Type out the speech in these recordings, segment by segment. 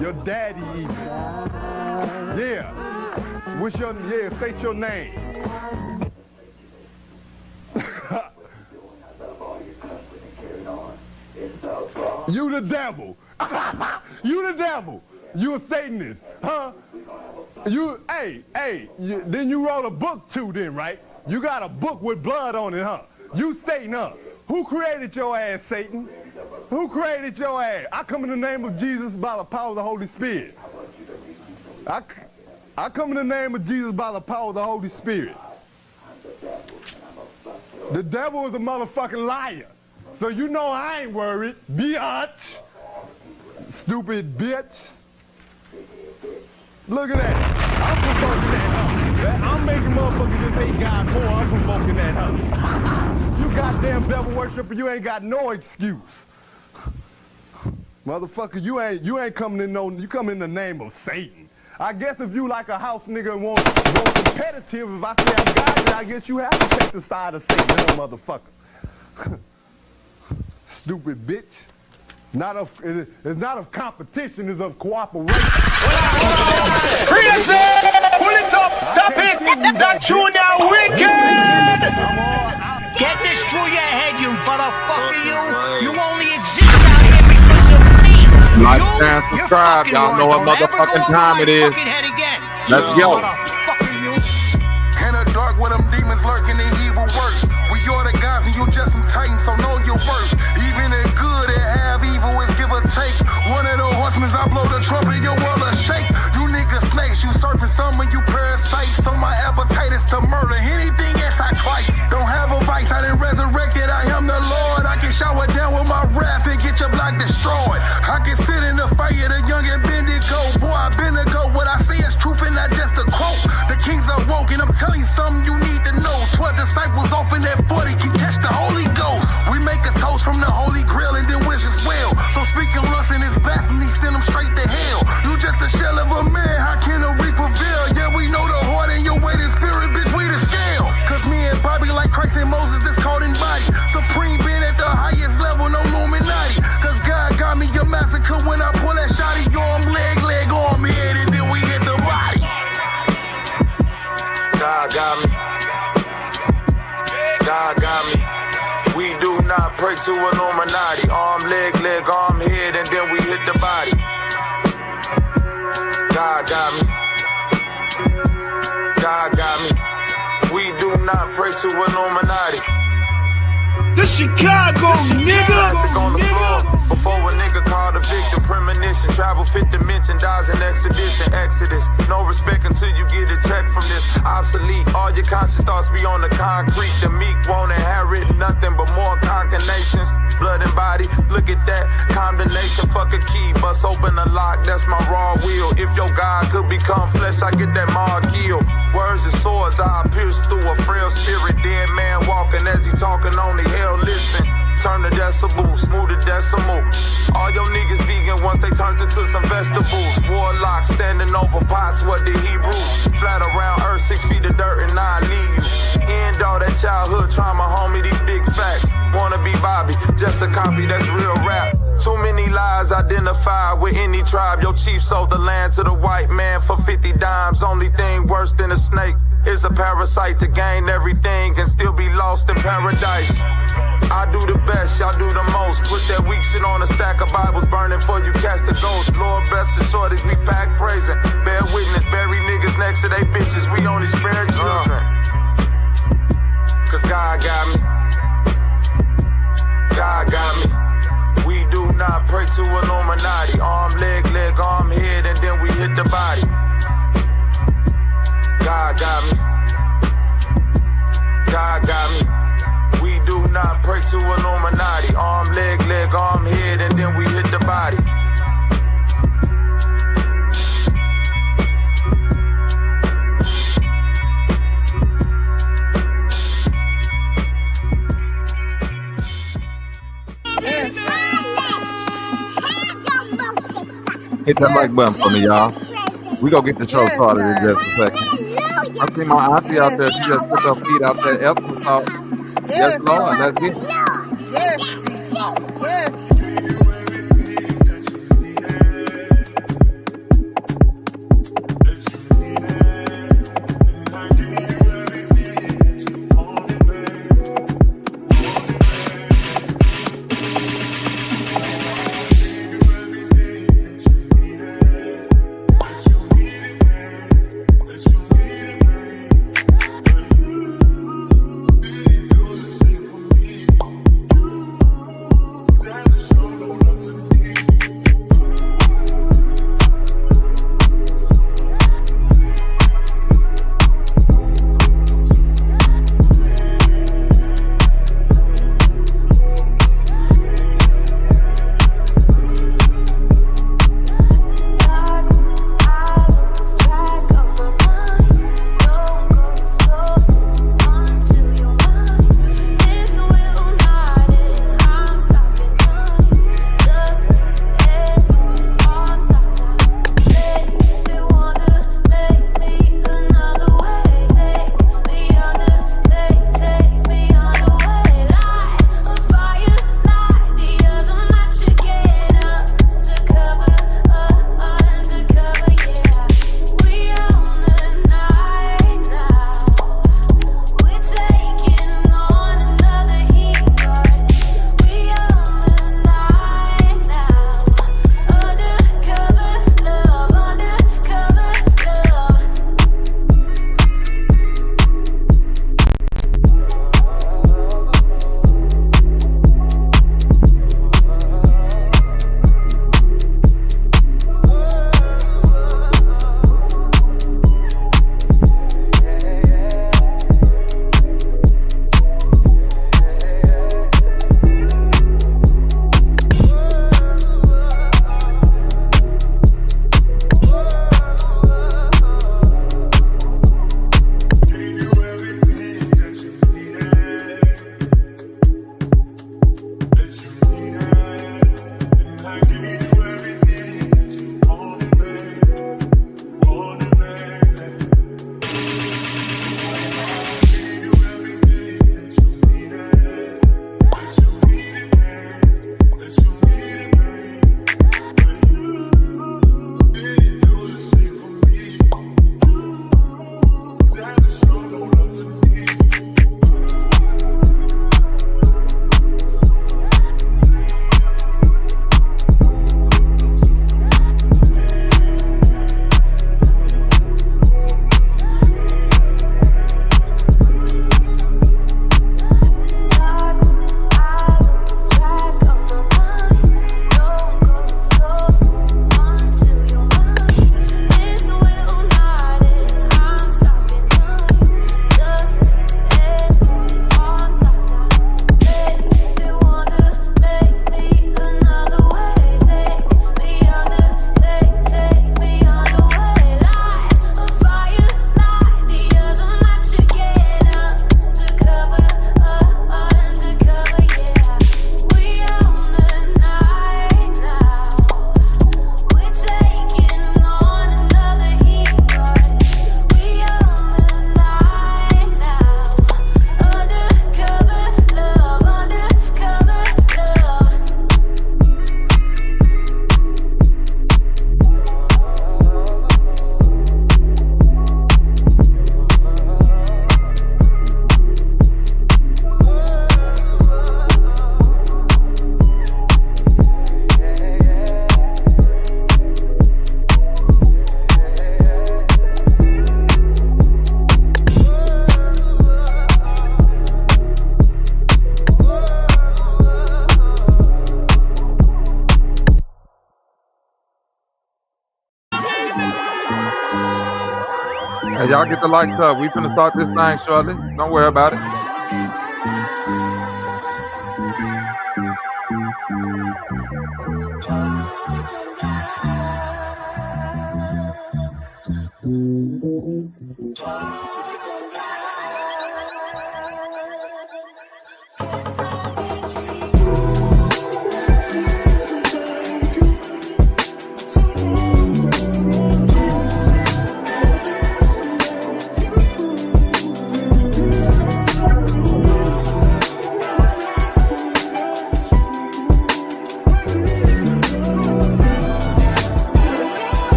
Your daddy even. Yeah. What's your, yeah, state your name. You the devil. You the devil. You a Satanist, huh? You, then you wrote a book too then, right? You got a book with blood on it, huh? You Satan, huh? Who created your ass, Satan? Who created your ass? I come in the name of Jesus by the power of the Holy Spirit. I come in the name of Jesus by the power of the Holy Spirit. The devil is a motherfucking liar. So you know I ain't worried. Bitch. Stupid bitch. Look at that. I'm provoking that, huh? I'm making motherfuckers just hate God more. I'm provoking that, huh? You goddamn devil worshiper, you ain't got no excuse. Motherfucker, you ain't coming in no, you come in the name of Satan. I guess if you like a house nigga and want competitive, if I say I'm God, I guess you have to take the side of Satan, little motherfucker. Stupid bitch. It's not of competition, it's of cooperation. Crazy! Pull it up, stop it! That junior wicked! Get this through your head, you motherfucker, you! You only exist out here because of me! Like, and subscribe, y'all know what motherfucking time it is. Let's go. In the dark where them demons lurking and evil works. We are the guys and you just some titans, so know your worth. Even in good and have evil is give or take. One of the horsemen, I blow the trumpet, your world will shake. You niggas snakes, you serpents, some of you parasites. So my appetite is to murder anything anti-Christ. Don't have a vice, I done resurrected, I am the Lord. I can shower down with my wrath and get your block destroyed. I can sit in the fire, the young and bend it go. Boy, I been to go, what I say is truth and not just a quote. The kings are woke and I'm telling you something you need to know. 12 disciples off in that 40 can catch the Holy Ghost. We make a toast from the Holy Grail and then wish us well. So speaking lust in his blasphemy, send him straight to hell. You just a shell of a man, how can a reap prevail? Yeah, we know the heart and your weight is spirit, bitch, we the scale. Cause me and Bobby like Christ and Moses is called in body. Supreme being at the highest level, no Illuminati. Cause God got me a massacre when I pull that shotty, yo, I'm leg, arm, head, and then we hit the body. God got me. God got me. We do not pray to Illuminati. Arm, leg, arm, head, and then we hit the body. God got me. God got me. We do not pray to Illuminati. The Chicago nigga. Before a nigga called a victim, premonition, travel fifth dimension, dies in extradition, exodus. No respect until you get a check from this. Obsolete, all your conscious thoughts be on the concrete. The meek won't inherit nothing but more concatenations. Blood and body, look at that condemnation. Fuck a key, bust open a lock, that's my raw will. If your God could become flesh, I get that mar kill. Words and swords, I pierce through a frail spirit. Dead man walking as he talking, only hell listen. Turn the decibels, smooth the decimal. All your niggas vegan once they turned into some vegetables. Warlock standing over pots, what the Hebrew? Flat around earth, 6 feet of dirt and I leave you. End all that childhood trauma, homie, these big facts. Wanna be Bobby, just a copy, that's real rap. Too many lies identified with any tribe. Your chief sold the land to the white man for 50 dimes. Only thing worse than a snake is a parasite to gain everything and still be lost in paradise. I do the best, y'all do the most. Put that weak shit on a stack of Bibles burning for you catch the ghost. Lord bless the shorties, we pack praising. Bear witness, bury niggas next to they bitches. We only spare children. Cause God got me. God got me. We do not pray to Illuminati. Arm, leg, arm, head, and then we hit the body. God got me. God got me. We do not pray to Illuminati. Arm, leg, arm, head, and then we hit the body. Hit that like button for me, y'all. We gonna get the show started in just a second. I see my auntie out there. She just put her feet out there. Epsom salt. Yes, Lord. Let's get it. Yes. Hey, y'all get the likes up. We finna start this thing shortly. Don't worry about it.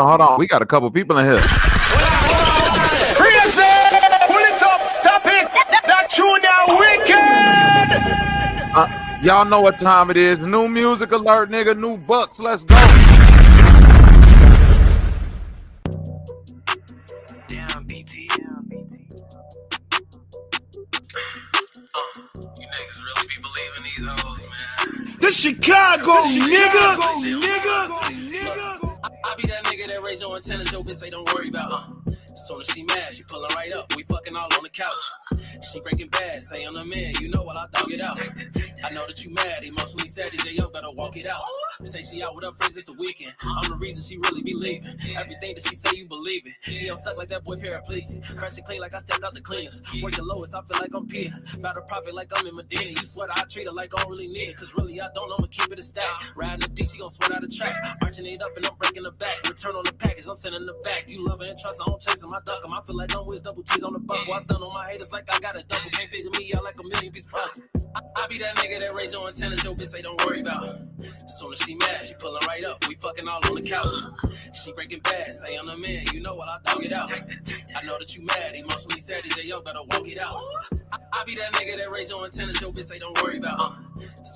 Hold on. We got a couple people in here. Crazy! Pull it up, stop it! That tune now wicked! Y'all know what time it is. New music alert, nigga. New bucks. Let's go. Damn, BT. You niggas really be believing these hoes, man. The Chicago nigga! I be that nigga that raise your antennas, your bitch say don't worry about. As soon as she mad, she pulling right up. We fucking all on the couch. She breaking bad, say I'm the man. You know what, I dog it out. I know that you mad, emotionally sad. DJ Young better walk it out. Say she out with her friends, it's the weekend. I'm the reason she really be leaving. Everything that she say, you believe it. Yeah, I'm stuck like that boy paraplegic. Fresh and clean like I stepped out the cleaners. Working lowest, I feel like I'm Peter. About to profit like I'm in Medina. You swear I treat her like I don't really need it. Cause really I don't, I'ma keep it a stack. Riding the D, she gon' sweat out the track. Arching it up and I'm breaking the back. Return on the package, I'm sending the back. You love her and trust, I don't chase them, I duck them. I feel like I'm with double G's on the buckle. I stun on my haters like I got a double. Can't figure me out like a million piece puzzle. I be that nigga that raise your antennas, your bitch say don't worry about. As soon as she mad, she pulling right up. We fucking all on the couch. She breaking bad, say I'm the man. You know what, I dog it out. I know that you mad, emotionally sad. DJ Young better walk it out. I be that nigga that raise your antennas, your bitch say don't worry about.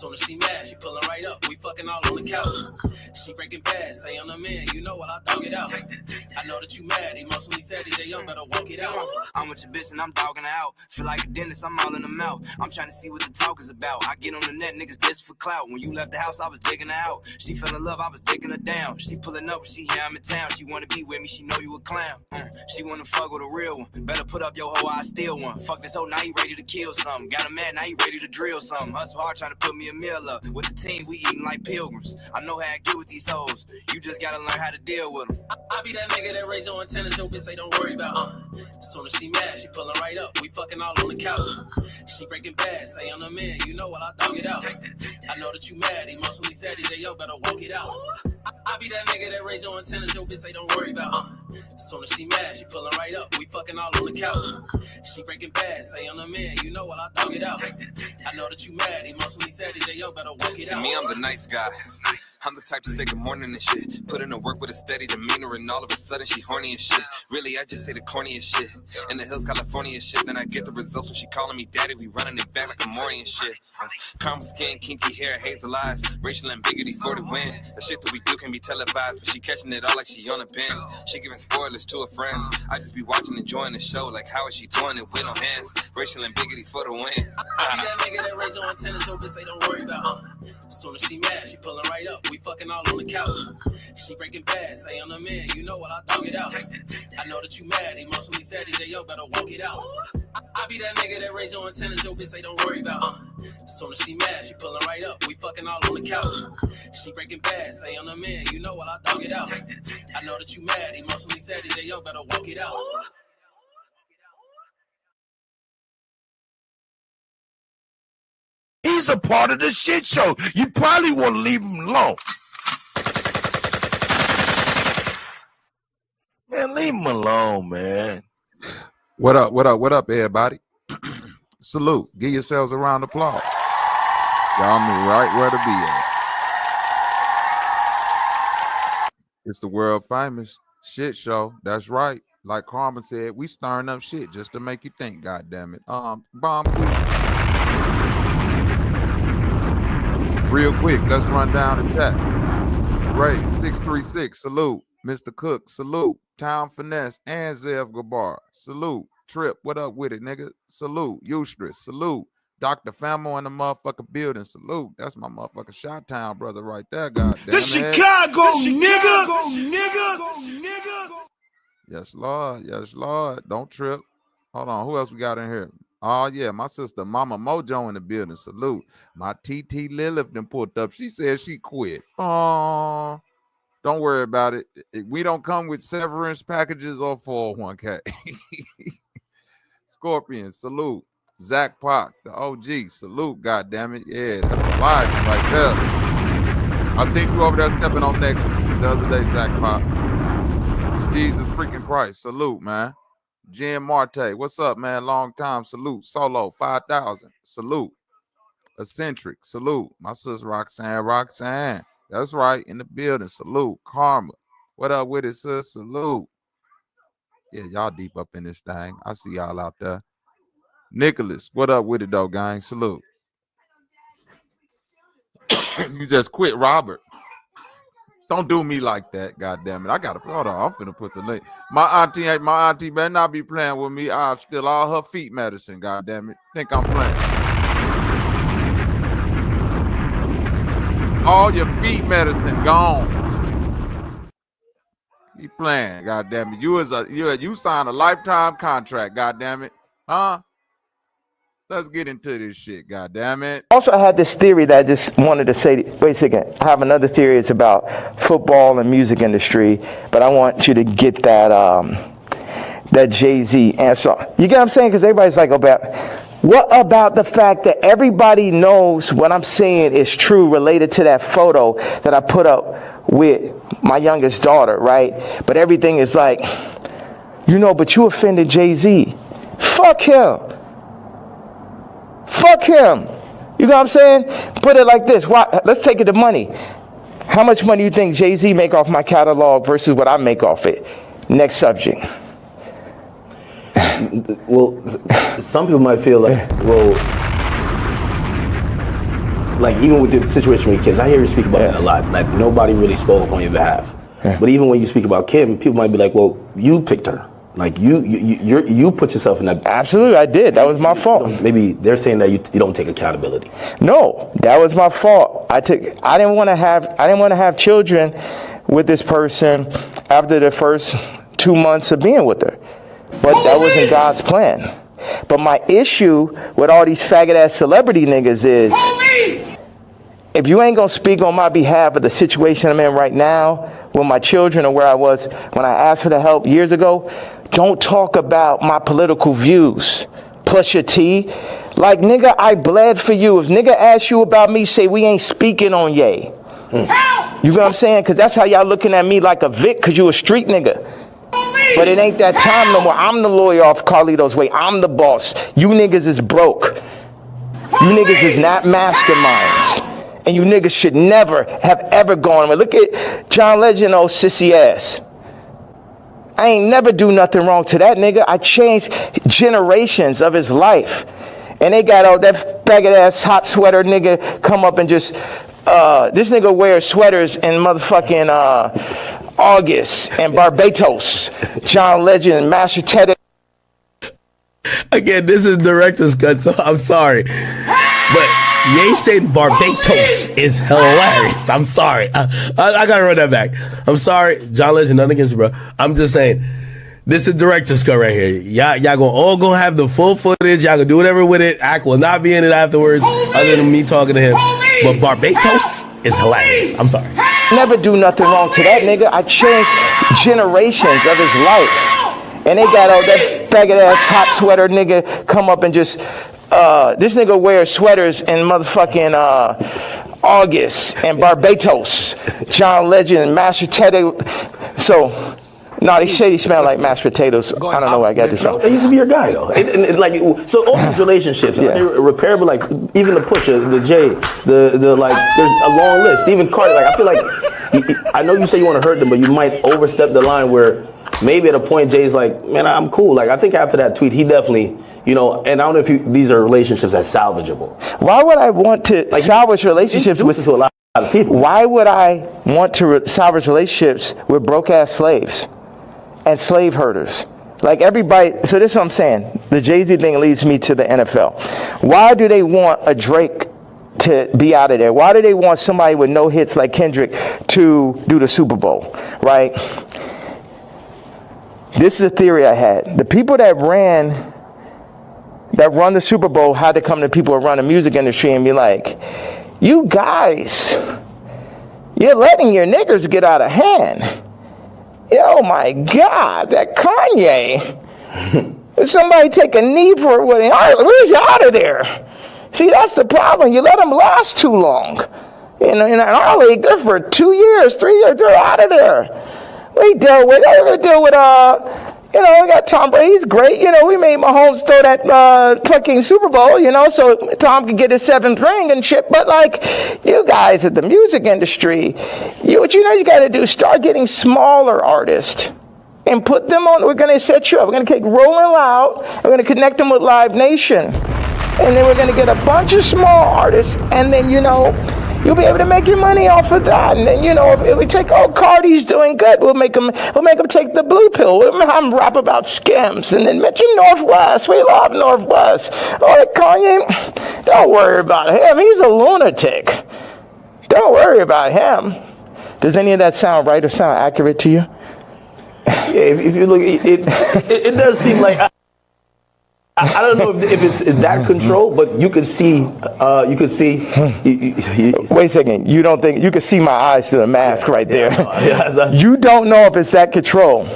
Soon as she mad, she pulling right up. We fucking all on the couch. She breaking bad, say I'm the man. You know what, I dog it out. I know that you mad, emotionally sad. DJ Young better walk it out. I'm with your bitch and I'm dogging her out. Feel like a dentist, I'm all in the mouth. I'm trying to see what the talk is about. I get on the net, niggas diss for clout. When you left the house, I was digging her out. She fell in love, I was digging her down. She pulling up, she here, I'm in town. She wanna be with me, she know you a clown. She wanna fuck with a real one. Better put up your hoe, I steal one. Fuck this hoe, now you ready to kill something. Got him mad, now you ready to drill something. Hustle hard, trying to put me a meal up. With the team, we eating like pilgrims. I know how I get with these hoes. You just gotta learn how to deal with them. I be that nigga that raise your antennas, your bitch say don't worry about. Soon as she mad, she pulling right up. We fucking all on the couch. She breaking bad, say I'm the man. You know what, I dog it out. I know that you mad, emotionally sad. DJ Yo better walk it out. I be that nigga that raise your antennas, your bitch say don't worry about. Soon as she mad, she pulling right up. We fucking all on the couch. She breaking bad, say I'm the man. You know what, I dog it out. I know that you mad, emotionally sad. DJ Yo better walk it out. To me, I'm the nice guy. I'm the type to say good morning and shit. Put in the work with a steady demeanor, and all of a sudden she horny and shit. Really, I just say the corniest shit. In the hills, California and shit. Then I get the results when she calling me daddy. We running it back like a Maury and shit. Caramel skin, kinky hair, hazel eyes. Racial ambiguity for the win. The shit that we do can be televised, but she catching it all like she on a bench. She giving spoilers to her friends. I just be watching, enjoying the show. Like, how is she doing it with no hands? Racial ambiguity for the win. I be that nigga that raise your antennas, your bitch say don't worry about. Soon as she mad, she pulling right up. We fucking all on the couch. She breaking bad, say I'm the man. You know what, I dog it out. I know that you mad, emotionally sad. DJ Yo better walk it out. I be that nigga that raise your antennas, your bitch say don't worry about. Soon as she mad, she pulling right up. We fucking all on the couch. She breaking bad, say I'm the man. You know what, I dog it out. I know that you mad, emotionally sad. DJ Yo better walk it out. He's a part of the shit show. You probably want to leave him alone. Man, leave him alone, man. What up, what up, what up, everybody? Salute. Give yourselves a round of applause. Y'all knew right where to be at. It's the world famous shit show. That's right. Like Carmen said, we stirring up shit just to make you think, God damn it. Bomb, please. Real quick, let's run down the chat. Ray 636, salute. Mr. Cook, salute. Town Finesse and 𝘼𝐺, salute. Trip, what up with it, nigga? Salute. Eustress, salute. Dr. Famo in the motherfucking building, salute. That's my motherfucking Chi-Town brother right there, goddamn it. The Chicago, nigga. Yes, Lord. Yes, Lord. Don't trip. Hold on. Who else we got in here? Oh, yeah. My sister, Mama Mojo in the building. Salute. My TT Lilith then pulled up. She said she quit. Oh, don't worry about it. We don't come with severance packages or 401k. Scorpion, salute. Zach Park, the OG, salute. God damn it. Yeah, that's a vibe right there. I seen you over there stepping on next the other day, Zach Park. Jesus freaking Christ. Salute, man. Jen Marte, what's up, man? Long time. Salute. Solo, 5,000. Salute. Eccentric, salute. My sister Roxanne. That's right, in the building. Salute. Karma. What up with it, sis? Salute. Yeah, y'all deep up in this thing. I see y'all out there. Nicholas, what up with it, though, gang? Salute. You just quit, Robert. Don't do me like that, goddamn it. I gotta hold on. I'm finna put the link. My auntie better not be playing with me. I'll steal all her feet medicine, goddamn it. Think I'm playing. All your feet medicine gone. Keep playing, goddamn it. You signed a lifetime contract, goddamn it. Huh? Let's get into this shit, goddammit. Also, I had this theory that I just wanted to say. Wait a second. I have another theory. It's about football and music industry, but I want you to get that Jay-Z answer. You get what I'm saying? Because everybody's like, what about the fact that everybody knows what I'm saying is true related to that photo that I put up with my youngest daughter, right? But everything is like, but you offended Jay-Z. Fuck him. Fuck him. You know what I'm saying? Put it like this. Let's take it to money. How much money do you think Jay-Z make off my catalog versus what I make off it? Next subject. Well, some people might feel like, well, like even with the situation with kids, I hear you speak about it a lot. Like nobody really spoke on your behalf. Yeah. But even when you speak about Kim, people might be like, well, you picked her. Like you put yourself in that. Absolutely, I did. That was my fault. Maybe they're saying that you don't take accountability. No, that was my fault. I didn't want to have children with this person after the first 2 months of being with her. But that wasn't God's plan. But my issue with all these faggot ass celebrity niggas is, if you ain't gonna speak on my behalf of the situation I'm in right now with my children, or where I was when I asked for the help years ago, don't talk about my political views. Plus your T. Like, nigga, I bled for you. If nigga asks you about me, say we ain't speaking on Ye. You know what I'm saying? Because that's how y'all looking at me like a Vic, because you a street nigga. But it ain't that time no more. I'm the lawyer off Carlito's way. I'm the boss. You niggas is broke. You niggas is not masterminds. And you niggas should never have ever gone. Look at John Legend, old sissy ass. I ain't never do nothing wrong to that nigga. I changed generations of his life. And they got all that faggot ass hot sweater nigga come up and just, this nigga wears sweaters in motherfucking August and Barbados. John Legend, Master Ted. Again, this is director's cut, so I'm sorry. But Ye saying Barbados is hilarious. I'm sorry. I gotta run that back. I'm sorry, John Legend, nothing against you, bro. I'm just saying, this is director's cut right here. Y'all all gonna have the full footage. Y'all gonna do whatever with it. Ack will not be in it afterwards, other than me talking to him. But Barbados is hilarious. I'm sorry. Never do nothing wrong to that nigga. I changed generations of his life. And they got all that faggot ass hot sweater nigga come up and just, this nigga wears sweaters in motherfucking August and Barbados. John Legend, Master Ted. So, no, they say he smell like mashed potatoes. I don't know where I got this from. That used to be your guy, though. It's like, so all these relationships, they're repairable. Like even the Pusha, the Jay, the like. There's a long list. Even Cardi. Like I feel like, I know you say you want to hurt them, but you might overstep the line where maybe at a point Jay's like, man, I'm cool. Like I think after that tweet, he definitely, you know. And I don't know if these are relationships that's salvageable. Why would I want to salvage relationships with to a lot of people? Why would I want to salvage relationships with broke ass slaves and slave herders? Like everybody, so this is what I'm saying. The Jay-Z thing leads me to the NFL. Why do they want a Drake to be out of there? Why do they want somebody with no hits like Kendrick to do the Super Bowl, right? This is a theory I had. The people that run the Super Bowl had to come to people who run the music industry and be like, you guys, you're letting your niggers get out of hand. Oh my God, that Kanye. Somebody take a knee for what? Where's he out of there? See, that's the problem. You let them last too long. In our league, they're for 2 years, 3 years, they're out of there. We deal with, we got Tom Brady, he's great. We made Mahomes throw that fucking Super Bowl, so Tom could get his 7th ring and shit. But like, you guys at the music industry, what you got to do, start getting smaller artists and put them on. We're going to set you up. We're going to take Rolling Loud. We're going to connect them with Live Nation. And then we're going to get a bunch of small artists. And then, you'll be able to make your money off of that. And then, if we take, Cardi's doing good, we'll make them take the blue pill. We'll have them rap about scams. And then mention Northwest. We love Northwest. Kanye, don't worry about him. He's a lunatic. Don't worry about him. Does any of that sound right or sound accurate to you? Yeah, if you look, it does seem like, I don't know if it's that control, but you could see. Wait a second. You don't think you can see my eyes through the mask right there? You don't know if it's that control.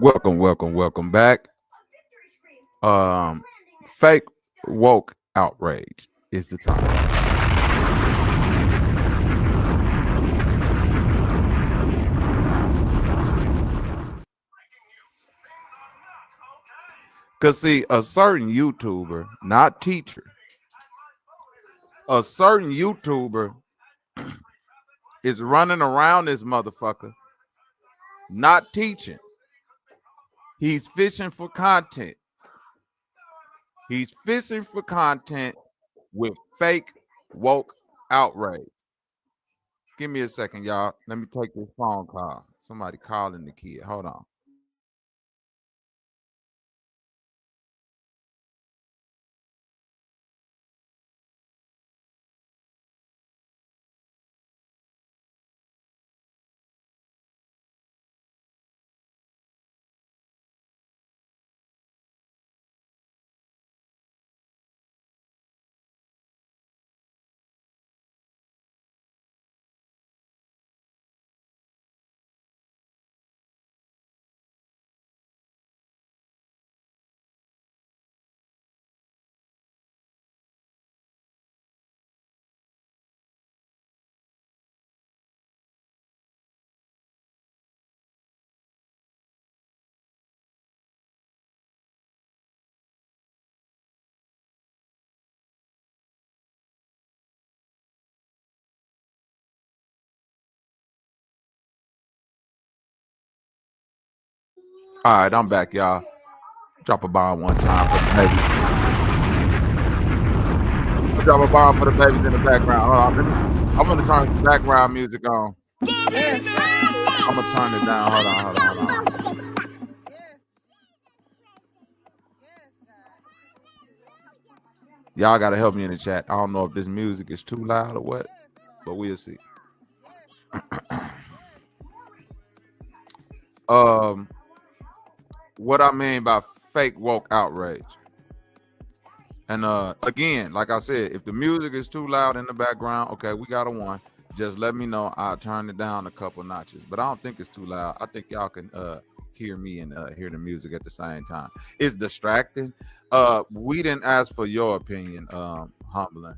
Welcome back. Fake woke outrage is the topic. Because, see, a certain YouTuber, not teacher, a certain YouTuber is running around this motherfucker, not teaching. He's fishing for content. He's fishing for content with fake woke outrage. Give me a second, y'all. Let me take this phone call. Somebody calling the kid. Hold on. All right, I'm back, y'all. Drop a bomb one time for the babies. I'll drop a bomb for the babies in the background. Hold on. I'm gonna turn some background music on. I'm gonna turn it down. Hold on. Y'all gotta help me in the chat. I don't know if this music is too loud or what, but we'll see. What I mean by fake woke outrage. And again, like I said, if the music is too loud in the background, okay, we got a one. Just let me know. I'll turn it down a couple notches. But I don't think it's too loud. I think y'all can hear me and hear the music at the same time. It's distracting. We didn't ask for your opinion, Humbling.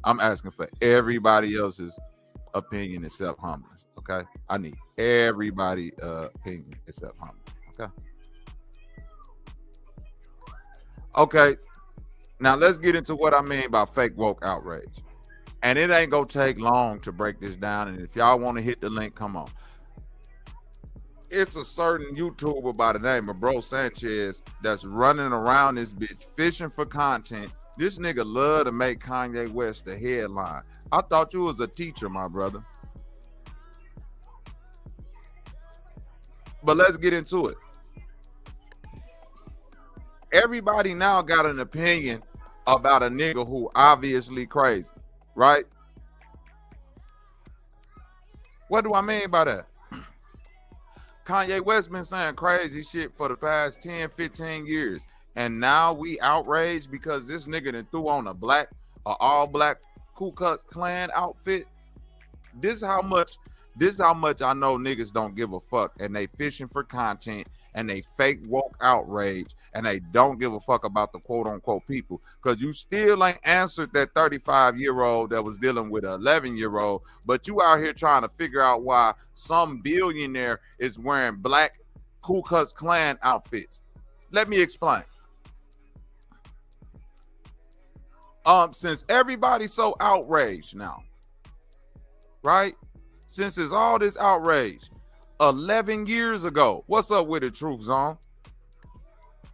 I'm asking for everybody else's opinion except Humbling's. Okay, I need everybody opinion except Humbling. Okay, now let's get into what I mean by fake woke outrage. And it ain't gonna take long to break this down. And if y'all want to hit the link, come on. It's a certain YouTuber by the name of Bro Sanchez that's running around this bitch fishing for content. This nigga love to make Kanye West the headline. I thought you was a teacher, my brother. But let's get into it. Everybody now got an opinion about a nigga who obviously crazy, right? What do I mean by that? Kanye West been saying crazy shit for the past 10, 15 years. And now we outraged because this nigga done threw on a all black Ku Klux Klan outfit. This is how much I know niggas don't give a fuck, and they fishing for content, and they fake woke outrage, and they don't give a fuck about the quote unquote people, because you still ain't answered that 35-year-old that was dealing with an 11-year-old, but you out here trying to figure out why some billionaire is wearing black Ku Klux Klan outfits. Let me explain. Since everybody's so outraged now, right? Since it's all this outrage, 11 years ago, what's up with the Truth Zone?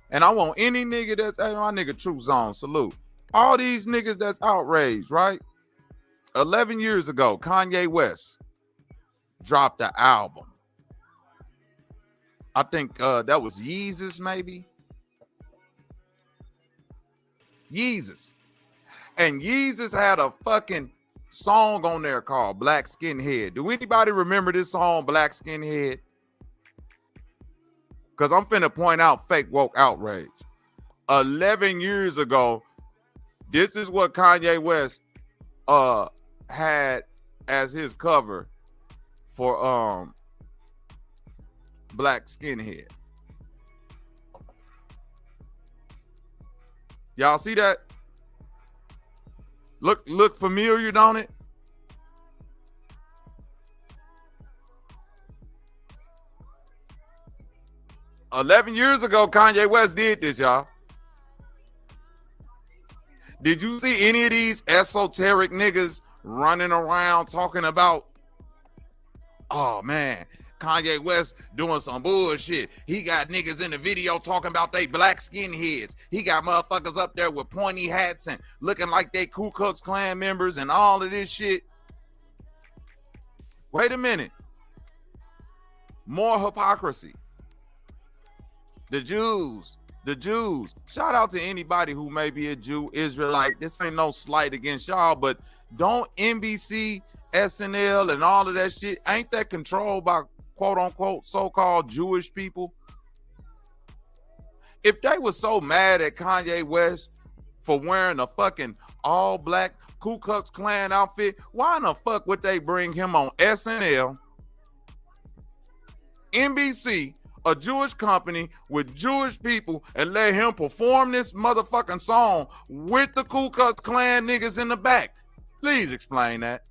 And I want any nigga that's, hey, my nigga Truth Zone, salute. All these niggas that's outraged, right? 11 years ago, Kanye West dropped the album. I think that was Yeezus, maybe. Yeezus. And Yeezus had a fucking song on there called Black Skinhead. Do anybody remember this song, Black Skinhead? Because I'm finna point out fake woke outrage. 11 years ago, this is what Kanye West had as his cover for Black Skinhead. Y'all see that? Look familiar, don't it? $11 years ago, Kanye West did this, y'all. Did you see any of these esoteric niggas running around talking about, oh man, Kanye West doing some bullshit. He got niggas in the video talking about they black skinheads. He got motherfuckers up there with pointy hats and looking like they Ku Klux Klan members and all of this shit. Wait a minute. More hypocrisy. The Jews. Shout out to anybody who may be a Jew, Israelite. This ain't no slight against y'all, but don't NBC, SNL, and all of that shit, ain't that controlled by quote unquote so-called Jewish people? If they were so mad at Kanye West for wearing a fucking all black Ku Klux Klan outfit, why in the fuck would they bring him on SNL, NBC, a Jewish company with Jewish people, and let him perform this motherfucking song with the Ku Klux Klan niggas in the back? Please explain that.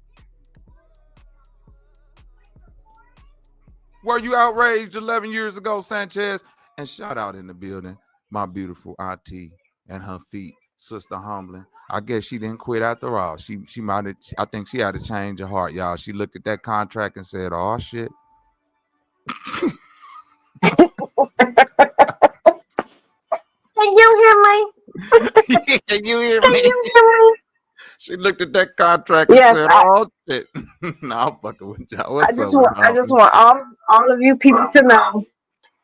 Were you outraged 11 years ago, Sanchez? And shout out in the building, my beautiful auntie and her feet, Sister Humbling. I guess she didn't quit after all. She might have, I think she had a change of heart, y'all. She looked at that contract and said, oh shit. Can you hear me? Can you hear me? She looked at that contract and said, oh shit. Nah, I'm fucking with y'all. I just want all of you people to know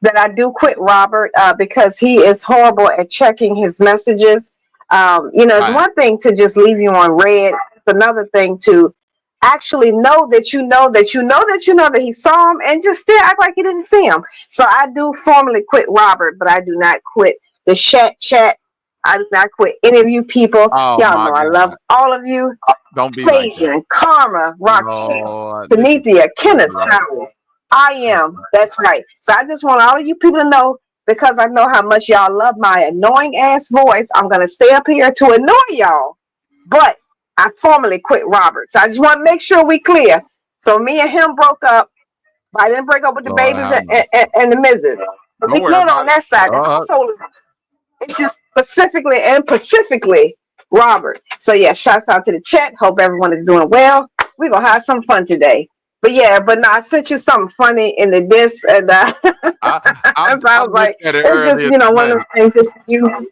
that I do quit Robert because he is horrible at checking his messages. It's one thing to just leave you on red. It's another thing to actually know that you know that he saw him and just still act like you didn't see him. So I do formally quit Robert, but I do not quit the chat. I do not quit any of you people. Y'all know I love all of you. Don't be Fabian, like Karma, Roxanne, Tanithia, Kenneth, Howard. I am. That's right. So I just want all of you people to know, because I know how much y'all love my annoying ass voice, I'm going to stay up here to annoy y'all. But I formally quit Robert. So I just want to make sure we clear. So me and him broke up. I didn't break up with the babies and the missus. But we good on that side. The household is, it's just specifically and pacifically Robert. So yeah, shouts out to the chat. Hope everyone is doing well. We're going to have some fun today. But yeah, I sent you something funny in the diss. And I was like, it's just, one of those things. Just you.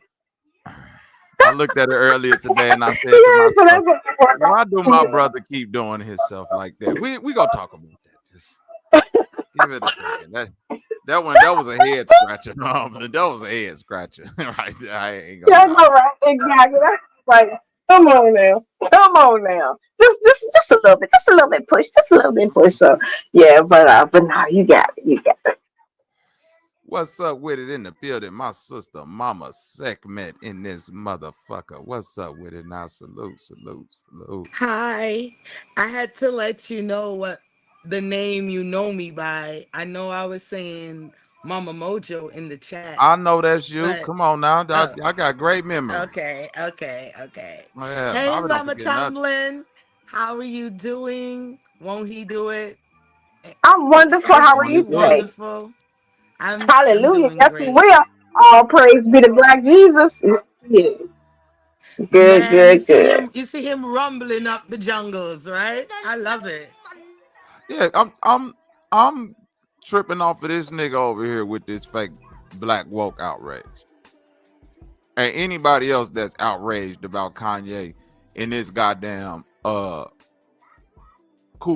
I looked at it earlier today and I said to myself, why do my brother keep doing himself like that? We gonna talk about that. Just give it a second. That was a head scratcher. That was a head scratcher. Right there. I ain't gonna all right. Exactly. That's like, come on now. Just a little bit push. So yeah, but no, you got it. What's up with it in the building? My sister, Mama Sekhmet in this motherfucker. What's up with it now? Salute. Hi. I had to let you know what the name you know me by. I know I was saying Mama Mojo in the chat. I know that's you. Come on now. I got great memory. Okay. Oh, yeah, Hey, Mama Tomlin. How are you doing? Won't he do it? I'm wonderful. How are you today? Wonderful. Hallelujah. Yes, we will. All praise be to Black Jesus. Yeah. Good. You see him rumbling up the jungles, right? I love it. Yeah, I'm tripping off of this nigga over here with this fake black woke outrage. And anybody else that's outraged about Kanye in this goddamn Ku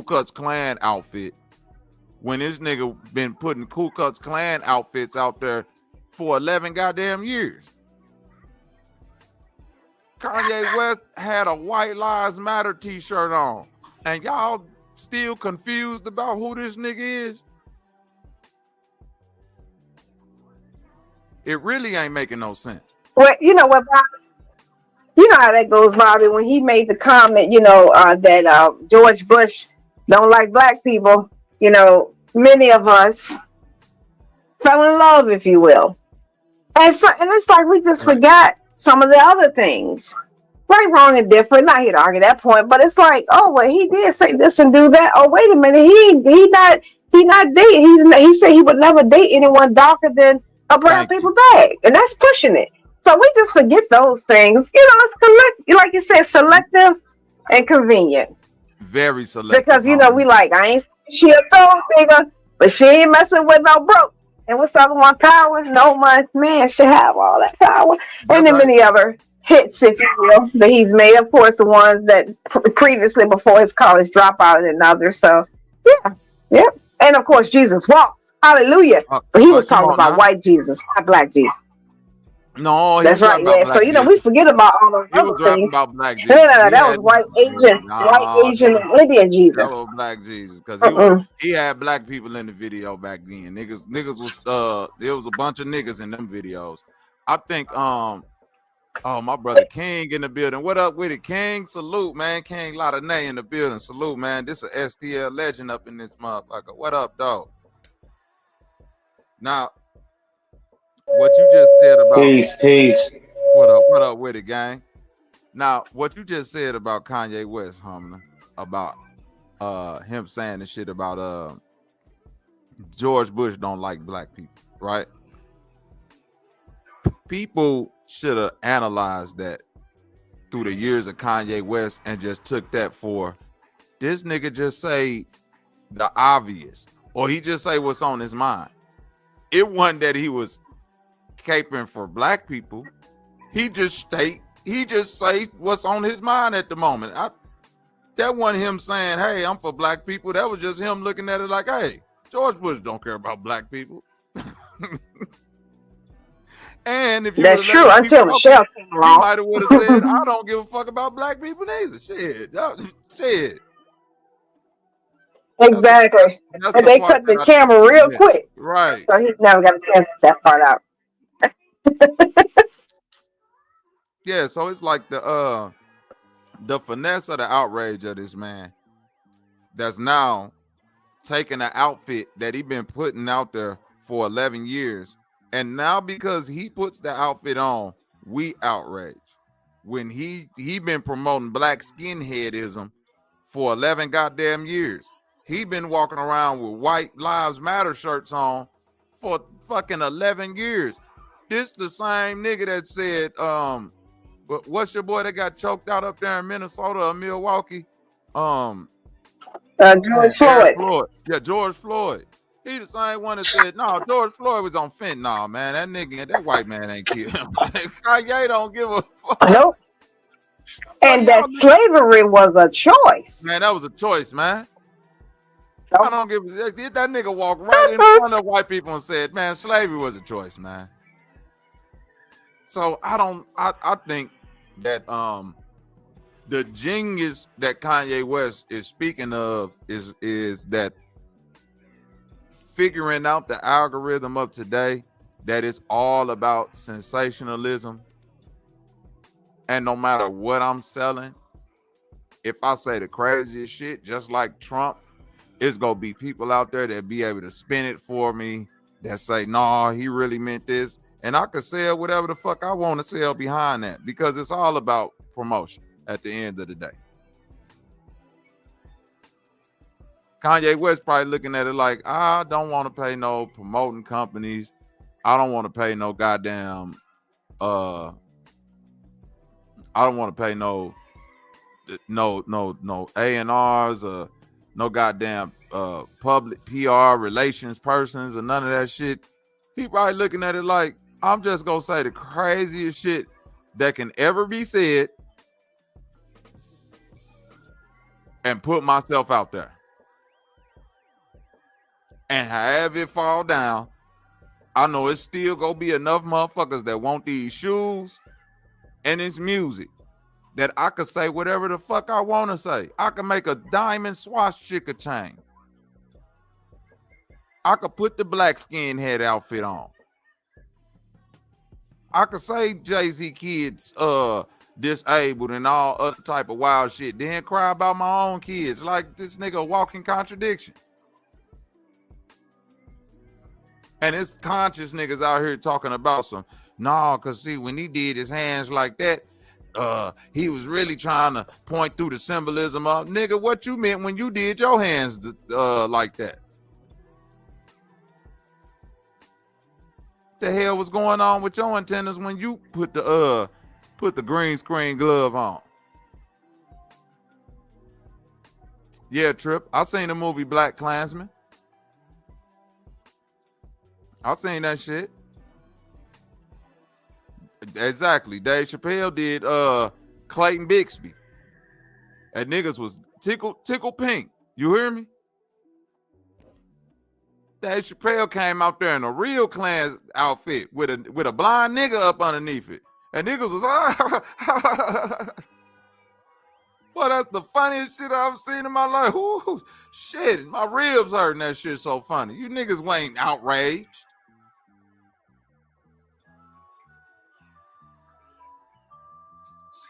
Klux Klan outfit, when this nigga been putting Ku Klux Klan outfits out there for 11 goddamn years. Kanye West had a White Lives Matter t-shirt on, and y'all still confused about who this nigga is? It really ain't making no sense. Well, you know what, Bobby? You know how that goes, Bobby. When he made the comment, that George Bush don't like black people, many of us fell in love, if you will. And it's like we just forgot some of the other things. Right, wrong, and different. Not here to argue that point, but it's like, oh, well, he did say this and do that. Oh, wait a minute, he not dating. He said he would never date anyone darker than a brown paper bag, and that's pushing it. So we just forget those things. It's like you said, selective and convenient. Very selective. Because we like, I ain't she a gold digger. But she ain't messing with no broke. And what's the other one? Power. No man should have all that power. And then many other hits, if you will, that he's made. Of course, the ones that previously before his college dropout and others. So yeah. And of course, Jesus Walks. Hallelujah. But he was talking about white Jesus, not black Jesus. No, that's right. Yeah. So we forget about all those other things. About black Jesus. No, that was white Asian, and Indian Jesus. That was black Jesus because he had black people in the video back then. Niggas was there was a bunch of niggas in them videos. I think my brother King in the building. What up with it, King? Salute, man. King 𝘾𝙎𝙏 in the building. Salute, man. This is a STL legend up in this motherfucker. What up, dog? Now, what you just said about peace. What up with it, gang? Now, what you just said about Kanye West, homie, about him saying the shit about George Bush don't like black people, right? People should have analyzed that through the years of Kanye West and just took that for this nigga just say the obvious, or he just say what's on his mind. It wasn't that he was caping for black people. He just say what's on his mind at the moment. That wasn't him saying, hey, I'm for black people. That was just him looking at it like, hey, George Bush don't care about black people. And if you that's true, until Michelle came along, you might have would have said, I don't give a fuck about black people neither. Shit. Exactly. And they cut the camera real quick. Right. So he never got a chance to that part out. Yeah, so it's like the finesse of the outrage of this man that's now taking an outfit that he been putting out there for 11 years. And now because he puts the outfit on, we outrage. When he been promoting black skinheadism for 11 goddamn years. He been walking around with White Lives Matter shirts on for fucking 11 years. This the same nigga that said, but what's your boy that got choked out up there in Minnesota or Milwaukee? George Floyd. Yeah, George Floyd. He the same one that said, no, George Floyd was on fentanyl, man. That nigga, that white man ain't killed him. Kanye don't give a fuck. Nope. And that slavery was a choice. Man, that was a choice, man. Nope. I don't give a did that nigga walk right in front of white people and said, man, slavery was a choice, man. So I think that the genius that Kanye West is speaking of is that figuring out the algorithm of today, that it's all about sensationalism. And no matter what I'm selling, if I say the craziest shit, just like Trump, it's gonna be people out there that be able to spin it for me, that say, nah, he really meant this. And I could sell whatever the fuck I want to sell behind that, because it's all about promotion at the end of the day. Kanye West probably looking at it like, I don't want to pay no promoting companies. I don't want to pay no goddamn, I don't want to pay no A&Rs or no goddamn public PR relations persons or none of that shit. He probably looking at it like, I'm just gonna say the craziest shit that can ever be said and put myself out there. And have it fall down, I know it's still gonna be enough motherfuckers that want these shoes and this music that I could say whatever the fuck I want to say. I could make a diamond swastika chain. I could put the black skinhead outfit on. I could say Jay-Z kids disabled and all other type of wild shit, then cry about my own kids like this nigga a walking contradiction. And it's conscious niggas out here talking about some, cause see, when he did his hands like that, he was really trying to point through the symbolism of, nigga, what you meant when you did your hands like that? The hell was going on with your antennas when you put the green screen glove on? Yeah, Trip. I seen the movie Black Klansman. I seen that shit. Exactly. Dave Chappelle did Clayton Bixby. And niggas was tickle pink. You hear me? Dave Chappelle came out there in a real Klan outfit with a blind nigga up underneath it. And niggas was well, that's the funniest shit I've seen in my life. Ooh, shit, my ribs hurting. That shit so funny. You niggas ain't outraged.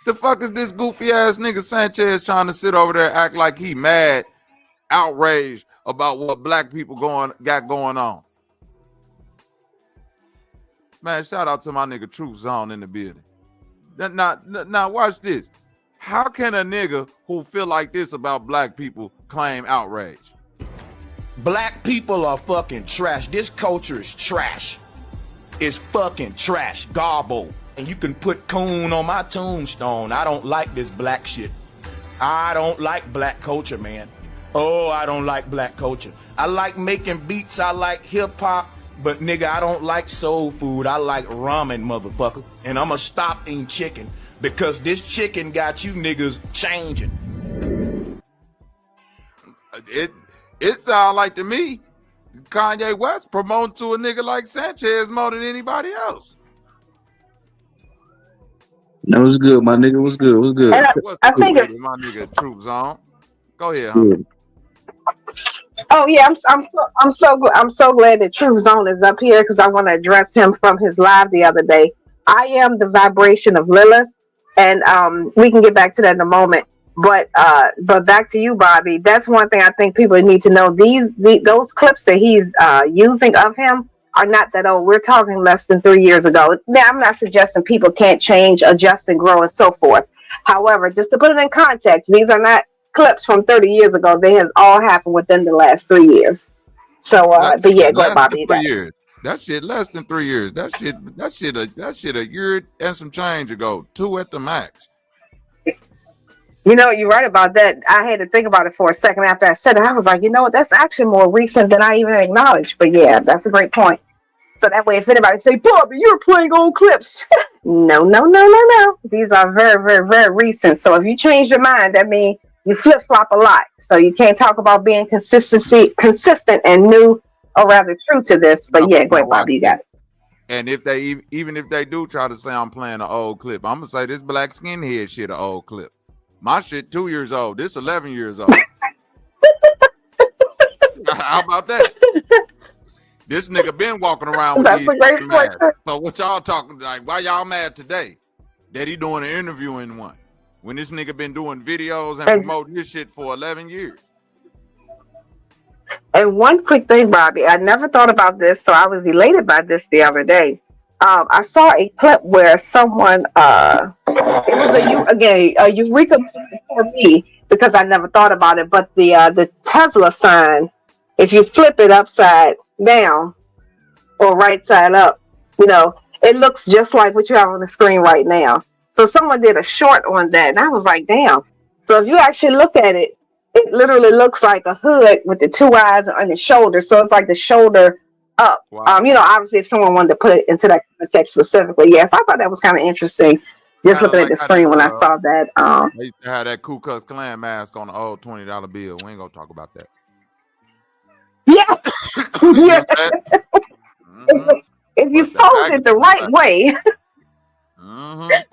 The fuck is this goofy ass nigga Sanchez trying to sit over there act like he mad, outraged about what black people got going on? Man, shout out to my nigga Truth Zone in the building. Now watch this. How can a nigga who feel like this about black people claim outrage? Black people are fucking trash. This culture is trash. It's fucking trash. Garble. And you can put coon on my tombstone. I don't like this black shit. I don't like black culture, man. Oh, I don't like black culture. I like making beats. I like hip hop. But nigga, I don't like soul food. I like ramen, motherfucker. And I'ma stop eating chicken. Because this chicken got you niggas changing. It sounds like to me, Kanye West promoting to a nigga like Sanchez more than anybody else. That was good, my nigga. Was good. Was good. I think my nigga Truth Zone. Go ahead, homie. Oh yeah, I'm so glad that True Zone is up here because I want to address him from his live the other day. I am the vibration of Lilith. And we can get back to that in a moment. But back to you, Bobby. That's one thing I think people need to know. Those clips that he's using of him are not that old. We're talking less than 3 years ago. Now, I'm not suggesting people can't change, adjust, and grow, and so forth. However, just to put it in context, these are not clips from 30 years ago. They have all happened within the last 3 years. So, but yeah, go ahead, Bobby. 3 years. That shit less than 3 years. That shit a year and some change ago. 2 at the max. You know, you're right about that. I had to think about it for a second after I said it. I was like, you know what? That's actually more recent than I even acknowledged. But yeah, that's a great point. So that way, if anybody say, Bobby, you're playing old clips. No. These are very, very, very recent. So if you change your mind, that means you flip-flop a lot. So you can't talk about being consistent and new, or rather true to this. But yeah, go ahead, Bobby, you got it. And if they even if they do try to say I'm playing an old clip, I'm gonna say this black skinhead shit an old clip. My shit 2 years old. This 11 years old. How about that? This nigga been walking around with That's these a great point. So what y'all talking like? Why y'all mad today that he doing an interview in one when this nigga been doing videos and promoting this shit for 11 years? And one quick thing, Bobby, I never thought about this, so I was elated by this the other day. I saw a clip where someone, it was a eureka for me because I never thought about it. But the Tesla sign, if you flip it upside down or right side up, you know, it looks just like what you have on the screen right now. So someone did a short on that, and I was like, damn. So if you actually look at it, it literally looks like a hood with the two eyes on the shoulder. So it's like the shoulder up. Wow. You know, obviously, if someone wanted to put it into that context specifically, yes, I thought that was kind of interesting. Just looking at the screen when I saw that. They used to have that Ku Klux Klan mask on the old $20 bill. We ain't gonna talk about that. Yeah, yeah. If you fold it the right way.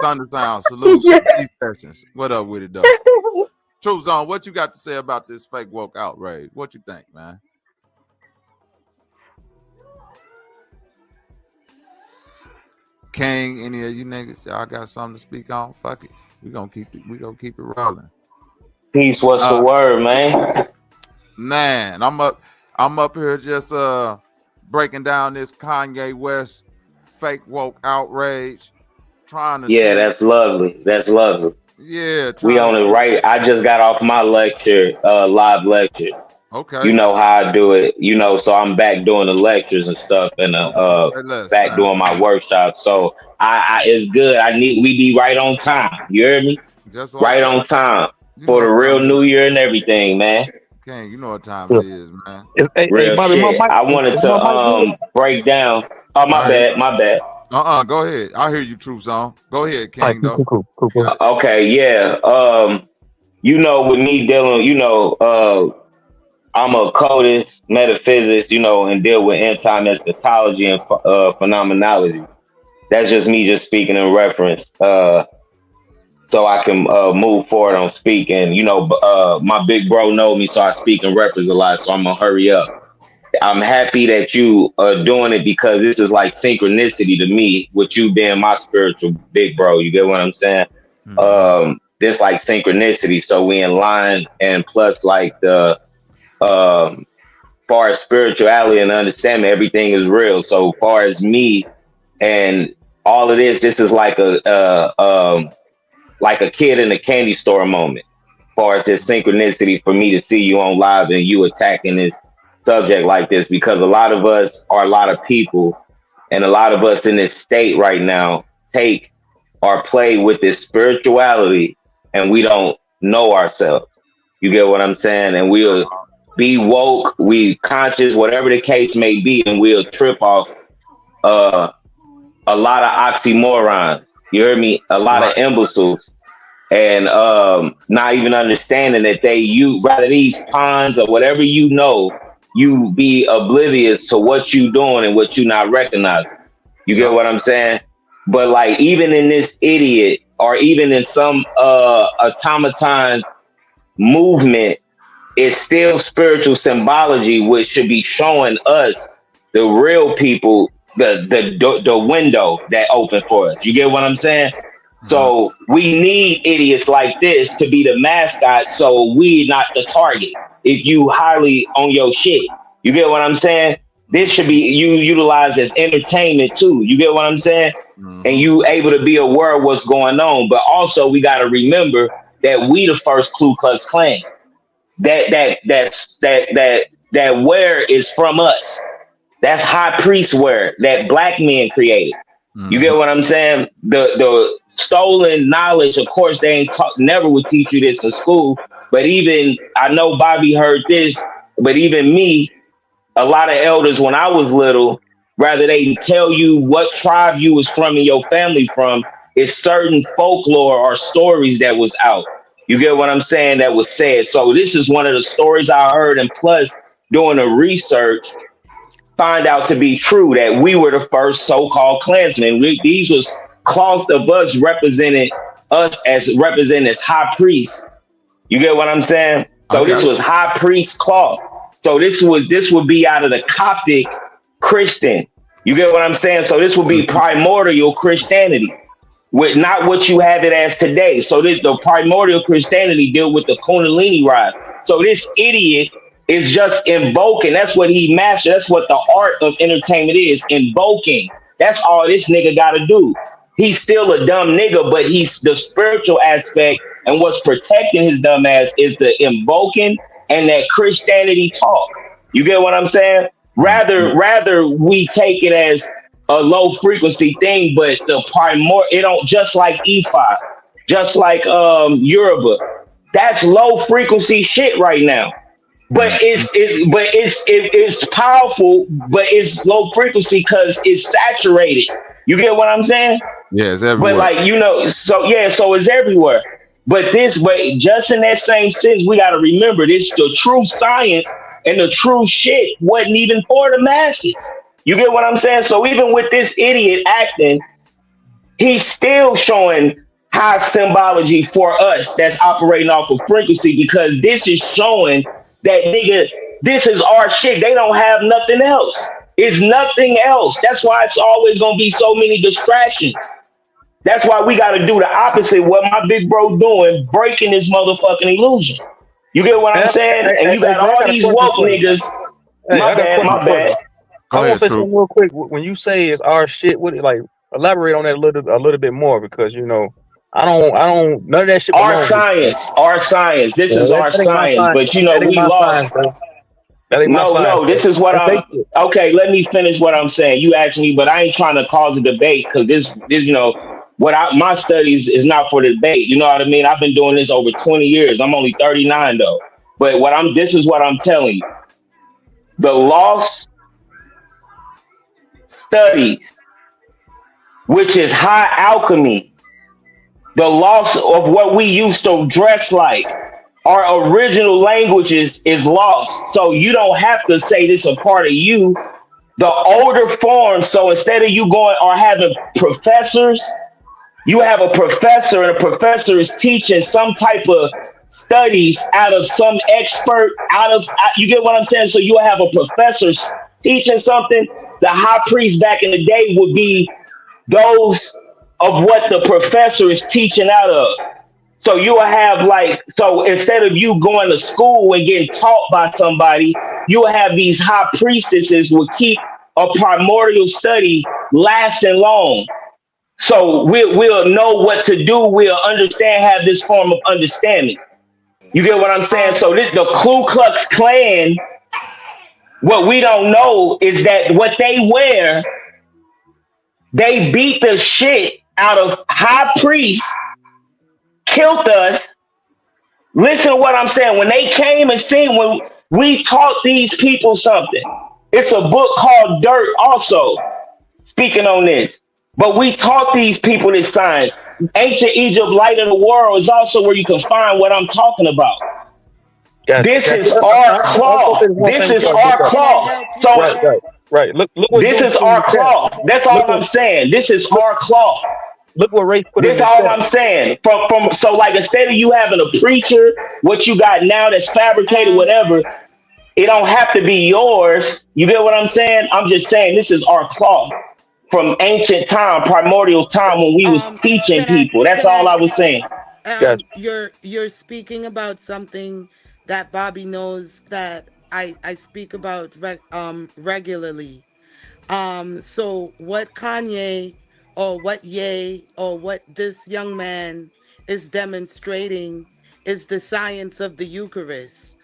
Thunder Sound, salute. Yeah. These sessions. What up with it though? True Zone, what you got to say about this fake woke outrage? What you think, man? King, any of you niggas, y'all got something to speak on? Fuck it. We gonna keep it rolling. Peace, what's the word, man? Man, I'm up here just breaking down this Kanye West fake woke outrage. Trying to Yeah, that's lovely. That's lovely. Yeah, we on it right. I just got off my lecture, live lecture. Okay. You know how I do it, you know, so I'm back doing the lectures and stuff and back doing my workshops. So I it's good. We be right on time. You heard me? Just right on time for the real new year and everything, man. King, you know what time it is, man. Real Bobby, shit. I wanted to break down. Oh, my bad. Go ahead. I hear you, True Song. Go ahead, King. Cool. Okay, yeah. You know, with me dealing, I'm a codist, metaphysics, and deal with end-time eschatology and phenomenology. That's just me just speaking in reference, so I can move forward on speaking. My big bro know me, so I speak in reference a lot, so I'm going to hurry up. I'm happy that you are doing it because this is like synchronicity to me, with you being my spiritual big bro. You get what I'm saying? Mm-hmm. This like synchronicity, so we in line, and plus like the far as spirituality and understanding, everything is real. So far as me and all of this is like a kid in a candy store moment. Far as this synchronicity for me to see you on live and you attacking this subject like this, because a lot of us are a lot of people, and a lot of us in this state right now take or play with this spirituality, and we don't know ourselves. You get what I'm saying? And we'll be woke, we conscious, whatever the case may be, and we'll trip off a lot of oxymorons. You heard me? A lot of imbeciles. And not even understanding that rather these pawns or whatever, you be oblivious to what you doing and what you not recognizing. You get what I'm saying? But like, even in this idiot, or even in some automaton movement, it's still spiritual symbology, which should be showing us, the real people, the window that opened for us. You get what I'm saying? So we need idiots like this to be the mascot, so we not the target. If you highly on your shit, you get what I'm saying? This should be utilized as entertainment too. You get what I'm saying? And you able to be aware of what's going on. But also we got to remember that we the first Ku Klux Klan. That wear is from us. That's high priest wear that black men created. You get what I'm saying? The stolen knowledge, of course, they never would teach you this in school. But even, I know Bobby heard this, but even me, a lot of elders when I was little, rather they tell you what tribe you was from and your family from, is certain folklore or stories that was out. You get what I'm saying? That was said. So this is one of the stories I heard, and plus doing the research, find out to be true that we were the first so-called Klansmen. These was cloth of us representing us as high priests. You get what I'm saying? So this was high priest cloth. So this would be out of the Coptic Christian. You get what I'm saying? So this would be primordial Christianity, with not what you have it as today. So the primordial Christianity deal with the Kundalini rise. So this idiot is just invoking. That's what he mastered. That's what the art of entertainment is, invoking. That's all this nigga got to do. He's still a dumb nigga, but he's the spiritual aspect, and what's protecting his dumb ass is the invoking and that Christianity talk. You get what I'm saying? Rather we take it as a low frequency thing, but the it don't, just like E5, just like Yoruba. That's low frequency shit right now. But it's powerful, but it's low frequency because it's saturated. You get what I'm saying? Yeah, it's everywhere. But so it's everywhere. But just in that same sense, we got to remember this: the true science and the true shit wasn't even for the masses. You get what I'm saying? So even with this idiot acting, he's still showing high symbology for us that's operating off of frequency, because this is showing that, nigga, this is our shit. They don't have nothing else. It's nothing else. That's why it's always going to be so many distractions. That's why we got to do the opposite. What my big bro doing, breaking this motherfucking illusion. You get what I'm saying? And you got all these woke niggas. My bad. I want to say something real quick. When you say it's our shit, elaborate on that a little bit more, because I don't none of that shit. Our science. This is our science, but we lost. No, this is what I'm. Okay, let me finish what I'm saying. You asked me, but I ain't trying to cause a debate, because this my studies is not for the debate. You know what I mean? I've been doing this over 20 years. I'm only 39 though. But this is what I'm telling you. The lost studies, which is high alchemy, the loss of what we used to dress like, our original languages is lost. So you don't have to say this a part of you. The older forms, so instead of you going or having professors, you have a professor, and a professor is teaching some type of studies out of some expert, you get what I'm saying? So you have a professor teaching something. The high priest back in the day would be those of what the professor is teaching out of. So you'll have so instead of you going to school and getting taught by somebody, you'll have these high priestesses will keep a primordial study lasting long. So we'll know what to do. We'll understand, have this form of understanding. You get what I'm saying? So the Ku Klux Klan, what we don't know is that what they wear, they beat the shit out of high priests, killed us. Listen to what I'm saying. When they came and seen, when we taught these people something, it's a book called Dirt also, speaking on this. But we taught these people this science. Ancient Egypt, Light of the World is also where you can find what I'm talking about. This is our cloth. This is our cloth. So right. Look this is our cloth. That's all I'm saying. This is our cloth. Look what Ray put. This all I'm saying. From so like instead of you having a preacher, what you got now that's fabricated, whatever, it don't have to be yours. You get what I'm saying? I'm just saying this is our cloth from ancient time, primordial time when we was teaching people. That's all I was saying. You're speaking about something that Bobby knows that I speak about regularly. So what Kanye or what Ye or what this young man is demonstrating is the science of the Eucharist.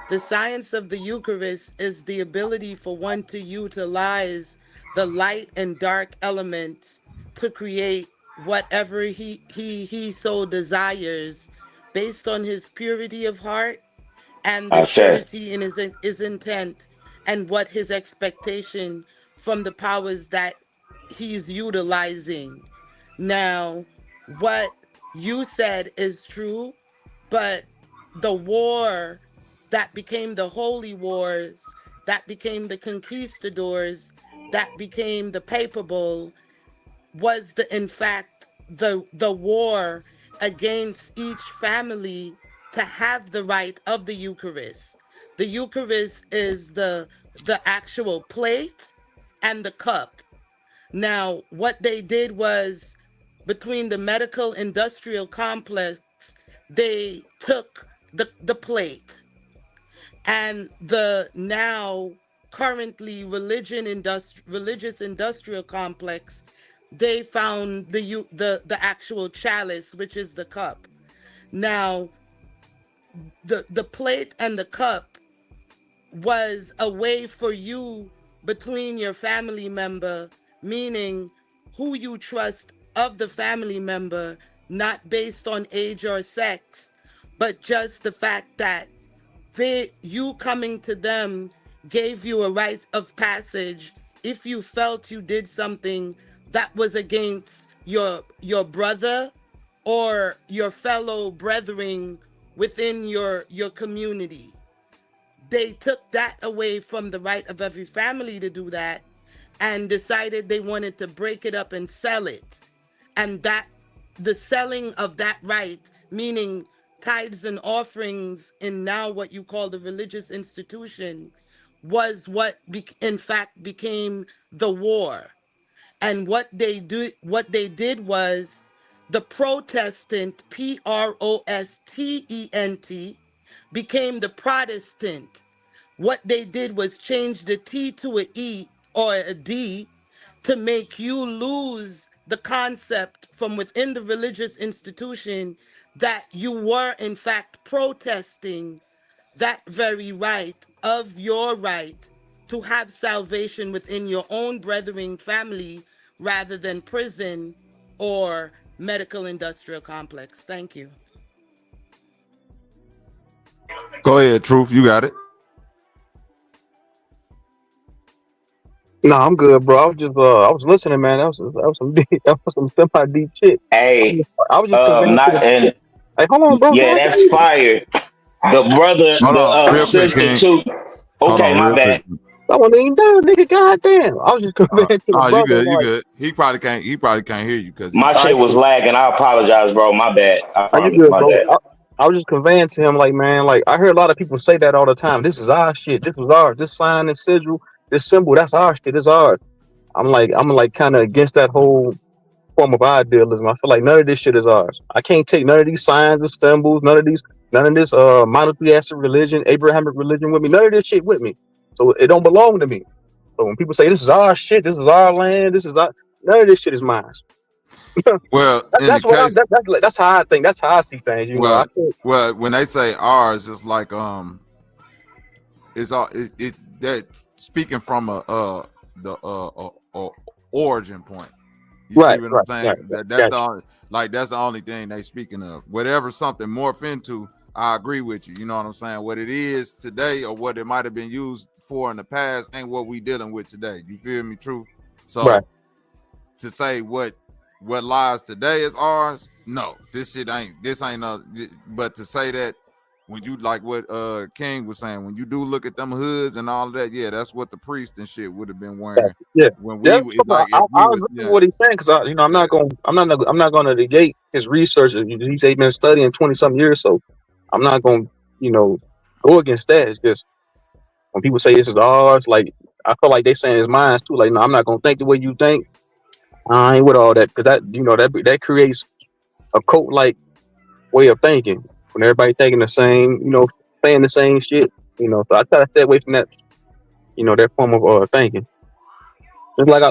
The science of the Eucharist is the ability for one to utilize the light and dark elements to create whatever he so desires based on his purity of heart and the surety in his intent and what his expectation from the powers that he's utilizing. Now, what you said is true, but the war that became the holy wars, that became the conquistadors, that became the papal, was in fact the war against each family to have the rite of the Eucharist. The Eucharist is the actual plate and the cup. Now, what they did was, between the medical industrial complex, they took the plate, and the now currently religious industrial complex, they found the actual chalice, which is the cup. Now, the plate and the cup was a way for you between your family member, meaning who you trust of the family member, not based on age or sex, but just the fact that you coming to them gave you a rite of passage if you felt you did something that was against your brother or your fellow brethren within your community. They took that away from the right of every family to do that and decided they wanted to break it up and sell it. And that the selling of that right, meaning tithes and offerings in now what you call the religious institution, was what in fact became the war. And what they did was the Protestant, Protestant, became the Protestant. What they did was change the T to a E or a D to make you lose the concept from within the religious institution that you were in fact protesting that very right of your right to have salvation within your own brethren family rather than prison or medical industrial complex. Thank you. Go ahead, Truth. You got it. No, I'm good, bro. I was just I was listening, man. That was some deep, that was some semi deep shit. Hey, I was just convinced to not and hey, hold on, bro. yeah, that's fire. The brother, Hold on, real quick, sister King. too. Hold Okay, on, my real bad. quick. I wasn't even done, nigga. Goddamn. I was just convinced to the Oh, brother. you good? You like, good? He probably can't. He probably can't hear you because My shit was lagging. I apologize, bro. My bad. I are you promise. good, My bro? bad. I was just conveying to him, like, man, like I hear a lot of people say that all the time. This is our shit. This is ours. This sign, this sigil, this symbol, that's our shit. It's ours. I'm like kind of against that whole form of idealism. I feel like none of this shit is ours. I can't take none of these signs and symbols, none of this monotheistic religion, Abrahamic religion with me. None of this shit with me. So it don't belong to me. So when people say this is our shit, this is our land, this is our, none of this shit is mine. well, that's what I'm. That's how I think. That's how I see things. You know. Well, when they say ours, it's like it's all that speaking from the origin point. You see what I'm saying? That's the only thing they speaking of. Whatever something morph into, I agree with you. You know what I'm saying? What it is today or what it might have been used for in the past ain't what we dealing with today. You feel me? True. So to say what lies today is ours, no, this ain't but to say that when you like what King was saying, when you do look at them hoods and all of that, yeah, that's what the priest and shit would have been wearing. Yeah, when we I agree with what he's saying because I'm not going to negate his research. He's been studying 20-something years, so I'm not going to go against that. It's just when people say this is ours, like I feel like they saying it's mine too. Like no, I'm not going to think the way you think. I ain't with all that because that creates a cult like way of thinking when everybody thinking the same, saying the same shit. So I try to stay away from that, that form of thinking. Just like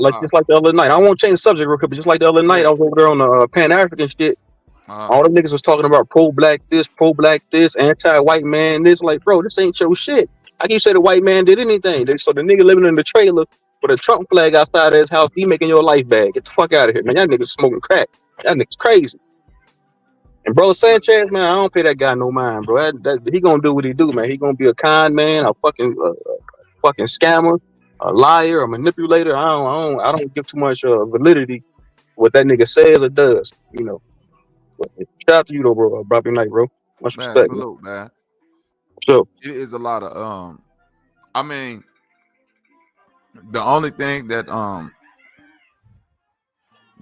the other night. I won't change the subject real quick, but just like the other night, I was over there on the Pan-African shit. All the niggas was talking about pro-black this, anti-white man this. Like, bro, this ain't your shit. I can't say the white man did anything. So the nigga living in the trailer with a Trump flag outside of his house, he making your life bad. Get the fuck out of here, man. Y'all niggas smoking crack. Y'all niggas crazy. And bro Sanchez, man, I don't pay that guy no mind, bro. He gonna do what he do, man. He gonna be a con man, a fucking scammer, a liar, a manipulator. I don't give too much validity to what that nigga says or does. But shout out to you though, bro. Bobby Knight, bro. Much respect, salute, man. So it is a lot of I mean, the only thing that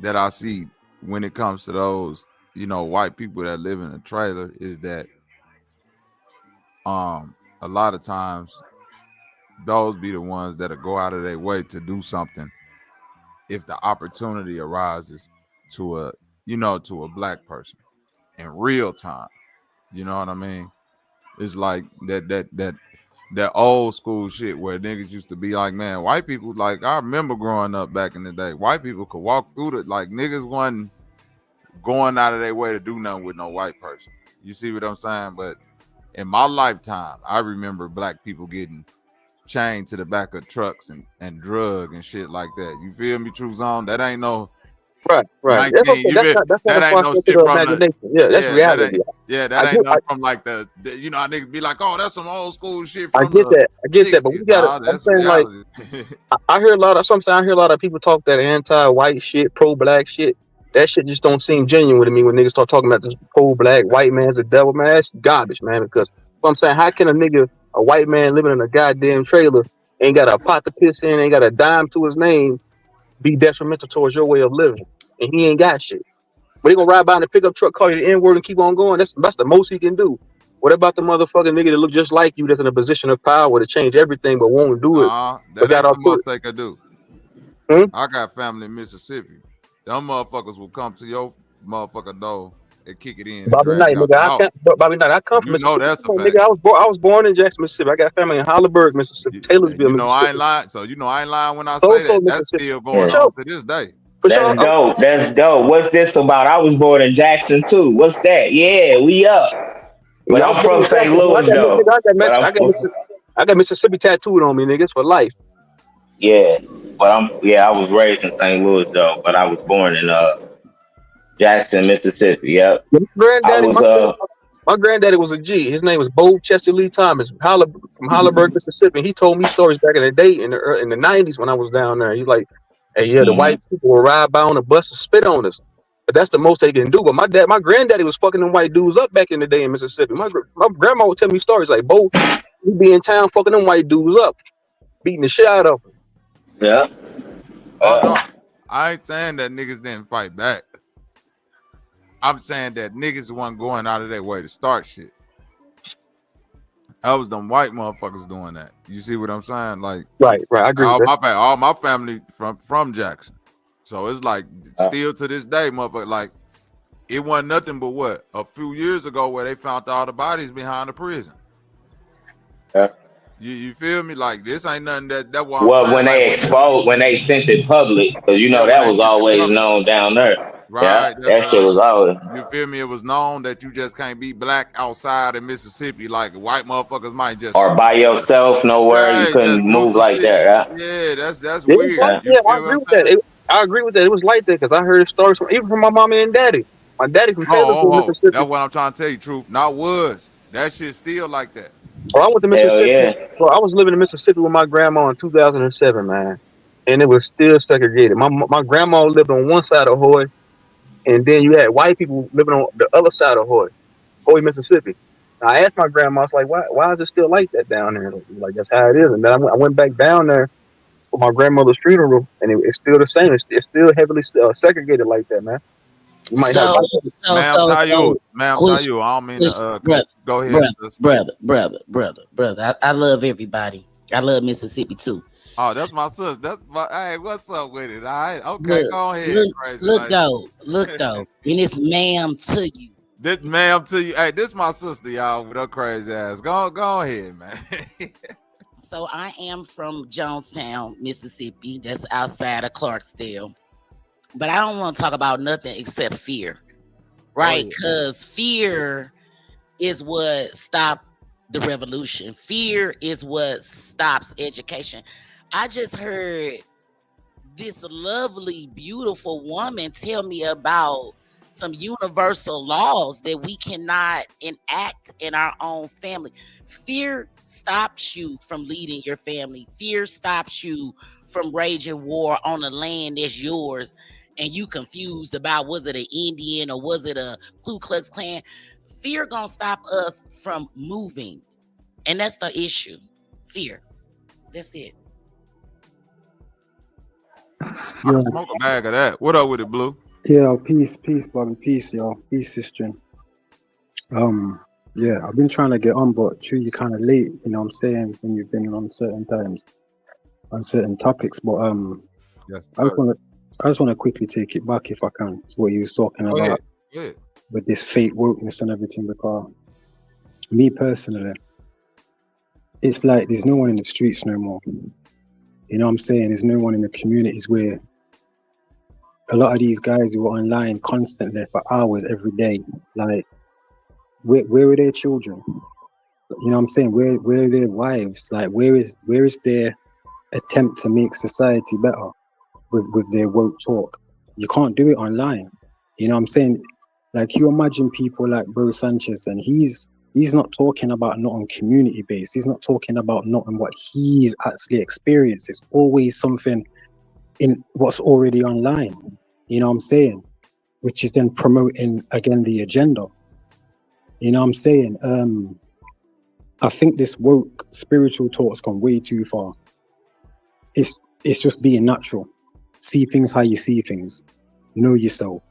that I see when it comes to those, white people that live in a trailer is that a lot of times those be the ones that'll go out of their way to do something if the opportunity arises to a black person in real time. You know what I mean? It's like that old school shit where niggas used to be like, man, white people, like I remember growing up back in the day, white people could walk through like niggas wasn't going out of their way to do nothing with no white person. You see what I'm saying? But in my lifetime, I remember black people getting chained to the back of trucks and drug and shit like that. You feel me, True Zone? That ain't no right. 19, That's not that ain't no shit from imagination. That's reality. That ain't nothing from like the how niggas be like, oh, that's some old school shit from I get that, but we got that's saying reality. Like I hear a lot of people talk that anti-white shit, pro-black shit. That shit just don't seem genuine to me when niggas start talking about this pro-black white man's a devil, man. That's garbage, man. Because what I'm saying, how can a white man living in a goddamn trailer, ain't got a pot to piss in, ain't got a dime to his name, be detrimental towards your way of living? And he ain't got shit. But he gonna ride by in a pickup truck, call you the N-word and keep on going. That's the most he can do. What about the motherfucking nigga that look just like you that's in a position of power to change everything but won't do it? That ain't the most they could do. I got family in Mississippi. Them motherfuckers will come to your motherfucking door and kick it in. Bobby Knight, nigga. Bobby Knight, I come from Mississippi. That's a fact. Nigga, I was born in Jackson, Mississippi. I got family in Hollenberg, Mississippi, Taylorsville, Mississippi. I ain't lying. So I ain't lying when I say that. That's still going on to this day. That's dope. That's dope. What's this about? I was born in Jackson too. What's that? Yeah, we up. But I'm from St. Louis though. I got Mississippi tattooed on me, niggas, for life. Yeah, but I was raised in St. Louis though, but I was born in Jackson, Mississippi. Yep. Granddaddy, My granddaddy was a G. His name was Bo Chester Lee Thomas from Hollenberg, Mississippi. He told me stories back in the day in the 90s when I was down there. He's like, hey, yeah, the white people will ride by on the bus and spit on us. But that's the most they can do. But my granddaddy was fucking them white dudes up back in the day in Mississippi. My grandma would tell me stories like, Bo, he be in town fucking them white dudes up, beating the shit out of them. Yeah. Oh no, I ain't saying that niggas didn't fight back. I'm saying that niggas weren't going out of their way to start shit. That was them white motherfuckers doing that. You see what I'm saying? Like, right. I agree. All my family from Jackson, so it's like still to this day, motherfucker. Like, it wasn't nothing but what a few years ago where they found all the bodies behind the prison. Yeah. You feel me? Like, this ain't nothing that what well, I'm saying, when they exposed, when they sent it public, because you know that was always known down there. Right, yeah, that shit was always. You feel me? It was known that you just can't be black outside in Mississippi. Like, white motherfuckers might just or by yourself nowhere. You couldn't move like that. Right? Yeah, that's weird. Yeah, I agree with that. I agree with that. It was like that because I heard stories even from my mommy and daddy. My daddy from Taylorsville, Mississippi. That's what I'm trying to tell you, truth. Not was. That shit still like that. Well, I went to Mississippi. Yeah. Well, I was living in Mississippi with my grandma in 2007, man, and it was still segregated. My grandma lived on one side of Hoy, and then you had white people living on the other side of Hoy, Mississippi. Now, I asked my grandma, I was like, why is it still like that down there? Like, that's how it is. And then I went back down there for my grandmother's funeral, and it's still the same. It's still heavily segregated like that, man. You might ma'am, Tayu, I don't mean to go ahead, brother. I love everybody. I love Mississippi too. Oh, that's my sister. That's my. Hey, what's up with it? All right, okay, go ahead. Look though, and it's ma'am to you. This ma'am to you. Hey, this my sister, y'all, with her crazy ass. Go ahead, man. So I am from Jonestown, Mississippi. That's outside of Clarksdale. But I don't want to talk about nothing except fear, right? Because fear is what stopped the revolution. Fear is what stops education. I just heard this lovely, beautiful woman tell me about some universal laws that we cannot enact in our own family. Fear stops you from leading your family. Fear stops you from waging war on the land that's yours. And you confused about was it an Indian or was it a Ku Klux Klan? Fear gonna stop us from moving, and that's the issue. Fear. That's it. I can smoke a bag of that. What up with it, Blue? Yeah, peace, Bobby, peace, y'all, peace, sister. Yeah, I've been trying to get on, but you're kind of late. You know what I'm saying, when you've been on certain times, on certain topics. But yes, I just want to quickly take it back, if I can, to what you was talking about with this fake wokeness and everything. Because me personally, it's like there's no one in the streets no more. You know what I'm saying? There's no one in the communities where a lot of these guys who are online constantly for hours every day, like, where are their children? You know what I'm saying? Where are their wives? Like, where is their attempt to make society better with their woke talk? You can't do it online. You know what I'm saying? Like, you imagine people like Bro Sanchez, and he's not talking about nothing community based. He's not talking about nothing what he's actually experienced. It's always something in what's already online. You know what I'm saying? Which is then promoting again the agenda. You know what I'm saying? I think this woke spiritual talk's gone way too far. It's just being natural. See things how you see things. Know yourself.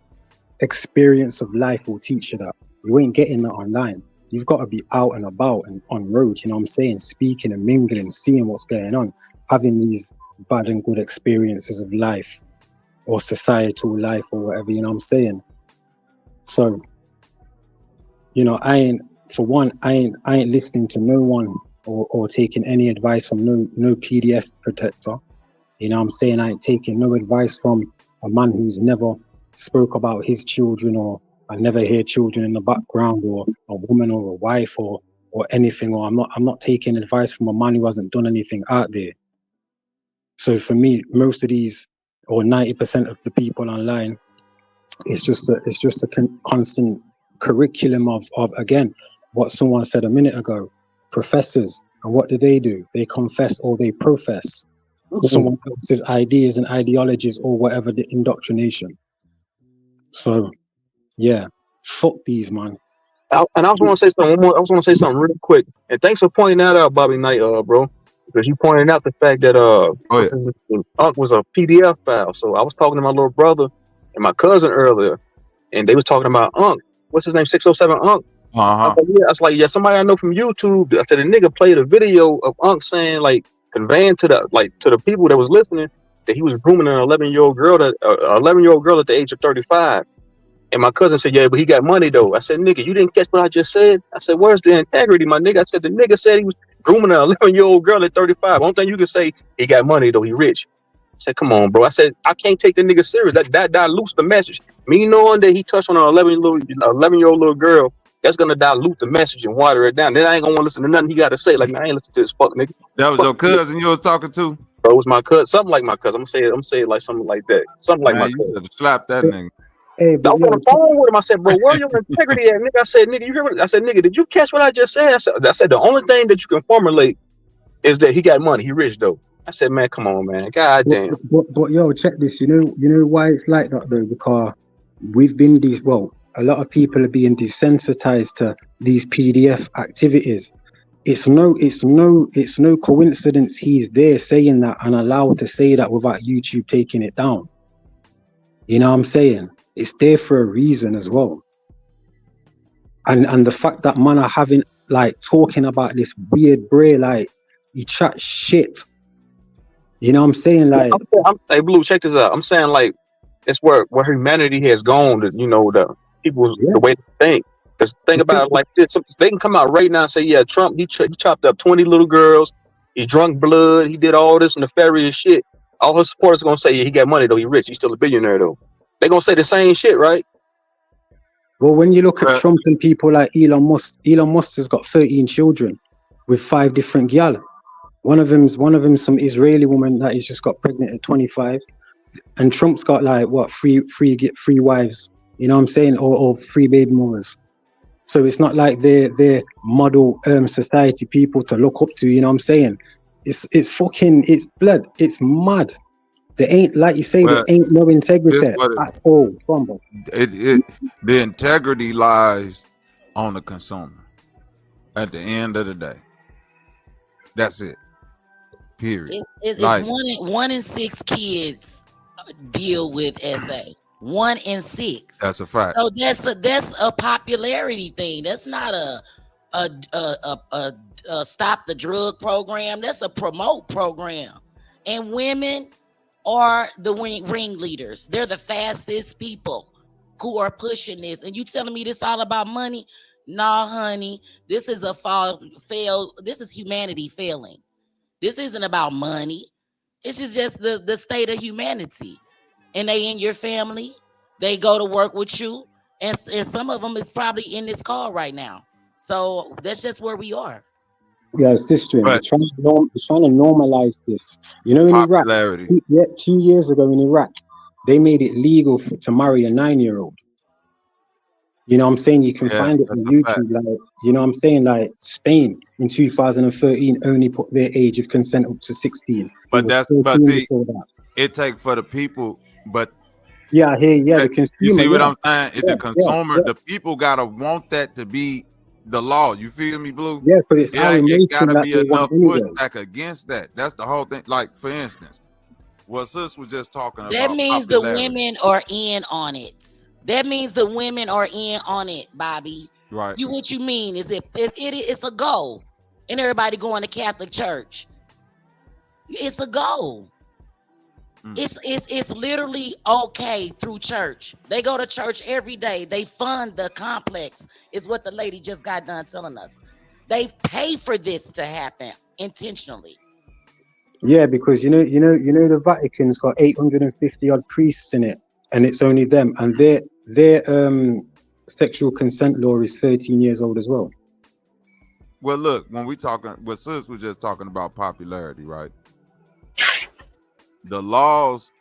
Experience of life will teach you that. You ain't getting that online. You've got to be out and about and on road, you know what I'm saying? Speaking and mingling, seeing what's going on, having these bad and good experiences of life or societal life or whatever, you know what I'm saying? So, you know, I ain't listening to no one or taking any advice from no PDF protector. You know what I'm saying? I ain't taking no advice from a man who's never spoke about his children, or I never hear children in the background, or a woman or a wife or anything, or I'm not taking advice from a man who hasn't done anything out there. So for me, most of these, or 90% of the people online, it's just a constant curriculum of again, what someone said a minute ago, professors, and what do? They confess or they profess someone else's ideas and ideologies or whatever the indoctrination. So, yeah, fuck these, man. And I also want to say something. I also want to say something really quick. And thanks for pointing that out, Bobby Knight, bro. Because you pointed out the fact that Unk was a PDF file. So I was talking to my little brother and my cousin earlier, and they was talking about Unk. What's his name? 607 Unk. I was like, yeah, somebody I know from YouTube. I said, the nigga played a video of Unk saying, like, conveying to the people that was listening that he was grooming an 11-year-old girl, at the age of 35. And my cousin said, yeah, but he got money though. I said, nigga, you didn't catch what I just said? I said, where's the integrity, my nigga? I said, the nigga said he was grooming an 11-year-old girl at 35. Only thing you can say, he got money though, he rich. I said, come on, bro. I said, I can't take the nigga serious. That dilutes the message. Me knowing that he touched on an 11-year-old little girl, that's gonna dilute the message and water it down. Then I ain't gonna want to listen to nothing he gotta say. Like, man, I ain't listen to this fuck nigga. That was your cousin you was talking to? Bro, it was my cousin. Something like my cousin. I'm gonna say it like something like that. Something like my cousin. You slap that nigga. Hey, I was on the phone with him. I said, bro, where your integrity at, nigga? I said, nigga, you hear what I said, nigga, did you catch what I just said? I said, the only thing that you can formulate is that he got money. He rich though. I said, man, come on, man. God damn. But yo, check this. You know why it's like that though? Because we've been a lot of people are being desensitized to these PDF activities. It's no coincidence he's there saying that and allowed to say that without YouTube taking it down. You know what I'm saying? It's there for a reason as well. And the fact that man are having like talking about this weird bray, like you chat shit. You know what I'm saying? Like, hey, Blue, check this out. I'm saying like it's where humanity has gone. To, the people, the way they think. Because think about it like this: they can come out right now and say, "Yeah, Trump, he chopped up 20 little girls. He drunk blood. He did all this nefarious shit." All his supporters are gonna say, "Yeah, he got money though. He rich. He's still a billionaire though." They gonna say the same shit, right? Well, when you look at Trump and people like Elon Musk has got 13 children with 5 different gyal. One of them some Israeli woman that he's just got pregnant at 25, and Trump's got like what three wives. You know what I'm saying, or 3 baby mothers. So it's not like they're model society people to look up to. You know what I'm saying? It's blood. It's mad. There ain't, like you say, there ain't no integrity at all. The integrity lies on the consumer. At the end of the day, that's it. Period. It's like, 1 in 6 kids deal with SA. 1 in 6. That's a fact. So that's a popularity thing. That's not a stop the drug program. That's a promote program. And women are the ringleaders. They're the fastest people who are pushing this. And you telling me this all about money? Nah, honey. This is this is humanity failing. This isn't about money. It's just the state of humanity. And they in your family. They go to work with you. And some of them is probably in this call right now. So that's just where we are. Yeah, sister, they're trying to normalize this. You know, in Iraq, 2 years ago in Iraq, they made it legal to marry a 9-year-old. You know what I'm saying? You can find it on YouTube. Like, you know what I'm saying? Like Spain in 2013 only put their age of consent up to 16. But it take for the people. But yeah, the consumer. You see what I'm saying? The consumer, the people gotta want that to be the law. You feel me, Blue? Yeah, but it's it gotta be enough pushback against that. That's the whole thing. Like, for instance, what sis was just talking about. That means the women are in on it. That means the women are in on it, Bobby. Right. What you mean is it's a goal. And everybody going to Catholic church. It's a goal. It's literally okay through church. They go to church every day. They fund the complex, is what the lady just got done telling us. They pay for this to happen intentionally. Yeah, because you know the Vatican's got 850 odd priests in it, and it's only them, and their sexual consent law is 13 years old as well. Well, look, when we talking, what sis was just talking about popularity, right? The laws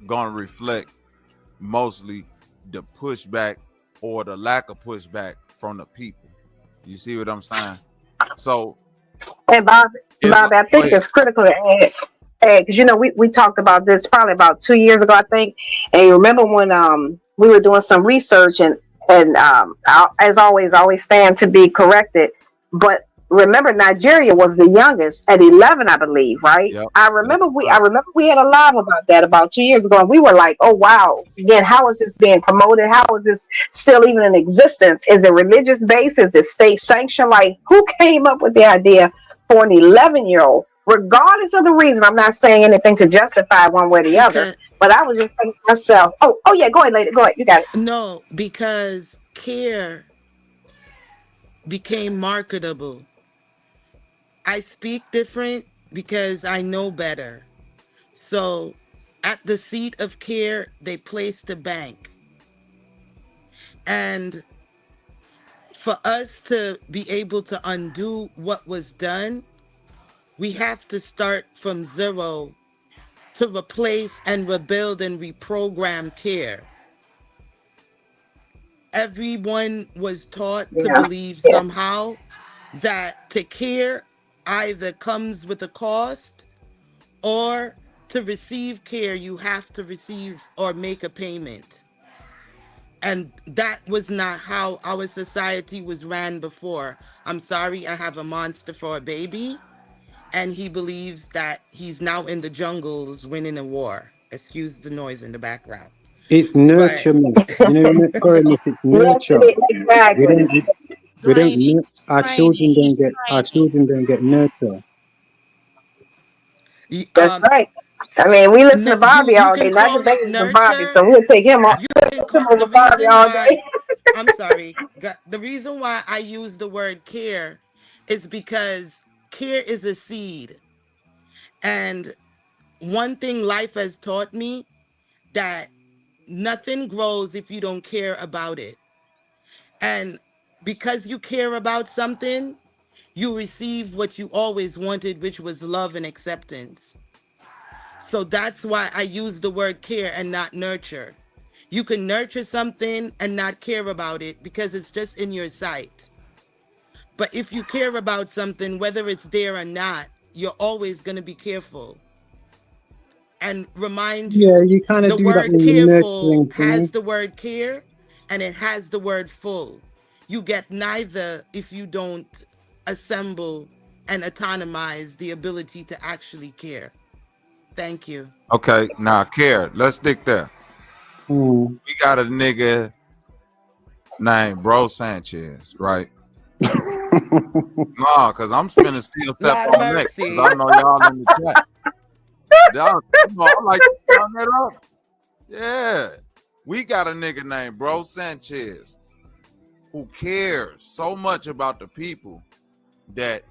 gonna reflect mostly the pushback or the lack of pushback from the people. You see what I'm saying? So, and Bob, I think it's critical to add, because we talked about this probably about 2 years ago, I think. And you remember when we were doing some research, and as always, I always stand to be corrected. But remember, Nigeria was the youngest at 11, I believe, right? Yep. I remember we had a live about that about 2 years ago, and we were like, oh wow, again, how is this being promoted? How is this still even in existence? Is it religious based? Is it state sanctioned? Like, who came up with the idea for an 11-year-old? Regardless of the reason, I'm not saying anything to justify one way or the other, but I was just thinking to myself, oh yeah, go ahead, lady, go ahead, you got it. No, because care became marketable. I speak different because I know better. So at the seat of care, they placed a bank. And for us to be able to undo what was done, we have to start from zero to replace and rebuild and reprogram care. Everyone was taught to believe somehow that to care either comes with a cost, or to receive care you have to receive or make a payment. And that was not how our society was ran before. I'm sorry, I have a monster for a baby, and he believes that he's now in the jungles winning a war. Excuse the noise in the background. It's nurturement. It's nurture. Exactly. Our children don't get nurture. That's right. I mean, we listen to Bobby all day. Not the baby for Bobby, so we'll take him off. The Bobby all day. I'm sorry. The reason why I use the word care is because care is a seed. And one thing life has taught me, that nothing grows if you don't care about it. And because you care about something, you receive what you always wanted, which was love and acceptance. So that's why I use the word care and not nurture. You can nurture something and not care about it because it's just in your sight. But if you care about something, whether it's there or not, you're always going to be careful. And remind you kind of the do word that when you're careful nurturing has things. the word care and it has the word full. You get neither if you don't assemble and autonomize the ability to actually care. Thank you. Okay, now care. Let's stick there. We got a nigga named Bro Sanchez, right? No, because I'm spinning steel step on next. I know y'all in the chat. Y'all, I like to turn that up. Yeah. We got a nigga named Bro Sanchez who cares so much about the people that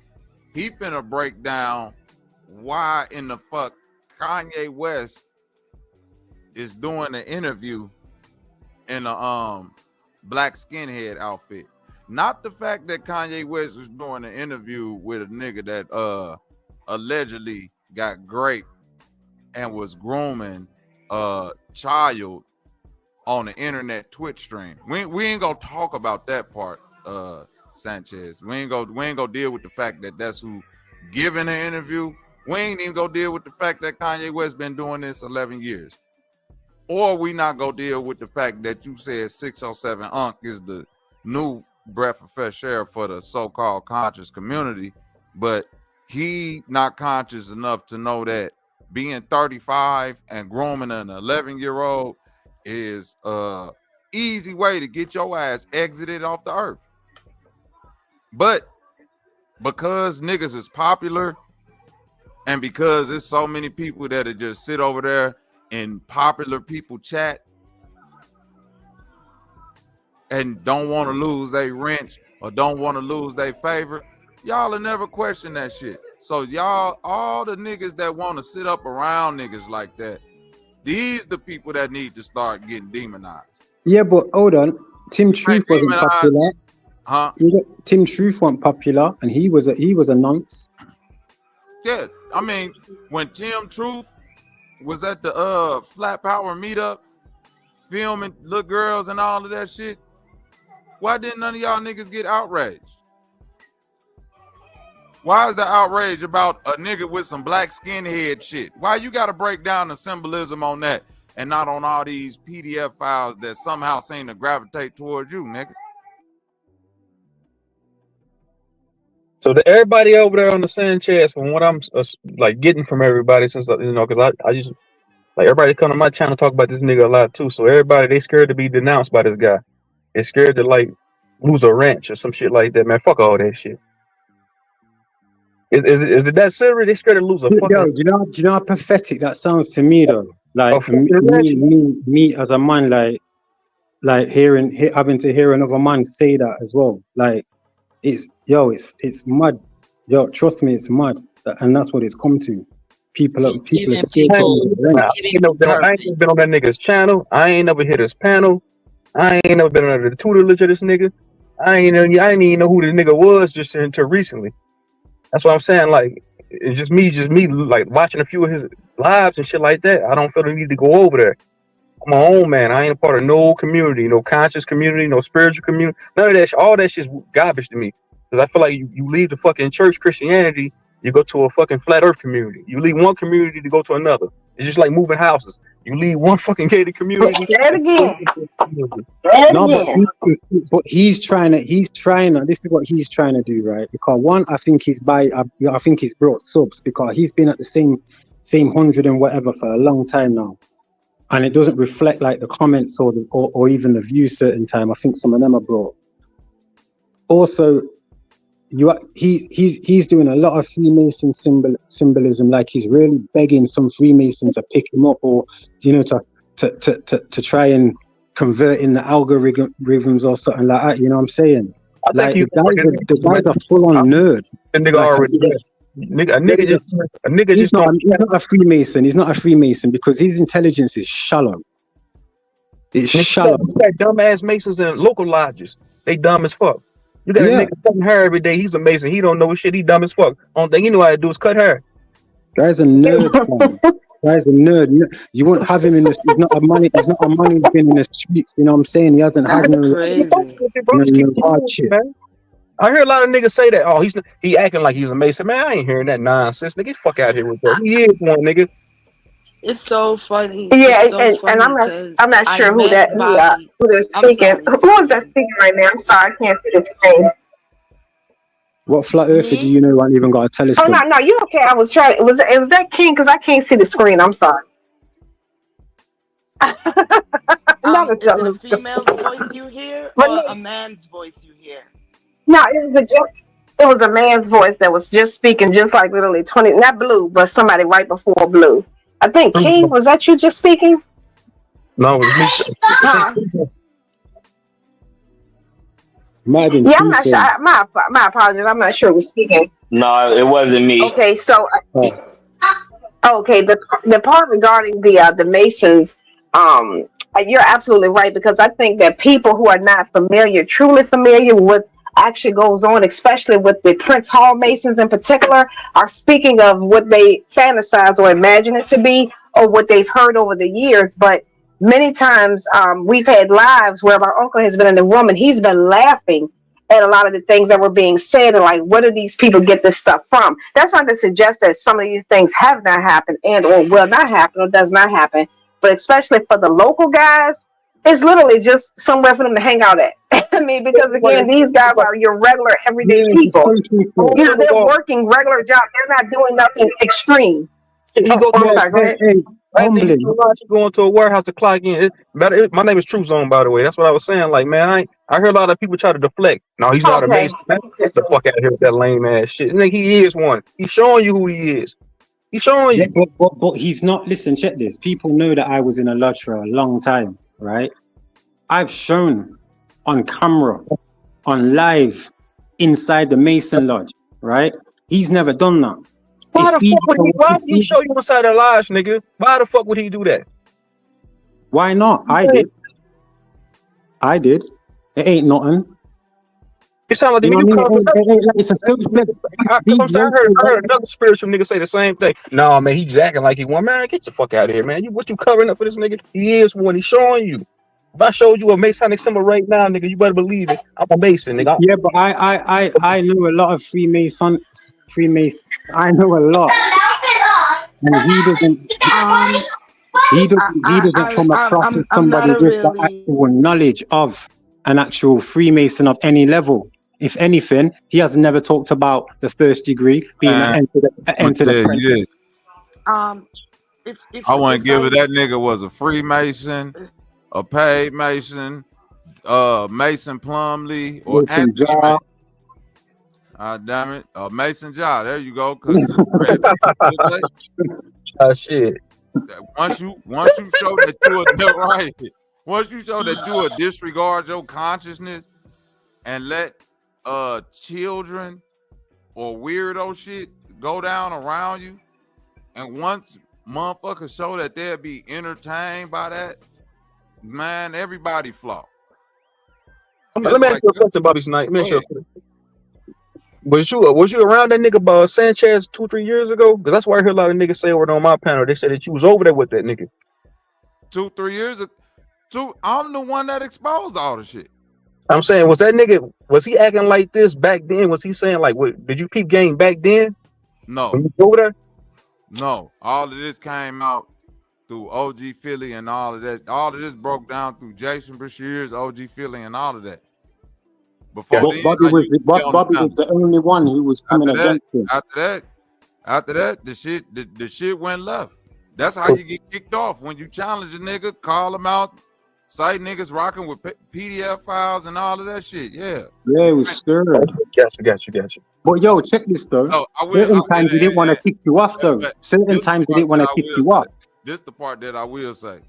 he finna break down why in the fuck Kanye West is doing an interview in a black skinhead outfit. Not the fact that Kanye West is doing an interview with a nigga that allegedly got raped and was grooming a child on the internet Twitch stream. We ain't gonna talk about that part, Sanchez. We ain't gonna deal with the fact that that's who giving an interview. We ain't even gonna deal with the fact that Kanye West been doing this 11 years. Or we not gonna deal with the fact that you said 607 Unc is the new breath of fresh air for the so-called conscious community, but he not conscious enough to know that being 35 and grooming an 11-year-old is a easy way to get your ass exited off the earth. But because niggas is popular and because there's so many people that just sit over there in popular people chat and don't want to lose their wrench or don't want to lose their favor, y'all will never question that shit. So y'all, all the niggas that want to sit up around niggas like that, these the people that need to start getting demonized. Yeah, but hold on. Tim Truth wasn't popular. Huh? Tim Truth wasn't popular, and he was a nonce. Yeah, I mean, when Tim Truth was at the Flat Power meetup, filming little girls and all of that shit, Why didn't none of y'all niggas get outraged? Why is the outrage about a nigga with some black skinhead shit? Why you got to break down the symbolism on that and not on all these PDF files that somehow seem to gravitate towards you, nigga? So everybody over there on the Sanchez, from what I'm like getting from everybody, since because I just like everybody come to my channel talk about this nigga a lot too. So everybody they scared to be denounced by this guy. They scared to like lose a ranch or some shit like that. Man, fuck all that shit. Is it that serious? They scared to lose a fucking. Yo, do you know how pathetic that sounds to me though? Like me as a man, like having to hear another man say that as well. Like it's mad. Yo, trust me, it's mad, and that's what it's come to. People are scared. I ain't been on that nigga's channel. I ain't never hit his panel. I ain't never been under the tutelage of this nigga. I ain't even know who this nigga was just until recently. That's what I'm saying. Like, it's just me, like watching a few of his lives and shit like that. I don't feel the need to go over there. I'm my own man. I ain't a part of no community, no conscious community, no spiritual community. None of that shit. All that shit's garbage to me. Because I feel like you leave the fucking church Christianity, you go to a fucking flat earth community. You leave one community to go to another. It's just like moving houses. You leave one fucking gated community. Say it again. But he's trying to. This is what he's trying to do, right? Because one, I think he's brought subs because he's been at the same 100 and whatever for a long time now, and it doesn't reflect like the comments or even the views certain time. I think some of them are brought. Also, he's doing a lot of Freemason symbolism, like he's really begging some Freemason to pick him up, or to try and convert in the algorithms or something like that. You know what I'm saying? Like the guy's a full-on nerd. The nigga already. He's not a Freemason. He's not a Freemason because his intelligence is shallow. It's shallow. You got dumbass Masons in local lodges. They dumb as fuck. You got a nigga cutting hair every day. He's amazing. He don't know shit. He dumb as fuck. Only thing he know how to do is cut hair. Guy's a nerd. Guy's a nerd. You won't have him in this. He's not a money. He's not a money been in the streets. You know what I'm saying? He hasn't had no hardship. I hear a lot of niggas say that. Oh, he acting like he's amazing. Man, I ain't hearing that nonsense. Nigga, get the fuck out here with that. He is one, nigga. It's so funny. Yeah, and I'm not sure who they're speaking. Who is that speaking right now? I'm sorry, I can't see the screen. What flat earther do you know? I even got a telescope. Oh no, you okay? I was trying. Was that King? Because I can't see the screen. I'm sorry. Is it a female's voice you hear, or a man's voice you hear? No, it was a man's voice that was just speaking, just like literally 20, not Blue, but somebody right before Blue. I think King, was that you just speaking? No, it was me. I'm not sure. My apologies. I'm not sure who's speaking. No, it wasn't me. Okay, so the part regarding the Masons, you're absolutely right, because I think that people who are not truly familiar with what actually goes on, especially with the Prince Hall Masons in particular, are speaking of what they fantasize or imagine it to be, or what they've heard over the years. But many times we've had lives where our uncle has been in the room and he's been laughing at a lot of the things that were being said, and like, where do these people get this stuff from? That's not to suggest that some of these things have not happened and or will not happen or does not happen, but especially for the local guys, it's literally just somewhere for them to hang out at. I mean, because again, these guys are your regular everyday people. They're working regular jobs. They're not doing nothing extreme. Going to a warehouse to clock in. My name is True Zone, by the way. That's what I was saying. Like, man, I heard a lot of people try to deflect. No, he's not amazing. Man, get the fuck out of here with that lame ass shit. I think he is one. He's showing you who he is. He's showing you. But he's not. Listen, check this. People know that I was in a lodge for a long time, right? I've shown on camera, on live, inside the Mason Lodge, right? He's never done that. Why the fuck would he show you inside the lodge, nigga? Why the fuck would he do that? Why not? I did. It ain't nothing. It sounds like I heard another spiritual nigga say the same thing. No, man, he's acting like he one. Man, get the fuck out of here, man. What you covering up for this nigga? He is one. He's showing you. If I showed you a Masonic symbol right now, nigga, you better believe it. I'm a Mason, nigga. Yeah, but I know a lot of Freemason. I know a lot, and he doesn't come across as I'm not somebody a with the really. actual knowledge of an actual Freemason of any level. If anything, he has never talked about the first degree being an end to the apprentice. If I want to give I, it that nigga was a Freemason, a paid Mason, Mason Plumlee, or Mason Jar. Damn it, Mason Jar. There you go. Shit. Once you show that you are right, once you show that you will disregard your consciousness and let children or weirdo shit go down around you, and once motherfuckers show that they'll be entertained by that, man, everybody flop. Let me ask you a question, Bobby Snipe. Was you around that nigga Sanchez 2-3 years ago? Because that's why I heard a lot of niggas say over on my panel. They said that you was over there with that nigga. 2-3 years ago. I'm the one that exposed all the shit. I'm saying, was he acting like this back then? Was he saying like, did you peep game back then? No. When you was over there? No. All of this came out through OG Philly and all of that. All of this broke down through Jason Brashears, OG Philly, and all of that. Before then, Bobby was the only one who was coming against him. After that, the shit went left. That's how you get kicked off. When you challenge a nigga, call him out, say niggas rocking with PDF files and all of that shit. Yeah. Yeah, it was scary. Got you. But yo, check this though. No, certain times he didn't want to kick you off though. Certain times he didn't want to kick you off. This the part that I will say.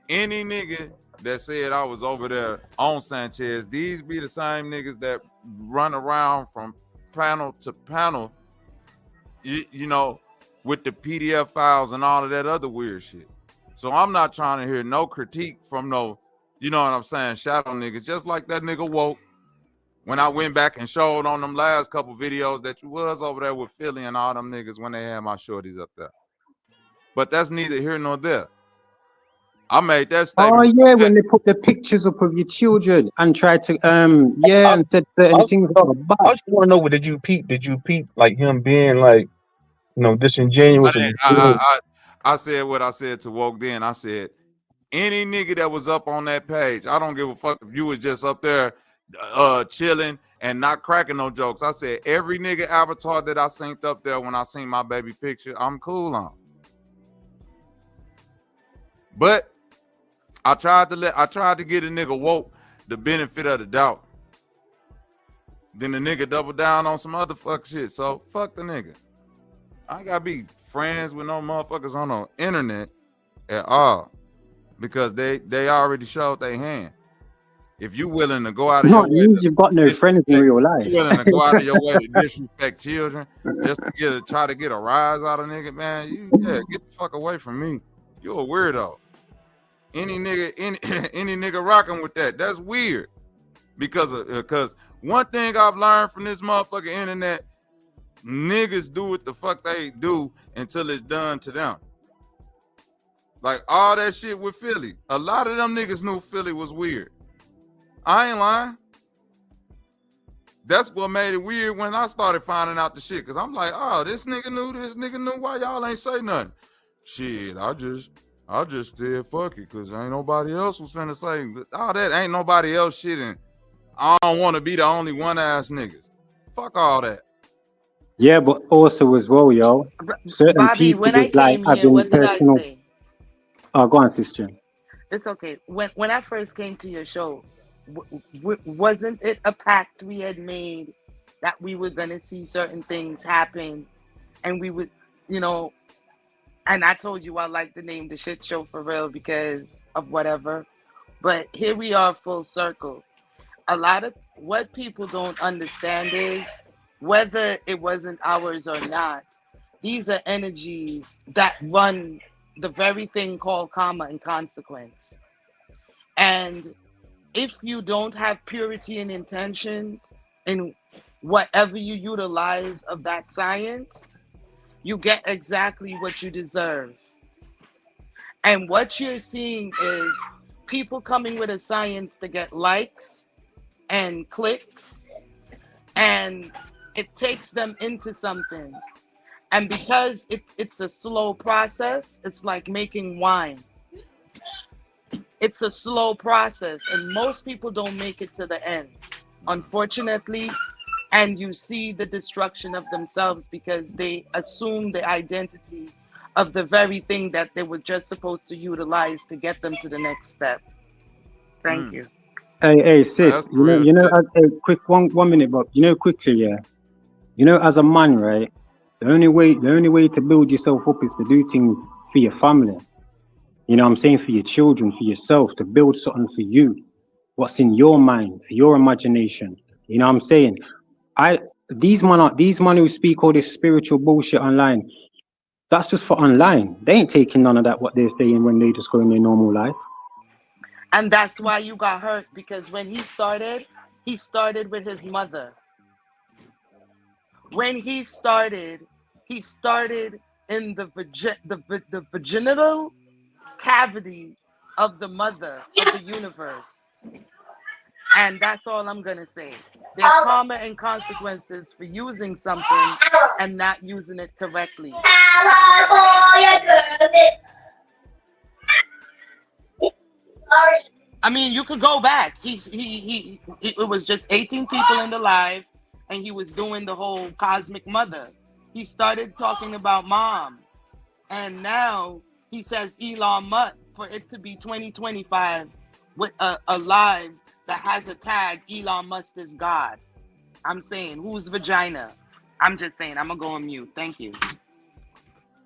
Any nigga that said I was over there on Sanchez, these be the same niggas that run around from panel to panel, you know, with the PDF files and all of that other weird shit. So I'm not trying to hear no critique from no, you know what I'm saying, shadow niggas. Just like that nigga Woke, when I went back and showed on them last couple videos that you was over there with Philly and all them niggas when they had my shorties up there. But that's neither here nor there. I made that statement. Oh yeah, when they put the pictures up of your children and tried to and said certain things about. I just want to know, did you peep like him being like, you know, disingenuous? I said what I said to Woke then. I said, any nigga that was up on that page, I don't give a fuck if you was just up there chilling and not cracking no jokes. I said, every nigga avatar that I synced up there when I seen my baby picture, I'm cool on. But I tried to get a nigga Woke the benefit of the doubt. Then the nigga doubled down on some other fuck shit. So fuck the nigga. I ain't gotta be friends with no motherfuckers on the internet at all, because they already showed their hand. If you willing to go out of your way, you've got no friends in real life. You willing to go out of your way to disrespect children just to try to get a rise out of nigga, man, get the fuck away from me. You a weirdo. Any nigga rocking with that's weird. Because one thing I've learned from this motherfucking internet, niggas do what the fuck they do until it's done to them. Like all that shit with Philly. A lot of them niggas knew Philly was weird. I ain't lying. That's what made it weird when I started finding out the shit. Cause I'm like, oh, this nigga knew, why y'all ain't say nothing? Shit, I just said fuck it, cause ain't nobody else was finna say all that. Ain't nobody else shit, and I don't want to be the only one ass niggas. Fuck all that. Yeah, but also as well, yo. Certain Bobby, people when I like came here, having what did personal. I say? Oh, go on, sister. It's okay. When I first came to your show, wasn't it a pact we had made that we were gonna see certain things happen, and we would, you know. And I told you I like to name the shit show for real because of whatever. But here we are full circle. A lot of what people don't understand is whether it wasn't ours or not, these are energies that run the very thing called karma and consequence. And if you don't have purity and intentions in whatever you utilize of that science, you get exactly what you deserve. And what you're seeing is people coming with a science to get likes and clicks, and it takes them into something. And because it's a slow process, it's like making wine. It's a slow process, and most people don't make it to the end, unfortunately. And you see the destruction of themselves because they assume the identity of the very thing that they were just supposed to utilize to get them to the next step. Thank you. Hey, sis, hey, quick one minute, Bob. Quickly, yeah. As a man, right? The only way to build yourself up is to do things for your family. You know what I'm saying? For your children, for yourself, to build something for you. What's in your mind, for your imagination. You know what I'm saying? These men who speak all this spiritual bullshit online, that's just for online. They ain't taking none of that, what they're saying when they just go in their normal life. And that's why you got hurt, because when he started with his mother. When he started in the vaginal cavity of the mother of the universe. And that's all I'm gonna say. There's karma and consequences for using something and not using it correctly. I mean, you could go back. It was just 18 people in the live, and he was doing the whole cosmic mother. He started talking about mom, and now he says Elon Musk for it to be 2025 with a live that has a tag Elon Musk is God. I'm saying, whose vagina? I'm just saying, I'm gonna go on mute. Thank you.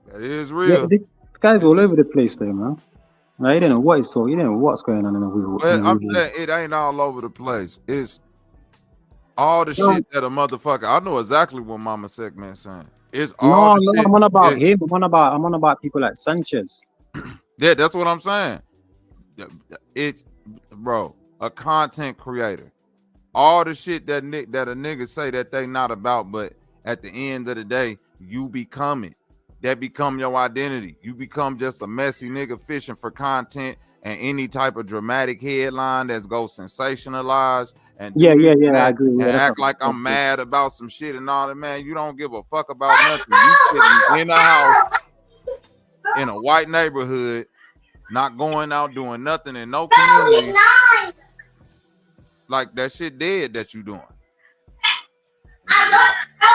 That is real. Yeah, this guy's all over the place there, man. Like, you don't know what he's talking. You don't know what's going on in the world. Well, I'm saying it ain't all over the place. It's all the shit that a motherfucker. I know exactly what Mama Segment saying. It's all the shit. I'm on about him. I'm on about people like Sanchez. Yeah, that's what I'm saying. It's, bro, a content creator. All the shit that a nigga say that they not about, but at the end of the day, you become it. That become your identity. You become just a messy nigga fishing for content and any type of dramatic headline that's go sensationalize and I agree. And act like I'm mad about some shit and all that. Man, you don't give a fuck about nothing. You sitting in a house in a white neighborhood, not going out doing nothing in no community. Like that shit dead that you doing.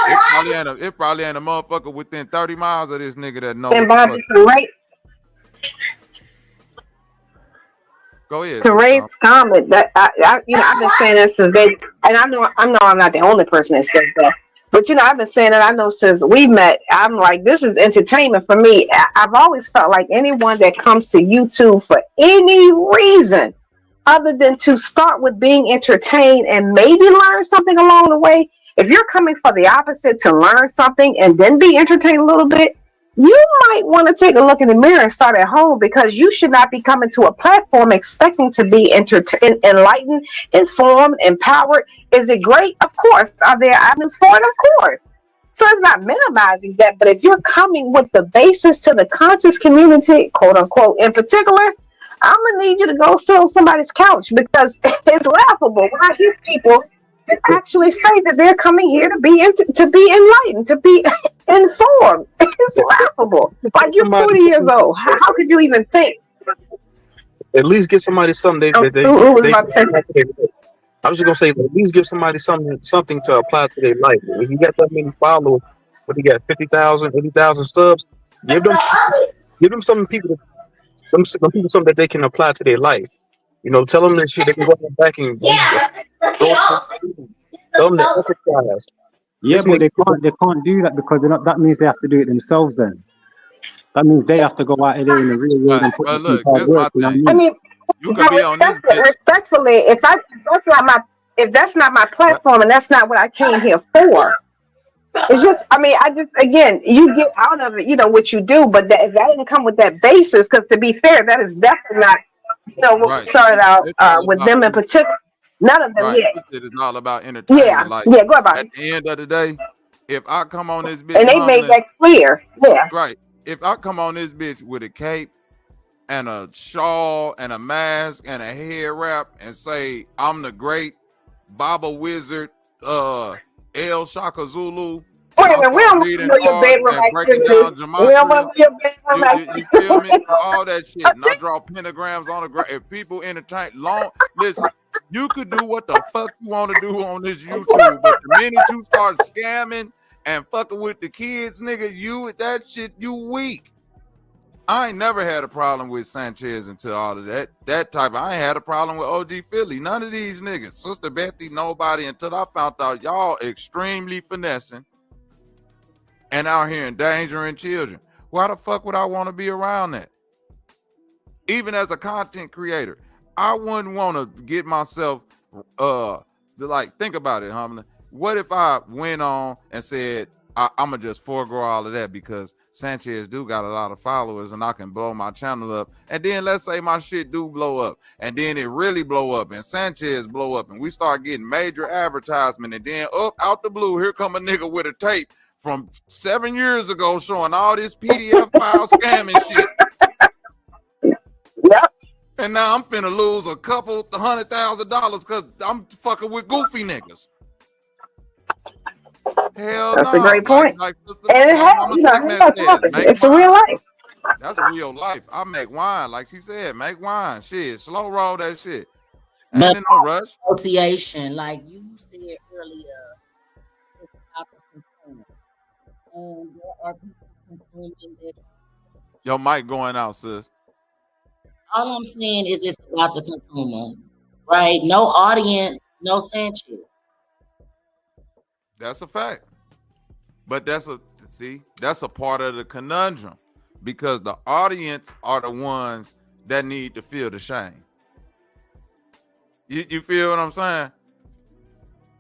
It probably ain't a motherfucker within 30 miles of this nigga that knows. And Bobby, right? Go ahead. To Ray's comment, that I've been saying this since they, and I know I'm not the only person that said that, but I've been saying it. I know since we met. I'm like, this is entertainment for me. I've always felt like anyone that comes to YouTube for any reason other than to start with being entertained and maybe learn something along the way. If you're coming for the opposite, to learn something and then be entertained a little bit, you might want to take a look in the mirror and start at home, because you should not be coming to a platform expecting to be enlightened, informed, empowered. Is it great? Of course. Are there avenues for it? Of course. So it's not minimizing that, but if you're coming with the basis to the conscious community, quote unquote, in particular, I'm gonna need you to go sit on somebody's couch, because it's laughable when I hear people actually say that they're coming here to be enlightened, to be informed. It's laughable. Like, you're 40 years old. How could you even think? At least give somebody something I was just gonna say, at least give somebody something to apply to their life. If you got that many followers, but you got 50,000, 80,000 subs, give them some people something that they can apply to their life. Tell them that shit. They can go back and tell them to exercise. Yeah, but they can't do that, because that means they have to do it themselves. Then that means they have to go out there in the real world and put look, hard work. I mean, you can be on this bitch. Respectfully, if that's not my platform and that's not what I came here for, it's just, again, you get out of it, what you do, but if that didn't come with that basis, because to be fair, that is definitely not, what we started out with them in particular. None of them, It is all about entertainment. Go about at the end of the day, if I come on this bitch, and they made that clear, right. If I come on this bitch with a cape and a shawl and a mask and a hair wrap and say, I'm the great Baba Wizard, 𝘾𝙤𝙦 Zulu. Wait a minute, we don't want to know your bedroom activities. We don't want to know your bedroom activities. You feel me? All that shit. And I draw pentagrams on the ground. If people entertain listen, you could do what the fuck you want to do on this YouTube, but the minute you start scamming and fucking with the kids, nigga, you weak. I ain't never had a problem with Sanchez until all of that type. I ain't had a problem with OG Philly. None of these niggas. Sister Bethy, nobody, until I found out y'all extremely finessing and out here endangering children. Why the fuck would I want to be around that? Even as a content creator, I wouldn't want to get myself think about it, Humlin. What if I went on and said, I'm gonna just forego all of that because Sanchez do got a lot of followers and I can blow my channel up. And then let's say my shit do blow up and then it really blow up and Sanchez blow up and we start getting major advertisement and then out the blue, here come a nigga with a tape from 7 years ago showing all this PDF file scamming shit. Yep. And now I'm finna lose a couple $100,000 because I'm fucking with goofy niggas. Hell That's no. a great point. Like and it happens. It's a real life. That's real life. I make wine, like she said, make wine. Shit, slow roll that shit. Ain't But in no rush. Association, like you said earlier, it's about the consumer. And there are people consuming that. Your mic going out, sis. All I'm saying is it's about the consumer, right? No audience, no Sanchez. That's a fact. But that's a part of the conundrum because the audience are the ones that need to feel the shame. You feel what I'm saying?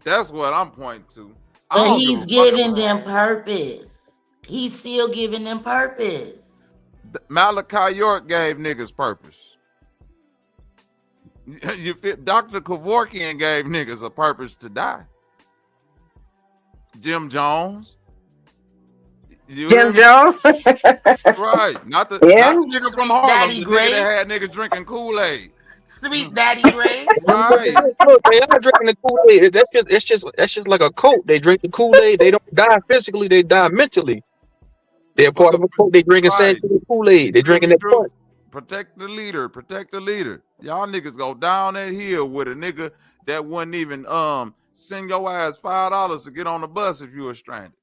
That's what I'm pointing to. But he's giving them purpose. He's still giving them purpose. Malachi York gave niggas purpose. You feel? Dr. Kevorkian gave niggas a purpose to die. Jim Jones. Jim Jones? Right. Not the nigga from Harlem. The nigga that had niggas drinking Kool-Aid. Sweet Daddy Grace. Right. Look, they are drinking the Kool-Aid. That's just like a cult. They drink the Kool-Aid. They don't die physically. They die mentally. They're part of a cult. They drinking Sanchez Kool-Aid. They drinking that cult. Protect the leader. Protect the leader. Y'all niggas go down that hill with a nigga that wouldn't even send your ass $5 to get on the bus if you were stranded.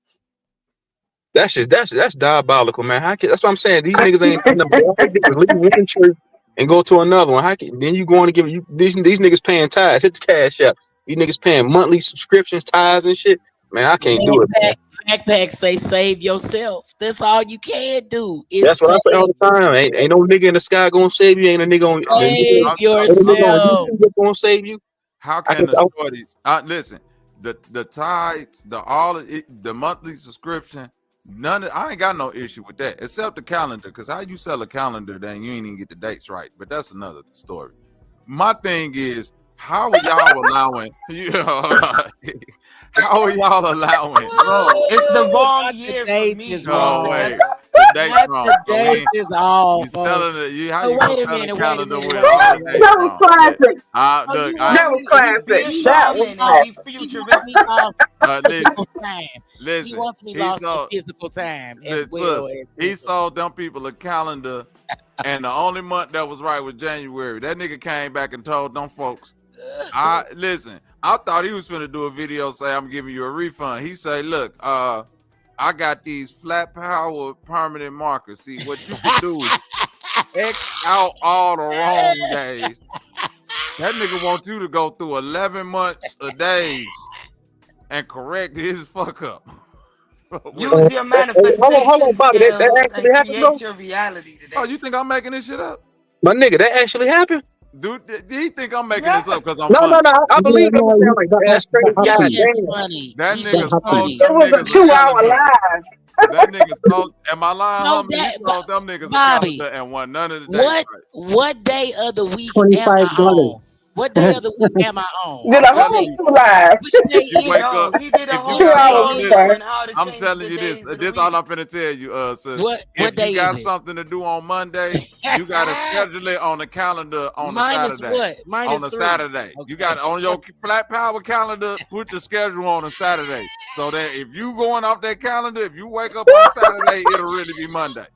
That's diabolical, man. That's what I'm saying. These niggas ain't leave one church and go to another one. Then you going to give these niggas paying tithes. Hit the cash app. These niggas paying monthly subscriptions, tithes and shit. Man, I can't do it. Backpack say save yourself. That's all you can do. That's what I say all the time. Ain't no nigga in the sky gonna save you. Ain't a nigga on save yourself. That's gonna save you. How can the shorties listen? The tithes, the monthly subscription. I ain't got no issue with that, except the calendar. Because how you sell a calendar, then you ain't even get the dates right. But that's another story. My thing is, how are y'all allowing? How are y'all allowing? Bro, it's the wrong year for me. No way. The date's wrong. The date is all. You telling you how you wait gonna a sell minute, a calendar with That was classic. look, That was classic. That was classic. Listen, he wants me lost in physical time as well. He sold them people a calendar, and the only month that was right was January. That nigga came back and told them folks, I thought he was finna do a video say I'm giving you a refund. He say, look, I got these flat power permanent markers. See, what you can do is X out all the wrong days. That nigga wants you to go through 11 months of days and correct his fuck up. Use your manifestation hold on, Bobby. That actually happened, create your reality today. Oh, you think I'm making this shit up? My nigga, that actually happened? Dude, did he think I'm making this up because I'm No, I believe it. I'm saying like that's crazy. Funny. That nigga's funny. It was a 2-hour live. That nigga's told, am I lying? He told them niggas a calendar and won none of the days. What day of the week $25. What day of the week am I on? Did a whole 2 live. Which day You is wake it? up. He did a If whole you got hours, something sir. on how to I'm change telling the you this. days of the This week. all I'm finna tell you, sis. What If day you got is it? something to do on Monday, you gotta schedule it on the calendar on a Minus Saturday. what? Minus On a 3. Saturday. You got on your flat power calendar, put the schedule on a Saturday. So that if you going off that calendar, if you wake up on Saturday, it'll really be Monday.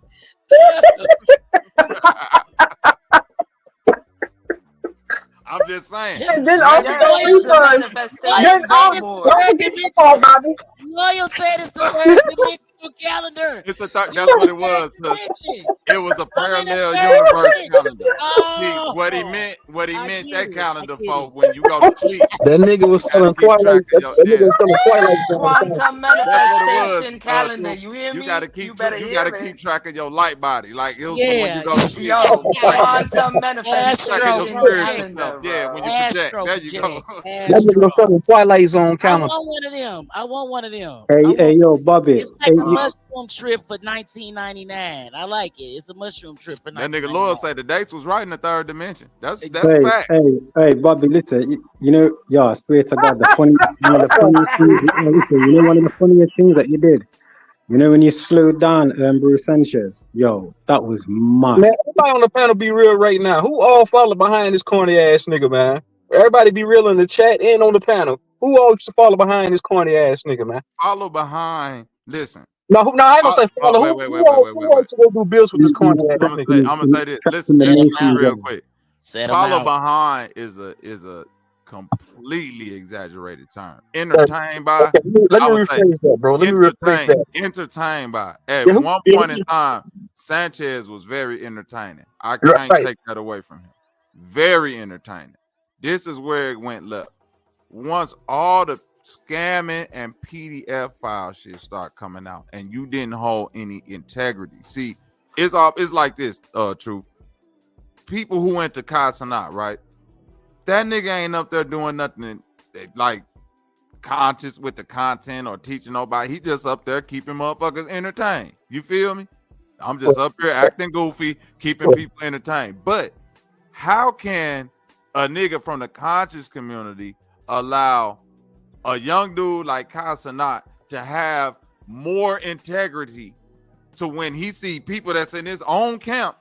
I'm just saying. And then Loyal also don't it's the refund. manifestation Then said don't it's the forget the call, Bobby. Loyal said it's the third dimensional calendar. It's a that's what it was. Sis. It was a I'm in the parallel third universe dimension. calendar. See, Oh, what he meant that get calendar it. for when you go to sleep. That nigga was You gotta selling keep track Twilight. of That your nigga was selling Twilight Zone. quantum That's what it was. manifestation calendar. You hear me? You gotta keep You better you hear gotta me. keep track of your light body. Like it was for when Yeah. you go to sleep. Yo, Track of quantum track of your manifestation spiritual self. calendar, Yeah, bro. when you project. Astro There you go. project. That nigga was selling Twilight Zone I calendar. want one of them. I want one of them. Hey, yo, Bobby. It's like Hey, a mushroom trip for $19.99. I like it. It's a mushroom trip for That $19.99. nigga Lord say the dates was right in the third dimension. That's hey, facts. hey, Bobby, listen. You know, yeah, I swear to God, one of the funniest things. Listen, you know, one of the funniest things that you did. You know, when you slowed down Bruce Sanchez, yo, that was mad. Man, everybody on the panel be real right now. Who all follow behind this corny ass nigga, man? Everybody be real in the chat and on the panel. Who all used to follow behind this corny ass nigga, man? Follow behind. Listen. No, I ain't gonna say follow. Who all used to go do bills with this corny ass nigga? I'm gonna say this. Listen real quick. Follow behind is a completely exaggerated term. Entertained by. Let me rephrase that, bro. Let me rephrase that. Entertained by. At one point in time, Sanchez was very entertaining. I can't take that away from him. Very entertaining. This is where it went left. Once all the scamming and PDF file shit start coming out, and you didn't hold any integrity. See, it's like this. Truth. People who went to Casanat, right? That nigga ain't up there doing nothing like conscious with the content or teaching nobody. He just up there keeping motherfuckers entertained. You feel me? I'm just up here acting goofy, keeping people entertained. But how can a nigga from the conscious community allow a young dude like Casanat to have more integrity to when he see people that's in his own camp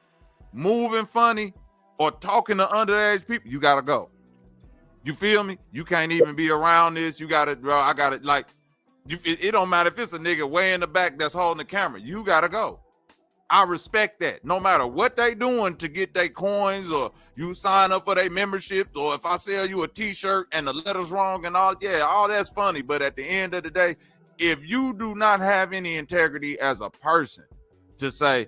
moving funny or talking to underage people? You gotta go. You feel me? You can't even be around this. You gotta, bro. I gotta like. It don't matter if it's a nigga way in the back that's holding the camera. You gotta go. I respect that. No matter what they doing to get their coins, or you sign up for their memberships, or if I sell you a T-shirt and the letter's wrong and all that's funny. But at the end of the day, if you do not have any integrity as a person to say,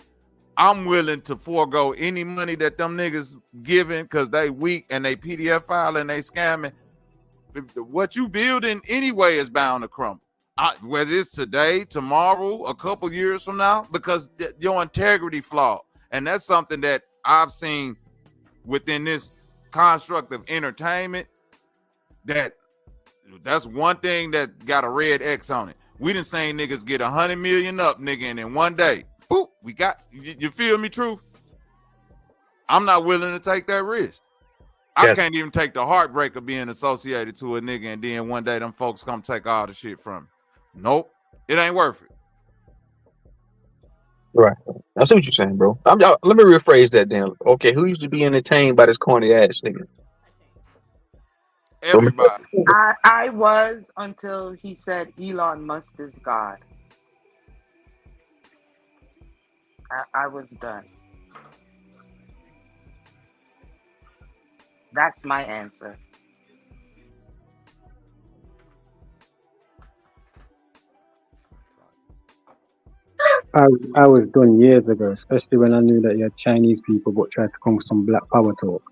I'm willing to forego any money that them niggas giving because they weak and they PDF file and they scamming, what you building anyway is bound to crumble. Whether it's today, tomorrow, a couple years from now, because your integrity flawed. And that's something that I've seen within this construct of entertainment. That's one thing that got a red X on it. We done seen niggas get 100 million up, nigga, and in one day, boop, we got, you feel me, Truth? I'm not willing to take that risk. I can't even take the heartbreak of being associated to a nigga and then one day them folks come take all the shit from me. Nope, it ain't worth it. Right. I see what you're saying, bro. Let me rephrase that then. Okay, who used to be entertained by this corny ass nigga? Everybody. I was until he said Elon Musk is God. I was done. That's my answer. I was done years ago, especially when I knew that you had Chinese people but tried to come with some black power talk.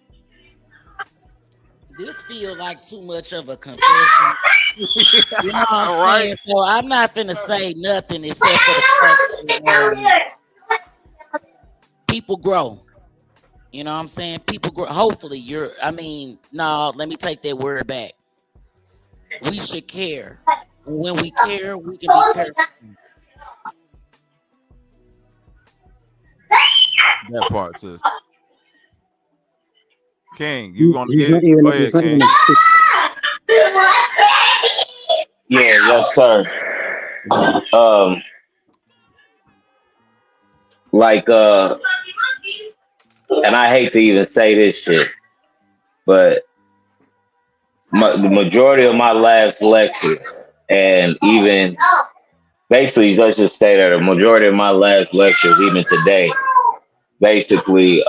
This feel like too much of a confession. You know what I'm saying? So I'm not finna say nothing except for the fact that people grow. You know what I'm saying? People grow. Hopefully no, let me take that word back. We should care. When we care, we can be careful. That part, sis. King, you gonna He's get not it? even. Go ahead, He's not King. even. Yeah, yes, sir. Like, and I hate to even say this shit, but the majority of my last lecture, and even basically, let's just say that a majority of my last lectures, even today, basically,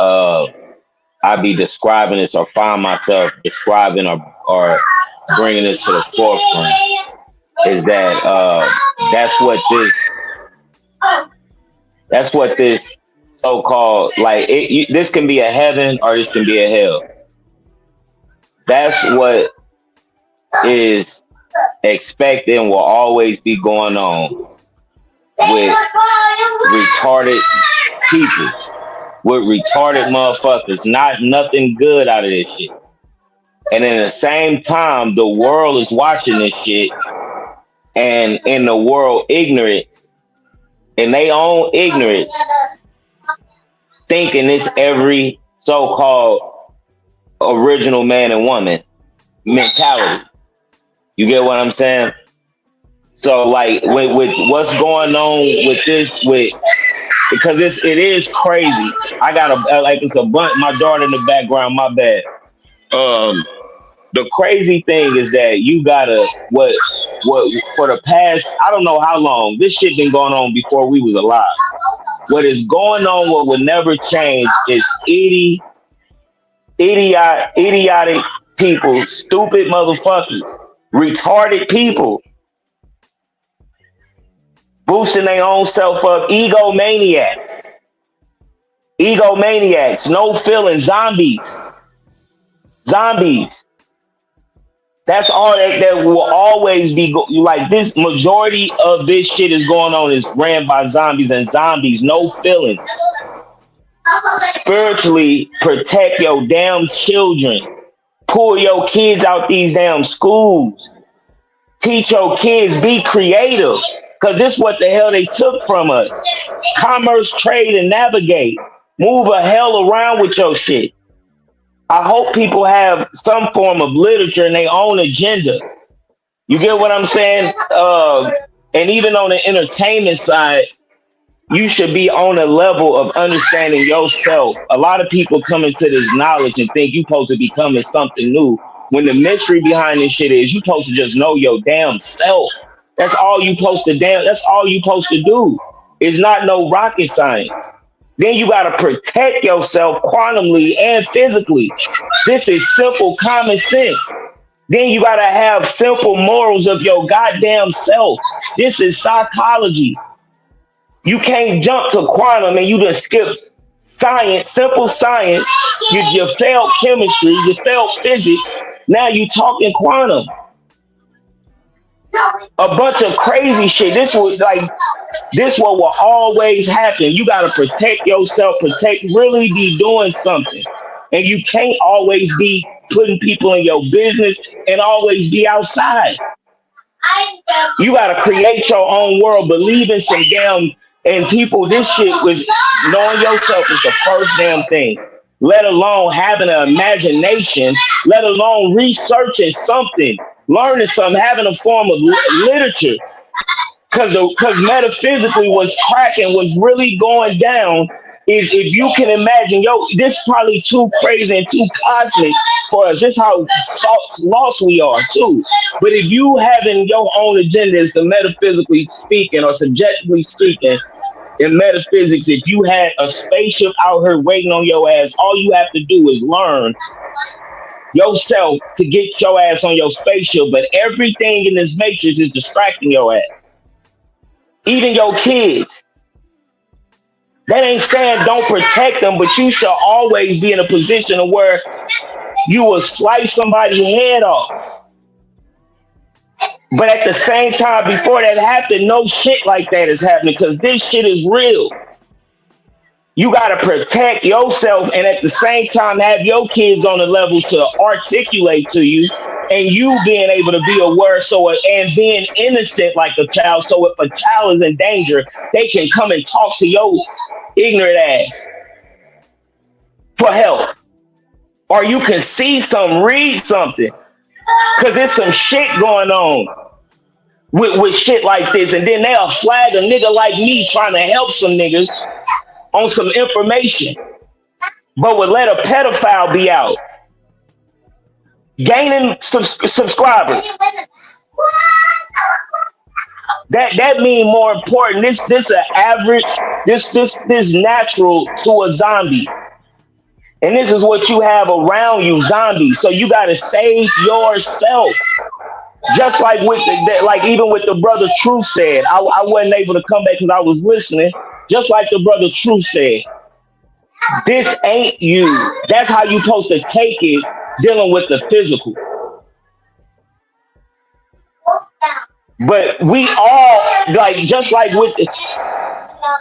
I be describing this or find myself describing or bringing this to the forefront. Is that that's what this so-called, like, this can be a heaven or this can be a hell. That's what is expected and will always be going on with retarded people, with retarded motherfuckers. Nothing good out of this shit. And at the same time, the world is watching this shit, and in the world ignorant, in their own ignorance, thinking it's every so-called original man and woman mentality. You get what I'm saying? So, like, with what's going on with this, because it is crazy. I got it's a bunch. My daughter in the background. My bad. The crazy thing is that you gotta what for the past, I don't know how long, this shit been going on before we was alive. What is going on, what will never change, is idiotic people, stupid motherfuckers, retarded people, boosting their own self up, egomaniacs, no feeling, zombies. That's all that will always be like. This majority of this shit is going on is ran by zombies, and zombies, no feelings. Spiritually protect your damn children. Pull your kids out these damn schools. Teach your kids, be creative. Cause this is what the hell they took from us. Commerce, trade, and navigate. Move a hell around with your shit. I hope people have some form of literature in their own agenda. You get what I'm saying? And even on the entertainment side, you should be on a level of understanding yourself. A lot of people come into this knowledge and think you're supposed to be becoming something new, when the mystery behind this shit is you're supposed to just know your damn self. That's all you supposed to do. It's not no rocket science. Then you got to protect yourself quantumly and physically. This is simple common sense. Then you got to have simple morals of your goddamn self. This is psychology. You can't jump to quantum and you just skip science, simple science. You failed chemistry, you failed physics. Now you talking quantum. A bunch of crazy shit. This what will always happen. You gotta protect yourself, really be doing something. And you can't always be putting people in your business and always be outside. You gotta create your own world, believe in some damn, and people, this shit was knowing yourself is the first damn thing. Let alone having an imagination, let alone researching something, learning something, having a form of literature. Because metaphysically what's cracking, what's really going down is, if you can imagine, this is probably too crazy and too cosmic for us. This is how lost we are too. But if you having your own agenda, is the metaphysically speaking or subjectively speaking, in metaphysics, if you had a spaceship out here waiting on your ass, all you have to do is learn yourself to get your ass on your spaceship. But everything in this matrix is distracting your ass. Even your kids. That ain't saying don't protect them, but you should always be in a position of where you will slice somebody's head off. But at the same time, before that happened, no shit like that is happening, because this shit is real. You got to protect yourself and at the same time have your kids on the level to articulate to you, and you being able to be aware, and being innocent like a child. So if a child is in danger, they can come and talk to your ignorant ass for help. or you can see some, read something, because there's some shit going on with shit like this, and then they'll flag a nigga like me trying to help some niggas on some information, but would let a pedophile be out gaining subscribers. That mean more important. This an average. This natural to a zombie, and this is what you have around you, zombies. So you gotta save yourself. Just like with like even with the brother Truth said, I wasn't able to come back because I was listening. Just like the brother Truth said, this ain't you. That's how you supposed to take it dealing with the physical. But we all like just like with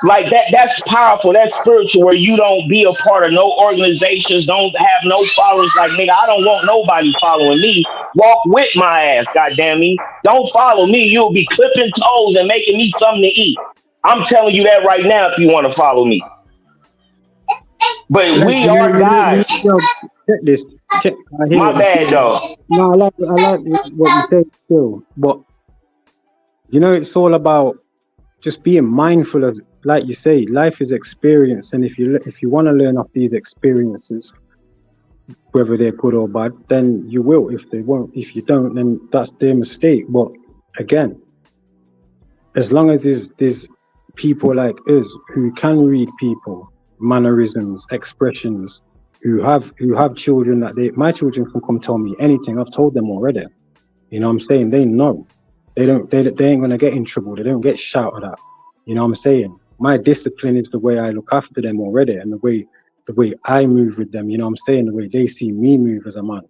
like that's powerful, that's spiritual, where you don't be a part of no organizations, don't have no followers. Like, nigga, I don't want nobody following me. Walk with my ass, goddamn me. Don't follow me. You'll be clipping toes and making me something to eat. I'm telling you that right now if you want to follow me. But we are guys. Check this. Check. My bad, though. No, I like what you say still, but you know, it's all about just being mindful of, like you say, life is experience, and if you want to learn off these experiences, whether they're good or bad, then you will. If they won't, if you don't, then that's their mistake. But again, as long as there's people like us who can read people, mannerisms, expressions, who have children that my children can come tell me anything. I've told them already. You know what I'm saying? They know. They ain't gonna get in trouble. They don't get shouted at. You know what I'm saying? My discipline is the way I look after them already, and the way I move with them. You know what I'm saying? The way they see me move as a man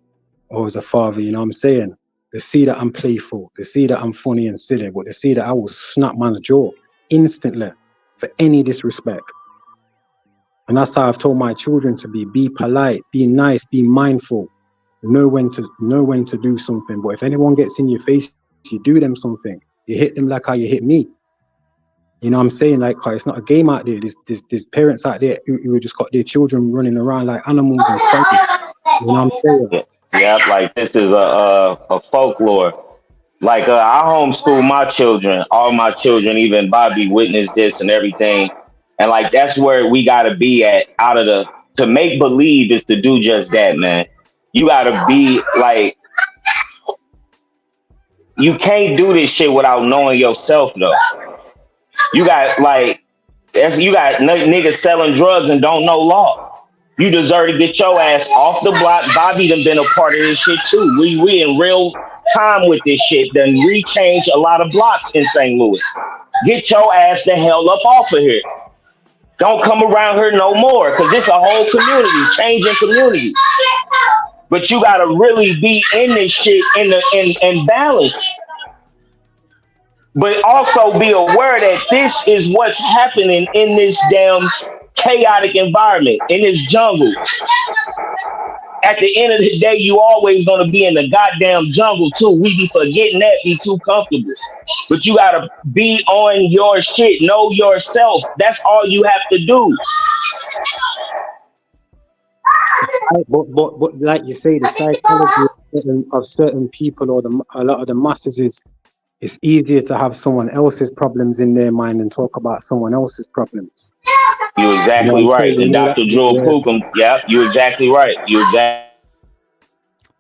or as a father. You know what I'm saying? They see that I'm playful. They see that I'm funny and silly, but they see that I will snap man's jaw instantly for any disrespect. And that's how I've told my children to be polite, be nice, be mindful, know when to do something. But if anyone gets in your face, you do them something. You hit them like how you hit me. You know what I'm saying? Like, it's not a game out there. There's parents out there who just got their children running around like animals and fighting. You know what I'm saying? Yeah, like this is a folklore. Like I homeschool my children, all my children, even Bobby witnessed this and everything. And like that's where we gotta be at. To make believe is to do just that, man. You gotta be like, you can't do this shit without knowing yourself, though. You got niggas selling drugs and don't know law. You deserve to get your ass off the block. Bobby done been a part of this shit too. We in real time with this shit. Done rechange a lot of blocks in St. Louis. Get your ass the hell up off of here. Don't come around here no more, because this a whole community, changing community. But you gotta really be in this shit in balance. But also be aware that this is what's happening in this damn chaotic environment, in this jungle. At the end of the day, you always gonna be in the goddamn jungle too. We be forgetting that, be too comfortable. But you gotta be on your shit, know yourself. That's all you have to do. But like you say, the psychology of certain people or a lot of the masses is, it's easier to have someone else's problems in their mind and talk about someone else's problems. You're exactly right. And Dr. Joel Pookum, yeah, you're exactly right.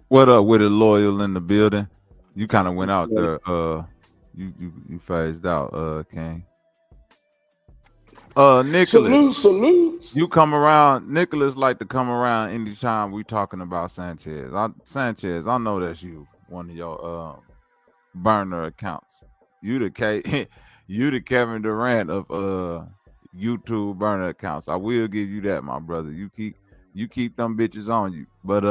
What up with it, Loyal in the building? You kind of went out there. You phased out, King. Nicholas. Salute. You come around. Nicholas like to come around anytime we talking about Sanchez. Sanchez, I know that's you, one of your burner accounts. You the Kevin Durant of YouTube burner accounts. I will give you that, my brother. You keep them bitches on you. But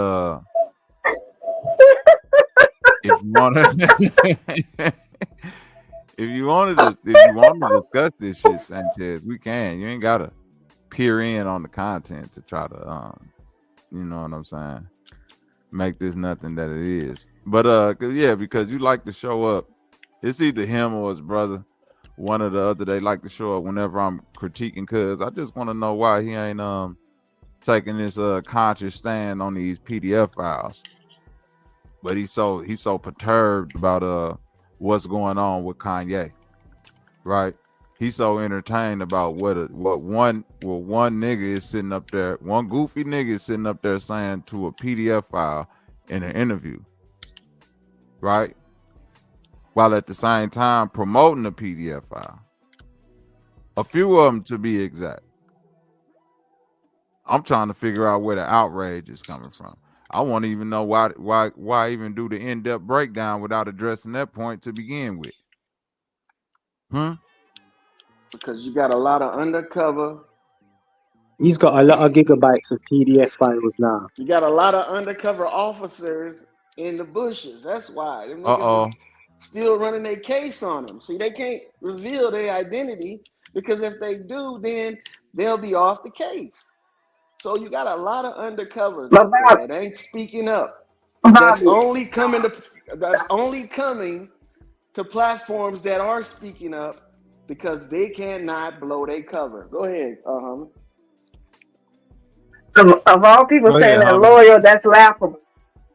if you want to discuss this shit, Sanchez, we can. You ain't gotta peer in on the content to try to you know what I'm saying, make this nothing that it is. But yeah, because you like to show up. It's either him or his brother. One or the other, they like to show up whenever I'm critiquing, cuz I just want to know why he ain't taking this conscious stand on these PDF files. But he's so perturbed about what's going on with Kanye, right? He's so entertained about what one nigga is sitting up there, one goofy nigga is sitting up there saying to a PDF file in an interview, right? While at the same time promoting the PDF file. A few of them to be exact. I'm trying to figure out where the outrage is coming from. I want to even know why even do the in-depth breakdown without addressing that point to begin with. Because you got a lot of undercover. He's got a lot of gigabytes of PDF files now. You got a lot of undercover officers in the bushes. That's why. Them niggas is still running their case on them. See, they can't reveal their identity because if they do, then they'll be off the case. So you got a lot of undercovers that ain't speaking up. That's only coming to platforms that are speaking up because they cannot blow their cover. Go ahead, Of all people saying that loyal, that's laughable.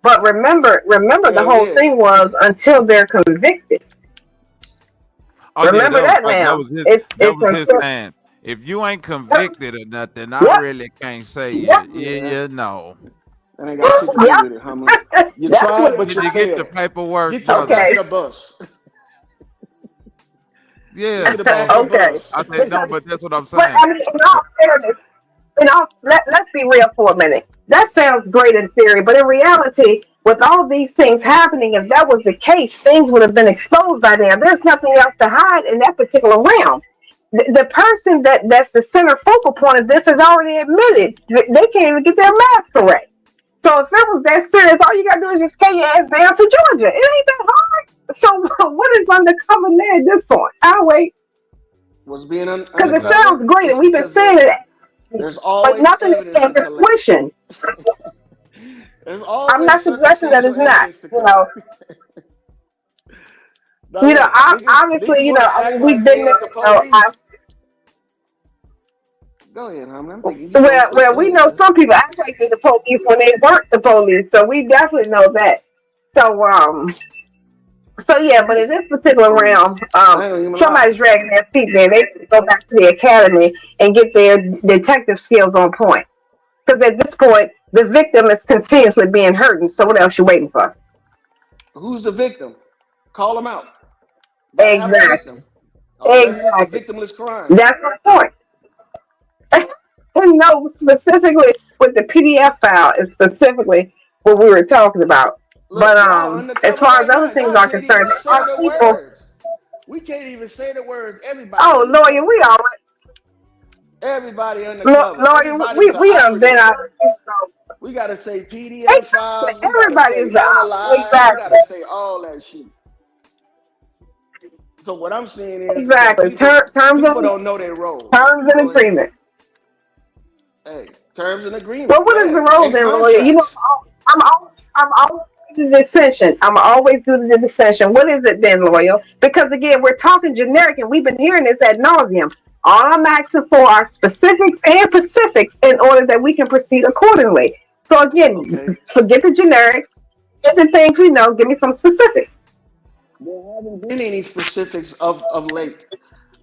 But remember, the whole thing was until they're convicted. Remember that now. That was his stand. If you ain't convicted or nothing, I really can't say you know. That ain't got shit to do with it, homie. You tried, but you get the paperwork. Get your back of the bus. Yeah. Okay. I said no, but that's what I'm saying. But I mean, in all fairness, let's be real for a minute. That sounds great in theory, but in reality, with all these things happening, if that was the case, things would have been exposed by now. There's nothing else to hide in that particular realm. The person that's the center focal point of this has already admitted they can't even get their math correct. So if it was that serious, all you gotta do is just carry your ass down to Georgia. It ain't that hard. So what is undercover there at this point? I'll wait. Was being because it sounds great, and we've been saying it. There's always but nothing is came to fruition. I'm not suggesting that it's not. Obviously, we've been there. Go ahead, homie. Well, we know some people act like they're the police when they weren't the police, so we definitely know that. So yeah, but in this particular realm, somebody's dragging their feet there. They can go back to the academy and get their detective skills on point. Because at this point, the victim is continuously being hurt, and so what else you waiting for? Who's the victim? Call them out. Exactly. Exactly. Victimless crime. That's my point. And no, specifically with the PDF file is specifically what we were talking about. Look, but as far as other things are concerned, we can't even say the words. Everybody. Oh, lawyer, we all right. Everybody undercover. Lawyer, we done been out. We gotta say PDF files. Everybody's out. Exactly. We gotta say all that shit. So what I'm saying is exactly people don't know their role. Terms and agreement. Hey, terms and agreement. Well, what is the role then, lawyer? I'm always do the dissension. I'm always do the dissension. What is it then, loyal? Because again, we're talking generic, and we've been hearing this ad nauseum. All I'm asking for are specifics and specifics in order that we can proceed accordingly. So again, forget the generics, get the things we know. Give me some specifics. There haven't been any specifics of late.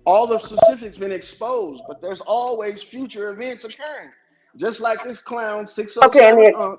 All the specifics been exposed, but there's always future events occurring. Just like this clown 607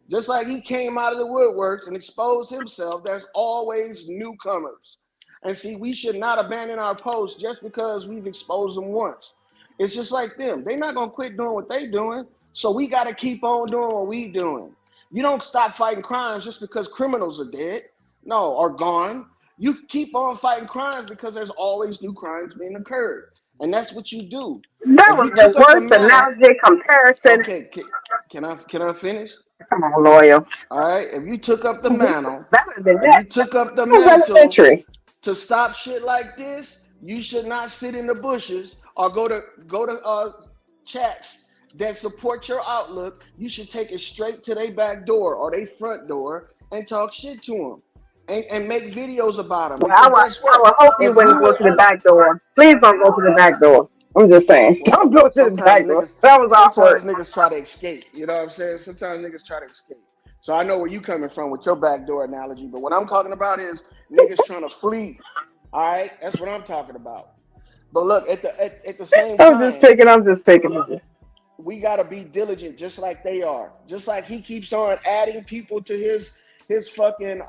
just like he came out of the woodworks and exposed himself, there's always newcomers. And see, we should not abandon our post just because we've exposed them once. It's just like them. They're not going to quit doing what they're doing. So we got to keep on doing what we're doing. You don't stop fighting crimes just because criminals are dead. No, or gone. You keep on fighting crimes because there's always new crimes being occurred. And that's what you do. That was the worst analogy comparison. Okay, can I finish? Come on, loyal. All right, if you took up the mantle, to stop shit like this, you should not sit in the bushes or go to chats that support your outlook. You should take it straight to their back door or their front door and talk shit to them. And make videos about them. Well, I will hope you wouldn't go to the back door. Please don't go to the back door. I'm just saying. Don't go to the back door. That was awkward. Sometimes niggas try to escape. You know what I'm saying? Sometimes niggas try to escape. So I know where you coming from with your backdoor analogy, but what I'm talking about is niggas trying to flee. All right, that's what I'm talking about. But look, at the same time, I'm just picking. We gotta be diligent, just like they are. Just like he keeps on adding people to his fucking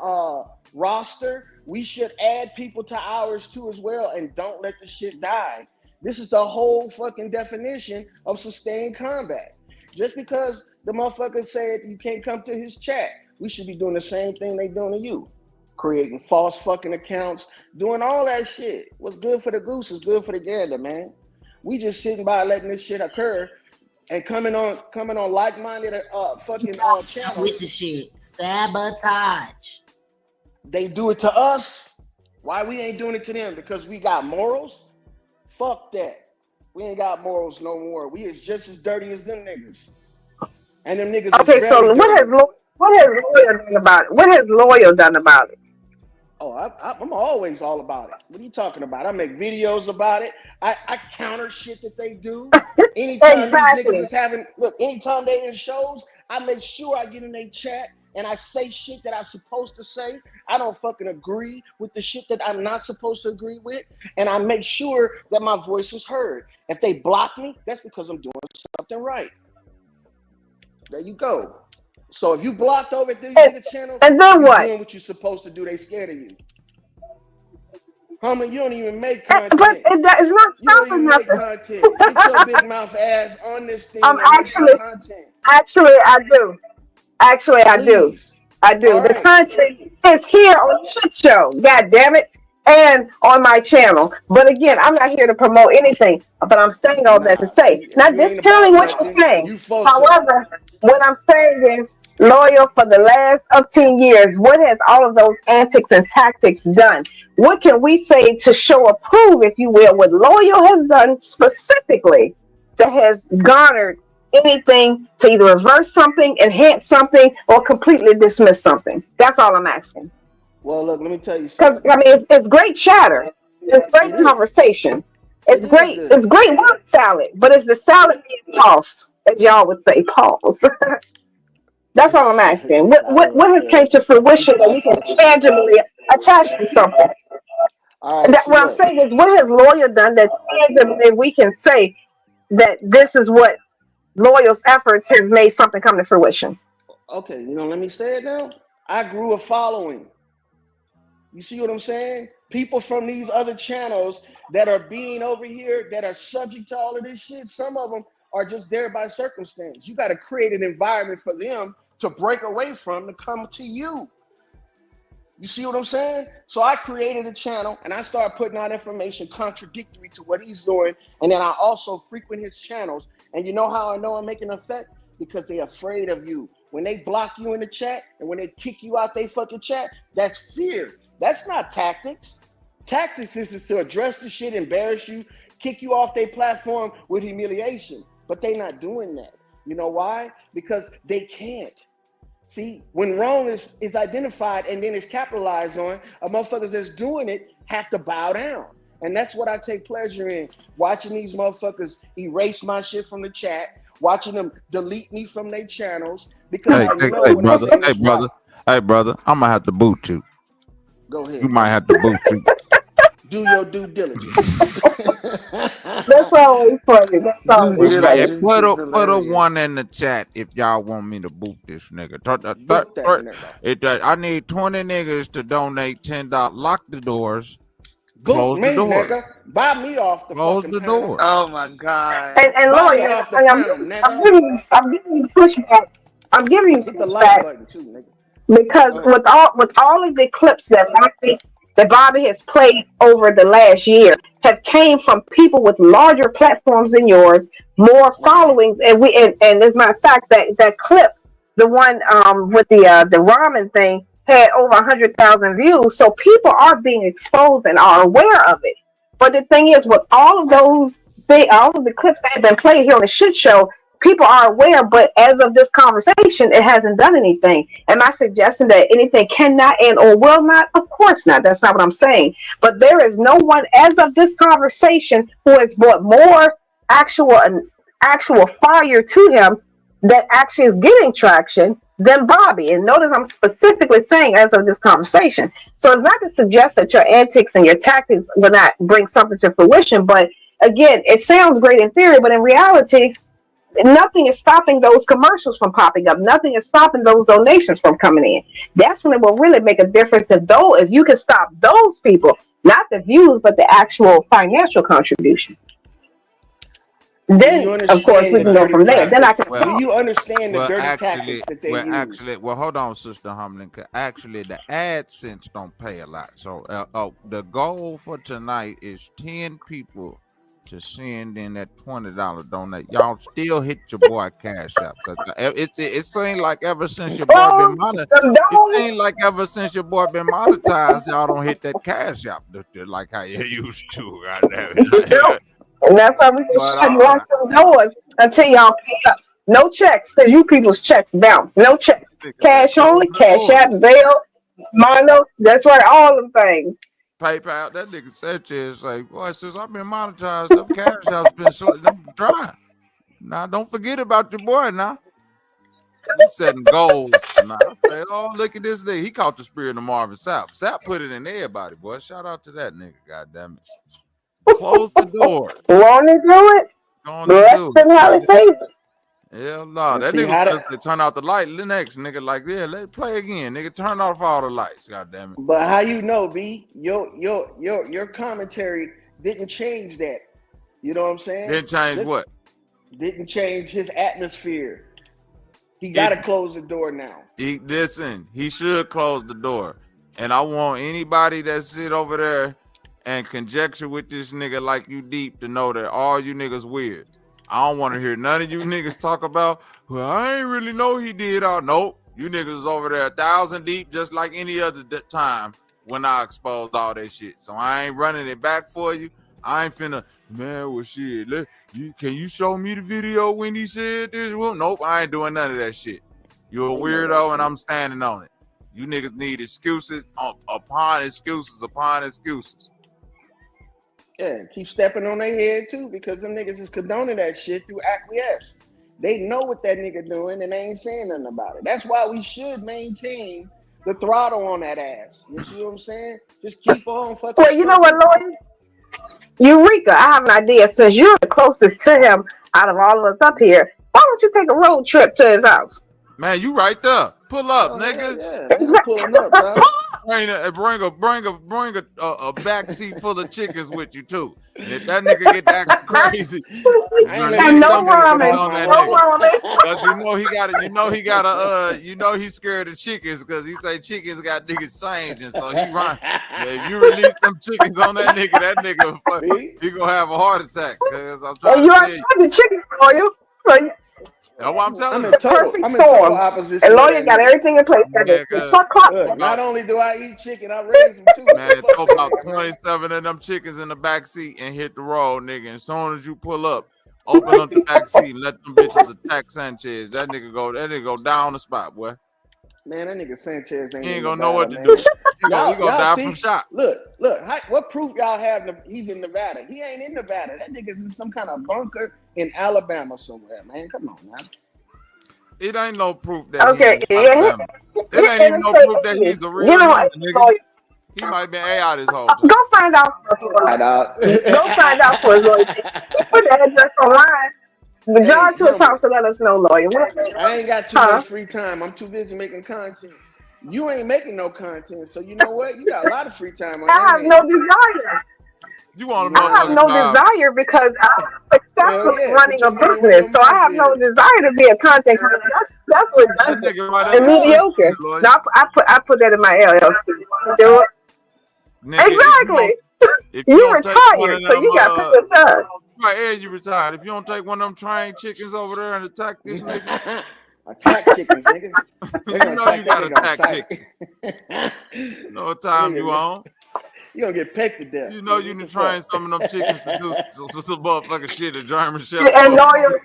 roster, we should add people to ours too as well, and don't let the shit die. This is the whole fucking definition of sustained combat. Just because the motherfucker said you can't come to his chat, we should be doing the same thing they doing to you. Creating false fucking accounts, doing all that shit. What's good for the goose is good for the gander, man. We just sitting by letting this shit occur and coming on like-minded fucking channels. With the shit. Sabotage. They do it to us. Why we ain't doing it to them? Because we got morals? Fuck that. We ain't got morals no more. We is just as dirty as them niggas. And them niggas. Okay, so what has Loyal done about it? What has Loyal done about it? Oh, I'm always all about it. What are you talking about? I make videos about it. I counter shit that they do. Anytime Exactly. these niggas is having, look, anytime they in shows, I make sure I get in their chat and I say shit that I'm supposed to say. I don't fucking agree with the shit that I'm not supposed to agree with. And I make sure that my voice is heard. If they block me, that's because I'm doing something right. There you go. So if you blocked over at the channel, and then what? Doing what you're supposed to do, they scared of you. Homie, you don't even make content. But it's not stopping nothing. Content. Get your big mouth ass on this thing. Actually, I do. Actually, I do. I do. All the right. content is here on the shit show. God damn it. And on my channel. But again, I'm not here to promote anything. But I'm saying all that to say. Not discounting what you're saying. However, what I'm saying is, Loyal, for the last 10 years, what has all of those antics and tactics done? What can we say to show or prove, if you will, what Loyal has done specifically that has garnered anything to either reverse something, enhance something, or completely dismiss something? That's all I'm asking. Well, look, let me tell you something. Because, I mean, it's great chatter. It's great conversation. It's great. It's great word salad. But it's the salad being tossed, as y'all would say, pause. That's all I'm asking. What has came to fruition that we can tangibly attach to something? What I'm saying is, what has Loyal done that tangibly we can say that this is what Loyal's efforts have made something come to fruition? Okay, let me say it now. I grew a following. You see what I'm saying? People from these other channels that are being over here, that are subject to all of this shit, some of them are just there by circumstance. You got to create an environment for them to break away from, to come to you. You see what I'm saying? So I created a channel and I started putting out information contradictory to what he's doing. And then I also frequent his channels. And you know how I know I'm making an effect? Because they're afraid of you. When they block you in the chat and when they kick you out they fucking chat, that's fear. That's not tactics. Tactics is to address the shit, embarrass you, kick you off their platform with humiliation. But they're not doing that. You know why? Because they can't. See, when wrong is identified and then it's capitalized on, a motherfuckers that's doing it have to bow down. And that's what I take pleasure in, watching these motherfuckers erase my shit from the chat, watching them delete me from their channels. Because hey, brother, I'm going to have to boot you. Go ahead. You might have to boot you. Do your due diligence. That's always funny. That's always funny. Put a one in the chat if y'all want me to boot this nigga. I need 20 niggas to donate $10. Lock the doors. Close the door. Nigga. Buy me off the Close the door. Oh my God. And Loyal, I'm giving you pushback. I'm giving you pushback because with all of the clips that Bobby has played over the last year have came from people with larger platforms than yours, more followings, and as a matter of fact, that clip, the one with the ramen thing, had over 100,000 views. So people are being exposed and are aware of it. But the thing is, with all of the clips that have been played here on the shit show, people are aware, but as of this conversation, it hasn't done anything. Am I suggesting that anything cannot and or will not? Of course not. That's not what I'm saying. But there is no one as of this conversation who has brought more actual fire to him that actually is getting traction than Bobby. And notice I'm specifically saying as of this conversation. So it's not to suggest that your antics and your tactics will not bring something to fruition. But again, it sounds great in theory, but in reality, nothing is stopping those commercials from popping up. Nothing is stopping those donations from coming in. That's when it will really make a difference. If you can stop those people, not the views, but the actual financial contribution. Then, of course, we can go from there. Then I can. Do you understand the dirty tactics that they use? Well, hold on, Sister Humlin. Actually, the AdSense don't pay a lot. So, the goal for tonight is 10 people to send in that $20 donate. Y'all still hit your boy Cash App, because it seems like ever since your boy been monetized, y'all don't hit that Cash App like how you used to. Goddamn it. And that's why we can lock some doors until y'all pay up. No checks, because you people's checks bounce. No checks. Cash only, Cash App, Zelle, Mono. That's right, all them things. PayPal, that nigga Sanchez like, boy, since I've been monetized, them Cash App's been so dry. Now, don't forget about your boy now. He's setting goals tonight. I say, oh, look at this nigga. He caught the spirit of Marvin Sapp. Sapp put it in everybody, boy. Shout out to that nigga, goddammit. Close the door. Want to do it? Bless them how they say it. Hell no. That nigga was supposed to turn out the light. The next nigga like, yeah, let's play again. Nigga, turn off all the lights. God damn it. But how you know, B? Your commentary didn't change that. You know what I'm saying? Didn't change what? Didn't change his atmosphere. He got to close the door now. Listen, he should close the door. And I want anybody that sit over there and conjecture with this nigga like you deep to know that all you niggas weird. I don't want to hear none of you niggas talk about, well, I ain't really know he did all. Nope. You niggas over there 1,000 deep just like any other time when I exposed all that shit. So I ain't running it back for you. I ain't finna, man, well, shit. Can you show me the video when he said this? Well, nope, I ain't doing none of that shit. You're a weirdo and I'm standing on it. You niggas need excuses upon excuses upon excuses. Yeah, keep stepping on their head too, because them niggas is condoning that shit through acquiesce. They know what that nigga doing and they ain't saying nothing about it. That's why we should maintain the throttle on that ass. You see what I'm saying? Just keep on fucking. Well, you know what, Lloyd? Eureka, I have an idea. Since you're the closest to him out of all of us up here, why don't you take a road trip to his house? Man, you right there. Pull up, nigga. Yeah, I'm pulling up, bro. Bring a back seat full of chickens with you too. And if that nigga get that crazy, no ramen. Cause you know he's scared of chickens because he say chickens got niggas changing, so he run. If you release them chickens on that nigga, he gonna have a heart attack. Cause I'm trying to tell you, the chickens for you. That's what I'm telling you. Perfect storm. And Lawyer got everything in place. Look, not only do I eat chicken, I raise them too. Man, throw about 27 of them chickens in the back seat and hit the road, nigga. And as soon as you pull up, open up the back seat and let them bitches attack Sanchez. That nigga go down on the spot, boy. Man, that nigga Sanchez ain't gonna know what to do. He gonna die from shock. Look, what proof y'all have he's in Nevada? He ain't in Nevada. That nigga's in some kind of bunker in Alabama somewhere, man. Come on, man. It ain't no proof that he's in Alabama. It ain't even no proof that he's a real nigga. He might have been AI this whole time. Go find out for us. Go find out for us, Lloyd. Put the address online. The drive to his house to let us know, Lawyer. I ain't got too much free time. I'm too busy making content. You ain't making no content, so you know what? You got a lot of free time. I have no desire. You want to know? I have no desire because I'm successfully running a business, so I have no desire to be a content creator. That's what does it. Mediocre. No, I put that in my LLC. Do it. Exactly. You retired, so you got people done. Right, and you retired. If you don't take one of them trained chickens over there and attack this nigga. Attack chickens, nigga. You know you got to attack chickens. You know what time you on. You gonna get pecked to death. You know you can train some of them chickens to do some motherfucking shit at German Shepherd. And Lawyer,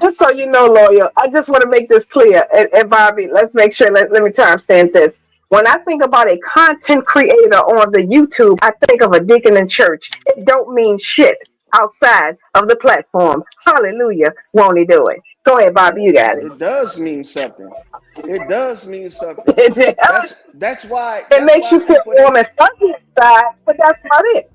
Just so you know, Loyal, I just want to make this clear. And Bobby, let's make sure, let me timestamp this. When I think about a content creator on the YouTube, I think of a deacon in church. It don't mean shit outside of the platform. Hallelujah, won't he do it? Go ahead, Bobby, you got it. It does mean something. It does mean something. That's why. It makes you feel warm and fuzzy inside, but that's about it.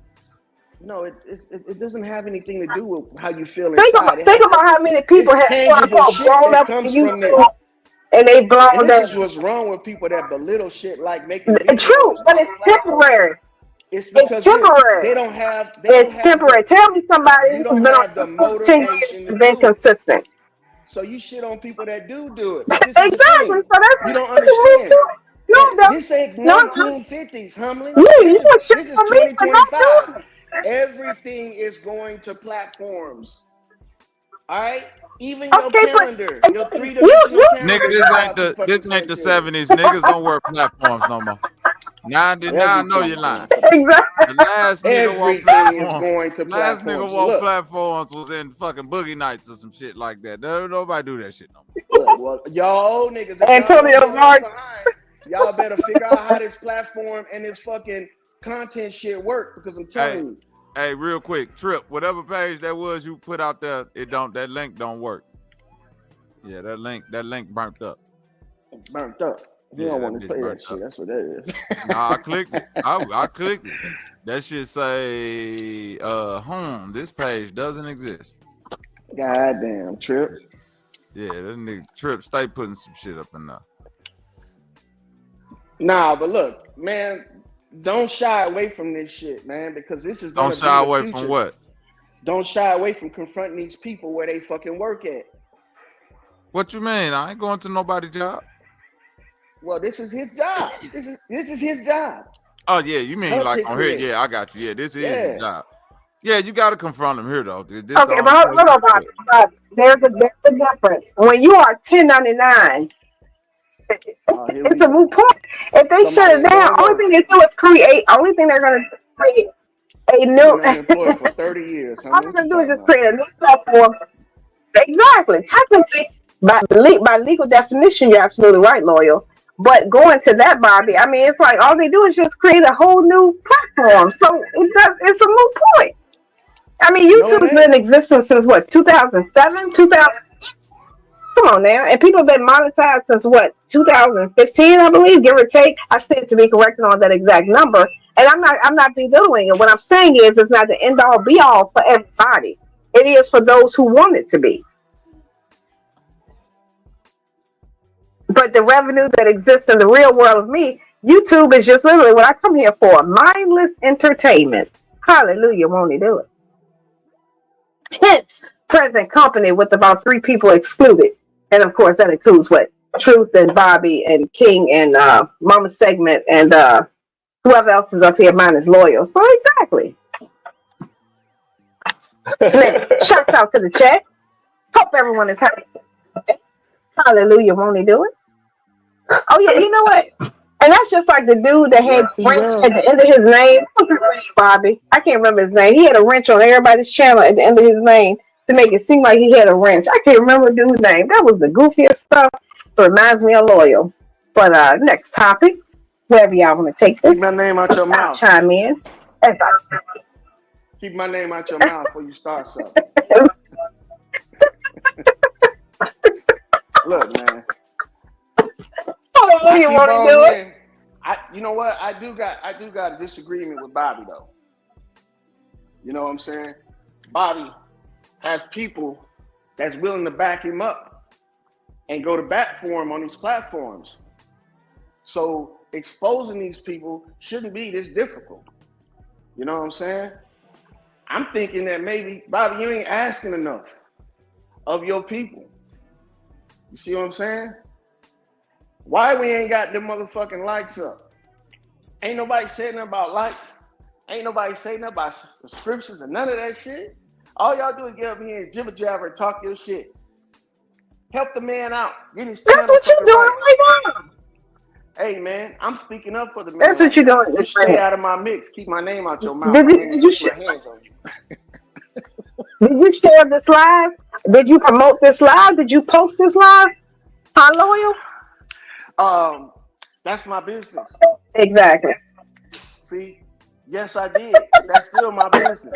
No, it doesn't have anything to do with how you feel Think inside. Think about how many people have grown up on YouTube and they blown and that. this is what's wrong with people that belittle shit like making It's true, but it's temporary. It's because temporary. They don't have. It's temporary. Tell me somebody who's been on 10 years and been consistent. So you shit on people that do it. Exactly. So that's you don't understand. No, this ain't 1950s, Humley. This is 2025. Everything is going to platforms. All right? Even your calendar, your three-dimensional calendar. Nigga, this ain't the 70s. Niggas don't work platforms no more. Now I know you're lying. Exactly. The last nigga walked platforms. Last nigga walked platforms was in fucking Boogie Nights or some shit like that. Nobody do that shit no more. Well, y'all old niggas. Antonio Martin. Y'all better figure out how this platform and this fucking content shit work, because I'm telling you. Hey, real quick, Trip, whatever page that was you put out there, that link don't work. Yeah, that link burnt up. Burnt up. You don't want to play that shit. That's what that is. Nah, I clicked it. I clicked it. That shit say, this page doesn't exist. Goddamn, Trip. Yeah, that nigga Trip stay putting some shit up in there. Nah, but look, man, don't shy away from this shit, man, because this is don't shy away from what? Don't shy away from confronting these people where they fucking work at. What you mean? I ain't going to nobody's job. Well, this is his job. This is his job. Oh yeah, you mean like on here? Yeah, I got you. Yeah, this is his job. Yeah, you got to confront him here though. Okay, but hold on, Bob. There's a difference. When you are 1099, it's a moot point. If they shut it down, only thing they do is create. Only thing they're going to create a new. Employed for 30 years. All they're going to do is just create a new platform. Exactly. Technically, by legal definition, you're absolutely right, Loyal. But going to that, Bobby, I mean, it's like all they do is just create a whole new platform. So it's a moot point. I mean, YouTube's been in existence since what, 2007, 2000. Come on now, and people have been monetized since what, 2015, I believe, give or take. I stand to be corrected on that exact number, and I'm not belittling it. What I'm saying is, it's not the end all be all for everybody. It is for those who want it to be. But the revenue that exists in the real world of me, YouTube is just literally what I come here for. Mindless entertainment. Hallelujah, won't he do it? Hence, present company with about 3 people excluded. And of course, that includes what? Truth and Bobby and King and Mama Segment and whoever else is up here, mine is Loyal. So exactly. Shouts out to the chat. Hope everyone is happy. Hallelujah, won't he do it? Oh yeah, you know what? And that's just like the dude that had wrench at the end of his name. What was his name, Bobby? I can't remember his name. He had a wrench on everybody's channel at the end of his name to make it seem like he had a wrench. I can't remember the dude's name. That was the goofiest stuff. It reminds me of Loyal. But next topic, wherever y'all want to take this. Keep my name out your mouth. Chime in. Keep my name out your mouth before you start something. Look, man. Oh, you want to do it? You know what? I do got a disagreement with Bobby though. You know what I'm saying? Bobby has people that's willing to back him up and go to bat for him on these platforms. So exposing these people shouldn't be this difficult. You know what I'm saying? I'm thinking that maybe, Bobby, you ain't asking enough of your people. You see what I'm saying? Why we ain't got them motherfucking likes up? Ain't nobody saying nothing about likes. Ain't nobody saying nothing about subscriptions and none of that shit. All y'all do is get up here and jibber jabber and talk your shit. Help the man out. Get his channel. That's what you're doing right now. Hey man, I'm speaking up for the man. That's what you're doing. Just stay out of my mix. Keep my name out your mouth. Did you share this live? Did you promote this live? Did you post this live? Loyal? That's my business. Exactly. See, yes, I did, but that's still my business.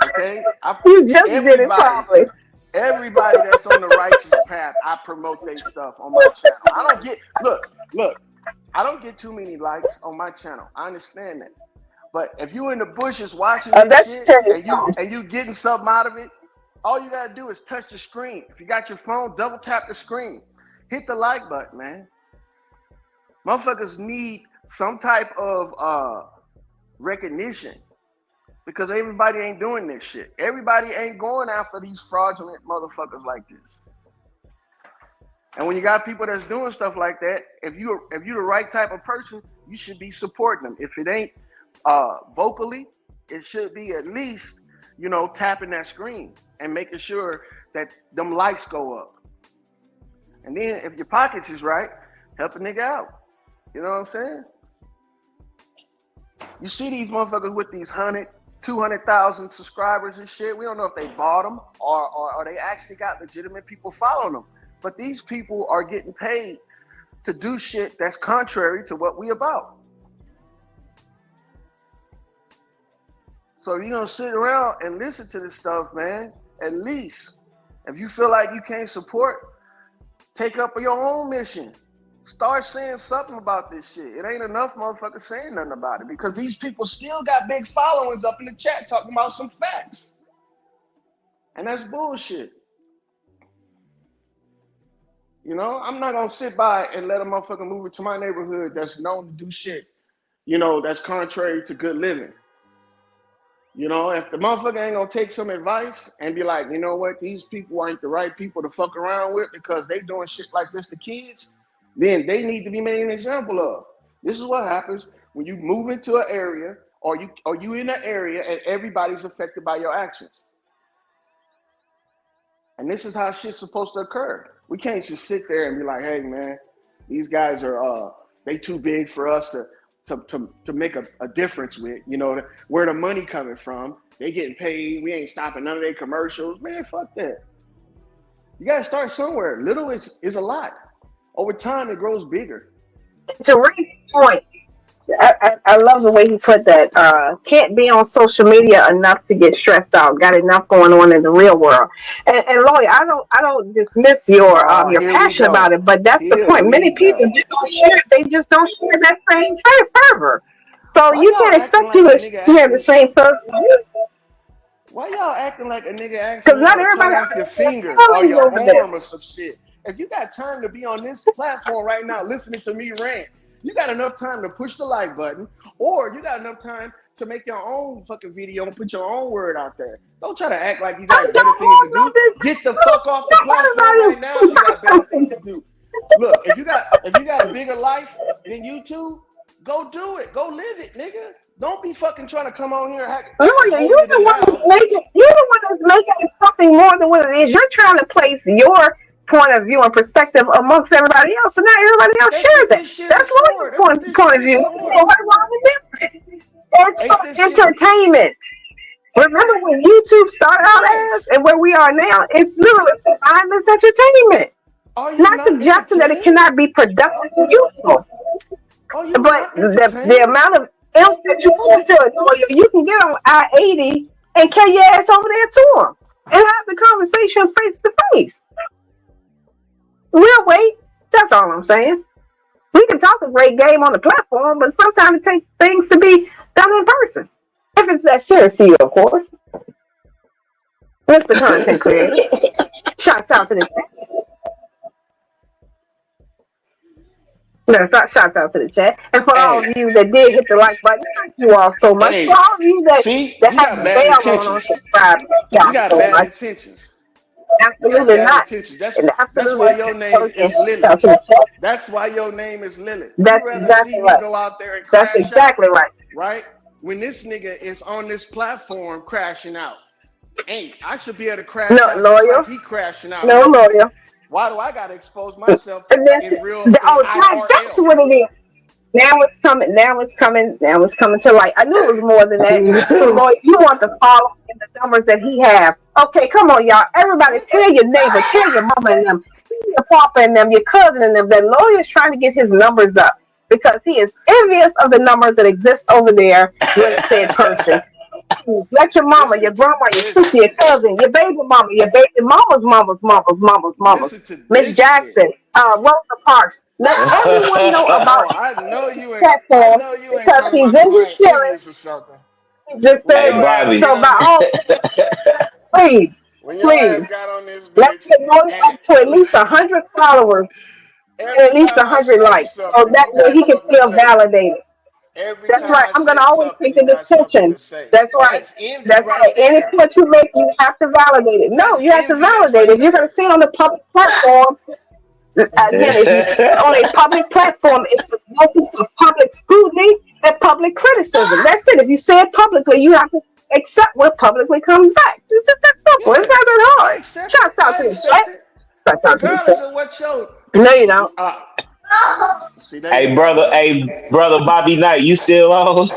Okay, You just did it probably. Everybody that's on the righteous path, I promote their stuff on my channel. I don't get look. I don't get too many likes on my channel. I understand that, but if you in the bushes watching this shit and you getting something out of it, all you gotta do is touch the screen. If you got your phone, double tap the screen, hit the like button, man. Motherfuckers need some type of recognition because everybody ain't doing this shit. Everybody ain't going after these fraudulent motherfuckers like this. And when you got people that's doing stuff like that, if you're the right type of person, you should be supporting them. If it ain't vocally, it should be at least, tapping that screen and making sure that them likes go up. And then if your pockets is right, help a nigga out. You know what I'm saying? You see these motherfuckers with these 200,000 subscribers and shit. We don't know if they bought them or they actually got legitimate people following them. But these people are getting paid to do shit that's contrary to what we about. So if you're gonna sit around and listen to this stuff, man, at least if you feel like you can't support, take up your own mission. Start saying something about this shit. It ain't enough motherfuckers saying nothing about it because these people still got big followings up in the chat talking about some facts. And that's bullshit. I'm not gonna sit by and let a motherfucker move into my neighborhood that's known to do shit, that's contrary to good living. If the motherfucker ain't gonna take some advice and be like, you know what, these people ain't the right people to fuck around with because they doing shit like this to kids, then they need to be made an example of. This is what happens when you move into an area or you in an area and everybody's affected by your actions. And this is how shit's supposed to occur. We can't just sit there and be like, hey man, these guys are they too big for us to make a difference with, where the money coming from. They getting paid, we ain't stopping none of their commercials. Man, fuck that. You gotta start somewhere. Little is a lot. Over time, it grows bigger. To Ray's point, I love the way he put that. Can't be on social media enough to get stressed out. Got enough going on in the real world. And Lloyd, I don't dismiss your passion about it, but that's the point. Many people just don't share. They just don't share that same fervor. So you can't expect people to share the same fervor. Why y'all acting like a nigga actually cut off your finger or your arm or some shit? If you got time to be on this platform right now listening to me rant, you got enough time to push the like button, or you got enough time to make your own fucking video and put your own word out there. Don't try to act like you got better things to do. Get the fuck off the platform right now. You got better things to do. Look, if you got a bigger life than YouTube, go do it. Go live it, nigga. Don't be fucking trying to come on here and hack. You're the one that's making it something more than what it is. You're trying to place your point of view and perspective amongst everybody else, so now everybody else shares that. That's Lloyd's point of view. It's entertainment. Remember when YouTube started out as and where we are now? It's literally mindless entertainment. Not suggesting that it cannot be productive and useful, but the amount of else that you put into it, you can get on I-80 and carry your ass over there to them and have the conversation face to face. We'll wait. That's all I'm saying. We can talk a great game on the platform, but sometimes it takes things to be done in person. If it's that serious to you, of course. Mr. Content Creator. Shouts out to the chat. Shouts out to the chat. And for all of you that did hit the like button, thank you all so much. For all of you that have bad intentions. You got bad intentions. Absolutely not. That's why your name is Lily. That's why your name is Lily. That's exactly right. Go out there and crash That's exactly right. Right? When this nigga is on this platform crashing out, I should be able to crash out just like he crashing out. No, lawyer. Why do I gotta expose myself in real? That's what it is. Now it's coming. Now it's coming. Now it's coming to light. I knew it was more than that. So, Lord, you want to follow in the numbers that he have. Okay, come on, y'all. Everybody, tell your neighbor, tell your mama and them, your papa and them, your cousin and them, that lawyer's trying to get his numbers up because he is envious of the numbers that exist over there with said person. Let your mama, your grandma, your sister, your cousin, your baby mama, your baby mama's. Miss Jackson, Rosa Parks. Let everyone know about platform because he's in his feelings. He just said that. So by all, please, let's get Lloyd up to at least 100 followers and at least 100 likes, so that way he can feel validated. That's right. I'm gonna always take the distinction. That's right. That's right. Any point you make, you have to validate it. No, you have to validate it. If you're gonna see it on the public platform, again, if you see it on a public platform, it's open to public scrutiny and public criticism. That's it. If you say it publicly, you have to accept what publicly comes back. It's just that simple. It's not that hard. Shouts out to the chat. Regardless of what show. No, you don't. Hey, brother Bobby Knight, you still on?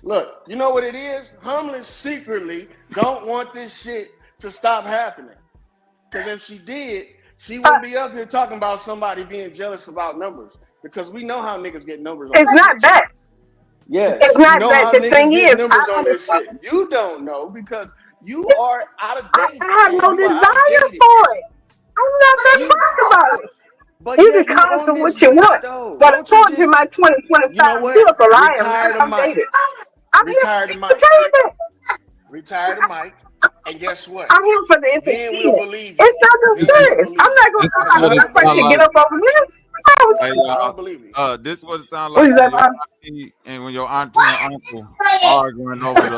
Look, you know what it is? Humlin secretly don't want this shit to stop happening. Because if she did, she wouldn't be up here talking about somebody being jealous about numbers. Because we know how niggas get numbers on It's not that. Yes. It's not that. The thing is, you don't know because you are out of date. I have no desire for it. I'm not that fussed about it. But you can call it for what you want. But according to my 2025 vehicle, I'm dated. I'm retired here the for entertainment. Retire the mic. And guess what? I'm here for the entertainment. It's not that serious. I'm not going to talk about it. I'm going to get up over this. Hey, this what it sounds like and when your auntie and uncle arguing over the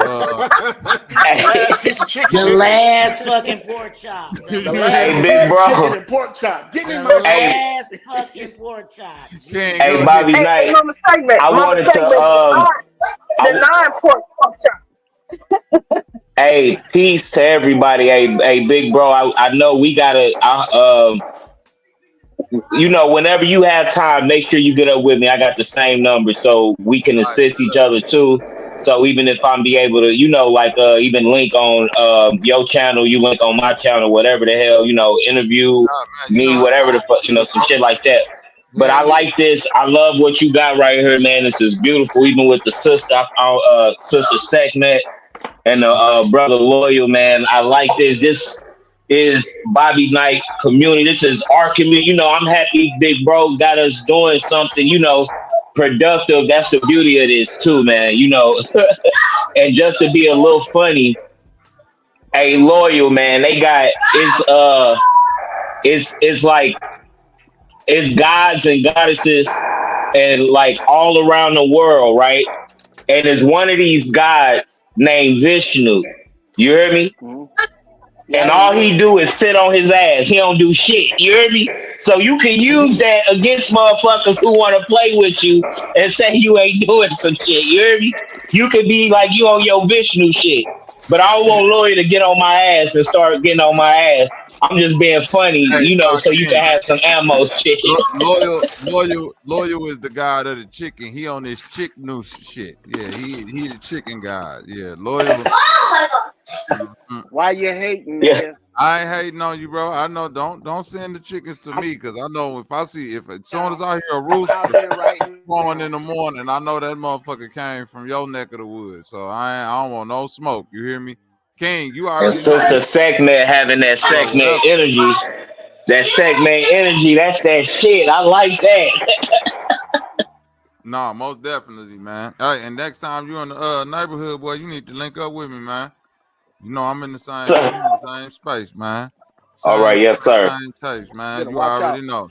last fucking pork chop. The last big bro. Chicken and pork chop. Give me the my last fucking pork chop. Hey, Bobby Knight, I wanted to the non-pork chop. Hey, peace to everybody. Hey, big bro. I know we gotta. You know, whenever you have time, make sure you get up with me. I got the same number, so we can assist each other too. So even if I'm be able to, you know, like even link on your channel, you link on my channel, whatever the hell, you know, interview me, whatever the fuck, you know, some shit like that. But I like this. I love what you got right here, man. This is beautiful. Even with the sister, sister segment and the brother Loyal, man. I like this. This is Bobby Knight community. This is our community. You know, I'm happy Big Bro got us doing something, you know, productive. That's the beauty of this too, man. You know, and just to be a little funny, hey, Loyal, man, they got it's like it's gods and goddesses and like all around the world, right? And it's one of these gods named Vishnu. You hear me? Mm-hmm. And all he do is sit on his ass. He don't do shit. You hear me? So you can use that against motherfuckers who want to play with you and say you ain't doing some shit. You hear me? You could be like you on your Vishnu shit. But I don't want Lawyer to get on my ass and start getting on my ass. I'm just being funny, you know, so you can have some ammo shit. Loyal is the god of the chicken. He on this chick noose shit. Yeah, he the chicken god. Yeah, Loyal. Why you hating, man? Yeah. I ain't hating on you, bro. I know. Don't send the chickens to me because I know if as soon as I hear a rooster crowing in the morning, I know that motherfucker came from your neck of the woods. So I don't want no smoke. You hear me? King, you already. And Sister Segment having that segment energy. That segment energy, that's that shit. I like that. No, most definitely, man. All right, and next time you in the neighborhood, boy, you need to link up with me, man. You know I'm in the same space, man. All right, yes, sir. Same taste, man. You already know.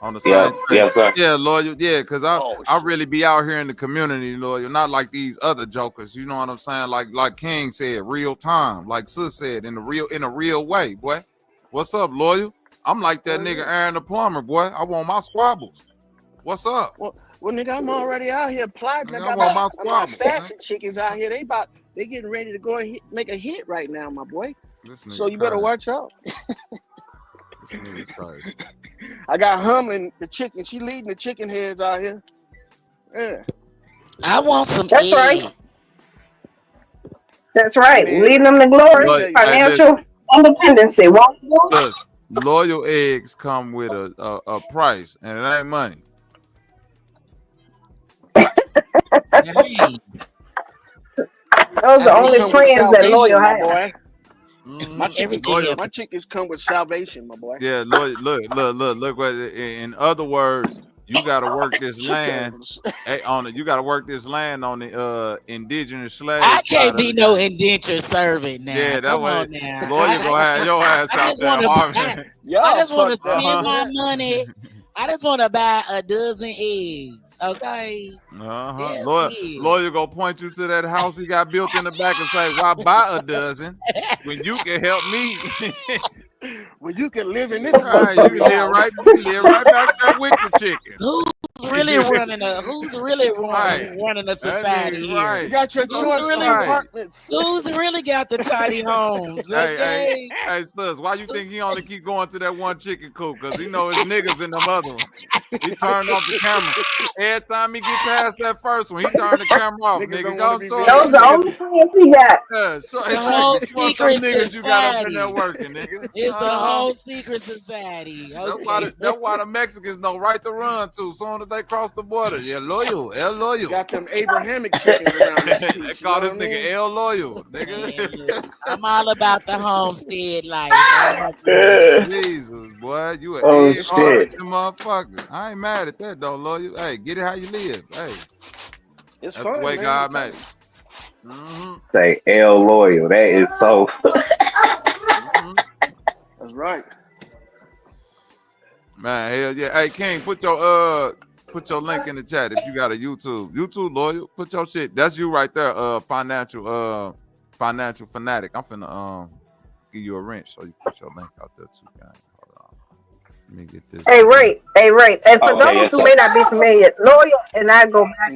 On the same thing. Yes, sir. Yeah, Loyal. Yeah, because I really be out here in the community, Loyal. Not like these other jokers. You know what I'm saying? Like King said, real time. Like Sis said, in a real way, boy. What's up, Loyal? I'm like that nigga Aaron the plumber, boy. I want my squabbles. What's up? Well, nigga, I'm already out here plotting. I want my squabbles. Assassin chickens out here. They getting ready to go and make a hit right now, my boy. So you better watch out. This nigga's crazy. I got Humlin, the chicken. She leading the chicken heads out here. Yeah. I want some That's eggs. right. That's right. Man, Leading them to glory, Look, financial independency. Won't you? look, loyal eggs come with a price, and it ain't money. Hey, Those are only come with friends that loyal salvation, my have. boy. Mhm. My chickens, everything. my chickens come with salvation, my boy. Yeah, look what. In other words, you got to work this land. Chickens. You got to work this land on the indigenous slave I side can't of be the no game. indentured servant now. Yeah, that Come way, on now. lawyer gonna have your ass I out just there want to harvesting. I Y'all just want to fucked up. spend You my hear money. I just want to buy a dozen eggs. Okay. That's it. Lawyer gonna point you to that house he got built in the back and say, "Why buy a dozen when you can help me?" Well, you can live in this Right, you luxury live house. right back there with the chicken. Who's really running Right. running a That society nigga, here? right. You got your Who's choice really of apartments. Who's really got the tiny homes? Okay. Hey, Sluts, why you think he only keep going to that one chicken coop? Because he know his niggas in them other ones. He turned off the camera. Every time he get past that first one, he turned the camera off. Niggas Nigga, don't go wanna be show Those are the niggas. only friends he got. Yeah, so The whole exactly. Show us secret them niggas you got up in there society. working, nigga. It's a whole secret society. That's Okay. why the Mexicans know right to run to as soon as they cross the border. Yeah, loyal, El Loyal. Got them Abrahamic chickens around this They piece. call this You know what I nigga mean? El Loyal, Man, nigga. look, I'm all about the homestead life. Jesus, boy, you an Oh, egg shit. harvesting motherfucker. I ain't mad at that though, Loyal. Hey, get it how you live. Hey, It's that's fun, the way man. God made it. Mm-hmm. Say L loyal. That is so. Mm-hmm. That's right. Man, hell yeah. Hey, King, put your link in the chat if you got a YouTube. YouTube Loyal, put your shit. That's you right there. Financial fanatic. I'm finna give you a wrench so you put your link out there too, gang. Hold on. Let me get this. Hey, Ray. And for Okay, those yes, who sir. may not be familiar, Loyal and I go back.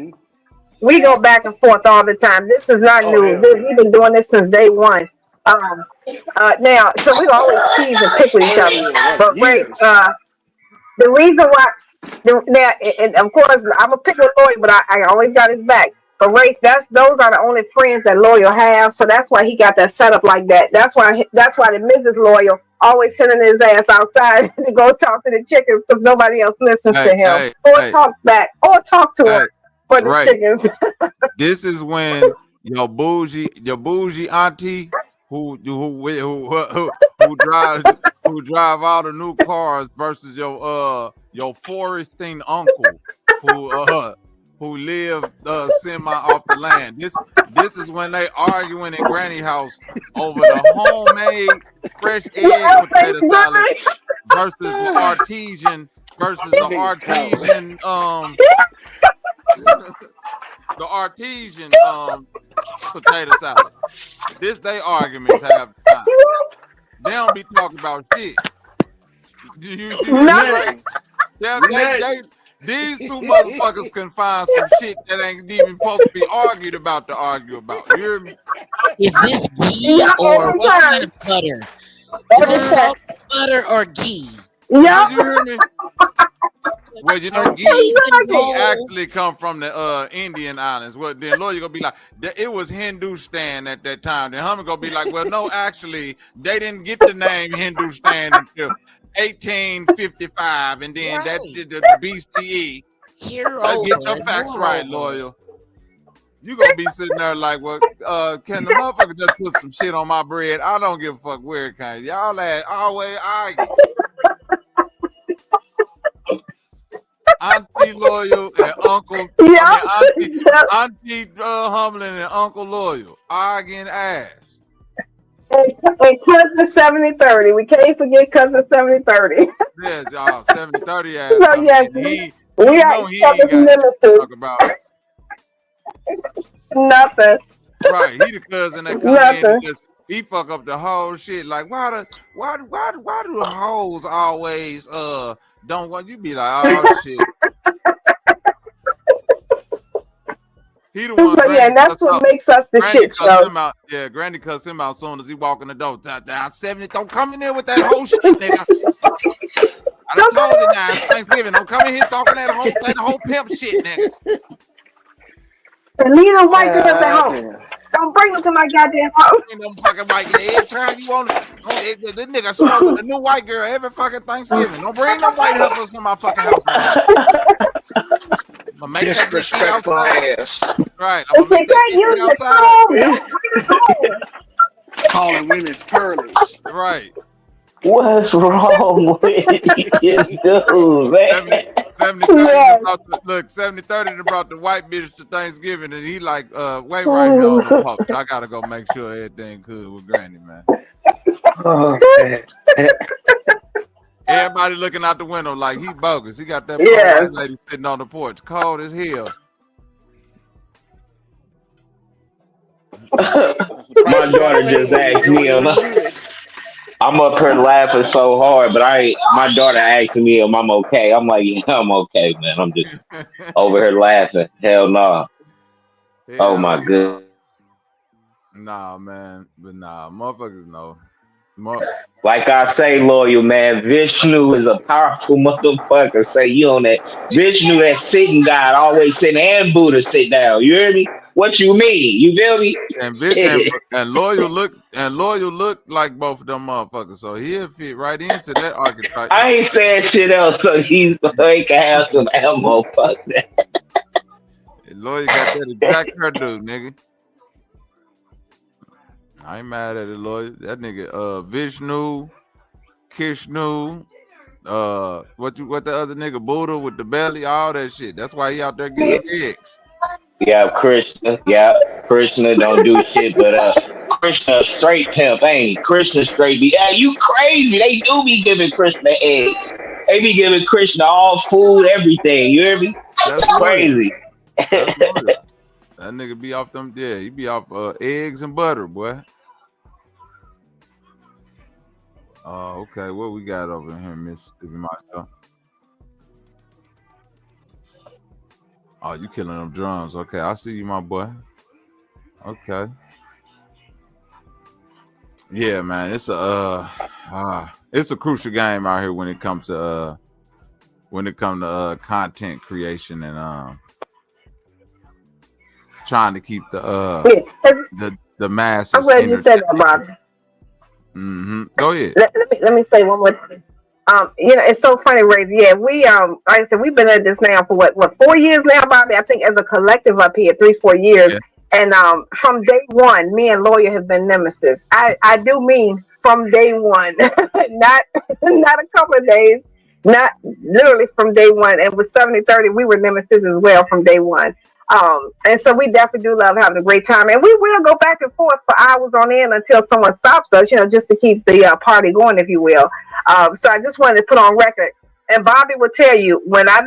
We go back and forth all the time. This is not Oh, new. hell We've been doing this since day one. Now, so we always tease and pick with each Oh, other. yeah, like But Ray, years. the reason why, and of course, I'm a pick with Loyal, but I always got his back. But Ray, those are the only friends that Loyal have, so that's why he got that set up like that. That's why the Mrs. Loyal always sending his ass outside to go talk to the chickens because nobody else listens to him talk back or talk to him for the chickens. This is when your bougie auntie who drive all the new cars versus your foresting uncle who live semi off the land. This is when they arguing in Granny house over the homemade fresh egg potato salad versus the artesian potato salad. This they arguments have time. They don't be talking about shit. These two motherfuckers can find some shit that ain't even supposed to be argued about to argue about. You hear me? Is this ghee or what kind of butter? Is this salt butter or ghee? Yeah. Did you hear me? Well, you know, ghee actually come from the Indian islands. Well, then Lawyer gonna be like, it was Hindustan at that time. Then Hummer gonna be like, well, no, actually, they didn't get the name Hindustan until 1855, and then that shit, the BCE. Get your facts right, Loyal. You gonna be sitting there like, well, can the motherfucker just put some shit on my bread? I don't give a fuck where it came. Y'all always argue. Auntie Loyal and Uncle, Auntie Humlin and Uncle Loyal arguing ass. And cousin 70-30. We can't forget cousin 70-30. Yeah, y'all 70-30 ass. So yes, we are each other's nemesis. Talk about nothing. Right, he the cousin that come in and just he fuck up the whole shit. Like why do the hoes always don't want you be like, oh shit. He the one. But yeah, and that's what makes us the shit show. Granny cussed him out as soon as he walk in the door. Down 70, don't come in there with that whole shit, nigga. I done told you now, it's Thanksgiving. Don't come in here talking that whole pimp shit, nigga. And leave them white girls at home. Don't bring them to my goddamn house. Bring them fucking white girls. Every time you want this nigga show up with a new white girl every fucking Thanksgiving. Don't bring them white heifers to my fucking house no more. I'm gonna make that bitch eat outside. Ass. Right. I'm gonna make that bitch eat outside. Calling women pearlies. Right. What's wrong with you, dude, man? 70-30 brought the white bitch to Thanksgiving, and he like, wait right here on the porch. I gotta go make sure everything good with Granny, man. Oh, man. Everybody looking out the window like he bogus. He got that white lady sitting on the porch, cold as hell. My daughter just asked me, I'm up here laughing so hard, but my daughter asked me if I'm okay. I'm like, yeah, I'm okay, man. I'm just over here laughing. Hell no. Yeah, oh my god. Nah, man. But nah, motherfuckers know. Like I say, loyal man, Vishnu is a powerful motherfucker. Say you on that Vishnu, that sitting God, always sitting, and Buddha sit down. You hear me? What you mean? You feel me? And loyal look like both of them motherfuckers. So he'll fit right into that archetype. I ain't saying shit else, so he can have some ammo. Fuck that. Loyal got that exact hairdo, nigga. I ain't mad at it, Loyal. That nigga, Vishnu, Kishnu, what the other nigga, Buddha with the belly, all that shit. That's why he out there getting them eggs. Yeah, Krishna. Yeah, Krishna don't do shit, but Krishna straight pimp, ain't he? Krishna straight be. Yeah, you crazy? They do be giving Krishna eggs. They be giving Krishna all food, everything. You hear me? That's crazy. That's that nigga be off them. Yeah, he be off eggs and butter, boy. Okay, what we got over here, Mississippi myself? Oh, you killing them drums. Okay, I see you, my boy. Okay. Yeah, man, it's a crucial game out here when it comes to content creation and trying to keep the masses. I'm glad you said that, Bob. Go ahead. Let me say one more thing. It's so funny, Ray. Yeah, we like I said, we've been at this now for what 4 years now, Bobby. I think as a collective up here, 3-4 years. Yeah. And from day one, me and Lawyer have been nemesis. I do mean from day one, not a couple of days, not literally from day one. And with 70-30, we were nemesis as well from day one. And so we definitely do love having a great time, and we will go back and forth for hours on end until someone stops us, just to keep the party going, if you will. So I just wanted to put on record, and Bobby will tell you, when I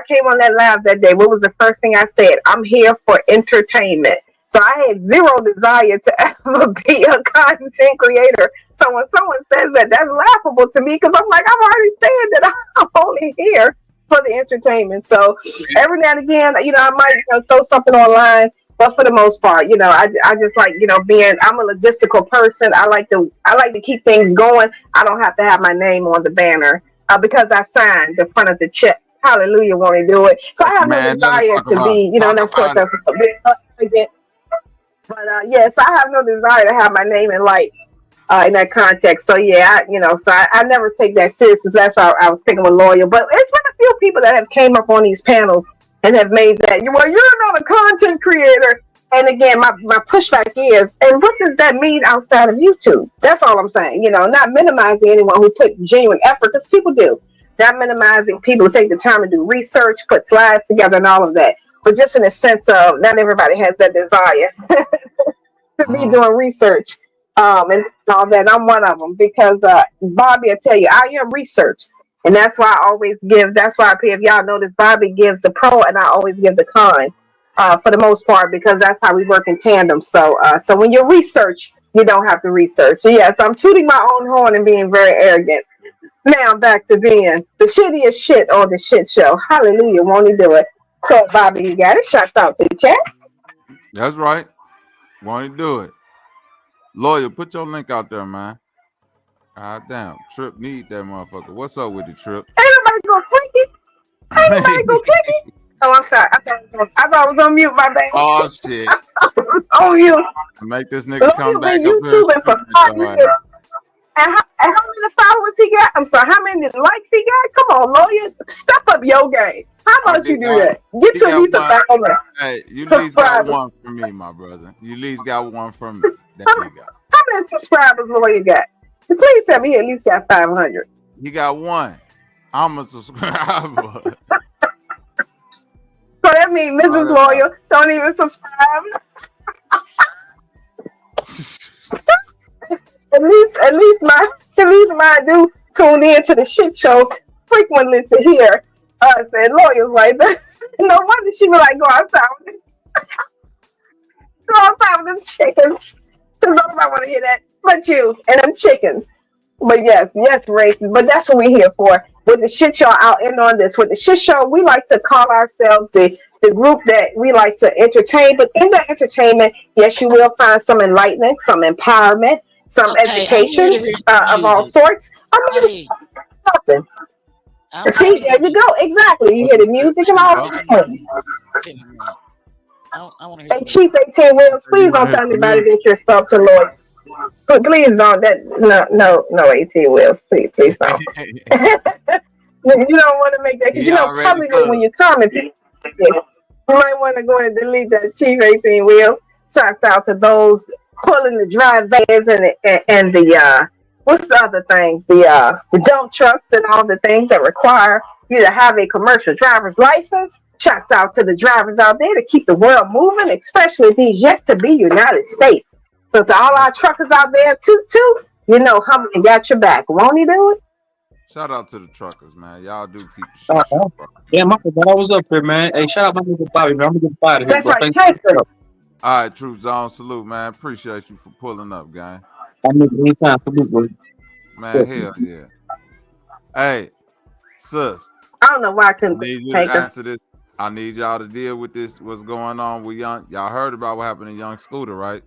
came on that live that day, what was the first thing I said? I'm here for entertainment. So I had zero desire to ever be a content creator. So when someone says that, that's laughable to me, because I'm like, I'm already saying that I'm only here for the entertainment. So every now and again, I might throw something online, but for the most part, I just like I'm a logistical person. I like to keep things going. I don't have to have my name on the banner because I signed the front of the check. Hallelujah, won't he do it? So I have no desire to be, and of course that's a bit arrogant. But yes, I have no desire to have my name in lights in that context. So yeah, I never take that seriously. That's why I was picking with Lawyer. But it's been a few people that have came up on these panels and have made that. Well, you're not a content creator. And again, my pushback is, and what does that mean outside of YouTube? That's all I'm saying. Not minimizing anyone who put genuine effort, because people do. Not minimizing people who take the time to do research, put slides together, and all of that. But just in the sense of not everybody has that desire to be doing research and all that. I'm one of them because Bobby, I tell you, I am research. And that's why I always give, that's why if y'all notice, Bobby gives the pro and I always give the con for the most part, because that's how we work in tandem. So so when you research, you don't have to research. So yes, I'm tooting my own horn and being very arrogant. Now back to being the shittiest shit on the shit show. Hallelujah, won't he do it? So Bobby, you got it. Shouts out to the chat. That's right. Won't he do it? Lawyer, put your link out there, man. God damn, Trip need that motherfucker. What's up with the Trip? Ain't nobody gonna click it. Ain't nobody gonna click it. Oh, I'm sorry. I thought I was on mute, my bad. Oh shit. On mute. Make this nigga come back Been up here. YouTubing for 5 years. And how many followers he got? I'm sorry, how many likes he got? Come on, lawyer. Step up your game. How about you do that? Get to at least 1,000. Hey, you at least got one from me, my brother. You at least got one from me. There you go. How many subscribers lawyer got? Please tell me he at least got 500. He got one. I'm a subscriber. So that means Mrs. Lawyer don't even subscribe. At least mine do tune in to the shit show frequently to hear us and lawyers like that. No wonder she be like, go outside with them. Go outside with them chickens. Because nobody want to hear that but you and them chickens. But yes, Ray. But that's what we're here for. With the shit show, I'll end on this. With the shit show, we like to call ourselves the group that we like to entertain. But in that entertainment, yes, you will find some enlightenment, some empowerment, some education of all sorts. Something. See, there you go. Exactly. You hear the music and all that. Hey, Chief 18 Wheels, please don't tell anybody that you're sub to Lord. Please don't. No 18 Wheels. Please don't. You don't want to make that because publicly when you comment, you might want to go and delete that Chief 18 Wheels. Shouts out to those pulling the dry vans and the what's the other things? The dump trucks and all the things that require you to have a commercial driver's license. Shouts out to the drivers out there to keep the world moving, especially these yet to be United States. So to all our truckers out there, too, you know, Humble got your back. Won't he do it? Shout out to the truckers, man. Y'all do keep the shit. Yeah, my bad. I was up here, man. Hey, shout out my nigga Bobby, man. I'm gonna get fired here, That's bro. right. Thank you. All right, Truth Zone, salute, man. Appreciate you for pulling up, gang. Anytime, salute, bro. Man, hell yeah. Hey, sis. I don't know why I couldn't need you take to her. answer this. I need y'all to deal with this. What's going on with Young? Y'all heard about what happened to Young Scooter, right?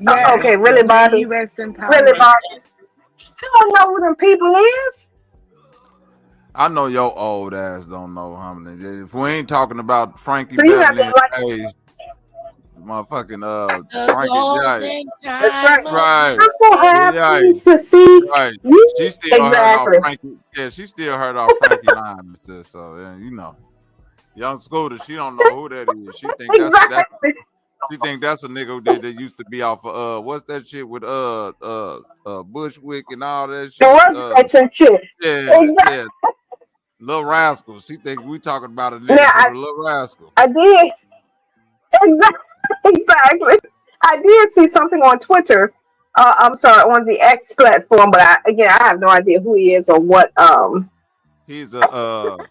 Yes. Okay, really, Bobby? Rest in power. Really, Bobby? You don't know who them people is? I know your old ass don't know how many. If we ain't talking about Frankie So you have Beverly to and Hayes, motherfucking The Frankie golden That's right. I'm so happy to see you. She still Exactly. heard off Frankie. Yeah, she still heard off Frankie Lyme and stuff. So yeah, you know, Young Scooter, she don't know who that is. She think that's she think that's a nigga that used to be off of what's that shit with Bushwick and all that shit. Some shit. Yeah, Exactly. yeah. Lil Rascal. She think we talking about a nigga from Lil Rascal. I did. Exactly. I did see something on Twitter. I'm sorry, on the X platform, but I have no idea who he is or what. He's a rapper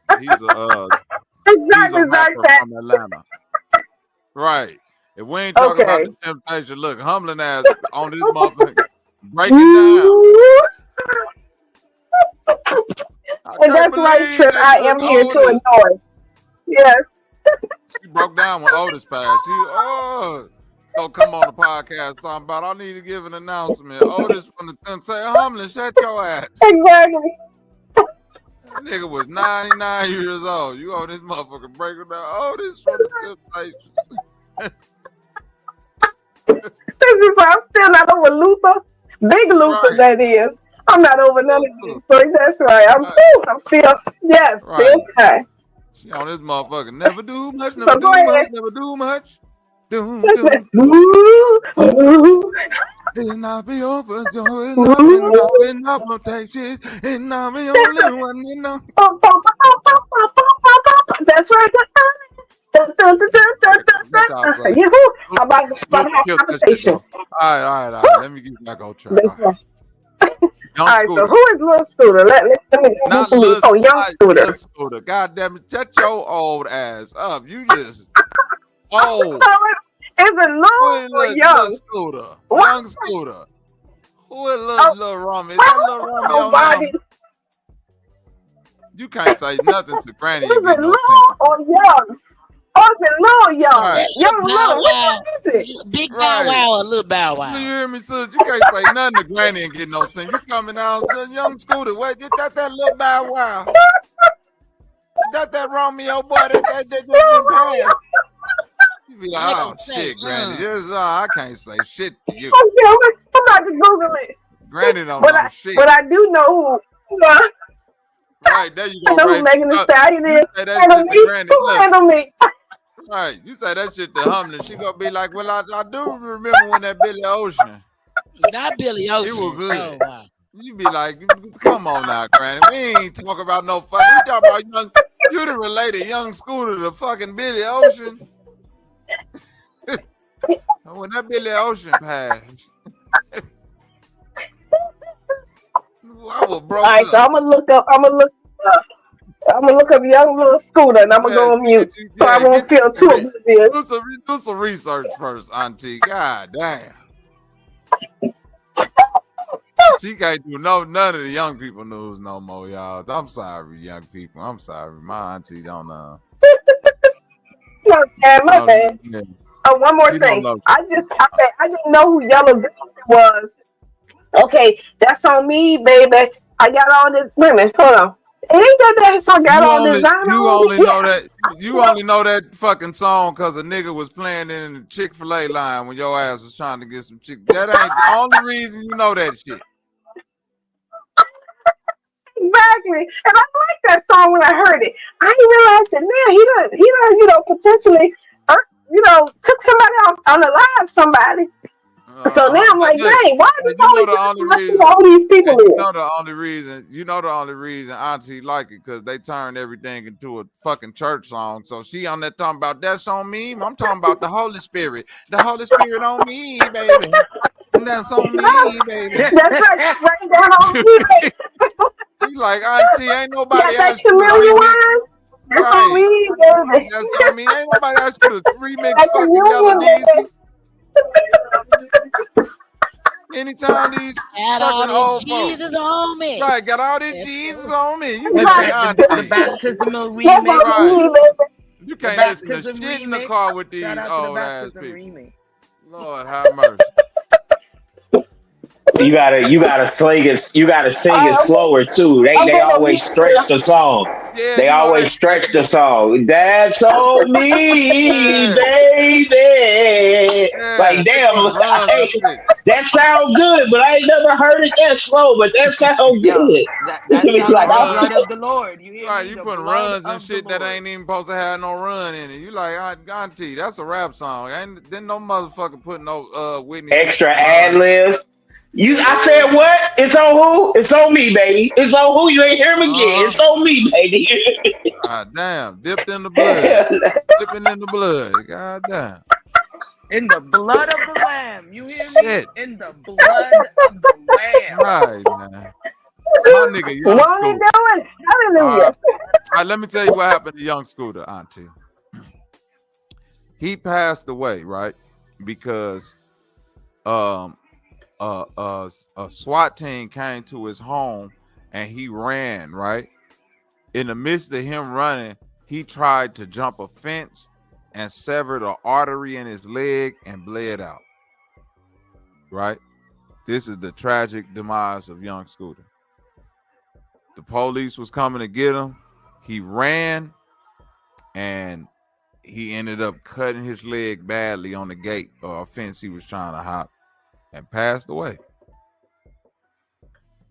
from Atlanta. Right. If we ain't talking about the Temptation, look, humbling ass on this motherfucker, breaking down. And that's right, Trip. I am here to annoy. Yes. She broke down when Otis passed. She don't come on the podcast talking about I need to give an announcement. Otis from the Temptation, humbling, shut your ass. Exactly. That nigga was 99 years old. You on this motherfucker breaking down Otis from the Temptation. I'm still not over Luther. Big Luther, that is. I'm not over none of these. So that's right. I'm still, yes, still okay. She on this motherfucker. Never do much, never do much, never do much. It'll not be over, it'll not take shit. It'll not be only one, you know. That's right. I'm about to have a conversation. All right. Let me get back on track. All right, so who is Lil Scooter? Let me do some news. Oh, Young Scooter. Scooter. God damn it, shut your old ass up. You just old. Is it Lil or Young? Scooter. Young Scooter. Who is Lil Rummy? Is that Lil Rummy on them? You can't say nothing to Granny. Is it Lil or Young? Oh, it's a Lil Young. Right. Young Lil. Which one is it? Big Bow Wow or Little Bow Wow? You hear me, sis? You can't say nothing to Granny and get no sense. You coming out, Young Scooter. Wait, that Little Bow Wow. that Romeo boy that just been passed. You be like, oh shit, Granny. This I can't say shit to you. Okay, I'm about to Google it. Granny don't know shit. But I do know who. Right, there you go. I know who Megan Thee Stallion is. Handle me. Handle me. Right, you say that shit to Humlin. She gonna be like, well, I do remember when that Billy Ocean. Not Billy Ocean. It was good. Oh, wow. You be like, come on now, Granny. We ain't talking about no fucking. We talking about young. You done related Young Scooter to fucking Billy Ocean. When that Billy Ocean passed, I was broke. All right, so I'm gonna look up Young Little Scooter, and I'm gonna go on mute so I won't feel too oblivious. Do some research first, Auntie. God damn. She can't do none of the young people news no more, y'all. I'm sorry, young people. I'm sorry. My auntie don't know. No, my bad. Oh, one more thing. I didn't know who Yellow Vision was. Okay, that's on me, baby. I got all this. Wait a minute, hold on. It ain't that song got all this. You only know that fucking song because a nigga was playing in the Chick-fil-A line when your ass was trying to get some chick. That ain't the only reason you know that shit. Exactly, and I like that song when I heard it. I didn't realize that now he done, potentially, took somebody on the live, somebody. So now I'm like, dang, why is all these people in? You know the only reason Auntie like it because they turned everything into a fucking church song. So she on that talking about that's on me. I'm talking about the Holy Spirit. The Holy Spirit on me, baby. That's on me, baby. That's right. Right down on me, baby. You like, Auntie, ain't nobody asked you to remix. That's on me, baby. That's on me. Ain't nobody asked you to remix fucking Yellow Deezy. Anytime these got fucking all old this Jesus folks, on me. Right, got all this Jesus on me. You get that The Auntie. baptismal remix. Right. You can't listen to baptism shit in the remix. car with these Shout out to the old ass baptism people. remix. Lord have mercy. You gotta sing it slower too. They always stretch the song. Yeah, they always stretch the song. That's on me, baby. Like damn, that sound good, but I ain't never heard it that slow. But that sound good. That sounds like the blood of the Lord. You hear Right, me? you The putting blood runs and of shit the that ain't even supposed to have no run in it. You like, Auntie, that's a rap song. Then no motherfucker put no Whitney extra ad libs. I said what? It's on who? It's on me, baby. It's on who? You ain't hear me again. It's on me, baby. God damn, dipped in the blood. Dipping in the blood. God damn. In the blood of the lamb. You hear me? Shit. In the blood of the lamb. Right, man. My nigga, Young What are you Scooter. doing? Hallelujah. All right, let me tell you what happened to Young Scooter, Auntie. He passed away, right? Because a SWAT team came to his home and he ran, right? In the midst of him running, he tried to jump a fence and severed an artery in his leg and bled out. Right? This is the tragic demise of Young Scooter. The police was coming to get him. He ran and he ended up cutting his leg badly on the gate or a fence he was trying to hop and passed away.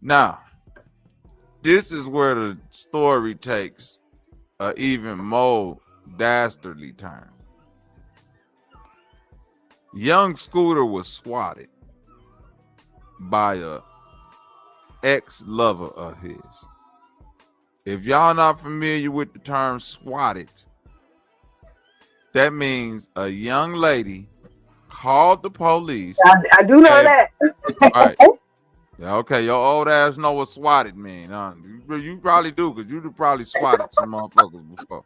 Now, this is where the story takes an even more dastardly turn. Young Scooter was swatted by a ex-lover of his. If y'all not familiar with the term swatted, that means a young lady called the police. I do know that. Right. Yeah, okay, your old ass know what swatted mean, huh? You probably do, because you probably swatted some motherfuckers before.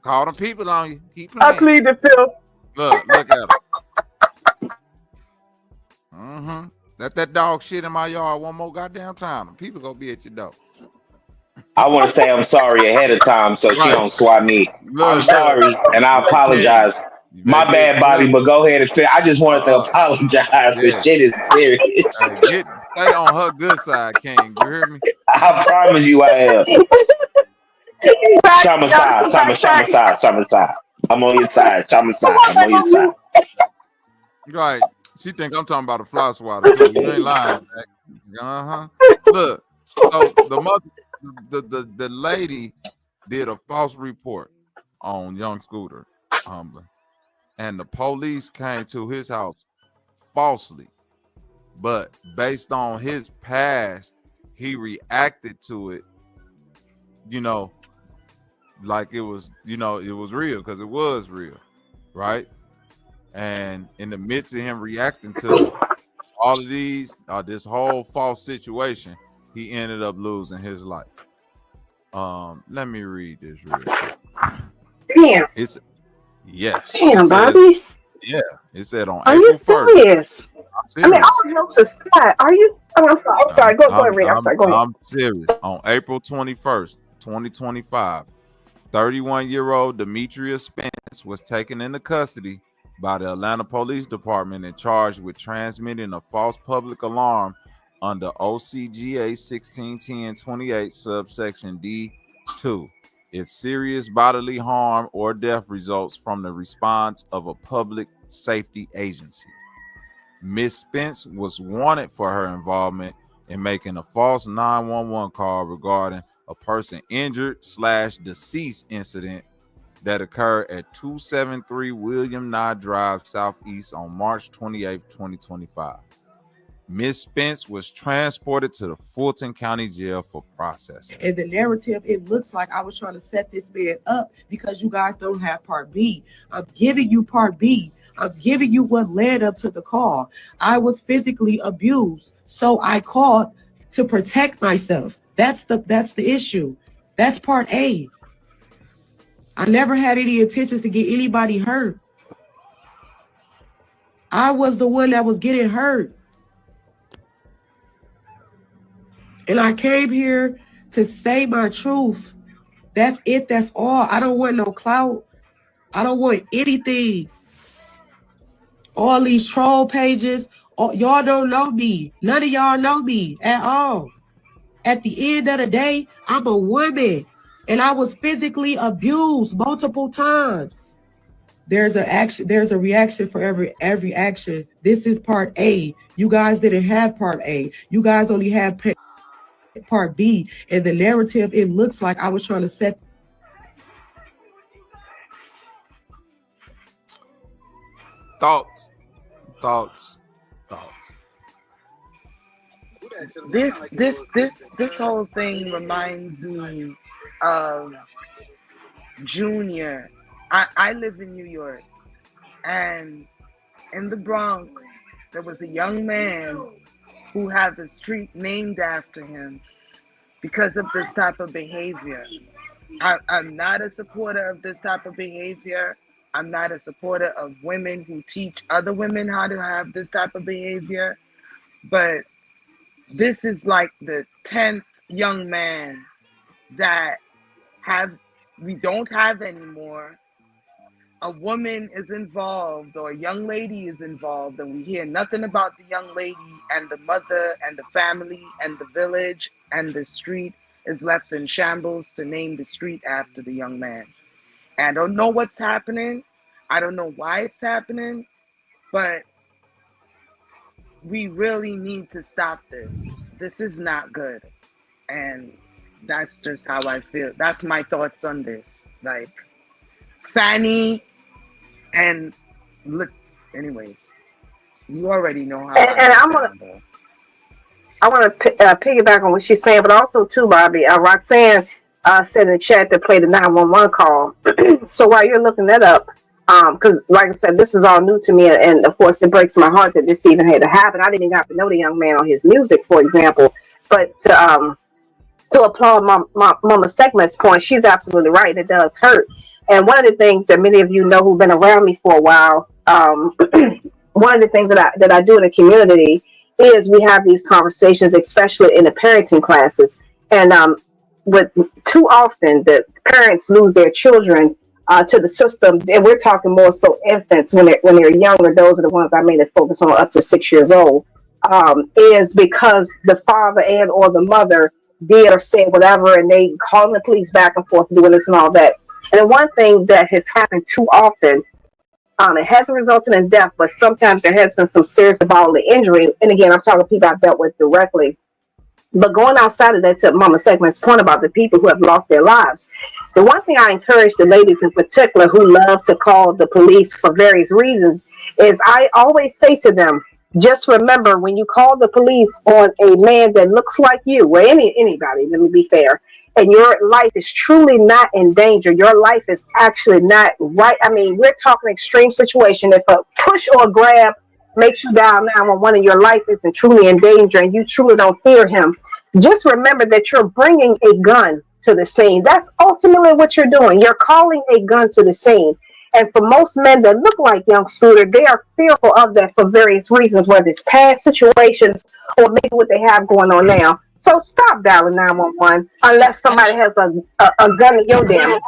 Call them people on you. Keep playing. I plead the fifth. Look at them. Let that dog shit in my yard one more goddamn time. People gonna be at your door. I want to say I'm sorry ahead of time so she don't swat me. I'm sorry, and I apologize. My bad, Bobby, but go ahead and finish. I just wanted to apologize. The shit is serious. Stay on her good side, King. You hear me? I promise you I am. Shama side, Shama side. I'm on your side, Shama side. I'm on your side. Right. She think I'm talking about a fly swatter too. You ain't lying, Jack. Uh-huh. Look, so the lady did a false report on young Scooter Humbler, and the police came to his house falsely, but based on his past, he reacted to it, like it was, it was real, because it was real, right? And in the midst of him reacting to all of these, this whole false situation, he ended up losing his life. Let me read this real quick. Damn. Yes. Damn, Bobby. Yeah. It said on Are April 1st. Serious? I mean, all jokes aside, are you? Oh, I'm sorry. Go ahead, Rick. I'm sorry. Go ahead. I'm serious. On April 21st, 2025, 31-year-old Demetria Spence was taken into custody by the Atlanta Police Department and charged with transmitting a false public alarm under OCGA 1610-28 subsection D2 if serious bodily harm or death results from the response of a public safety agency. Ms. Spence was wanted for her involvement in making a false 911 call regarding a person injured/deceased incident that occurred at 273 William Nye Drive Southeast on March 28, 2025. Ms. Spence was transported to the Fulton County Jail for processing. In the narrative, it looks like I was trying to set this man up because you guys don't have part B. I'm giving you part B. I'm giving you what led up to the call. I was physically abused, so I called to protect myself. That's the issue. That's part A. I never had any intentions to get anybody hurt. I was the one that was getting hurt. And I came here to say my truth. That's it. That's all. I don't want no clout. I don't want anything. All these troll pages. Y'all don't know me. None of y'all know me at all. At the end of the day, I'm a woman. And I was physically abused multiple times. There's a reaction for every action. This is part A. You guys didn't have part A. You guys only had part B. And the narrative, it looks like I was trying to set. Thoughts. This whole thing reminds me of Junior. I live in New York, and in the Bronx, there was a young man who had the street named after him because of this type of behavior. I'm not a supporter of this type of behavior. I'm not a supporter of women who teach other women how to have this type of behavior. But this is like the 10th young man that we don't have anymore. A woman is involved or a young lady is involved, and we hear nothing about the young lady, and the mother and the family and the village and the street is left in shambles to name the street after the young man. And I don't know what's happening. I don't know why it's happening, but we really need to stop this. This is not good. And that's just how I feel. That's my thoughts on this. Like, Fanny and look, anyways, you already know how. And I want to piggyback on what she's saying, but also too, Bobby. Roxanne said in the chat to play the 911 call. So while you're looking that up, because like I said, this is all new to me, and of course it breaks my heart that this even had to happen. I didn't even have to know the young man on his music, for example. But to applaud Mama Segment's point, she's absolutely right. It does hurt. And one of the things that many of you know who've been around me for a while, one of the things that I do in the community is we have these conversations, especially in the parenting classes. And with too often the parents lose their children to the system, and we're talking more so infants when they're younger. Those are the ones I mainly focus on up to 6 years old. Is because the father and or the mother did or said whatever, and they calling the police back and forth, doing this and all that. And the one thing that has happened too often, it hasn't resulted in death, but sometimes there has been some serious bodily injury. And again, I'm talking people I've dealt with directly. But going outside of that, to Mama Segment's point about the people who have lost their lives, the one thing I encourage the ladies in particular who love to call the police for various reasons is I always say to them, just remember when you call the police on a man that looks like you, or anybody, let me be fair, and your life is truly not in danger, your life is actually not right. I mean, we're talking extreme situation. If a push or a grab makes you dial 911 and your life isn't truly in danger and you truly don't fear him, just remember that you're bringing a gun to the scene. That's ultimately what you're doing. You're calling a gun to the scene. And for most men that look like young Scooter, they are fearful of that for various reasons, whether it's past situations or maybe what they have going on now. So stop dialing 911 unless somebody has a gun in your damn.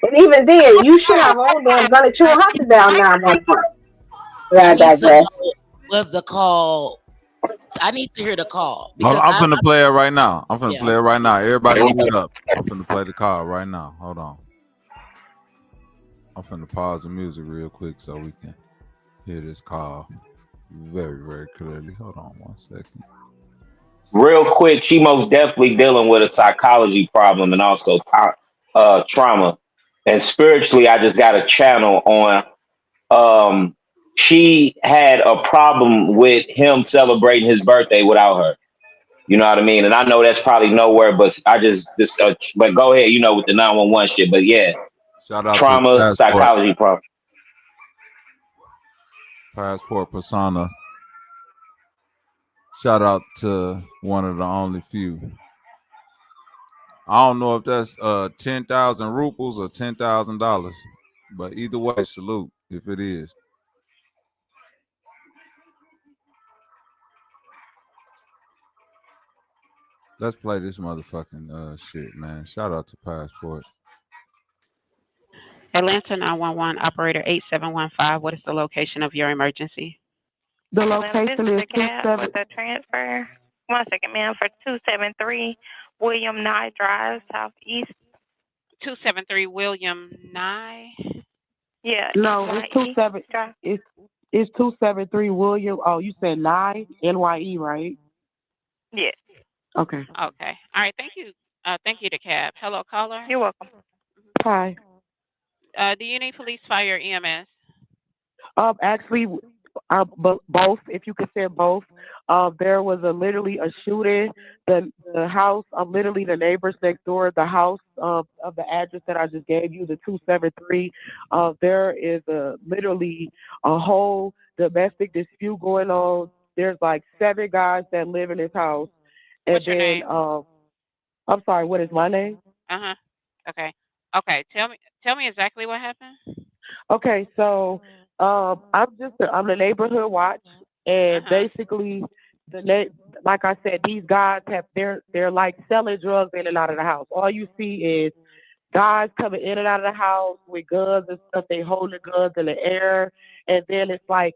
And even then, you should have all damn gun that you don't have to dial 911. Yeah, I digress. Was the call? I need to hear the call. I'm gonna play it right now. I'm gonna play it right now. Everybody mute up. I'm gonna play the call right now. Hold on. I'm gonna pause the music real quick so we can hear this call very, very clearly. Hold on 1 second. Real quick, she most definitely dealing with a psychology problem and also trauma. And spiritually, I just got a channel on. She had a problem with him celebrating his birthday without her. You know what I mean? And I know that's probably nowhere, but I just but go ahead, with the 911 shit. But yeah, shout out trauma, to psychology problem. Passport persona. Shout out to one of the only few. I don't know if that's 10,000 rupees or $10,000, but either way, salute if it is. Let's play this motherfucking shit, man. Shout out to Passport. Atlanta 911 operator 8715. What is the location of your emergency? The location is 27 with the transfer. 1 second, ma'am, for 273 William Nye Drive, Southeast. 273 William Nye. Yeah. No, it's 273 William. Oh, you said Nye, NYE, right? Yes. Okay. Okay. All right. Thank you. Thank you to Cab. Hello, caller. You're welcome. Hi. Do you need police, fire, EMS? Actually, both. If you could say both. There was literally a shooting. The house, literally the neighbors next door, the house of the address that I just gave you, the 273. There is literally a whole domestic dispute going on. There's like 7 guys that live in this house. What's and your then, name? I'm sorry. What is my name? Okay. Okay. Tell me exactly what happened. Okay, so I'm the neighborhood watch, and basically like I said, these guys they're like selling drugs in and out of the house. All you see is guys coming in and out of the house with guns and stuff. They holding guns in the air, and then it's like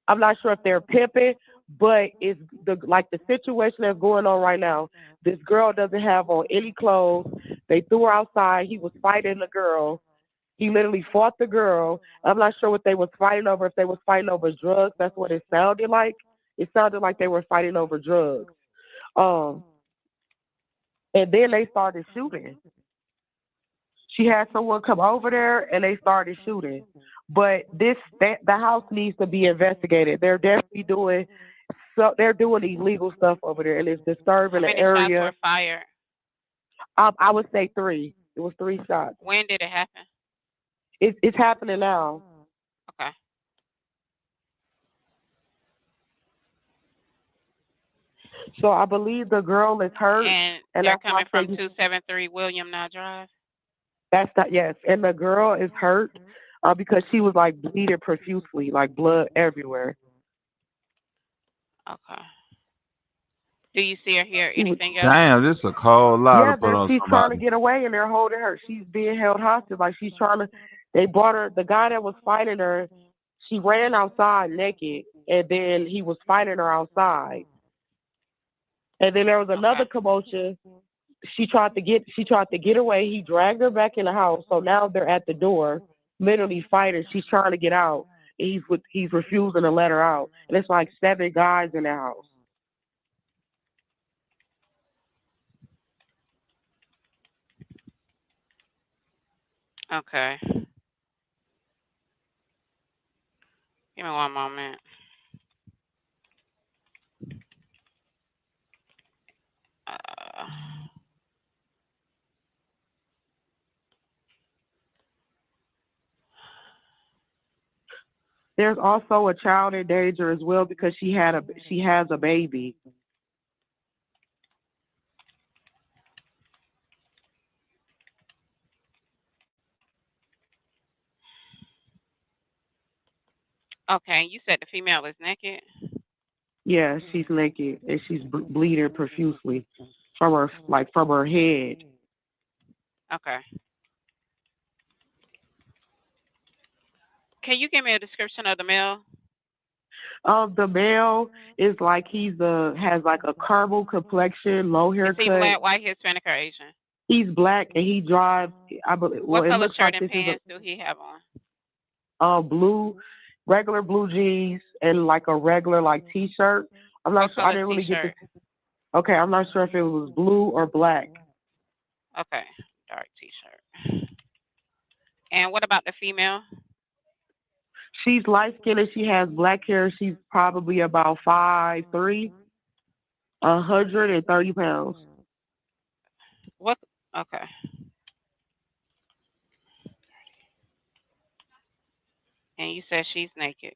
I'm not sure if they're pimping, but it's the situation that's going on right now. This girl doesn't have on any clothes. They threw her outside. He was fighting the girl. He literally fought the girl. I'm not sure what they was fighting over, if they was fighting over drugs. That's what it sounded like. It sounded like they were fighting over drugs. And then they started shooting. She had someone come over there and they started shooting. But the house needs to be investigated. They're definitely doing illegal stuff over there, and it's disturbing the area. How many shots were fired? I would say 3. It was 3 shots. When did it happen? It's happening now. Okay. So I believe the girl is hurt. And they're coming from 273 William Nye Drive? Yes. And the girl is hurt because she was like bleeding profusely, like blood everywhere. Okay. Do you see or hear anything else? Damn, this is a cold lie to put on she's somebody. trying to get away and they're holding her. She's being held hostage. Like she's trying to, they brought her, the guy that was fighting her, she ran outside naked and then he was fighting her outside. And then there was another commotion. She tried to get away. He dragged her back in the house. So now they're at the door, literally fighting. She's trying to get out. He's refusing to let her out. And it's like 7 guys in the house. Okay. Give me one moment. There's also a child in danger as well because she has a baby. Okay, you said the female is naked? Yeah, she's naked and she's bleeding profusely from her head. Okay. Can you give me a description of the male? The male is like has like a caramel complexion, low haircut. Is he black, white, Hispanic, or Asian? He's black and he drives. What color shirt and pants do he have on? Blue, regular blue jeans and like a regular t-shirt. I'm not sure. I didn't really get the. Okay, I'm not sure if it was blue or black. Okay, dark t-shirt. And what about the female? She's light skinned and she has black hair. She's probably about 5'3", 130 pounds. What? Okay. And you said she's naked.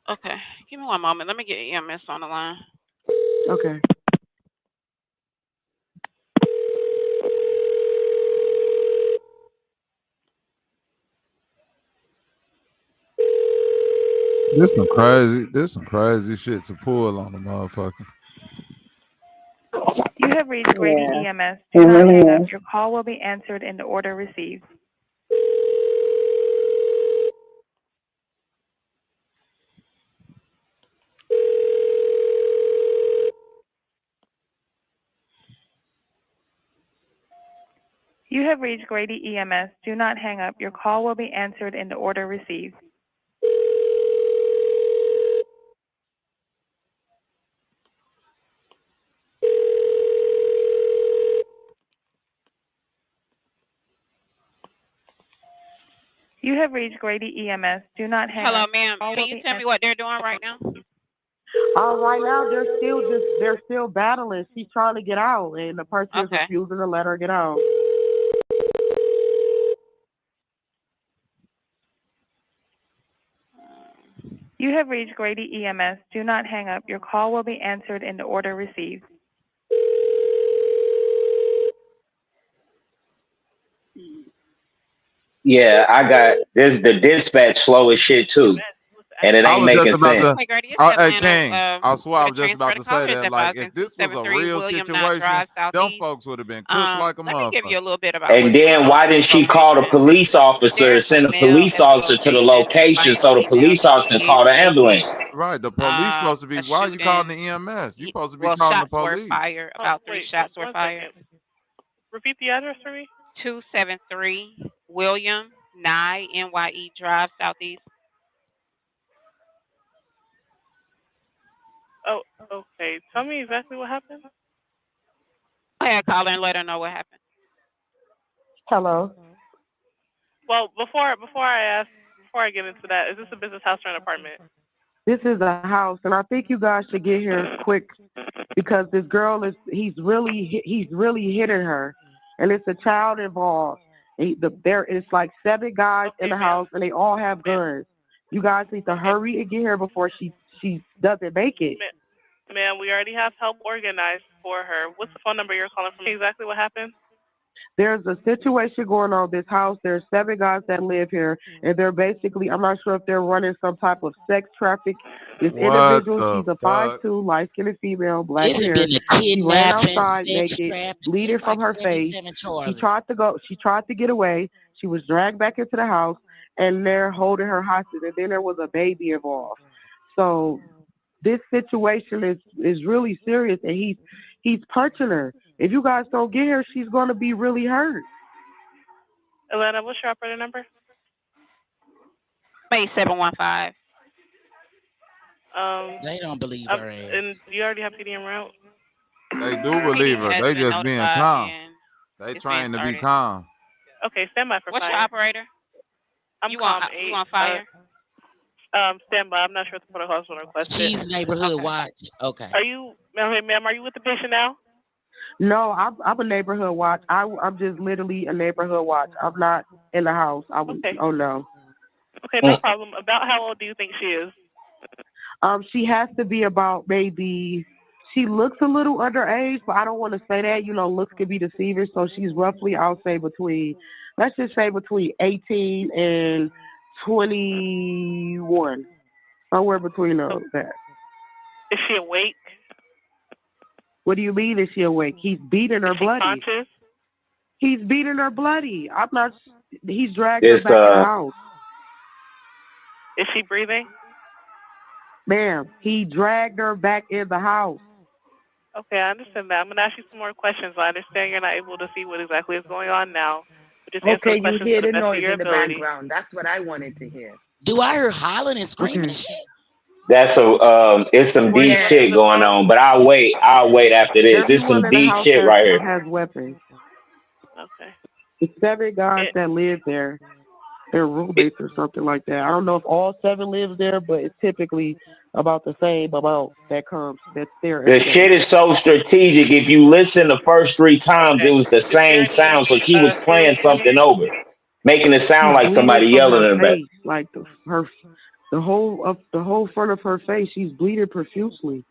Okay, give me one moment. Let me get EMS on the line. Okay. There's some crazy shit to pull on the motherfucker. You have reached Grady EMS. Do not hang up. Your call will be answered in the order received. You have reached Grady EMS. Do not hang up. Your call will be answered in the order received. You have reached Grady EMS. Do not hang Hello, up. ma'am. Can you tell me what they're doing right now? Right now they're still battling. She's trying to get out, and the person is refusing to let her get out. You have reached Grady EMS. Do not hang up. Your call will be answered in the order received. Yeah, I got this. The dispatch slow as shit too, and it ain't making sense. Hey, King, I swear I was just about to say that. Like, if this was a real situation, them folks would have been cooked like a motherfucker. Let me give you a little bit about. And then why didn't she call the police officer and send a police officer to the location so the police officer can call the ambulance? Right, the police supposed to be. Why are you calling the EMS? You supposed to be calling the police. Fire. About 3 shots were fired. Repeat the address for me. 273 William Nye NYE Drive Southeast. Oh, okay. Tell me exactly what happened. Go ahead, call her and let her know what happened. Hello. Well, before I get into that, is this a business house or an apartment? This is a house, and I think you guys should get here quick because this girl he's really hitting her, and it's a child involved. There is like 7 guys in the house, and they all have guns. You guys need to hurry and get here before she doesn't make it. Ma'am, we already have help organized for her. What's the phone number you're calling from? Exactly what happened? There's a situation going on in this house. There's 7 guys that live here, and they're basically, I'm not sure if they're running some type of sex traffic. This individual, she's a 5'2", light-skinned female, black hair. She ran outside naked, bleeding from her face. She tried to get away. She was dragged back into the house, and they're holding her hostage. And then there was a baby involved. So this situation is really serious, and he's punching her. If you guys don't get her, she's gonna be really hurt. Atlanta, what's your operator number? 8715. They don't believe her ass. And you already have PD en route? They do believe her. They just being calm. They trying to be calm. Okay, stand by for What's fire. your operator? You on fire? Stand by. I'm not sure what the protocols will request. She's neighborhood watch. Okay. Are you, ma'am, are you with the patient now? No, I'm a neighborhood watch. I'm just literally a neighborhood watch. I'm not in the house. Okay. Oh no. Okay, no problem. About how old do you think she is? She has to be about maybe. She looks a little underage, but I don't want to say that. You know, looks can be deceiving. So she's roughly, I'll say let's just say between 18 and 21, somewhere between that. Is she awake? What do you mean? Is she awake? He's beating her bloody. Conscious? He's beating her bloody. I'm not. He's dragged her back in the house. Is she breathing? Ma'am, he dragged her back in the house. Okay, I understand that. I'm going to ask you some more questions. I understand you're not able to see what exactly is going on now. Just okay, you hear the noise in the background. That's what I wanted to hear. Do I hear hollering and screaming and shit? That's it's some deep shit going on. But I'll wait after this. This is some deep shit right here. Has weapons. Okay. The 7 guys that live there, they're roommates or something like that. I don't know if all 7 lives there, but it's typically about the same amount that's there. The shit is so strategic. If you listen the first 3 times, it was the same sound. So she was playing something over, making it sound like somebody yelling in the back. Like the whole front of her face, she's bleeding profusely.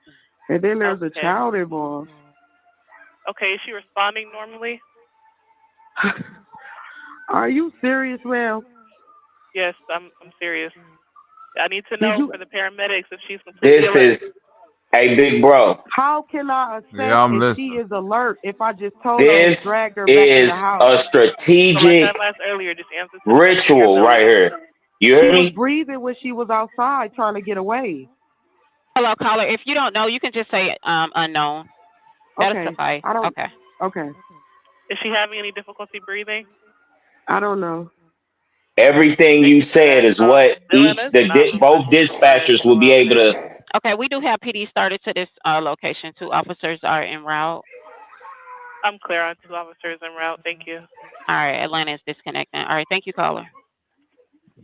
And then there's a child involved. Okay, is she responding normally? Are you serious, ma'am? Yes, I'm serious. I need to know for the paramedics if she's completely This alert. is a big bro. How can I assess I'm if listening. she is alert if I just told her This to drag her back in is the house? a strategic So like I asked earlier, just answer some ritual right here. You hear She me? was breathing when she was outside trying to get away. Hello, caller. If you don't know, you can just say unknown. That'll suffice. Okay. Okay. Is she having any difficulty breathing? I don't know. Everything you said is what both dispatchers will be able to. Okay, we do have PD started to this location. 2 officers are en route. I'm clear on 2 officers en route. Thank you. All right, Atlanta is disconnecting. All right, thank you, caller.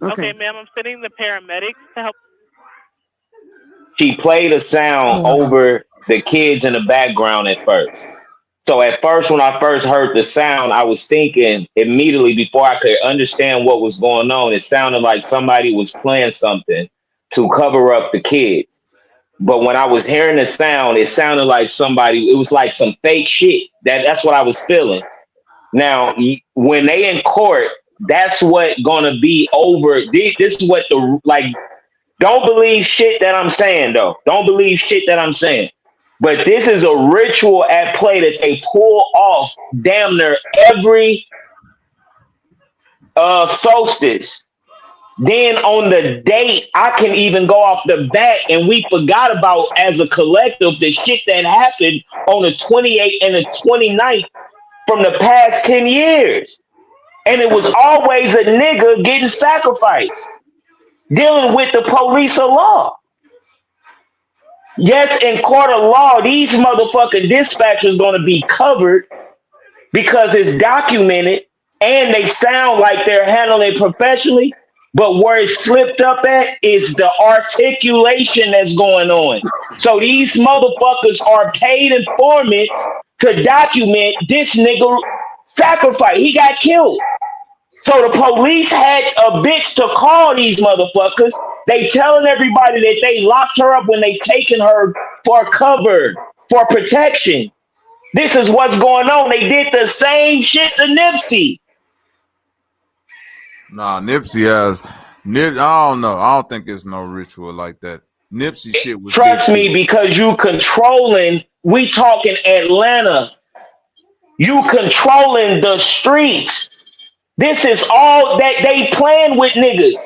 Okay, ma'am, I'm sending the paramedics to help. She played a sound over the kids in the background at first. So at first, when I first heard the sound, I was thinking immediately before I could understand what was going on, it sounded like somebody was playing something to cover up the kids. But when I was hearing the sound, it sounded like it was like some fake shit. That's what I was feeling. Now, when they in court, that's what gonna be over. This is what don't believe shit that I'm saying, though. Don't believe shit that I'm saying. But this is a ritual at play that they pull off damn near every solstice. Then on the date, I can even go off the bat, and we forgot about as a collective the shit that happened on the 28th and the 29th from the past 10 years. And it was always a nigga getting sacrificed, dealing with the police of law. Yes, in court of law, these motherfucking dispatchers gonna be covered because it's documented and they sound like they're handling it professionally. But where it's slipped up at is the articulation that's going on. So these motherfuckers are paid informants to document this nigga sacrifice. He got killed. So the police had a bitch to call these motherfuckers. They telling everybody that they locked her up when they taking her for cover, for protection. This is what's going on. They did the same shit to Nipsey. Nah, Nipsey has. I don't know. I don't think it's no ritual like that. Nipsey shit was. Trust me, because you controlling. We talking Atlanta. You controlling the streets. This is all that they playing with niggas.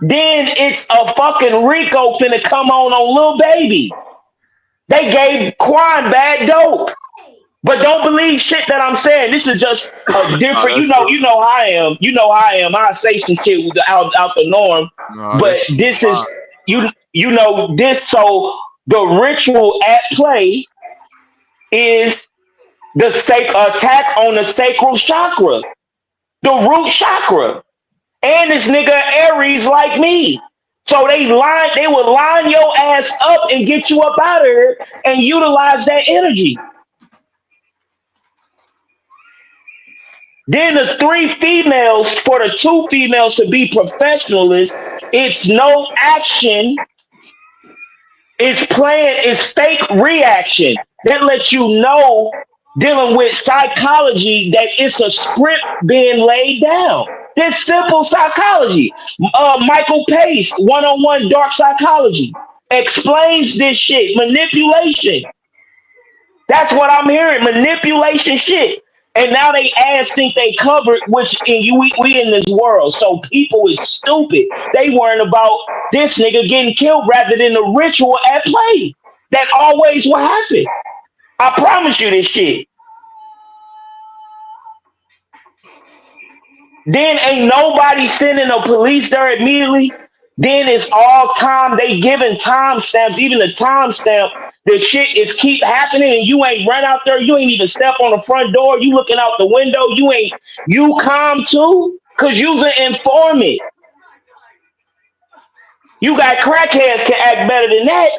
Then it's a fucking Rico finna come on Lil Baby. They gave Quan bad dope. But don't believe shit that I'm saying. This is just a different, you know how I am. You know how I am. I say some shit out the norm. But this is you know this. So the ritual at play is the attack on the sacral chakra, the root chakra, and this nigga Aries like me. So they would line your ass up and get you up out of here and utilize that energy. Then the 3 females, for the 2 females to be professionalists, it's no action. It's fake reaction. That lets you know, dealing with psychology, that it's a script being laid down. This simple psychology. Michael Pace, 101 Dark Psychology, explains this shit. Manipulation. That's what I'm hearing. Manipulation shit. And now they ass think they covered, which we in this world. So people is stupid. They worrying about this nigga getting killed rather than the ritual at play. That always will happen. I promise you this shit. Then ain't nobody sending the police there immediately. Then it's all time. They giving timestamps. Even the timestamp, the shit is keep happening, and you ain't run out there. You ain't even step on the front door. You looking out the window. You calm too, cause you's an informant. You got crackheads can act better than that.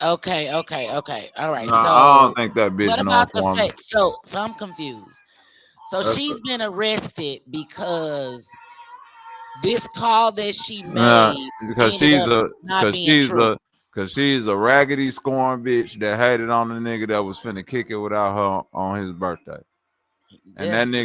Okay. All right. No, So I don't think that bitch what know about the informant. fake? So I'm confused. So That's she's been arrested because this call that she Yeah, made because ended she's up not being true. because she's a raggedy scorn bitch that hated on the nigga that was finna kick it without her on his birthday. And That's that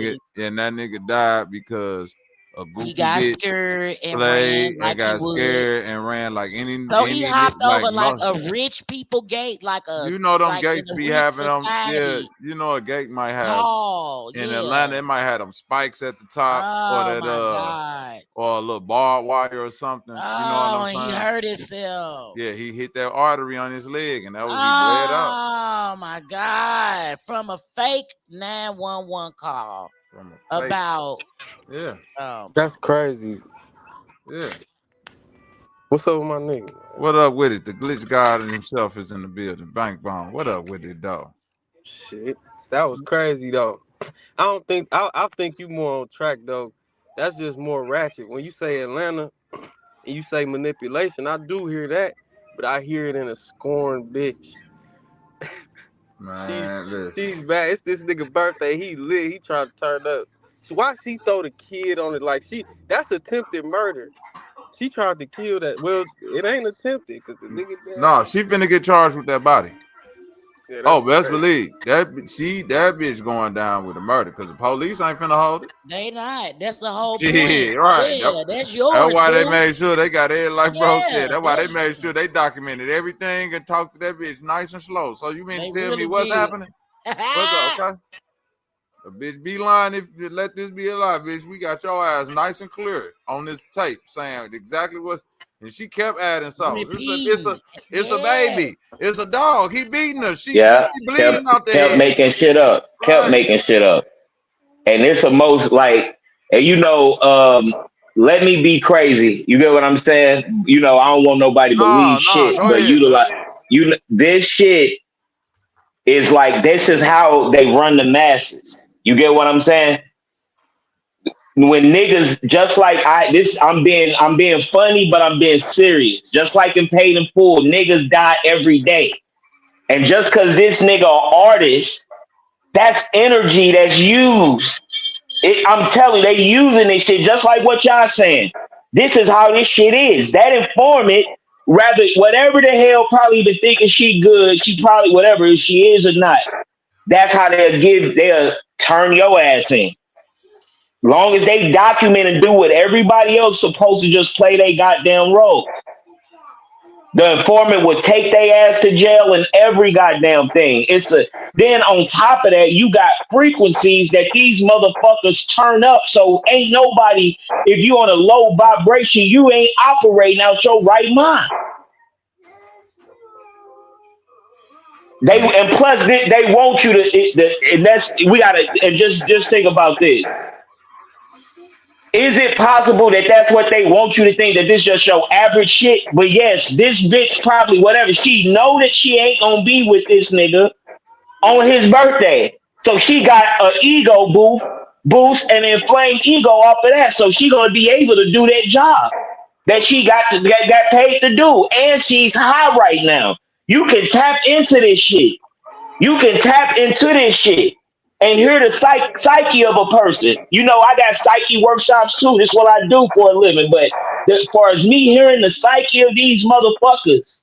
nigga died because a he goofy got bitch scared and played ran and like he got would. scared and ran like So he hopped like over like most. a rich people gate, like You know them in gates a be rich having them. Yeah, society. you know a gate might have Tall, in yeah. Atlanta. It might have them spikes at the top or Oh that my God. or a little barbed wire or something. You know what Oh, I'm and he saying? hurt himself. Yeah, he hit that artery on his leg, and that was he bled out Oh my God. From a fake 911 call from a fake. about Yeah, That's crazy. yeah. What's up with my nigga? What up with it? The glitch god himself is in the building. Bank bomb. What up with it, dog? Shit, that was crazy though. I think you more on track though. That's just more ratchet. When you say Atlanta and you say manipulation, I do hear that, but I hear it in a scorn bitch. Man, She's bad. It's this nigga birthday. He lit. He trying to turn up. So why she throw the kid on it like that's attempted murder. She tried to kill that. Well, it ain't attempted because the nigga dead. No, she finna get charged with that body. Yeah, Oh, best believe that bitch going down with a murder because the police ain't finna hold it. they not. That's the whole Shit, point. right. Yeah, that's yours. That's why they boo. made sure they got it, like bro Yeah, said. That's why they made sure they documented everything and talked to that bitch nice and slow. So you mean to They tell me really what's did. happening? What's up, okay? A bitch be lying if you let this be a lie, bitch. We got your ass nice and clear on this tape saying exactly what's. And she kept adding sauce. It's a baby. It's a dog. He beating her. She bleeding out the kept head. making shit up. Kept making shit up. And it's the most like, and let me be crazy. You get what I'm saying? You know, I don't want nobody to believe shit, but this shit is like, this is how they run the masses. You get what I'm saying? When niggas, just like I'm being funny, but I'm being serious. Just like in Paid in Full, niggas die every day. And just cause this nigga an artist, that's energy that's used. I'm telling you, they using this shit just like what y'all saying. This is how this shit is. That informant, rather whatever the hell, probably even thinking she good, she probably whatever if she is or not. That's how they'll turn your ass in. Long as they document and do what everybody else supposed to just play they goddamn role. The informant would take their ass to jail and every goddamn thing. Then on top of that, you got frequencies that these motherfuckers turn up. So ain't nobody, if you on a low vibration, you ain't operating out your right mind. And plus they want you to, and that's, we gotta, and just think about this. Is it possible that that's what they want you to think, that this just your average shit? But yes, this bitch probably, whatever, she know that she ain't gonna be with this nigga on his birthday. So she got an ego boost and inflamed ego off of that. So she gonna be able to do that job that she got paid to do. And she's high right now. You can tap into this shit. You can tap into this shit and hear the psyche of a person. You know, I got psyche workshops too. This is what I do for a living. But as far as me hearing the psyche of these motherfuckers,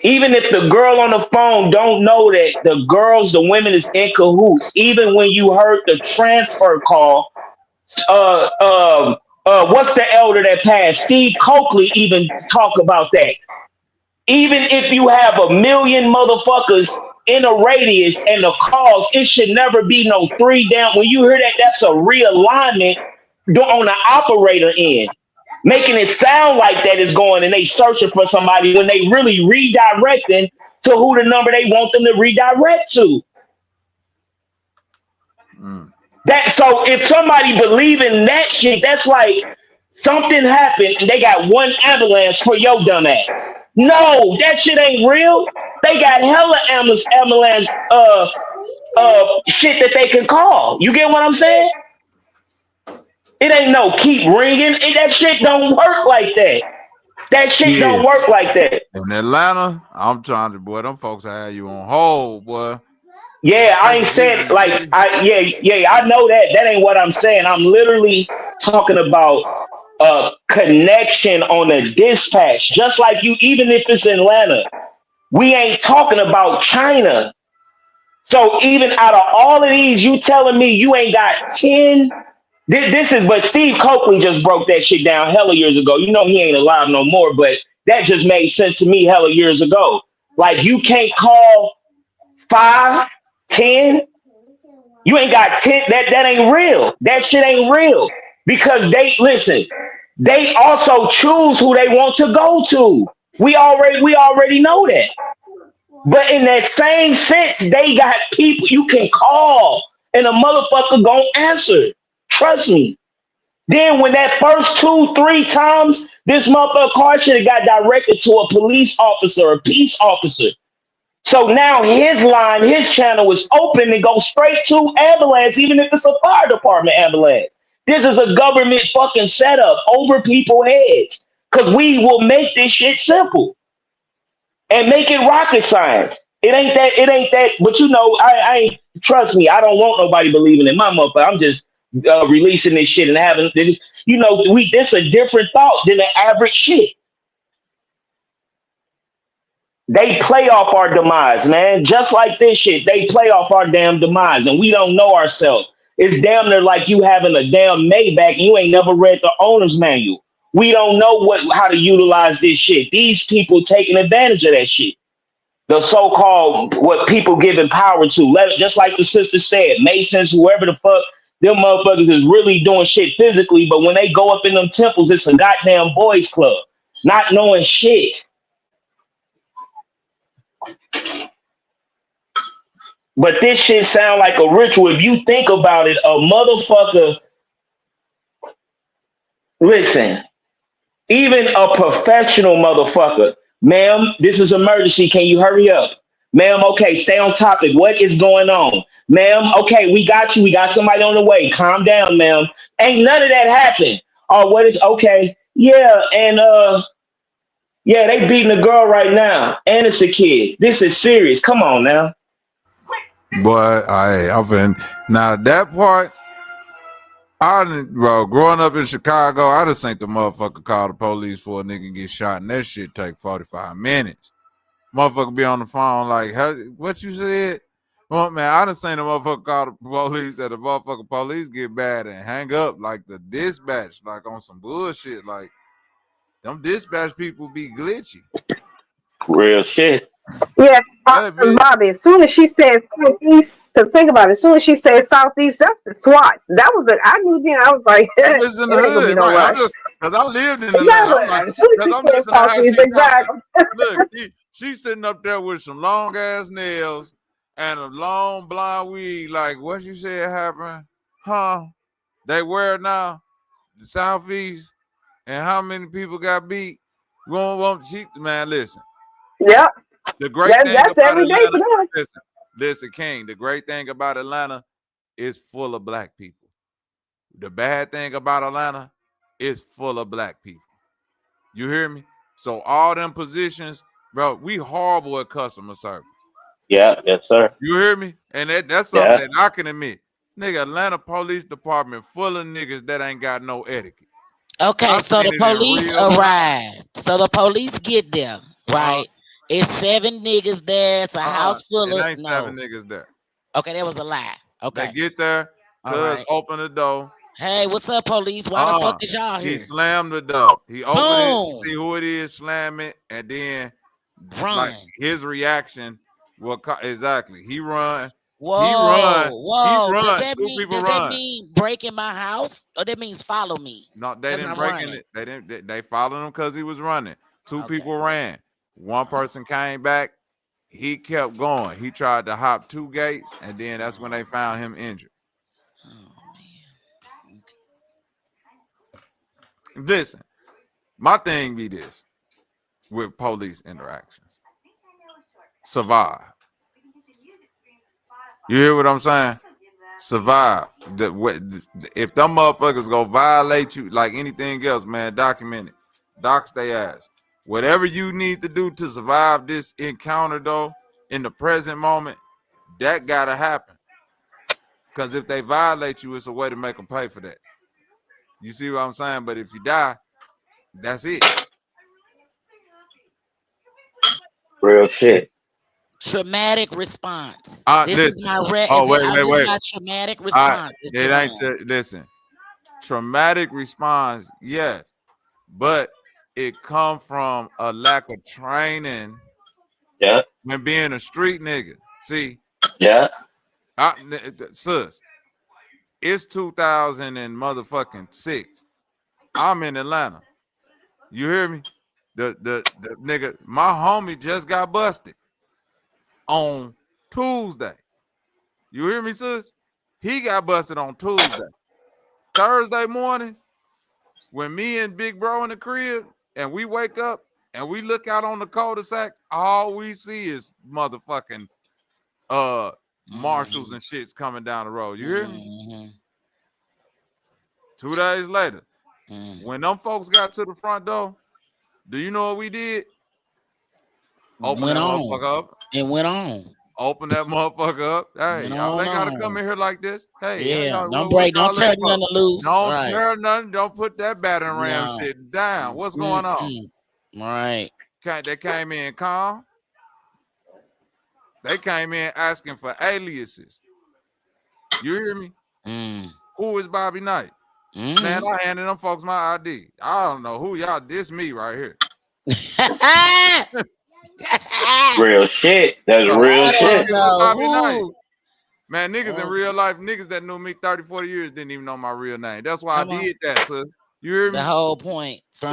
even if the girl on the phone don't know that the women is in cahoots, even when you heard the transfer call, what's the elder that passed? Steve Coakley even talk about that. Even if you have 1 million motherfuckers in a radius and the calls, it should never be no 3 down. When you hear that, that's a realignment on the operator end, making it sound like that is going and they searching for somebody when they really redirecting to who the number they want them to redirect to. So if somebody believe in that shit, that's like something happened and they got 1 ambulance for your dumb ass. No, that shit ain't real. They got hella ambulance shit that they can call. You get what I'm saying? It ain't no keep ringing. That shit don't work like that. That shit don't work like that. In Atlanta, I'm trying to, boy, them folks have you on hold, boy. Yeah, I ain't saying like I know that. That ain't what I'm saying. I'm literally talking about a connection on the dispatch. Just like you, even if it's Atlanta, we ain't talking about China. So even out of all of these, you telling me you ain't got 10? But Steve Coakley just broke that shit down hella years ago. You know he ain't alive no more, but that just made sense to me hella years ago. Like you can't call 5, 10. You ain't got 10. That ain't real. That shit ain't real. Because they also choose who they want to go to. We already know that. But in that same sense, they got people you can call and a motherfucker gonna answer. Trust me. Then when that first 2, 3 times, this motherfucker car should have got directed to a police officer, a peace officer. So now his line, his channel is open and go straight to ambulance, even if it's a fire department ambulance. This is a government fucking setup over people's heads. Because we will make this shit simple and make it rocket science. It ain't that. But you know, I trust me, I don't want nobody believing in my motherfucker. I'm just releasing this shit and having, you know, this a different thought than the average shit. They play off our demise, man. Just like this shit, they play off our damn demise, and we don't know ourselves. It's damn near like you having a damn Maybach and you ain't never read the owner's manual. We don't know how to utilize this shit. These people taking advantage of that shit. The so-called what people giving power to. Just like the sister said, Masons, whoever the fuck, them motherfuckers is really doing shit physically, but when they go up in them temples, it's a goddamn boys club. Not knowing shit. But this shit sound like a ritual. If you think about it, a motherfucker, listen, even a professional motherfucker, ma'am, this is emergency. Can you hurry up? Ma'am, okay, stay on topic. What is going on? Ma'am, okay, we got you. We got somebody on the way. Calm down, ma'am. Ain't none of that happen. Oh, what is, okay. Yeah, and yeah, they beating a girl right now. And it's a kid. This is serious. Come on now. But I've been now that part. Bro, growing up in Chicago, I just think the motherfucker call the police for a nigga get shot, and that shit take 45 minutes. Motherfucker be on the phone like, what you said? Well, man, I done seen the motherfucker call the police, and the motherfucker police get bad and hang up like the dispatch, like on some bullshit, like. Them dispatch people be glitchy. Real shit. Yeah, Hey, bitch. Bobby. As soon as she said southeast, because think about it. As soon as she said southeast, that's the SWAT. That was the. I knew then. I was like, I'm it just in ain't the gonna be hood, no right? rush. Because I lived in Atlanta. I'm like, Exactly. As soon as because she I'm said listening to how southeast, she talking. exactly. Look, she's sitting up there with some long ass nails and a long blonde wig. Like, what you said happened? Huh? They wear it now, the Southeast, and how many people got beat? Won't she, man, listen. Yep. The great thing That's about every day for Atlanta, them. listen, King, the great thing about Atlanta is full of black people. The bad thing about Atlanta is full of black people. You hear me? So all them positions, bro, we horrible at customer service. Yeah, yes, sir. You hear me? And that's something that I can admit. Nigga, Atlanta Police Department full of niggas that ain't got no etiquette. Okay, so the police arrive. So the police get there, right? It's 7 niggas there. It's a house full it of ain't 7 niggas there. Okay, that was a lie. Okay. They get there, cuz open the door. Hey, what's up, police? Why the fuck is y'all here? He slammed the door. He opened Boom. it, see who it is, slam it, and then run. Like his reaction will exactly. He run. Whoa, he run. whoa. He run. Does that Two mean people does run. that mean breaking my house? Or that means follow me? No, they didn't break in it. They didn't. They followed him because he was running. Two people ran. One person came back. He kept going. He tried to hop 2 gates, and then that's when they found him injured. Listen, my thing be this with police interactions. Survive. You hear what I'm saying? Survive. If them motherfuckers go violate you like anything else, man, document it. Dox they ass. Whatever you need to do to survive this encounter, though, in the present moment, that gotta happen. Because if they violate you, it's a way to make them pay for that. You see what I'm saying? But if you die, that's it. Real shit. Traumatic response. This Listen. is my wait. My traumatic response. It ain't. Listen, traumatic response, yes, but it come from a lack of training. Yeah. When being a street nigga, see. Yeah. Sus, it's 2006. I'm in Atlanta. You hear me? The nigga, my homie just got busted on Tuesday. You hear me, sis? He got busted on Tuesday. Thursday morning, when me and Big Bro in the crib and we wake up and we look out on the cul-de-sac, all we see is motherfucking marshals and shits coming down the road. You hear me? 2 days later, when them folks got to the front door, do you know what we did? Open that motherfucker up. And went on. Open that motherfucker up. Hey, y'all ain't gotta come in here like this. Hey, yeah, don't tear nothing loose. Don't tear nothing. Don't put that battering ram shit down. What's going on? Right. They came in calm. They came in asking for aliases. You hear me? Who is Bobby Knight? Man, I handed them folks my ID. I don't know who y'all. This me right here. Real shit. That's real shit. Bobby Knight. Man, niggas in real life, niggas that knew me 30, 40 years didn't even know my real name. That's why I did that, sis. You hear me? The whole point. So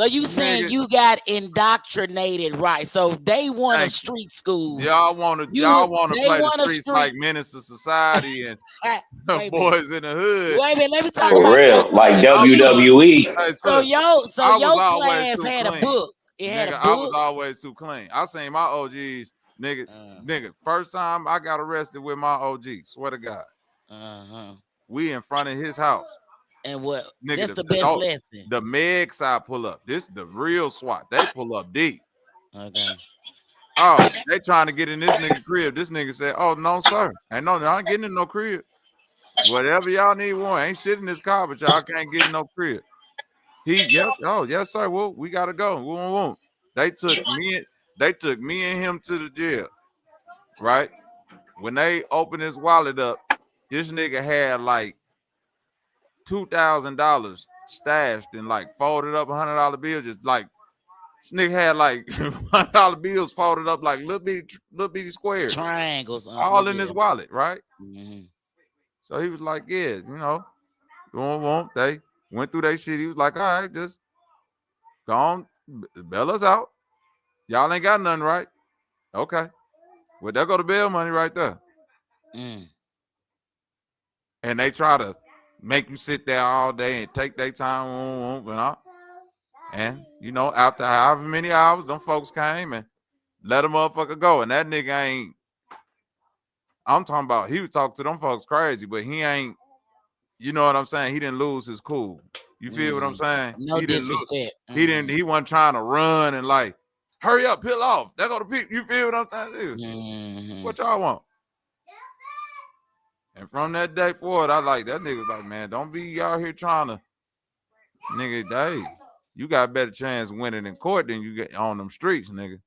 you saying you got indoctrinated, right? So they want a street school. Y'all want to play the streets like Menace to Society and Boys in the Hood. Wait a minute, let me talk For about real, like WWE. Hey, so your class had a book. It had a book. I was always too clean. I seen my OGs, nigga. First time I got arrested with my OG, swear to God. We in front of his house. And what? Nigga, that's the best lesson. The 𝘾𝐼𝙎𝙃 pull up. This the real SWAT. They pull up deep. Okay. Oh, they trying to get in this nigga crib. This nigga said, "Oh no, sir. I ain't getting in no crib. Whatever y'all need, one ain't shit in this car, but y'all can't get in no crib." Oh yes, sir. Well, we gotta go. They took me and him to the jail. Right? When they opened his wallet up, this nigga had like $2,000 stashed and like folded up $100 bills, just like this nigga had like $100 bills folded up like little bitty squares, triangles, all in his wallet, right? Mm-hmm. So he was like, yeah, you know, they went through their shit. He was like, all right, just go on, bail us out. Y'all ain't got nothing, right? Okay. Well, there go the bail money right there. Mm. And they try to make you sit there all day and take their time, you know. And, you know, after however many hours, them folks came and let a motherfucker go. And that nigga ain't, I'm talking about, he was talking to them folks crazy, but he ain't, you know what I'm saying? He didn't lose his cool. You feel what I'm saying? No he didn't disrespect. Lose, he wasn't trying to run and like, hurry up, peel off. There go the people. You feel what I'm saying? What y'all want? And from that day forward, I like that nigga was like, man, don't be out here trying to, nigga, hey, you got a better chance of winning in court than you get on them streets, nigga.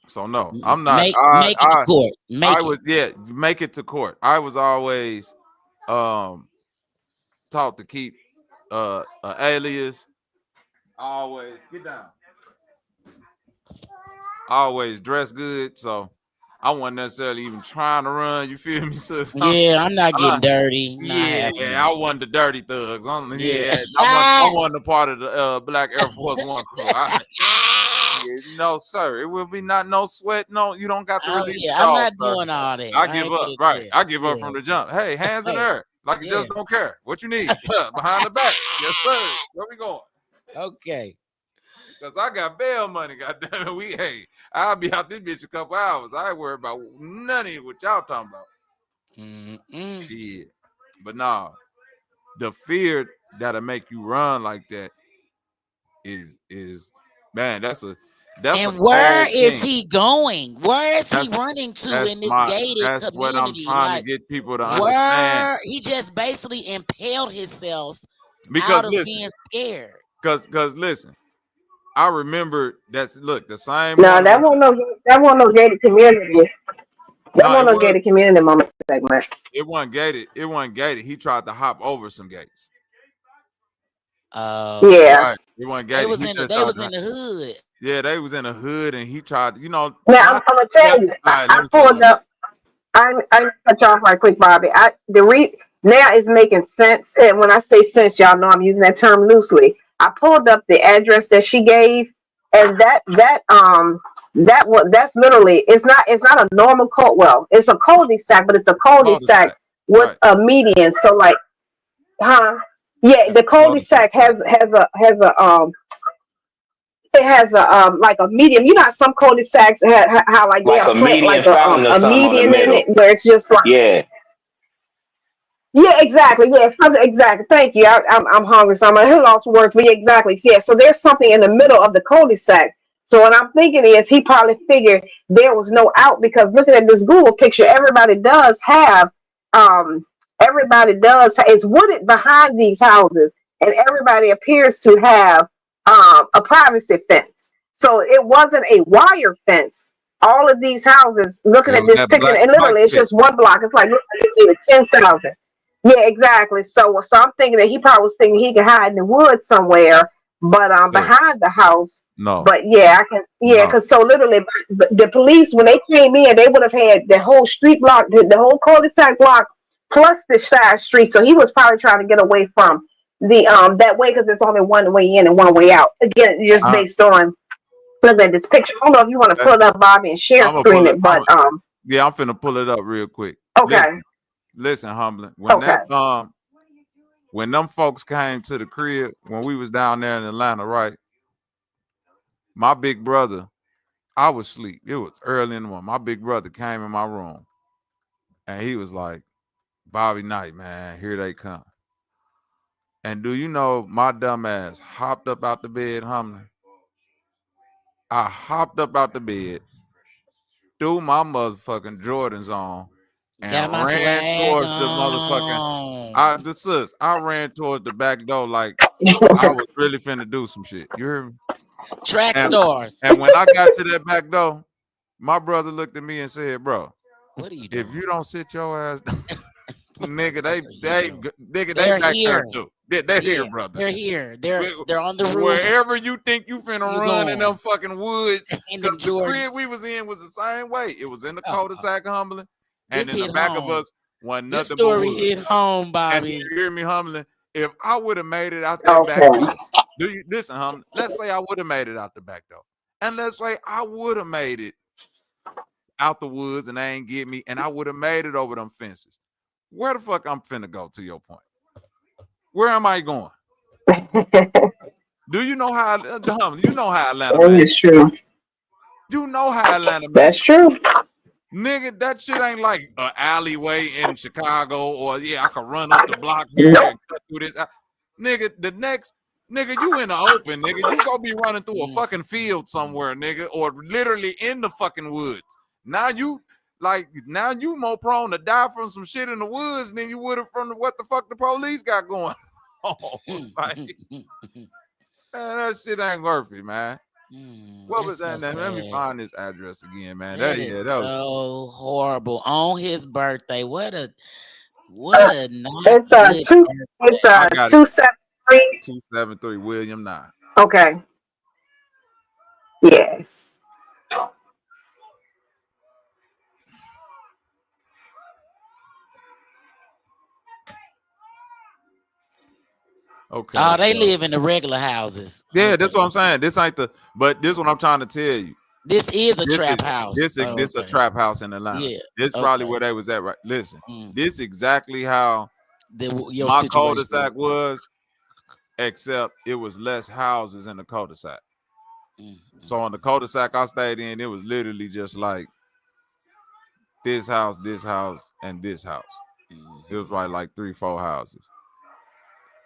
So no, I'm not. Make it to court. Make it to court. I was always taught to keep an alias. Always get down. Always dress good. So I wasn't necessarily even trying to run. You feel me, sis? Yeah, I'm not getting dirty. Yeah, I wasn't the dirty thugs. I wasn't a part of the Black Air Force One crew. No, sir. It will be not no sweat. No, you don't got to release the dog, I'm not sir. doing all that. I give up. Right. I give up from the jump. Hey, hands in the air. Like you just don't care. What you need? Behind the back. Yes, sir. Where we going? Okay. Because I got bail money, goddamn it. I'll be out this bitch a couple hours. I ain't worried about none of what y'all talking about. Shit. But nah, the fear that'll make you run like that is man, that's and where is he going? Where is he running to in this gated that's community? What I'm trying to get people to understand. He just basically impaled himself because out of being scared. Because listen, I remember the same. No, that won't no gated community. That won't no gated community moment segment. It wasn't gated. It wasn't gated. He tried to hop over some gates. Yeah. Right. It wasn't gated. They was in the hood. Yeah, they was in the hood, and he tried. You know. Now I'm gonna tell you. I pulled up. I cut you off right quick, Bobby. Now it's making sense, and when I say sense, y'all know I'm using that term loosely. I pulled up the address that she gave, and that's literally it's not a normal cul. Well, it's a cul-de-sac, but it's a cul-de-sac with a median. So like, yeah, the cul-de-sac has like a median. You know how some cul-de-sacs how like they have a median, like a median in it where it's just like yeah, exactly. Yeah, exactly. Thank you. I'm hungry, so I'm a lost for words. But yeah, exactly. Yeah, so there's something in the middle of the cul-de-sac. So what I'm thinking is he probably figured there was no out because looking at this Google picture, everybody does it's wooded behind these houses, and everybody appears to have a privacy fence. So it wasn't a wire fence. All of these houses, looking at this picture, and literally it's just one block. It's like 10,000. Yeah, exactly. So I'm thinking that he probably was thinking he could hide in the woods somewhere, but behind the house. No. But yeah, I can. Yeah, because so literally, the police when they came in, they would have had the whole street block, the whole cul-de-sac block, plus the side street. So he was probably trying to get away from the that way because it's only one way in and one way out. Again, just based on looking at this picture. I don't know if you want to pull it up, Bobby, and share screen it, but yeah, I'm finna pull it up real quick. Okay. Listen, Humbling. When them folks came to the crib when we was down there in Atlanta, right? My big brother, I was asleep. It was early in the morning. My big brother came in my room, and he was like, "Bobby Knight, man, here they come." And do you know my dumb ass hopped up out the bed, Humbling? I hopped up out the bed, threw my motherfucking Jordans on, and ran towards the motherfucking. I ran towards the back door like I was really finna do some shit. You hear me? Track stars. And when I got to that back door, my brother looked at me and said, "Bro, what are you doing? If you don't sit your ass down, Nigga, they They're back there here. too. They're here, Yeah, brother. they're here. They're on the roof. Wherever you think you finna You run in going. them fucking woods, In because them the crib Jordans. we was in was the same way. It was in the cul-de-sac humbling, and This in the hit back of home. us wasn't This nothing but story woods. hit home, And Bobby. do you hear me humbling? If I would have made it out that back door, do you listen, humbling? Let's say I would have made it out the back door, and let's say I would have made it out the woods, and they ain't get me, and I would have made it over them fences. Where the fuck I'm finna go? To your point, where am I going? Do you know how? You know how Atlanta That made. is true. You know how Atlanta made. That's true. Nigga, that shit ain't like an alleyway in Chicago, or I could run up the block here and cut through this. Nigga, the next nigga, you in the open, nigga. You gonna be running through a fucking field somewhere, nigga, or literally in the fucking woods. Now you more prone to die from some shit in the woods than you would have from what the fuck the police got going on. Like, man, that shit ain't worth it, man. What was that? So Let me sad. find this address again, man. That That is was so horrible on his birthday. What a not It's good two. birthday. It's I got it. 273. 273 William 9. Okay. Yeah. Okay. Oh, they so- live in the regular houses. Yeah, that's what I'm saying. This ain't but this what I'm trying to tell you. This is a trap house. This is a trap house in Atlanta. Yeah. This probably where they was at, right? Listen, this exactly how your my situation. cul-de-sac was, except it was less houses in the cul-de-sac. So on the cul-de-sac I stayed in, it was literally just like this house, and this house. It was probably like 3-4 houses.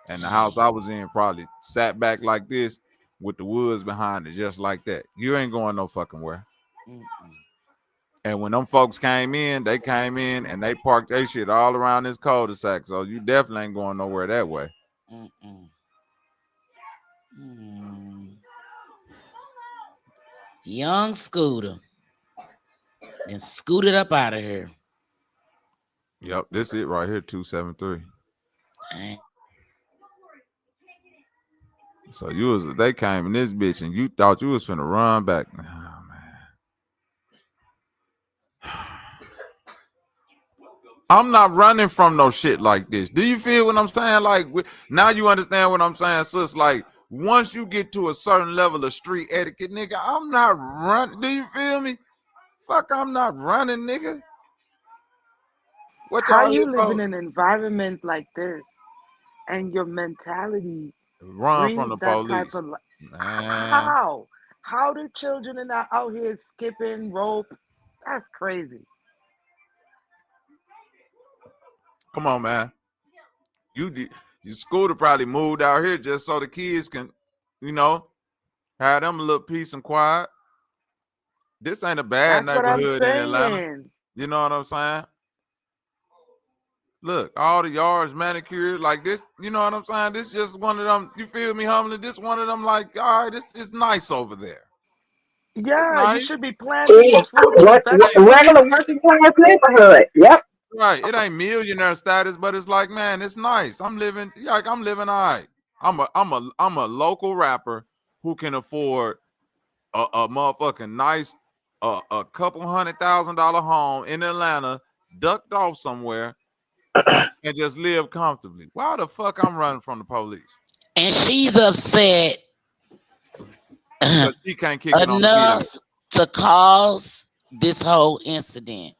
And the house I was in probably sat back like this with the woods behind it, just like that. You ain't going no fucking where. And when them folks came in, they came in and they parked their shit all around this cul-de-sac. So you definitely ain't going nowhere that way. Young Scooter. And scooted up out of here. Yep, this it right here, 273. So they came in this bitch and you thought you was finna run back. Oh, man. I'm not running from no shit like this. Do you feel what I'm saying? Like, now you understand what I'm saying, sis? Like, once you get to a certain level of street etiquette, nigga, I'm not running. Do you feel me? Fuck, I'm not running, nigga. What How y'all you here live for? in an environment like this, and your mentality Run from brings the that type police. of Man. how do children are out here skipping rope? That's crazy. Come on, man. Your Scooter probably moved out here just so the kids can, have them a little peace and quiet. This ain't a bad That's what I'm neighborhood in Atlanta. saying. You know what I'm saying? Look, all the yards manicured like this. You know what I'm saying? This just one of them. You feel me, humbling? This one of them. Like, all right, this is nice over there. Yeah, nice. you should be planting your fruits and vegetables. Regular working class neighborhood. Yep. Right. It ain't millionaire status, but it's like, man, it's nice. I'm living all right. I'm a local rapper who can afford a motherfucking nice a couple $100,000 home in Atlanta, ducked off somewhere, and just live comfortably. Why the fuck I'm running from the police? And she's upset because she can't kick it on the enough to cause this whole incident.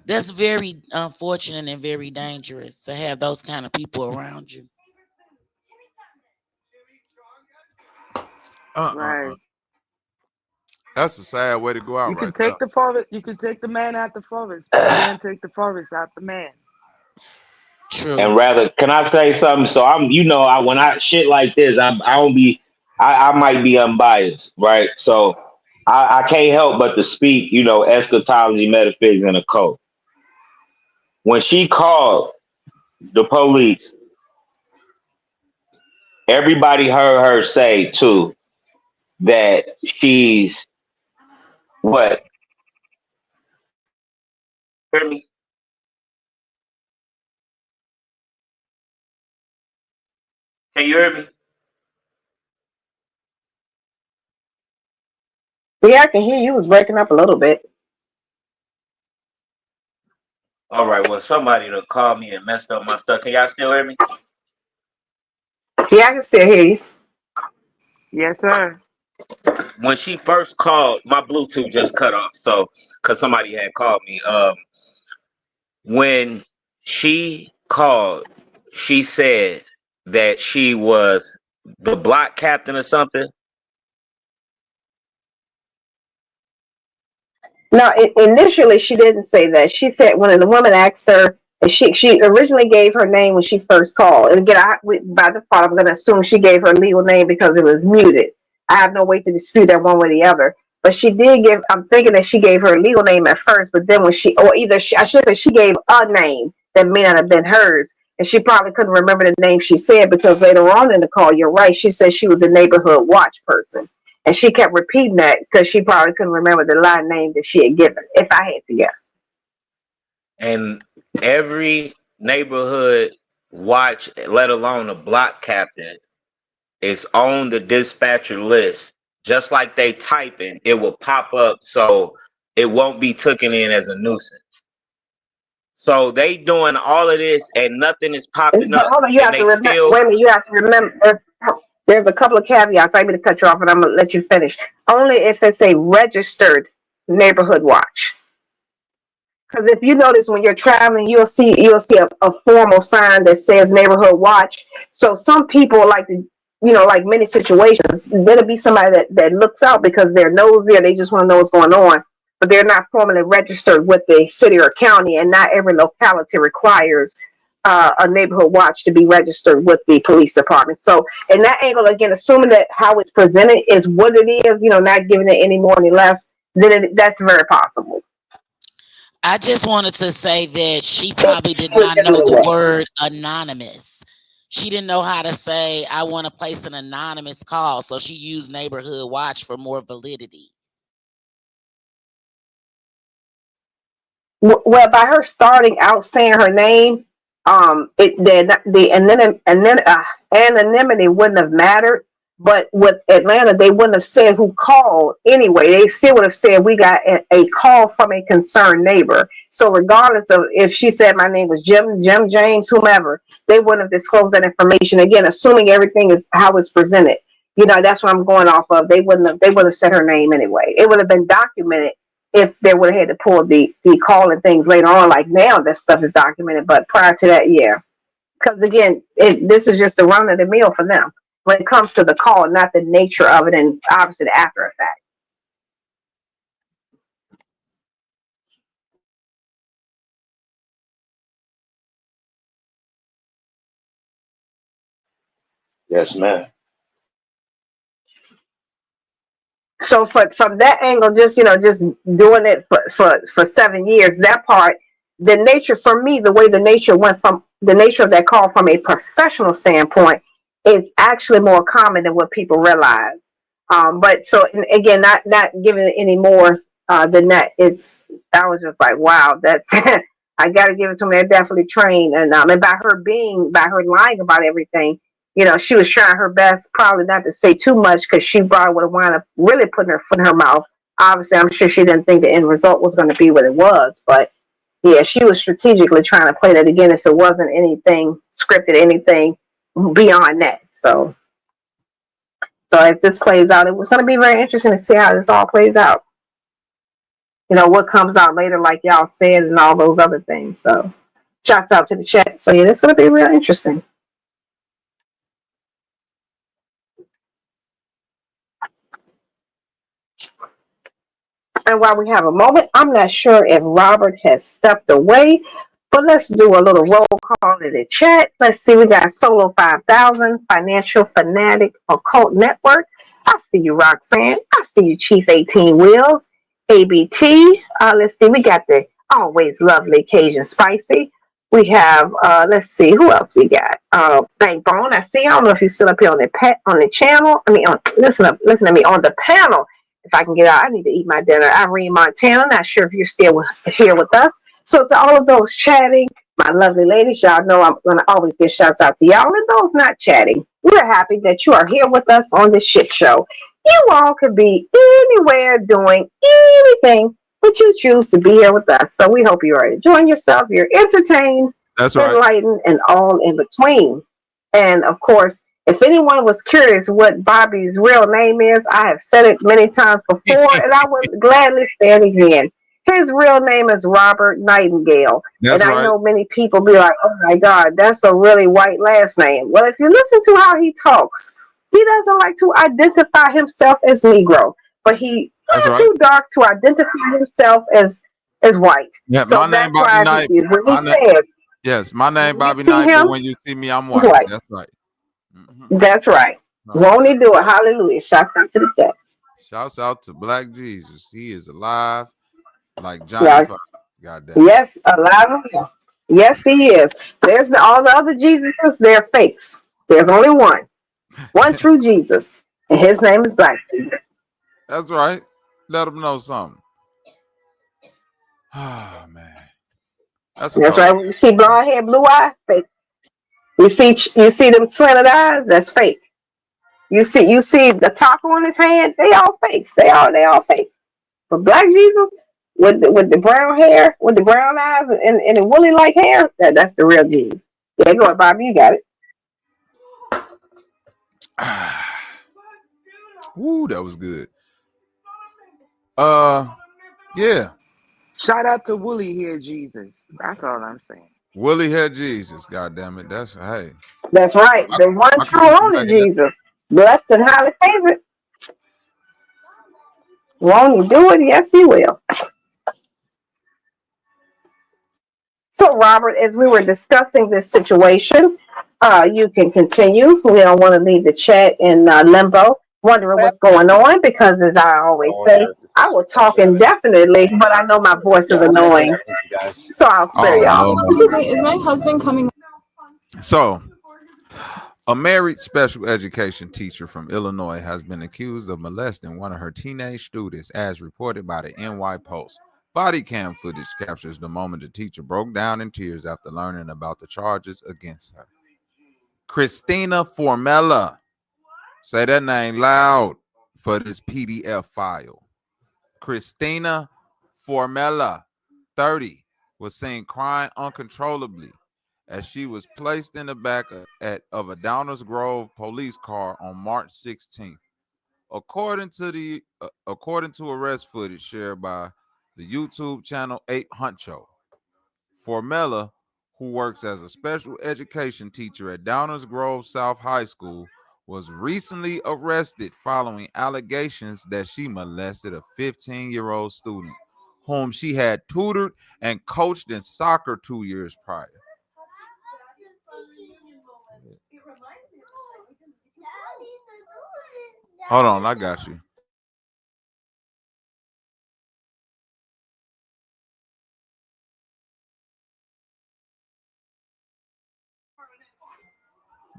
That's very unfortunate and very dangerous to have those kind of people around you. Right. That's a sad way to go out. You can right take there. the forest. You can take the man out the forest, but you can't take the forest out the man. True. And rather, can I say something? So when I shit like this, I might be unbiased, right? So I can't help but to speak, eschatology, metaphysics, and occult. When she called the police, everybody heard her say too that she's what? Hear me? Can you hear me? Yeah, I can hear you. It was breaking up a little bit. All right. Well, somebody done called me and messed up my stuff. Can y'all still hear me? Yeah, I can still hear you. Yes, sir. When she first called, my Bluetooth just cut off. So, because somebody had called me. When she called, she said that she was the block captain or something. No, initially she didn't say that. She said when the woman asked her, and she originally gave her name when she first called. And again, by default, I'm going to assume she gave her legal name because it was muted. I have no way to dispute that one way or the other. But she did give. I'm thinking that she gave her legal name at first, but then when I should say she gave a name that may not have been hers, and she probably couldn't remember the name she said because later on in the call, you're right, she said she was a neighborhood watch person. And she kept repeating that because she probably couldn't remember the line name that she had given, if I had to guess. And every neighborhood watch, let alone a block captain, is on the dispatcher list. Just like they typing, it will pop up so it won't be taken in as a nuisance. So they doing all of this and nothing is popping up. Hold on, you have to remember. Wait a minute, you have to remember. There's a couple of caveats. I'm going to cut you off, and I'm going to let you finish. Only if it's a registered neighborhood watch. Because if you notice when you're traveling, you'll see a formal sign that says neighborhood watch. So some people like to, like many situations, there'll be somebody that looks out because they're nosy or they just want to know what's going on, but they're not formally registered with the city or county, and not every locality requires a neighborhood watch to be registered with the police department. So in that angle, again, assuming that how it's presented is what it is, not giving it any more any less, then that's very possible. I just wanted to say that she probably did not know the word anonymous. She didn't know how to say, I want to place an anonymous call. So she used neighborhood watch for more validity. Well, by her starting out saying her name, the anonymity wouldn't have mattered. But with Atlanta, they wouldn't have said who called anyway. They still would have said we got a call from a concerned neighbor. So regardless of if she said my name was Jim, James, whomever, they wouldn't have disclosed that information. Again, assuming everything is how it's presented. That's what I'm going off of. They wouldn't have said her name anyway. It would have been documented if they would have had to pull the call and things later on. Like now, that stuff is documented. But prior to that, yeah. Because again, this is just the run of the mill for them when it comes to the call, not the nature of it, and obviously the after effect. Yes, ma'am. So from that angle, just doing it for 7 years, that part, the nature for me, the way the nature went from the nature of that call from a professional standpoint is actually more common than what people realize. But so again, not giving it any more than that. I was just like, wow, that's I got to give it to them. They're definitely trained, and by her lying about everything, she was trying her best, probably not to say too much because she probably would have wound up really putting her foot in her mouth. Obviously, I'm sure she didn't think the end result was going to be what it was, but yeah, she was strategically trying to play that again if it wasn't anything scripted, anything beyond that. So as this plays out, it was going to be very interesting to see how this all plays out. What comes out later, like y'all said, and all those other things. So shouts out to the chat. So yeah, it's going to be real interesting. And while we have a moment, I'm not sure if Robert has stepped away, but let's do a little roll call in the chat. Let's see, we got Solo 5000, Financial Fanatic Occult Network. I see you, Roxanne. I see you, Chief 18 Wheels, ABT. Let's see, we got the always lovely Cajun Spicy. We have, let's see, who else we got? Bankbone. I see. I don't know if you're still up here on the channel. I mean, listen to me on the panel. If I can get out, I need to eat my dinner. Irene Montana, not sure if you're still here with us. So to all of those chatting, my lovely ladies, y'all know I'm going to always give shouts out to y'all. And those not chatting, We're happy that you are here with us on this shit show. You all could be anywhere doing anything, but you choose to be here with us. So we hope you are enjoying yourself, you're entertained, That's right. enlightened, and all in between. And of course, if anyone was curious what Bobby's real name is, I have said it many times before, and I would gladly say it again. His real name is Robert Nightingale. That's and I right. know many people be like, oh my God, that's a really white last name. Well, if you listen to how he talks, he doesn't like to identify himself as Negro, but he That's right. too dark to identify himself as white. Yeah, So my name that's Bobby why Knight. when he My says, yes, my name Bobby see Knight, but him, when you see me, I'm he's white. white. That's right. That's right. Won't he do it? Hallelujah. Shout out to the chat. Shouts out to Black Jesus. He is alive like Yeah. Johnny Five. Goddamn. Yes, alive and well. Yes, he is. There's all the other Jesuses, they're fakes. There's only one. One true Jesus. And his name is Black Jesus. That's right. Let them know something. Oh man. That's right. When you see blonde hair, blue eye, fake. You see them slanted eyes, that's fake. You see the taco on his hand, they all fakes. They all fakes. But Black Jesus with the brown hair, with the brown eyes and the woolly like hair, that's the real Jesus. Yeah, go ahead, Bobby, you got it. Woo, that was good. Yeah. Shout out to Woolly Hair Jesus. That's all I'm saying. Woolly Hair Jesus, goddamn it. That's hey. That's right. The one true only Jesus. Blessed and highly favored. Won't he do it? Yes, he will. So, Robert, as we were discussing this situation, you can continue. We don't want to leave the chat in limbo, wondering what's going on, because as I always say, I will talk indefinitely, but I know my voice is annoying. So I'll spare y'all. Excuse me, is my husband coming? So, a married special education teacher from Illinois has been accused of molesting one of her teenage students, as reported by the NY Post. Body cam footage captures the moment the teacher broke down in tears after learning about the charges against her. Christina Formella. Say that name loud for this PDF file. Christina Formella, 30, was seen crying uncontrollably as she was placed in the back of a Downers Grove police car on March 16th. According to arrest footage shared by the YouTube channel 𝘾𝙤𝙦, Formella, who works as a special education teacher at Downers Grove South High School, was recently arrested following allegations that she molested a 15-year-old student whom she had tutored and coached in soccer 2 years prior. Hold on, I got you.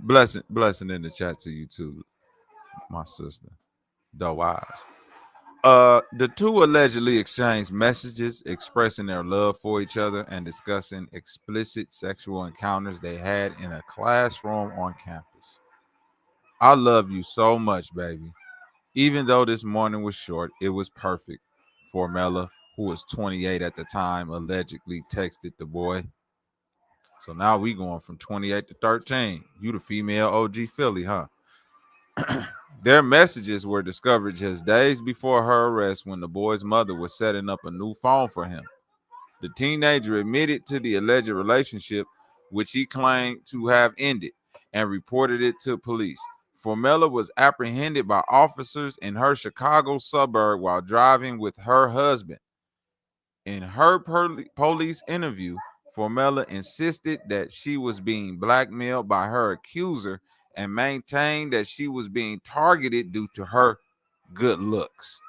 Blessing in the chat to you too, my sister. 𝙁𝑼𝙈. The two allegedly exchanged messages expressing their love for each other and discussing explicit sexual encounters they had in a classroom on campus. I love you so much, baby. Even though this morning was short, it was perfect. Formella, who was 28 at the time, allegedly texted the boy. So now we going from 28 to 13. You the female OG Philly, huh? Their messages were discovered just days before her arrest when the boy's mother was setting up a new phone for him. The teenager admitted to the alleged relationship, which he claimed to have ended, and reported it to police. Formella was apprehended by officers in her Chicago suburb while driving with her husband. In her police interview, Formella insisted that she was being blackmailed by her accuser and maintained that she was being targeted due to her good looks.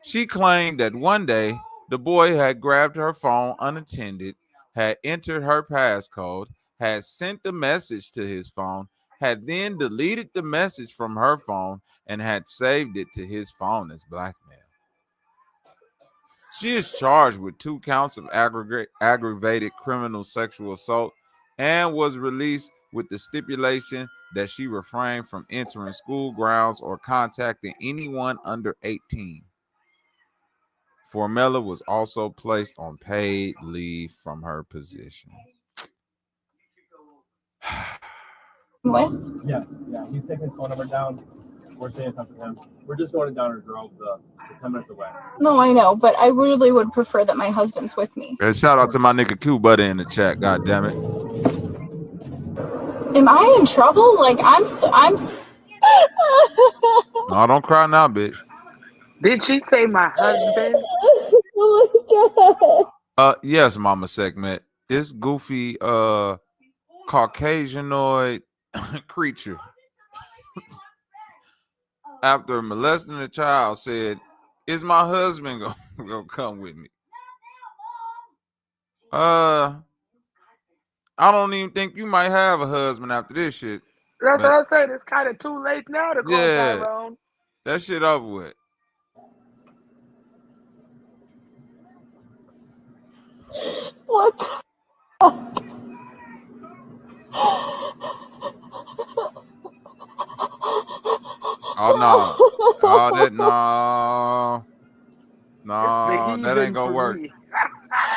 She claimed that one day the boy had grabbed her phone unattended, had entered her passcode, had sent the message to his phone, had then deleted the message from her phone, and had saved it to his phone as blackmail. She is charged with 2 counts of aggravated criminal sexual assault and was released with the stipulation that she refrained from entering school grounds or contacting anyone under 18. Formella was also placed on paid leave from her position. What? Yes, yeah. He's taking his phone number down. We're staying in touch with him. We're just going to Downer Grove, the 10 minutes away. No, I know, but I really would prefer that my husband's with me. And shout out to my nigga 𝘾𝙤𝙎𝙃 in the chat. God damn it. Am I in trouble? Like I'm. No, don't cry now, bitch. Did she say my husband? Oh my God. Yes, Mama Segment. This goofy Caucasianoid creature, after molesting a child, said, "Is my husband gonna come with me?" I don't even think you might have a husband after this shit. That's what I'm saying. It's kind of too late now to call Tyrone. That shit over with. What the fuck? Oh no. Oh that ain't gonna work.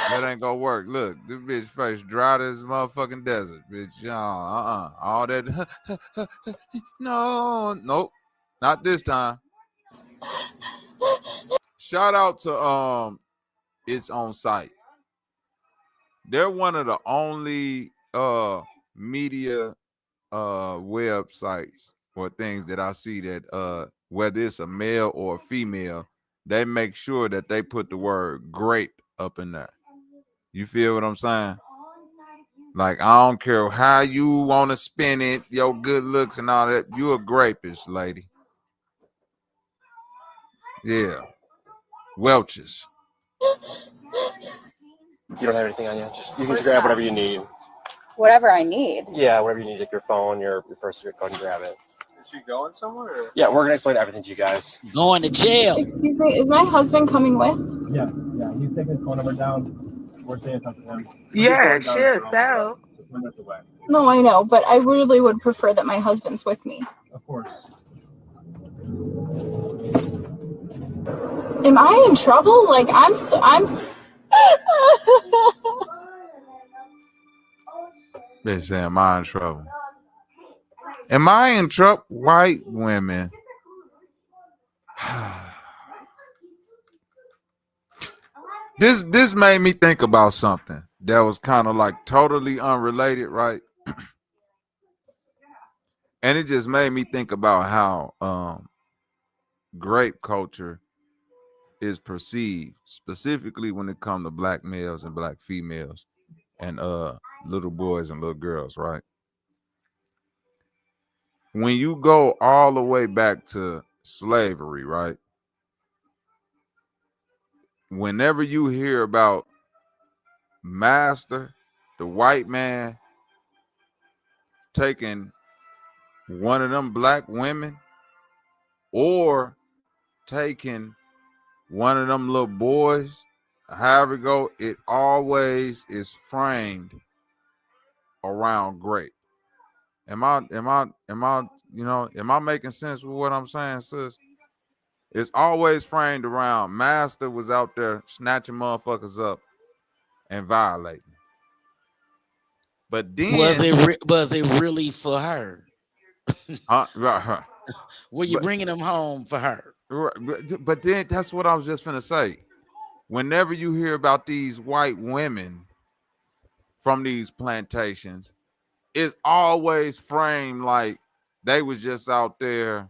That ain't gonna work. Look, this bitch face dry as motherfucking desert, bitch. All that. Nope, not this time. Shout out to It's On Site. They're one of the only media websites or things that I see that whether it's a male or a female, they make sure that they put the word grape up in there. You feel what I'm saying? Like, I don't care how you want to spin it, your good looks and all that. You a grapist, lady. Yeah. Welch's. You don't have anything on you. You can just grab whatever you need. Whatever I need. Yeah, whatever you need, like your phone, your purse, go ahead and grab it. Is she going somewhere? Or? Yeah, we're gonna explain everything to you guys. Going to jail. Excuse me, is my husband coming with? Yes, yeah. He's taking his phone number down. We're staying in touch with him. Yeah, sure, so. 10 minutes away. No, I know, but I really would prefer that my husband's with me. Of course. Am I in trouble? Like I'm. They say, am I in trouble? Am I in trouble? White women. This made me think about something that was kind of like totally unrelated, right? And it just made me think about how grape culture is perceived, specifically when it comes to black males and black females and little boys and little girls, right? When you go all the way back to slavery, right? Whenever you hear about master, the white man, taking one of them black women or taking one of them little boys, however it go, it always is framed around grape. Am I making sense with what I'm saying, sis? It's always framed around master was out there snatching motherfuckers up and violating. But then was it really for her? Right. Were you bringing them home for her? But then that's what I was just finna say. Whenever you hear about these white women from these plantations, it's always framed like they was just out there.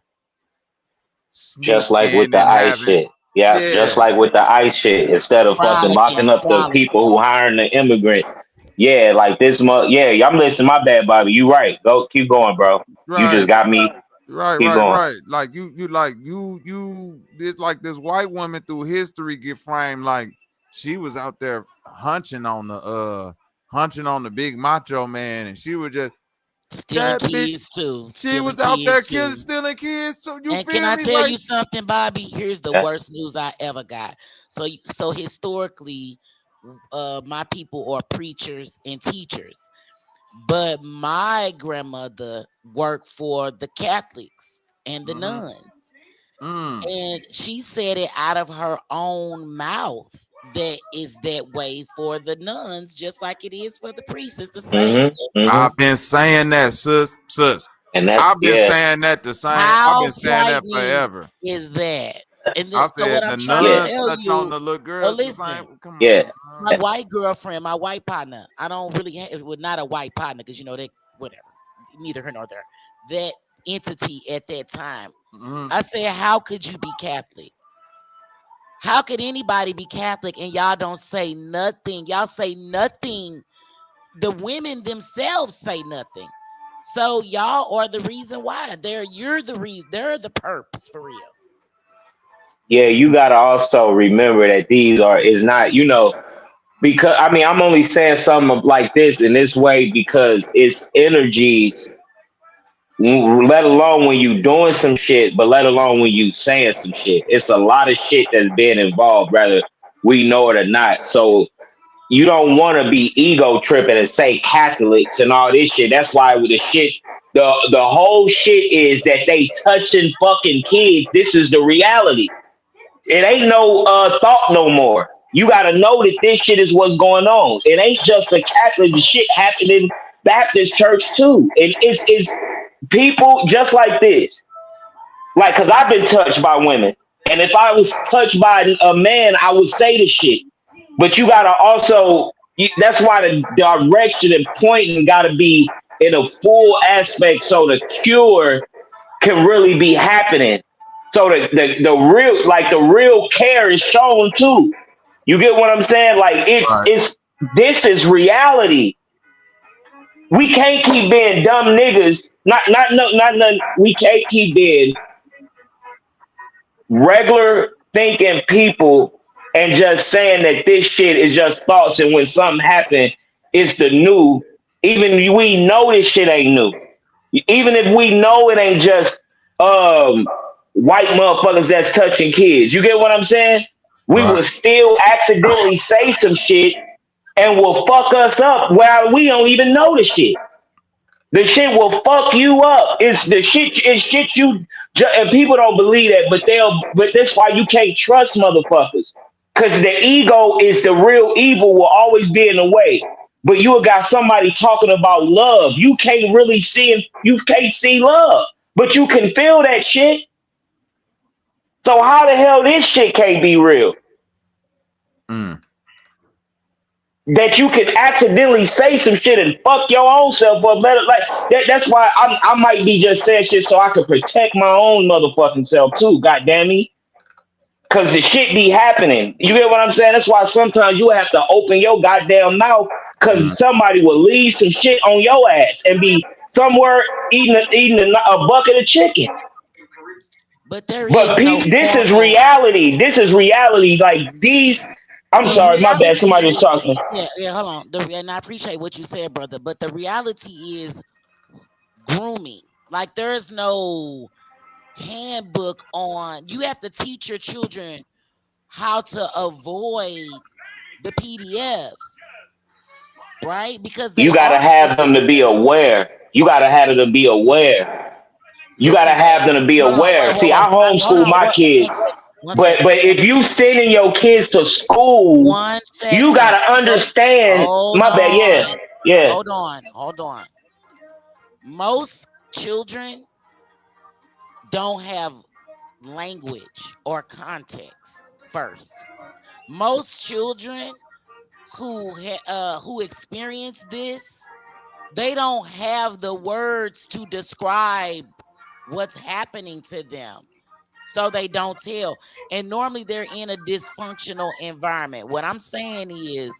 Just like with the ICE shit. Yeah, just like with the ICE shit. Instead of fucking locking up the people who hiring the immigrants. Yeah, like this month. Yeah, I'm listening. My bad, Bobby. You right. Go, keep going, bro. Right. You just got me. Right. Like you. It's like this white woman through history get framed like she was out there hunching on the big macho man, and she was just stealing kids too. She was out there stealing kids too. And can I tell you something, Bobby? Here's the worst news I ever got. So historically, my people are preachers and teachers. But my grandmother worked for the Catholics and the nuns. And she said it out of her own mouth that is that way for the nuns, just like it is for the priests. It's the same. I've been saying that, sis. And that's I've been saying that the same. I've How been saying that frightening forever. is that? And I so what said the I'm trying to nuns tell touch on you, the little oh, girls. The listen, same. Come Yeah. on. my white girlfriend, my white partner, I don't really have, well, not a white partner, because they whatever, neither here nor there. That entity at that time. I said, how could you be Catholic? How could anybody be Catholic and y'all don't say nothing? Y'all say nothing. The women themselves say nothing. So y'all are the reason why. You're the reason. They're the perps for real. Yeah, you gotta also remember that is not, because I'm only saying something like this in this way because it's energy, let alone when you doing some shit, but let alone when you saying some shit. It's a lot of shit that's being involved, whether we know it or not. So you don't want to be ego tripping and say Catholics and all this shit. That's why with the shit, the whole shit is that they touching fucking kids. This is the reality. It ain't no thought no more. You got to know that this shit is what's going on. It ain't just a Catholic. The shit happening in Baptist church too. And it's people just like this. Like, because I've been touched by women. And if I was touched by a man, I would say the shit. But you got to also, that's why the direction and pointing got to be in a full aspect so the cure can really be happening. So the real care is shown too. You get what I'm saying? Like this is reality. We can't keep being dumb niggas. We can't keep being regular thinking people and just saying that this shit is just thoughts, and when something happen, it's the new. Even we know this shit ain't new. Even if we know it ain't just white motherfuckers that's touching kids. You get what I'm saying? We will still accidentally say some shit and will fuck us up while we don't even know the shit. The shit will fuck you up. It's the shit. It's shit and people don't believe that, but that's why you can't trust motherfuckers. Cause the ego is the real evil. Will always be in the way. But you got somebody talking about love. You can't really see it. You can't see love, but you can feel that shit. So how the hell this shit can't be real? That you can accidentally say some shit and fuck your own self up. That's why I might be just saying shit so I can protect my own motherfucking self too. God damn me. Cause the shit be happening. You get what I'm saying? That's why sometimes you have to open your goddamn mouth because somebody will leave some shit on your ass and be somewhere eating a bucket of chicken. But this is reality. This is reality. Like these. I'm sorry, my bad. Somebody was talking. Yeah, hold on. And I appreciate what you said, brother. But the reality is grooming. Like there's no handbook on. You have to teach your children how to avoid the PDFs, right? Because you gotta have them to be aware. You gotta have them to be aware. You gotta have them to be aware. See, I homeschool my kids. But if you sending your kids to school, you gotta understand. My bad. Yeah. Hold on. Most children don't have language or context first. Most children who experience this, they don't have the words to describe what's happening to them. So they don't tell. And normally they're in a dysfunctional environment. What I'm saying is,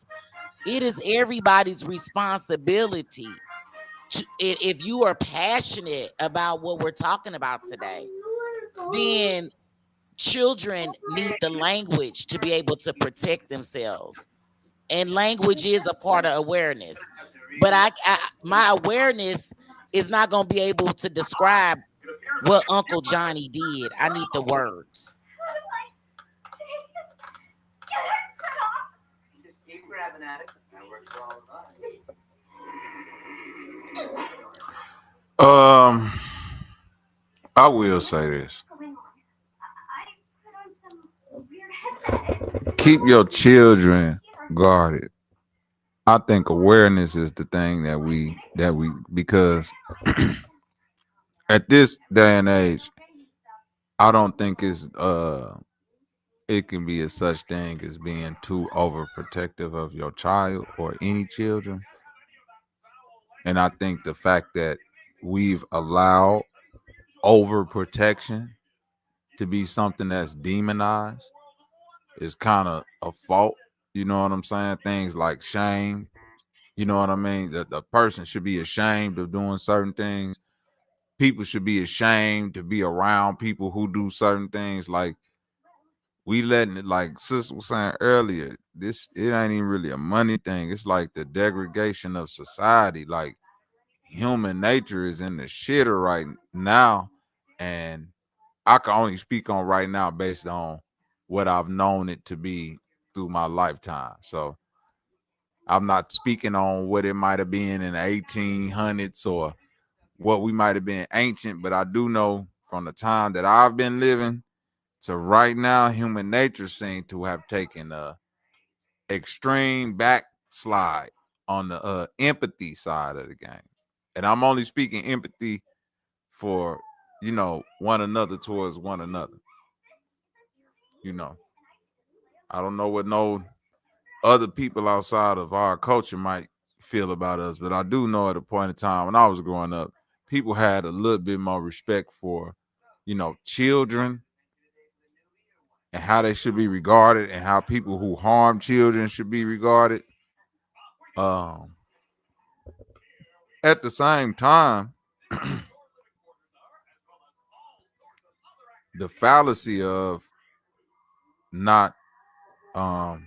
it is everybody's responsibility if you are passionate about what we're talking about today, then children need the language to be able to protect themselves. And language is a part of awareness. But my awareness is not going to be able to describe what Uncle Johnny did. I need the words. Just keep grabbing at it. That works for all of us. I will say this. Keep your children guarded. I think awareness is the thing that we because at this day and age, I don't think it can be a such thing as being too overprotective of your child or any children. And I think the fact that we've allowed overprotection to be something that's demonized is kind of a fault. You know what I'm saying? Things like shame. You know what I mean? The person should be ashamed of doing certain things. People should be ashamed to be around people who do certain things. Like we letting it, like Sis was saying earlier, it ain't even really a money thing. It's like the degradation of society. Like human nature is in the shitter right now. And I can only speak on right now based on what I've known it to be through my lifetime. So I'm not speaking on what it might have been in the 1800s or what we might have been ancient, but I do know from the time that I've been living to right now, human nature seems to have taken a extreme backslide on the empathy side of the game. And I'm only speaking empathy for, one another towards one another. I don't know what no other people outside of our culture might feel about us, but I do know at a point in time when I was growing up, people had a little bit more respect for, children and how they should be regarded and how people who harm children should be regarded. At the same time, the fallacy of not, how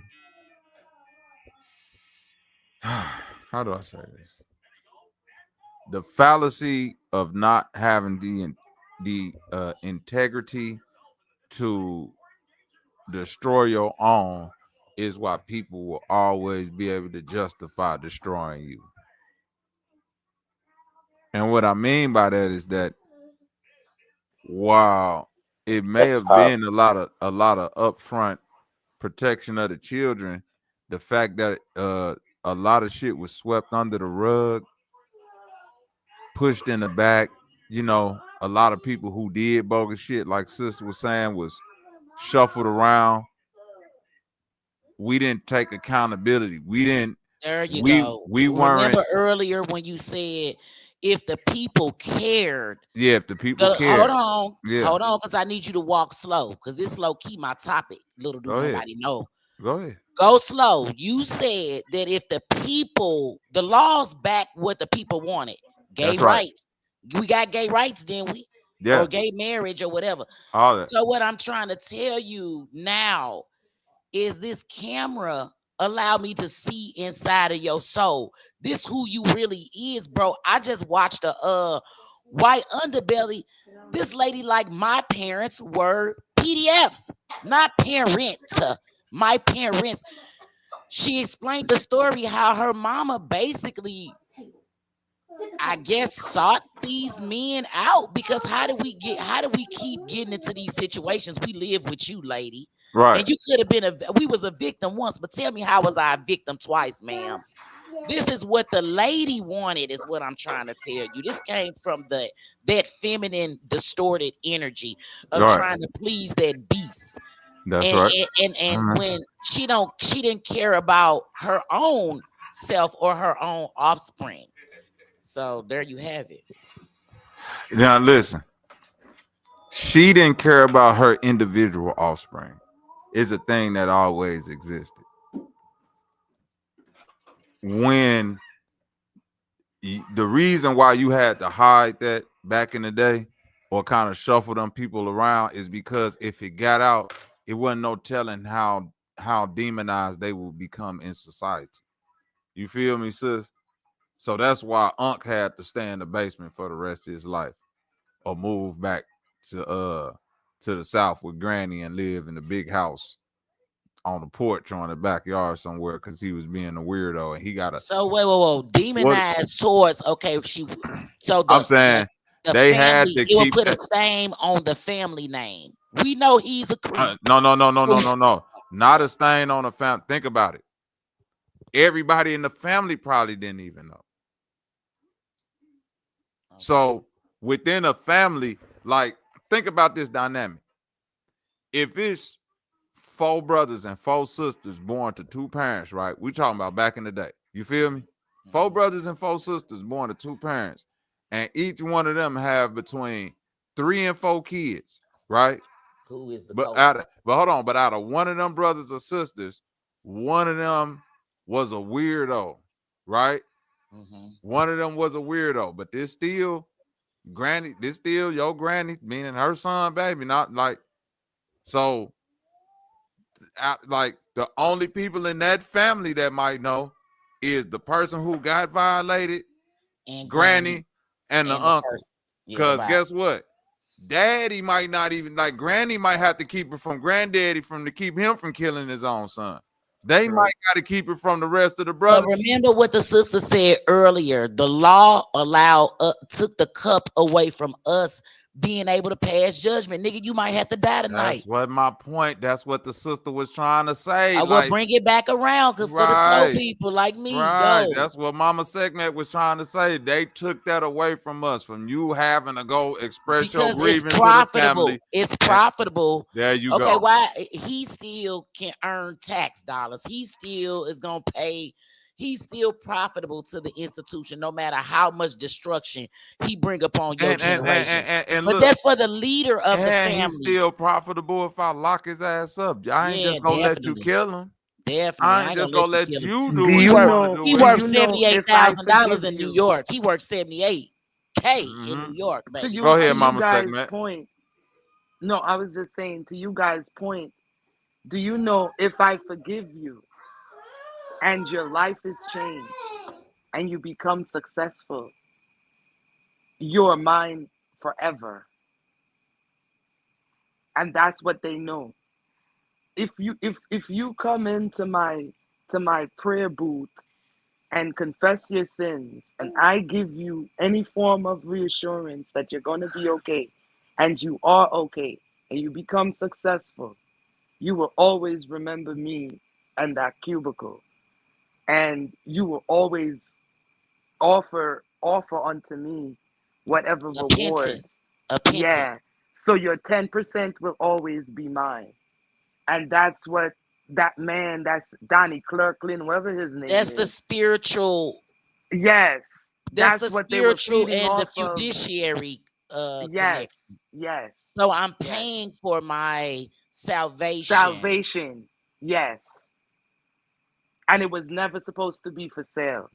do I say this? The fallacy of not having the integrity to destroy your own is why people will always be able to justify destroying you. And what I mean by that is that while it may have been a lot of upfront protection of the children, the fact that a lot of shit was swept under the rug, pushed in the back, a lot of people who did bogus shit, like Sister was saying, was shuffled around. We didn't take accountability. We didn't. There you go. We weren't. Remember earlier when you said if the people cared. Yeah, if the people cared. Hold on, because I need you to walk slow, because this low key my topic. Little do nobody know. Go ahead. Go slow. You said that if the laws back what the people wanted, gay rights. We got gay rights, didn't we? Yeah. Or gay marriage or whatever. All that. So what I'm trying to tell you now is this camera allow me to see inside of your soul. This who you really is, bro. I just watched a white underbelly. This lady, like my parents were PDFs, not parents. My parents. She explained the story how her mama basically, I guess, sought these men out, because how do we keep getting into these situations? We live with you, lady. Right. And you could have been we was a victim once, but tell me, how was I a victim twice, ma'am? This is what the lady wanted, is what I'm trying to tell you. This came from that feminine distorted energy of trying to please that beast. That's right. And when she didn't care about her own self or her own offspring. So there you have it. Now listen, she didn't care about her individual offspring. It's a thing that always existed. When the reason why you had to hide that back in the day or kind of shuffle them people around is because if it got out, it wasn't no telling how demonized they will become in society. You feel me, sis? So that's why Unc had to stay in the basement for the rest of his life, or move back to the South with Granny and live in the big house on the porch or in the backyard somewhere because he was being a weirdo and he got a. So wait, demonized towards So I'm saying the they family, had to it will keep put a that. stain on the family name. We know he's a creep. No. Not a stain on the family. Think about it. Everybody in the family probably didn't even know. So within a family, like, think about this dynamic. If it's 4 brothers and 4 sisters born to 2 parents, right? We talking about back in the day. You feel me? 4 brothers and 4 sisters born to 2 parents, and each one of them have between 3 and 4 kids, right? Who is the but hold on, but out of one of them brothers or sisters, one of them was a weirdo, right? One of them was a weirdo, but this still your granny, meaning her son, baby, not like so. Like the only people in that family that might know is the person who got violated, and granny, and the uncle. Because guess what? Daddy might not even, like, granny might have to keep it from granddaddy to keep him from killing his own son. They might got to keep it from the rest of the brothers. But remember what the sister said earlier. The law took the cup away from us being able to pass judgment. Nigga, you might have to die tonight. That's what my point. That's what the sister was trying to say. I will bring it back around for the slow people like me. Right. That's what Mama Segment was trying to say. They took that away from us, from you having to go express your grievance to the family. It's profitable. There you go. Okay, why he still can earn tax dollars? He still is gonna pay. He's still profitable to the institution, no matter how much destruction he bring upon your generation. But that's for the leader of the family. He's still profitable if I lock his ass up. I ain't just gonna let you kill him. Definitely. I ain't just gonna let you do it. He worth $78,000 in New York. He worked $78K in New York. Go ahead, Mama Segment. No, I was just saying, to you guys' point, do you know, if I forgive you and your life is changed and you become successful, you're mine forever. And that's what they know. If you come into my prayer booth and confess your sins, and I give you any form of reassurance that you're going to be okay, and you are okay, and you become successful, you will always remember me and that cubicle. And you will always offer unto me whatever rewards. Yeah. So your 10% will always be mine. And that's what that man, that's Donnie Clerklin, whatever his name is. That's the spiritual. Yes. That's the what spiritual they were and the fiduciary yes. So I'm paying for my salvation. Salvation. Yes. And it was never supposed to be for sale.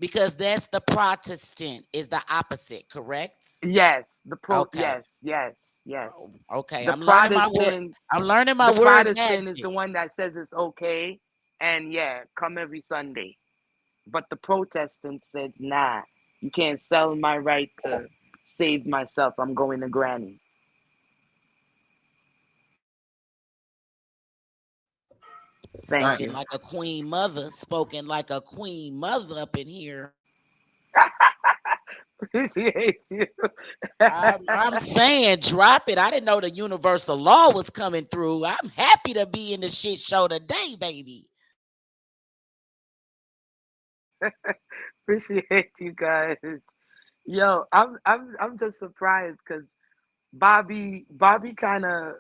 Because that's the Protestant is the opposite, correct? Yes. Okay. Yes. Okay. The I'm learning my word. I'm learning my word. The Protestant is the one that says it's okay, and come every Sunday. But the Protestant said, nah, you can't sell my right to save myself. I'm going to granny. Thank you. Like a queen mother, spoken like a queen mother up in here. Appreciate you. I'm saying drop it. I didn't know the universal law was coming through. I'm happy to be in the shit show today, baby. Appreciate you guys. Yo, I'm just surprised because Bobby kind of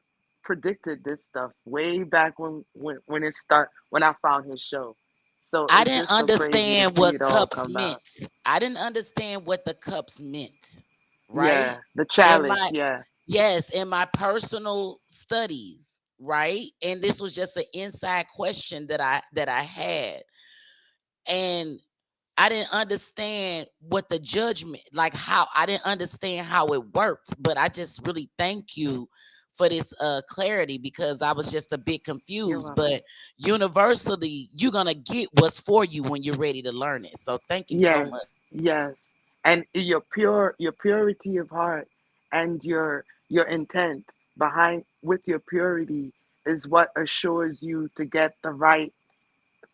predicted this stuff way back when I found his show. So I didn't understand what cups meant. I didn't understand what the cups meant. Right? Yeah, the challenge. Yes, in my personal studies, right? And this was just an inside question that I had. And I didn't understand what the judgment, like how I didn't understand how it worked, but I just really thank you for this clarity because I was just a bit confused. But universally, you're gonna get what's for you when you're ready to learn it. So thank you so much. Yes, and your purity of heart and your intent with your purity is what assures you to get the right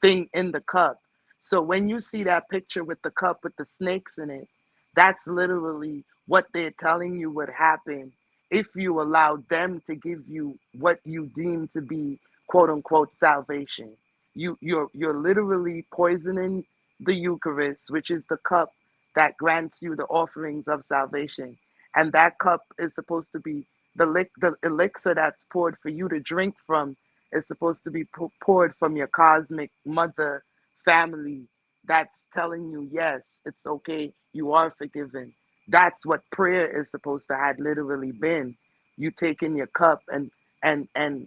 thing in the cup. So when you see that picture with the cup with the snakes in it, that's literally what they're telling you would happen if you allow them to give you what you deem to be quote unquote salvation. You're literally poisoning the Eucharist, which is the cup that grants you the offerings of salvation. And that cup is supposed to be the elixir that's poured for you to drink from, is supposed to be poured from your cosmic mother family that's telling you, yes, it's okay, you are forgiven. That's what prayer is supposed to have literally been. You taking your cup and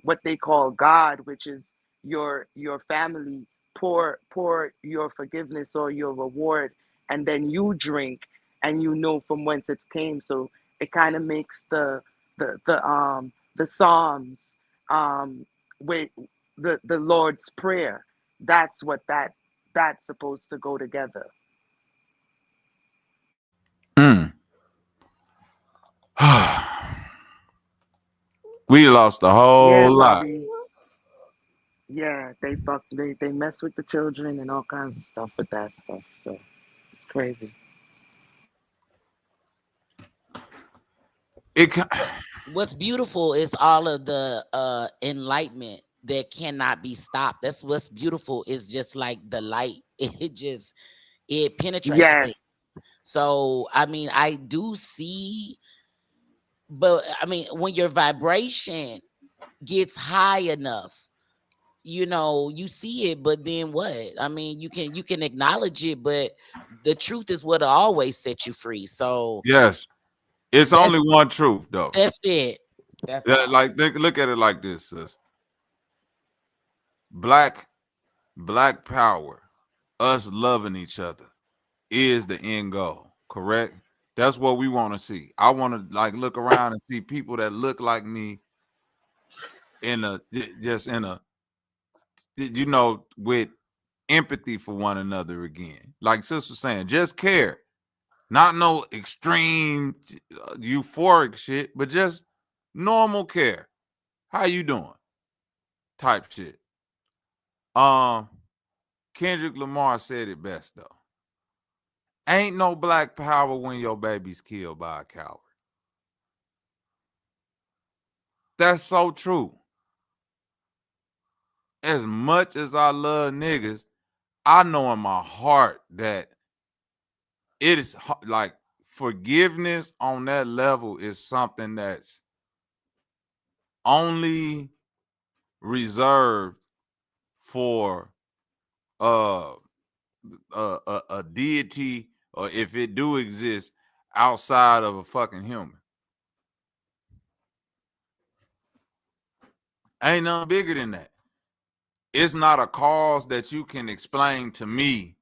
what they call God, which is your family, pour your forgiveness or your reward, and then you drink and you know from whence it came. So it kind of makes the Psalms with the Lord's Prayer. That's what that's supposed to go together. We lost a whole lot. Bobby. Yeah, they mess with the children and all kinds of stuff with that stuff. So it's crazy. What's beautiful is all of the enlightenment that cannot be stopped. That's what's beautiful, is just like the light. It penetrates things. So I mean, I do see, but I mean, when your vibration gets high enough, you know, you see it, but then what? I mean, you can acknowledge it, but the truth is what'll always set you free. So yes, it's only one truth, though. That's it. That's like look at it like this, sis. Black power, us loving each other, is the end goal. Correct? That's what we want to see. I want to like look around and see people that look like me with empathy for one another again. Like sis was saying, just care. Not no extreme euphoric shit, but just normal care. How you doing? Type shit. Kendrick Lamar said it best though. Ain't no black power when your baby's killed by a coward. That's so true. As much as I love niggas, I know in my heart that it is like forgiveness on that level is something that's only reserved for a deity, or if it do exist, outside of a fucking human. Ain't nothing bigger than that. It's not a cause that you can explain to me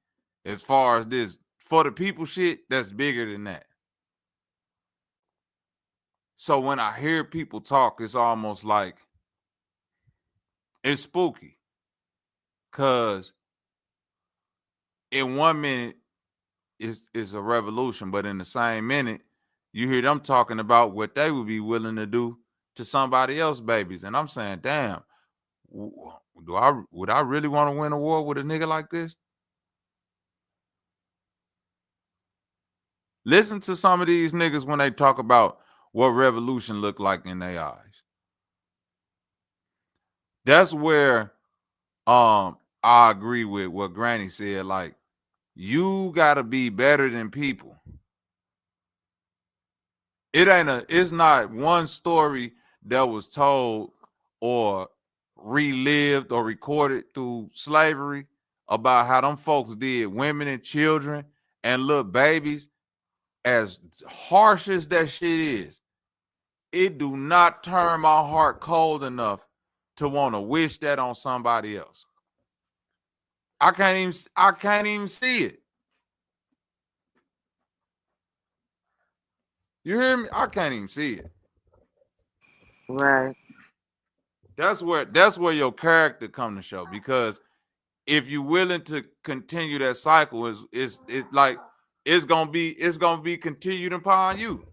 as far as this for the people shit that's bigger than that. So when I hear people talk, it's almost like it's spooky. Cause in 1 minute it's a revolution, but in the same minute, you hear them talking about what they would be willing to do to somebody else's babies. And I'm saying, damn, would I really want to win a war with a nigga like this? Listen to some of these niggas when they talk about what revolution look like in their eyes. That's where I agree with what Granny said. Like, you gotta be better than people. It's not one story that was told or relived or recorded through slavery about how them folks did women and children and little babies. As harsh as that shit is, it do not turn my heart cold enough to want to wish that on somebody else. I can't even see it. You hear me? I can't even see it. Right. That's where your character come to show, because if you're willing to continue that cycle, it's like it's gonna be continued upon you.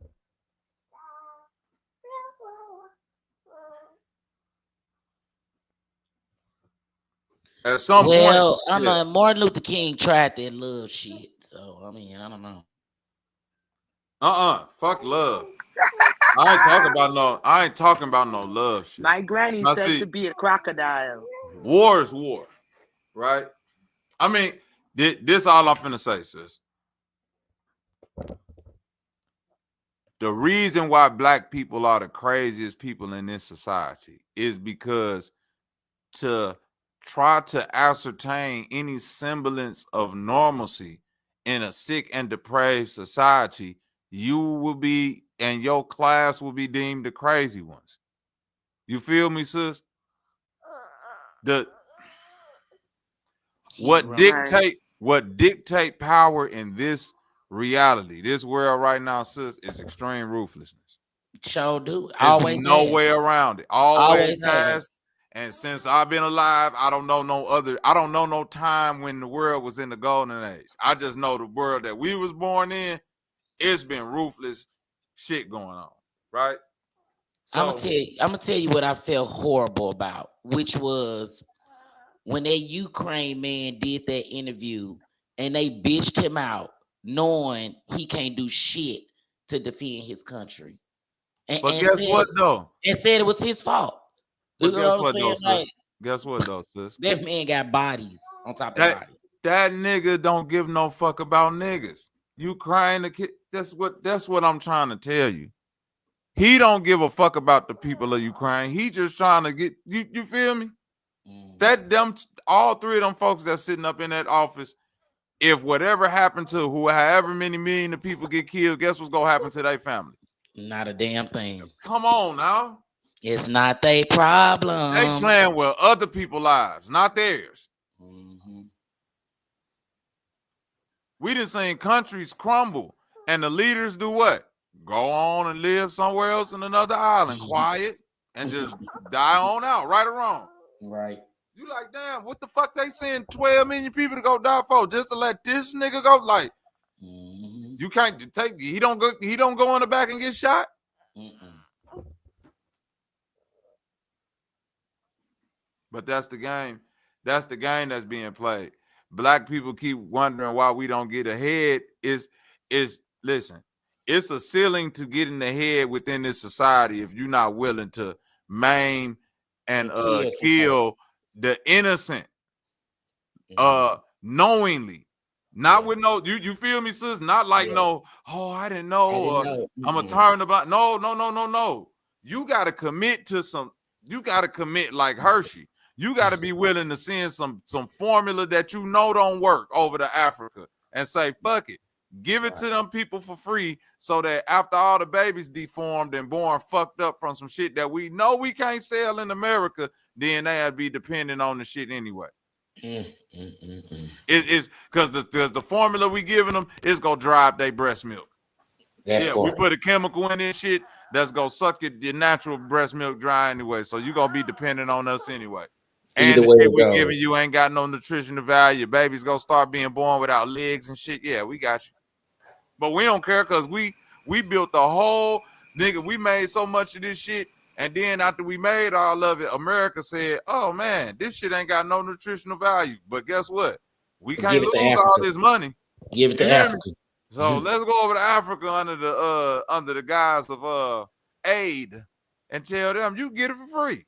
At some point, Well, I yeah. know Martin Luther King tried that love shit. So I mean, I don't know. Fuck love. I ain't talking about no love shit. My granny Now, said see, to be a crocodile. war is war, right? I mean, this all I'm finna say, sis. The reason why black people are the craziest people in this society is because to try to ascertain any semblance of normalcy in a sick and depraved society, you will be, and your class will be deemed the crazy ones. You feel me, sis? What dictate power in this reality, this world right now, sis, is extreme ruthlessness. Sure do. There's Always no has. way around it. Always has. And since I've been alive, I don't know no time when the world was in the golden age. I just know the world that we was born in, it's been ruthless shit going on, right? So I'm gonna tell you what I felt horrible about, which was when that Ukraine man did that interview and they bitched him out, knowing he can't do shit to defend his country. But guess what though? And said it was his fault. But guess what though, sis? Guess what though, sis? That man got bodies on top of bodies. That nigga don't give no fuck about niggas. Ukraine, the kid. That's what I'm trying to tell you. He don't give a fuck about the people of Ukraine. He just trying to get you feel me? All three of them folks that's sitting up in that office, if whatever happened to however many million of people get killed, guess what's gonna happen to their family? Not a damn thing. Come on now. It's not their problem. They playing with other people's lives, not theirs. Mm-hmm. We done seen countries crumble, and the leaders do what? Go on and live somewhere else in another island, quiet, and just die on out, right or wrong. Right. You like, damn, what the fuck they send 12 million people to go die for? Just to let this nigga go? Like, you can't take, he don't go in the back and get shot? But that's the game. That's the game that's being played. Black people keep wondering why we don't get ahead. Listen, it's a ceiling to getting ahead within this society if you're not willing to maim and kill the innocent knowingly. Not with no, you feel me, sis? Not like I didn't know. I'm gonna turn about. No. You gotta commit to some, you gotta commit like Hershey. You got to be willing to send some formula that you know don't work over to Africa and say, fuck it. Give it to them people for free so that after all the babies deformed and born fucked up from some shit that we know we can't sell in America, then they'd be dependent on the shit anyway. It's because the formula we giving them is going to dry up their breast milk. We put a chemical in this shit that's going to suck your natural breast milk dry anyway. So you're going to be dependent on us anyway. And the shit we giving you ain't got no nutritional value. Your baby's gonna start being born without legs and shit. Yeah, we got you. But we don't care because we built the whole nigga. We made so much of this shit. And then after we made all of it, America said, oh man, this shit ain't got no nutritional value. But guess what? We can't lose all this money. Give it to Africa. So let's go over to Africa under the guise of aid and tell them you get it for free.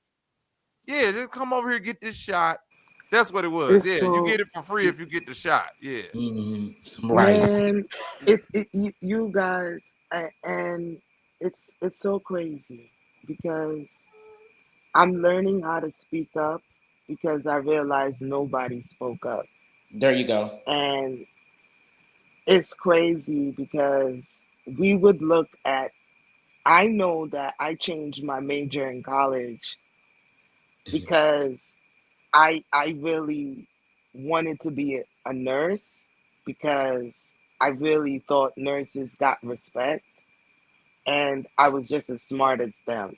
Yeah, just come over here, get this shot. That's what it was. You get it for free if you get the shot. Yeah. Some rice. Man, you guys, and it's so crazy because I'm learning how to speak up because I realized nobody spoke up. There you go. And it's crazy because we would look at, I know that I changed my major in college because I really wanted to be a nurse because I really thought nurses got respect and I was just as smart as them.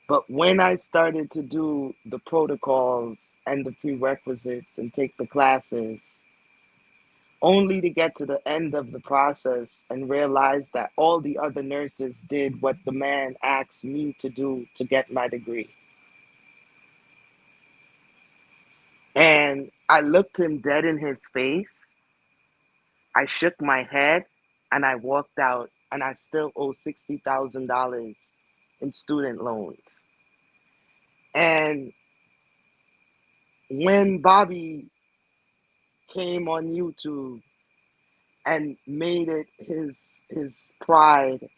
But when I started to do the protocols and the prerequisites and take the classes, only to get to the end of the process and realize that all the other nurses did what the man asked me to do to get my degree. And I looked him dead in his face. I shook my head and I walked out, and I still owe $60,000 in student loans. And when Bobby came on YouTube and made it his pride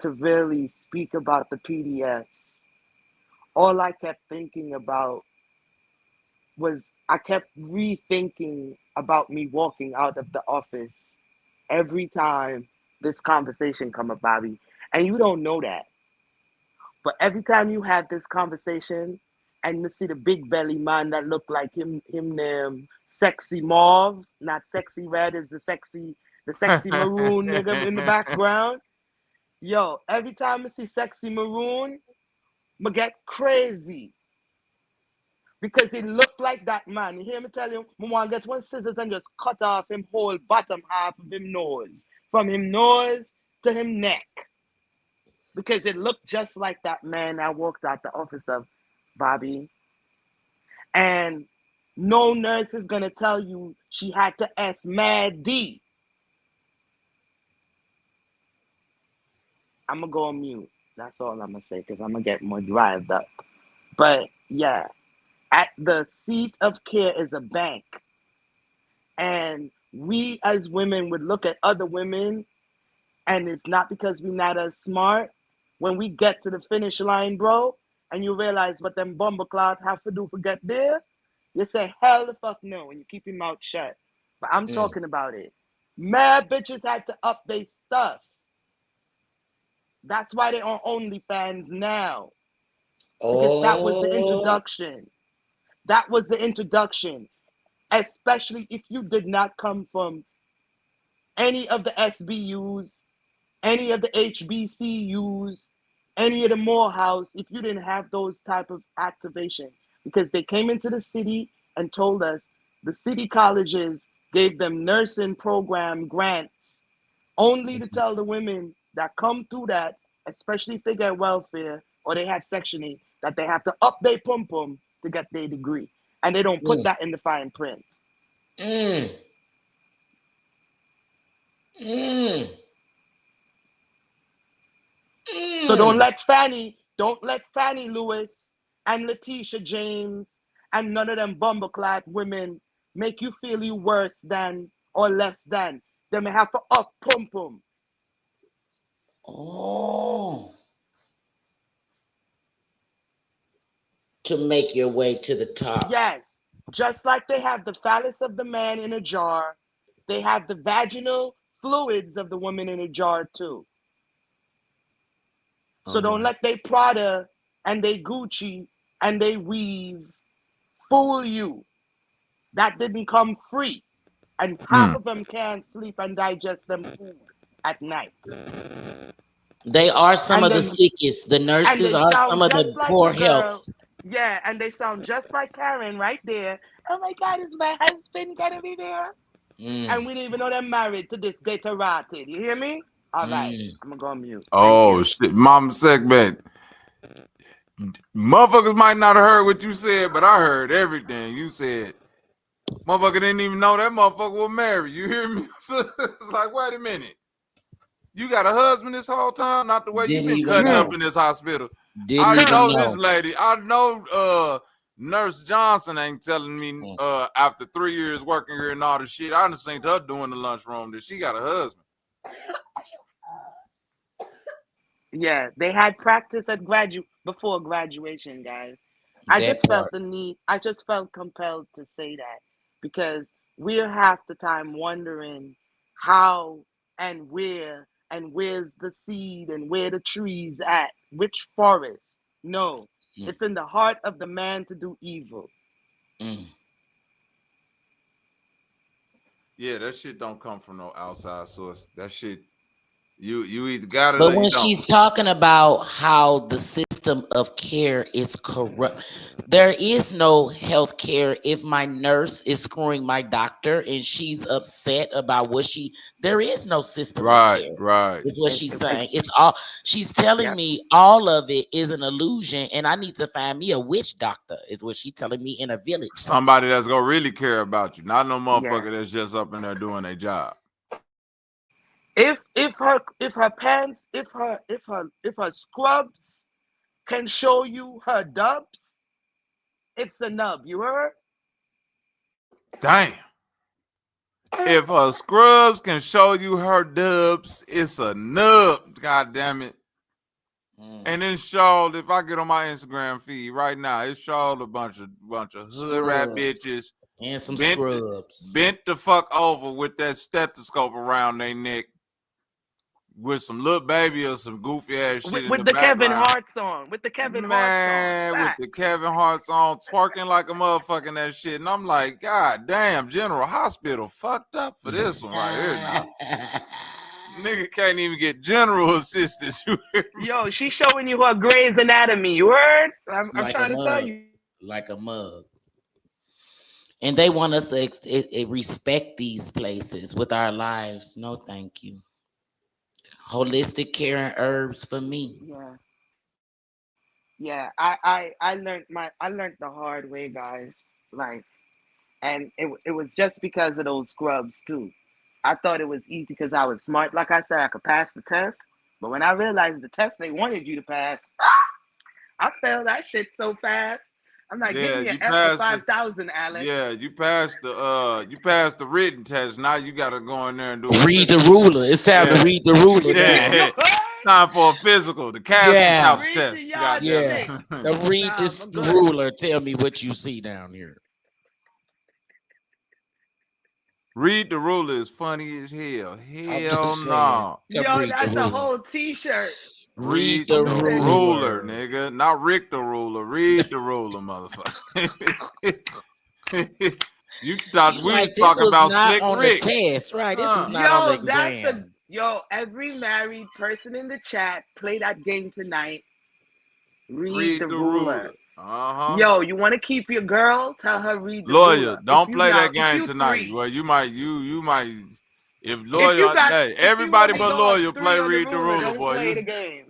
to really speak about the PDFs, all I kept thinking about was I kept rethinking about me walking out of the office every time this conversation come up, Bobby. And you don't know that. But every time you have this conversation and you see the big belly man that look like him named Sexy Mauve, not Sexy Red, is the sexy maroon nigga in the background. Yo, every time I see Sexy Maroon, I get crazy. Because he looked like that man. You hear me tell you? I want to get one scissors and just cut off him whole bottom half of him nose. From him nose to him neck. Because it looked just like that man I walked out the office of, Bobby. And no nurse is going to tell you she had to ask Mad D. I'm going to go on mute. That's all I'm going to say, because I'm going to get more drived up. But, yeah. At the seat of care is a bank. And we as women would look at other women, and it's not because we're not as smart. When we get to the finish line, bro, and you realize what them bumbleclots have to do to get there, you say, hell the fuck no, and you keep your mouth shut. But I'm talking about it. Mad bitches had to up their stuff. That's why they're on OnlyFans now. Because that was the introduction. That was the introduction. Especially if you did not come from any of the SBUs, any of the HBCUs, any of the Morehouse, if you didn't have those type of activation. Because they came into the city and told us the city colleges gave them nursing program grants only to tell the women that come through that, especially if they get welfare or they have Section 8, that they have to up their pum-pum to get their degree. And they don't put that in the fine print. So don't let Fannie Lewis and Letitia James and none of them bumbleclad women make you feel you worse than or less than. They may have to up pum-pum. To make your way to the top. Yes. Just like they have the phallus of the man in a jar, they have the vaginal fluids of the woman in a jar too. So don't let they Prada and they Gucci and they weave fool you. That didn't come free. And half of them can't sleep and digest them food at night. They are some of the sickest. The nurses are some of the poor health. Yeah, and they sound just like Karen right there. Oh my God, is my husband gonna be there? And we didn't even know they're married to this data-rotted. You hear me? All right, I'm gonna go on mute. Oh shit, Mama segment. Motherfuckers might not have heard what you said, but I heard everything you said. Motherfucker didn't even know that motherfucker was married. You hear me? It's like, wait a minute. You got a husband this whole time? Not the way you been cutting up in this hospital. I know this lady. I know Nurse Johnson ain't telling me after 3 years working here and all the shit. I done seen her doing the lunchroom that she got a husband. Yeah, they had practice at before graduation, guys. I just felt the need. I just felt compelled to say that because we're half the time wondering how and where's the seed and where the trees at, which forest. No, it's in the heart of the man to do evil. Yeah, that shit don't come from no outside source. That shit, you either got it but or when you don't. she's talking about how the system system of care is corrupt. There is no health care if my nurse is screwing my doctor and she's upset about what there is no system of care. Right. Is what she's saying. It's all she's telling me. All of it is an illusion, and I need to find me a witch doctor. Is what she's telling me in a village. Somebody that's gonna really care about you, not no motherfucker that's just up in there doing their job. If her scrubs can show you her dubs, it's a nub. You heard? Damn. If her scrubs can show you her dubs, it's a nub. God damn it. And then showed, if I get on my Instagram feed right now, it showed a bunch of hood rat bitches and some scrubs bent the fuck over with that stethoscope around their neck with some little baby or some goofy ass shit with in the background. Kevin Hart song. With the Kevin Hart song. With the Kevin Hart song, twerking like a motherfucking that shit. And I'm like, God damn, General Hospital fucked up for this one right here now. Nigga can't even get general assistance. Yo, she's showing you her Grey's Anatomy. You heard? I'm trying to tell you. Like a mug. And they want us to respect these places with our lives. No, thank you. Holistic care and herbs for me. Yeah. I learned the hard way, guys. Like, and it was just because of those scrubs too. I thought it was easy because I was smart. Like I said, I could pass the test. But when I realized the test they wanted you to pass, I failed that shit so fast. I'm like, give me an F for 5,000, Alex. Yeah, you passed the written test. Now you gotta go in there and read the ruler. It's time to read the ruler. Yeah. Time for a physical, the casting couch test. Now read this ruler. Tell me what you see down here. Read the ruler is funny as hell. Hell no. Yo, that's a whole t-shirt. Read the ruler, nigga. Not Rick the ruler. Read the ruler, motherfucker. You thought we was talking about Slick Rick. Test, right? This is not on the exam. Every married person in the chat, play that game tonight. Read the ruler. Yo, you want to keep your girl? Tell her read the ruler. Don't play that game tonight. Well, you might. If Loyal, everybody but Loyal play read the ruler, boy. Play the game.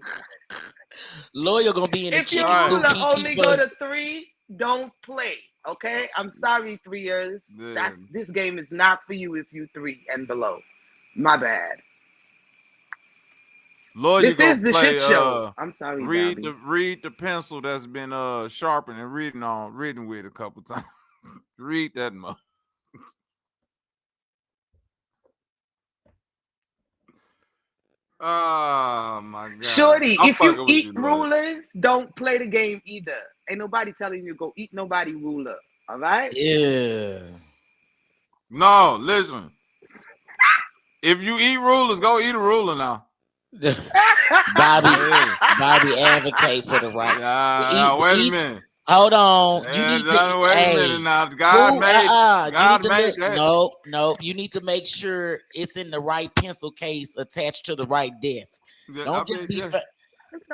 Loyal gonna be in the chicken. If your ruler only go to 3, don't play. Okay, I'm sorry, 3 years. This game is not for you if you 3 and below. My bad. Lawyer, this is the shit show. I'm sorry. Read the pencil that's been sharpened and written with a couple times. Read that much. Oh my God. Shorty, if you eat rulers, don't play the game either. Ain't nobody telling you to go eat nobody ruler. All right? Yeah. No, listen. If you eat rulers, go eat a ruler now. Bobby advocate for the right. Wait a minute. Hold on. Wait a minute now. God made that. No. You need to make sure it's in the right pencil case attached to the right desk. Don't just be.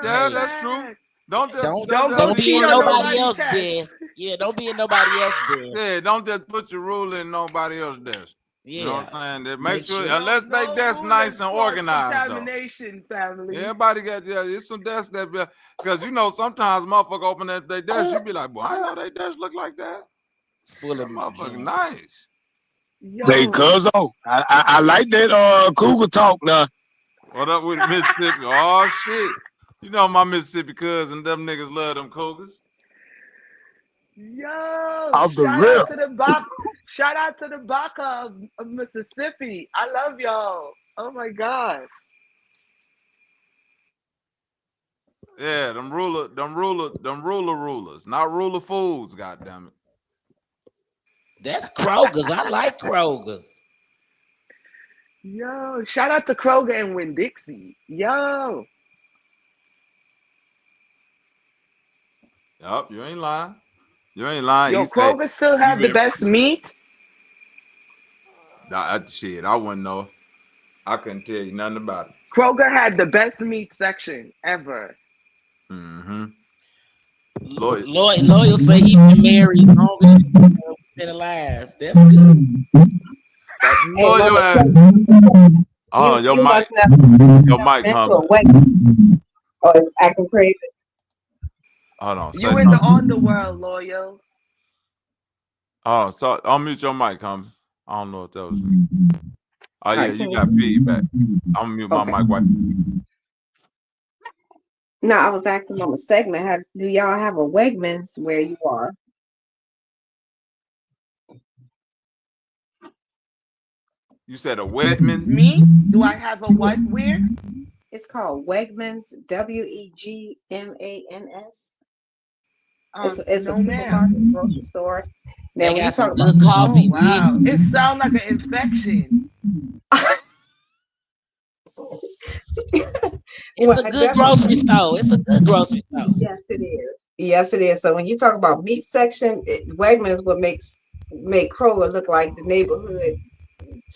That's true. Don't be in nobody else's desk. Yeah, don't be in nobody else's desk. Yeah, don't just put your ruler in nobody else's desk. Yeah. You know what I'm saying? Make sure, unless they desk nice and organized, though. Family. Everybody got, it's some desks that, because sometimes motherfucker open their desk, you be like, boy, I know they desk look like that. Full of motherfucker nice. Hey, Cuzzo, I like that cougar talk now. What up with Mississippi? Oh, shit. My Mississippi cousin, them niggas love them cougars. Yo, shout out to the Baca of Mississippi. I love y'all. Oh my God. Yeah, them rulers, not ruler fools, goddammit. That's Kroger's. I like Kroger's. Yo, shout out to Kroger and Winn-Dixie. Yo. Yup, you ain't lying. You ain't lying. Yo, Kroger still have the best meat? Shit, I wouldn't know. I couldn't tell you nothing about it. Kroger had the best meat section ever. Mm-hmm. Loyal say he been married longer than been alive. That's good. Loyal ass. Oh, your mic. Your mic humming. Or it's acting crazy. Hold on. Say You in something. the underworld, Loyal. Oh, so unmute your mic, humming. I don't know if that was me. Oh yeah, you got feedback. I'm gonna mute my mic right. No, I was asking on the segment. Do y'all have a Wegmans where you are? You said a Wegmans? Me? Do I have a what? Where? It's called Wegmans. Wegmans. It's No, a supermarket, grocery store. Now, They got some good coffee. Wow, it sounds like an infection. It's a good grocery store. It's a good grocery store. Yes, it is. Yes, it is. So when you talk about meat section, Wegmans what make Kroger look like the neighborhood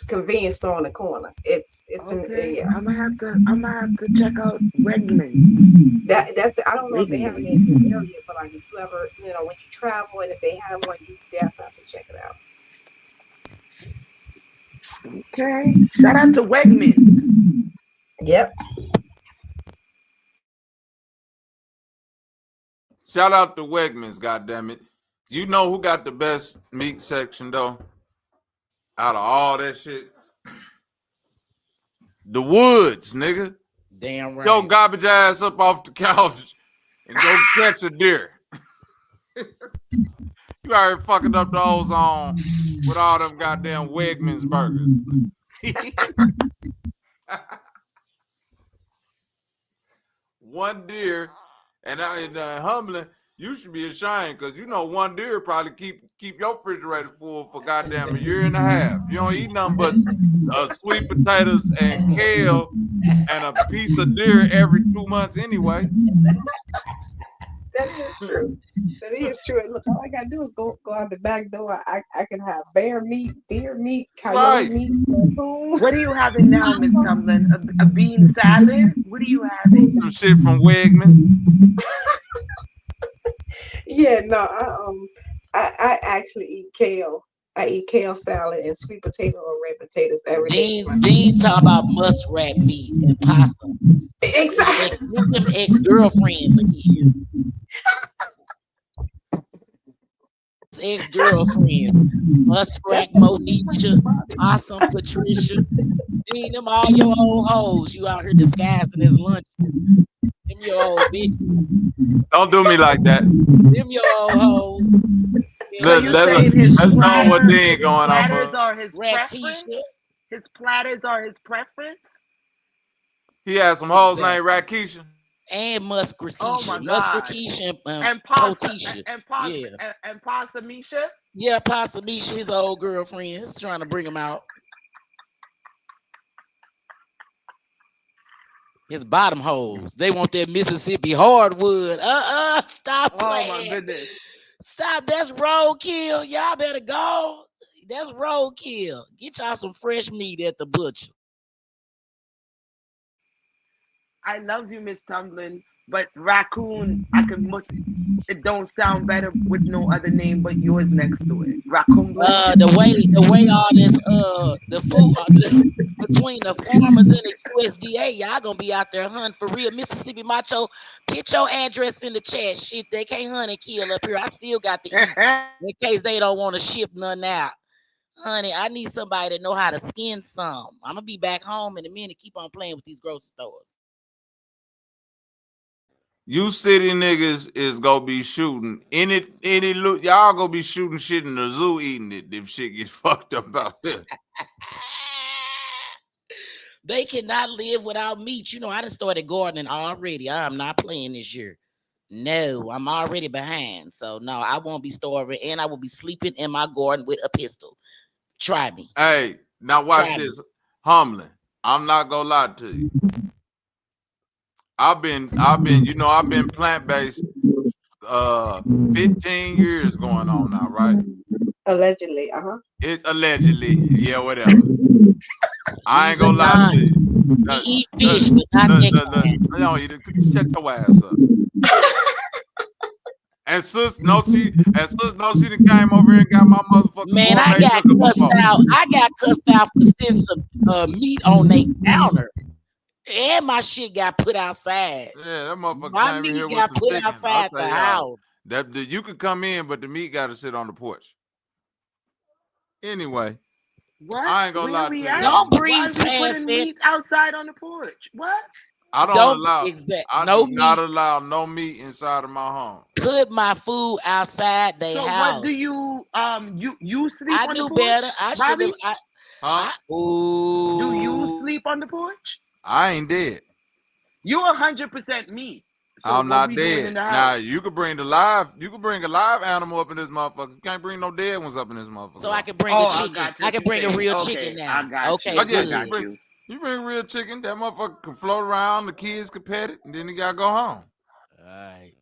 convenience store on the corner. It's Okay. yeah. I'm gonna have to check out Wegmans. That's I don't know if they have it in your area, but like if you ever when you travel and if they have one, you definitely have to check it out. Okay. Shout out to Wegmans. Yep. Shout out to Wegmans, goddammit. You know who got the best meat section though? Out of all that shit? The Woods, nigga. Damn right. Yo, garbage ass up off the couch and go catch a deer. You already fucking up the ozone with all them goddamn Wegmans burgers. One deer, and humbling, you should be ashamed because you know one deer probably keep your refrigerator full for goddamn a year and a half. You don't eat nothing but sweet potatoes and kale and a piece of deer every 2 months anyway. That is true. That is true. And look, all I gotta do is go out the back door. I can have bear meat, deer meat, coyote meat. What are you having now, Miss Cumberland? A bean salad? What are you having? Some shit from Wegmans. Yeah, no, I actually eat kale. I eat kale salad and sweet potato or red potatoes every day. Dean talk about muskrat meat and possum. Exactly. This them ex-girlfriends again. Ex-girlfriends. Muskrat Monisha, Possum Patricia. Dean, them all your old hoes. You out here disguising as lunch. Them your old bitches. Don't do me like that. Them your old hoes. Let's know what Dean going on. Platters are his preference? His platters are his preference? He has some hoes named Rakisha. And Muskrat Oh my God. Muskrat and Potisha. And Possamisha? Yeah, Possamisha, his old girlfriends trying to bring him out. His bottom holes. They want that Mississippi hardwood. Stop playing. Oh my goodness. Stop. That's roadkill. Y'all better go. That's roadkill. Get y'all some fresh meat at the butcher. I love you, Miss Tumblin, but raccoon, it don't sound better with no other name but yours next to it. Raccoon. The way all this the food between the farmers and the USDA, y'all gonna be out there hunting for real. Mississippi Macho, get your address in the chat. Shit, they can't hunt and kill up here. I still got the eat in case they don't want to ship none out. Honey, I need somebody to know how to skin some. I'm gonna be back home in a minute. Keep on playing with these grocery stores. You city niggas is gonna be shooting any y'all gonna be shooting shit in the zoo, eating it if shit gets fucked up out there. They cannot live without meat. You know, I done started gardening already. I'm not playing this year. No, I'm already behind. So no, I won't be starving, and I will be sleeping in my garden with a pistol. Try me. Hey, now watch this. Humbling. I'm not gonna lie to you. I've been plant-based 15 years going on now, right? Allegedly, It's allegedly, yeah, whatever. I ain't gonna lie to you. We eat fish, but not no, shut your ass up. And sis know she done came over here and got my motherfucking Man, I gourmet got cooker cussed before. out. I got cussed out for sending some meat on their counter. And my shit got put outside. Yeah, that motherfucker My came in meat here with got some put chicken. outside the house. That you could come in, but the meat got to sit on the porch. Anyway, What? I ain't gonna lie to you. Don't breeze Why are we past putting it. meat outside on the porch? What? I Don't allow. I no do not meat. allow no meat inside of my home. Put my food outside their So house. what do you you sleep I on knew the porch? better. I should Bobby? have. Do you sleep on the porch? I ain't dead. You 100% me. So I'm what not we doing dead. in the house? Now you could bring a live animal up in this motherfucker. You can't bring no dead ones up in this motherfucker. So I can bring a chicken. I can bring a real chicken now. I got okay, you. Oh, yeah, good. you bring real chicken. That motherfucker can float around. The kids can pet it, and then he gotta go home. All right.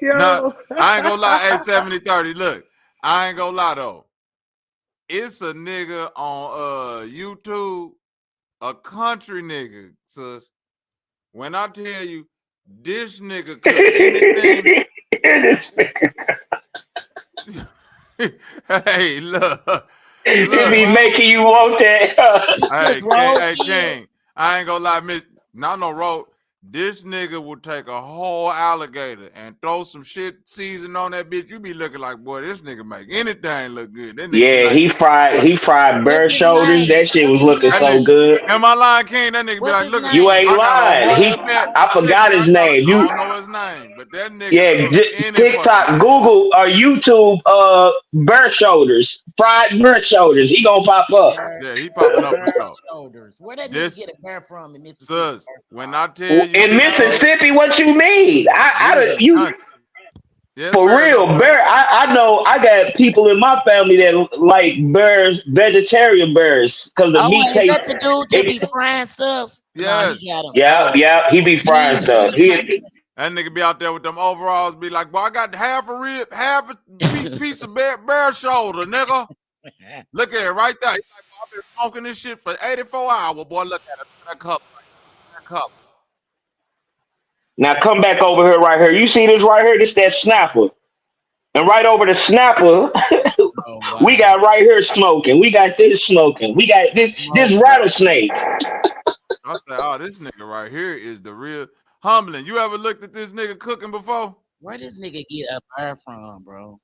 Now, I ain't gonna lie. Hey, 7030. Look, I ain't gonna lie though. It's a nigga on YouTube, a country nigga, sis. When I tell you this nigga cook anything. Hey, look. It be making you want that. Hey, King. I ain't gonna lie, miss. Not no road. This nigga will take a whole alligator and throw some shit season on that bitch. You be looking like, boy, this nigga make anything look good. That nigga Yeah, he fried bird shoulders. That shit was looking so good. Am I lying, King? That nigga be like, look, You ain't I got a lying. whole net. I forgot his name. I don't know his name, but that nigga. Yeah, TikTok, Google, or YouTube, bird shoulders, fried bird shoulders. He gonna pop up. Yeah, he popping up for sure. Shoulders. Where that nigga get a bear from in Mississippi? Sus, when I tell you in Mississippi, what you mean? Yes, for real, bear. I know. I got people in my family that like bears, vegetarian bears, because the meat tastes. Is that the dude that be frying stuff? Yeah, he got him. Yeah, he be frying stuff. That nigga be out there with them overalls, be like, boy, I got half a piece of bear shoulder, nigga. Look at it right there. He's like, I've been smoking this shit for 84 hours, boy. Look at it. That cup. Now come back over here, right here. You see this right here? This that snapper. And right over the snapper, we got right here smoking. We got this smoking. We got this rattlesnake. I said, oh, this nigga right here is the real humbling. You ever looked at this nigga cooking before? Where this nigga get a bird from, bro?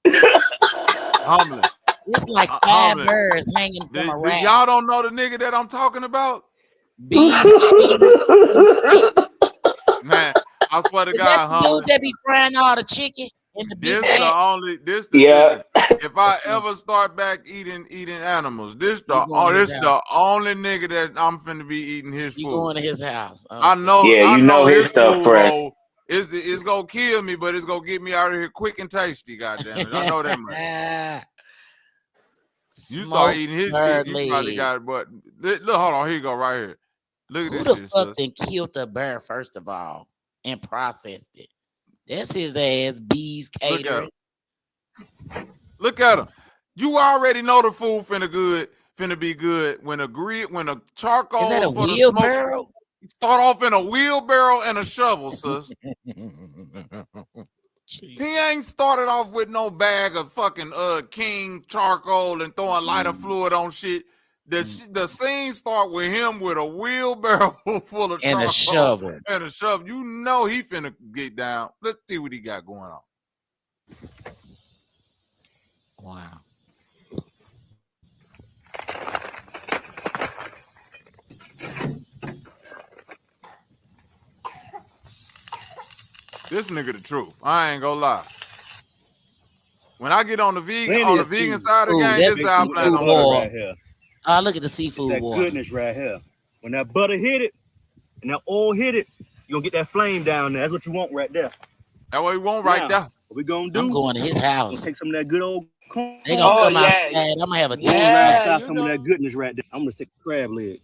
Humbling. It's like 5 birds hanging from a rack. Y'all don't know the nigga that I'm talking about? Man, I swear to God, that dude that be frying all the chicken in the big listen, if I ever start back eating animals, this the only nigga that I'm finna be eating his food. You going to his house? Okay. I know. Yeah, you know his stuff food, fresh. bro, it's gonna kill me, but it's gonna get me out of here quick and tasty. Goddamn it, I know that much. You start eating his shit, you probably got it. But look, hold on, here you go, right here. Look at this shit. Who the fuck then killed the bear first of all and processed it? That's his ass. Bees catering. Look at him. You already know the food finna be good when a charcoal is that a for wheelbarrow? The smoke. Start off in a wheelbarrow and a shovel, sis. He ain't started off with no bag of fucking King charcoal and throwing lighter fluid on shit. The scene start with him with a wheelbarrow full of and charcoal a shovel. You know he finna get down. Let's see what he got going on. Wow. This nigga the truth. I ain't gonna lie. When I get on the vegan side of the game, this is how I plan on living right here. Look at the seafood that water. Goodness right here. When that butter hit it and that oil hit it, you're gonna get that flame down there. That's what you want right there. That's what we want right there. What we gonna do? I'm going to his house. We'll take some of that good old corn. They gonna come outside. I'm gonna have a some of that goodness right there. I'm gonna stick a crab leg.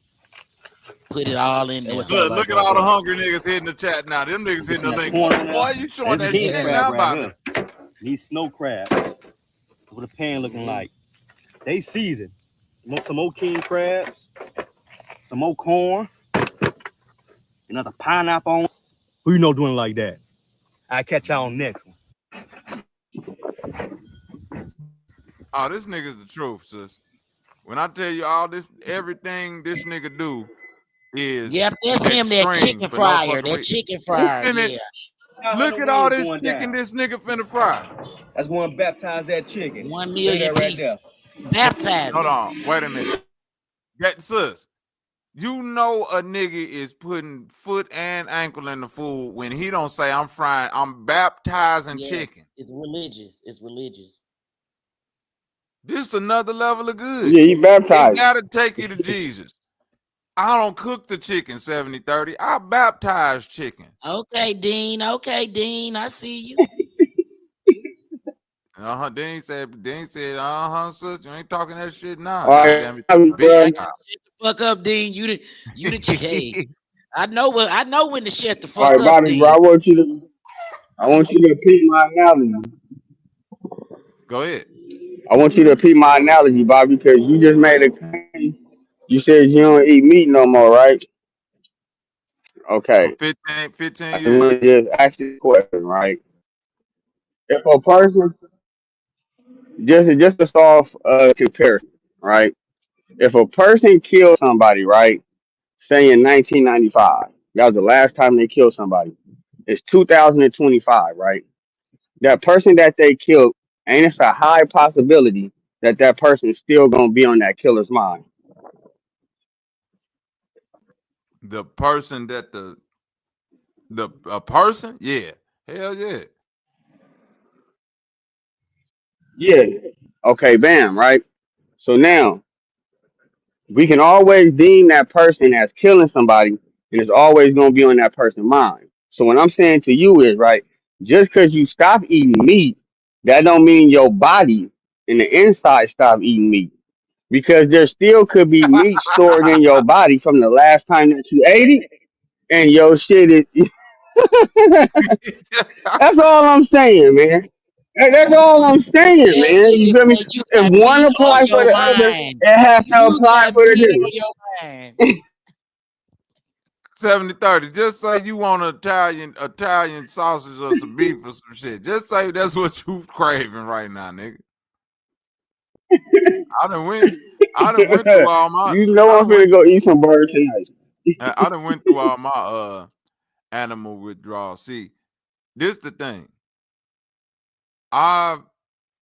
Put it all in there. Look at all the hungry niggas hitting the chat now. Them niggas hitting the link. Boy, you showing that shit now, Bobby. These snow crabs. What a pan looking like. They seasoned. Want some more king crabs, some more corn, another pineapple on. Who you know doing like that? I'll catch y'all on next one. Oh, this nigga's the truth, sis. When I tell you all this, everything this nigga do is Yep, that's him, that extreme chicken for no fryer. fucking That reason. chicken Who fryer, finna yeah. look at all this chicken this nigga finna fry? That's going to baptize that chicken. 1 Look at million that right pieces. there. Baptize Hold it. on, wait a minute. That sis, you know a nigga is putting foot and ankle in the food when he don't say I'm frying, I'm baptizing chicken. It's religious. It's religious. This another level of good. Yeah, you baptized. It gotta take you to Jesus. I don't cook the chicken 70-30. I baptize chicken. Okay, Dean. Okay, Dean. I see you. Dean said, sis, you ain't talking that shit now. All right, Goddamn it. bro. Shut the fuck up, Dean. You the hey. I know when to shut the All fuck right, up, Bobby, Dean. bro. I want you to repeat my analogy. Go ahead. I want you to repeat my analogy, Bobby, because you just made a claim. You said you don't eat meat no more, right? Okay. For 15 I years. want to just ask you a question, right? If a person, just a soft comparison, right? If a person killed somebody, right, say in 1995, that was the last time they killed somebody. It's 2025, right? That person that they killed, ain't it's a high possibility that that person is still gonna be on that killer's mind? The person that a person? Yeah. Hell yeah. Yeah. Okay, bam, right? So now we can always deem that person as killing somebody, and it's always gonna be on that person's mind. So what I'm saying to you is, right, just because you stop eating meat, that don't mean your body and the inside stop eating meat. Because there still could be meat stored in your body from the last time that you ate it, and your shit is. That's all I'm saying, man. That's all I'm saying, That man. You nigga feel me? say you If got one meat on applies for your the other, mind. it has to You apply got for the meat on different. your mind. 70-30. Just say you want Italian sausage or some beef or some shit. Just say that's what you craving right now, nigga. I done went through all my. You know I'm finna go eat some burger tonight. I done went through all my animal withdrawal. See, this the thing. I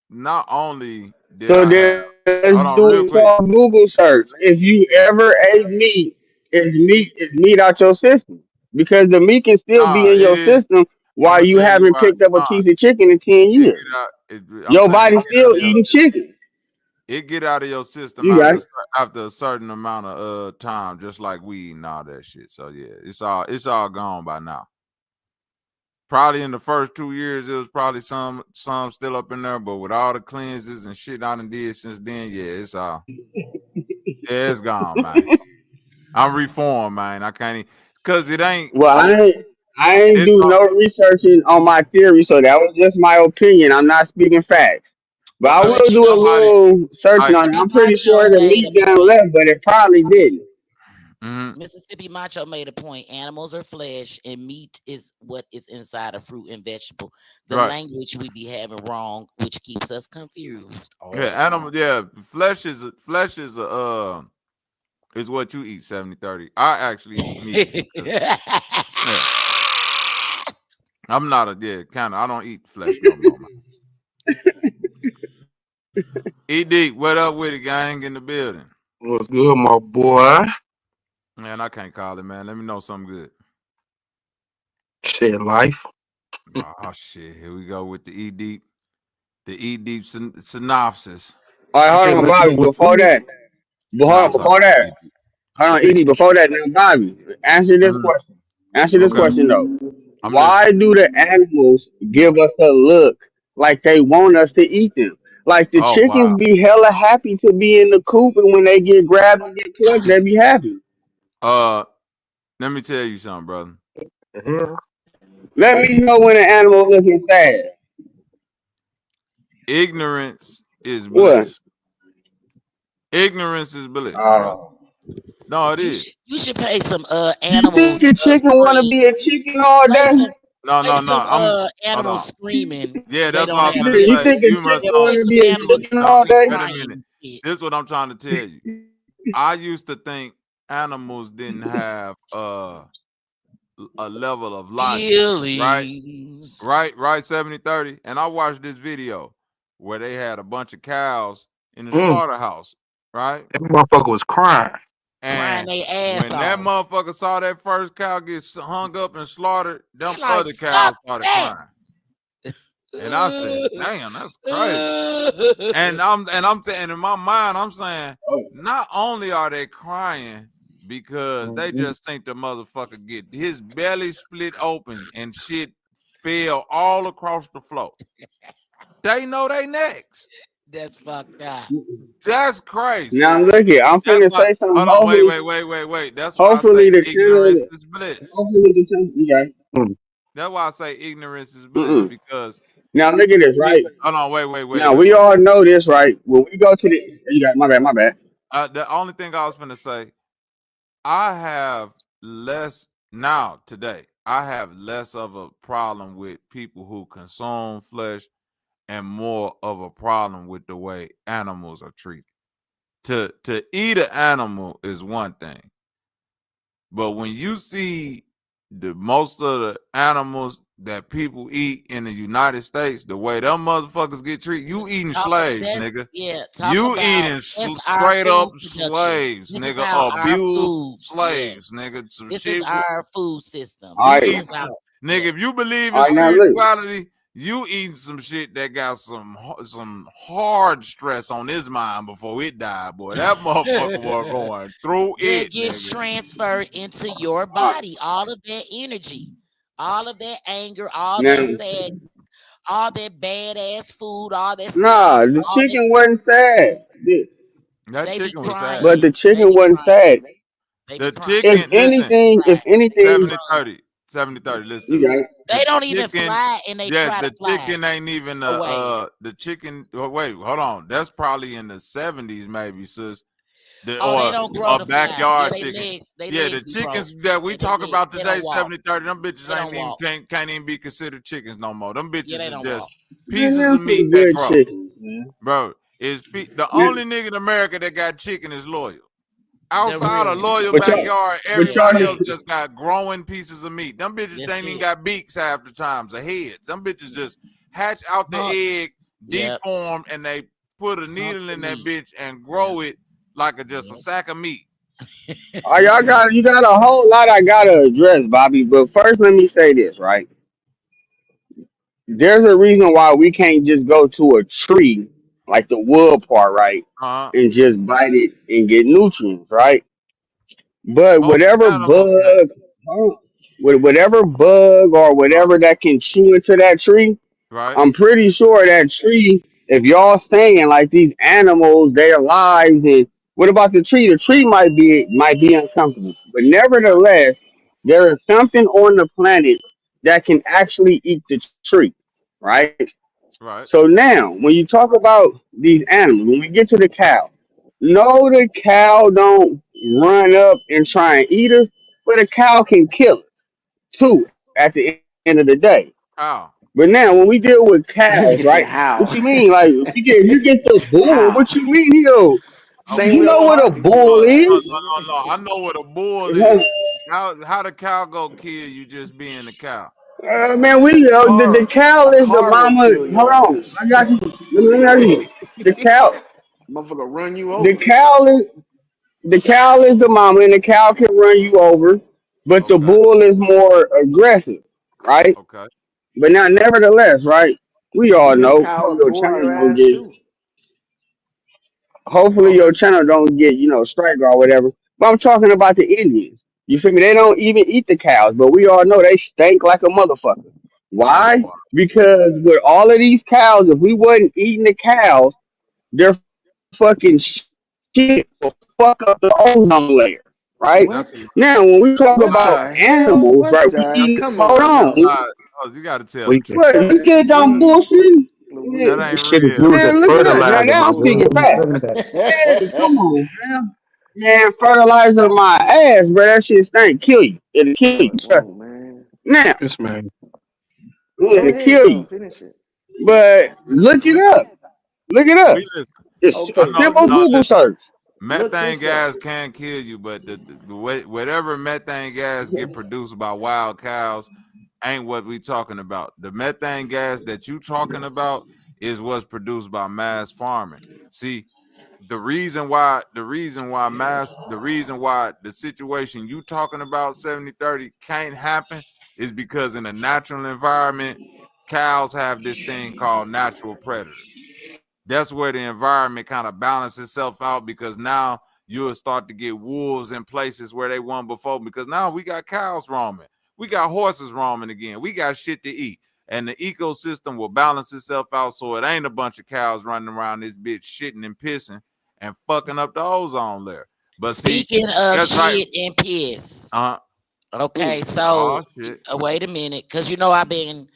not only did So I have. let's Hold on, do real a quick. small Google search. If you ever ate meat, is meat out your system? Because the meat can still be Nah, in it your is. system I'm while gonna you tell you haven't why. picked up a Nah, piece of chicken in 10 it years. get out. I'm Your saying it body's get out still of your eating system. chicken. It get out of your system You got it. after a certain amount of time, just like weed and all that shit. So yeah, it's all gone by now. Probably in the first 2 years, it was probably some still up in there, but with all the cleanses and shit I done did since then, it's gone, man. I'm reformed, man. I can't even, cause it ain't. Well, I ain't It's do not, no researching on my theory, so that was just my opinion. I'm not speaking facts. But I well, will But you do a know, somebody. little searching on it. Mississippi I'm pretty Macho sure the made meat a down point. left, but it probably didn't. Mississippi Macho made a point. Animals are flesh, and meat is what is inside a fruit and vegetable. The Right. language we be having wrong, which keeps us confused. Yeah, animal. Yeah, flesh is is what you eat 70-30. I actually eat meat. Yeah. I'm not I don't eat flesh no more, man. ED, what up with it, gang, in the building? What's good, my boy? Man, I can't call it, man. Let me know something good. Shit, life. Oh shit, here we go with the E-Deep synopsis. All right, hold on, Bobby. Before that, Nah, what's up? hold on, Edie. Before that, now, Bobby, answer this question. Answer this Okay. question though. I'm Why listening. do the animals give us a look like they want us to eat them? Like the Oh wow. chickens be hella happy to be in the coop, and when they get grabbed and get plucked, they be happy. Let me tell you something, brother. Let me know when an animal looking sad. Ignorance is What? bliss. Ignorance is bliss, brother. No, it is. You should pay some You think animals the chicken want to screen. be a chicken all Play day? some No, Play no, no. some Hold animals on. screaming. Yeah, They that's don't what I was have gonna You music. say. think a You must chicken Yeah, don't. play want to some be a animals chicken No, all screaming, day? wait a crying minute. and shit. This is what I'm trying to tell you. I used to think animals didn't have a level of logic, right? Feelings. Right, 70-30. And I watched this video where they had a bunch of cows in the Mm, slaughterhouse, right? that motherfucker was crying. Crying And their ass when that off. motherfucker saw that first cow get hung up and slaughtered, They them like, other fuck cows started that. crying. And I said, damn, that's crazy. And in my mind, I'm saying, not only are they crying because they just think the motherfucker get his belly split open and shit fell all across the floor. They know they next. That's fucked up. That's crazy. Now look here, I'm That's finna why. say something. Hold on, wait. That's why I Hopefully say the ignorance channel, is bliss. hopefully the channel. Yeah. That's why I say ignorance is bliss because Now look at this, right? hold on, Now we wait. all know this, right? When we go to the, you got my bad. The only thing I was finna say, I have less now today. I have less of a problem with people who consume flesh and more of a problem with the way animals are treated. To eat an animal is one thing, but when you see the most of the animals that people eat in the United States, the way them motherfuckers get treated, you eating slaves, nigga. You eating that's our straight up food production. slaves, This is nigga. how our Abused food, slaves, nigga. Some this is shit. our food system. All You right, This eat, is how, nigga. If you believe in all right. Now look. spirituality, you eating some shit that got some hard stress on his mind before it died, boy. That motherfucker was going through that it, gets nigga. transferred into your All right. body. All of that energy, all of that anger, all Now, that sad, all that badass food, all that sad, nah, the all that chicken wasn't sad. That they be chicken was sad. But crying. the They chicken be wasn't crying. sad. They be The crying. If chicken, listen, anything, Fly. 70-30. 70-30. Listen to you me. got it. The They don't even chicken, fly, and they yeah, try to the fly chicken ain't even away. the chicken. Oh, wait, hold on. That's probably in the 70s, maybe, sis. Oh, they Or don't grow a to fly. Yeah, backyard chicken. they Yeah, legs the be broke. chickens that we Yeah, they talk legs. about They today, don't walk. 70-30, them bitches They ain't don't even walk. can't even be considered chickens no more. Them Yeah, bitches they is don't just walk. Man, pieces them of some meat that good grow. chickens, man. Bro, the Man, only nigga in America that got chicken is Loyal. The Outside real of one. Loyal but y'all, backyard, but y'all, everybody else just got growing pieces of meat. Them bitches That's ain't even it. got beaks half the times, or heads. Them bitches just hatch out the Hunt. egg, Yep. deform, and they put a Hunts needle the in that meat. bitch and Yep. grow it like just a sack of meat. oh, you got a whole lot I gotta address, Bobby. But first, let me say this, right? There's a reason why we can't just go to a tree, like the wood part, right, Uh-huh. and just bite it and get nutrients, right? But Most animals can, whatever bug or right? whatever that can chew into that tree, Right? I'm pretty sure that tree, if y'all saying like these animals, their lives, and what about the tree? The tree might be uncomfortable, but Right? nevertheless, there is something on the planet that can actually eat the tree, right? Right? So now, when you talk about these animals, when we get to the cow, no, the cow don't run up and try and eat us, but a cow can kill us too at the end of the day. How? But now, when we deal with cows, Nigga right? said What how? you mean? Like, if you get the bull, How? what you mean? He go, Same you way a know what a cart be getting bull No, fast, no, is? no, nigga. no, no. I know what a bull Uh, is. How the cow go kill you just being the cow? man, the cow A is the car will mama. kill Hold your on, ass. I got you. Let me ask you. The cow, Motherfucker run you the over. cow is the cow is the mama, and the cow can run you over, but the Okay. bull is more aggressive, right? Okay. But now, nevertheless, right? We all Female know. cow Hopefully, will your gore channel your don't ass get. too. Hopefully, your channel don't get strike or whatever. But I'm talking about the Indians. You feel me? They don't even eat the cows, but we all know they stink like a motherfucker. Oh Why? wow. Because with all of these cows, if we wasn't eating the cows, their fucking shit will fuck up the ozone layer, right? That's What? a Now, when we talk What about lie. the hell? animals, right? What We the? eat. Come Hold on, That's a on. yo. lie. Oh, you got to tell the Weak. truth. What? You get done Jesus, bullshit? That Louise. ain't This shit is real. used as Man, look at that. Now, fertilizer, now my I'm boy. speaking What are you facts. talking about? Hey, come on, man. Man, fertilizer my ass, bro. That shit stink. Kill you. It'll kill you. Come Trust me. on, man. Now, This man. Yeah, Go to ahead, kill though. you. Finish it. But look it up. Look it up. It's a Okay, but simple look. Google search. Look Methane this up. gas can kill you, but whatever methane gas get produced by wild cows ain't what we talking about. The methane gas that you talking about is what's produced by mass farming. See, the reason why the situation you talking about 70-30 can't happen is because in a natural environment, cows have this thing called natural predators. That's where the environment kind of balances itself out, because now you'll start to get wolves in places where they weren't before, because now we got cows roaming. We got horses roaming again. We got shit to eat. And the ecosystem will balance itself out so it ain't a bunch of cows running around this bitch shitting and pissing and fucking up the ozone layer. But speaking of shit and piss. Okay, so wait a minute, because you know I've been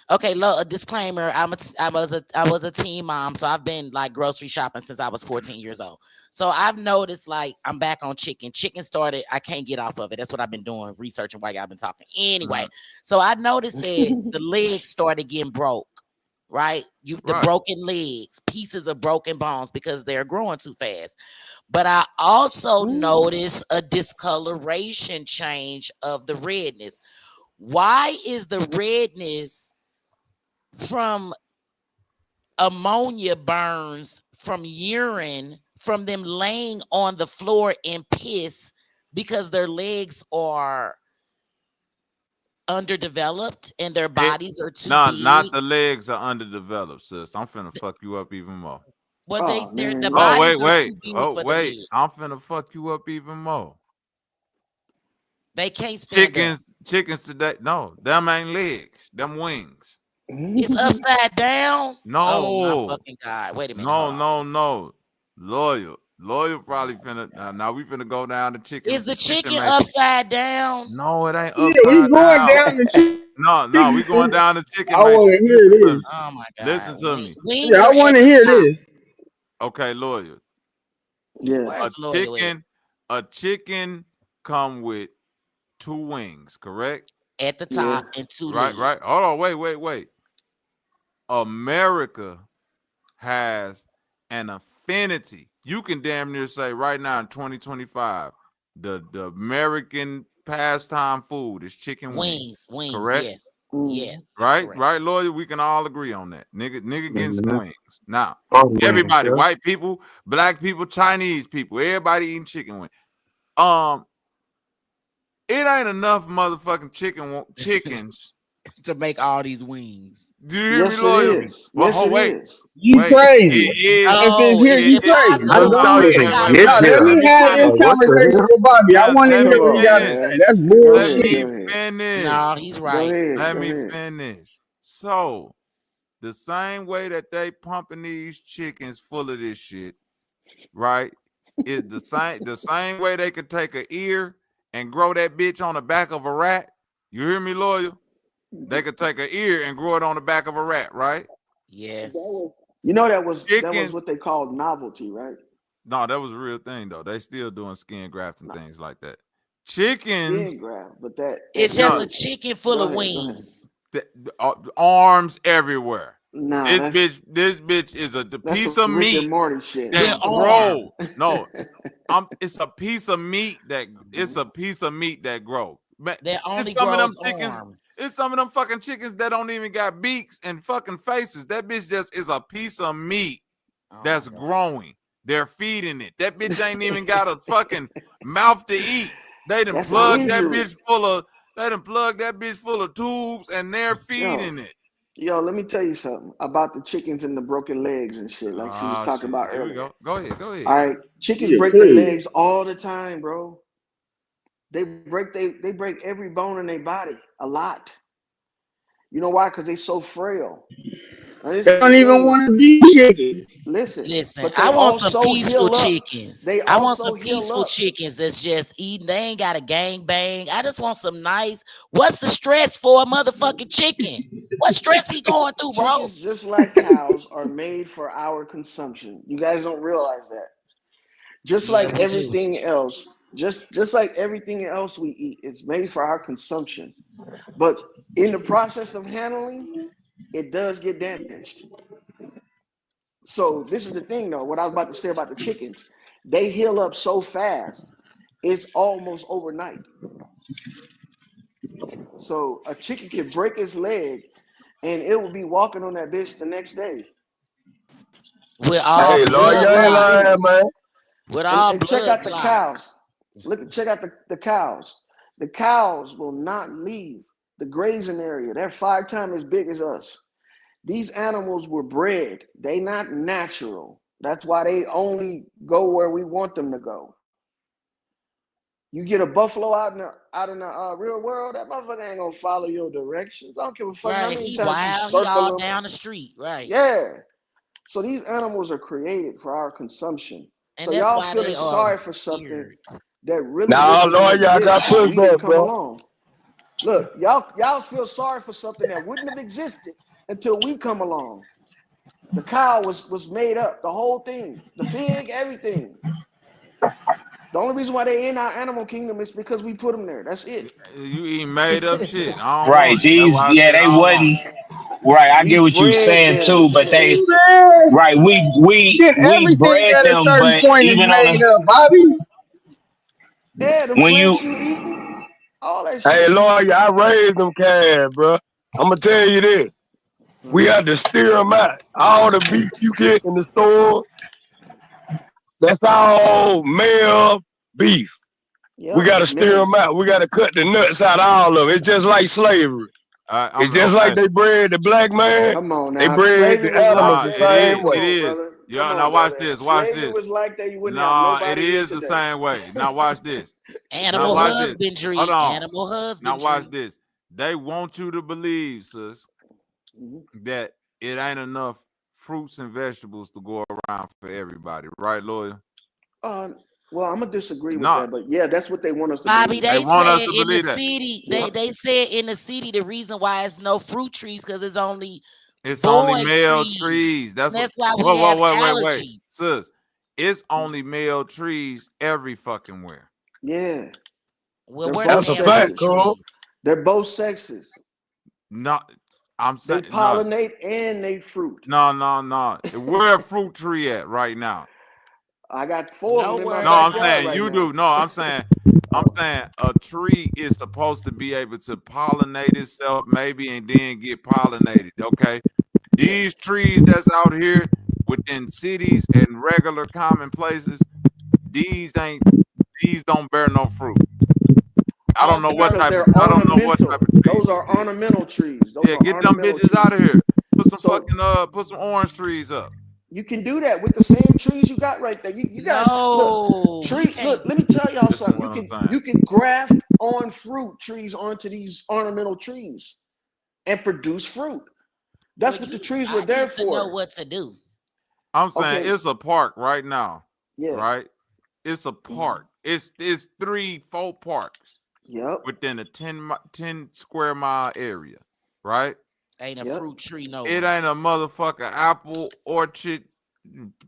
a disclaimer. I was a teen mom, so I've been like grocery shopping since I was 14 years old. So I've noticed like I'm back on chicken. Chicken started, I can't get off of it. That's what I've been doing, researching while y'all been talking. Anyway, so I noticed that the legs started getting broke. Right? The broken legs, pieces of broken bones because they're growing too fast. But I also noticed a discoloration change of the redness. Why is the redness from ammonia burns from urine from them laying on the floor in piss because their legs are underdeveloped and their bodies are too big? Not the legs are underdeveloped, sis. I'm finna fuck you up even more. Well, the bodies are too big for the leg. I'm finna fuck you up even more. They can't stand up. Chickens today, no, them ain't legs, them wings. It's upside down? No. Oh, my fucking God. Wait a minute. No. Loyal probably finna, now we finna go down to chicken. Is the chicken upside down? No, it ain't Yeah, upside we going down. down the chicken. No, we going down the chicken. I want to hear this. Oh my God. Listen to me. Wings I want to hear this. Okay, Loyal. Yeah. A chicken come with 2 wings, correct? At the top and 2 legs. Right. Hold on, wait. America has an affinity. You can damn near say right now in 2025, the American pastime food is chicken wings. Correct? Yes. Right, Lawyer. We can all agree on that. Nigga getting some wings. Now, everybody, white people, black people, Chinese people, everybody eating chicken wings. It ain't enough motherfucking chickens to make all these wings. Do you hear me, Lawyer? You crazy. It is. If it's here, you crazy. Let me have this conversation with Bobby. I want to hear what you got to say. That's bullshit. Let me finish. No, he's right. Let me finish. So, the same way that they pumping these chickens full of this shit, right, is the same way they could take an ear and grow that bitch on the back of a rat. You hear me, Lawyer? They could take an ear and grow it on the back of a rat, right? Yes. You know that was what they called novelty, right? No, that was a real thing though. They still doing skin graft and things like that. Chickens, skin graft, but that it's just a chicken full of wings. Arms everywhere. Nah, this bitch is a piece of Rick meat and Morty shit. that grows. No, it's a piece of meat that grows. It's some of them chickens. Arms. It's some of them fucking chickens that don't even got beaks and fucking faces. That bitch just is a piece of meat that's growing. They're feeding it. That bitch ain't even got a fucking mouth to eat. They done plugged that bitch full of tubes and they're feeding it. Yo, let me tell you something about the chickens and the broken legs and shit, like she was talking about earlier. Here we go. Go ahead. All right, chickens break their legs all the time, bro. They break every bone in their body a lot. You know why? Because they so frail. They don't even want to be chickens. Listen. I want some peaceful chickens. I want some peaceful chickens that's just eating. They ain't got a gang bang. I just want some nice. What's the stress for a motherfucking chicken? What stress he going through, bro? Chickens, just like cows, are made for our consumption. You guys don't realize that. Just like everything else, Just like everything else we eat, it's made for our consumption. But in the process of handling, it does get damaged. So this is the thing, though. What I was about to say about the chickens, they heal up so fast, it's almost overnight. So a chicken can break its leg, and it will be walking on that bitch the next day. With all Hey, Lord, you ain't lying, man. With all and check out the blood cows. Check out the cows. The cows will not leave the grazing area. They're 5 times as big as us. These animals were bred. They not natural. That's why they only go where we want them to go. You get a buffalo out in the real world, that motherfucker ain't gonna follow your directions. I don't give a fuck how Right, many he times you wild, he all circle them. down the street, right? Yeah. So these animals are created for our consumption. And so that's y'all why feeling they are sorry for something that really Nah, wouldn't Lord, even y'all got exist if we didn't pushback, come bro. along. Look, y'all feel sorry for something that wouldn't have existed until we come along. The cow was made up, the whole thing, the pig, everything. The only reason why they in our animal kingdom is because we put them there. That's it. You eat made up shit. I don't Right. want it. That's why I said They I don't want wasn't. it. Right. I We get what you're bred saying them. too, but they. Man, Right. We shit, everything bred at a them, certain but point is even on made a up, Bobby. Yeah, the when plants you you eating, all that Hey, shit. Lord, I raised them calves, bro. I'm gonna tell you this. We had to steer them out. All the beef you get in the store, that's all male beef. Yep. We got to steer them out. We got to cut the nuts out of all of it. It's just like slavery. It's just like they bred the black man. Come on They now. bred Slavery the was like animals that. the same way. It is. Brother. Yeah, Come now on, watch brother. this. If Watch slavery this. was like that, you wouldn't have Nah, it nobody here is the today. same way. Now watch this. Now Animal watch this. husbandry. Hold on. Animal Now husbandry. watch this. They want you to believe, sis, that it ain't enough fruits and vegetables to go around for everybody, right, lawyer? Well, I'm gonna disagree with that, but yeah, that's what they want us to Bobby, believe. They they want us said to in the believe that. city, Yep. they said in the city the reason why it's no fruit trees because it's only only boy male trees. That's why we what. have Wait, allergies. sis. It's only male trees every fucking where. Yeah. Well, That's a fact, Cole. They're both sexes. No, I'm They saying pollinate and they fruit. No. Where a fruit tree at right now? I got 4 of them in my No, I'm backyard saying right you now. do. No, I'm saying a tree is supposed to be able to pollinate itself, maybe, and then get pollinated. Okay, these trees that's out here within cities and regular common places, these don't bear no fruit. I don't know what Because type. they're I don't know what type ornamental. of tree. Those are ornamental trees. Those Yeah, are get them ornamental bitches trees. out of here. Put some So- put some orange trees up. You can do that with the same trees you got right there. You guys look, look, let me tell y'all something. You can graft on fruit trees onto these ornamental trees and produce fruit. That's what the trees were there for. Know what to do. I'm saying it's a park right now. Yeah. Right? It's a park. It's 3-4 parks. Yep. Within a 10 square mile area. Right? Ain't a fruit tree no. It ain't a motherfucker apple orchard,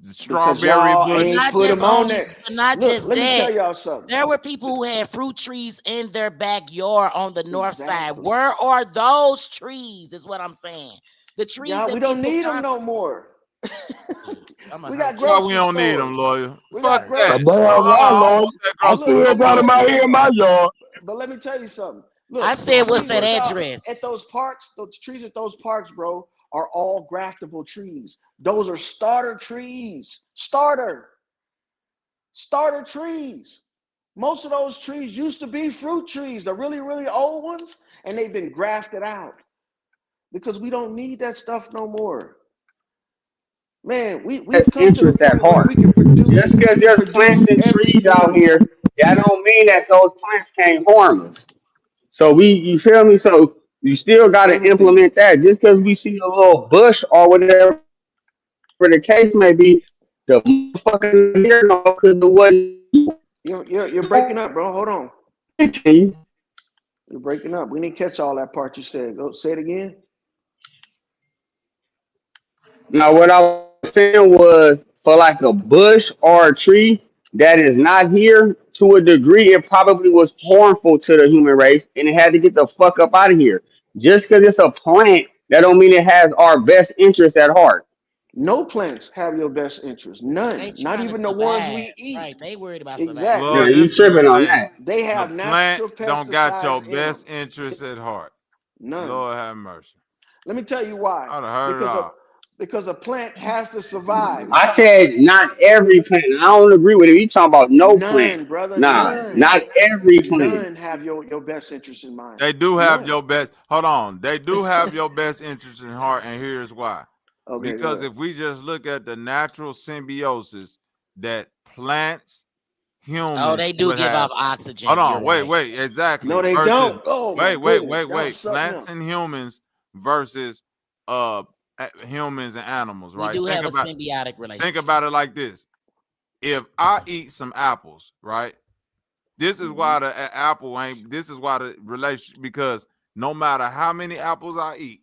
strawberry bush. Ain't put them on there. Not Look, just let that. me tell y'all something. There were people who had fruit trees in their backyard on the north side. Where are those trees? Is what I'm saying. The trees. Yeah, that we don't people need them no more. We got Why we grocery don't need stores. them, lawyer? We Fuck got that. A damn lie, Lord. I Look, still got them out here in my yard. But let me tell you something. Look, I said, the what's trees that address? at those parks? Those trees at those parks, bro, are all graftable trees. Those are starter trees. Starter trees. Most of those trees used to be fruit trees, the really, really old ones, and they've been grafted out because we don't need that stuff no more. Man, we've come to the point where we can produce. Just because there's plants and trees out here, that don't mean that those plants can't harm us. So you feel me? So you still got to implement that. Just because we see a little bush or whatever the case may be, the motherfucker here know because of what. You're breaking up, bro. Hold on. You're breaking up. We didn't catch all that part you said. Go say it again. Now what I was saying was for like a bush or a tree, that is not here, to a degree, it probably was harmful to the human race, and it had to get the fuck up out of here. Just because it's a plant, that don't mean it has our best interest at heart. No plants have your best interest. None. They Not trying to even the ones survive. we eat. Right. They worried about survival. Yeah, Exactly. Lord, you this tripping on hey, that. They the have plant natural don't got your pesticides in them. best interests at heart. None. Lord have mercy. Let me tell you why. I'd have heard it all. Because a plant has to survive. I said not every plant. I don't agree with it. You talking about no plant? None, brother. Nah, None. not every plant. None have your best interest in mind. They do have None. your best. Hold on. They do have your best interest in heart, and here's why. Okay, Because if we just look at the natural symbiosis that plants, humans Oh, they do would give have. off oxygen. Hold You're on. right. Wait. Exactly. No, they Versus, don't. Oh my goodness. That was something Plants else. and humans versus humans and animals, We right? do have a symbiotic relationship. Think about it like this. If I eat some apples, right? This is why the apple ain't, this is why the relationship, because no matter how many apples I eat,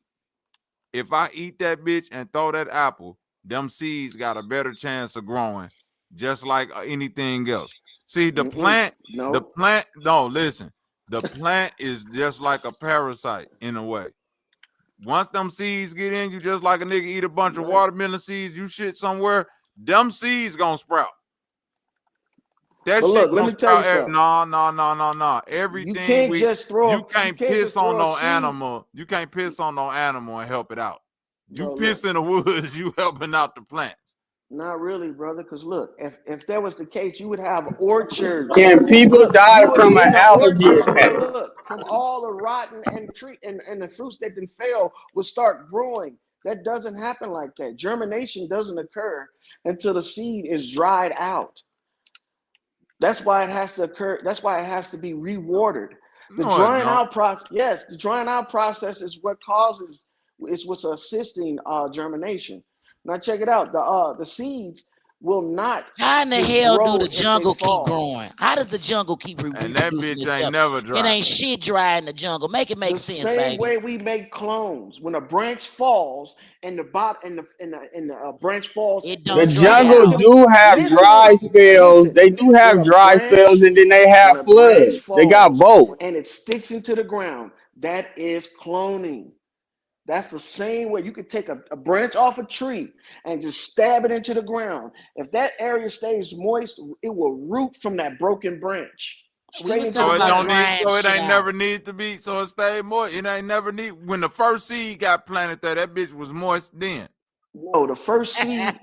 if I eat that bitch and throw that apple, them seeds got a better chance of growing, just like anything else. See, the plant, no, listen, the plant is just like a parasite in a way. Once them seeds get in you, just like a nigga eat a bunch of watermelon seeds, you shit somewhere, them seeds gonna sprout. That but shit look, let gonna me tell you sprout. something. No. You Everything can't just throw. you can't piss on no animal. You can't piss on no animal and help it out. You Bro, piss in the woods, you helping out the plants. Not really, brother. Because look, if that was the case, you would have orchards. Can people Look, die you would from in an the allergy orchards. attack? Look, from all the rotten and the fruits that didn't fail would start growing. That doesn't happen like that. Germination doesn't occur until the seed is dried out. That's why it has to occur. That's why it has to be rewatered. The drying out process. Yes, the drying out process is what causes. It's what's assisting germination. Now check it out. The seeds will not. How in the hell do the jungle keep growing? How does the jungle keep reproducing that bitch itself? ain't never dry. It ain't shit dry in the jungle. Make it make sense, baby. The same way we make clones. When a branch falls and the branch falls, it the jungle do have dry spells. They do have dry spells, and then they have floods. They got both. And it sticks into the ground. That is cloning. That's the same way you could take a branch off a tree and just stab it into the ground. If that area stays moist, it will root from that broken branch. Straight into the ground. So it ain't never need to be, so it stayed moist. It ain't never need. When the first seed got planted there, that bitch was moist then. No, the first seed,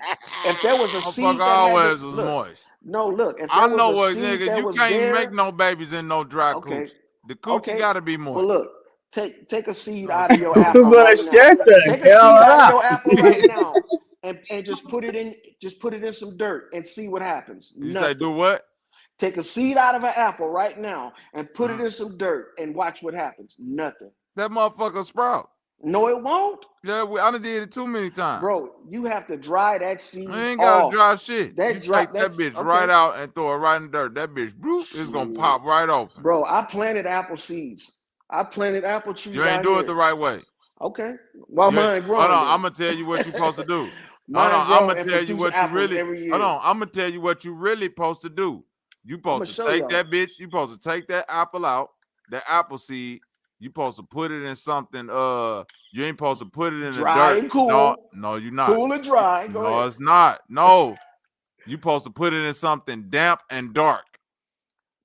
if there was a seed that always was moist. No, look, if I there know was a what, seed nigga, that you was can't there, make no babies in no dry coochie. The coochie gotta be moist. Well, look, take a seed out of your apple right now. Shut the Take a seed hell out of up. your apple right now, and just put it in some dirt and see what happens. You say do what? Take a seed out of an apple right now and put it in some dirt and watch what happens. Nothing. That motherfucker sprout. No, it won't. Yeah, I done did it too many times. Bro, you have to dry that seed I ain't got off. to dry shit. You take that bitch okay. right out and throw it right in the dirt. That bitch, bloop, it's gonna pop right open. Bro, I planted apple seeds. I planted apple trees. You ain't do it the right way. Okay. Well, mine growing. Hold on, I'm gonna tell you what you're supposed to do. I'm gonna tell you what you really. Hold on, I'm gonna tell you what you really supposed to do. You supposed to take that bitch. You supposed to take that apple out, that apple seed. You supposed to put it in something. You ain't supposed to put it in dry the dirt. And cool. No, you're not. Cool and dry. Go ahead. It's not. No, you supposed to put it in something damp and dark.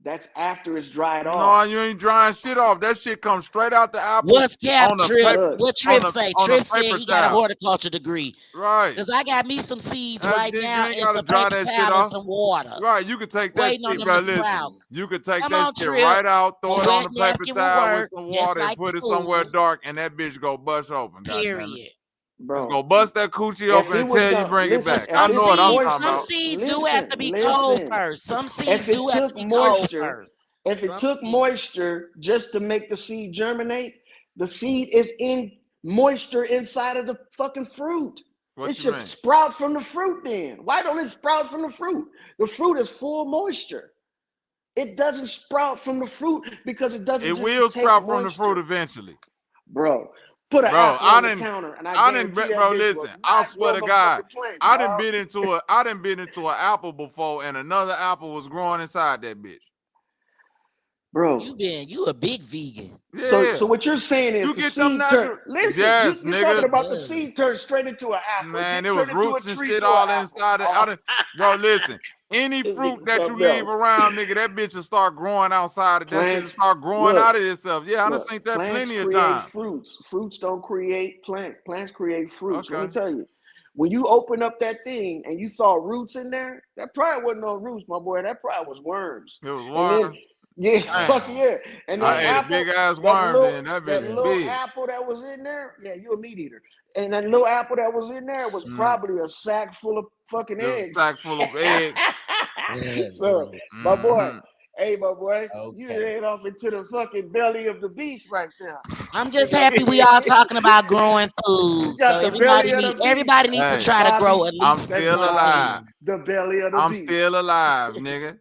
That's after it's dried off. No, you ain't drying shit off. That shit comes straight out the apple. What's Cap Trip? What Trip say? Trip said he got a horticulture degree. Right. Because I got me some seeds right now and some paper towel and some water. Right. You could take that shit, bro. Listen. You could take that shit Trip. right out, throw it on the paper towel with some water like and put it somewhere dark, and that bitch go bust open. Period. Bro, let's go bust that coochie open until you bring it back. I know what I'm talking about. Some seeds do have to be cold first. Some seeds do have to be cold first. If it took moisture just to make the seed germinate, the seed is in moisture inside of the fucking fruit. It should sprout from the fruit then. Why don't it sprout from the fruit? The fruit is full moisture. It doesn't sprout from the fruit because it doesn't. It will sprout from the fruit eventually. Bro, Put an Bro, apple on the counter, and I guarantee that bro, bitch listen, will I not swear grow to a God, motherfucking plant, I dog. done been into an apple before, and another apple was growing inside that bitch. Bro, you a big vegan. Yeah. So what you're saying is You the get them seed natural. turn. Listen, Yes, you're nigga. talking about the seed turn straight into an apple. Man, It there was turned into a roots and tree shit to an all apple. inside it. Bro, listen, any fruit that you leave around, nigga, that bitch will start growing outside of that shit will start growing out of itself. Yeah, I done seen that plants plenty of create times. fruits. Fruits don't create plants. Plants create fruits. Let me Okay. tell you, when you open up that thing and you saw roots in there, that probably wasn't no roots, my boy. That probably was worms. It was And worms. then, yeah, Damn. fuck yeah. And that I ate apple, a big ass that worm, little, then that bitch that is little big. apple that was in there, yeah, you a meat eater. And that little apple that was in there was probably a sack full of fucking eggs. A sack full of eggs. So, my boy, hey, my boy, you ran off into the fucking belly of the beast right there. I'm just happy we all talking about growing food. So everybody needs to try to grow at least I'm still alive. The belly of the beast. I'm still alive, nigga.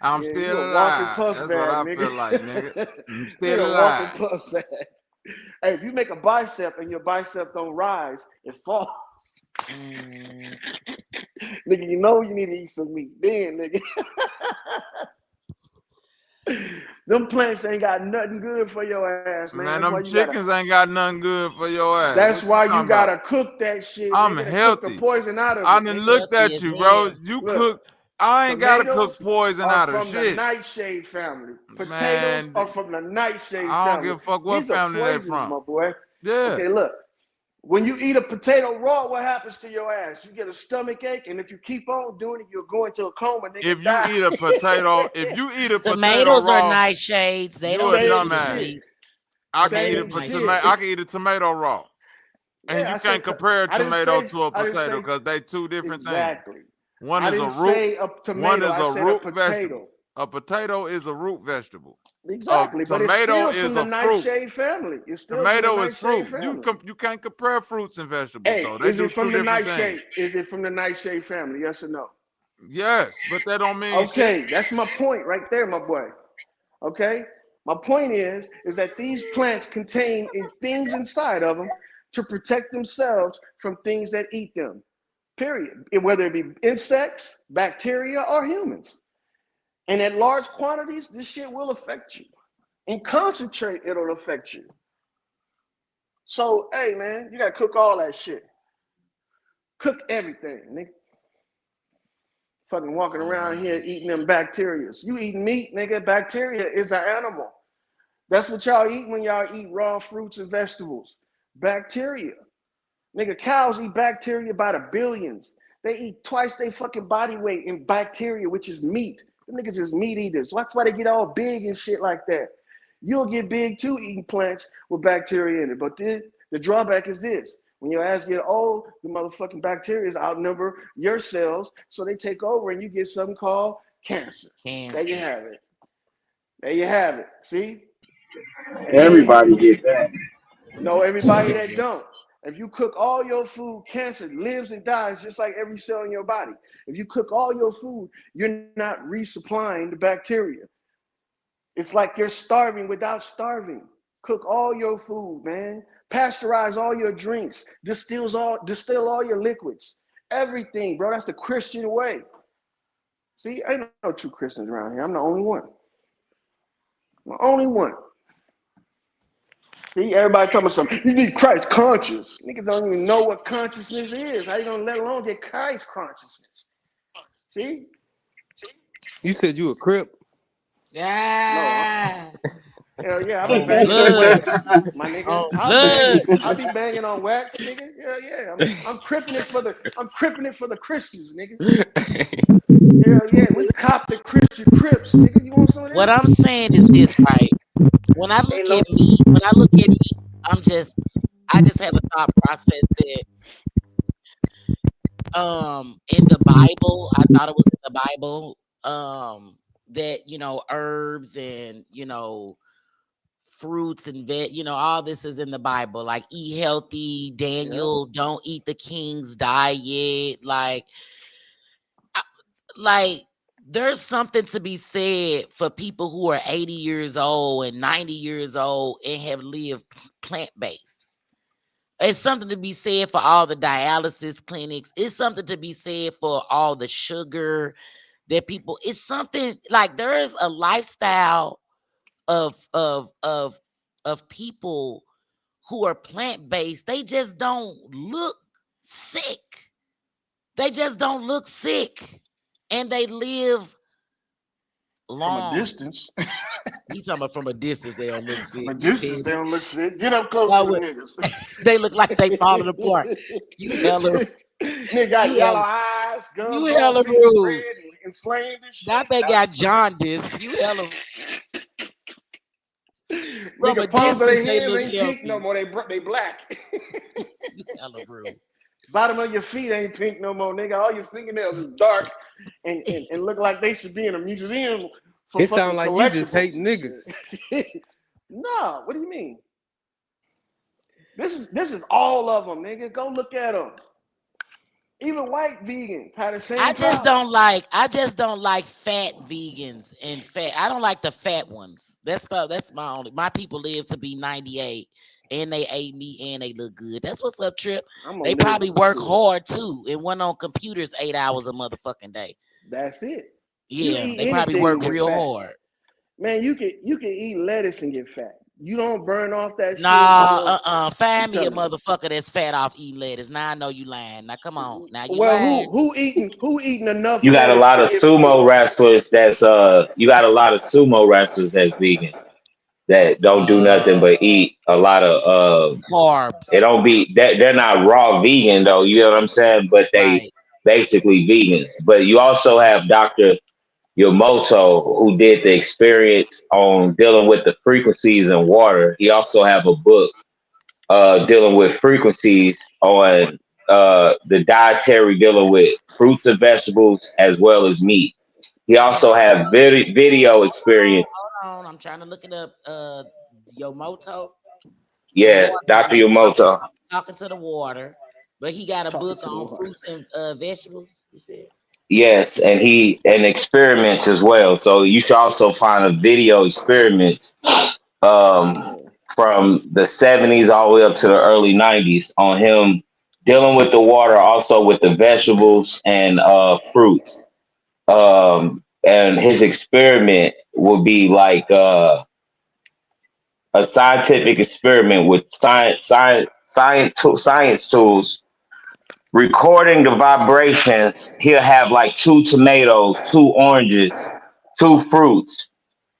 I'm Yeah, still you a walking alive. puss That's bag, what I nigga. feel like, nigga. I'm You still a alive. walking puss bag. Hey, if you make a bicep and your bicep don't rise, it falls. Nigga, you know you need to eat some meat. Then, nigga. Them plants ain't got nothing good for your ass, man. Man, That's why them you chickens ain't got nothing good for your ass. That's What why you talking gotta about? cook that shit. I'm nigga, healthy. Cook the poison out of I it. done nigga. looked at you, bro. You cook. I ain't gotta cook Tomatoes poison are out of from the shit. nightshade family. Potatoes Man, are from the nightshade I don't family. give a fuck what These are family they poisons, from. my boy. Yeah. Okay, look. When you eat a potato raw, what happens to your ass? You get a stomach ache, and if you keep on doing it, you'll go into a coma. Nigga, If you eat a potato, potato Tomatoes are raw, nightshades. They you don't a need to be dumbass. sweet. I can eat a tomato raw. And Yeah, you can't compare a tomato to a potato because they two different things. One is a root. One is a root vegetable. A potato is a root vegetable. Exactly, but it's Tomato still from is the a fruit. nightshade family. It's still Tomato from the is fruit. nightshade family. You can't compare fruits and vegetables Hey, though. They is do it from two the different nightshade? things. Is it from the nightshade family? Yes or no? Yes, but that don't mean okay, shit. That's my point right there, my boy. Okay, my point is that these plants contain things inside of them to protect themselves from things that eat them. Period. Whether it be insects, bacteria, or humans. And at large quantities, this shit will affect you. In concentrate, it'll affect you. So, hey, man, you gotta cook all that shit. Cook everything, nigga. Fucking walking around here eating them bacteria. You eat meat, nigga. Bacteria is an animal. That's what y'all eat when y'all eat raw fruits and vegetables. Bacteria. Nigga, cows eat bacteria by the billions. They eat twice their fucking body weight in bacteria, which is meat. The niggas is meat eaters. That's why they get all big and shit like that. You'll get big too eating plants with bacteria in it. But the drawback is this. When your ass get old, the motherfucking bacteria outnumber your cells, so they take over and you get something called cancer. There you have it. There you have it. See? Everybody get that. No, everybody that don't. If you cook all your food, cancer lives and dies just like every cell in your body. If you cook all your food, you're not resupplying the bacteria. It's like you're starving without starving. Cook all your food, man. Pasteurize all your drinks. Distill all your liquids. Everything, bro. That's the Christian way. See, ain't no true Christians around here. I'm the only one. I'm the only one. See, everybody talking about something. You need Christ conscious. Niggas don't even know what consciousness is. How you gonna let alone get Christ consciousness? See? You said you a Crip? Yeah. Hell yeah, I be banging on wax, my nigga. I'll be banging on wax, nigga. Hell yeah. I'm cripping it for the Christians, nigga. Hell yeah, we cop the Christian Crips, nigga. You want some of this? What I'm saying is this, right? When I look at me, I just have a thought process that in the Bible, I thought it was in the Bible, that herbs and fruits and all this is in the Bible. Like eat healthy, Daniel, don't eat the king's diet. Like there's something to be said for people who are 80 years old and 90 years old and have lived plant-based. It's something to be said for all the dialysis clinics. It's something to be said for all the sugar that people. It's something like there is a lifestyle of people who are plant-based. They just don't look sick. They just don't look sick, and they live long. From a distance. He's talking about from a distance. They don't look sick. From a distance, they don't look sick. Get up close to the niggas. They look like they falling apart. You hella. Nigga got yellow eyes, gums. You hella rude. Inflamed and shit. Not they got jaundice. You hella. Nigga, palms of their hands ain't pink no more. They black. You hella rude. Bottom of your feet ain't pink no more, nigga. All your fingernails is dark and look like they should be in a museum. It sound like you just hate niggas. No, what do you mean? This is all of them, nigga. Go look at them. Even white vegans had the same. I just don't like fat vegans and fat. I don't like the fat ones. That's my only. My people live to be 98 and they ate meat and they look good. That's what's up, Trip. They probably work hard too and went on computers 8 hours a motherfucking day. That's it. Yeah, they probably work real hard. Man, you can eat lettuce and get fat. You don't burn off that shit. Nah, find me a motherfucker that's fat off eating lettuce. Now I know you lying. Now come on. Now you lying. Who eating enough? You got a lot of sumo wrestlers that's vegan that don't do nothing but eat a lot of carbs. They don't be that they're not raw vegan though, you know what I'm saying? But they basically vegans. But you also have Dr. Yomoto, who did the experience on dealing with the frequencies in water. He also have a book dealing with frequencies on the dietary, dealing with fruits and vegetables as well as meat. He also have video experience. Hold on, I'm trying to look it up. Yomoto. Yeah, Dr. Yomoto. Talking to the water, but he got a book on fruits and vegetables. You said. Yes, and experiments as well. So you should also find a video experiment from the 70s all the way up to the early 90s on him dealing with the water, also with the vegetables and fruits. And his experiment will be like a scientific experiment with science tools. Recording the vibrations, he'll have like 2 tomatoes, 2 oranges, 2 fruits.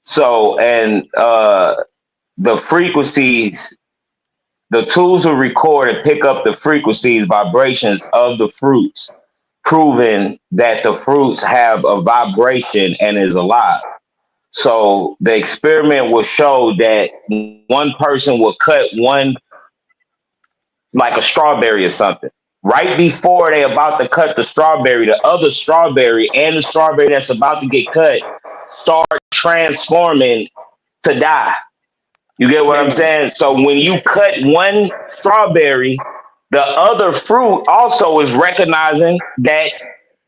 So, and the frequencies, the tools will record and pick up the frequencies, vibrations of the fruits, proving that the fruits have a vibration and is alive. So the experiment will show that one person will cut one, like a strawberry or something. Right before they about to cut the strawberry, the other strawberry and the strawberry that's about to get cut start transforming to die. You get what I'm saying? So when you cut one strawberry, the other fruit also is recognizing that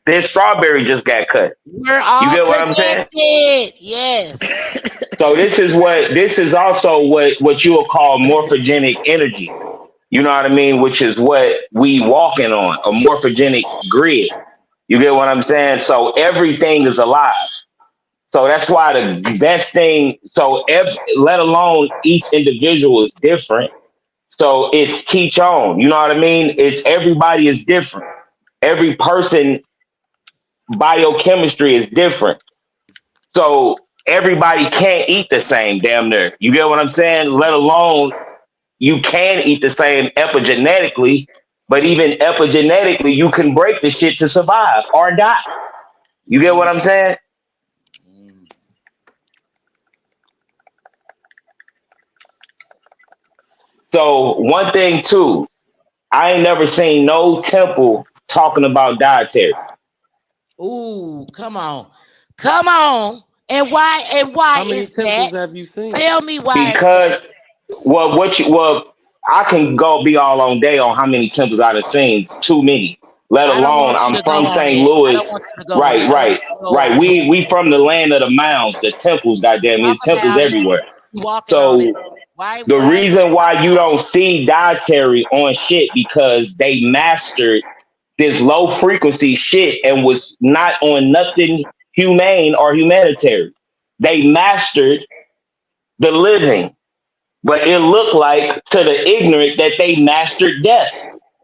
this strawberry just got cut. We're all you get what I'm saying? Yes. So this is also what you will call morphogenic energy. You know what I mean? Which is what we walking on, a morphogenic grid. You get what I'm saying? So everything is alive. So that's why the best thing, let alone each individual is different. So it's teach on, you know what I mean? Everybody is different. Every person biochemistry is different. So everybody can't eat the same damn near. You get what I'm saying? Let alone you can eat the same epigenetically, but even epigenetically, you can break the shit to survive or die. You get what I'm saying? So one thing too, I ain't never seen no temple talking about dietary. Ooh, come on. And why How many is temples that? have you seen? Tell me why. Because I can go be all on day on how many temples I've seen. Too many. Let alone I'm from St. Louis. Right. We from the land of the mounds, the temples. Goddamn, there's temples everywhere. So The reason why you don't see dietary on shit because they mastered this low frequency shit and was not on nothing humane or humanitarian. They mastered the living, but it looked like to the ignorant that they mastered death.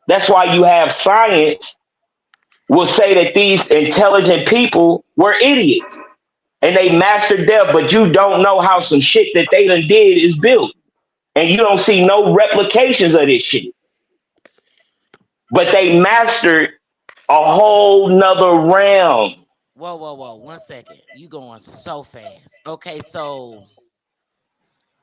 That's why you have science will say that these intelligent people were idiots and they mastered death, but you don't know how some shit that they done did is built. And you don't see no replications of this shit. But they mastered a whole nother realm. Whoa. 1 second. You going so fast. Okay, so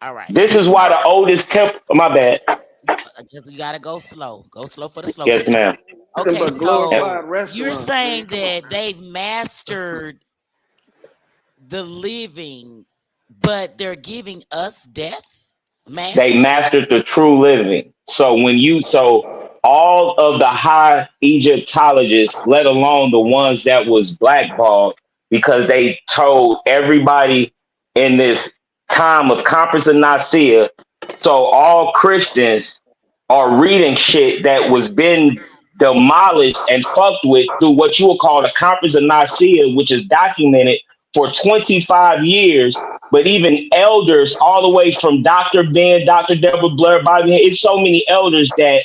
all right. This is why the oldest temple, my bad. Because you gotta go slow. Go slow for the slow. Yes, ma'am. Okay, so you're restaurants, saying that they've mastered the living, but they're giving us death? They mastered the true living. So all of the high Egyptologists, let alone the ones that was blackballed, because they told everybody in this time of Conference of Nicaea, so all Christians are reading shit that was been demolished and fucked with through what you would call the Conference of Nicaea, which is documented for 25 years. But even elders, all the way from Dr. Ben, Dr. Deborah Blair, Bobby, it's so many elders that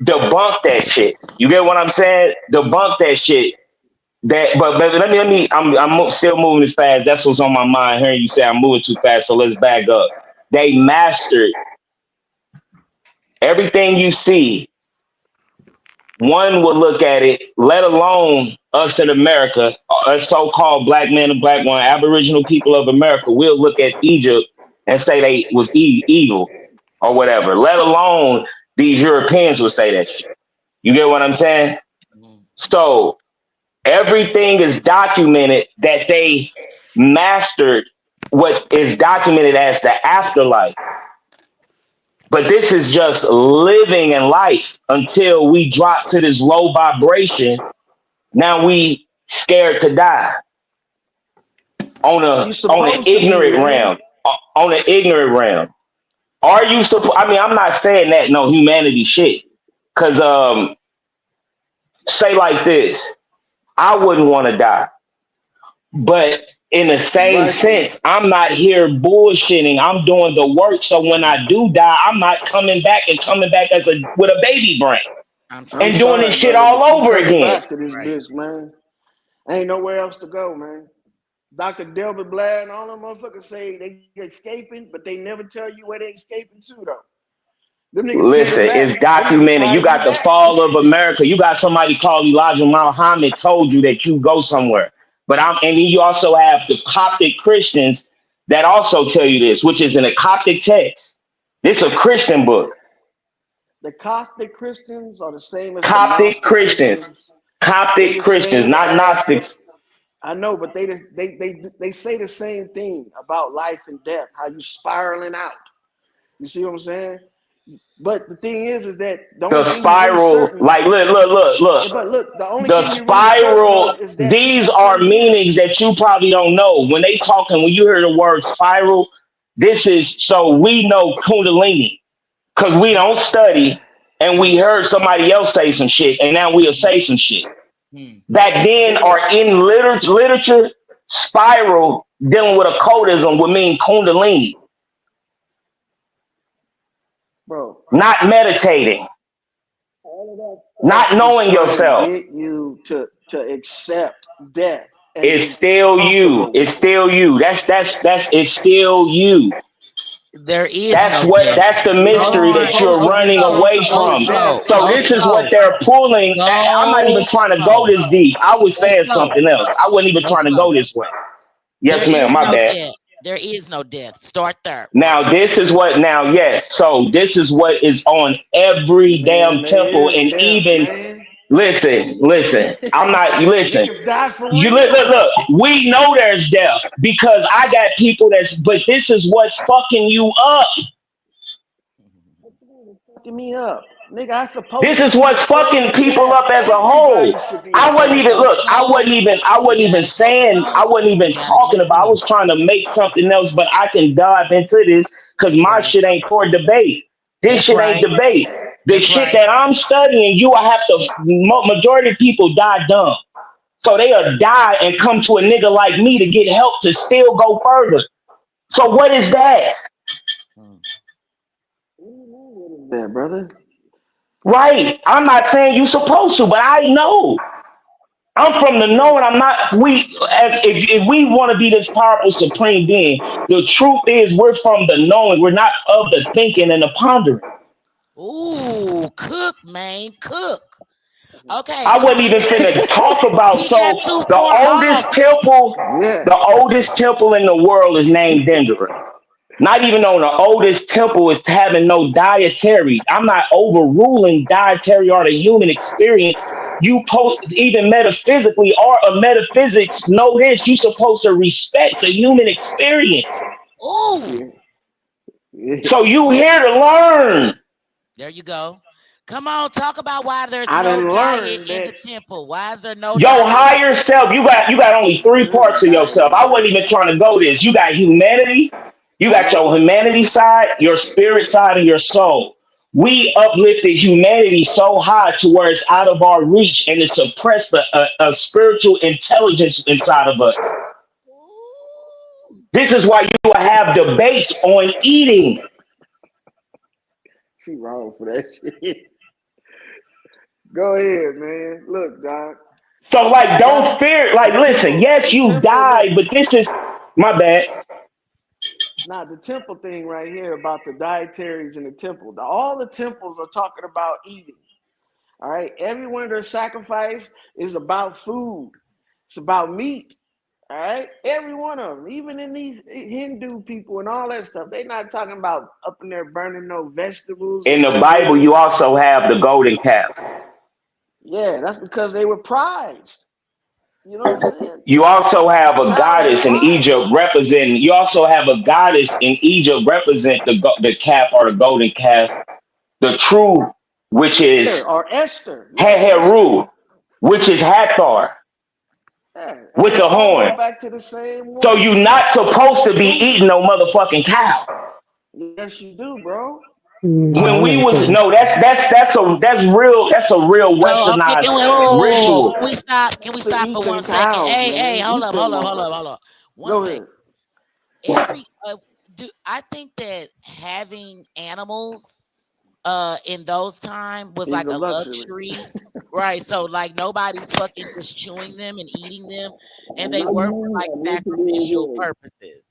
debunk that shit. You get what I'm saying? Debunk that shit. But let me. I'm still moving as fast. That's what's on my mind. Hearing you say I'm moving too fast, so let's back up. They mastered everything you see. One would look at it, let alone us in America, us so-called black men and black women, Aboriginal people of America, will look at Egypt and say they was evil or whatever. Let alone these Europeans would say that shit. You get what I'm saying? So everything is documented that they mastered what is documented as the afterlife. But this is just living in life until we drop to this low vibration. Now we scared to die on an ignorant realm. On an ignorant realm. Are you supposed? I mean, I'm not saying that no humanity shit. Cause say like this, I wouldn't want to die. But in the same sense, I'm not here bullshitting. I'm doing the work. So when I do die, I'm not coming back with a baby brain and doing this shit all over again. Back to this bitch, man. Ain't nowhere else to go, man. Dr. Delbert Blair and all them motherfuckers say they escaping, but they never tell you where they escaping to, though. Listen, it's documented. You got the fall of America. You got somebody called Elijah Muhammad told you that you go somewhere. And then you also have the Coptic Christians that also tell you this, which is in a Coptic text. This is a Christian book. The Coptic Christians are the same as Coptic Christians. Coptic Christians, not Gnostics. I know, but they say the same thing about life and death, how you spiraling out. You see what I'm saying? But the thing is that the spiral, like look. But look, the only the spiral. These are meanings that you probably don't know. When you hear the word spiral, this is so we know Kundalini because we don't study and we heard somebody else say some shit and now we'll say some shit. Back then, or in literature, spiral dealing with occultism would mean Kundalini. Bro, not meditating, not knowing yourself. Get you to accept death. It's still you. It's still you. That's it's still you. There is that's the mystery that you're running away from. So this is what they're pulling. I'm not even trying to go this deep. I was saying something else. I wasn't even trying to go this way. Yes, ma'am. My bad. There is no death. Start there. Now this is what. Now yes. So this is what is on every damn temple, and even listen. I'm not. Listen. Look. We know there's death because I got people that's. But this is what's fucking you up. Fucking me up. Nigga, I supposed This to is be the what's fucking same. people Yeah, up as a everybody whole. should be the I wasn't same. even look. I wasn't even saying. I wasn't even talking about. I was trying to make something else, but I can dive into this because my shit ain't for debate. This That's shit ain't right. debate. The That's shit right. that I'm studying, you will have to. Majority of people die dumb, so they'll die and come to a nigga like me to get help to still go further. So what is that? Yeah, brother. Right. I'm not saying you supposed to, but I know. I'm from the knowing. I'm not. We as if we want to be this powerful supreme being, the truth is we're from the knowing. We're not of the thinking and the pondering. Ooh, cook, man, cook. Okay, I I'm wasn't even finna talk about. he So got too the far oldest off. temple, Yeah. the oldest temple in the world is named Dendera. Not even on the oldest temple is having no dietary. I'm not overruling dietary or the human experience. You post even metaphysically or a metaphysics know this. You supposed to respect the human experience. Ooh. So you here to learn. There you go. Come on, talk about why there's I no done diet learned in that the temple. Why is there no Your diet? higher self, you got only three parts of yourself. I wasn't even trying to go this. You got humanity, you got your humanity side, your spirit side, and your soul. We uplifted humanity so high to where it's out of our reach and it suppressed a spiritual intelligence inside of us. This is why you will have debates on eating. she wrong for that shit. Go ahead, man. Look, Doc. So, like, don't Doc, fear. Like, the listen, temple, yes, the you temple. died, but this is my bad. Now, the temple thing right here about the dietaries in the temple. All the temples are talking about eating. All right. Every one of their sacrifice is about food. It's about meat. All right. Every one of them, even in these Hindu people and all that stuff, they're not talking about up in there burning no vegetables. In the Bible, you also have the golden calf. Yeah, that's because they were prized. You know what I'm saying? You also have a Cows are goddess in prized. Egypt representing. You also have a goddess in Egypt represent the calf or the golden calf, the true, which is or Esther. Yeah, Heru, which is Hathor yeah, with they the all horn. go back to the same one. So you're not supposed to be eating no motherfucking cow. Yes, you do, bro. When we was that's a real Oh, okay. westernized ritual. Can We stop? Can we stop for 1 second? cows, Hey, man. hold Eat up, them hold up, hold up, motherfuckers. hold up. Go 1 second. ahead. I think that having animals in those times was Is like a a luxury. luxury. Right. So like nobody's fucking just chewing them and eating them, and they were for like sacrificial purposes.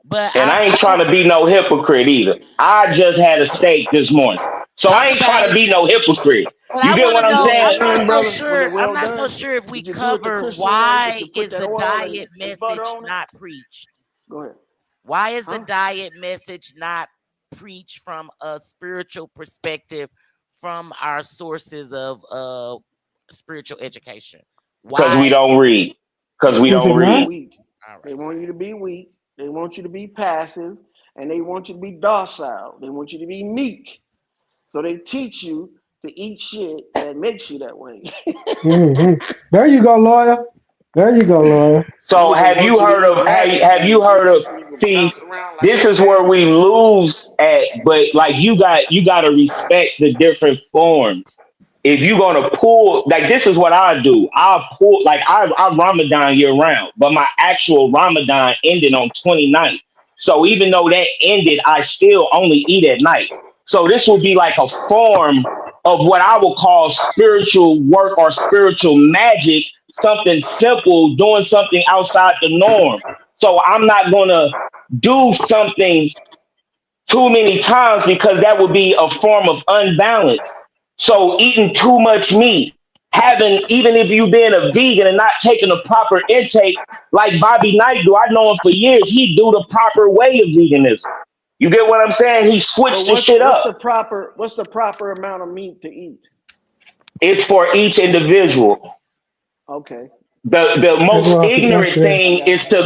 But And I ain't trying to be no hypocrite either. I just had a steak this morning. So I talk ain't about trying to it. be no hypocrite. But You I get want what to I'm know. saying? Was it I'm well not so done? sure if we Did you do it the cover Christian way? Did why you put is that the oil diet and butter message on it? not preached? Go ahead. Why is the diet message not preached from a spiritual perspective from our sources of spiritual education? Because we Why? don't read. Because we don't read. Weak. They want you to be weak. They want you to be passive, and they want you to be docile. They want you to be meek. So they teach you to eat shit that makes you that way. There you go, lawyer. There you go, lawyer. So have you heard of see, this is where we lose at, but like you gotta respect the different forms. If you're gonna pull, like this is what I do. I'll pull like I Ramadan year round, but my actual Ramadan ended on 29th. So even though that ended, I still only eat at night. So this will be like a form of what I will call spiritual work or spiritual magic, something simple, doing something outside the norm. So I'm not gonna do something too many times because that would be a form of unbalance. So eating too much meat, having even if you being a vegan and not taking the proper intake, like Bobby Knight do, I know him for years. He do the proper way of veganism. You get what I'm saying? He switched the shit What's up. the proper amount of meat to eat? It's for each individual. Okay. The most ignorant thing is to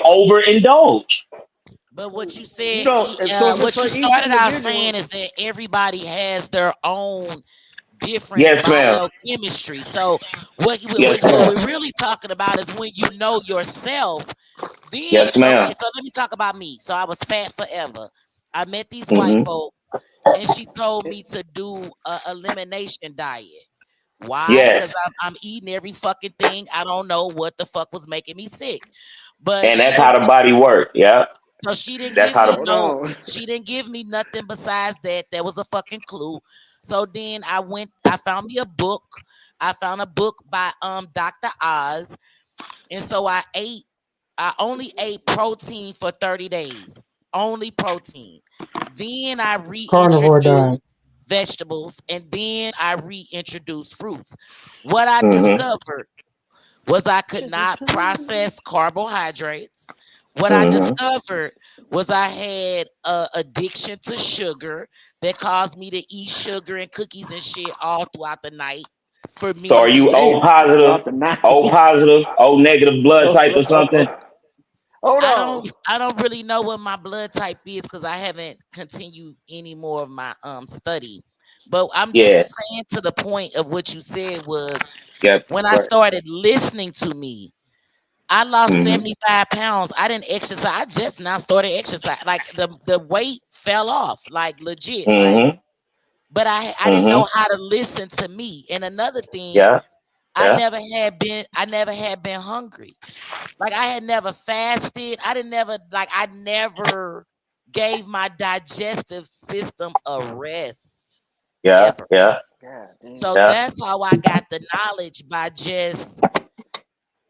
overindulge. But what you You said, don't. And so if it's what for you each started out saying individual, is that everybody has their own different Yes, ma'am. biochemistry. So what Yes, what ma'am. we're really talking about is when you know yourself. Then Yes, ma'am. okay, so let me talk about me. So I was fat forever. I met these white Mm-hmm. folks, and she told me to do a elimination diet. Why? Because Yes. I'm eating every fucking thing. I don't know what the fuck was making me sick, but And she that's didn't. how the body works. Yeah. So she didn't That's give how me the hold no. on. She didn't give me nothing besides that. That was a fucking clue. So then I went. I found me a book. I found a book by Dr. Oz, and so I ate. I only ate protein for 30 days. Only protein. Then I Carnivore diet. reintroduced vegetables, and then I reintroduced fruits. What I Mm-hmm. discovered was I could not process carbohydrates. What I Mm-hmm. discovered was I had a addiction to sugar that caused me to eat sugar and cookies and shit all throughout the night for So are meals you O together. Damn. positive, Throughout the night. O positive, O negative blood type or something? Hold I on. don't really know what my blood type is because I haven't continued any more of my study. But I'm just Yeah. saying to the point of what you said was Yep. when I Right. started listening to me, I lost Mm-hmm. 75 pounds. I didn't exercise. I just now started exercise. Like the weight fell off, like legit. Like, Mm-hmm. but I didn't know Mm-hmm. how to listen to me. And another thing, Yeah. Yeah. I never had been hungry. Like I had never fasted. I never gave my digestive system a rest Yeah. ever. Yeah. God damn. So Yeah. that's how I got the knowledge by just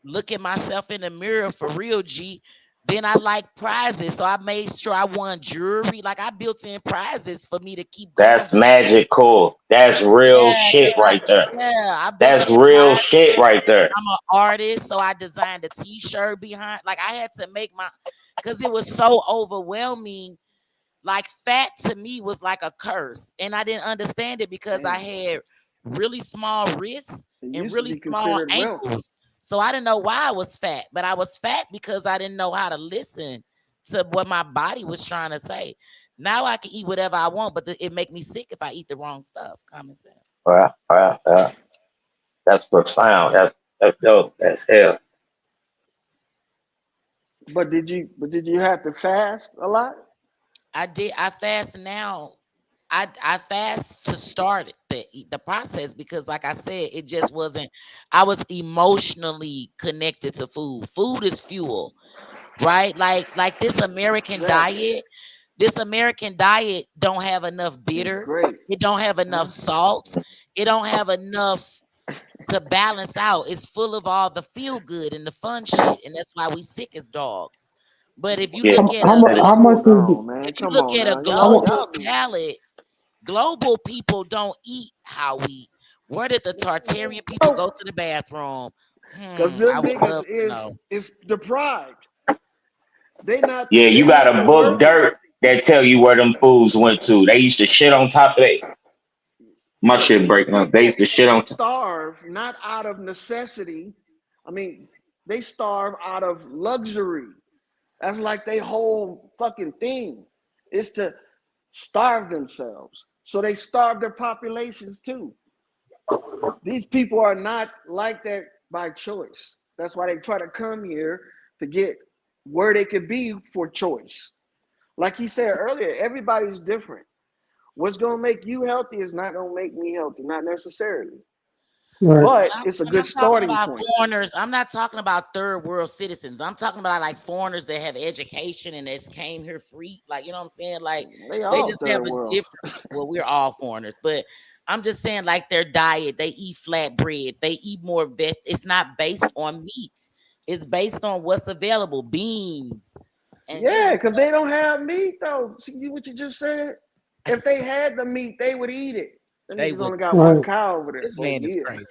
looking myself in the mirror for real, G. Then I like prizes, so I made sure I won jewelry. Like I built in prizes for me to keep That's going. magical. That's real Yeah, shit right there. I built That's in real prizes. shit right there. I'm an artist, so I designed a T-shirt behind. Like I had to make my, because it was so overwhelming. Like fat to me was like a curse, and I didn't understand it because I Damn. had really small wrists It and used to really be small considered wealth. ankles. So I didn't know why I was fat, but I was fat because I didn't know how to listen to what my body was trying to say. Now I can eat whatever I want, but it make me sick if I eat the wrong stuff. Common sense. Yeah. That's profound. That's dope. That's hell. But did you have to fast a lot? I did. I fast now. I fast to start the process because, like I said, it just wasn't. I was emotionally connected to food. Food is fuel, right? Like this American Exactly. diet. This American diet don't have enough It's bitter. great. It don't have enough Huh? salt. It don't have enough to balance out. It's full of all the feel good and the fun shit, and that's why we sick as dogs. But if you Yeah. look at How much Hold is on, man. if you Come look on at a now. global Y'all be palate, global people don't eat how we. Where did the Tartarian people go to the bathroom? because I them would niggas love to know. is deprived. They not Yeah, they you got not a the book, worthy. Dirt, that tell you where them fools went to. They used to shit on top of it. My shit These breaking up. They used people to shit on top. starve not out of necessity. I mean, they starve out of luxury. That's like they whole fucking thing is to starve themselves. So they starve their populations too. These people are not like that by choice. That's why they try to come here to get where they could be for choice. Like he said earlier, everybody's different. What's gonna make you healthy is not gonna make me healthy, not necessarily. right? But it's a When good I'm talking starting about point. foreigners, I'm not talking about third world citizens. I'm talking about like foreigners that have education and that's came here free. Like, you know what I'm saying? Like They they all just have third a world. different, well, we're all foreigners, but I'm just saying like their diet, they eat flat bread, they eat more it's not based on meats. It's based on what's available, beans. And you Yeah, know, because they don't have meat though. See what you just said? If they had the meat, they would eat it. Them they niggas would. only got one Right. cow over there This for a man is year. crazy.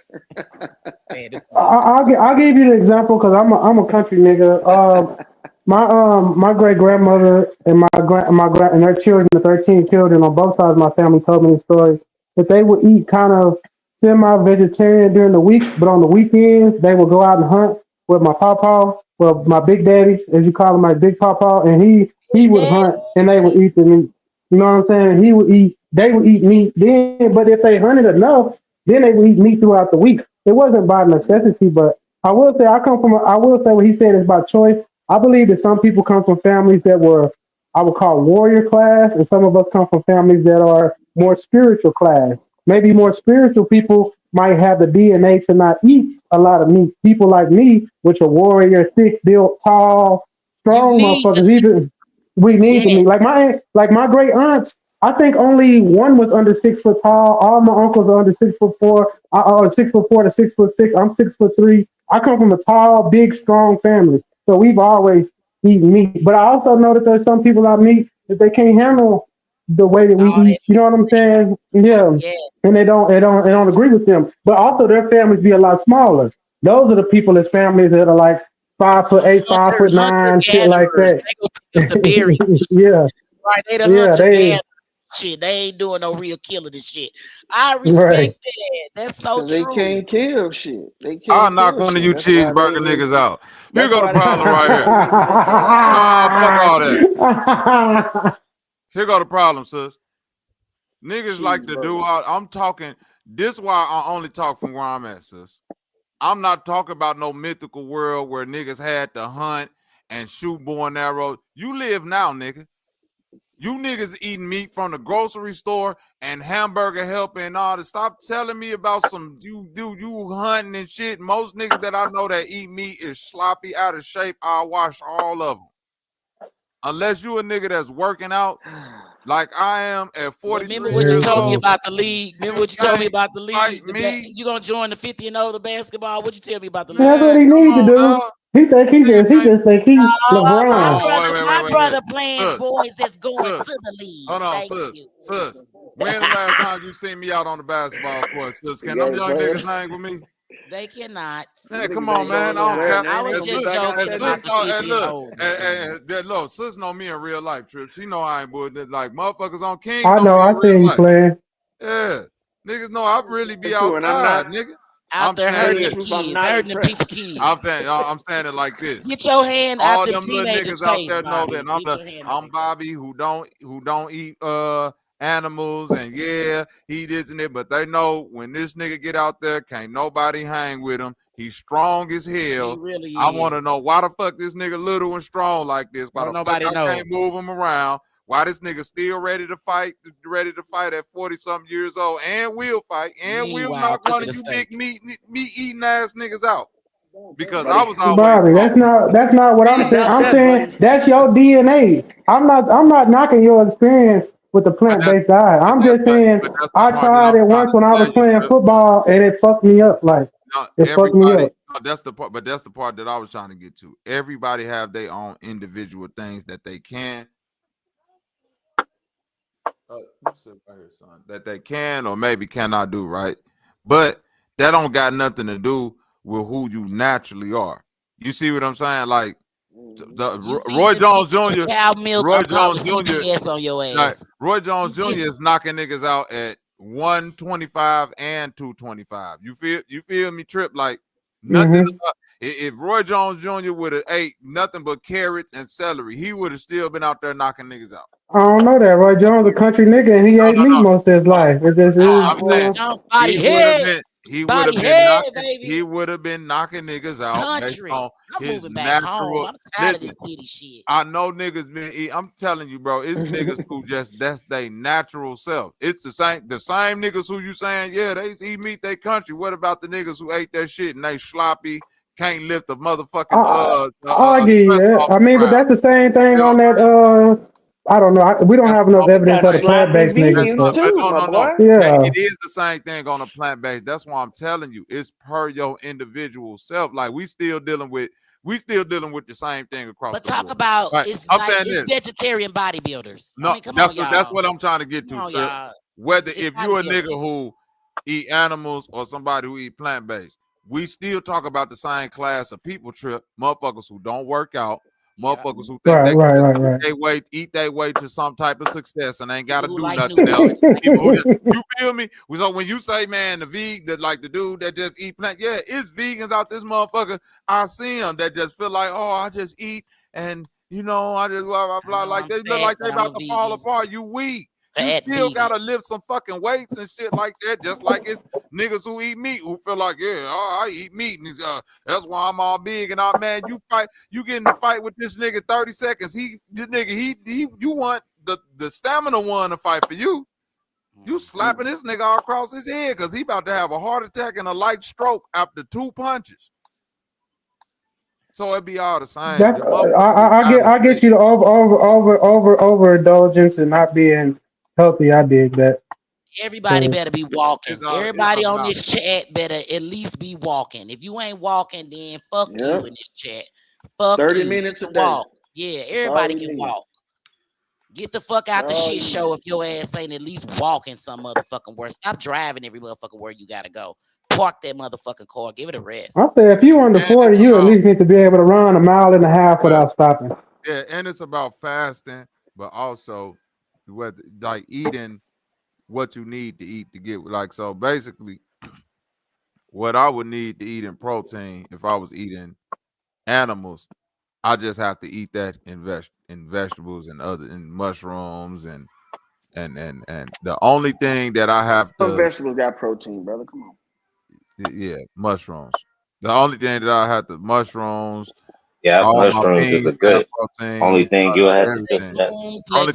Man, this man is I'll give you the example because I'm a country nigga. My great grandmother and and their children, the 13 children on both sides of my family, told me the story that they would eat kind of semi-vegetarian during the week, but on the weekends they would go out and hunt with my pawpaw, well, my big daddy, as you call him, my big pawpaw, and he would hunt and they would eat the meat. You know what I'm saying? They would eat meat then, but if they hunted enough, then they would eat meat throughout the week. It wasn't by necessity, but I will say what he said is by choice. I believe that some people come from families that were, I would call warrior class, and some of us come from families that are more spiritual class. Maybe more spiritual people might have the DNA to not eat a lot of meat. People like me, which are warrior, thick built, tall, strong motherfuckers. We need to meet. Like my great aunts, I think only one was under 6 foot tall. All my uncles are under 6'4". 6'4" to 6'6". I'm 6'3". I come from a tall, big, strong family, so we've always eaten meat. But I also know that there's some people I meet that they can't handle the way that we eat. You know what I'm saying? Yeah. And they don't agree with them. But also their families be a lot smaller. Those are the people as families that are like 5'8", 5'9", shit like that. They go to the berry. Yeah. Right, they the Yeah, hunter they gatherer shit. They ain't doing no real killing and shit. I right. respect that. That's so Cause they true. can't kill shit. They I'll can't knock kill one of shit. you That's why cheeseburger they niggas out. Here That's go the why they problem ain't right here. killing niggas. Fuck all that. Here go the problem, sis. Niggas like to do all. I'm talking. This why I only talk from where I'm at, sis. I'm not talking about no mythical world where niggas had to hunt and shoot bow and arrow. You live now, nigga. You niggas eating meat from the grocery store and hamburger helper and all that. Stop telling me about some you hunting and shit. Most niggas that I know that eat meat is sloppy, out of shape. I wash all of them. Unless you a nigga that's working out like I am at 43 Remember what you years told me old. about the league. Remember what you told me about the league. Me. You gonna join the 50 and over basketball? What you tell me about the league? That's what he needs to do. He think he just think he LeBron. My brother Wait. playing Sus, boys that's going sus. to the league. Hold on, Thank you. sis. When the last time you seen me out on the basketball court, sis? Can them young niggas hang with me? They cannot. Man, come on, man. I don't care. I was just joking about the 50 and over. Look, sis know me in real life, Trip. She know I ain't bullshit. Like motherfuckers on King I know know. me I in see real you life. playing. Yeah, niggas know I really be Too, and I'm outside, not nigga. Out there hurting them truth, I'm kids, not hurting them people impressed. kids. I'm saying it like this. Get your hand All out them them little teenagers' niggas out face, there know Bobby. that I'm Bobby who don't eat animals, and yeah, he this and it, but they know when this nigga get out there, can't nobody hang with him. He's strong as hell. He really I is. want to know why the fuck this nigga little and strong like this. Why the fuck I can't move him around? Why this nigga still ready to fight at 40-something years old and will fight and will knock one of you big meat eating ass niggas out? Because I was always Bobby, wrong. that's not what I'm saying. I'm saying that's your DNA. I'm not knocking your experience with the plant-based diet. I'm just saying I tried it once when I was playing football and it fucked me up. Like it fucked me up. That's the part, but that's the part that I was trying to get to. Everybody have their own individual things that they can. That they can or maybe cannot do, right? But that don't got nothing to do with who you naturally are. You see what I'm saying? Like Roy Jones Jr. Roy Jones Jr. on your ass. Like, Roy Jones Jr. is knocking niggas out at 125 and 225. You feel me, Trip? Like nothing. If Roy Jones Jr. would have ate nothing but carrots and celery, he would have still been out there knocking niggas out. I don't know that. Roy Jones a country nigga and he ate meat most of his life. It's just he would have been knocking niggas out based on his natural. Listen, I know niggas been eat. I'm telling you, bro, it's niggas who that's their natural self. It's the same niggas who you saying, yeah, they eat meat they country. What about the niggas who ate that shit and they sloppy, can't lift a motherfucking I get you that. I mean, but that's the same thing on that I don't know. We don't have enough evidence of the plant-based niggas. No. Yeah. It is the same thing on a plant-based. That's why I'm telling you, it's per your individual self. Like we still dealing with the same thing across the board. But talk about it's vegetarian bodybuilders. No, I mean, that's what I'm trying to get to, Trip. Whether if you're a nigga who eat animals or somebody who eat plant-based, we still talk about the same class of people, Trip. Motherfuckers who don't work out. Motherfuckers who think they can eat their way to some type of success and ain't got to do nothing else. You feel me? So when you say, man, the dude that just eat plant, yeah, it's vegans out this motherfucker. I see them that just feel like, oh, I just eat and You know, I just blah blah blah. Like they look like they about to fall apart. You weak. You still gotta lift some fucking weights and shit like that. Just like it's niggas who eat meat who feel like, yeah, I eat meat. And, that's why I'm all big and all. Man, you fight. You get in the fight with this nigga 30 seconds. You want the stamina one to fight for you. You slapping this nigga all across his head because he about to have a heart attack and a light stroke after 2 punches. So it be all the same. That's I get you to overindulgence and not being healthy. I dig that. Everybody better be walking. Everybody on this chat better at least be walking. If you ain't walking, then fuck you in this chat. Fuck 30 you. minutes a Walk. day. Yeah, everybody can walk. Get the fuck out the shit show if your ass ain't at least walking some motherfucking word. Stop driving every motherfucking where you gotta go. Park that motherfucking car. Give it a rest. I say if you under 40, you at least need to be able to run a mile and a half without stopping. Yeah, and it's about fasting, but also like eating what you need to eat to get like so basically what I would need to eat in protein if I was eating animals, I just have to eat that in vegetables and in mushrooms and the only thing that I have to vegetables got protein, brother. Come on. Yeah, mushrooms. The only thing that I have to mushrooms. Yeah, mushrooms is a good. Only thing you have to do. Only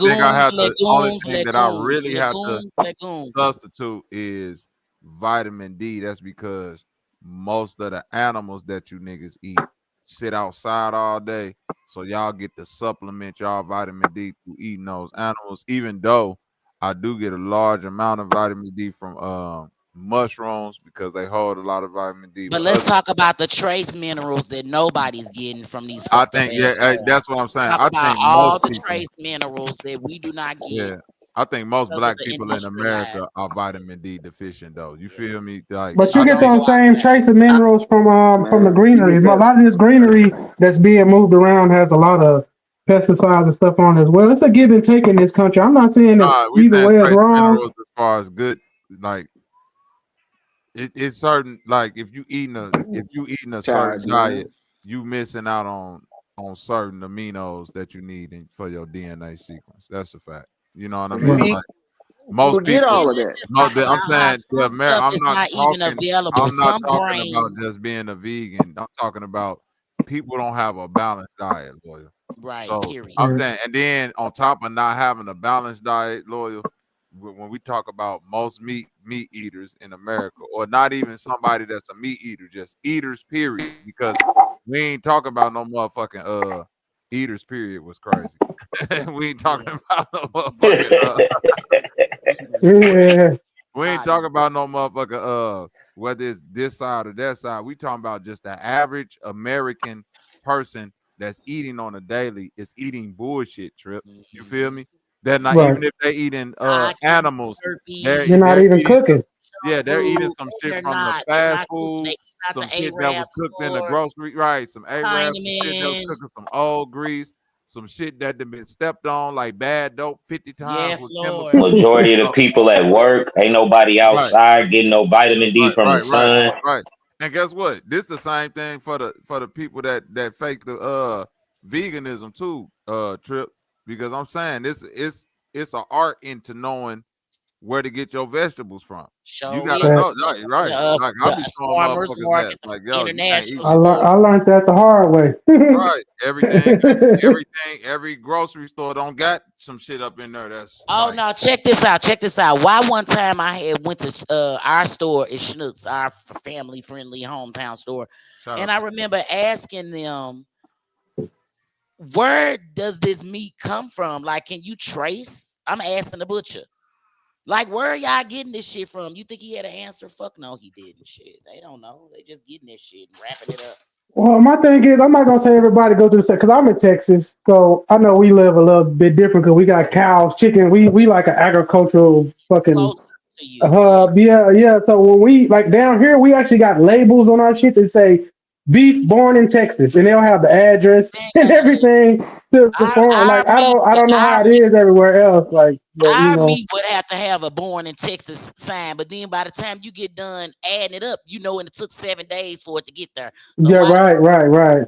thing that I really have to substitute is vitamin D. That's because most of the animals that you niggas eat sit outside all day. So y'all get to supplement y'all vitamin D through eating those animals, even though I do get a large amount of vitamin D from mushrooms because they hold a lot of vitamin D. But let's talk about the trace minerals that nobody's getting from these. I think that's what I'm saying. Talk I about think all most the people, trace minerals that we do not get. yeah, I think most because black of the people in America industrialized. are vitamin D deficient though. You feel me? Like, But you I get think those same trace of minerals from the greenery. A lot of this greenery that's being moved around has a lot of pesticides and stuff on it as well. It's a give and take in this country. I'm not saying that we either saying way is trace wrong. minerals as far as good, like it's certain. Like if you eating a certain diet, you missing out on certain aminos that you need for your DNA sequence. That's a fact. You know what I mean? Like most get people, all of that. I'm saying, Some stuff is not even available. I'm not Some talking about brains, just being a vegan. I'm talking about people don't have a balanced diet, Loyal. right? So Period. I'm saying, and then on top of not having a balanced diet, Loyal, when we talk about most meat eaters in America, or not even somebody that's a meat eater, just eaters, period, because we ain't talking about no motherfucking eaters, period, was crazy. We ain't talking about no motherfucking we ain't talking about no motherfucker whether it's this side or that side. We talking about just the average American person that's eating on a daily is eating bullshit, Trip. You feel me? They're not even if they eating animals, You're not even eating cooking. they're eating some shit from the fast food, some shit that was cooked in the grocery, right? Some Arabs, some shit that was cooking some old grease, some shit that had been stepped on like bad dope 50 times with chemicals. Majority of the people at work, ain't nobody outside getting no vitamin D from the sun. Right. And guess what? This is the same thing for the people that fake the veganism too, Trip. Because I'm saying it's an art into knowing where to get your vegetables from. You gotta know, right? Like I'll be showing motherfuckers that, like, yo, you can't eat. I learned that the hard way. Right. Every grocery store don't got some shit up in there that's No, check this out. Why one time I had went to our store at Schnucks, our family friendly hometown store, and I remember asking them, where does this meat come from? Like, can you trace? I'm asking the butcher. Like, where are y'all getting this shit from? You think he had an answer? Fuck no, he didn't. Shit, they don't know. They just getting this shit and wrapping it up. Well, my thing is, I'm not gonna say everybody go through the same because I'm in Texas, so I know we live a little bit different because we got cows, chicken. We like an agricultural fucking hub. Yeah. So when we like down here, we actually got labels on our shit that say beef born in Texas, and they'll have the address and everything to the farm. Like I don't know how it is everywhere else. Like, but you know, meat would have to have a born in Texas sign, but then by the time you get done adding it up, and it took 7 days for it to get there. So right.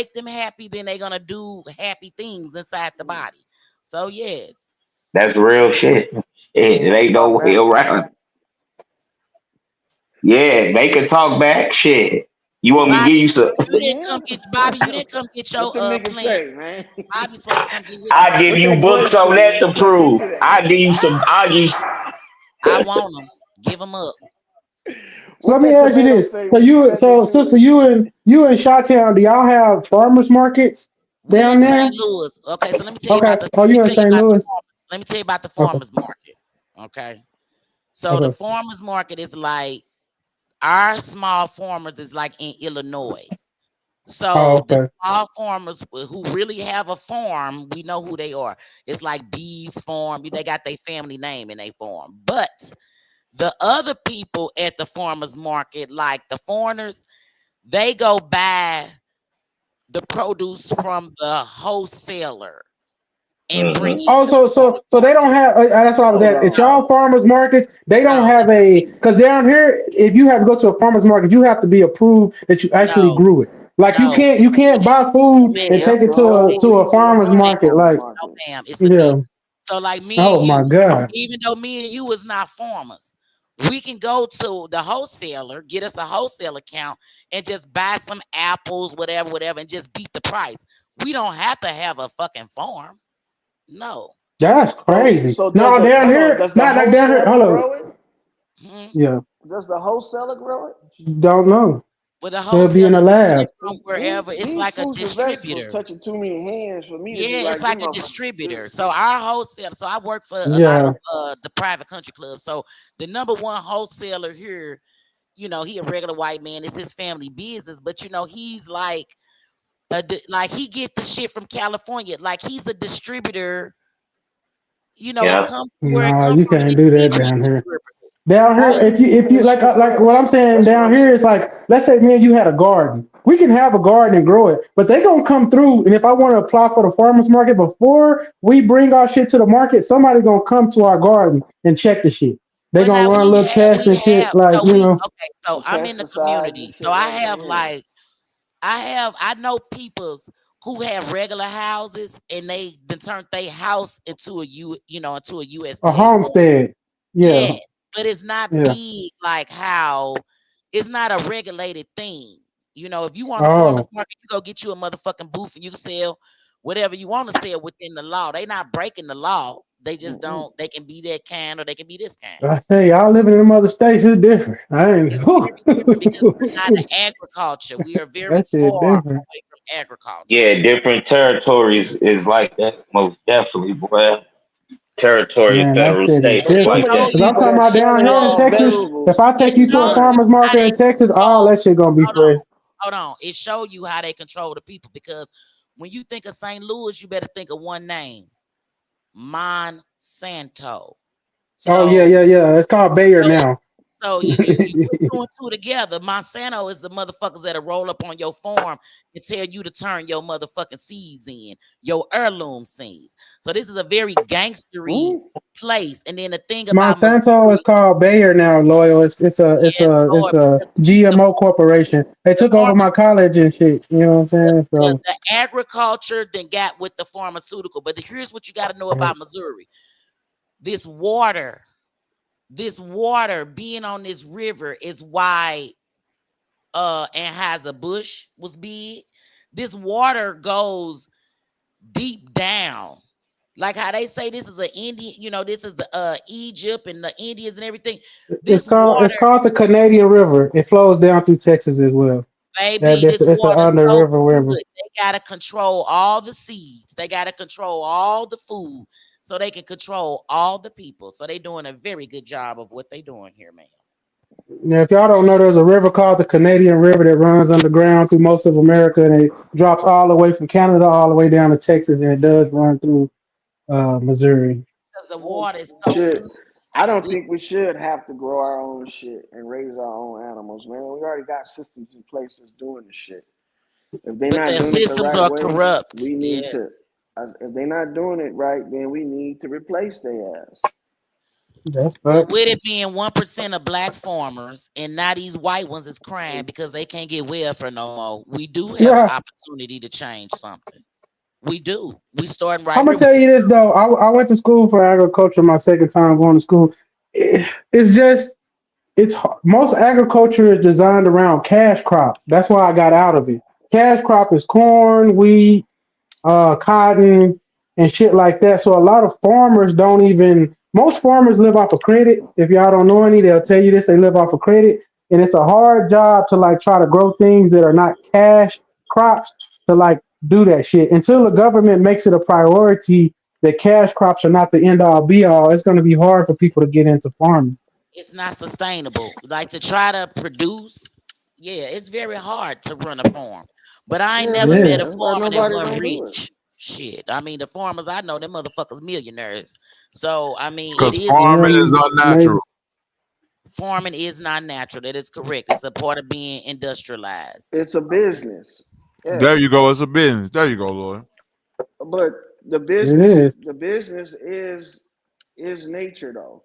make them happy, then they're gonna do happy things inside the body. So yes. That's real shit. It ain't no way around. Yeah, they can talk back. Shit. You want me to give you some? You didn't come get Bobby. You didn't come get your What them niggas plant. say, man? Bobby's supposed to come get his I plant. give What you that books grape on say? that We to tap prove. into that. I give you some. I give. I want them. Give them up. So let What me that ask you tomato this: say? so We tap so into sister, it. you in Chi-Town, do y'all have farmers markets We down in there? St. Louis. Okay, so let me tell you Okay. about the. Oh, Let me you in tell you St. about the. Louis? Let me tell you about the Okay. farmers market. Okay. So the Okay. farmers market is like our small farmers is like in Illinois. Oh, So the okay. small farmers who really have a farm, we know who they are. It's like D's Farm. They got their family name in their farm. But the other people at the farmers market, like the foreigners, they go buy the produce from the wholesaler and bring it Oh, to the farmers so they don't market. have. That's what I was Hold at. At on. y'all farmers markets, they don't No, have it's a because down here, if you have to go to a farmers market, you have to be approved that you actually no, grew it. Like no. you can't buy food Man, and it's take That's it the mixed. whole to a reason to farmers run a market. farmer's Like No, market. ma'am, it's a yeah. mix. So like me Oh and my you, God. even though me and you is not farmers, we can go to the wholesaler, get us a wholesale account, and just buy some apples, whatever, and just beat the price. We don't have to have a fucking farm. No. That's crazy. So does No, the down hold on? here, Does the not like down here. wholesaler Hold on. grow it? Hmm. Yeah, Does the wholesaler grow it? don't know. With a They'll be in wholesaler the is getting lab. it from wherever. It's These like a fruits and vegetables distributor. touching too many hands for me to be Yeah, it's like them like a motherfuckers distributor. serious. So our wholesaler. So I work for a lot Yeah. of the private country clubs. So the number one wholesaler here, he a regular white man. It's his family business, but he's like like he get the shit from California. Like he's a distributor. It Yeah. comes from where it No, comes you from, and can't it's do that legally down here. distributed. Down here, How Just you if keeping you this shit like what I'm fresh? saying That's what down I'm here saying. is like, let's say me and you had a garden. We can have a garden and grow it, but they gonna come through. And if I want to apply for the farmers market before we bring our shit to the market, somebody gonna come to our garden and check the shit. They well, gonna now run a little test we and shit, have like so you we know. okay. So Some I'm in the pesticides and community. So shit and everything. I know peoples who have regular houses and they then turned their house into into a A USDA farm. homestead. Yeah, Yeah, but it's not yeah. big like how it's not a regulated thing. If you want a farmer's Oh, market, you go get you a motherfucking booth and you can sell whatever you want to sell within the law. They not breaking the law. They just Mm-mm. don't. They can be that kind or they can be this kind. I say y'all living in them other states is different. I ain't. It's very different because we're not in agriculture. We are very That shit far different. away from agriculture. Yeah, different territories is like that. Most definitely, boy. Territory of Man, that federal shit is states But is some different. like of these that. Cause I'm people talking that's about down selling here in y'all Texas. If vegetables, I It take you to a shows you farmer's how market they in Texas, all control. that shit gonna be Hold on, fresh. hold on. It show you how they control the people because when you think of St. Louis, you better think of one name, Monsanto. Oh yeah, So yeah, yeah. It's called Bayer so now. So you put two and two together. Monsanto is the motherfuckers that'll roll up on your farm and tell you to turn your motherfucking seeds in, your heirloom seeds. So this is a very gangstery place. And then the thing about Monsanto is Missouri, called Bayer now. Loyal. yes, It's Lord, a because GMO corporation. They the took over my pharmacy, college and shit. You know what I'm saying? So the agriculture then got with the pharmaceutical. But here's what you got to know about Missouri: this water, being on this river is why Anheuser-Busch was big. This water goes deep down. Like how they say this is an Indian, this is the Egypt and the Indians and everything. This it's water, called the Canadian River. It flows down through Texas as well. baby, this It's an water is under so river river. good. They gotta control all the seeds. They gotta control all the food so they can control all the people. So they doing a very good job of what they doing here, man. Now, if y'all don't know, there's a river called the Canadian River that runs underground through most of America, and it drops all the way from Canada all the way down to Texas, and it does run through Missouri. Because the water is so should good. I don't This think we should have to grow our own shit and raise our own animals, man. We already got systems in place that's doing the shit. If they're but not their doing it the systems right are way, corrupt. we need Yes. to. If they're not doing it right, then we need to replace their ass. That's But facts. with it being 1% of black farmers and now these white ones is crying because they can't get welfare no more, we do have an Yeah, opportunity to change something. We do. We starting right I'm gonna here with tell this you this girl. though. I went to school for agriculture my second time going to school. It's just most agriculture is designed around cash crop. That's why I got out of it. Cash crop is corn, wheat, cotton, and shit like that. So a lot of farmers don't even. Most farmers live off of credit. If y'all don't know any, they'll tell you this. They live off of credit, and it's a hard job to like try to grow things that are not cash crops to like do that shit. Until the government makes it a priority that cash crops are not the end all be all, it's going to be hard for people to get into farming. It's not sustainable. Like to try to produce, yeah, it's very hard to run a farm. But I ain't never met a farmer that wasn't rich. Shit. I mean, the farmers I know, them motherfuckers millionaires. So I mean, it Because is farming is unnatural. farming is not natural. That is correct. It's a part of being industrialized. It's a business. Yeah. There you go. It's a business. There you go, Lord. But the business is nature though.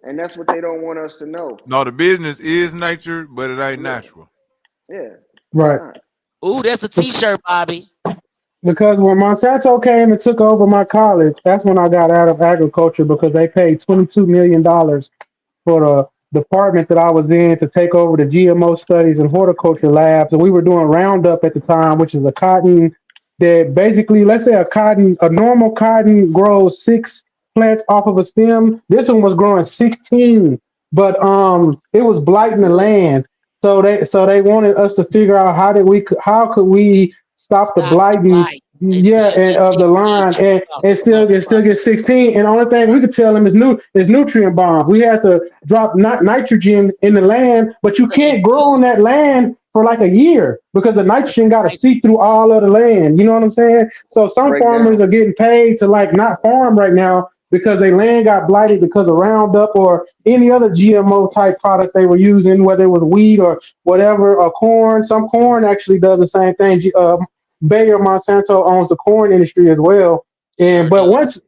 And that's what they don't want us to know. No, the business is nature, but it ain't natural. Yeah. Right. Ooh, that's a t-shirt, Bobby. Because when Monsanto came and took over my college, that's when I got out of agriculture because they paid $22 million for the department that I was in to take over the GMO studies and horticulture labs. And we were doing Roundup at the time, which is a cotton that basically, let's say a normal cotton grows 6 plants off of a stem. This one was growing 16, but it was blighting the land. So they wanted us to figure out how could we stop the blighting, and of the line, and still get 16. And the only thing we could tell them is nutrient bombs. We had to drop nitrogen in the land, but you can't grow on that land for like a year because the nitrogen got to seep through all of the land. You know what I'm saying? So some farmers are getting paid to like not farm right now because their land got blighted because of Roundup or any other GMO type product they were using, whether it was wheat or whatever, or corn. Some corn actually does the same thing. Bayer Monsanto owns the corn industry as well. And but once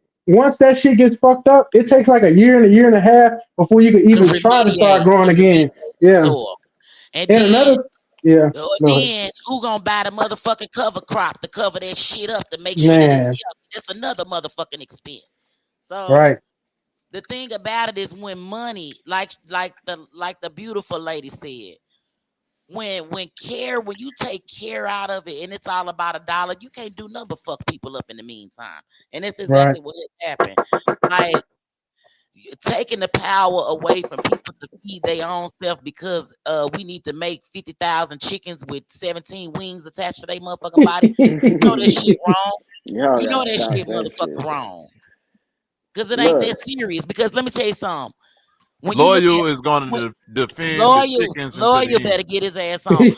that shit gets fucked up, it takes like a year and a half before you can even try to start growing again. Yeah. And then, then who gonna buy the motherfucking cover crop to cover that shit up to make sure that it's healthy? It's another motherfucking expense. So the thing about it is when money, like the beautiful lady said, when you take care out of it and it's all about $1, you can't do nothing but fuck people up in the meantime. And that's exactly what happened. Like taking the power away from people to feed their own self because we need to make 50,000 chickens with 17 wings attached to their motherfucking body. You know that shit wrong. You know that shit motherfucking wrong. Because it ain't that serious. Because let me tell you something. Loyal is going to defend the chickens until the end. Better get his ass on. When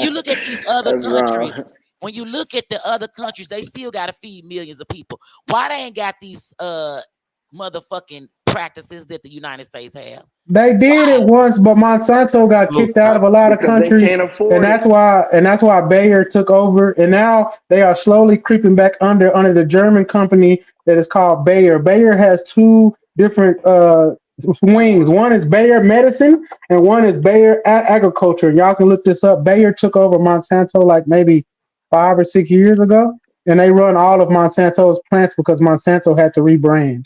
you look at these other countries, when you look at the other countries, they still got to feed millions of people. Why they ain't got these motherfucking practices that the United States have? They did it once, but Monsanto got kicked out of a lot of countries, they can't afford and that's why Bayer took over, and now they are slowly creeping back under the German company that is called Bayer. Bayer has 2 different wings. One is Bayer Medicine, and one is Bayer Agriculture. Y'all can look this up. Bayer took over Monsanto like maybe 5 or 6 years ago, and they run all of Monsanto's plants because Monsanto had to rebrand.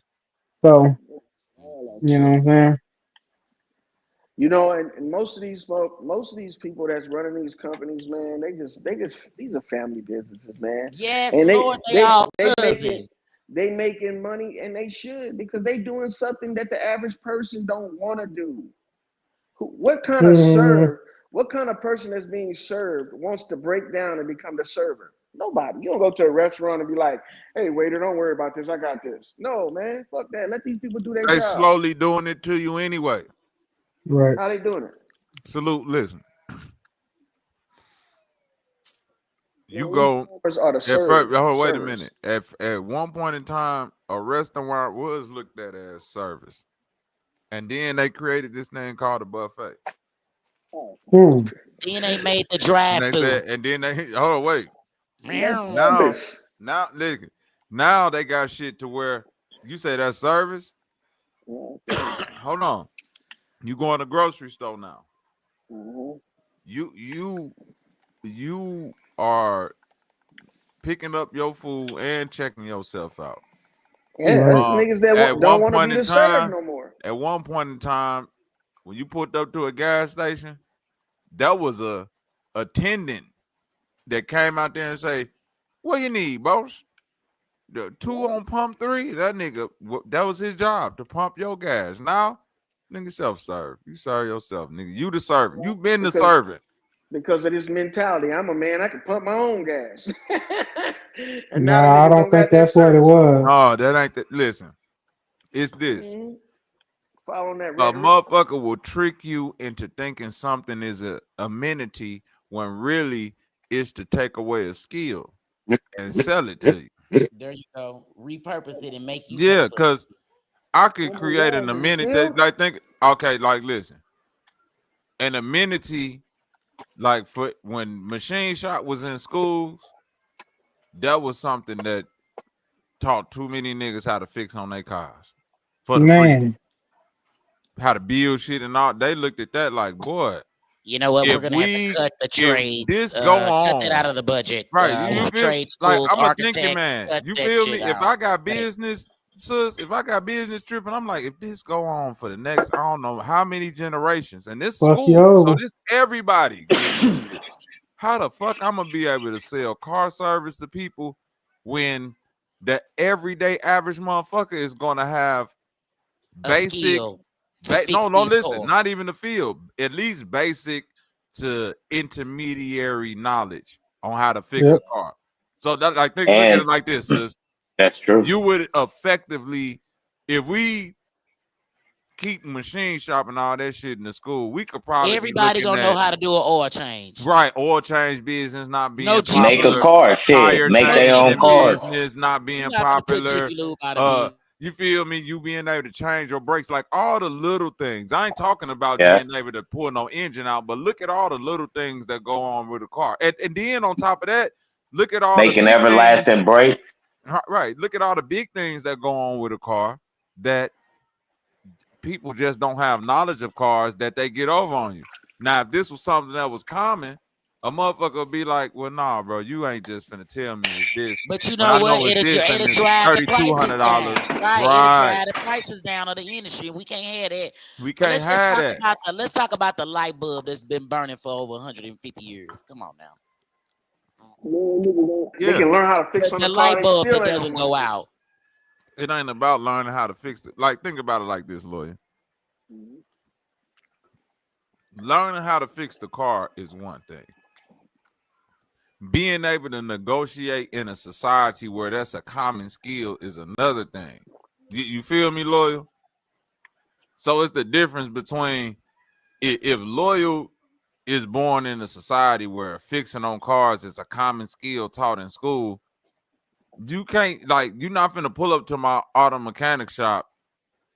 So, you know what I'm saying? You know, and most of these people that's running these companies, man, these are family businesses, man. Yes, and Lord, they all cousins. They making money, and they should, because they doing something that the average person don't want to do. What kind of person that's being served wants to break down and become the server? Nobody. You don't go to a restaurant and be like, "Hey, waiter, don't worry about this. I got this." No, man, fuck that. Let these people do their job. They slowly doing it to you anyway. Right. How they doing it? Salute. Listen. You go. Wait a minute. At one point in time, a restaurant was looked at as service, and then they created this thing called a buffet. Then they made the drive-through. And then they wait. Now they got shit to where you say that's service. Hold on. You go in the grocery store now. You are picking up your food and checking yourself out. Yeah, that's niggas that at don't one want to point be in the serve time, no more. at one point in time, when you pulled up to a gas station, that was a attendant that came out there and say, "What you need, boss? The 2 on pump 3." That nigga, that was his job, to pump your gas. Now, nigga, self-serve. You serve yourself, nigga. You the servant. You been the servant. Because of this mentality, I'm a man. I can pump my own gas. And now the Nah, I niggas don't don't got think that that's what it service. was. No, that ain't the. Listen, it's this. Following that A rhetoric. motherfucker will trick you into thinking something is a amenity when really it's to take away a skill and sell it to you. There you go. Repurpose it and make you Yeah, pay for it. because I could create an amenity. Like think, okay, like listen, an amenity like for when machine shop was in schools, that was something that taught too many niggas how to fix on their cars for the free. Man, How to build shit and all. They looked at that like, boy, You know what? We're if gonna have to cut the trades. this go Cut that out on, of the budget. right? You feel Trade like schools, I'm a thinking architects, man. cut You that feel shit me? If out. I got Cut it. business, sis, if I got business tripping, I'm like, if this go on for the next, I don't know how many generations, and this fuck you school, so over. this everybody getting this shit. How the fuck I'm gonna be able to sell car service to people when the everyday average motherfucker is gonna have A basic? skill to fix No, these listen, cars. not even the field. At least basic to intermediary knowledge on how to fix a Yep. car. So that, like, look at And it like this, sis. that's true. You would effectively, if we keep machine shop and all that shit in the school, we could probably Everybody be looking gonna know at how to do an oil change. right oil change business not being No Jiffy Make a Lube. popular, car, shit. tire Make No their Jiffy own changing cars. Lube. business not You're being not gonna put popular. Jiffy Lube out of business. You feel me? You being able to change your brakes, like all the little things. I ain't talking about Yeah. being able to pull no engine out, but look at all the little things that go on with a car. And then on top of that, look at all the Making big things. everlasting brakes. Right. Look at all the big things that go on with a car that people just don't have knowledge of cars that they get over on you. Now, if this was something that was common, a motherfucker would be like, well, nah, bro, you ain't just finna tell me it's this. But you When know I what? know it's this and It'll it's drive the prices $3,200. down. Right. It'll drive the prices down of the industry. We can't have that. We But can't let's just have talk that. about let's talk about the light bulb that's been burning for over 150 years. Come on now. They can learn how to fix on The the car. light They bulb still that ain't doesn't gonna go work. out. It ain't about learning how to fix it. Like, think about it like this, lawyer. Learning how to fix the car is one thing. Being able to negotiate in a society where that's a common skill is another thing. You feel me, Loyal? So it's the difference between if Loyal is born in a society where fixing on cars is a common skill taught in school, you can't, like, you're not finna pull up to my auto mechanic shop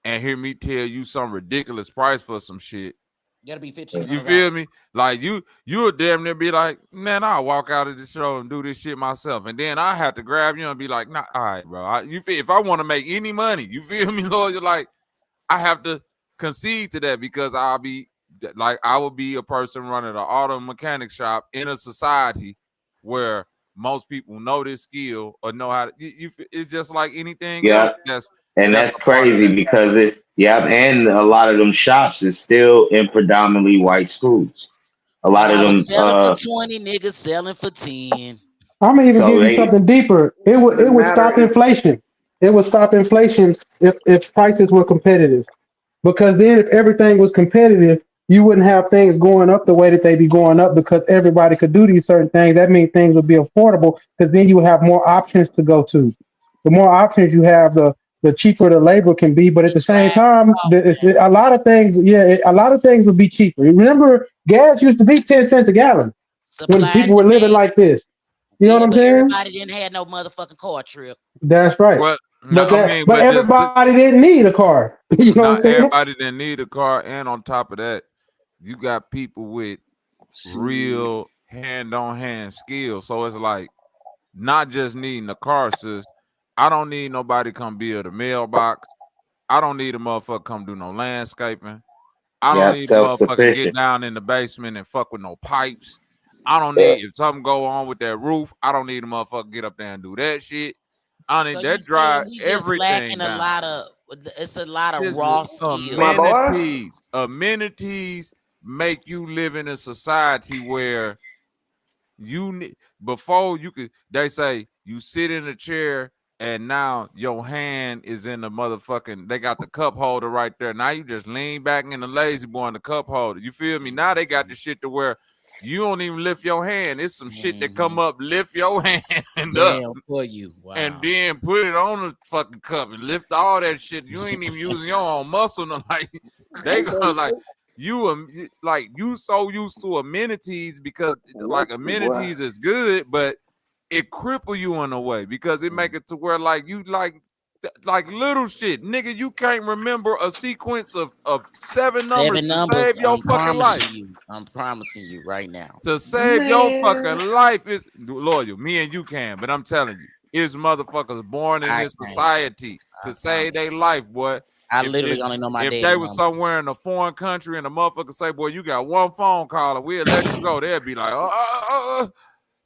and hear me tell you some ridiculous price for some shit. Gotta be $1,500. You feel me? Like you would damn near be like, man, I'll walk out of the show and do this shit myself, and then I have to grab you and be like, nah, all right, bro. You feel, if I want to make any money, you feel me, Lord? You're like, I have to concede to that because I'll be like, I will be a person running an auto mechanic shop in a society where most people know this skill or know how to. It's just like anything else. And That's that's a part of crazy that. because it's and a lot of them shops is still in predominantly white schools. A lot When of I them was selling for 20, niggas selling for 10. I'm gonna even so give you they something deeper. It would stop inflation. It would stop inflation if prices were competitive. Because then if everything was competitive, you wouldn't have things going up the way that they be going up because everybody could do these certain things. That means things would be affordable because then you would have more options to go to. The more options you have, the cheaper the labor can be. But at the same time, a lot of things, a lot of things would be cheaper. Remember, gas used to be 10 cents a gallon when Supply and people were living demand. like this. You know what I'm but saying? everybody didn't have no motherfucking car trip. That's right. Well, no, But everybody didn't need a car. You know what I'm not saying? everybody didn't need a car, and on top of that, you got people with real hand-on-hand skills. So it's like not just needing a car, sis. I don't need nobody come build a mailbox. I don't need a motherfucker come do no landscaping. I don't need a motherfucker get down in the basement and fuck with no pipes. I don't need, if something go on with that roof, I don't need a motherfucker get up there and do that shit. I mean, So you that drive saying we just everything lacking a down. lot of? It's a lot of Just raw skills. My boy. amenities make you live in a society where before you could, they say you sit in a chair and now your hand is in the motherfucking, they got the cup holder right there. Now you just lean back in the lazy boy in the cup holder. You feel me? Now they got the shit to where you don't even lift your hand. It's some shit that come up, lift your hand up. Damn for you. Wow. And then put it on the fucking cup and lift all that shit. You ain't even using your own muscle. No, like they go like you so used to amenities because like amenities is good, but it cripple you in a way because it make it to where like you like little shit, nigga. You can't remember a sequence of 7 numbers to save your fucking life. I'm promising you right now. To save your fucking life is loyal. Me and you can, but I'm telling you, is motherfuckers born in this society to save their life, boy. I literally only know my dad. If they was somewhere in a foreign country and the motherfucker say, boy, you got one phone call and we'll let you go, they'll be like,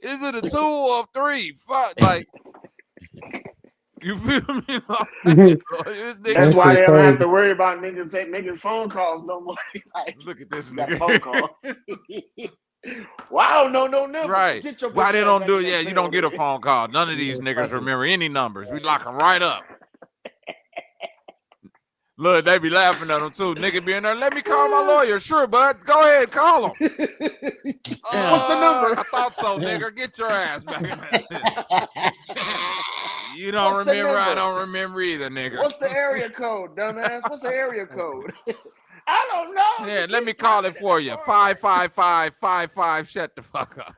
is it a 2 or 3? Fuck, like, you feel me? That's why they don't have to worry about niggas making phone calls no more. Like, look at this nigga. Phone call. Wow, no number. Right. Why they don't do it? Yeah, you don't get a phone call. None of these niggas remember any numbers. We lock them right up. Look, they be laughing at them too. Nigga be in there, let me call my lawyer. Sure, bud. Go ahead, call him. What's the number? I thought so, nigga. Get your ass back in that shit. You don't remember, I don't remember either, nigga. What's the area code, dumbass? What's the area code? I don't know. Yeah, let me call it for you. 55555. Shut the fuck up.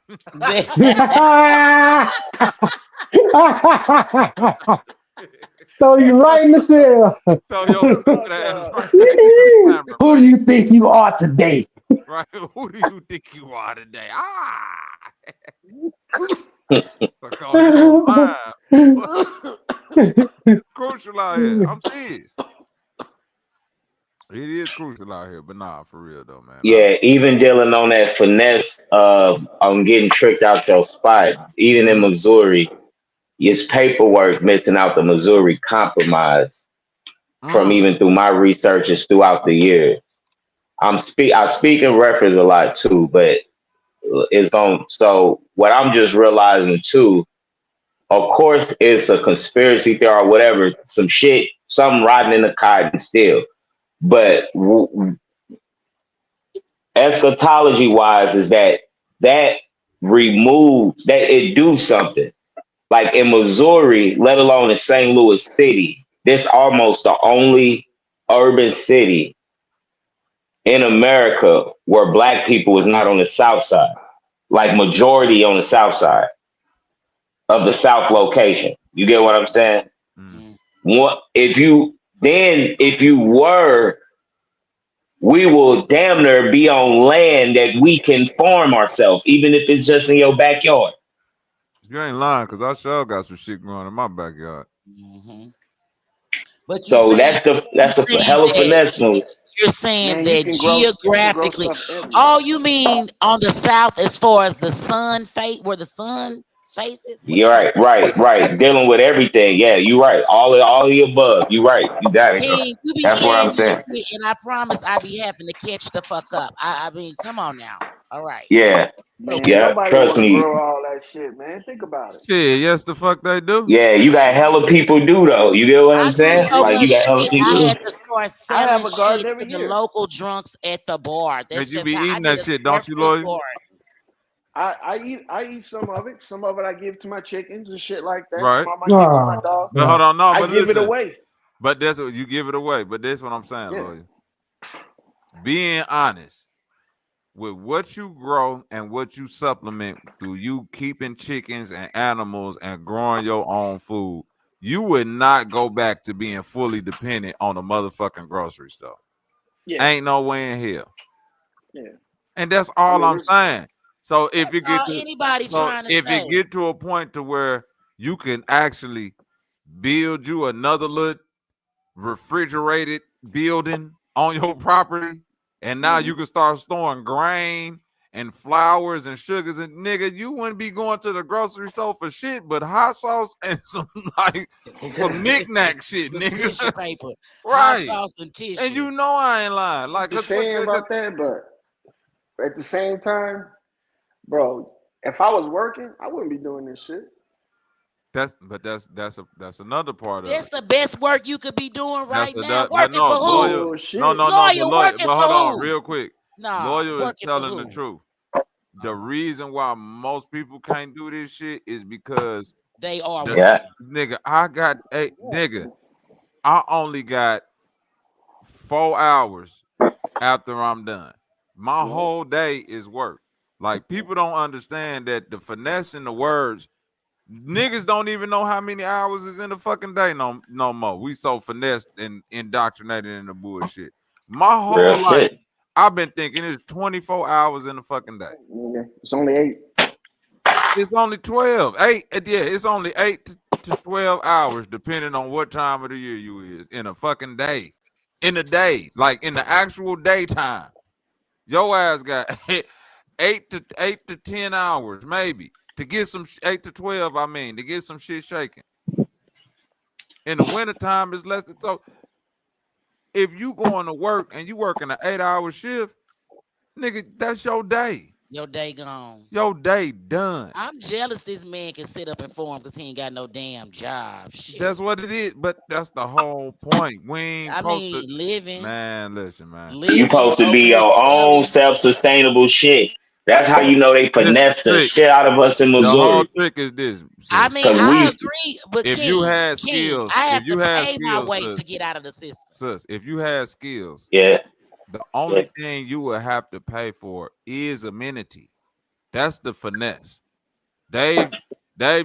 Throw you right in the cell. Throw your stupid ass right camera, who do you think you are today? Right? Who do you think you are today? It's crucial out here. I'm serious. It is crucial out here, but nah, for real though, man. Yeah, even dealing on that finesse on getting tricked out your spot, even in Missouri, it's paperwork missing out the Missouri Compromise from even through my researches throughout the years. I speak in reference a lot too, but it's going. So what I'm just realizing too, of course, it's a conspiracy theory or whatever, some shit, something rotten in the cotton still. But eschatology wise is that removes that it do something. Like in Missouri, let alone in St. Louis City, this almost the only urban city in America where Black people is not on the South side, like majority on the South side of the South location. You get what I'm saying? What if you were, we will damn near be on land that we can farm ourselves, even if it's just in your backyard. You ain't lying, because I sure got some shit growing in my backyard. But so that's the hell of finesse move. You're saying that geographically, you mean on the south as far as the sun where the sun faces? You're right. Dealing with everything. Yeah, you're right. All the above. You're right. You got it. Hey, you be That's what I'm saying. And I promise I be having to catch the fuck up. I mean, come on now. All right. Yeah. Man, yeah. nobody Trust me. grow all that shit, man. Think about it. Shit, yes, the fuck they do. Yeah, you got hella people do though. You get what I'm saying? Like you got hella people. I had to start I have selling a garden shit every to the year. local drunks at the bar. That's You just be how eating that shit, don't you, Lloyd? Lloyd? I eat some of it. Some of it I give to my chickens and shit like that. Right. Some of it I give to my dog. But hold on, no, I but give listen, it away. But that's what you give it away. But that's what I'm saying, Lloyd. Being honest with what you grow and what you supplement through you keeping chickens and animals and growing your own food, you would not go back to being fully dependent on a motherfucking grocery store. Yeah. Ain't no way in hell. Yeah. And that's all I'm saying. So if you get to, get to a point to where you can actually build you another little refrigerated building on your property, and now you can start storing grain and flours and sugars, and nigga, you wouldn't be going to the grocery store for shit but hot sauce and some some knick-knack shit, nigga. Tissue paper, hot Right. sauce and tissue. And you know I ain't lying. Like, the saying about that, but at the same time, bro, if I was working, I wouldn't be doing this shit. That's another part of it. That's the best work you could be doing right now. But Working for who? But hold on, real quick. Nah, Lawyer is telling the truth. The reason why most people can't do this shit is because they are nigga. I only got 4 hours after I'm done. My whole day is work. Like, people don't understand that the finesse in the words. Niggas don't even know how many hours is in the fucking day no more. We so finessed and indoctrinated in the bullshit. My whole life, I've been thinking it's 24 hours in the fucking day. It's only 8. It's only 12. 8. Yeah, it's only 8 to 12 hours, depending on what time of the year you is in a fucking day. In a day, like in the actual daytime, your ass got 8 to 10 hours, maybe. To get some 8 to 12, I mean, to get some shit shaking. In the wintertime, it's less than so. If you going to work and you working an 8-hour shift, nigga, that's your day. Your day gone. Your day done. I'm jealous this man can sit up and form because he ain't got no damn job. Shit. That's what it is, but that's the whole point. We ain't living. Man, listen, man. You supposed to be your own self-sustainable shit. That's how you know they finesse the shit out of us in Missouri. The whole trick is this. Sis. I mean, I agree, but if you had skills, I have to pay my way to get out of the system. Sis, if you had skills, the only thing you would have to pay for is amenity. That's the finesse. Dave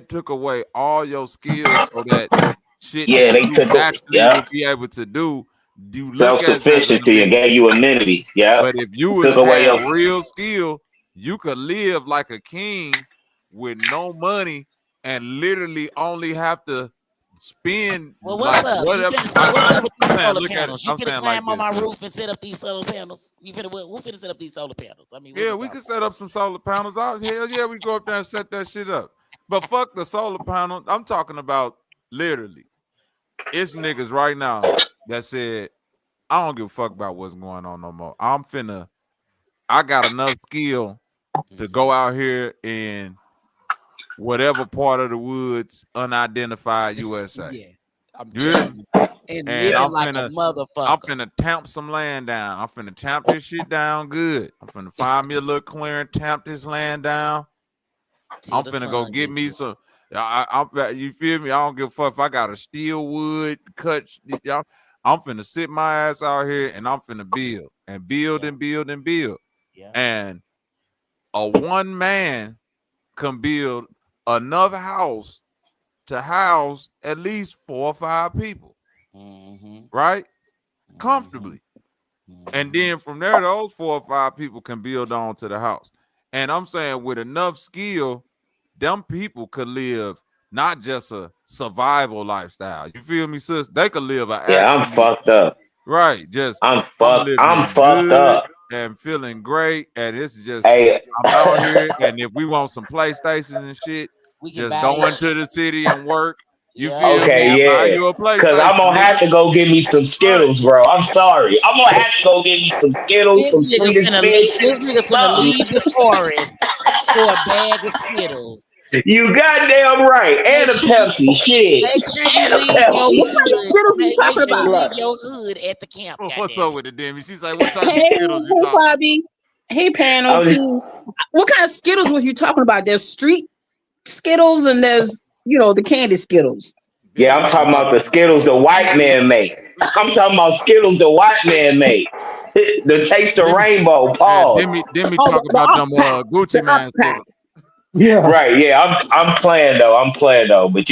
took away all your skills so that shit that you naturally would be able to do. You self-sufficiency and gave you amenity. Yeah. But if you would have real skill, you could live like a king with no money and literally only have to spend. Well, what's up? What's up with these solar panels? You finna climb on my roof and set up these solar panels? Who finna set up these solar panels? I mean, we could set up some solar panels. Hell yeah, we go up there and set that shit up. But fuck the solar panel. I'm talking about literally. It's niggas right now that said, I don't give a fuck about what's going on no more. I got enough skill to go out here in whatever part of the woods, unidentified USA. Yeah, I'm like a motherfucker. I'm finna tamp some land down. I'm finna tamp this shit down good. I'm finna find me a little clearing, tamp this land down. I'm finna go get me some. You feel me? I don't give a fuck if I got a steel wood cut. I'm finna sit my ass out here and I'm finna build and build and build and build. Yeah. And a one man can build enough house to house at least 4 or 5 people, right? Comfortably. And then from there, those 4 or 5 people can build on to the house. And I'm saying with enough skill, them people could live not just a survival lifestyle. You feel me, sis? They could live I'm fucked up. Right. Just I'm fucked up. And feeling great. And it's just I'm out here. And if we want some PlayStations and shit, just go into the city and work. You feel me? Buy you a PlayStation. Because I'm gonna have to go get me some Skittles, bro. I'm sorry. I'm gonna have to go get me some Skittles, some Swedish fish. This nigga's gonna leave the forest for a bag of Skittles. You goddamn right. And a Pepsi. Shit. Make sure you leave your hood. Make sure you leave your hood at the camp. What's up with it, Demi? She's like, what type of Hey, Skittles you talking? Bobby. Hey, panel. Please. What kind of Skittles was you talking about? There's street Skittles and there's, the candy Skittles. Yeah, I'm talking about the Skittles the white man make. I'm talking about Skittles the white man make. The taste of rainbow. Pause. Demi talk about them Gucci man Skittles. Yeah. Right. Yeah. I'm playing though. But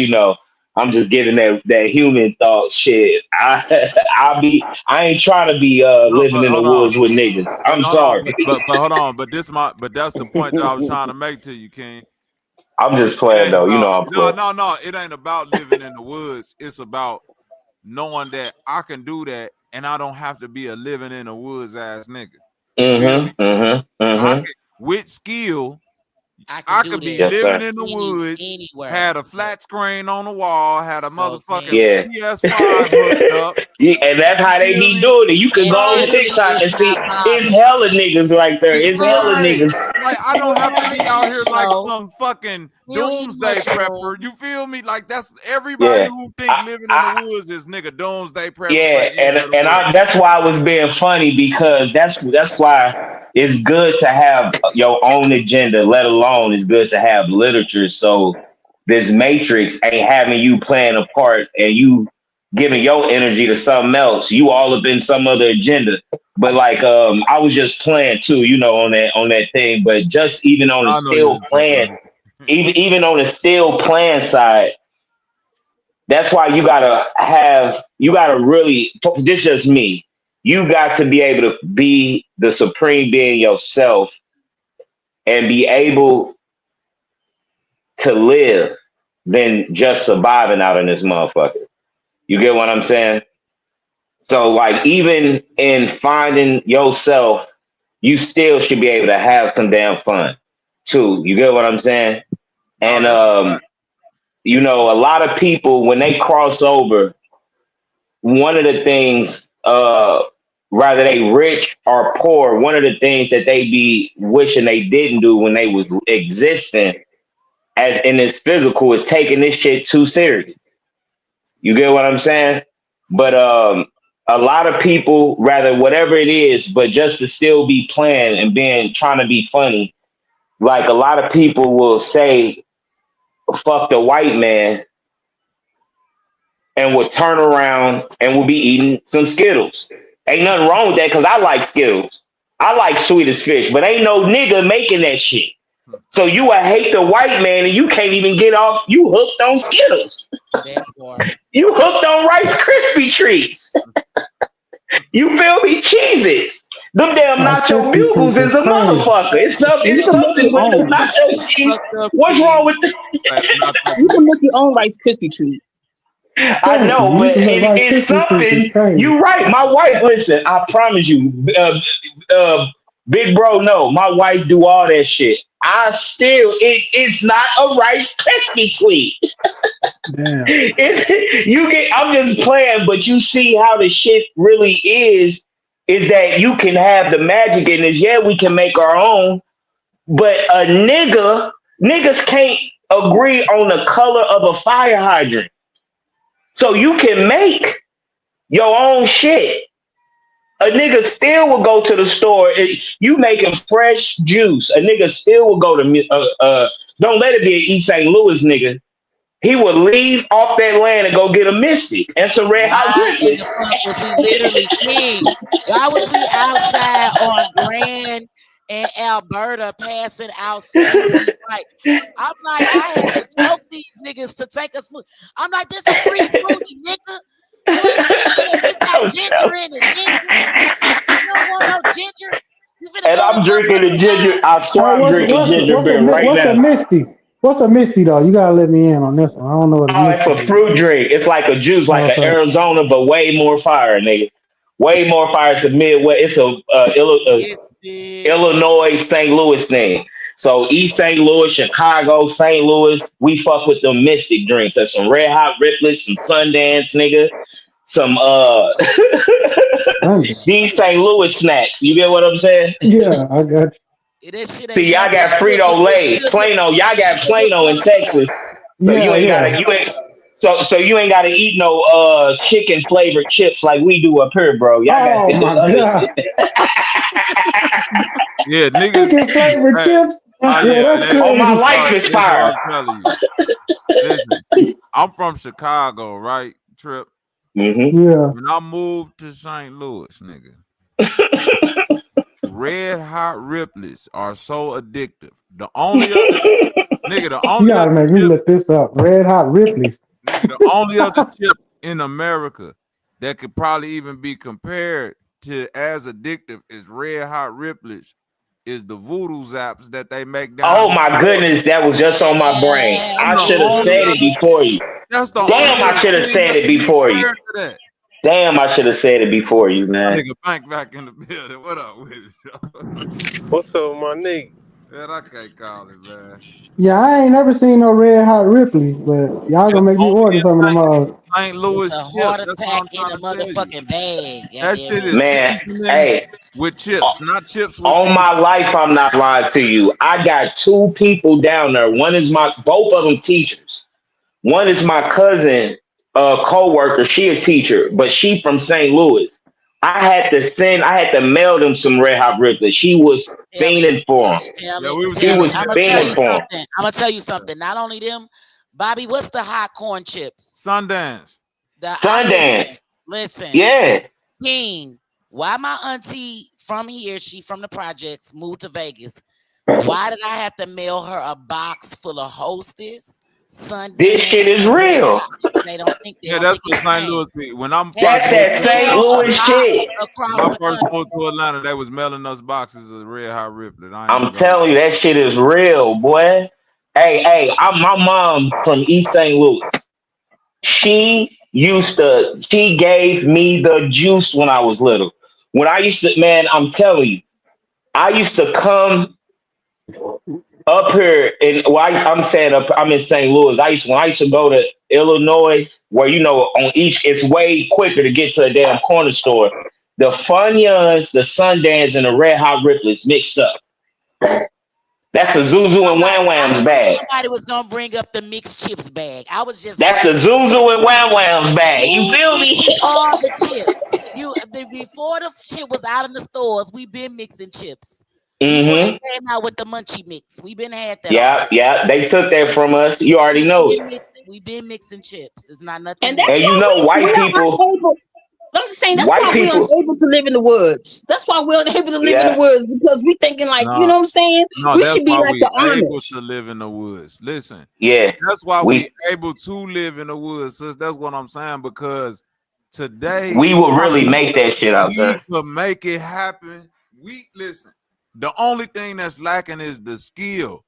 I'm just getting that human thought shit. I ain't trying to be living in the woods with niggas. I'm sorry. But hold on. But that's the point that I was trying to make to you, King. I'm just playing though. I'm playing. No. It ain't about living in the woods. It's about knowing that I can do that and I don't have to be a living in the woods ass nigga. with skill, I could be this. living in the woods, anywhere. had a flat screen on the wall, had a motherfucking Yeah. PS5 hooked up. Yeah, and that's how they be doing it. You can go on TikTok and see it's hella niggas right there. It's hella niggas. Like I don't have to be out here like some fucking doomsday prepper. You feel me? Like that's everybody who think living in the woods is nigga doomsday prepper. Yeah, that's why I was being funny, because that's why it's good to have your own agenda, let alone it's good to have literature. So this matrix ain't having you playing a part and you giving your energy to something else. You all up in some other agenda. But like I was just playing too, on that thing. But just even on the still playing, even on the still playing side, that's why you gotta really, this is just me. You got to be able to be the supreme being yourself and be able to live than just surviving out in this motherfucker. You get what I'm saying? So like even in finding yourself, you still should be able to have some damn fun too. You get what I'm saying? And a lot of people, when they cross over, one of the things, whether they rich or poor, one of the things that they be wishing they didn't do when they was existing as in this physical is taking this shit too serious. You get what I'm saying? But a lot of people, rather whatever it is, but just to still be playing and trying to be funny, like a lot of people will say, fuck the white man, and will turn around and will be eating some Skittles. Ain't nothing wrong with that, because I like Skittles. I like sweet as fish, but ain't no nigga making that shit. So you would hate the white man and you can't even get off. You hooked on Skittles. You hooked on Rice Krispie treats. You feel me? Cheez-Its. Them damn nacho bugles is a motherfucker. It's something with the nacho cheese. What's wrong with the You can make your own Rice Krispie treat. I know, but it's something. You right. My wife, listen, I promise you, big bro, no, my wife do all that shit. It's not a Rice Krispie treat. I'm just playing, but you see how the shit really is that you can have the magic in this. Yeah, we can make our own, but niggas can't agree on the color of a fire hydrant. So you can make your own shit. A nigga still will go to the store. You making fresh juice. A nigga still will go to don't let it be an East St. Louis nigga. He would leave off that land and go get a Mystic and some Red Hot Chili. Literally king. Why was we outside on Grand and Alberta passing out smoothies? Like, I'm like, I had to choke these niggas to take a smoothie. I'm like, this is free smoothie, nigga. It's got ginger in it, ginger. You don't want no ginger? And I'm drinking the ginger. I swear I'm drinking ginger beer right now. What's a Misty? What's a Misty though? You gotta let me in on this one. I don't know what a Misty it's a fruit drink. It's like a juice, like an Arizona, but way more fire, nigga. Way more fire. It's a Midwest. It's a Illinois, St. Louis thing. So East St. Louis, Chicago, St. Louis, we fuck with the Mystic drinks. There's some Red Hot Riplets, some Sundance, nigga. Some these St. Louis snacks. You get what I'm saying? Yeah, I got you. See, y'all got Frito-Lay, Plano. Y'all got Plano in Texas. So you ain't gotta eat no chicken flavored chips like we do up here, bro. Y'all got my God. Yeah, niggas. Chicken flavored chips. Oh, my life is fire. Listen, I'm from Chicago, right? Trip. Mm-hmm. Yeah. When I moved to St. Louis, nigga, Red Hot Riplets are so addictive. The only other You gotta make me look this up. Red Hot Ripley's. Nigga, the only other chip in America that could probably even be compared to as addictive as Red Hot Riplets is the Voodoo Zaps that they make down. Oh my goodness, that was just on my brain. I should have said it before you. Damn, I should have said it before you. Damn, I should have said it before you, man. Nigga, Bank back in the building. What up with you? What's up, my nigga? Man, I can't call it, man. Yeah, I ain't never seen no Red Hot Ripley's, but y'all It's gonna make me only order in some of them. St. It's Louis a chip. heart That's what attack I'm in trying a to tell you. motherfucking bag. That Goddamn shit it. is Man, seasoning hey, with chips, not chips with on seasoning. my life, I'm not lying to you. I got two people down there. Both of them teachers. One is my cousin, co-worker. She a teacher, but she from St. Louis. I had to mail them some Red Hot Ripley. She was Tell it. fiending for them. Yeah, we was She Tell getting it. was I'm them gonna tell fiending you for them. something. I'm gonna tell you something. Not only them, Bobby, what's the hot corn chips? Sundance. Sundance. Listen, Yeah. King, why my auntie from here, she from the projects, moved to Vegas. Why did I have to mail her a box full of Hostess, Sundance? This shit is real. They don't think Yeah, that's it's what St. fake. Louis be. When I'm Had first That's to moved that to St. mail a Louis box shit. across when I the first country. moved to Atlanta, they was mailing us boxes of Red Hot Ripley. I ain't I'm even gonna. telling you, that shit is real, boy. My mom from East St. Louis. She gave me the juice when I was little. When I used to, man, I'm telling you, I used to come up here I'm saying I'm in St. Louis. When I used to go to Illinois, where it's way quicker to get to a damn corner store. The Funyuns, the Sundance, and the Red Hot Ripley's mixed up. That's a Zuzu and Wham Wham's bag. Nobody was gonna bring up the mixed chips bag. I was just That's the Zuzu and Wham Wham's bag. You feel me? mixing all the chips. Before the chip was out in the stores, we've been mixing chips. Before they came out with the munchie mix, we've been had that all. Yeah. They took that from us. You already know it. We've been mixing chips. It's not nothing And new. that's And you why know, white we're people, unable. I'm just saying that's why we're unable to live in the woods. That's why we're unable to live in the yeah. woods because we thinking like, you No, know what I'm saying? no, We that's should be why like we the able Amish. to live in the woods. Listen, Yeah. that's why we able to live in the woods, sis. That's what I'm saying, because today We will really make that shit out we there. could make it happen. Listen. The only thing that's lacking is the skill,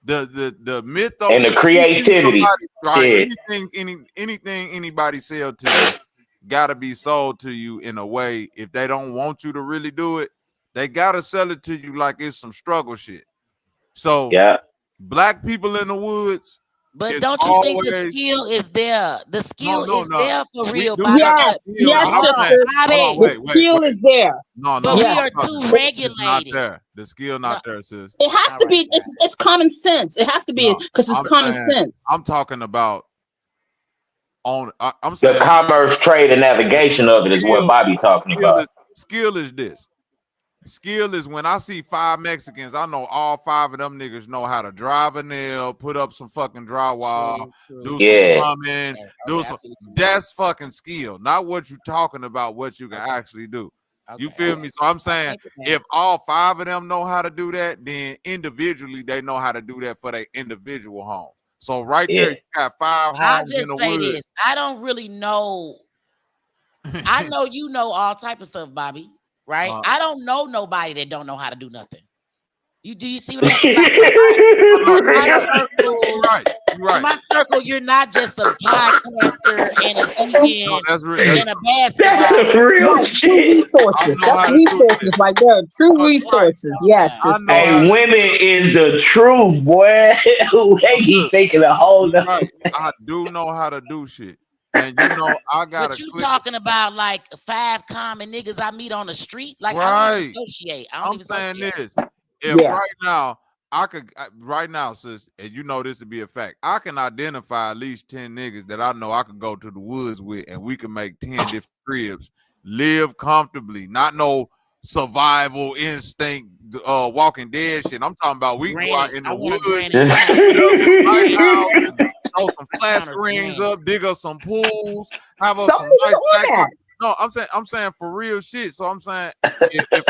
the mythos, And the creativity. Right? Yeah. Anything anybody sell to you gotta be sold to you in a way. If they don't want you to really do it, they gotta sell it to you like it's some struggle shit. So yeah, black people in the woods. But don't you think the skill is there? The skill is there for real, Bobby. Yes, sister. The skill is there. No, But we are too regulated. It's not there. The skill not there, sis. It has to be. It's common sense. It has to be because it's common sense. I'm talking about I'm saying the commerce, trade, and navigation of it is what Bobby talking about. Skill is this. Skill is when I see 5 Mexicans, I know all 5 of them niggas know how to drive a nail, put up some fucking drywall, do some plumbing, that's fucking skill. Not what you talking about, what you can actually do. You feel me? So I'm saying if all 5 of them know how to do that, then individually they know how to do that for their individual home. So right there, you got 5 homes in the woods. This. I don't really know. I know you know all type of stuff, Bobby. Right? I don't know nobody that don't know how to do nothing. Do you see what I'm saying? In my circle, you're not just a podcaster and a vegan and a basketball. That's real True resources. That's resources right there. True resources. Yes, sister. Hey, women is the truth, boy. They be taking a hold of. I do know how to do shit. And you know, I got. But you talking about like 5 common niggas I meet on the street? Like I don't even associate. I'm saying this. If right now I could, right now, sis, and you know this would be a fact, I can identify at least 10 niggas that I know I could go to the woods with, and we can make 10 different cribs, live comfortably, not no survival instinct, Walking Dead shit. I'm talking about we can go out in the woods, throw some flat screens up, dig up some pools, have us some nice. No, I'm saying for real shit. So I'm saying if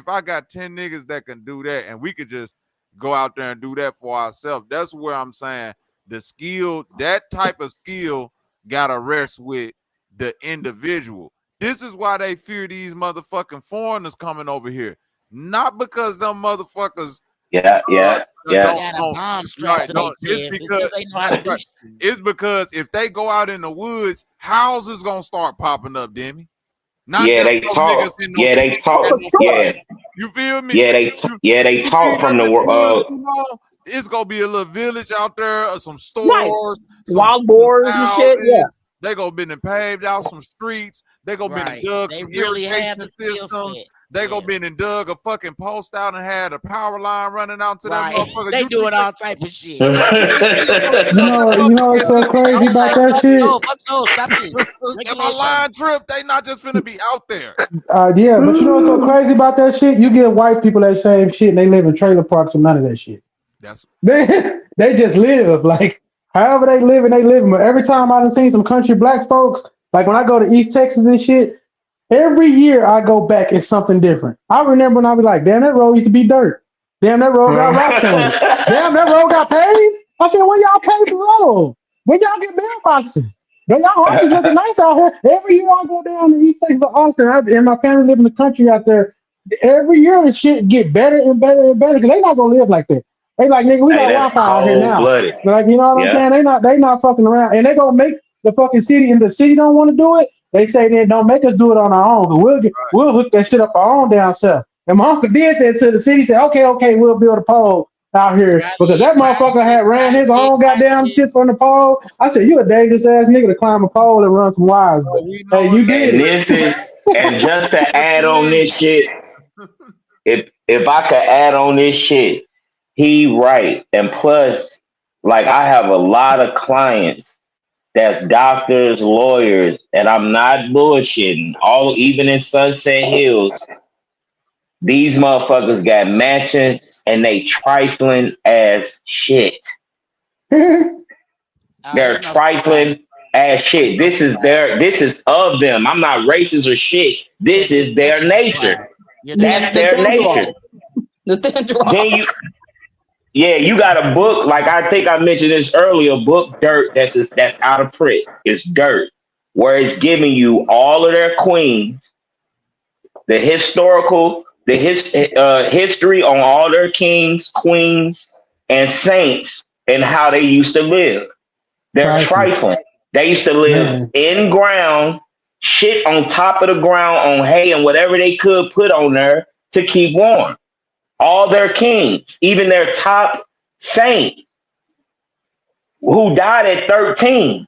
I got 10 niggas that can do that, and we could just go out there and do that for ourselves, that's where I'm saying the skill, that type of skill, gotta rest with the individual. This is why they fear these motherfucking foreigners coming over here, not because them motherfuckers. It's because if they go out in the woods, houses gonna start popping up, Demi. Not just they talk. Niggas in no they talk. You feel me? They You taught leave from them the in the woods world. too long, it's gonna be a little village out there, some Right. stores, Wild some boars and shit. Yeah. houses. They gonna been and paved out some streets. They gonna been and Right. dug They some really have irrigation the skill systems. set. They gonna been and dug a fucking post out and had a power line running out to that Right. motherfucker. They You doing think all type of shit. you think You know what's so crazy about that shit? Fuck no, stop this. Am I lying, Trip? They not just finna be out there. Yeah, but you know what's so crazy about that shit? You get white people that same shit, and they live in trailer parks and none of that shit. That's They just live like however they live and they live. But every time I done seen some country black folks, like when I go to East Texas and shit, every year I go back, it's something different. I remember when I was like, damn, that road used to be dirt. Damn, that road got rocks on it. Damn, that road got paved. I said, when y'all pave the road? When y'all get mailboxes? When y'all horses looking nice out here. Every year I go down to East Texas or Austin, and my family live in the country out there. Every year the shit get better and better and better because they not gonna live like that. They like, nigga, we got That's Wi-Fi out here cold now. blooded. Like, you know what I'm saying? They not fucking around. And they gonna make the fucking city, and the city don't want to do it. They say they don't make us do it on our own. Cause we'll hook that shit up our own down south. And my uncle did that to the city, said, okay, we'll build a pole out here. Because that motherfucker had ran his own goddamn shit from the pole. I said, you a dangerous ass nigga to climb a pole and run some wires. But hey, you did And just to add on this shit, if I could add on this shit, he right. And plus, like I have a lot of clients that's doctors, lawyers, and I'm not bullshitting. Even in Sunset Hills, these motherfuckers got mansions and they trifling as shit. They're trifling as shit. This is of them. I'm not racist or shit. This is their nature. That's their nature. Then you got a book, like I think I mentioned this earlier, book Dirt, that's out of print. It's Dirt, where it's giving you all of their queens, the history on all their kings, queens, and saints, and how they used to live. They're trifling. They used to live in ground, shit on top of the ground on hay and whatever they could put on there to keep warm. All their kings, even their top saint, who died at 13.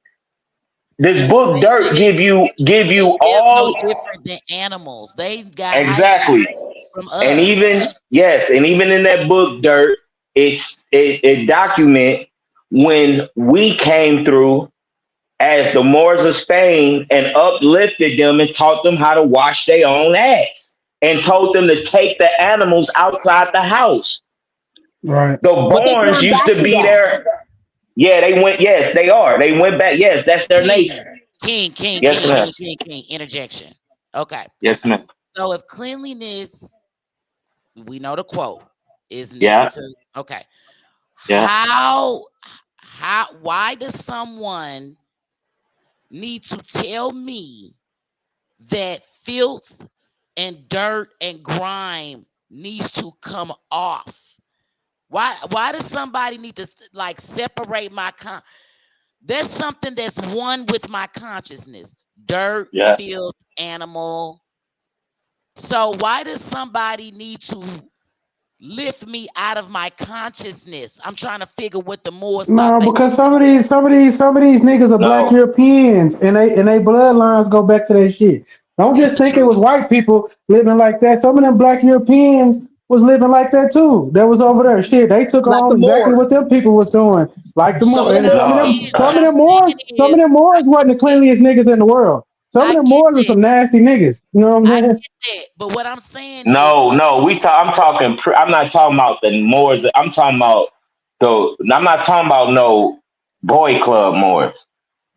This book Dirt give you all no different than animals. They got exactly from us. And even in that book Dirt, it document when we came through as the Moors of Spain and uplifted them and taught them how to wash their own ass and told them to take the animals outside the house. Right. The Borns used to be there. Yeah, they went. Yes, they are. They went back. Yes, that's their nature. King. Interjection. Okay. Yes, ma'am. So if cleanliness, we know the quote is next to okay. Yeah. Why does someone need to tell me that filth and dirt and grime needs to come off? Why does somebody need to like separate my That's something that's one with my consciousness. Dirt, filth, animal. So why does somebody need to lift me out of my consciousness? I'm trying to figure what the Moors No, because some of these niggas are black Europeans, and they bloodlines go back to their shit. Don't just think it was white people living like that. Some of them black Europeans was living like that too. That was over there. Shit, they took Like on the exactly what Moors. them people was doing. Like the Moors. And some of them Moors wasn't the cleanliest niggas in the world. Some of them Moors were some nasty niggas. You know what I'm saying? But what I'm saying No, I'm talking. I'm not talking about the Moors. I'm talking about I'm not talking about no boy club Moors.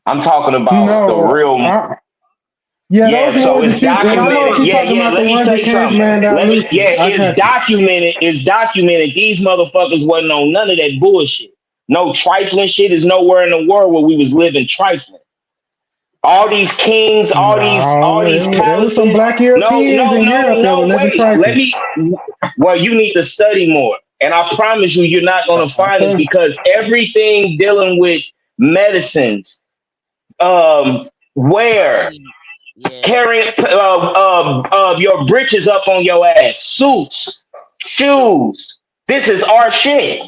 I'm talking about the real. So it's documented. Let me say something. It's documented. It's documented. These motherfuckers wasn't on none of that bullshit. No trifling shit is nowhere in the world where we was living trifling. All these kings, all these palaces. Some black Europeans in Europe that were living trifling. Well, you need to study more. And I promise you, you're not going to find this because everything dealing with medicines, carrying your britches up on your ass, suits, shoes. This is our shit.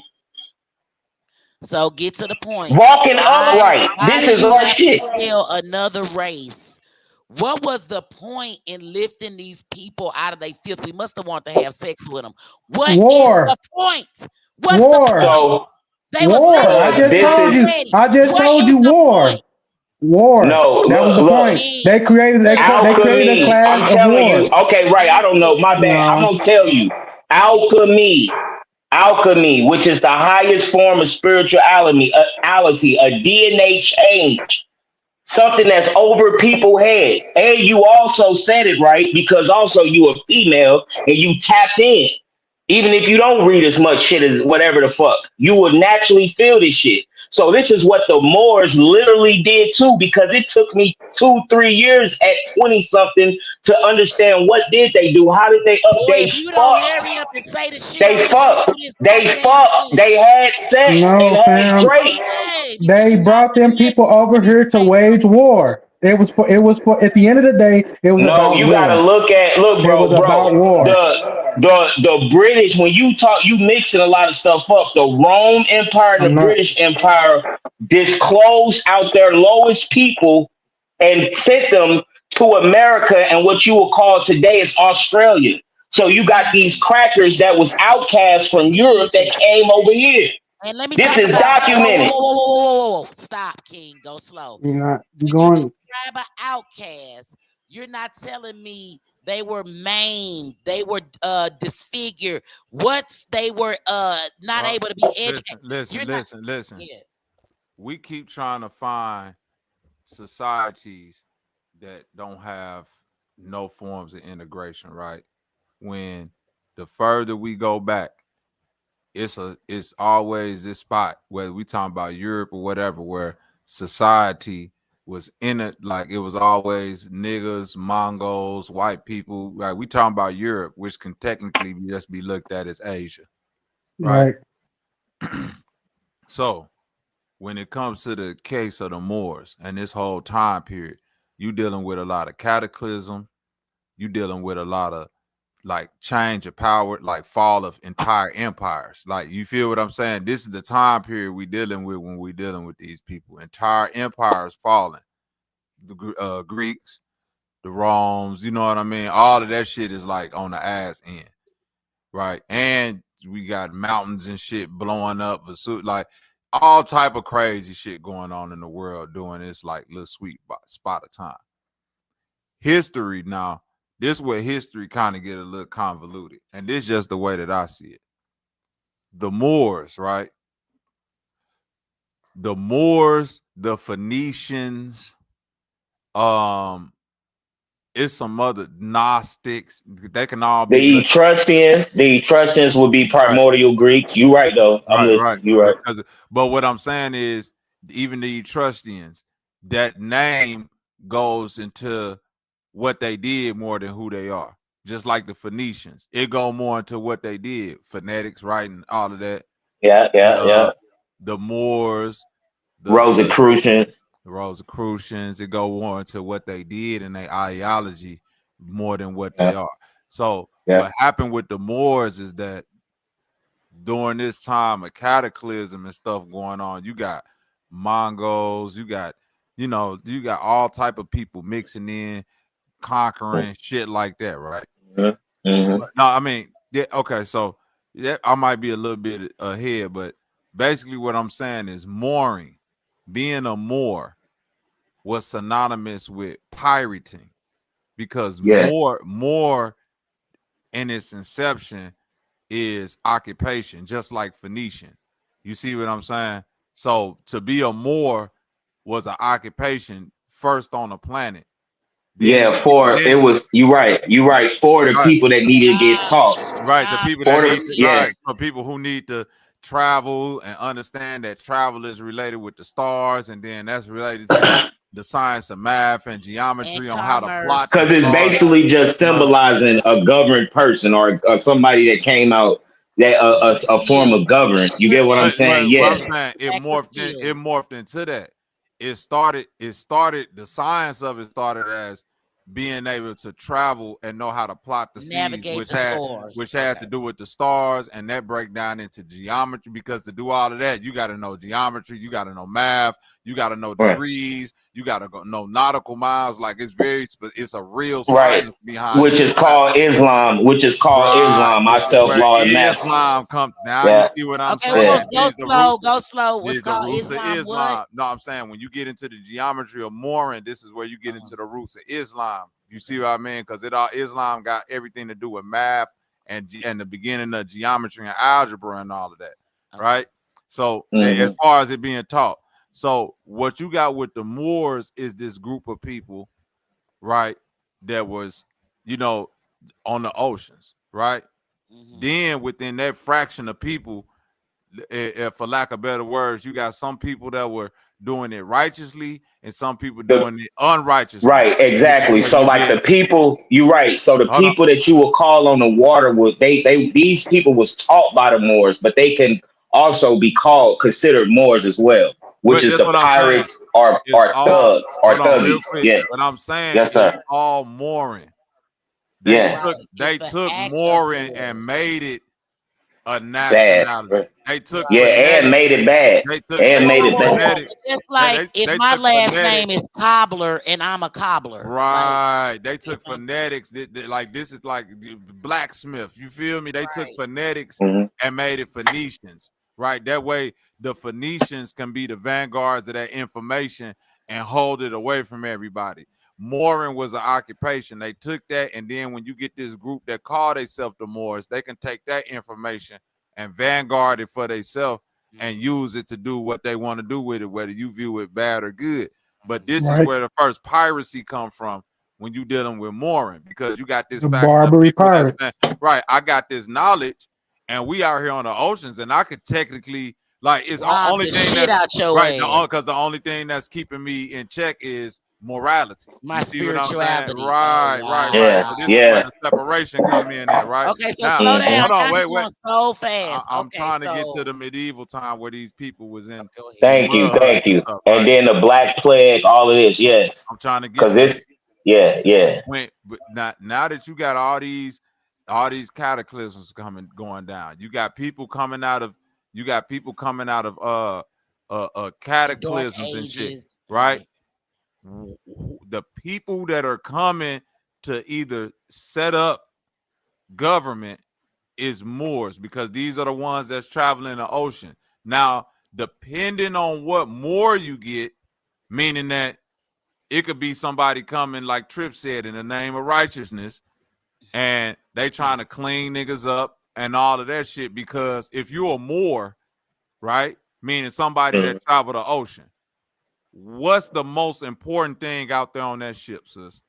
So get to the point. Walking upright. This is our shit. Tell another race. What was the point in lifting these people out of their filth? We must have wanted to have sex with them. What is the point? What's the point? They war. I just told you war. War. No, that was the point. They created a class I'm telling of war. you. Okay, right. I don't know. My bad. I'm gonna tell you. Alchemy, which is the highest form of spirituality, a DNA change, something that's over people's heads. And you also said it right, because also you a female and you tapped in. Even if you don't read as much shit as whatever the fuck, you would naturally feel this shit. So this is what the Moors literally did too, because it took me 2-3 years at 20 something to understand what did they do, how did they update. They fucked. They had sex and had drakes. They brought them people over here to wage war. It was for at the end of the day, it was about war. You gotta look, bro. About war. The British, when you talk, you mixing a lot of stuff up. The Rome Empire and the British Empire disclosed out their lowest people and sent them to America and what you will call today is Australia. So you got these crackers that was outcast from Europe that came over here. And let me this is documented. Whoa. Stop, King. Go slow. When you describe an outcast, you're not telling me they were maimed, they were disfigured. They were not able to be educated. Listen. Yeah. We keep trying to find societies that don't have no forms of integration, right? When the further we go back, it's always this spot, whether we talking about Europe or whatever, where society was in it, like it was always niggas, Mongols, white people. Right? We talking about Europe, which can technically just be looked at as Asia, right? So when it comes to the case of the Moors and this whole time period, you dealing with a lot of cataclysm, you dealing with a lot of like change of power, like fall of entire empires. Like, you feel what I'm saying? This is the time period we dealing with when we dealing with these people. Entire empires falling. The Greeks, the Romes, you know what I mean? All of that shit is like on the ass end, right? And we got mountains and shit blowing up, like all type of crazy shit going on in the world during this like little sweet spot of time. History now. This is where history kind of get a little convoluted. And this is just the way that I see it. The Moors, right? The Moors, the Phoenicians, it's some other Gnostics. They can all be the Etruscans would be primordial Greek. You right though. I'm listening. You right. But what I'm saying is, even the Etruscans, that name goes into what they did more than who they are. Just like the Phoenicians, it go more into what they did, phonetics, writing, all of that. Yeah. The Moors, the Rosicrucians, it go more into what they did and their ideology more than what they are. So what happened with the Moors is that during this time of cataclysm and stuff going on, you got Mongols, you got all type of people mixing in, conquering shit like that, right? No, I mean, okay, so I might be a little bit ahead, but basically what I'm saying is mooring, being a Moor was synonymous with pirating, because Moor in its inception is occupation, just like Phoenician. You see what I'm saying? So to be a Moor was an occupation first on the planet. You're right. For the people that need to get taught. Right, the people that for people who need to travel and understand that travel is related with the stars, and then that's related to the science of math and geometry on how to plot. Because it's basically just symbolizing a governed person or somebody that came out that a form of government. You get what I'm saying? What I'm saying, it morphed into that. It started, the science of it started as being able to travel and know how to plot the seas, Navigate which the stars. had to do with the stars, and that break down into geometry, because to do all of that, you got to know geometry, you got to know math, you got to know degrees, you got to know nautical miles. Like it's a real science behind which it. is called Islam. Which is called Islam. I self-law and math. Islam come now. You see what I'm saying? Well, go slow. What's called the roots Islam? of Islam. No, I'm saying when you get into the geometry of Morin, this is where you get into the roots of Islam. You see what I mean? Because Islam got everything to do with math and the beginning of geometry and algebra and all of that, right? So as far as it being taught, so what you got with the Moors is this group of people, right? That was, on the oceans, right? Then within that fraction of people, for lack of better words, you got some people that were doing it righteously and some people doing it unrighteously. Right, exactly. So like the people, you're right. So the people that you will call on the water these people was taught by the Moors, but they can also be considered Moors as well, which is the pirates or thugs or thuggies. Yeah. What I'm saying yes, sir. It's all Morin. They took Morin and made it a nationality. They took and made it bad. Made it bad. It's just like if my last name is Cobbler and I'm a cobbler. Right. They took phonetics. Like this is like blacksmith. You feel me? They took phonetics and made it Phoenicians. Right. That way the Phoenicians can be the vanguards of that information and hold it away from everybody. Mooring was an occupation. They took that, and then when you get this group that call themselves the Moors, they can take that information and vanguard it for themselves and use it to do what they want to do with it, whether you view it bad or good. But this is where the first piracy come from when you dealing with Mooring, because you got this Barbary pirate. Right, I got this knowledge, and we out here on the oceans, and I could technically, like, it's the only thing that's because the only thing that's keeping me in check is morality. My you see what I'm saying? spirituality. Right. Yeah. So this is where the separation come in at, right? Okay, so slow down. Hold on, wait. So fast. I'm trying to get to the medieval time where these people was in. Thank you. Stuff, and then the Black Plague, all of this, yes. I'm trying to get because it's now that you got all these cataclysms going down, you got people coming out of cataclysms and shit, right? The people that are coming to either set up government is Moors, because these are the ones that's traveling the ocean. Now, depending on what Moor you get, meaning that it could be somebody coming, like Tripp said, in the name of righteousness, and they trying to clean niggas up and all of that shit. Because if you're a Moor, right, meaning somebody that travel the ocean, what's the most important thing out there on that ship, sis?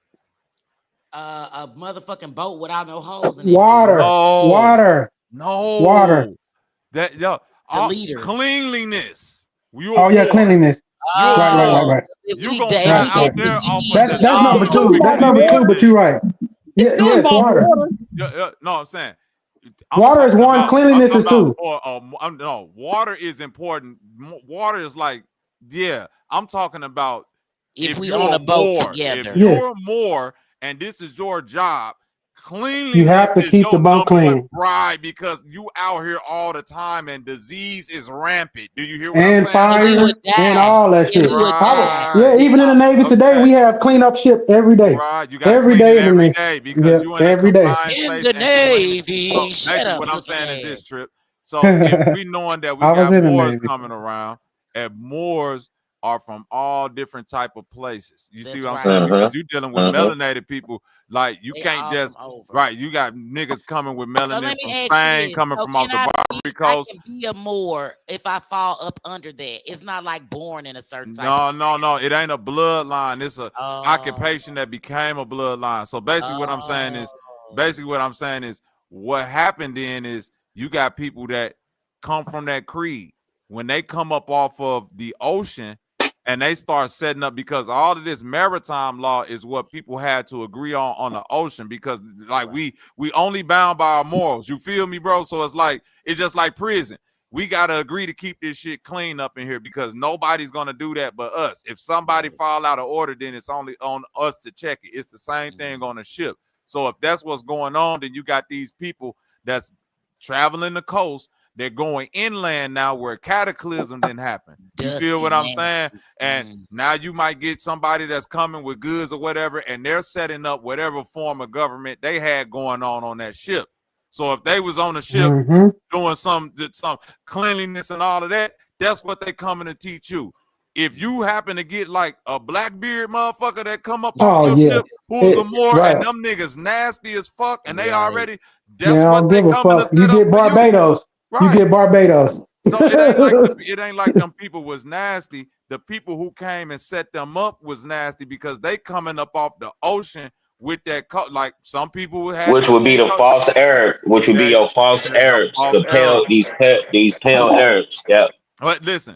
A motherfucking boat without no holes in it. Water. That leader. Cleanliness. Cleanliness. Right. You gonna die out there off of that's number two. That's number two, but you're right. It's still involves water. No, I'm saying water is one. Cleanliness is two. No, water is important. Water is like, I'm talking about if we on a boat together. If you're Moor and this is your job, cleanliness you have to keep the boat clean, right? Because you out here all the time and disease is rampant. Do you hear what I'm saying? Fire and all that shit. Right. Even in the Navy today, we have clean up ship every day. Right, you got every day because you in every day. In the Navy. Basically, what I'm saying is this, Trip. So if we knowing that we got Moors coming around, and Moors are from all different type of places. You see what I'm saying? Because you're dealing with melanated people. Like you can't just you got niggas coming with melanin from Spain, coming from off the Barbary Coast. I can be a Moor if I fall up under that. It's not like born in a certain type No. It ain't a bloodline. It's a occupation that became a bloodline. So basically what I'm saying is what happened then is you got people that come from that creed. When they come up off of the ocean, and they start setting up, because all of this maritime law is what people had to agree on the ocean, because like we only bound by our morals. You feel me, bro? So it's just like prison. we gotta agree to keep this shit clean up in here because nobody's gonna do that but us. If somebody fall out of order, then it's only on us to check it. It's the same thing on a ship. So if that's what's going on, then you got these people that's traveling the coast. They're going inland now where cataclysm didn't happen. You feel what I'm saying? And now you might get somebody that's coming with goods or whatever, and they're setting up whatever form of government they had going on that ship. So if they was on the ship doing some cleanliness and all of that, that's what they coming to teach you. If you happen to get like a Blackbeard motherfucker that come up off your ship who's a Moor and them niggas nasty as fuck and they already, that's what they coming to set you up get Barbados. Right. You get Barbados. So it ain't like them people was nasty. The people who came and set them up was nasty because they coming up off the ocean with that like some people had which would be the false Arab, which would be your false Arabs, these pale Arabs. Yeah. But listen,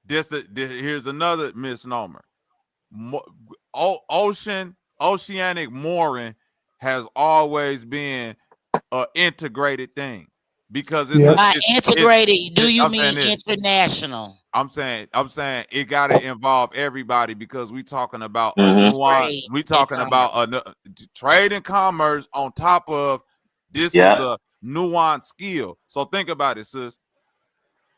here's another misnomer. Oceanic mooring has always been an integrated thing. Because it's integrated. Do you mean international? I'm saying it got to involve everybody because we talking about a nuance. We talking about trade and commerce on top of this is a nuanced skill. So think about it, sis.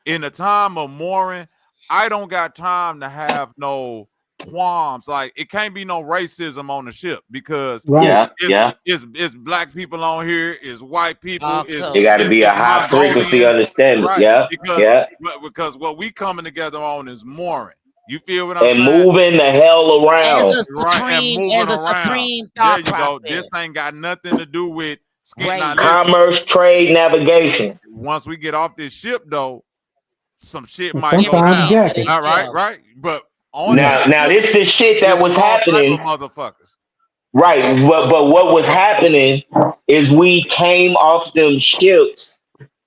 In the time of mooring, I don't got time to have no qualms. Like it can't be no racism on the ship because it's black people on here, it's white people, it got to be a high frequency understanding, right? Because what we coming together on is mooring. You feel what I'm saying? And moving the hell around, supreme there you go. This ain't got nothing to do with commerce, trade, navigation. Once we get off this ship, though, some shit might go down. All right, but. Now this the shit that was happening, motherfuckers. Right, but what was happening is we came off them ships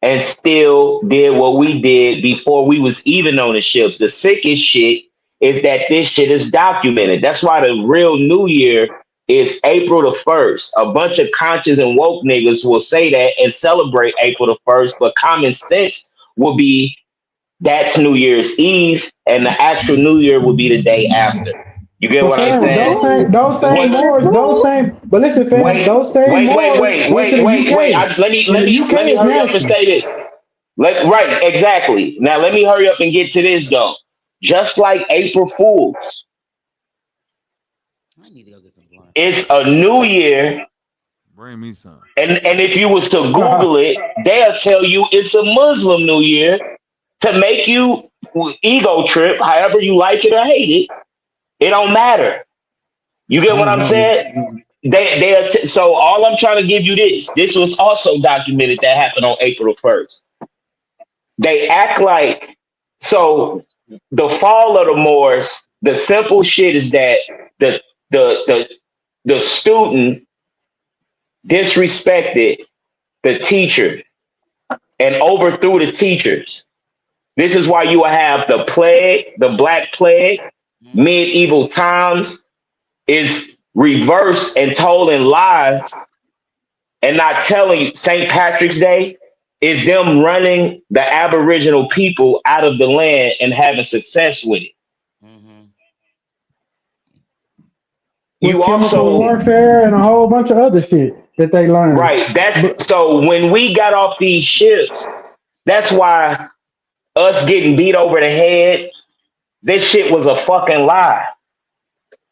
and still did what we did before we was even on the ships. The sickest shit is that this shit is documented. That's why the real New Year is April the 1st. A bunch of conscious and woke niggas will say that and celebrate April the 1st, but common sense will be that's New Year's Eve, and the actual New Year will be the day after. You get what I'm saying? Those same Moors, but listen, fam, those same Moors went to the UK. Let me hurry up and say this. Right, exactly. Now let me hurry up and get to this though. Just like April Fools, I need to go get some blood. It's a new year. Bring me some. And if you was to Google it, they'll tell you it's a Muslim New Year to make you ego trip, however you like it or hate it. It don't matter. You get what I'm saying? So all I'm trying to give you this. This was also documented that happened on April 1st. They act like, so the fall of the Moors, the simple shit is that the student disrespected the teacher and overthrew the teachers. This is why you will have the plague, the Black Plague, medieval times is reversed and told in lies and not telling you. St. Patrick's Day is them running the Aboriginal people out of the land and having success with it. You also warfare and a whole bunch of other shit that they learned. Right. So when we got off these ships, that's why us getting beat over the head, this shit was a fucking lie.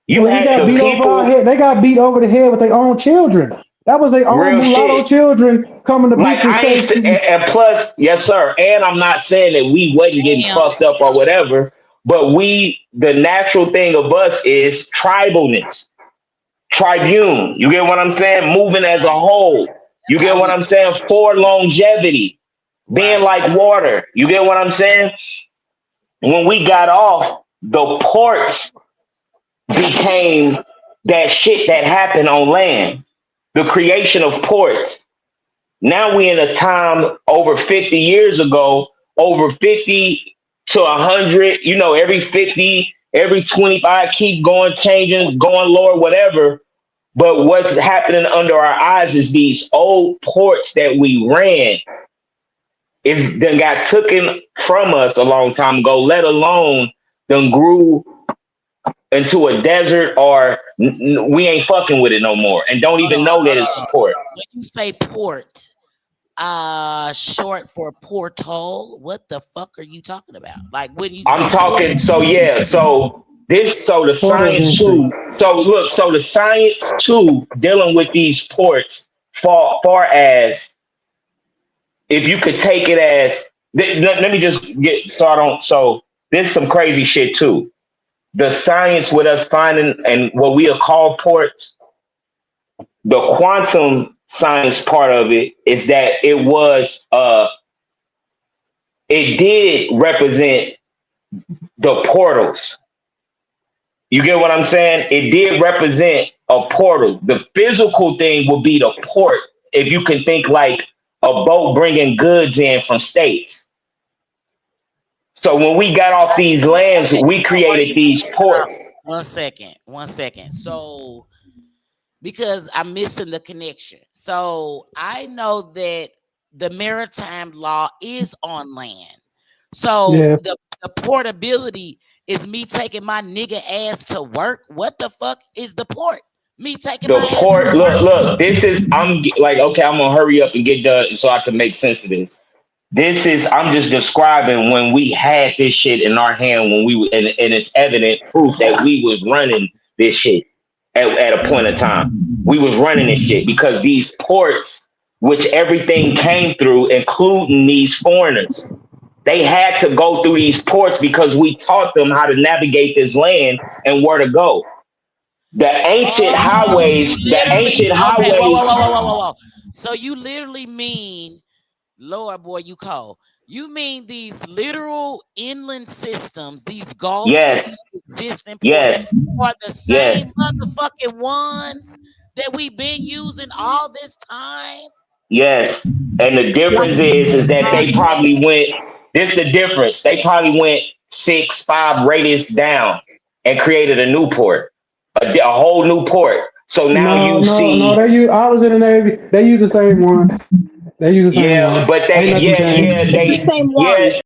You had the people. They got beat over the head with their own children. That was their own mulatto children coming to beat and plus, yes, sir. And I'm not saying that we wasn't getting fucked up or whatever, but the natural thing of us is tribalness, tribune. You get what I'm saying? Moving as a whole. You get what I'm saying? For longevity, being like water. You get what I'm saying? When we got off, the ports became that shit that happened on land. The creation of ports. Now we in a time over 50 years ago, over 50 to 100, every 50, every 25, keep going, changing, going lower, whatever. But what's happening under our eyes is these old ports that we ran It's done got taken from us a long time ago, let alone done grew into a desert or we ain't fucking with it no more and don't even know that it's port. When you say port, short for portal, what the fuck are you talking about? Like when you I'm say talking, port, so yeah, so the science too. So look, so the science too, dealing with these ports far as if you could take it as, let me just get, so I don't, so there's some crazy shit too. The science with us finding and what we call ports, the quantum science part of it is that it did represent the portals. You get what I'm saying? It did represent a portal. The physical thing will be the port. If you can think like a boat bringing goods in from states. So when we got off these lands, we created these ports. 1 second, 1 second. So because I'm missing the connection. So I know that the maritime law is on land. So the portability is me taking my nigga ass to work. What the fuck is the port? Me taking the my port. ass to work. Look. This is I'm like, okay, I'm gonna hurry up and get done so I can make sense of this. This is I'm just describing when we had this shit in our hand when we were, and it's evident proof that we was running this shit at a point of time. We was running this shit because these ports, which everything came through, including these foreigners, they had to go through these ports because we taught them how to navigate this land and where to go. The ancient highways, Okay, whoa. So you literally mean, Lord boy, you call. You mean these literal inland systems, these gulfs Yes. that exist in Yes. are the same motherfucking ones that we've been using all this time? Yes. And the difference is that they probably went, this is the difference. They probably went 6-5 radius down and created a new port, a whole new port. So now No, they use, I was in the Navy. They use the same ones. They use the same ones. But It's the same ones.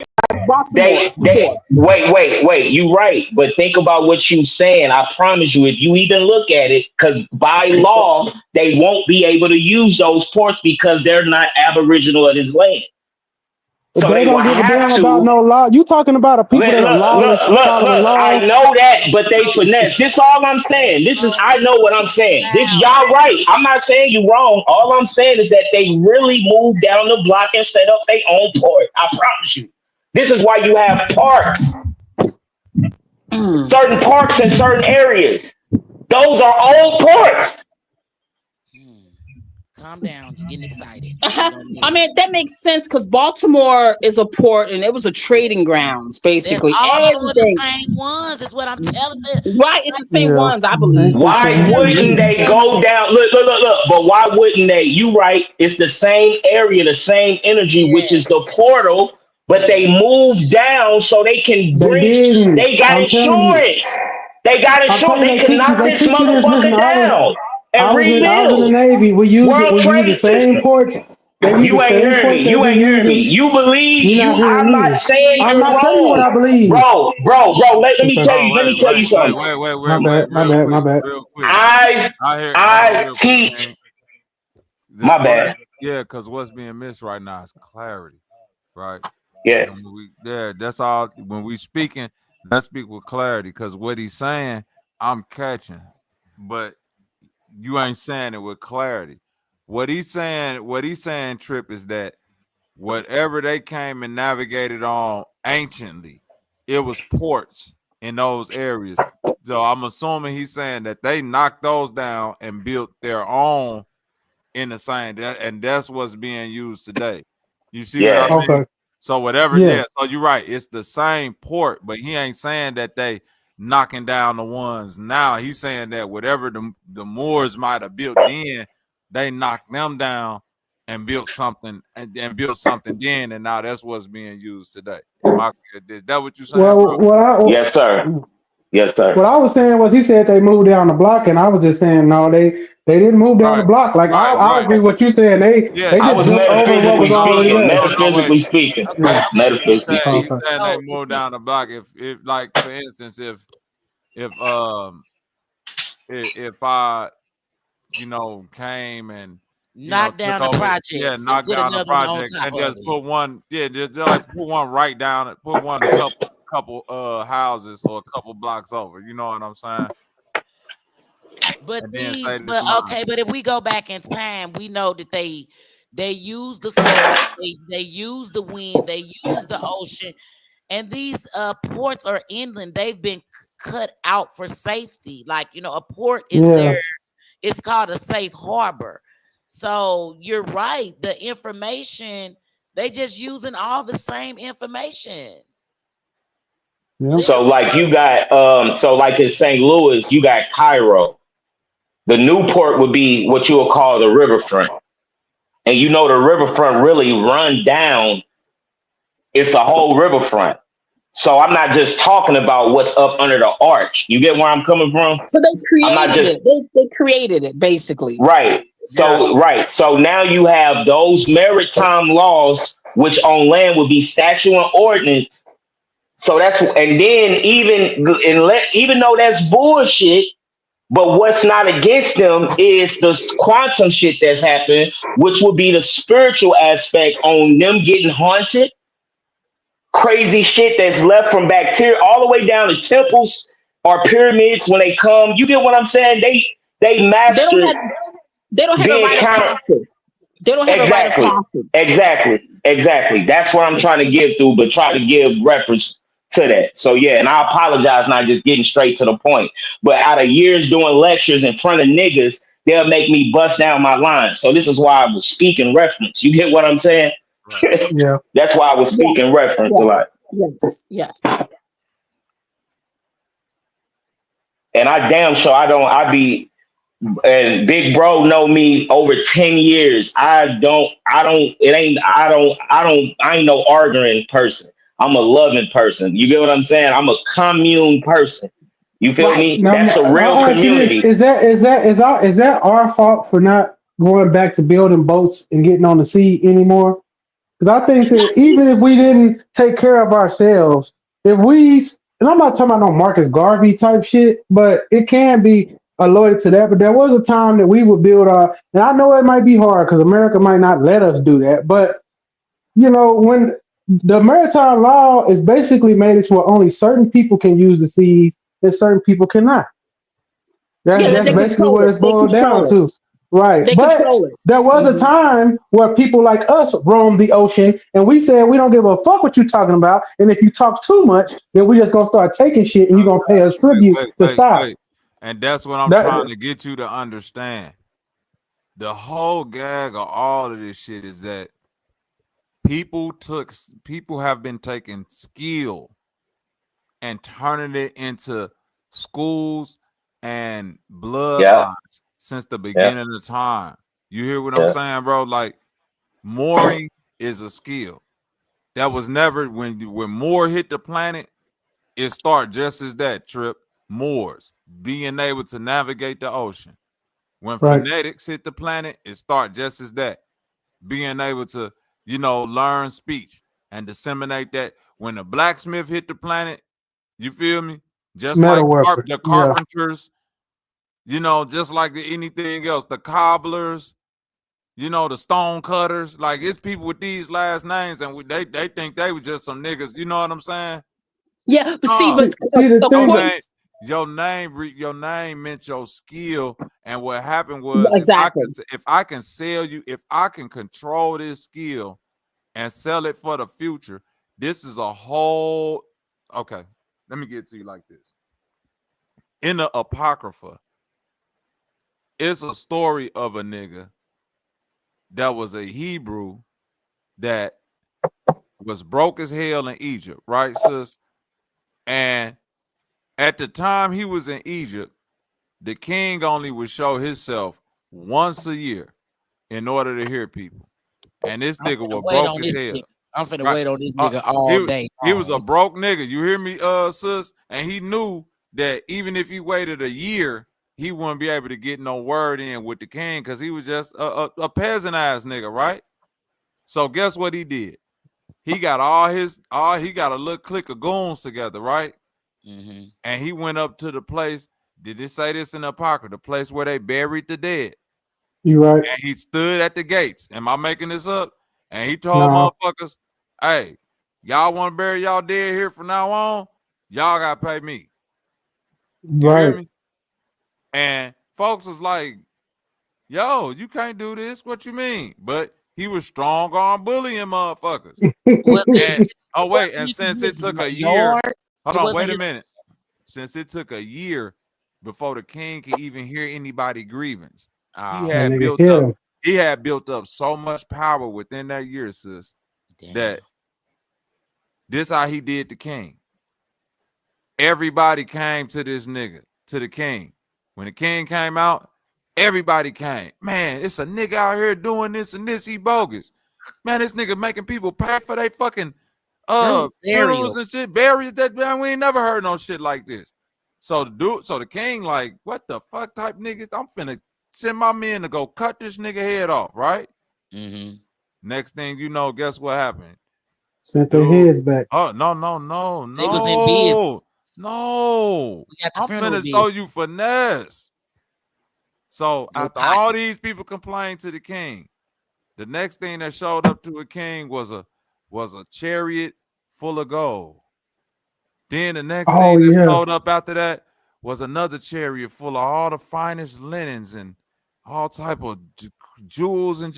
Wait. You right. But think about what you saying. I promise you, if you even look at it, because by law, they won't be able to use those ports because they're not aboriginal of this land. So they don't give a damn about no law. You talking about a people that are lawless, following laws? I know that, but they finesse. This all I'm saying. I know what I'm saying. This y'all right. I'm not saying you wrong. All I'm saying is that they really moved down the block and set up their own port. I promise you. This is why you have parks. Certain parks in certain areas. Those are old ports. Calm down. You're getting excited. I mean, that makes sense because Baltimore is a port and it was a trading grounds, basically. All the same ones is what I'm telling you. Right, it's the same ones, I believe. Why wouldn't they go down? Look. But why wouldn't they? You right. It's the same area, the same energy, which is the portal. But they moved down so they can bring. They got insurance. They got insurance. They can knock this motherfucker down and rebuild. I was in the Navy. We use the same ports. You ain't hearing me. You ain't hearing me. You believe you. I'm not saying you're wrong. I'm not telling you what I believe. Bro. Let me tell you. Let me tell you something. Wait. My bad. Real quick. I teach. My bad. Yeah, because what's being missed right now is clarity, right? Yeah. That's all. When we speaking, let's speak with clarity, because what he's saying, I'm catching, but you ain't saying it with clarity. What he's saying, Trip, is that whatever they came and navigated on anciently, it was ports in those areas. So I'm assuming he's saying that they knocked those down and built their own in the same, and that's what's being used today. You see what I mean? Okay. So whatever, so you're right. It's the same port, but he ain't saying that they knocking down the ones now. He's saying that whatever the Moors might have built then, they knocked them down and built something and built something then, and now that's what's being used today. Is that what you're saying, bro? Yes, sir. Yes, What sir. I was saying was he said they moved down the block, and I was just saying no, they didn't move down the Right, block. Like I right. agree with what you saying. Yeah, They I just was built over what metaphysically was already speaking. there. no, wait. Metaphysically speaking. Yeah. Metaphysically He's speaking. Okay. saying they So moved down the block. If like for instance, if if I came and knock took down the over, yeah, projects and knock put down the another one on project top and of just it. put one, yeah, just like put one right down, put one a couple houses or a couple blocks over. You know what I'm saying? But And then these, say this but mine. okay, but if we go back in time, we know that they use the soil, they use the wind, they use the ocean, and these ports or inland, they've been cut out for safety. Like a port is Yeah. there, it's called a safe harbor. So you're right, the information they just using all the same information. Yeah. So like you got so like in St. Louis, you got Cairo. The new port would be what you would call the riverfront. And the riverfront really run down, it's a whole riverfront. So I'm not just talking about what's up under the arch. You get where I'm coming from? So they I'm not created just it. They created it basically. right. Yeah, So now you have those maritime laws, which on land would be statute and ordinance. So and then even though that's bullshit, but what's not against them is the quantum shit that's happened, which would be the spiritual aspect on them getting haunted, crazy shit that's left from bacteria, all the way down to temples or pyramids when they come. You get what I'm saying? They They don't mastered have they don't have a being rite of counter. passage. They don't have a rite of Exactly. passage. Exactly. That's what I'm trying to give through, but try to give reference to that. So yeah, and I apologize not just getting straight to the point. But out of years doing lectures in front of niggas, they'll make me bust down my lines. So this is why I was speaking reference. You get what I'm saying? right. Yeah. That's why I was speaking Yes. reference a lot. Yes. And I damn sure I be and big bro know me over 10 years. I ain't no arguing person. I'm a loving person. You get what I'm saying? I'm a commune person. You feel Right. me? Now That's the real I'll ask you this: community. is that our fault for not going back to building boats and getting on the sea anymore? Because I think that even if we didn't take care of ourselves, if we, and I'm not talking about no Marcus Garvey type shit, but it can be alluded to that. But there was a time that we would build and I know it might be hard because America might not let us do that. But, when the maritime law is basically made it where only certain people can use the seas and certain people cannot. Yeah, That's they basically control what it. it's They boiled down control it. to. Right. They But control it. there was a Mhm. time where people like us roamed the ocean and we said we don't give a fuck what you're talking about. And if you talk too much, then we just gonna start taking shit and you're gonna pay us tribute to stop. Wait. And that's what I'm That trying to get you to understand. The whole gag of all of this shit is that people have been taking skill and turning it into schools and Yeah, bloodlines since the yeah, beginning of time. You hear what I'm yeah. saying, bro? Like mooring is a skill. That was never when Moore hit the planet, it started just as that trip. Moors being able to navigate the ocean. When right. phonetics hit the planet, it started just as that. Being able to, learn speech and disseminate that. When the blacksmith hit the planet, you feel me? Just like Metal workers. the Yeah. carpenters, just like anything else, the cobblers, the stone cutters. Like it's people with these last names, and they think they was just some niggas. You know what I'm saying? Yeah, but see, Uh, but See the the thing point your name meant your skill, and what happened was exactly. if I can sell you, if I can control this skill and sell it for the future, this is a whole. Okay, let me get it to you like this. In the Apocrypha, it's a story of a nigga that was a Hebrew that was broke as hell in Egypt, right, sis? And at the time he was in Egypt, the king only would show himself once a year in order to hear people. And this I'm nigga finna was wait broke on as this hell. nigga. I'm finna Right? wait on this nigga all day He was a long. broke nigga. You hear me, sis? And he knew that even if he waited a year, he wouldn't be able to get no word in with the king because he was just a peasant ass nigga, right? So guess what he did? He got he got a little clique of goons together, right? Mm-hmm. And he went up to the place. Did it say this in the Apocrypha? The place where they buried the dead. You right. And he stood at the gates. Am I making this up? And he told No. motherfuckers, hey, y'all want to bury y'all dead here from now on? Y'all got to pay me. You hear me? And folks was like, yo, you can't do this. What you mean? But he was strong arm bullying motherfuckers. And, oh, wait. And since it took a year, hold on, wait a minute. Since it took a year before the king could even hear anybody grievance, he had built up so much power within that year, sis, that this how he did the king. Everybody came to this nigga, to the king. When the king came out, everybody came. Man, it's a nigga out here doing this and this. He bogus. Man, this nigga making people pay for their fucking funerals and shit. Burials that man, we ain't never heard no shit like this. So the king like, what the fuck type niggas? I'm finna send my men to go cut this nigga head off, right? Mm-hmm. Next thing you know, guess what happened? Sent their heads back. Oh, no. They was in business. No. I'm finna show you finesse. So after all these people complained to the king, the next thing that showed up to a king was a chariot full of gold. Then the next thing that showed up after that was another chariot full of all the finest linens and all type of jewels and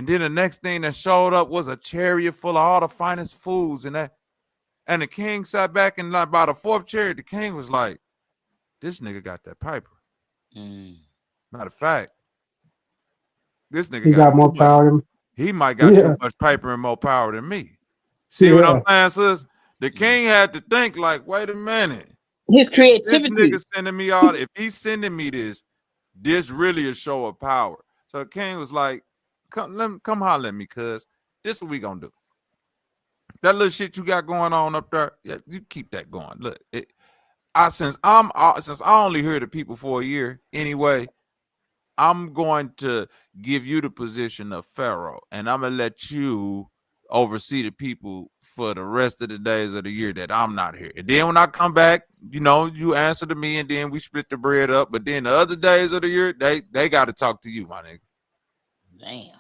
then the next thing that showed up was a chariot full of all the finest foods and that. And the king sat back and like by the fourth chariot, the king was like, this nigga got that piper. Matter of fact, this nigga got more power than he might got too much paper and more power than me. See what I'm saying, sis? The king had to think like, wait a minute. His creativity. This nigga sending me all. If he's sending me this really a show of power. So the king was like, come holler at me, cuz. This what we gonna do. That little shit you got going on up there, yeah, you keep that going. Look, since I only heard the people for a year anyway, I'm going to give you the position of Pharaoh, and I'm gonna let you oversee the people for the rest of the days of the year that I'm not here. And then when I come back, you answer to me, and then we split the bread up. But then the other days of the year, they got to talk to you, my nigga. Damn.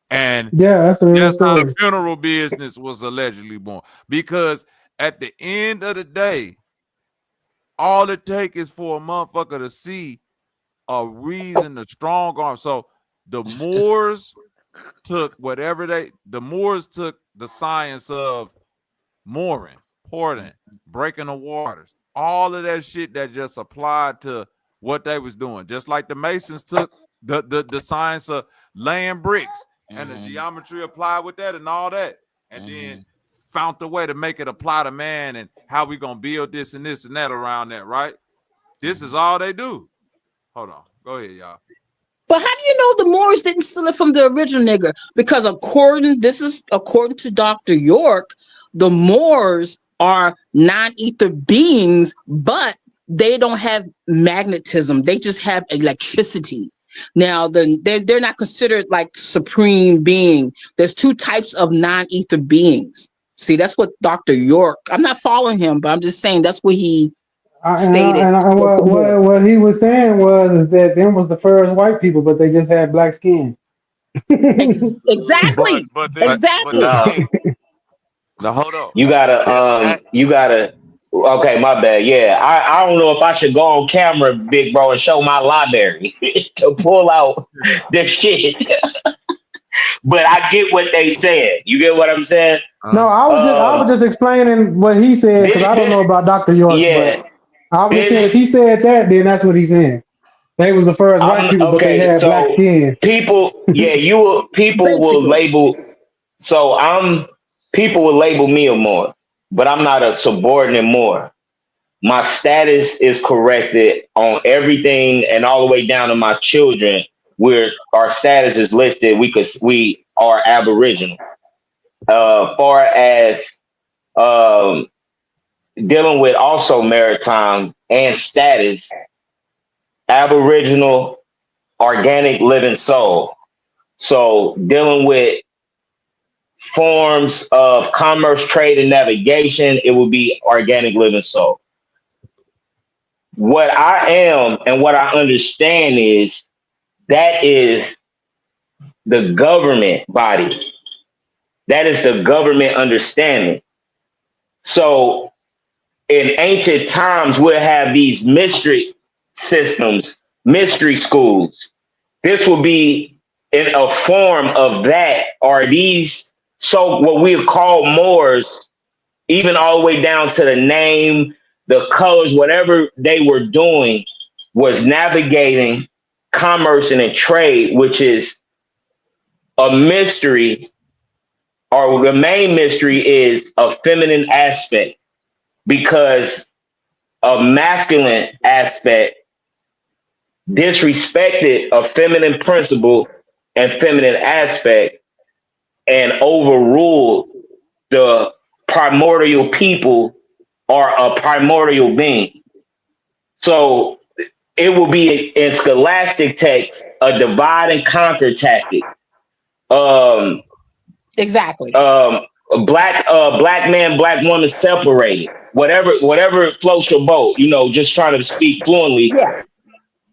And that's how the funeral business was allegedly born. Because at the end of the day, all it takes is for a motherfucker to see a reason to strong arm. So the Moors took the Moors took the science of mooring, porting, breaking the waters, all of that shit that just applied to what they was doing. Just like the Masons took the science of laying bricks and the geometry applied with that and all that, and then found the way to make it apply to man and how we gonna build this and this and that around that, right? This is all they do. Hold on, go ahead, y'all. But how do you know the Moors didn't steal it from the original nigga? Because according to Dr. York, the Moors are non-ether beings, but they don't have magnetism. They just have electricity. Now, they're not considered like supreme being. There's two types of non-ether beings. See, that's what Dr. York. I'm not following him, but I'm just saying that's what he stated. And what he was saying is that them was the first white people, but they just had black skin. Exactly. Exactly. Now hold on. You gotta. Okay, my bad. Yeah, I don't know if I should go on camera, big bro, and show my library to pull out the shit. But I get what they said. You get what I'm saying? No, I was just explaining what he said because I don't know about Dr. York. Yeah. But I was just saying if he said that, then that's what he's saying. They was the first white people, but they had black skin. People will label. So people will label me a Moor, but I'm not a subordinate Moor. My status is corrected on everything and all the way down to my children, where our status is listed. We are Aboriginal. Far as dealing with also maritime and status, Aboriginal organic living soul. So dealing with forms of commerce, trade, and navigation, it would be organic living soul. What I am and what I understand is that is the government body. That is the government understanding. So in ancient times, we'll have these mystery systems, mystery schools. This will be in a form of that, or these, so what we call Moors, even all the way down to the name, the colors, whatever they were doing was navigating commerce and trade, which is a mystery, or the main mystery is a feminine aspect, because a masculine aspect disrespected a feminine principle and feminine aspect and overruled the primordial people or a primordial being. So it will be in scholastic texts a divide and conquer tactic. Exactly. Black man, black woman separated. Whatever floats your boat, just trying to speak fluently. Yeah.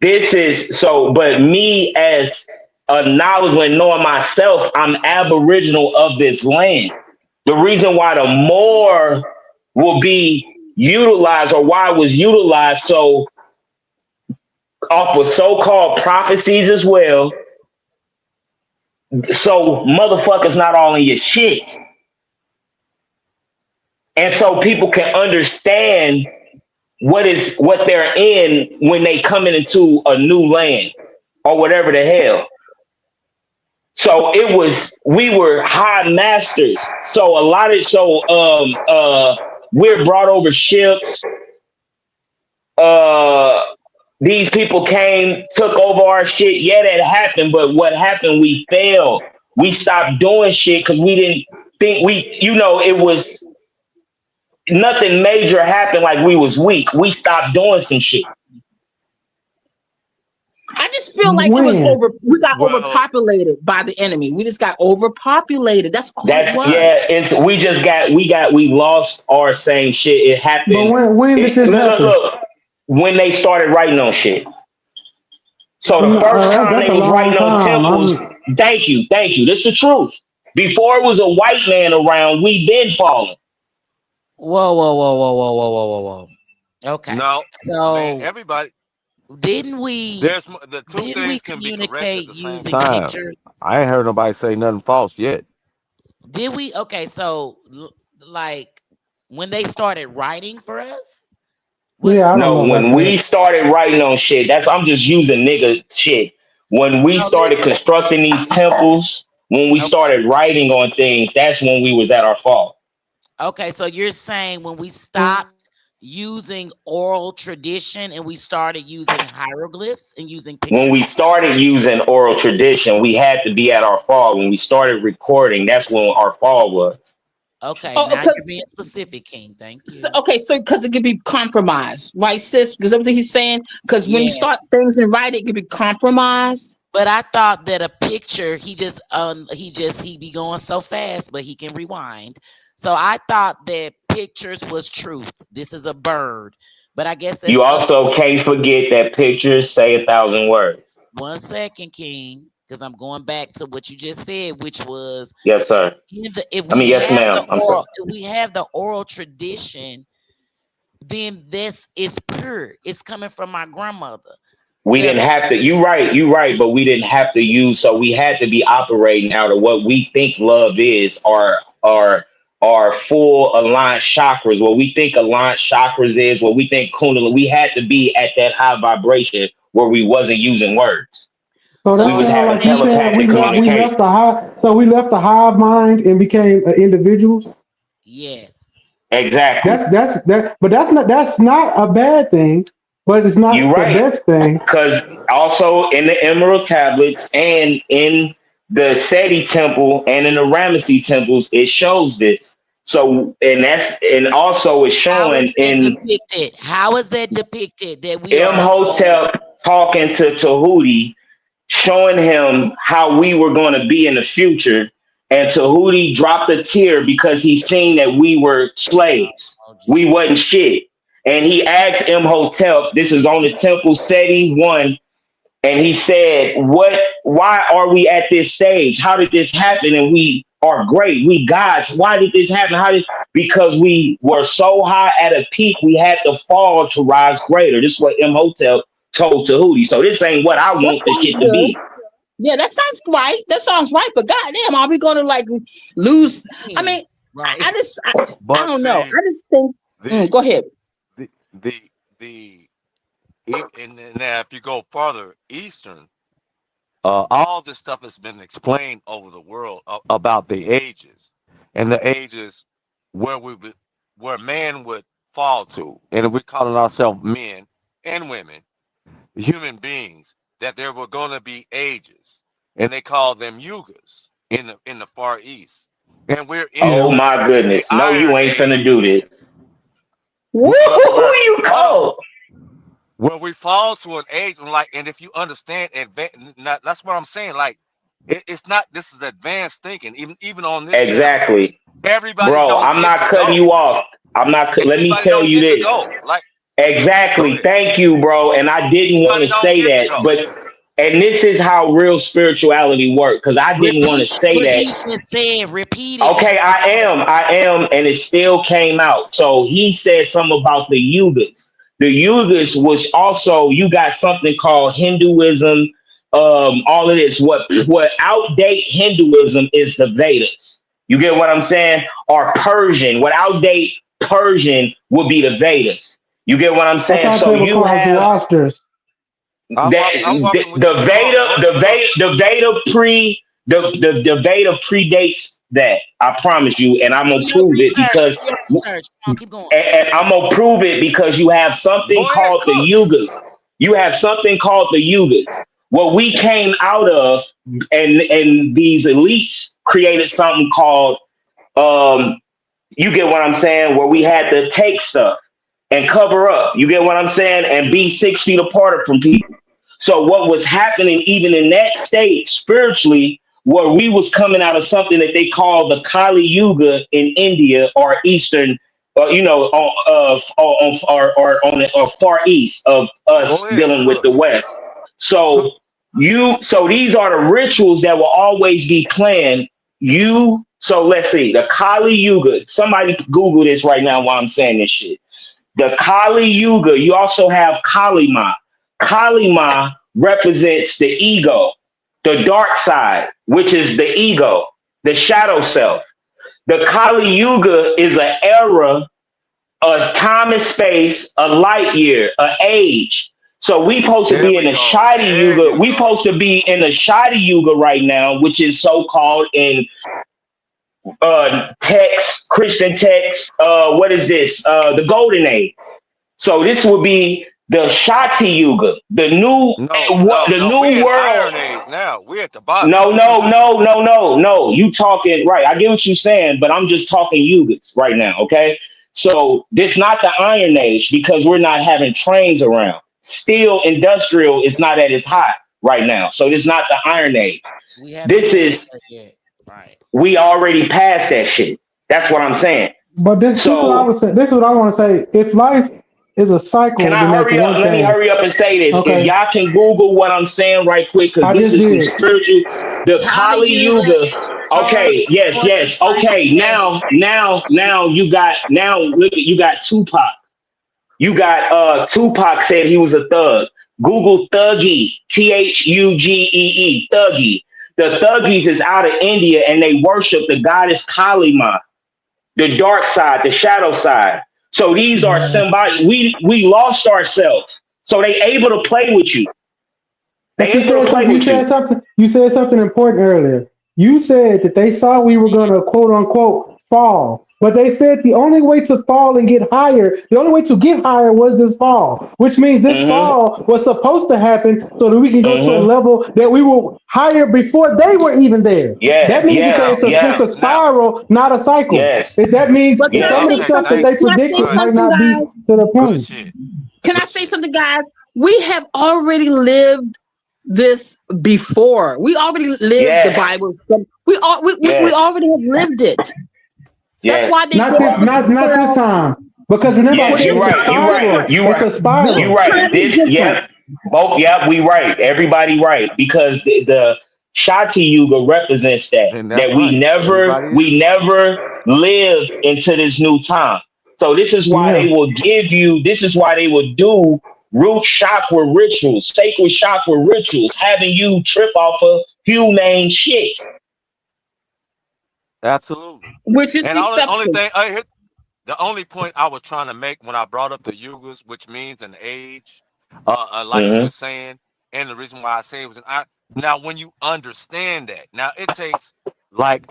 This is so, but me as a knowledge when knowing myself, I'm Aboriginal of this land. The reason why the Moor will be utilized, or why it was utilized so off with so-called prophecies as well, so motherfuckers not all in your shit. And so people can understand what they're in when they coming into a new land or whatever the hell. So we were high masters. So we're brought over ships. These people came, took over our shit. Yeah, that happened. But what happened? We failed. We stopped doing shit because we didn't think it was nothing major happened. Like we was weak. We stopped doing some shit. I just feel like we got overpopulated by the enemy. We just got overpopulated. That's all it was. Yeah, we lost our same shit. It happened. But when did this happen? Look, when they started writing on shit. So the first time they was writing on temples, thank you. This is the truth. Before it was a white man around, we been falling. Whoa. Okay. No. So Man, everybody. Didn't we? There's the two didn't things we can be correct communicate at the same using time. pictures? I ain't heard nobody say nothing false yet. Did we? Okay, so like when they started writing for us. When we started writing on shit, I'm just using nigga shit. When we started constructing these temples, when we started writing on things, that's when we was at our fault. Okay, so you're saying when we stopped using oral tradition and we started using hieroglyphs and using pictures? When we started using oral tradition, we had to be at our fall. When we started recording, that's when our fall was. Okay, now you're being specific, King. Thank you. So because it could be compromised, right, sis? Because everything he's saying, because when you start things in writing, it could be compromised. But I thought that a picture, he be going so fast, but he can rewind. So I thought that pictures was truth. This is a bird, but I guess You also can't forget that pictures say 1,000 words. 1 second, King, because I'm going back to what you just said, which was yes, sir. If we have the oral tradition, then this is pure. It's coming from my grandmother. We didn't have to. You're right, but we didn't have to use. So we had to be operating out of what we think love is, our full aligned chakras. What we think aligned chakras is, what we think Kundalini. We had to be at that high vibration where we wasn't using words. So we was having telepathic communication. We left the hive mind and became individuals. Yes, exactly. But that's not a bad thing. But it's not the best thing. Because also in the Emerald Tablets and in the Seti Temple and in the Ramesses temples, it shows this. So, and also it's showing in depicted. How is that depicted that we are Imhotep talking to Tahuti, showing him how we were going to be in the future, and Tahuti dropped a tear because he seen that we were slaves. We wasn't shit. And he asked Imhotep, this is on the temple Seti 1, and he said, why are we at this stage? How did this happen? And we are great. We gods. Why did this happen? Because we were so high at a peak, we had to fall to rise greater. This is what Imhotep told Tahuti. So this ain't what I want this shit to be. Yeah, that sounds right. That sounds right. But goddamn, are we going to like lose? I mean, I don't know. I just think. Go ahead. And now if you go further eastern, all this stuff has been explained over the world about the ages and the ages where man would fall to, and we're calling ourselves men and women, human beings, that there were going to be ages, and they call them yugas in the Far East, and we're in. Oh my goodness! No, you ain't finna do this. Who you call? Well, we fall to an age and if you understand that's what I'm saying. Like, it's not. This is advanced thinking. Even on this. Exactly. Channel, everybody. Bro, I'm not cutting you off. I'm not. Let me tell you this. Exactly. Thank you, bro. And I didn't want to say that, and this is how real spirituality works. Because I didn't want to say that. Repeat it. Okay, I am, and it still came out. So he said something about the yugas. The yugas was also, you got something called Hinduism, all of this. What outdate Hinduism is the Vedas. You get what I'm saying? Or Persian. What outdate Persian would be the Vedas. You get what I'm saying? So you have the Veda predates that. I promise you, and I'm gonna prove it because and I'm gonna prove it because you have something called the yugas. You have something called the yugas. What we came out of, and these elites created something called you get what I'm saying, where we had to take stuff and cover up. You get what I'm saying, and be 6 feet apart from people. So what was happening even in that state spiritually, where we was coming out of something that they call the Kali Yuga in India or Eastern, on the Far East of us dealing with the West. So these are the rituals that will always be planned. So let's see, the Kali Yuga. Somebody Google this right now while I'm saying this shit. The Kali Yuga. You also have Kalima. Kalima represents the ego, the dark side, which is the ego, the shadow self. The Kali Yuga is an era, a time and space, a light year, an age. So we supposed to be in the Shadi Yuga. We supposed to be in the Shadi Yuga right now, which is so-called in text, Christian text. What is this? The Golden Age. So this would be the Shati Yuga, the new world. Iron Age now. We're at the bottom. No. You talking right? I get what you're saying, but I'm just talking yugas right now. Okay, so this not the Iron Age because we're not having trains around. Steel industrial is not at its high right now, so this not the Iron Age. We already passed that shit. That's what I'm saying. But this is what I would say. This is what I want to say. If life is a cycle, can I hurry up? Let me hurry up and say this. Okay. If y'all can Google what I'm saying right quick, because this is some spiritual. The Kali Yuga. Okay. Yes. Okay. Now you got Tupac. You got Tupac said he was a thug. Google Thuggy, Thugee, Thuggy. The Thuggies is out of India and they worship the goddess Kalima, the dark side, the shadow side. So these are somebody we lost ourselves. So they able to play with you. You said something important earlier. You said that they saw we were gonna quote unquote fall. But they said the only way to fall and get higher, the only way to get higher was this fall, which means this fall was supposed to happen so that we can go to a level that we were higher before they were even there. That means it's a spiral, not a cycle. That means But can I some of say the stuff that something? they Can I say predicted might something, not be guys? to the point. Can I say something, guys? We have already lived this before. We already lived the Bible. We already have lived it. That's why they Not go this on to not this tell. time. Because remember I said you're it's a right. You're spiral. right. You're It's right. a spiral. You're right. We right. Everybody right. Because the Shati Yuga represents that. And that's That we right. never Everybody is right. lived into this new time. So this is why they will give you, this is why they will do root chakra rituals, sacred chakra rituals, having you trip off of humane shit. Absolutely. Which is And only deception. thing the only point I was trying to make when I brought up the yugas, which means an age, like you were saying, and the reason why I say it was now when you understand that, now it takes like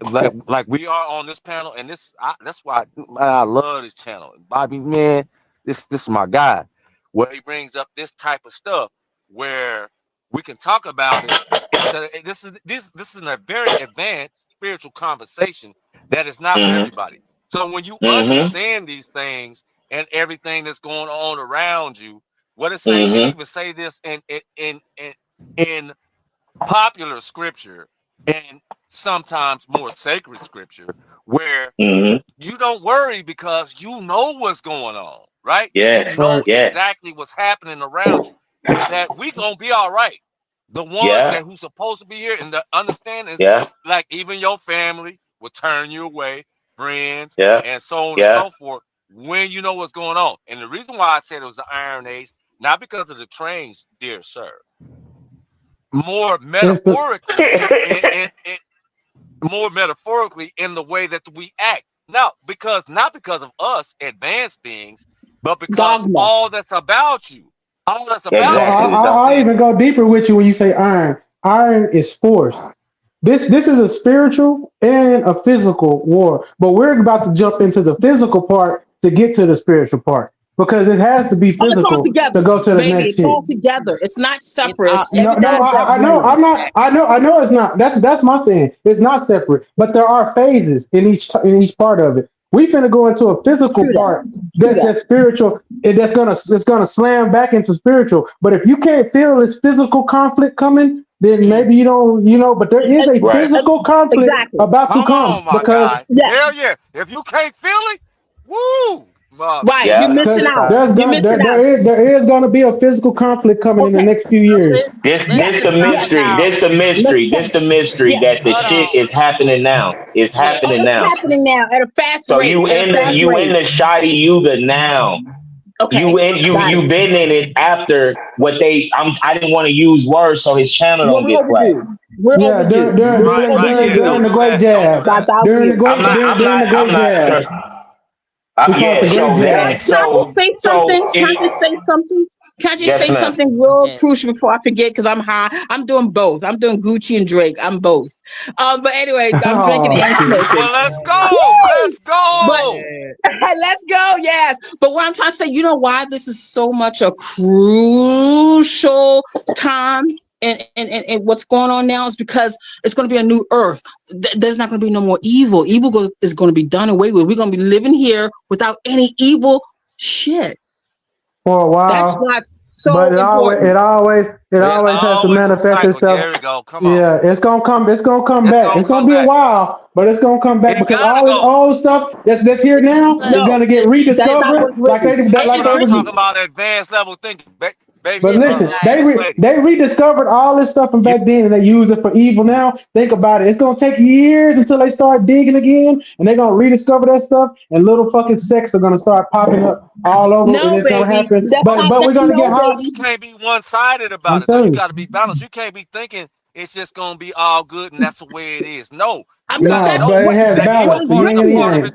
we are on this panel, and that's why I love this channel. Bobby, man, this is my guy, where he brings up this type of stuff where we can talk about it. This is a very advanced spiritual conversation that is not for everybody. So when you understand these things and everything that's going on around you, what it say, it even say this in popular scripture and sometimes more sacred scripture, where you don't worry because you know what's going on, right? You know exactly what's happening around you, and that we gonna be all right. The ones that who's supposed to be here and the understanding is like even your family will turn you away, friends, and so on and so forth when you know what's going on. And the reason why I said it was the Iron Age, not because of the trains, dear sir, more metaphorically more metaphorically in the way that we act. Now, not because of us advanced beings, but because all that's about you, all that's about you is I'll descending. even go deeper with you when you say iron. Iron is force. This is a spiritual and a physical war, but we're about to jump into the physical part to get to the spiritual part because it has to be Oh, it's all physical together, to go to the baby. next It's shit. all together. It's not It's separate. It's No, no, everything is I know, separated. I'm not. I know, it's not. That's my saying. It's not separate, but there are phases in each part of it. We finna go into a physical True that. part True that. that's spiritual. That's gonna slam back into spiritual. But if you can't feel this physical conflict coming, then maybe you don't. But there is a physical conflict Exactly. about to Come come on, my because guy. Hell Yes. yeah. If you can't feel it, woo, Right. Bobby. You're missing because out. You're missing out. there is gonna be a physical conflict coming in the Okay. next few years. Yeah. This the Yeah. mystery. This the Let's mystery. talk. This the mystery Yeah. that the Hold shit on. is happening now. It's Oh, happening it's now. happening now at a fast So rate. you At a in fast the rate. Shadi Yuga now. Okay. Got it. You been in it after what I didn't want to use words so his channel don't We're get flagged. overdue. We're Yeah, overdue. We're Right, yeah. overdue during Don't the do great that. Don't do jab, by that. 1,000 years. during the great jab, Trust. we call it Yeah, the great so jab. that Can I just say something? Can I just say something? Can I just yes, say ma'am. something real Yes. crucial before I forget? Because I'm high. I'm doing both. I'm doing Gucci and Drake. I'm both. But anyway, I'm drinking Oh and shit! smoking. Well, let's go. Woo! Let's But go. let's go. Yes. But what I'm trying to say, you know why this is so much a crucial time and what's going on now is because it's going to be a new earth. There's not going to be no more evil. Is going to be done away with. We're going to be living here without any evil shit. For a That's while, why it's so but important. it It's always has to always a manifest cycle. itself. There we go. Come on. Yeah, it's gonna come. It's gonna come It's back. gonna It's gonna come be a back. while, but it's gonna come back It because gotta all this go. old stuff that's here now is No, gonna get Listen, that's not rediscovered, what's written. That's like what It's they I'm was. written. talking about. Advanced level thinking. Baby, But listen, listen, guys. Miss Lady. they rediscovered all this stuff from You back then, and they use it for evil now. Think about it. It's gonna take years until they start digging again, and they're gonna rediscover that stuff, and little fucking sects are gonna start popping up all over, and No, it's gonna baby. happen. But we're That's gonna get no, hot. you baby. can't be one-sided about I'm it. Though you telling you. got to be balanced. You can't be thinking it's just gonna be all good and that's the way it is. No, That's but it has what balance, is the yin and real. yang.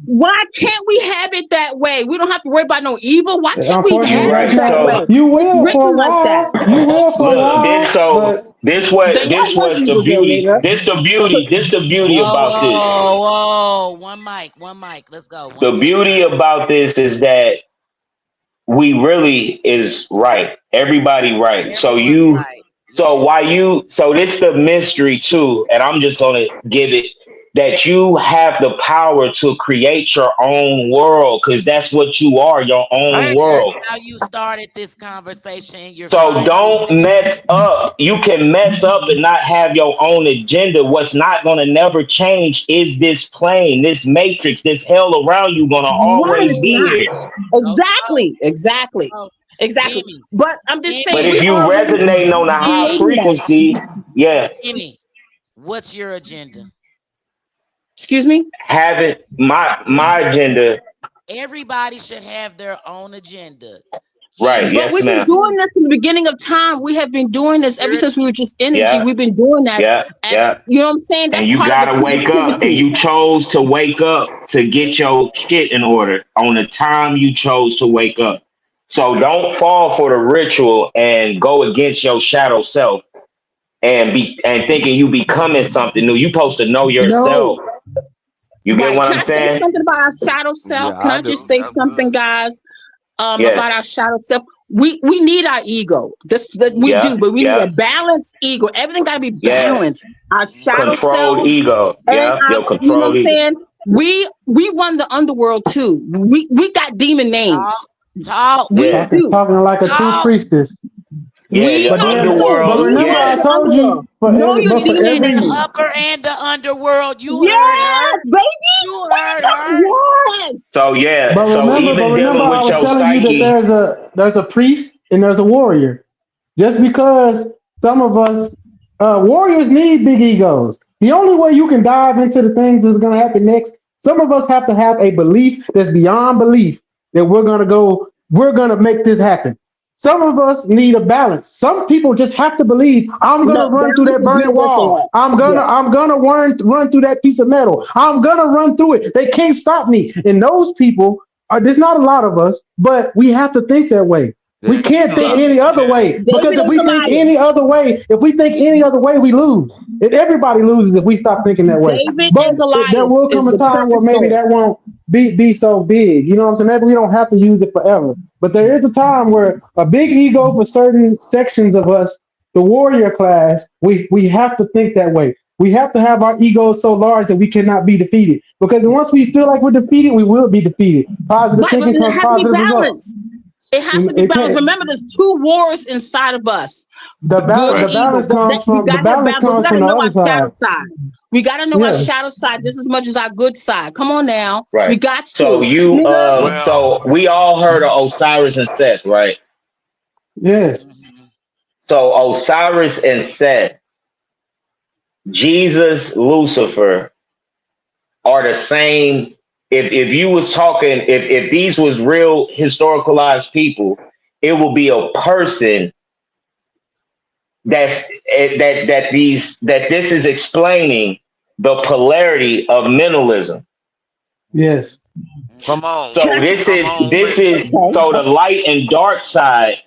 Why can't we have it that way? We don't have to worry about no evil. Why can't we Unfortunately, have that's it that way? not. You It's will for written a like that. while. You will for a Look, this while, so but this Then what y'all this was was the evil though, beauty. nigga. This the beauty Whoa, about this. whoa, whoa. One mic. Let's go. The beauty about this is that we really is right. Everybody right. So this the mystery too, and I'm just gonna give it that you have the power to create your own world because that's what you are, your own That's world. how you started this conversation. You're So fine. don't mess up. You can mess up and not have your own agenda. What's not gonna never change is this plane, this matrix, this hell around you gonna Right, always it's be not. here. Exactly. But I'm just But saying, we if you already resonate on a high creating that. frequency, yeah. Kimmy, what's your agenda? Excuse me? Having my agenda. Everybody should have their own agenda. Right, But yes, we've been ma'am. doing this from the beginning of time. We have been doing this ever since we were just energy. Yeah, We've been doing that. yeah, And yeah. you know what I'm saying? That's And you part of the gotta wake up. And creativity. you chose to wake up to get your shit in order on the time you chose to wake up. So don't fall for the ritual and go against your shadow self and thinking you becoming something new. You supposed to know yourself. No. You get Right. what Can I'm I say saying? something about our shadow self? Yeah, Can I I just do. say something, guys? Yeah, About our shadow self. We need our ego. We yeah, do, but we need a yeah, balanced ego. Everything gotta be yeah. balanced. Our shadow Controlled self ego. and Yeah, our, your you know what I'm controlled ego. saying? We run the underworld too. We got demon names. Talk. We Yeah, do. talking like a true priestess. yeah. We The But I'm then, saying but underworld. we remember, run I Yeah, the told you underworld. Know your but for She's demon in the every name. upper and the underworld. You heard her. Yes, baby. You What you heard talking? her. Yes. So yeah, but so even remember, dealing I with was your telling you that psyche, there's a priest and there's a warrior. Just because some of us warriors need big egos. The only way you can dive into the things that's going to happen next, some of us have to have a belief that's beyond belief that we're going to make this happen. Some of us need a balance. Some people just have to believe I'm gonna No, run through balance that is burning wall. universal. Yeah. I'm gonna run through that piece of metal. I'm gonna run through it. They can't stop me. And those people are there's not a lot of us, but we have to think that way. We There you can't think go. Da- any other Yeah. way because David and if we think any other way, we lose. And everybody loses if we stop thinking that way. David But and there Goliath will is come a the time where perfect maybe story. that won't be so big. You know what I'm saying? Maybe we don't have to use it forever. But there is a time where a big ego for certain sections of us, the warrior class, we have to think that way. We have to have our egos so large that we cannot be defeated. Because once we feel like we're defeated, we will be defeated. Positive But thinking it comes has to be positive results. balanced. It has to be It balanced. can't. Remember, there's two wars inside of us: The good and the right? evil. balance But that comes we from the gotta have balance balance. But we comes from gotta the know other our shadow side. side. We gotta know our Yeah. shadow side just as much as our good side. Come on now, we Right. got So to, nigga. Well, so we all heard of Osiris and Seth, right? Yes. Mhm. So Osiris and Seth, Jesus, Lucifer are the same. If you was talking, if these was real historicalized people, it will be a person that's that this is explaining the polarity of mentalism. Yes. come on. Can I? So Come on with this it. is Okay. so the light and dark side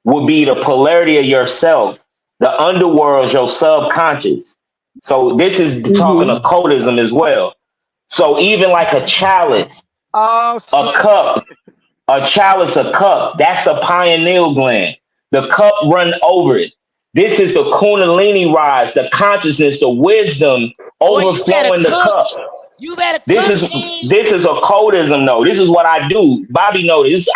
will be the polarity of yourself. The underworld is your subconscious. So this is talking Mm-hmm. occultism as well. So even like a chalice, Oh a shit. cup, a cup, that's the pineal gland. The cup run over it. This is the kundalini rise, the consciousness, the wisdom Boy, you better overflowing the cook. cup. You better This cook, is King. this is occultism though. This is what I do. Bobby knows this is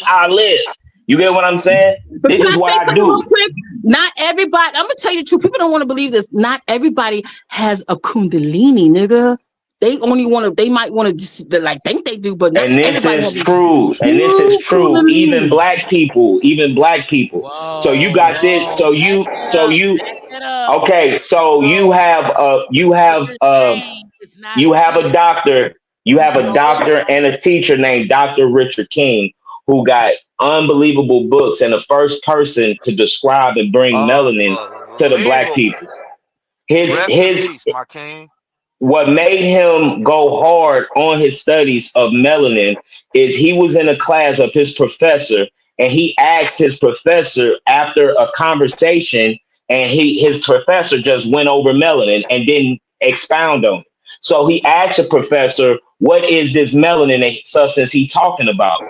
how I live. You get what I'm saying? But This can is I what say I something real do. quick? Not everybody. I'm gonna tell you the truth. People don't want to believe this. Not everybody has a kundalini, nigga. They only want to. They might want to just like think they do, but not And this everybody is has a true. And this is true true. Even kundalini. black people, even black people. So you Whoa, got this. whoa. Back that up. Back that up. Okay. So Bro, what you're saying is not you have a exact. doctor. You You have a know it. doctor and a teacher named Dr. Richard King who got unbelievable books and the first person to describe and bring melanin to the black Unbelievable. people. His Rest in his peace, my king. what made him go hard on his studies of melanin is he was in a class of his professor, and he asked his professor after a conversation, and his professor just went over melanin and didn't expound on it. So he asked the professor, what is this melanin substance he talking about?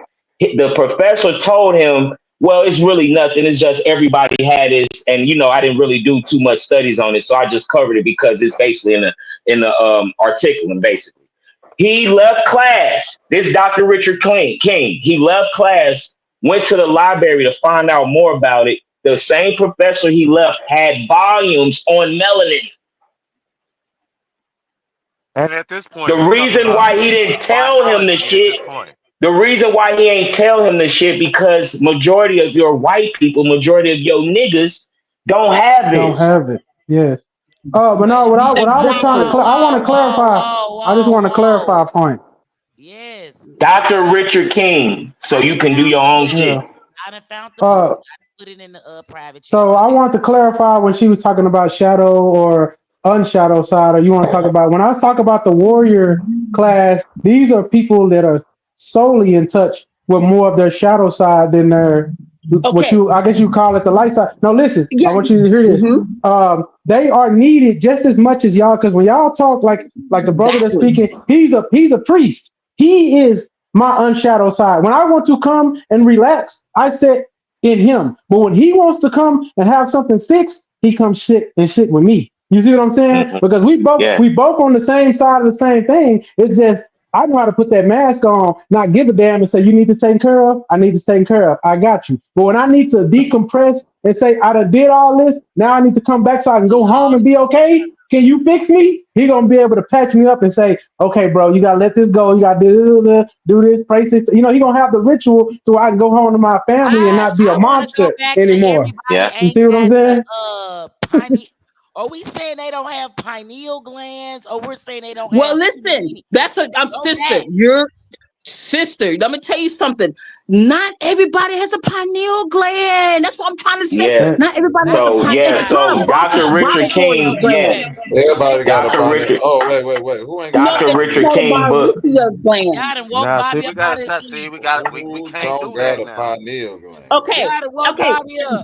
The professor told him, well, it's really nothing. It's just everybody had it. And, I didn't really do too much studies on it. So I just covered it because it's basically in the articulum, basically. He left class. This Dr. Richard King, he left class, went to the library to find out more about it. The same professor he left had volumes on melanin. And at this point, The reason why he didn't tell him the shit, the reason why he ain't tell him the shit, because majority of your white people, majority of your niggas don't have this. Don't have it. Yes. But no, what I was trying to I want to clarify. I just want to clarify a point. Yes. Dr. Richard King, so you can do your own shit. I done found the book. I put it in the private chat. So I want to clarify when she was talking about shadow or unshadow side, or you want to talk about, when I talk about the warrior class, these are people that are solely in touch with more of their shadow side than their what I guess you call it the light side. No, listen, I want you to hear this. They are needed just as much as y'all, because when y'all talk like the brother that's speaking, he's a priest. He is my unshadowed side. When I want to come and relax, I sit in him. But when he wants to come and have something fixed, he comes sit with me. You see what I'm saying? Because we both on the same side of the same thing. It's just I know how to put that mask on, not give a damn, and say, you need to take care of? I need to take care of. I got you. But when I need to decompress and say, I done did all this, now I need to come back so I can go home and be okay. Can you fix me? He gonna be able to patch me up and say, okay, bro, you gotta let this go. You gotta do this, pray this. He gonna have the ritual so I can go home to my family and not be a monster anymore. Yeah. You see what I'm saying? Are we saying they don't have pineal glands, or we're saying they don't Well, have? listen, I'm sister. You're sister. Let me tell you something. Not everybody has a pineal gland. That's what I'm trying to say. Yeah. Not everybody has a pineal. So Dr. Richard King, Everybody got a Dr. pineal. Richard. Oh, wait. Who ain't No, got Dr. it's Richard called a King book. gland. Now, see, we gotta stop. See, we can't Don't do got that a now. pineal gland. Okay.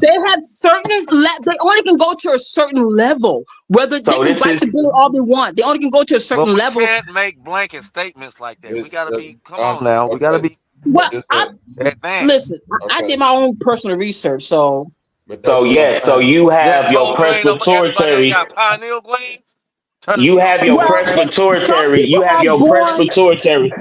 They have certain. They only can go to a certain level. Whether they can bite the bullet all they want, they only can go to a certain But we level. can't make blanket statements like that. We gotta be. Come I'm on now. okay. We gotta be Well, advanced. listen. I did my own personal research, so. So you have your Everybody respiratory. got pineal glands. You have your respiratory. You have your respiratory.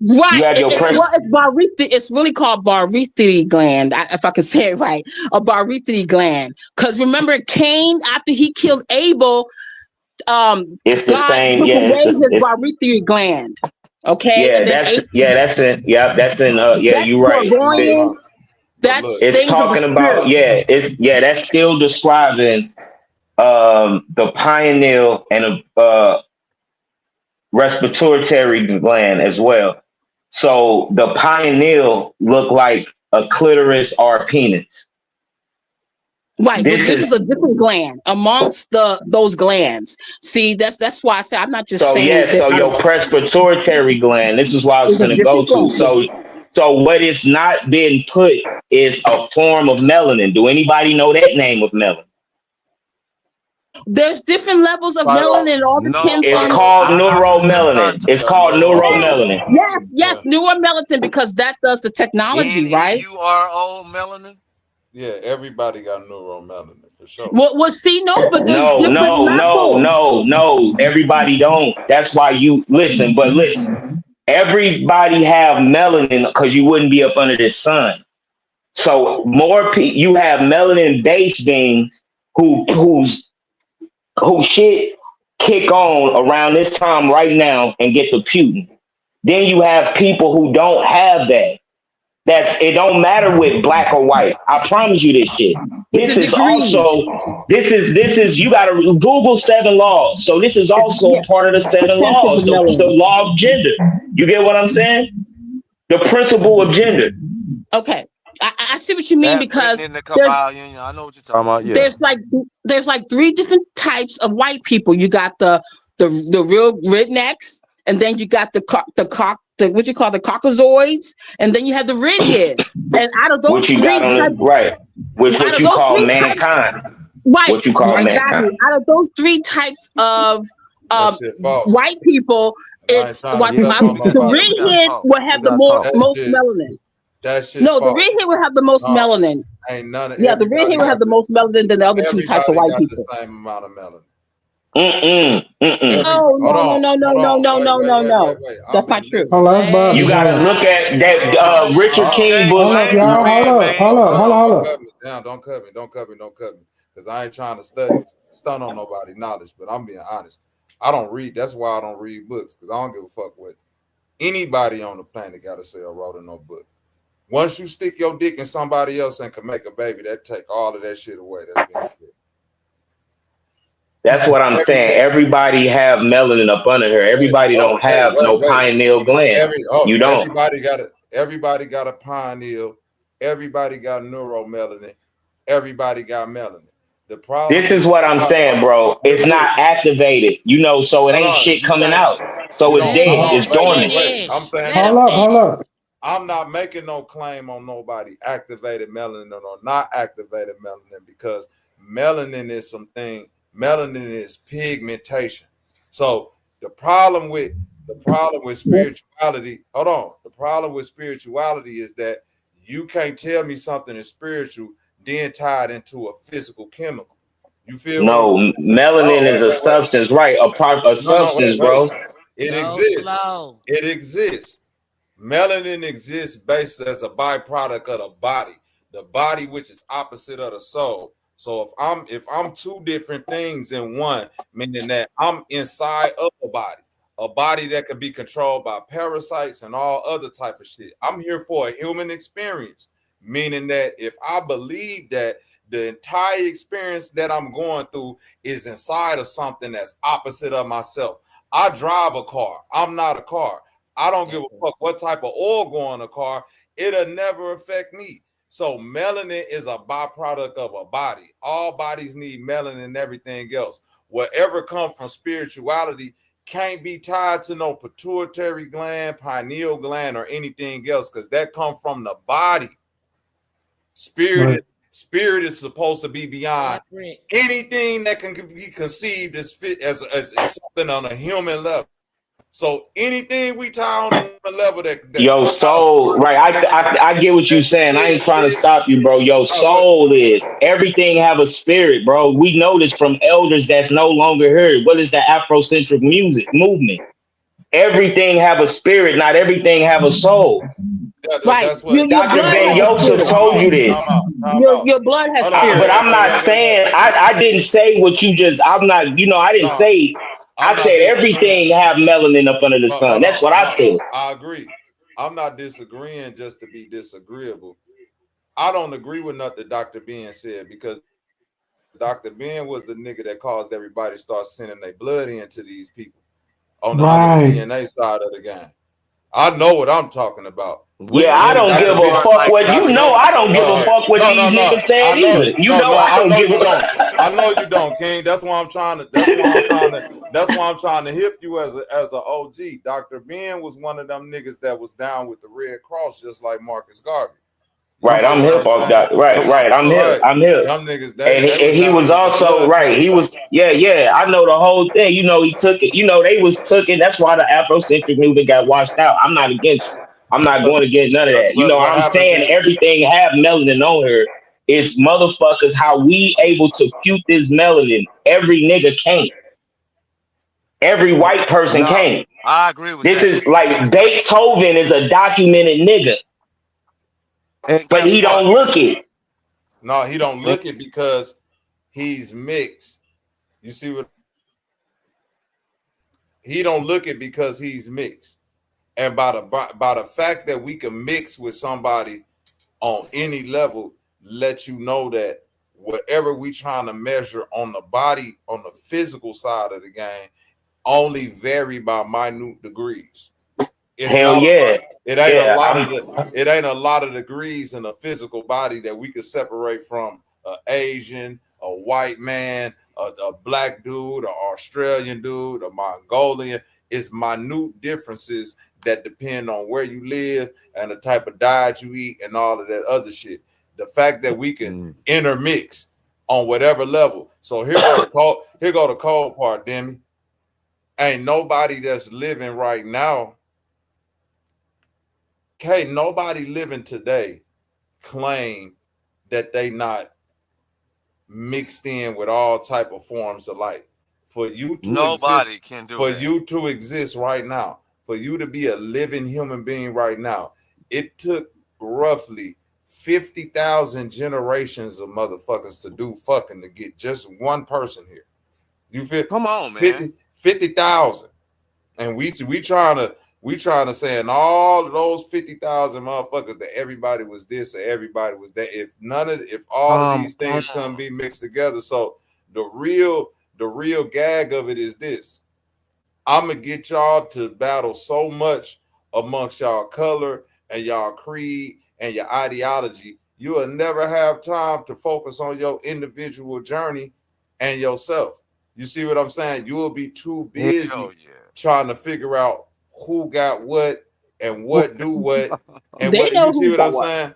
Right. It's barythry. It's really called barythry gland, if I can say it right. A barythry gland. Because remember, Cain, after he killed Abel, It's the God same. took Yeah, away his barythry gland. Okay. Yeah, And then that's in. Yeah, that's in. Yeah, that's you're right. clairvoyance. That's It's things of the talking about. spirit. That's still describing the pineal and respiratory gland as well. So the pineal look like a clitoris or a penis. Right, but this is a different gland amongst those glands. See, that's why I say I'm not just saying. So your respiratory gland. This is what I was going to go to. So what is not being put is a form of melanin. Do anybody know that name of melanin? There's different levels of melanin. It all depends on. It's called neuromelanin. It's called neuromelanin. Yes, neuromelanin, because that does the technology, right? NEURO melanin. Yeah, everybody got neuromelanin for sure. Well, see, no, but there's different levels. No, everybody don't. That's why you listen. But listen, everybody have melanin because you wouldn't be up under the sun. So you have melanin-based beings whose shit kick on around this time right now and get the Putin. Then you have people who don't have that. It don't matter with black or white. I promise you this shit. This is you gotta Google 7 laws. So this is also part of the 7 laws, the law of gender. You get what I'm saying? The principle of gender. Okay. I see what you mean, because in the I know what you're talking about. Yeah. There's like 3 different types of white people. You got the the real rednecks, and then you got the what you call the Caucasoids, and then you have the redheads. And out of those What you three got on types, the right? out What of you those call three types, mankind? right, What you call exactly. mankind? Out of those three types of That shit false. white people, And I ain't it's trying to what Yeah, step on we the got nobody. we got to redhead talk. will We have the got to talk. most melanin. That shit No, the false. redhead will have the most No, melanin. ain't none of Yeah, the redhead everybody will have got the most melanin than the other two types of everybody white got the people. same amount of melanin. Oh Hold on, hold on. no. Wait. That's I've not been true. Oh, listening. that's Bobby. You got to look at that Richard King book. Hold up, y'all. Hold up. Don't cut me. Because I ain't trying to stun on nobody knowledge, but I'm being honest. I don't read. That's why I don't read books, because I don't give a fuck what anybody on the planet got to say or wrote in no book. Once you stick your dick in somebody else and can make a baby, that take all of that shit away. That's being good. That's what I'm saying. Everybody have melanin up under her. Everybody don't have no pineal gland. You don't. Everybody got a pineal. Everybody got neuromelanin. Everybody got melanin. The problem. This is what I'm saying, bro. It's not activated, so it ain't shit coming out. So it's dead. It's dormant. Wait. I'm saying. Hold up. I'm not making no claim on nobody activated melanin or not activated melanin, because melanin is something. Melanin is pigmentation. So the problem with spirituality. Hold on. The problem with spirituality is that you can't tell me something is spiritual then tied into a physical chemical. You feel? No, melanin is a substance, right? A substance, bro. It exists. It exists. Melanin exists based as a byproduct of the body. The body, which is opposite of the soul. So if I'm two different things in one, meaning that I'm inside of a body that can be controlled by parasites and all other type of shit. I'm here for a human experience, meaning that if I believe that the entire experience that I'm going through is inside of something that's opposite of myself. I drive a car. I'm not a car. I don't give a fuck what type of oil go on a car. It'll never affect me. So melanin is a byproduct of a body. All bodies need melanin and everything else. Whatever comes from spirituality can't be tied to no pituitary gland, pineal gland, or anything else, because that comes from the body. Spirit is supposed to be beyond anything that can be conceived as something on a human level. So anything we tie on a human level that Your soul, right? I get what you're saying. I ain't trying to stop you, bro. Your soul is everything. Have a spirit, bro. We know this from elders that's no longer here. What is the Afrocentric music movement? Everything have a spirit. Not everything have a soul. Right. That's what Dr. Ben Yosef told you this. Your blood has spirit. But I'm not saying I didn't say what you just. I'm not. I didn't say. I said everything have melanin up under the sun. That's what I said. I agree. I'm not disagreeing just to be disagreeable. I don't agree with nothing Dr. Ben said, because Dr. Ben was the nigga that caused everybody to start sending their blood into these people on the DNA side of the game. I know what I'm talking about. Yeah, I don't give a fuck what I don't give a fuck what these niggas said either. I don't give a fuck. I know you don't, King. That's why I'm trying to hip you as an OG. Dr. Ben was one of them niggas that was down with the Red Cross, just like Marcus Garvey. Right, I'm hip on that. Right, I'm hip. Them niggas, and he was also right. He was, yeah. I know the whole thing. He took it. They was took it. That's why the Afrocentric movement got washed out. I'm not against you. I'm not going to get none of that. I'm saying everything have melanin on her. It's motherfuckers how we able to cute this melanin. Every nigga can't. Every white person can't. I agree with this that. Is like Beethoven is a documented nigga. But he don't look it. No, he don't look it because he's mixed. You see what? He don't look it because he's mixed. And by the fact that we can mix with somebody on any level, let you know that whatever we trying to measure on the body, on the physical side of the game, only vary by minute degrees. Hell yeah. It ain't a lot of degrees in a physical body that we could separate from an Asian, a white man, a black dude, an Australian dude, a Mongolian. It's minute differences that depend on where you live and the type of diet you eat and all of that other shit. The fact that we can intermix on whatever level. So here go the cold part, Demi. Ain't nobody that's living right now. Can't nobody living today claim that they not mixed in with all type of forms of life. For you to Nobody exist, can do for that. you to exist right now, for you to be a living human being right now, it took roughly 50,000 generations of motherfuckers to do fucking to get just one person here. You feel? Come on, man. 50,000. And we trying to say in all of those 50,000 motherfuckers that everybody was this or everybody was that. If all of these things couldn't be mixed together. So the real gag of it is this. I'm gonna get y'all to battle so much amongst y'all color and y'all creed and your ideology, you will never have time to focus on your individual journey and yourself. You see what I'm saying? You will be too busy trying to figure out who got what and what do what and They what. know You see who's what got I'm what. saying?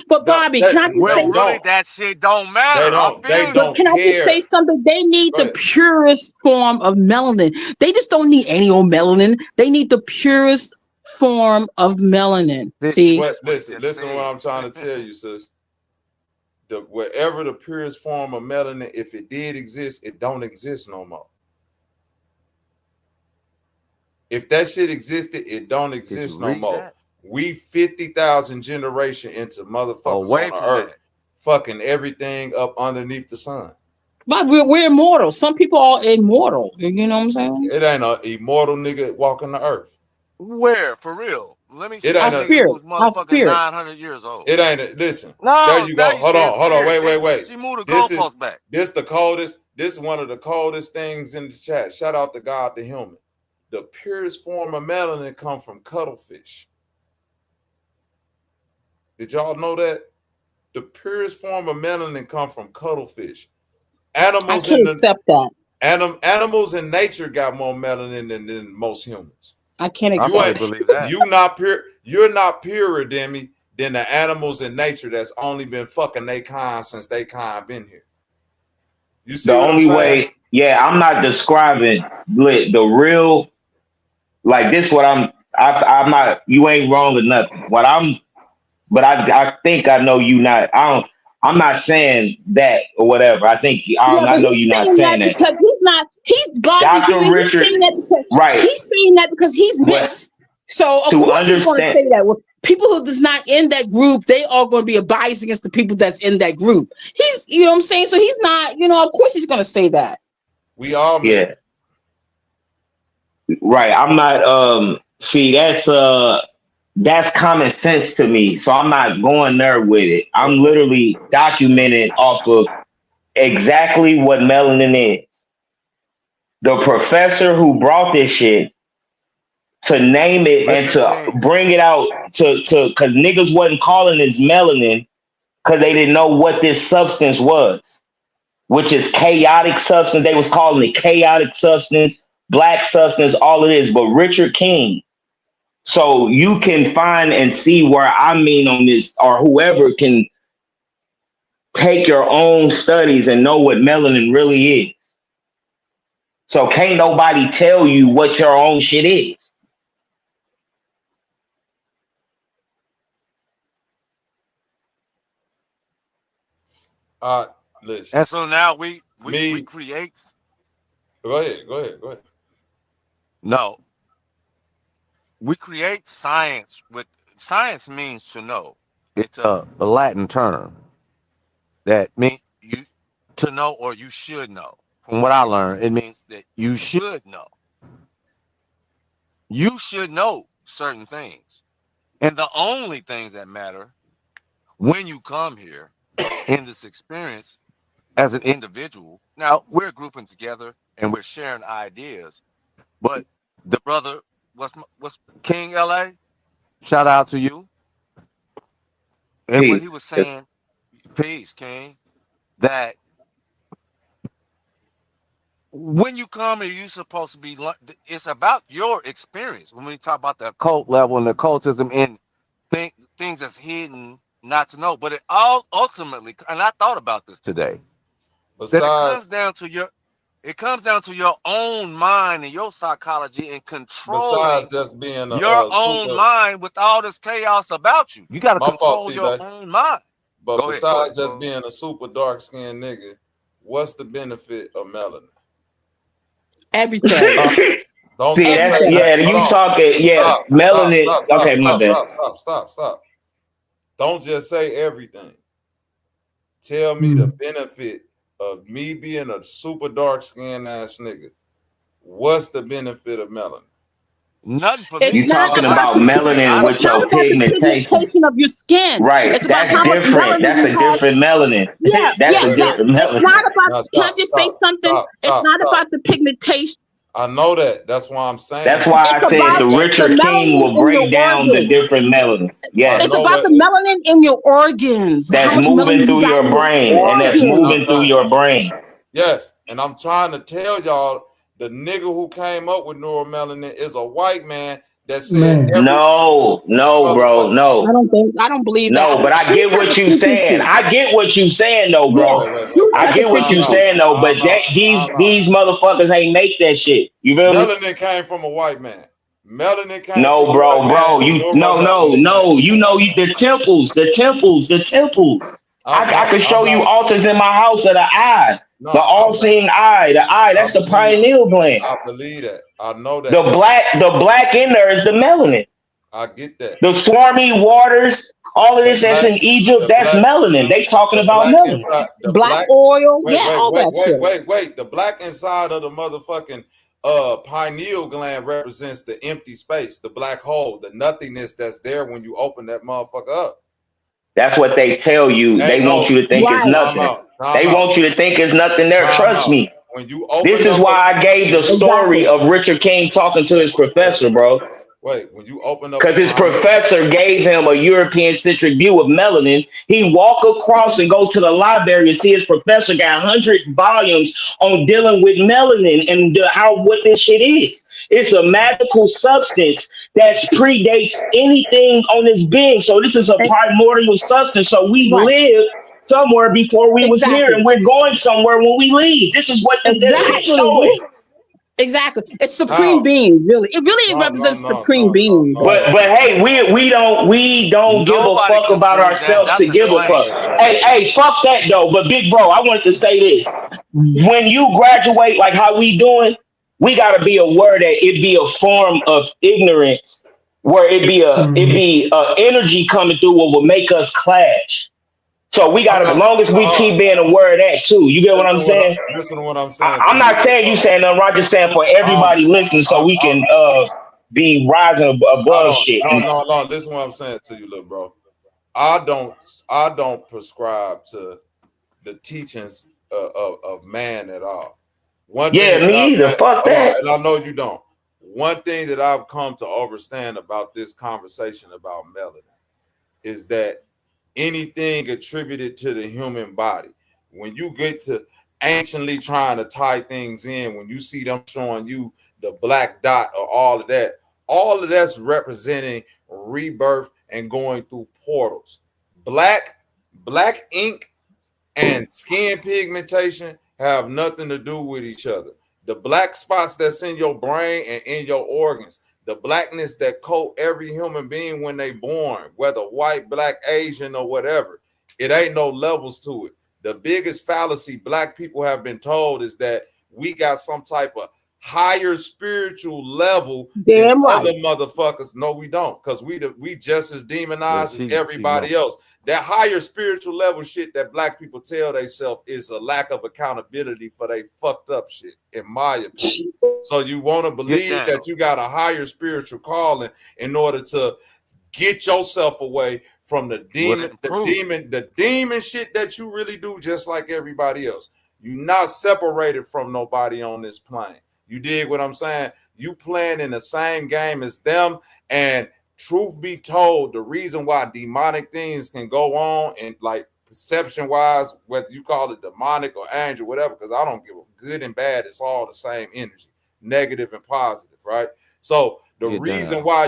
But Bobby, can I just say Really, that shit don't matter. They But don't can I just say care. something? They need Go the ahead. purest form of melanin. They just don't need any old melanin. They need the purest form of melanin. See? What, listen to what I'm trying to tell you, sis. Wherever the purest form of melanin, if it did exist, it don't exist no more. If that shit existed, it don't exist no more. that? We 50,000 generation into motherfuckers Away on the from earth, fucking everything up underneath the sun. But we're immortal. Some people are immortal. You know what I'm saying? It ain't an immortal nigga walking the earth. Where? For real? Let me see It a ain't nigga who's Our motherfucking spirit. 900 years old. It ain't listen. There No, you now go. you Hold saying on. spirit. Wait. She moved the This goalpost back. the coldest. This is one of the coldest things in the chat. Shout out to 𝐾𝙤𝙢. The purest form of melanin come from cuttlefish. Did y'all know that? The purest form of melanin come from cuttlefish. I can't accept that. Animals in nature got more melanin than most humans. I can't I accept probably that. believe that. You're not purer, Demi, than the animals in nature that's only been fucking they kind since they kind been here. You see The what I'm only saying? way, I'm not describing the real, like this. I'm not. You ain't wrong or nothing. But I think I know you not. I'm not saying that or whatever. I Yeah, but know he's you're not saying that saying that. because he's God the Dr. human. He's Richard, saying that right? He's saying that because he's But mixed. So of to course he's going to understand, say that. Well, people who does not in that group, they are going to be a bias against the people that's in that group. He's, you know what I'm saying? So he's not, of course he's going to say that. We all yeah, right. I'm not. See, that's common sense to me. So I'm not going there with it. I'm literally documenting off of exactly what melanin is. The professor who brought this shit to name it and Richard to King. bring it out to because niggas wasn't calling this melanin because they didn't know what this substance was, which is chaotic substance. They was calling it chaotic substance, black substance, all of this. But Richard King, so you can find and see where I mean on this, or whoever can take your own studies and know what melanin really is. So can't nobody tell you what your own shit is. Listen. And so now we create. Go ahead. No, we create science. With science means to know. It's a Latin term that means you to know or you should know. From what I learned, it means that you should know. You should know certain things, and the only things that matter when you come here in this experience as an individual. Now we're grouping together and we're sharing ideas, but the brother what's King LA? Shout out to you. And what Peace. he was saying, peace, King, that when you come here, you're supposed to be. It's about your experience. When we talk about the occult level and the occultism and things that's hidden, not to know. But it all ultimately, and I thought about this today, that it Besides, comes down to your. It comes down to your own mind and your psychology and controlling besides just being your a own super, mind with all this chaos about you. You got to my fault, control your T-Bay. own mind. But Go besides ahead, just bro. being a super dark skinned nigga, what's the benefit of melanin? Everything. Don't See, just that's say that. Everything. you Hold on. talking, Stop, stop, melanin. stop, stop, Okay, my stop, bad. stop, stop, stop, stop. Don't just say everything. Tell me the benefit of me being a super dark skinned ass nigga. What's the benefit of melanin? Nothing for It's me. You not talking about about the melanin it's with not your about the pigmentation. pigmentation of your skin. Right. It's about That's how much different. melanin That's you a have. different melanin. Yeah, That's yeah, a Wait, yeah. wait. different It's melanin. not about, Now can I stop, just say stop, something? stop, It's stop, not stop. about the pigmentation. I know that. That's why I'm That's saying. why It's I said about the That, the Richard King melanin will in your break down the organs. different melanins. I Yes. It's know about the that. melanin in your organs. How That's much moving melanin you through got your in your brain. And that's And I'm moving organs. through trying. your brain. Yes, and I'm trying to tell y'all the nigga who came up with neuromelanin is a white man that said Man. every No, bro. motherfucker. I No. don't believe that. No, but I She get has what a you saying. frequency. I get what you saying though, Yeah, bro. she I has a get what Time you out. frequency. saying though, but Time out. these Time out. motherfuckers ain't make that shit. You feel me? Melanin came from a white man. Melanin came from No, a white man. you Neuromelanin came no. from You a know white man. the temples. I can I'm show you not. altars in my house of the eye, No, the all-seeing eye, I that's the believe. pineal gland. I believe that. I know The that. That's. black in there is the melanin. I get that. The swarmy waters, all of The this that's black. in Egypt, The that's black. melanin. They talking The about black melanin. inside. The Black black. oil. Wait, Yeah, wait, all wait, that wait, shit. wait, wait. The black inside of the motherfucking pineal gland represents the empty space, the black hole, the nothingness that's there when you open that motherfucker up. That's what they tell you. They Ain't want no you to think it's Right. time nothing. out, time They out, want you to think it's nothing there. time Trust out. me. When you This open is up a why I gave the when you story Exactly. of Richard King talking to his wait, professor, bro. when you open up a Because his pineal, professor gave him a European centric view of melanin. He walk across and go to the library and see his professor got 100 volumes on dealing with melanin and what this shit is. It's a magical substance that predates anything on this being. So this is a And- primordial substance. So we right. lived somewhere before we was here, Exactly. and we're going somewhere when we leave. This is what it's Exactly. showing. Exactly. It's supreme how? being, really. It really No, no, represents no, supreme no, no, being, no. bro. But hey, we don't give a Nobody fuck can about prove that. ourselves That's to a give a claim. fuck. Wait. Hey, fuck that though. But big bro, I wanted to say this. When you graduate, like how we doing, we gotta be aware that it be a form of ignorance, where it be energy coming through what will make us clash. So we I'm gotta, as not. long as we keep being aware of that too. You get what I'm saying? Listen to what I'm saying to I'm you, not little saying you bro. saying nothing. I'm just saying for Um, everybody listening, so we I can be rising I above don't. shit. No. Listen to what I'm saying to you, little bro. I don't prescribe to the teachings of man at all. One thing Yeah, that me either. Fuck hold on, that. and I know you don't. One thing that I've come to understand about this conversation about melanin is that anything attributed to the human body, when you get to anciently trying to tie things in, when you see them showing you the black dot or all of that's representing rebirth and going through portals. Black ink and skin pigmentation have nothing to do with each other. The black spots that's in your brain and in your organs, the blackness that coat every human being when they born, whether white, black, Asian, or whatever, it ain't no levels to it. The biggest fallacy black people have been told is that we got some type of higher spiritual level than Damn right. other motherfuckers. No, we don't, because we just as Yeah, demonized as she know. everybody else. That higher spiritual level shit that black people tell themselves is a lack of accountability for they fucked up shit, in my opinion. So you want to Get believe down. that you got a higher spiritual calling in order to get yourself away from the Well, then prove it. the demon shit that you really do, just like everybody else. You're not separated from nobody on this plane. You dig what I'm saying? You playing in the same game as them, and truth be told, the reason why demonic things can go on and like perception wise, whether you call it demonic or angel, whatever, because I don't give a good and bad, it's all the same energy, negative and positive, right? So the reason why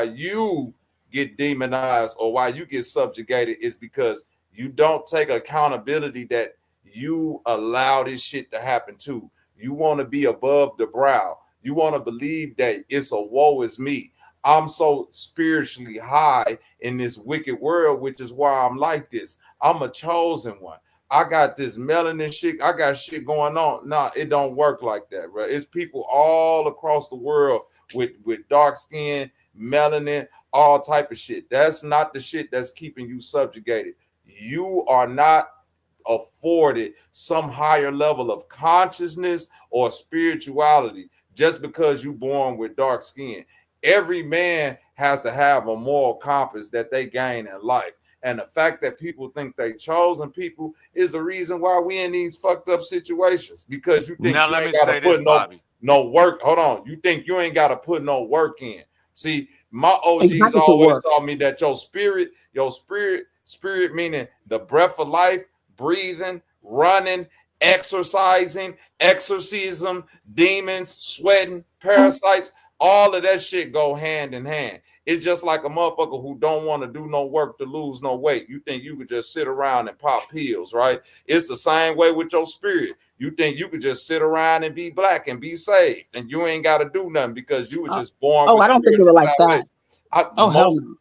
you get demonized or why you get subjugated is because you don't take accountability that you allow this shit to happen too. You want to be above the brow. You want to believe that it's a woe is me. I'm so spiritually high in this wicked world, which is why I'm like this. I'm a chosen one. I got this melanin shit. I got shit going on. Nah, it don't work like that, bro. It's people all across the world with dark skin, melanin, all type of shit. That's not the shit that's keeping you subjugated. You are not afforded some higher level of consciousness or spirituality just because you're born with dark skin. Every man has to have a moral compass that they gain in life. And the fact that people think they chosen people is the reason why we in these fucked up situations. Because you think Now you let me ain't got to say this, put Bobby. no work. Hold on. You think you ain't got to put no work in. See, my OGs Exactly always taught me that your spirit meaning the breath of life, breathing, running, exercising, exorcism, demons, sweating, parasites, all of that shit go hand in hand. It's just like a motherfucker who don't want to do no work to lose no weight. You think you could just sit around and pop pills, right? It's the same way with your spirit. You think you could just sit around and be black and be saved, and you ain't got to do nothing because you were just born with I don't think it was like that. salvation.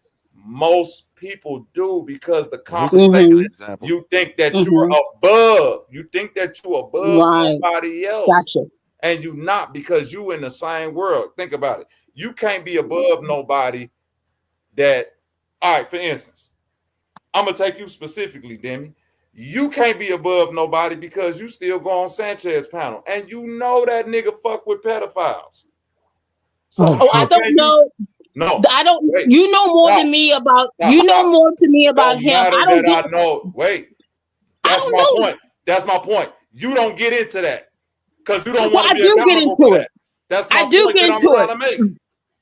Most people do because the He's just making an conversation. example. You think that you're above. You think that you're above somebody else. Gotcha. And you not, because you in the same world. Think about it. You can't be above nobody that, all right, for instance, I'm going to take you specifically, Demi. You can't be above nobody because you still go on Sanchez panel. And you know that nigga fuck with pedophiles. So I don't know. No, I don't. Wait, you know more than me about. You know more to me about him. I don't I know. Wait, that's my point. That's my point. You don't get into that because you don't want to be accountable for that. That's my point that I'm trying to make.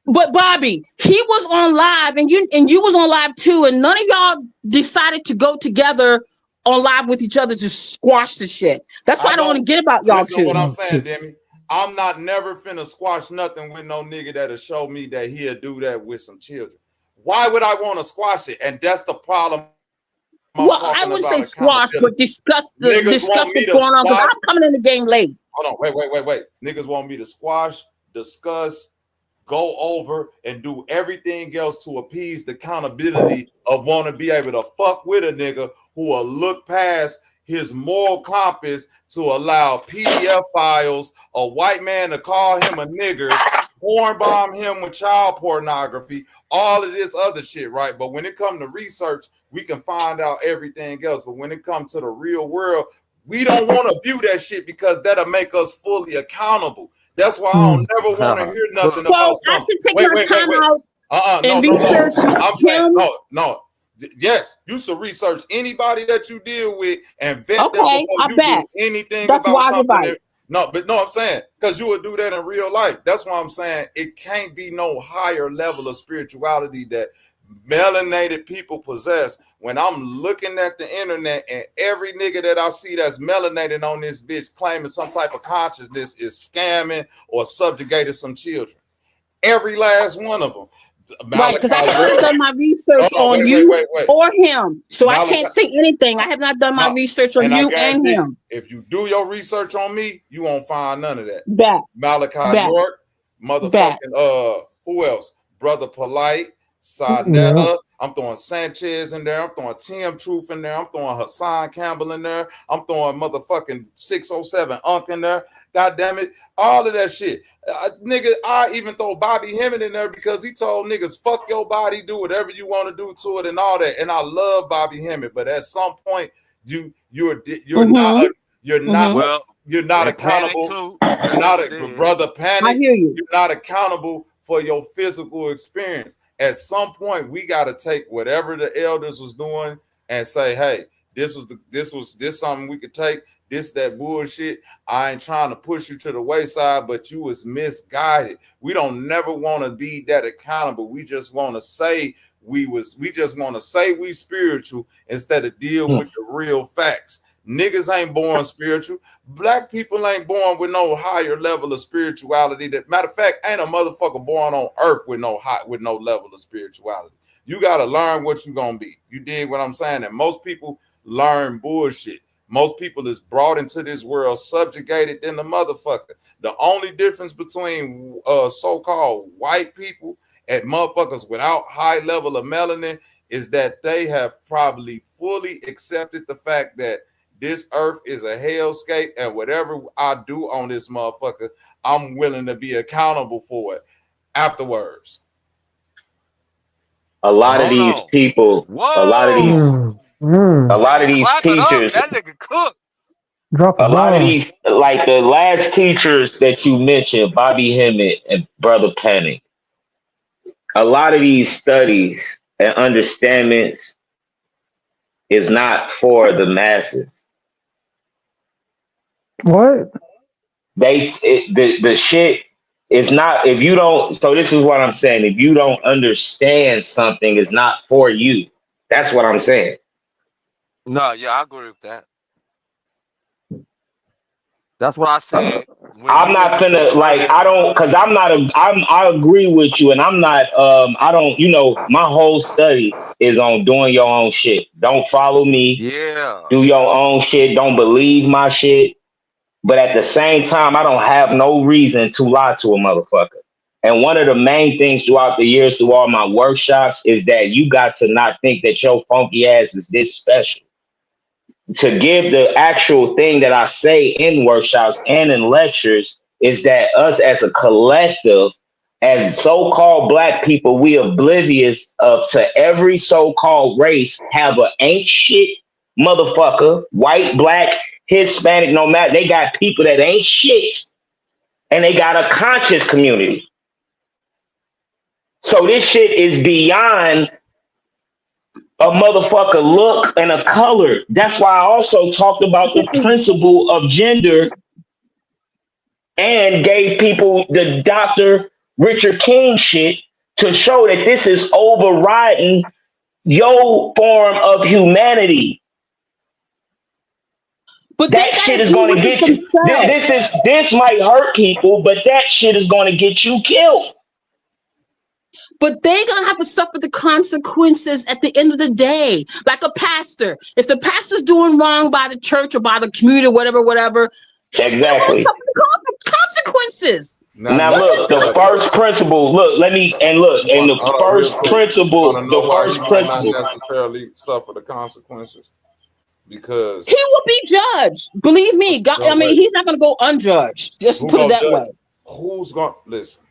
But Bobby, he was on live, and you was on live too, and none of y'all decided to go together on live with each other to squash the shit. That's why I don't want to get about y'all Listen two. What I'm saying, Demi. I'm not never finna squash nothing with no nigga that'll show me that he'll do that with some children. Why would I want to squash it? And that's the problem. I wouldn't say squash, but discuss what's going on, because I'm coming in the game late. Hold on, wait. Niggas want me to squash, discuss, go over, and do everything else to appease the accountability of want to be able to fuck with a nigga who will look past his moral compass to allow PDF files, a white man to call him a nigger, porn bomb him with child pornography, all of this other shit, right? But when it comes to research, we can find out everything else. But when it comes to the real world, we don't want to view that shit because that'll make us fully accountable. That's why I don't never want to hear nothing about something. So I should take my time out and research I'm saying him? no. Yes, you should research anybody that you deal with and vet them Okay, before you do anything That's about wise something. advice. I'm saying, because you would do that in real life. That's why I'm saying it can't be no higher level of spirituality that melanated people possess. When I'm looking at the internet and every nigga that I see that's melanated on this bitch claiming some type of consciousness is scamming or subjugated some children. Every last one of them. Right, because I haven't done my research on you or him, so I can't say anything. I have not done my research on you and him. If you do your research on me, you won't find none of that. Malachi York, motherfucking who else? Brother Polite, Sadetta. I'm throwing Sanchez in there. I'm throwing Tim Truth in there. I'm throwing Hassan Campbell in there. I'm throwing motherfucking 607 Unk in there. God damn it. All of that shit. Nigga, I even throw Bobby Hemmett in there because he told niggas, fuck your body, do whatever you want to do to it and all that. And I love Bobby Hemmett, but at some point, you're not accountable. You're not brother Panic. I hear you. You're not accountable for your physical experience. At some point, we got to take whatever the elders was doing and say, hey, this something we could take. That bullshit. I ain't trying to push you to the wayside, but you was misguided. We don't never want to be that accountable. We just want to say we spiritual instead of deal with the real facts. Niggas ain't born spiritual. Black people ain't born with no higher level of spirituality. That matter of fact, ain't a motherfucker born on earth with no level of spirituality. You gotta learn what you gonna be. You dig what I'm saying? And most people learn bullshit. Most people is brought into this world subjugated than the motherfucker. The only difference between so-called white people and motherfuckers without high level of melanin is that they have probably fully accepted the fact that this earth is a hellscape, and whatever I do on this motherfucker, I'm willing to be accountable for it afterwards. A lot of these people, a lot of these teachers, that nigga cook. A lot of these, like the last teachers that you mentioned, Bobby Hemmett and Brother Panic, a lot of these studies and understandings is not for the masses. What? The shit is not, if you don't, so this is what I'm saying. If you don't understand something, it's not for you. That's what I'm saying. No, yeah, I agree with that. That's what I said. I'm not gonna like, I don't, cause I'm not I agree with you, and I'm not I don't, you know, my whole study is on doing your own shit. Don't follow me. Yeah. Do your own shit. Don't believe my shit. But at the same time, I don't have no reason to lie to a motherfucker. And one of the main things throughout the years, through all my workshops, is that you got to not think that your funky ass is this special. To give the actual thing that I say in workshops and in lectures is that us as a collective, as so-called black people, we oblivious of to every so-called race have a ain't shit motherfucker, white, black, Hispanic, no matter. They got people that ain't shit, and they got a conscious community. So this shit is beyond a motherfucker look and a color. That's why I also talked about the principle of gender and gave people the Dr. Richard King shit to show that this is overriding your form of humanity. But that shit is going to get you. This might hurt people, but that shit is going to get you killed. But they're going to have to suffer the consequences at the end of the day. Like a pastor. If the pastor's doing wrong by the church or by the community or whatever, he's still going to suffer the consequences. Now look, the first principle, not necessarily suffer the consequences because he will be judged. Believe me, God, I mean, he's not going to go unjudged. Just put it that way. Who's going to listen?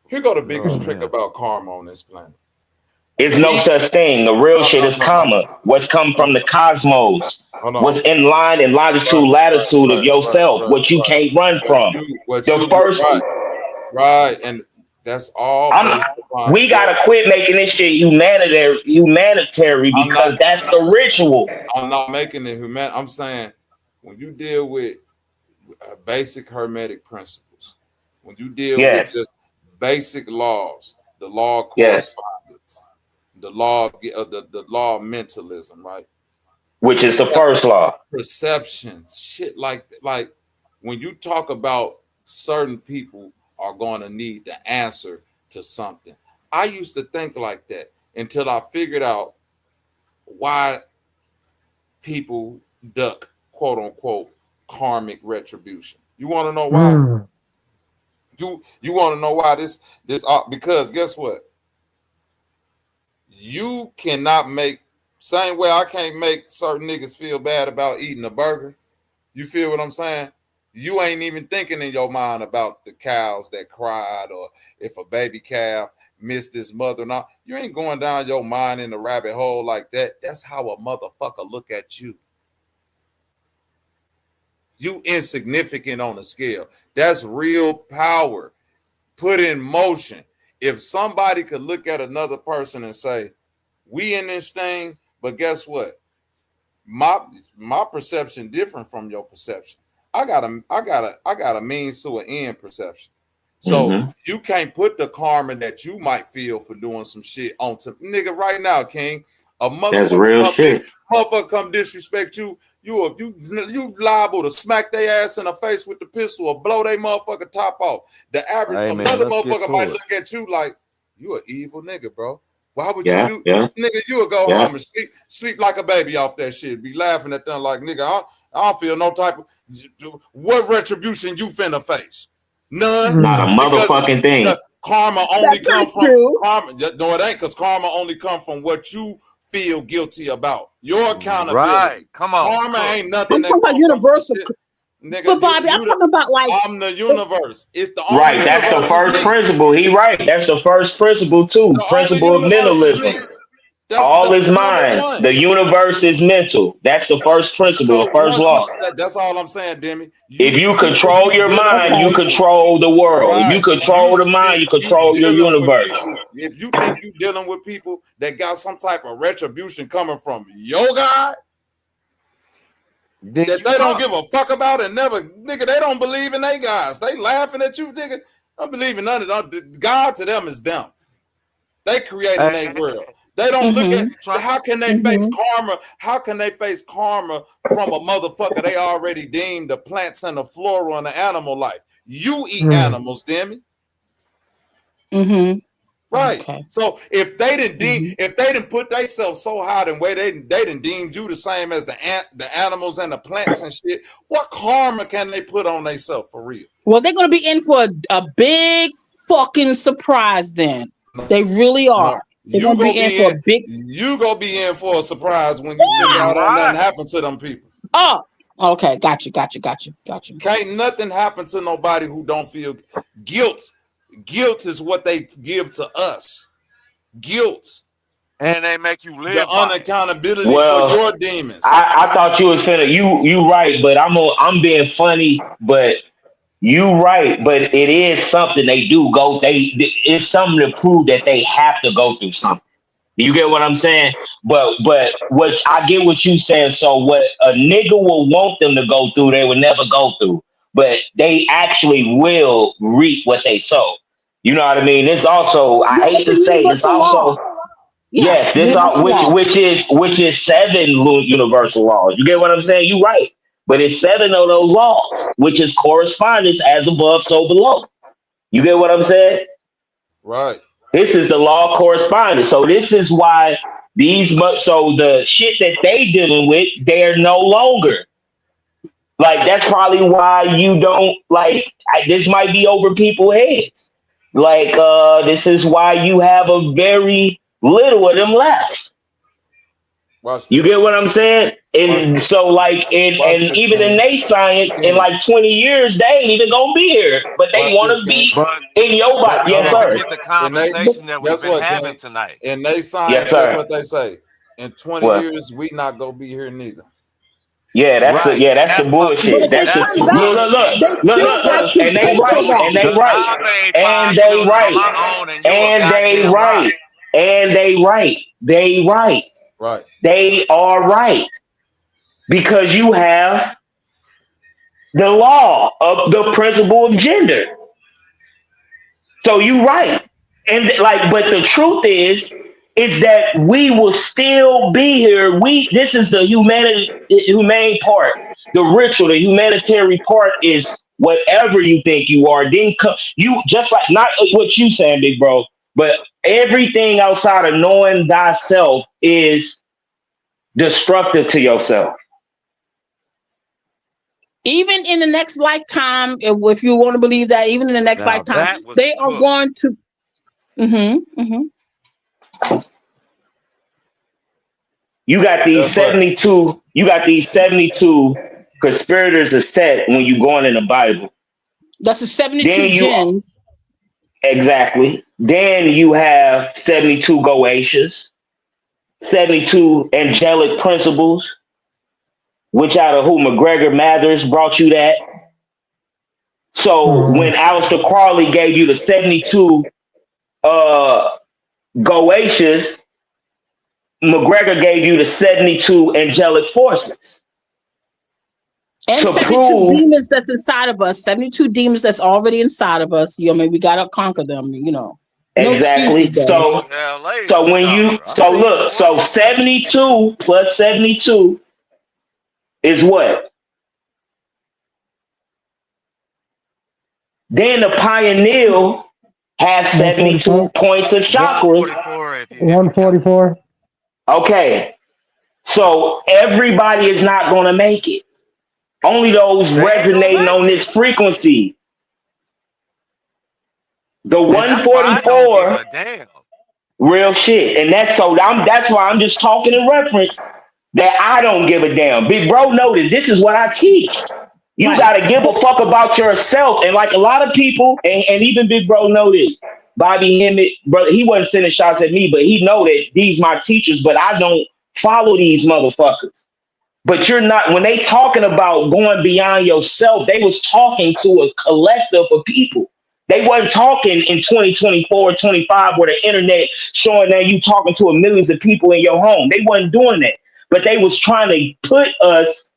Here go the biggest trick about karma on this planet. It's no such thing. The real shit is karma. What's come from the cosmos. What's in line and longitude, latitude of yourself. What you can't run from. Right, and that's all. We gotta quit making this shit humanitarian because that's the ritual. I'm not making it human. I'm saying when you deal with basic hermetic principles, when you deal with just basic laws, the law of correspondence, the law of the law of mentalism, right? Which is the first law. Perceptions, shit like when you talk about certain people are going to need the answer to something. I used to think like that until I figured out why people duck, quote unquote, karmic retribution. You want to know why? You want to know why this because guess what? You cannot make, same way I can't make certain niggas feel bad about eating a burger. You feel what I'm saying? You ain't even thinking in your mind about the cows that cried or if a baby calf missed his mother or not. You ain't going down your mind in the rabbit hole like that. That's how a motherfucker look at you. You insignificant on the scale. That's real power put in motion. If somebody could look at another person and say, we in this thing, but guess what? My perception different from your perception. I got a means to an end perception. So you can't put the karma that you might feel for doing some shit onto nigga right now, King. A motherfucker motherfucker come disrespect you, you liable to smack their ass in the face with the pistol or blow their motherfucker top off. The average Hey, man, another let's get motherfucker to might it. look at you like you an evil nigga, bro. Why would Yeah, you do, yeah, nigga? You would go yeah. home and sleep like a baby off that shit. Be laughing at them like, nigga, I don't feel no type of what retribution you finna face. None. Not a motherfucking thing. Karma only That's not come from true. karma. No, it ain't, because karma only come from what you feel guilty about. Your accountability. Right. Come on. Karma ain't nothing I'm that talking about comes from universal. shit. Nigga, But Bobby, I'm talking about like I'm the universe. It's the only Right, that's the universe is first me. principle. He right. That's the first principle too. The only Principle of universe is mentalism. me. That's All the is number mind. one. The universe is mental. That's the first principle, So the first once law. that's all I'm saying, Demi. If you When control your dealing with mind, you people, control the world. If you right? control the mind, you control your Dealing with universe. people. If you think you dealing with people that got some type of retribution coming from your God, Then that you they don't suck. give a fuck about and never, nigga, they don't believe in their guys. They laughing at you, nigga. Don't believe in none of them. God to them is them. They creating their world. They don't look at how can they face karma? How can they face karma from a motherfucker they already deemed the plants and the flora and the animal life? You eat animals, Demi. Right. Okay. So if they didn't put themselves so high and way they didn't deemed you the same as the animals and the plants and shit, what karma can they put on themselves for real? Well, they're gonna be in for a big fucking surprise then. They really are. They're You gonna be in for a big. You gonna be in for a surprise when you figure out ain't nothing happened to them people. Oh, okay, gotcha. Can't nothing happen to nobody who don't feel guilt. Guilt is what they give to us. Guilt. And they make you live The by it. unaccountability Well, for your demons. I thought you was finna you right, but I'm being funny, but you right, but it is something they do go. It's something to prove that they have to go through something. You get what I'm saying? But what I get what you saying. So what a nigga will want them to go through, they will never go through. But they actually will reap what they sow. You know what I mean? It's also, I hate to say, it's also yes, this all which is 7 universal laws. You get what I'm saying? You right. But it's 7 of those laws, which is correspondence as above, so below. You get what I'm saying? Right. This is the law of correspondence. So this is why so the shit that they dealing with, they're no longer. Like, that's probably why you don't, like, this might be over people's heads. Like, this is why you have a very little of them left. You get what I'm saying? And so, like, and even in their science, in like 20 years, they ain't even gonna be here. But they want to be in your body. Yes, sir. Get the conversation that we've been having tonight. In they science, that's what they say. In 20 years, we not gonna be here neither. Yeah, that's the bullshit. That's the look. And they right. They are right. Because you have the law of the principle of gender. So you right. And like, but the truth is that we will still be here. This is the humane part. The ritual, the humanitarian part is whatever you think you are. Then you just like not what you saying, big bro, but everything outside of knowing thyself is destructive to yourself. Even in the next lifetime, if you want to believe that, even in the next lifetime, they are going to. You got these 72. You got these 72 conspirators are set when you go in the Bible. That's the 72 gens. Exactly. Then you have 72 𝑘𝐼𝑎𝑎𝑠, 72 angelic principles, which out of who McGregor Mathers brought you that. So when Aleister Crowley gave you the 72 𝑘𝐼𝑎𝑠, McGregor gave you the 72 angelic forces. And 72 demons that's inside of us, 72 demons that's already inside of us. We got to conquer them, Exactly. So when you look, so 72 plus 72 is what? Then the Pioneer has 72 points of chakras. 144. Okay. So everybody is not going to make it. Only those resonating on this frequency. The 144, real shit. And that's why I'm just talking in reference that I don't give a damn. Big bro, notice this is what I teach. You gotta give a fuck about yourself. And like a lot of people, and even Big Bro know this. Bobby Hemmett, brother, he wasn't sending shots at me, but he know that these my teachers, but I don't follow these motherfuckers. But you're not, when they talking about going beyond yourself, they was talking to a collective of people. They wasn't talking in 2024, 25, where the internet showing that you talking to millions of people in your home. They wasn't doing that. But they was trying to put us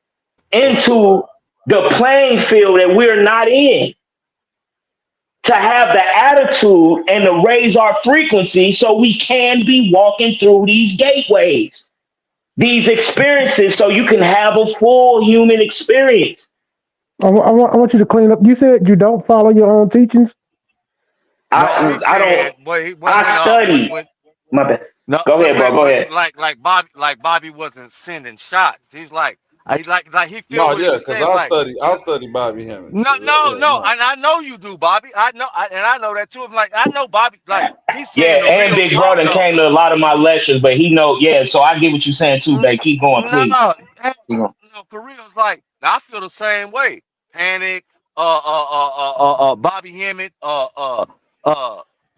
into the playing field that we're not in, to have the attitude and to raise our frequency so we can be walking through these gateways, these experiences, so you can have a full human experience. I want you to clean up. You said you don't follow your own teachings? I study. My bad. Go ahead, bro. Go ahead. Like Bobby wasn't sending shots. He's like he feels what yeah, he's saying. I study Bobby Hemmett. No, and I know you do, Bobby. I know that too. I'm like, I know Bobby. Like he's saying and Big Brother came to a lot of my lectures, but he know, so I get what you're saying too, babe. Keep going, please. No, for real, it's like I feel the same way. Panic, Bobby Hemmett,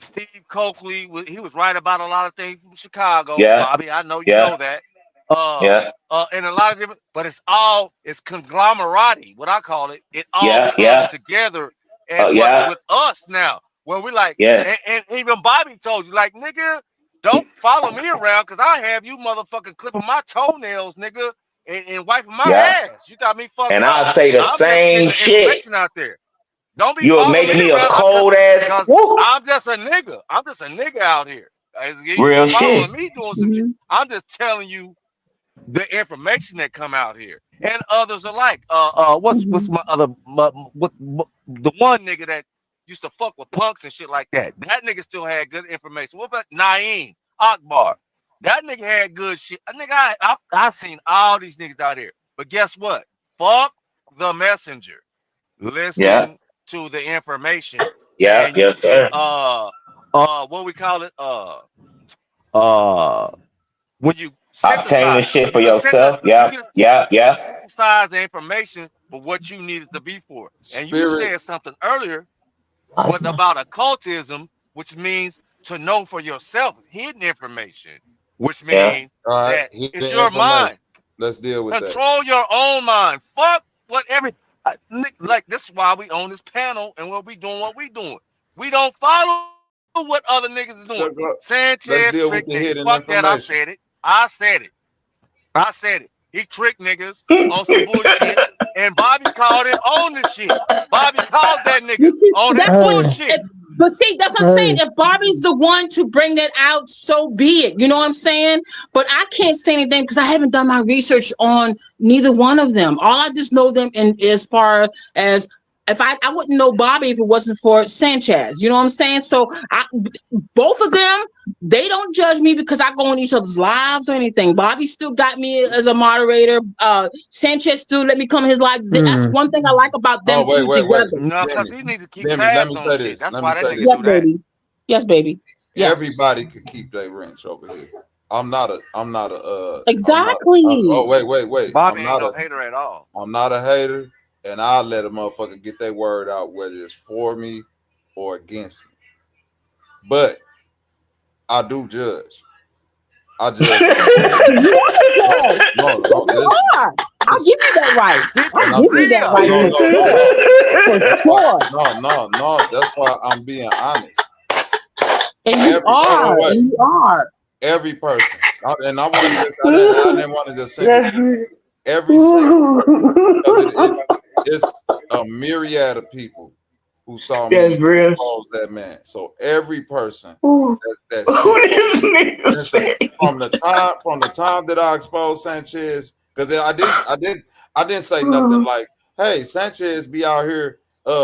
Steve Coakley, he was right about a lot of things from Chicago. Bobby, I know you know that. And a lot of different, but it's conglomerate, what I call it. It all comes together and what's with us now, where we like, and even Bobby told you, like, nigga, don't follow me around because I have you motherfucking clipping my toenails, nigga, and wiping my ass. You got me fucked up. And I'll say the same shit. Out there. Don't be You'll make me a cold ass. I'm just a nigga. I'm just a nigga out here. Real shit. Me doing some shit. I'm just telling you the information that come out here, and others alike. What's my other what the one nigga that used to fuck with punks and shit like that? That nigga still had good information. What about Naeem Akbar? That nigga had good shit. Nigga, I've seen all these niggas out here, but guess what? Fuck the messenger. Listen to the information. Yes, sir. What we call it? When you obtain the shit for yourself. Synthesize the information for what you need it to be for. And you said something earlier about occultism, which means to know for yourself hidden information, which means that it's your mind. Let's deal with Control your own mind. Fuck whatever. Like, this is why we own this panel and what we doing. We don't follow what other niggas is doing. Sanchez trick niggas. Fuck that. I said it. He tricked niggas on some bullshit, and Bobby called it on the shit. Bobby called that nigga on that bullshit. But see, that's what I'm saying. If Bobby's the one to bring that out, so be it. You know what I'm saying? But I can't say anything because I haven't done my research on neither one of them. All I just know them in as far as if I wouldn't know Bobby if it wasn't for Sanchez. You know what I'm saying? So both of them, they don't judge me because I go on each other's lives or anything. Bobby still got me as a moderator. Sanchez still let me come in his live. That's one thing I like about them two together. No, because he need to keep tabs on shit. That's why that nigga yes, baby. Yes, baby. Yes. Everybody can keep their wrench over here. I'm not a exactly. Wait. Bobby ain't no hater at all. I'm not a hater. And I'll let a motherfucker get their word out, whether it's for me or against me. But I do judge. I judge. No, I'll give you that right. I'll give you that right. No. That's why I'm being honest. And you are. Every person. I didn't want to just say every single person. It's a myriad of people who saw That's me real. expose that man. So every person Ooh. that Who sits this on me, nigga listen, say? from the time that I exposed Sanchez, because I didn't say nothing like, hey, Sanchez be out here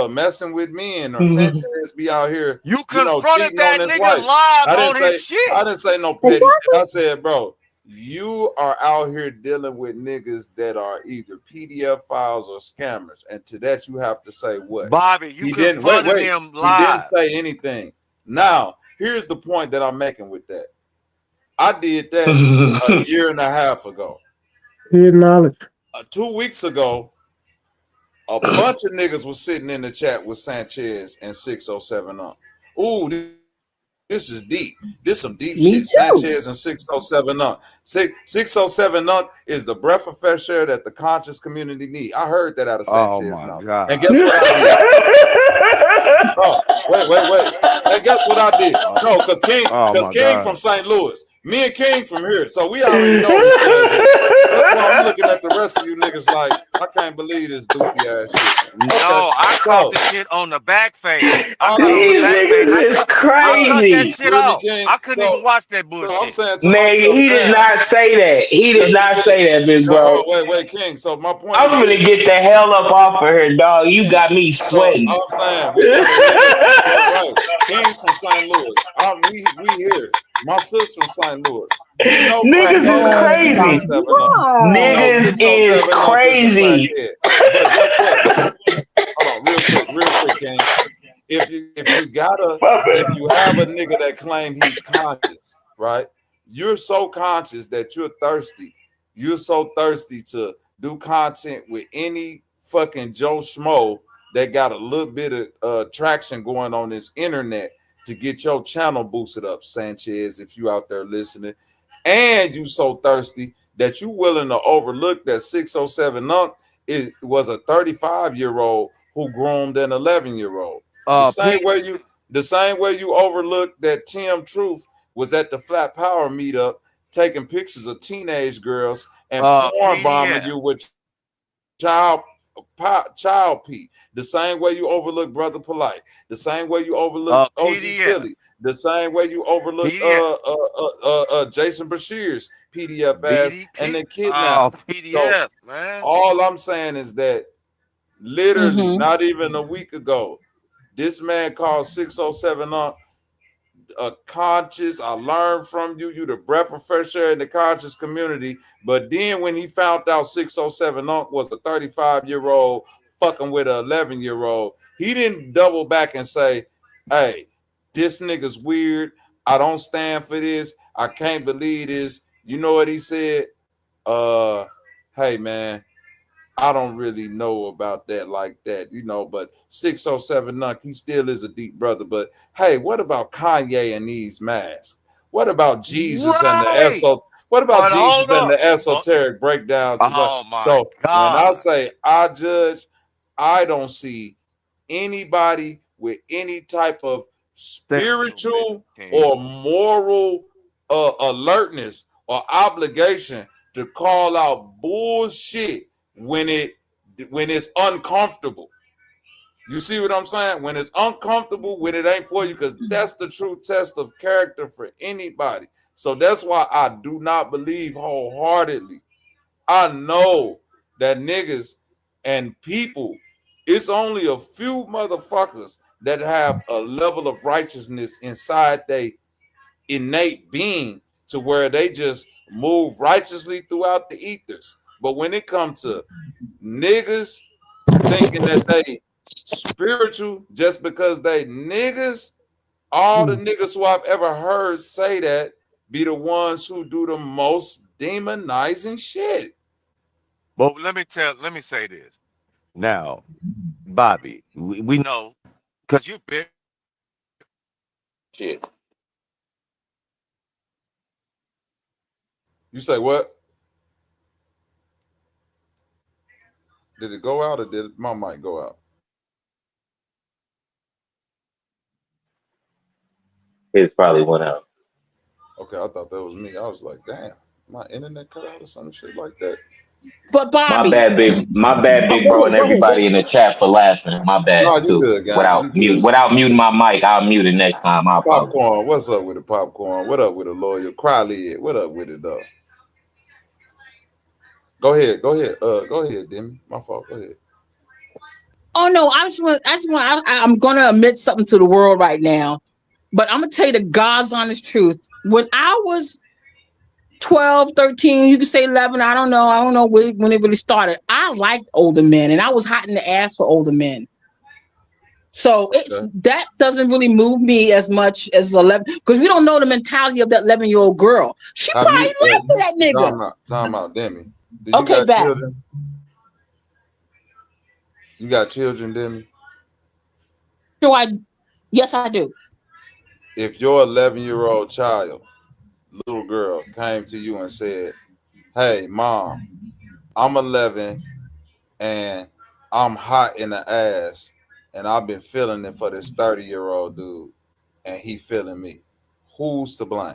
messing with men, or Sanchez be out here, You you know, confronted cheating on that his nigga wife. live I didn't on his say shit. I didn't say no petty shit. I said, bro, you are out here dealing with niggas that are either PDF files or scammers, and to that you have to say what? Bobby, you He didn't wait. confronted him He didn't live. say anything. Now, here's the point that I'm making with that. I did that a year and a half ago. He acknowledged. 2 weeks ago, a bunch of niggas was sitting in the chat with Sanchez and 607 up. Ooh, this is deep. This some deep Me shit. too. Sanchez and 607 up. 607 up is the breath of fresh air that the conscious community need. I heard that out of Oh Sanchez's my mouth. God. And guess what I did? Oh, wait. And guess what I did? No, because Oh my King God. from St. Louis. Me and King from here. So we already know who does that. That's why I'm looking at the rest of you niggas like, I can't believe this doofy ass shit. Okay, No, I caught so the shit on the back page. I all caught it on the These back page. niggas is I cut that crazy. shit you hear me, off. King? I couldn't even watch that So I'm bullshit. saying to Nigga, myself, he did damn. not say that. He did Yes, not he say did. that, big No, bro. wait, King. So my point I'm is gonna this. get the hell up off of her, dog. You King. got me So sweating. I'm saying we got a nigga, right? King from St. Louis. We here. My sis from St. Louis. We know Niggas is crackhead ass crazy. 607 up. We know Niggas is 607 up is a crazy. crackhead. But guess what? Hold on, real quick, King. If you have a nigga that claim he's conscious, right? You're so conscious that you're thirsty. You're so thirsty to do content with any fucking Joe Schmo that got a little bit of traction going on this internet to get your channel boosted up, Sanchez, if you out there listening. And you so thirsty that you willing to overlook that 607 Nunk was a 35-year-old who groomed an 11-year-old. The same way you overlooked that Tim Truth was at the Flat Power meetup taking pictures of teenage girls and porn bombing you with child Pete. The same way you overlook Brother Polite. The same way you overlook OG Philly. The same way you overlook Jason Bashir's PDF ass and then kidnapped. PDF, man. All I'm saying is that literally not even a week ago, this man called 607 on a conscious. I learned from you. You the breath of fresh air in the conscious community. But then when he found out 607 Unc was a 35-year-old fucking with an 11-year-old, he didn't double back and say, hey, this nigga's weird. I don't stand for this. I can't believe this. You know what he said? Hey man, I don't really know about that like that, you know, but 607 Nunk, he still is a deep brother. But hey, what about Kanye and these masks? What about Jesus and the what about Jesus and the esoteric breakdowns? Oh my So when I God. say I judge, I don't see anybody with any type of spiritual or moral alertness or obligation to call out bullshit when it's uncomfortable. You see what I'm saying? When it's uncomfortable, when it ain't for you, because that's the true test of character for anybody. So that's why I do not believe wholeheartedly. I know that niggas and people, it's only a few motherfuckers that have a level of righteousness inside they innate being to where they just move righteously throughout the ethers. But when it comes to niggas thinking that they spiritual just because they niggas, all the niggas who I've ever heard say that be the ones who do the most demonizing shit. But let me say this. Now, Bobby, we know because you've been shit. You say what? Did it go out or did my mic go out? It probably went out. Okay, I thought that was me. I was like, damn, my internet cut out or some shit like that. But Bobby, my bad, big go bro, ahead, and go ahead. everybody in the chat for laughing. My bad No, you too. good, guy. You good. Without muting my mic, I'll mute it next time. I apologize. Popcorn, what's up with the popcorn? What up with the lawyer? Crowley, what up with it though? Go ahead. Go ahead, Demi. My fault. Go ahead. Oh no, I'm gonna admit something to the world right now, but I'm gonna tell you the God's honest truth. When I was 12, 13, you can say 11, I don't know when it really started. I liked older men, and I was hot in the ass for older men. So that doesn't really move me as much as 11, because we don't know the mentality of that 11-year-old girl. She probably liked that nigga. Time out, Demi. Okay, back. You got children, Demi? Yes, I do. If your 11-year-old child, little girl, came to you and said, "Hey, mom, I'm 11 and I'm hot in the ass, and I've been feeling it for this 30-year-old dude, and he feeling me," who's to blame?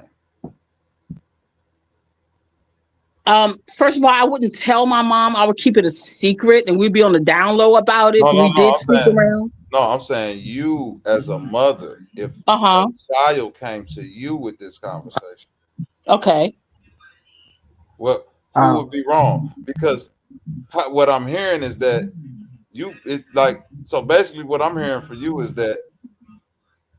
First of all, I wouldn't tell my mom. I would keep it a secret, and we'd be on the down low about it. We did sneak around. No, I'm saying you as a mother, if a child came to you with this conversation, okay, who would be wrong? Because what I'm hearing is that so basically what I'm hearing for you is that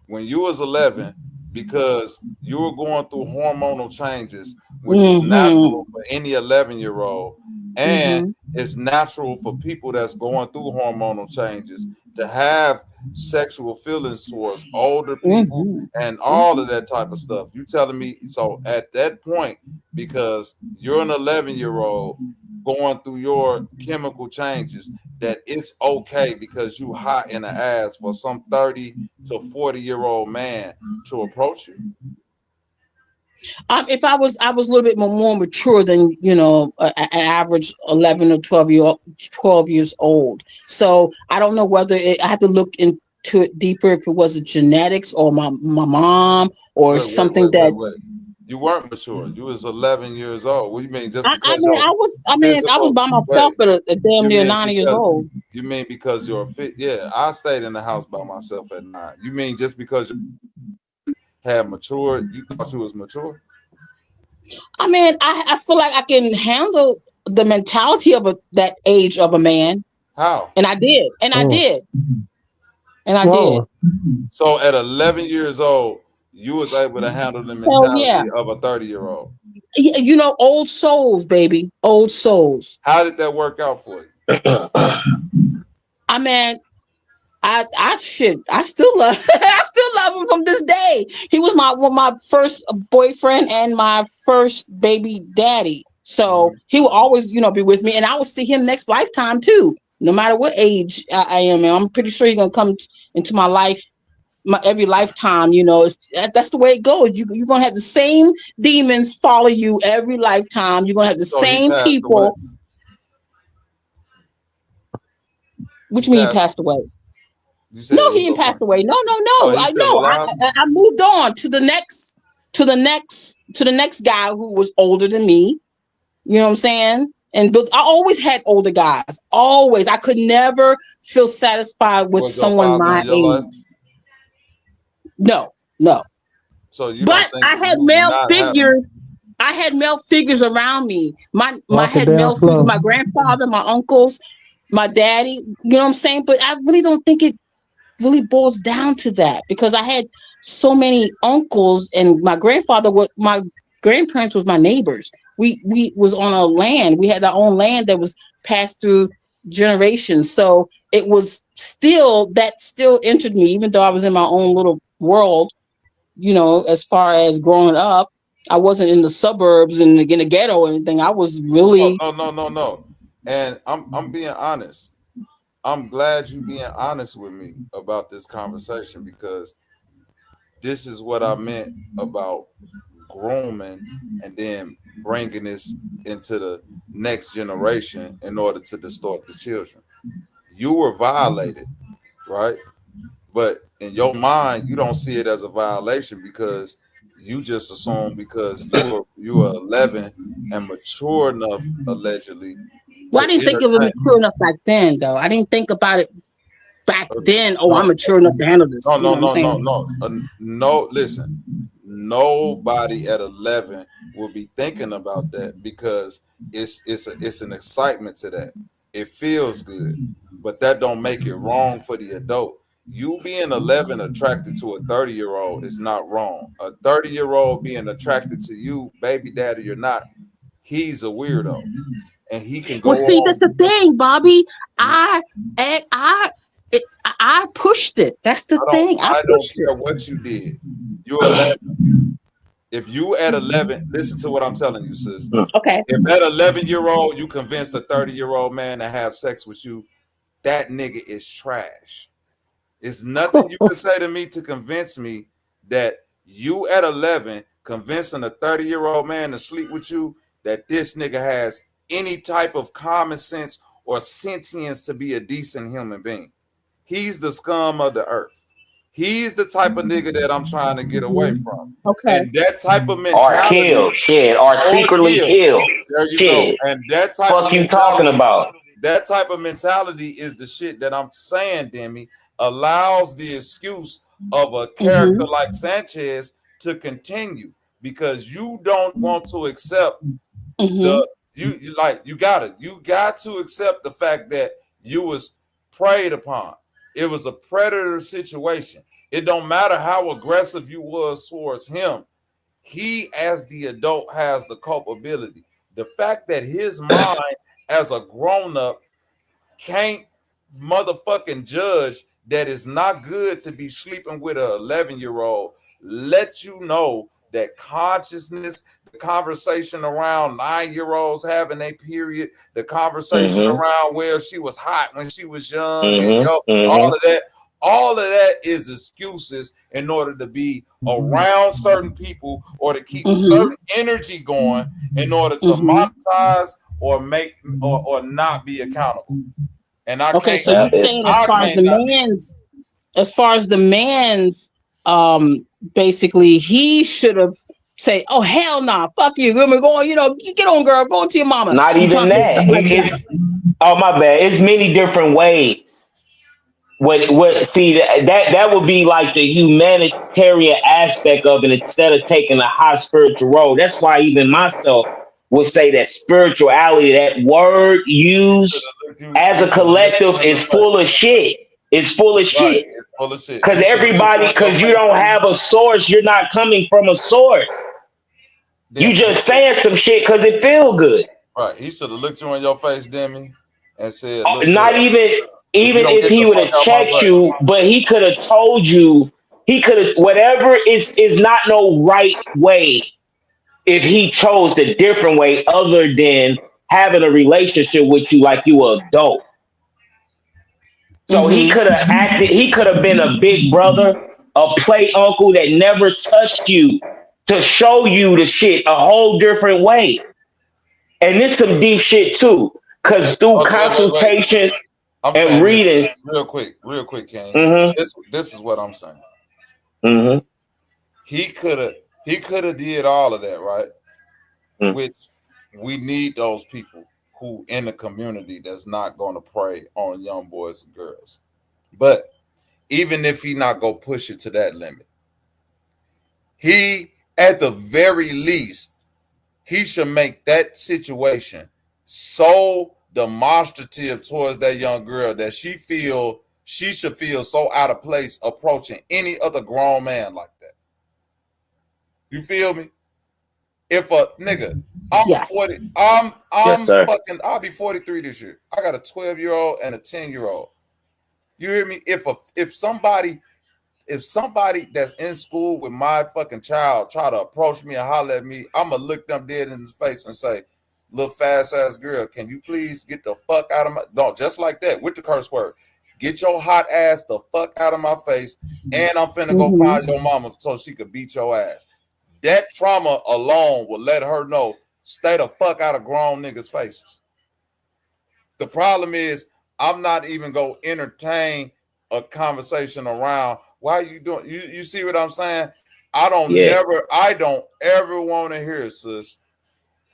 when you was 11, because you were going through hormonal changes, which is natural for any 11-year-old, and it's natural for people that's going through hormonal changes to have sexual feelings towards older people and all of that type of stuff. You telling me, so at that point, because you're an 11-year-old going through your chemical changes, that it's okay because you hot in the ass for some 30 to 40-year-old man to approach you? If I was a little bit more mature than an average 11 or 12 years old. So I don't know whether I have to look into it deeper if it was a genetics or my mom or something that. You weren't mature. You was 11 years old. What do you mean? Just because I was by myself at a damn near 9 years old. You mean because you're fit? Yeah, I stayed in the house by myself at 9. You mean just because you had matured, you thought you was mature? I feel like I can handle the mentality of that age of a man. How? And I did. And I did. So at 11 years old, you was able to handle the mentality of a 30-year-old. Old souls, baby. Old souls. How did that work out for you? I still love him from this day. He was my first boyfriend and my first baby daddy. So he will always, be with me, and I will see him next lifetime too, no matter what age I am. And I'm pretty sure he's gonna come into my life, every lifetime. That's the way it goes. You're gonna have the same demons follow you every lifetime. You're gonna have the same people. Which mean he passed away? No, he didn't pass away. No. I moved on to the next guy who was older than me. You know what I'm saying? But I always had older guys. Always. I could never feel satisfied with someone my age. No. So I had male figures. I had male figures around me. My grandfather, my uncles, my daddy. You know what I'm saying? But I really don't think it really boils down to that, because I had so many uncles, and my grandparents was my neighbors. We was on a land. We had our own land that was passed through generations. So it was still entered me, even though I was in my own little world. As far as growing up, I wasn't in the suburbs and in the ghetto or anything. I was really no. And I'm being honest. I'm glad you being honest with me about this conversation, because this is what I meant about grooming and then bringing this into the next generation in order to distort the children. You were violated, right? But in your mind, you don't see it as a violation, because you just assume because you were 11 and mature enough, allegedly. Well, I didn't think of it mature enough back then, though. I didn't think about it back then. Oh, I'm mature enough to handle this. No. Listen, nobody at 11 will be thinking about that because it's an excitement to that. It feels good, but that don't make it wrong for the adult. You being 11 attracted to a 30-year-old is not wrong. A 30-year-old being attracted to you, baby daddy or not, he's a weirdo, and he can go. Well, see, that's the thing, Bobby. I pushed it. That's the thing. I don't care what you did. You're 11. If you at 11, listen to what I'm telling you, sis. Okay. If at 11-year-old you convinced a 30-year-old man to have sex with you, that nigga is trash. It's nothing you can say to me to convince me that you at 11 convincing a 30-year-old man to sleep with you that this nigga has any type of common sense or sentience to be a decent human being. He's the scum of the earth. He's the type of nigga that I'm trying to get away from. Okay. And that type of mentality. Or kill, or secretly kill. There you go. And that type of you talking about? That type of mentality is the shit that I'm saying, Demi, allows the excuse of a character like Sanchez to continue because you don't want to accept you got to accept the fact that you was preyed upon. It was a predator situation. It don't matter how aggressive you was towards him. He, as the adult, has the culpability. The fact that his mind as a grown-up can't motherfucking judge that it's not good to be sleeping with an 11-year-old let you know that consciousness, the conversation around 9-year-olds having a period, the conversation around where she was hot when she was young, and all of that is excuses in order to be around certain people or to keep certain energy going in order to monetize or make or not be accountable. And I okay, so you're saying as far as the man's basically he should have say, oh hell nah, fuck you, let me go, get on, girl, go to your mama. Not even that. Oh my bad. It's many different ways. See that would be like the humanitarian aspect of it instead of taking a high spiritual role. That's why even myself would say that spirituality, that word used as a collective, is full of shit. It's full of shit. It's full of shit. Because you don't have a source, you're not coming from a source. You just saying some shit because it feel good. Right. He should have looked you in your face, Demi, and said, look, not even if he would have checked you, but he could have told you, he could have, whatever is not no right way if he chose the different way other than having a relationship with you like you an adult. So he could have acted, he could have been a big brother, a play uncle that never touched you to show you the shit a whole different way. And this some deep shit too, because through consultations and readings. Real quick, King. This is what I'm saying. He could have did all of that, right? Which we need those people who in the community that's not going to prey on young boys and girls. But even if he not go push it to that limit, he at the very least he should make that situation so demonstrative towards that young girl that she should feel so out of place approaching any other grown man like that. You feel me? If a nigga, I'll be 43 this year. I got a 12-year-old and a 10-year-old. You hear me? If somebody that's in school with my fucking child try to approach me and holler at me, I'ma look them dead in the face and say, little fast ass girl, can you please get the fuck out of my, no, just like that with the curse word, get your hot ass the fuck out of my face, and I'm finna go find your mama so she could beat your ass. That trauma alone will let her know, stay the fuck out of grown niggas' faces. The problem is, I'm not even gonna entertain a conversation around why you doing. You see what I'm saying? I don't ever want to hear, sis.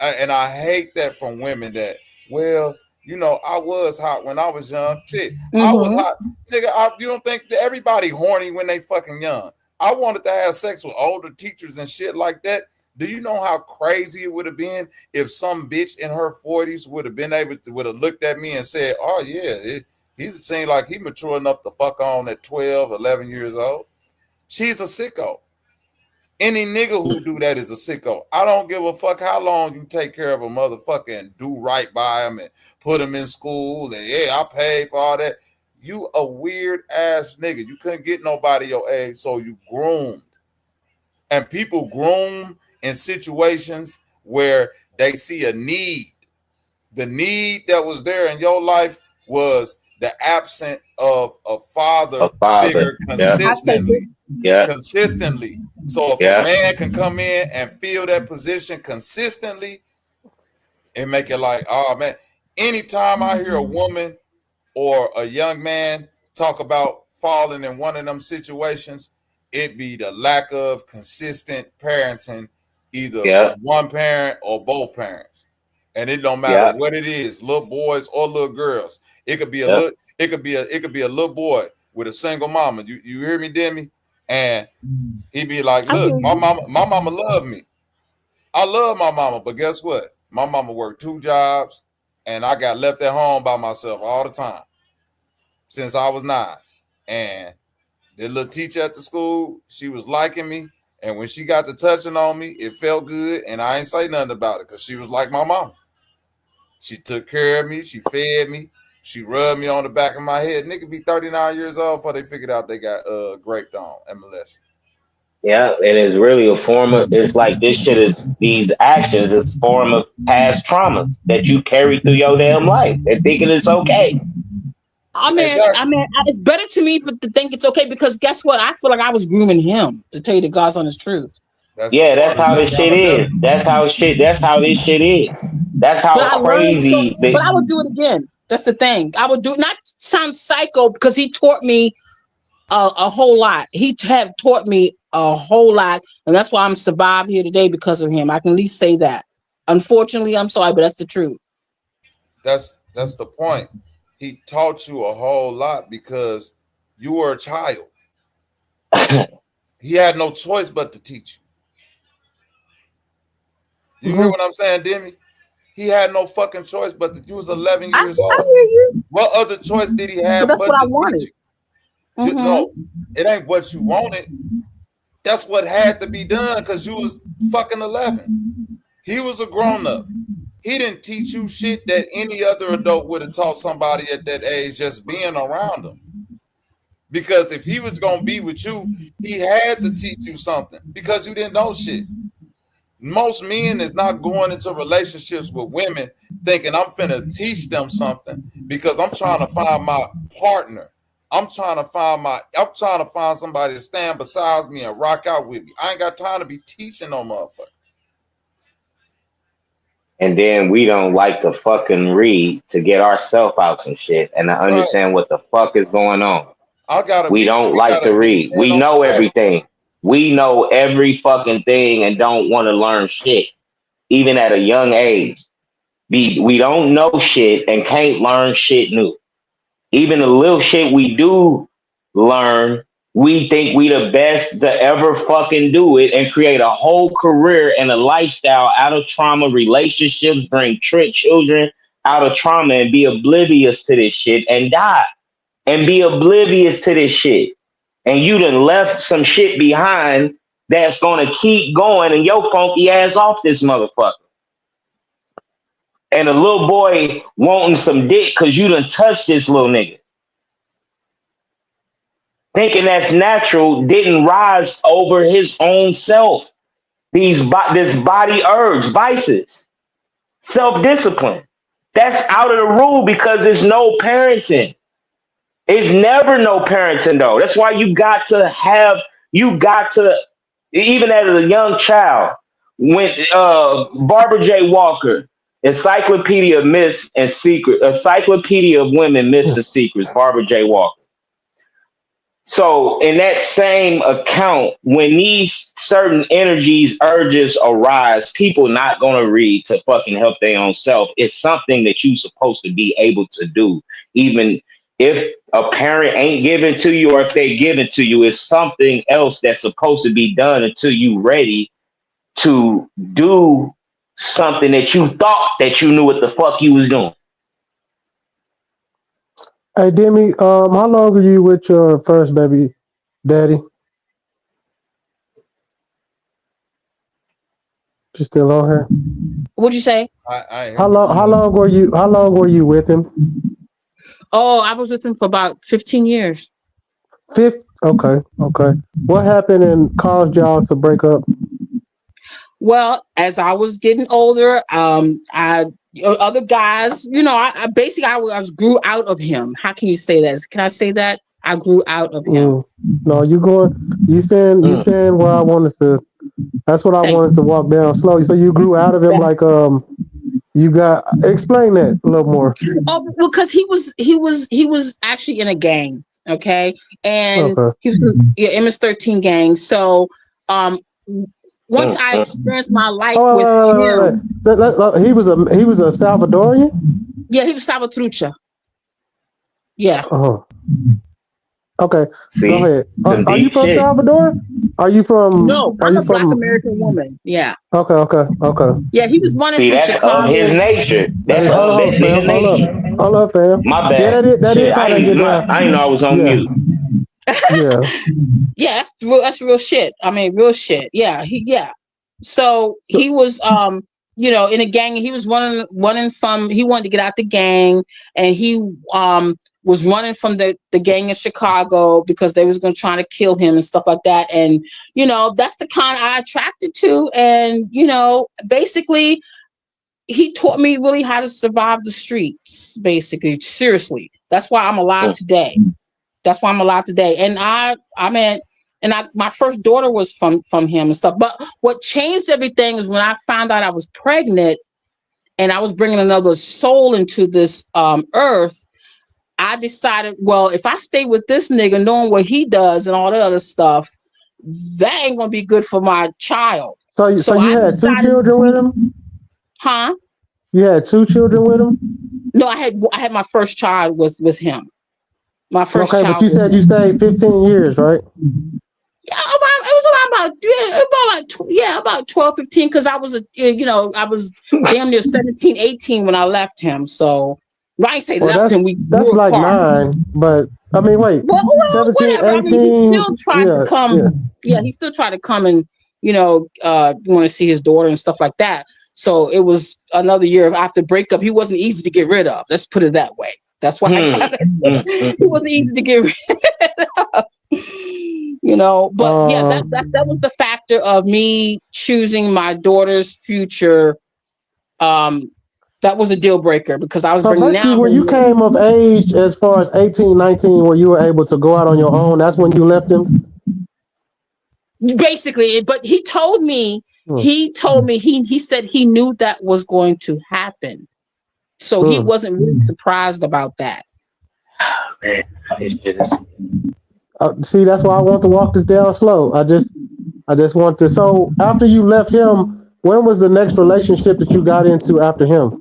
And I hate that from women that, well, you know, I was hot when I was young. Shit, I was hot. Nigga, you don't think that everybody horny when they fucking young? I wanted to have sex with older teachers and shit like that. Do you know how crazy it would have been if some bitch in her 40s would have been able to, would have looked at me and said, oh yeah, he seemed like he mature enough to fuck on at 12, 11 years old. She's a sicko. Any nigga who do that is a sicko. I don't give a fuck how long you take care of a motherfucker and do right by him and put him in school and yeah, I paid for all that. You a weird ass nigga. You couldn't get nobody your age, so you groomed. And people groom in situations where they see a need. The need that was there in your life was the absence of a father figure consistently. Consistently. So if a man can come in and fill that position consistently and make it like, oh man, anytime I hear a woman or a young man talk about falling in one of them situations, it be the lack of consistent parenting, either from one parent or both parents. And it don't matter what it is, little boys or little girls. It could be a little, it could be a little boy with a single mama. You hear me, Demi? And he be like, look, my mama love me. I love my mama, but guess what? My mama worked 2 jobs and I got left at home by myself all the time since I was 9. And the little teacher at the school, she was liking me. And when she got to touching on me, it felt good. And I ain't say nothing about it because she was like my mama. She took care of me. She fed me. She rubbed me on the back of my head. Nigga be 39 years old before they figured out they got raped on and molested. Yeah, and it's really a form of, it's like this shit is, these actions is a form of past traumas that you carry through your damn life and thinking it's okay. I mean, it's better to me to think it's okay because guess what? I feel like I was grooming him, to tell you the God's honest truth. That's how this shit is. That's how this shit is. That's how crazy. But I would do it again. That's the thing. I would do, not sound psycho, because he taught me a whole lot. He have taught me a whole lot, and that's why I'm survived here today because of him. I can at least say that. Unfortunately, I'm sorry, but that's the truth. That's the point. He taught you a whole lot because you were a child. He had no choice but to teach you. You hear what I'm saying, Demi? He had no fucking choice but to. You was 11 years old. I hear you. What other choice did he have? But that's what I wanted. No, it ain't what you wanted. That's what had to be done because you was fucking 11. He was a grown up. He didn't teach you shit that any other adult would have taught somebody at that age just being around him. Because if he was going to be with you, he had to teach you something because you didn't know shit. Most men is not going into relationships with women thinking I'm finna teach them something because I'm trying to find my partner. I'm trying to find somebody to stand beside me and rock out with me. I ain't got time to be teaching no motherfucker. And then we don't like to fucking read to get ourselves out some shit and to understand what the fuck is going on. We don't like to read. We know everything. We know every fucking thing and don't want to learn shit, even at a young age. We don't know shit and can't learn shit new. Even the little shit we do learn, we think we the best to ever fucking do it and create a whole career and a lifestyle out of trauma, relationships, bring children out of trauma and be oblivious to this shit and die and be oblivious to this shit. And you done left some shit behind that's going to keep going and your funky ass off this motherfucker. And a little boy wanting some dick because you done touched this little nigga. Thinking that's natural, didn't rise over his own self. This body urge, vices, self-discipline. That's out of the rule because there's no parenting. It's never no parenting though. That's why you got to, even as a young child, when Barbara J. Walker, Encyclopedia of Myths and Secrets, Encyclopedia of Women, Myths and Secrets, Barbara J. Walker. So in that same account, when these certain energies, urges arise, people not gonna read to fucking help their own self. It's something that you supposed to be able to do, even if a parent ain't giving to you, or if they give it to you. It's something else that's supposed to be done until you ready to do something that you thought that you knew what the fuck you was doing. Hey, Demi, how long were you with your first baby daddy? You still on here? What'd you say? How long were you with him? Oh, I was with him for about 15 years. Okay. What happened and caused y'all to break up? Well, as I was getting older, other guys, I basically I grew out of him. How can you say that? Can I say that? I grew out of him. No, you saying where I wanted to. That's what I wanted to walk down slowly. So you grew out of him, like explain that a little more. Oh, because he was actually in a gang, okay, and he was in MS-13 gang. So, once I experienced my life with him, he was a Salvadorian. Yeah, he was Salvatrucha. Yeah. Okay, go ahead. Are you from Salvador? Are you from? No, I'm a Black American woman. Yeah. Okay. Yeah, he was running from that's Chicago. Of his nature. That's of that nigga nature. Hold up, fam. My bad. Yeah, that is how they get down. I didn't know I was on mute. Yeah. Yeah, that's real shit. I mean, real shit. Yeah, So he was in a gang, and he was running from, he wanted to get out the gang, and he was running from the gang in Chicago because they was going to try to kill him and stuff like that. And that's the kind I attracted to. And basically he taught me really how to survive the streets, basically. Seriously, that's why I'm alive today. And my first daughter was from him and stuff. But what changed everything is when I found out I was pregnant and I was bringing another soul into this earth. I decided, well, if I stay with this nigga knowing what he does and all that other stuff, that ain't gonna be good for my child. So you had 2 children with him? Huh? You had 2 children with him? No, I had my first child with him. My first child. Okay, but you said you stayed 15 years, right? Yeah, about 12, 15, because I was I was damn near 17, 18 when I left him. So I ain't say left him. That's like apart. 9, but I mean, wait. Well, 17, whatever. 18, I mean, he still tried to come. Yeah, he still tried to come and want to see his daughter and stuff like that. So it was another year after breakup. He wasn't easy to get rid of. Let's put it that way. That's why he wasn't easy to get rid of. But yeah, that was the factor of me choosing my daughter's future. That was a deal breaker because I was bringing down. When you came of age, as far as 18, 19, where you were able to go out on your own, that's when you left him? Basically, but he told me, he said he knew that was going to happen. So he wasn't really surprised about that. Man, see, that's why I want to walk this down slow. I just want to. So after you left him, when was the next relationship that you got into after him?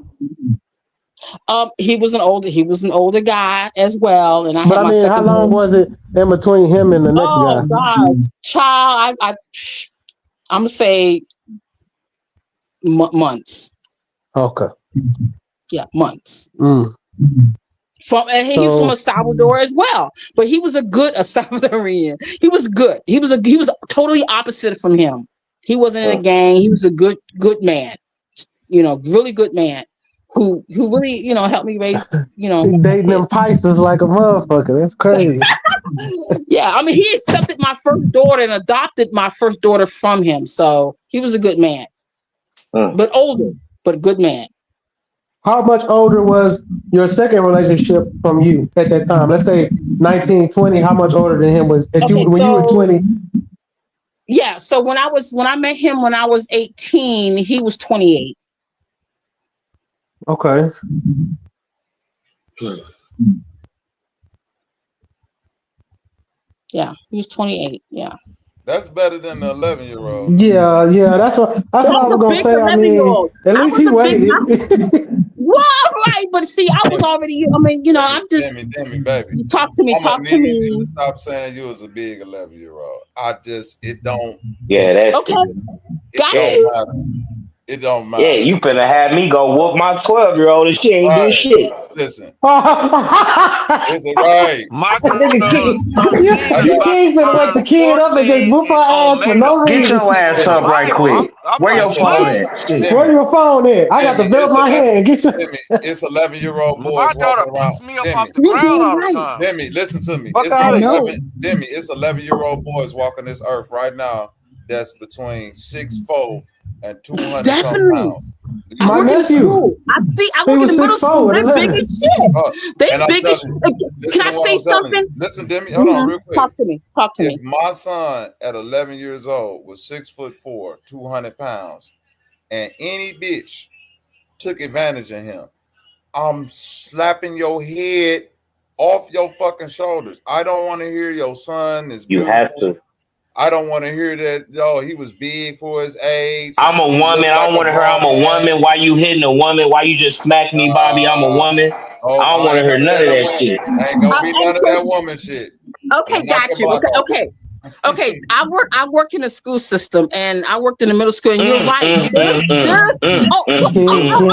He was an older guy as well, and But I mean, how long was it in between him and the next guy? Oh God, child, I'm gonna say months. Okay. Yeah, months. He was from El Salvador as well, but he was a Salvadorian. He was good. He was totally opposite from him. He wasn't in a gang. He was a good man. Really good man who really helped me raise. He dating them Pisces like a motherfucker. That's crazy. Yeah, I mean, he accepted my first daughter and adopted my first daughter from him. So he was a good man, but older, but good man. How much older was your second relationship from you at that time? Let's say 19, 20. How much older than him was when you were 20? Yeah, so when I met him when I was 18, he was 28. Okay. Yeah, he was 28. Yeah. That's better than the 11-year-old. Yeah, that's what I That's was a gonna big say. I mean, 11-year-old. at I least was he a big. waited. Well, right, but see, I was already. I mean, you know, I'm just. Demi, baby. You talk to me. I'm gonna Talk to need you to me. stop saying you was a big 11-year-old. It don't. Yeah, that's Okay. It Got yeah. don't you. matter. It don't Yeah, matter. you finna have me go whoop my 12-year-old and she ain't do Right. shit. Listen. Is it it right? My Nigga girl is King, 13 is you about to King finna wake the turn kid up and just 14 whoop her on ass for later. no Get reason. your ass up right Survival. quick. I'm Where like, your It's what? phone 11. at? Shit. Where Demi, your phone at? I got the Demi, belt in my hand. Get your Demi, it's 11-year-old My boys walking daughter around. picks me up Demi, off the You're ground doing all the right. time. Demi, listen to me. Fuck It's out I of here. know. Demi, it's 11-year-old boys walking this earth right now that's between 6'4" and 200 something Definitely. pounds. Do you I My hear work me? in the nephew, school. I he work in was the middle school. 6'4" at They're big 11. as shit. They And I'm big as telling shit. you, Can listen I to what say I'm telling you. something? Listen, Demi, hold on real quick. Talk to me. Talk to If me. my son at 11 years old was 6'4", 200 pounds, and any bitch took advantage of him, I'm slapping your head off your fucking shoulders. I don't want to hear your son is You have beautiful. to. I don't want to hear that, he was big for his age. I'm a He woman. looked I like don't a want to hear grown I'm a man. woman. Why you hitting a woman? Why you just smack me, Bobby? I'm a woman. Oh, I don't I want to ain't hear none of none of that. that shit. Ain't gonna be And none of so, that woman shit. okay, Knock got your you. block off. Okay. I work in the school system, and I worked in the middle school. And you're right. There's. King, I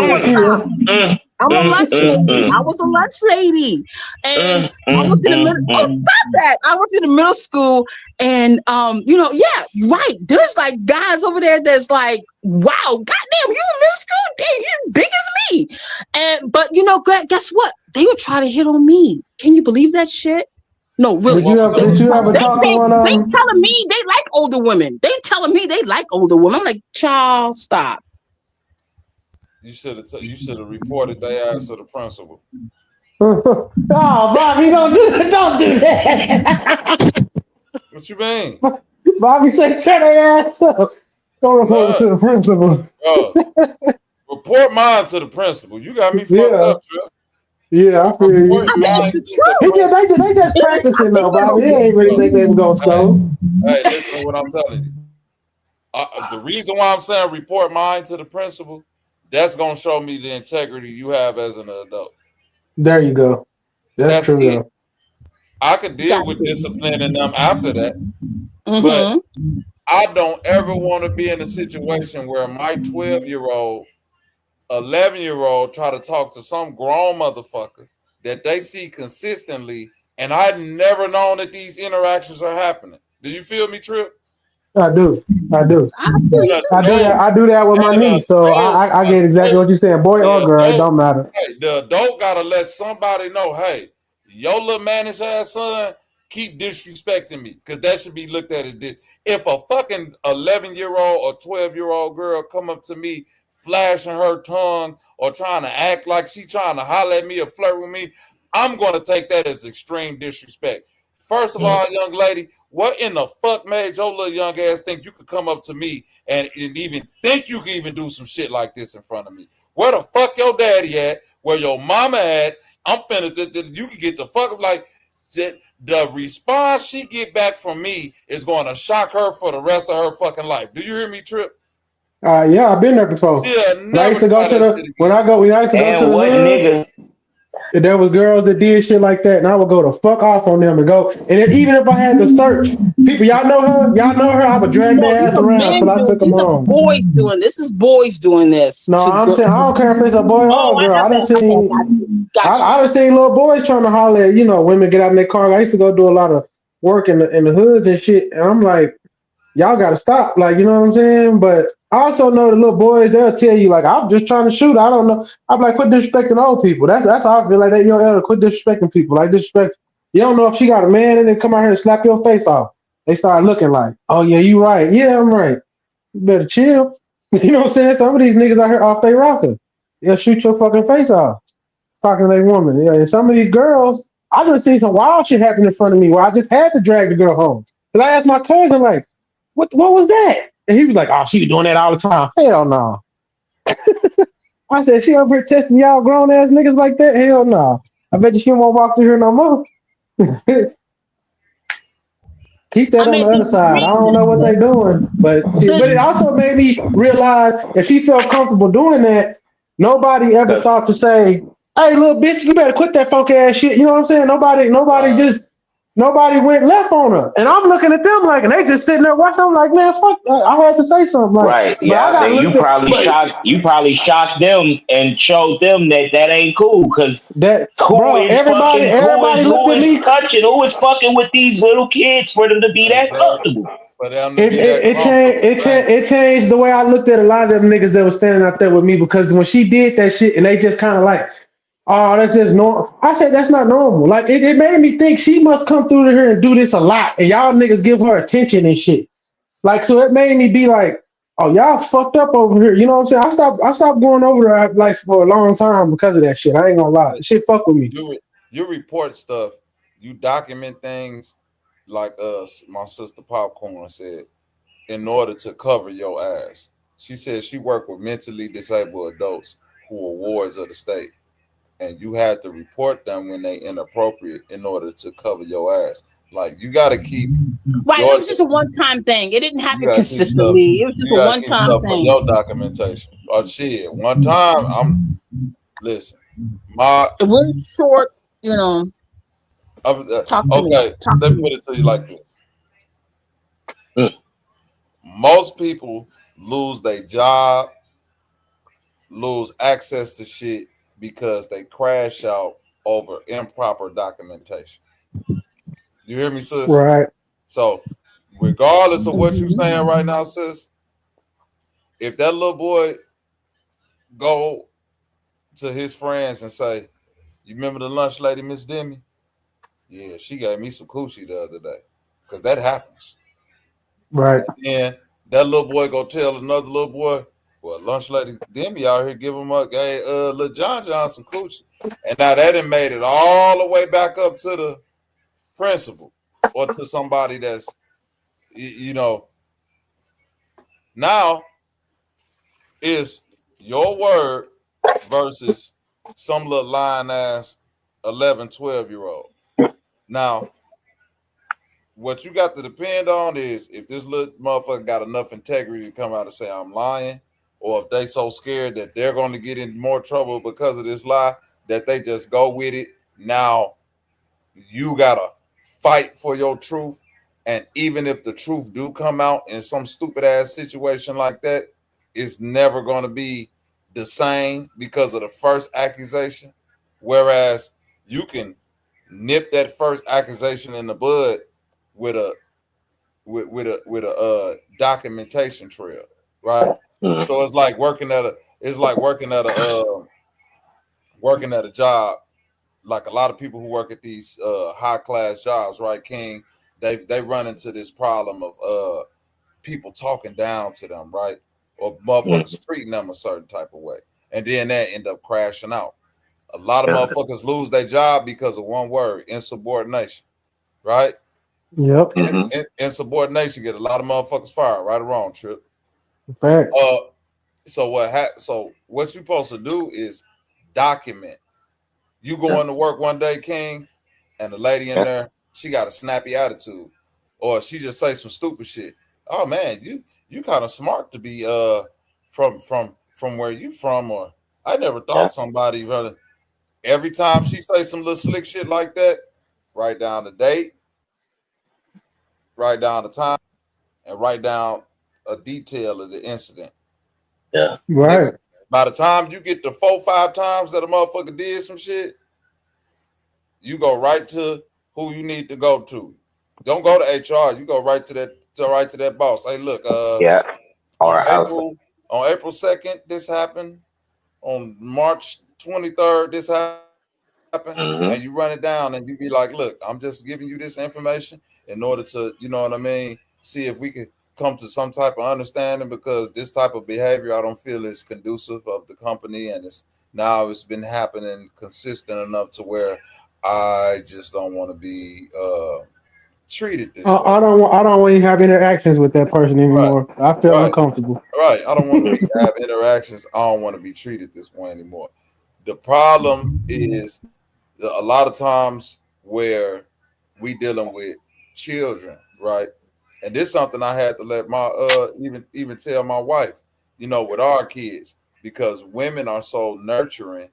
won't chill. stop. I'm a lunch lady. I was a lunch lady, and I worked in the middle. Oh, stop that! I worked in the middle school, and yeah, right. There's like guys over there that's like, wow, goddamn, you in middle school? Damn, you big as me. But guess what? They would try to hit on me. Can you believe that shit? No, really. Did you ever talk to one of They them? telling me they like older women. They telling me they like older women. I'm like, child, stop. You should have reported their ass to the principal. Oh, Bobby, don't do that. What you mean? Bobby said, turn their ass up. Don't report it to the principal. Report mine to the principal. You got me fucked up, Trip. Yeah, I feel you. I mean, it's the truth. They just practicing though, Bobby. They ain't really think they were gonna score. Hey, listen to what I'm telling you. The reason why I'm saying report mine to the principal, that's gonna show me the integrity you have as an adult. There you go. That's true it. though. I could deal with disciplining them after that, Mm-hmm. but I don't ever want to be in a situation where my 12-year-old, 11-year-old try to talk to some grown motherfucker that they see consistently, and I've never known that these interactions are happening. Do you feel me, Trip? I do. I do that with my niece. So I get exactly what you're saying. Boy or girl, it don't matter. Hey, the adult gotta let somebody know, hey, your little mannish ass son keep disrespecting me, because that should be looked at as this. If a fucking 11-year-old or 12-year-old girl come up to me flashing her tongue or trying to act like she trying to holler at me or flirt with me, I'm going to take that as extreme disrespect. First of all, young lady, what in the fuck made your little young ass think you could come up to me and even think you could even do some shit like this in front of me? Where the fuck your daddy at? Where your mama at? I'm finna, you can get the fuck up. Like, the response she get back from me is going to shock her for the rest of her fucking life. Do you hear me, Trip? Yeah, I've been there before. Yeah, when I used to go to the hood, there was girls that did shit like that, and I would go the fuck off on them and go. And even if I had to search people, y'all know her, I would drag their ass around till I took them home. Boys doing this. Is boys doing this? No, I'm saying I don't care if it's a boy or a girl. I done seen little boys trying to holler at women get out in their car. I used to go do a lot of work in the hoods and shit, and I'm like, y'all gotta stop, like, you know what I'm saying? But I also know the little boys, they'll tell you, like, I'm just trying to shoot. I don't know. I'm like, quit disrespecting old people. That's how I feel like that. Your elder, quit disrespecting people. Like, disrespect. You don't know if she got a man and then come out here and slap your face off. They start looking like, oh yeah, you right. Yeah, I'm right. You better chill. You know what I'm saying? Some of these niggas out here off they rocker. They'll shoot your fucking face off. Talking to their woman. Yeah, and some of these girls, I done seen some wild shit happen in front of me where I just had to drag the girl home. Because I asked my cousin, like, what was that? And he was like, oh, she was doing that all the time. Hell no. I said, she up here testing y'all grown ass niggas like that? Hell no. I bet you she won't walk through here no more. keep that on the other side. I don't know what they're doing, but it also made me realize if she felt comfortable doing that, nobody ever thought to say, "Hey, little bitch, you better quit that funky ass shit." You know what I'm saying? Nobody went left on her, and I'm looking at them like, and they just sitting there watching. I'm like, man, fuck! I had to say something, like, Right. but I Yeah. got Then you probably shocked them and showed them that ain't cool because who is everybody looked at me. touching, who is fucking with these little kids for them to be that comfortable? For them to be that comfortable. It changed the way I looked at a lot of them niggas that was standing out there with me, because when she did that shit and they just kind of like, oh, that's just normal. I said, that's not normal. Like, it made me think she must come through here and do this a lot, and y'all niggas give her attention and shit. Like, so it made me be like, oh, y'all fucked up over here. You know what I'm saying? I stopped going over there like for a long time because of that shit. I ain't gonna lie. Shit fuck with me. You report stuff. You document things like my sister Popcorn said, in order to cover your ass. She said she worked with mentally disabled adults who are wards of the state, and you had to report them when they inappropriate in order to cover your ass. Like, you got to keep. Right, it was just a one-time thing. It didn't happen consistently. It was just a one-time thing. For your documentation. Oh shit! One time, listen. It was short, you know. Let me put it to you like this. Most people lose their job, lose access to shit because they crash out over improper documentation. You hear me, sis? Right. So, regardless of what you're saying right now, sis, if that little boy go to his friends and say, "You remember the lunch lady, Miss Demi? Yeah, she gave me some coochie the other day," because that happens. Right. And that little boy go tell another little boy, "Well, lunch lady Demi out here giving him up, little John some coochie," and now that done made it all the way back up to the principal or to somebody that's, you know. Now is your word versus some little lying ass 11, 12-year-old. Now, what you got to depend on is if this little motherfucker got enough integrity to come out and say I'm lying, or if they so scared that they're going to get in more trouble because of this lie that they just go with it. Now, you got to fight for your truth. And even if the truth do come out in some stupid ass situation like that, it's never going to be the same because of the first accusation. Whereas you can nip that first accusation in the bud with a documentation trail, right? So it's like working at a job. Like a lot of people who work at these high class jobs, right, King? They run into this problem of people talking down to them, right? Or motherfuckers treating them a certain type of way. And then that end up crashing out. A lot of motherfuckers lose their job because of one word: insubordination, right? Yep. Insubordination get a lot of motherfuckers fired, right or wrong, Trip. Fact. So what you supposed to do is document. You go into work one day, King, and the lady in there, she got a snappy attitude, or she just say some stupid shit. Oh man, you kind of smart to be from where you from, or I never thought somebody running. Every time she say some little slick shit like that, write down the date, write down the time, and write down a detail of the incident. Yeah. Right. By the time you get to 4-5 times that a motherfucker did some shit, you go right to who you need to go to. Don't go to HR. You go right to that boss. Hey, look, on April 2nd, this happened. On March 23rd, this happened. And you run it down and you be like, look, I'm just giving you this information in order to, you know what I mean, see if we could come to some type of understanding, because this type of behavior I don't feel is conducive of the company, and it's been happening consistent enough to where I just don't want to be treated this way. I don't want to have interactions with that person anymore. I feel uncomfortable. Right. I don't want to have interactions. I don't want to be treated this way anymore. The problem is a lot of times where we dealing with children, right? And this is something I had to let my even tell my wife, you know, with our kids, because women are so nurturing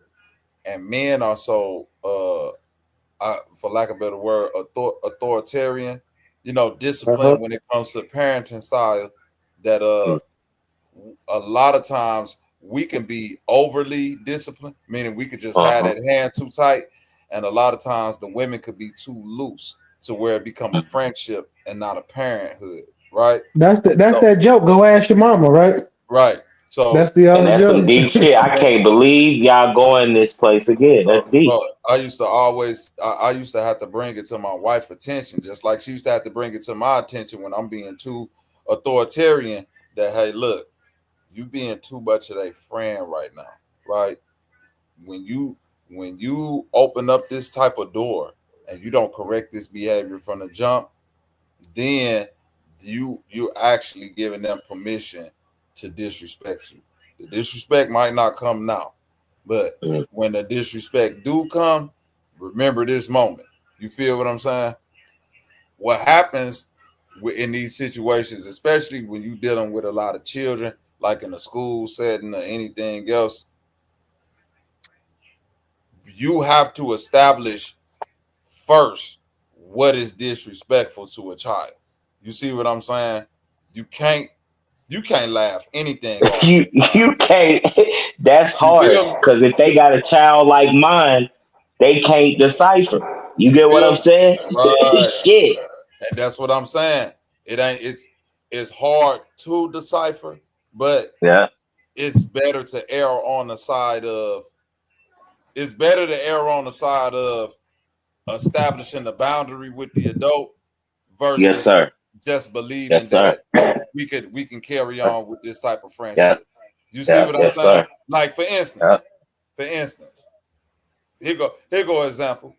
and men are so for lack of a better word, authoritarian, you know, disciplined when it comes to parenting style, that a lot of times we can be overly disciplined, meaning we could just have that hand too tight, and a lot of times the women could be too loose to where it become a friendship and not a parenthood, right? That's that joke. Go ask your mama, right? Right. So that's the And other that's some joke. deep shit. I can't believe y'all going this place again. That's deep. So I used to always, I used to have to bring it to my wife's attention, just like she used to have to bring it to my attention when I'm being too authoritarian. That, hey, look, you being too much of a friend right now, right? When you open up this type of door and you don't correct this behavior from the jump, then you're actually giving them permission to disrespect you. The disrespect might not come now, but when the disrespect do come, remember this moment. You feel what I'm saying? What happens in these situations, especially when you're dealing with a lot of children, like in a school setting or anything else, you have to establish first what is disrespectful to a child. You see what I'm saying? You can't laugh anything off. You can't. That's hard, because if they got a child like mine, they can't decipher. You get what I'm saying? Right. Shit. And that's what I'm saying. It's hard to decipher, but yeah, it's better to err on the side of establishing the boundary with the adult versus yes, sir. just believing that we can carry on with this type of friendship. Yeah. You see what I'm yes, saying? Sir. Like for instance, here go an example.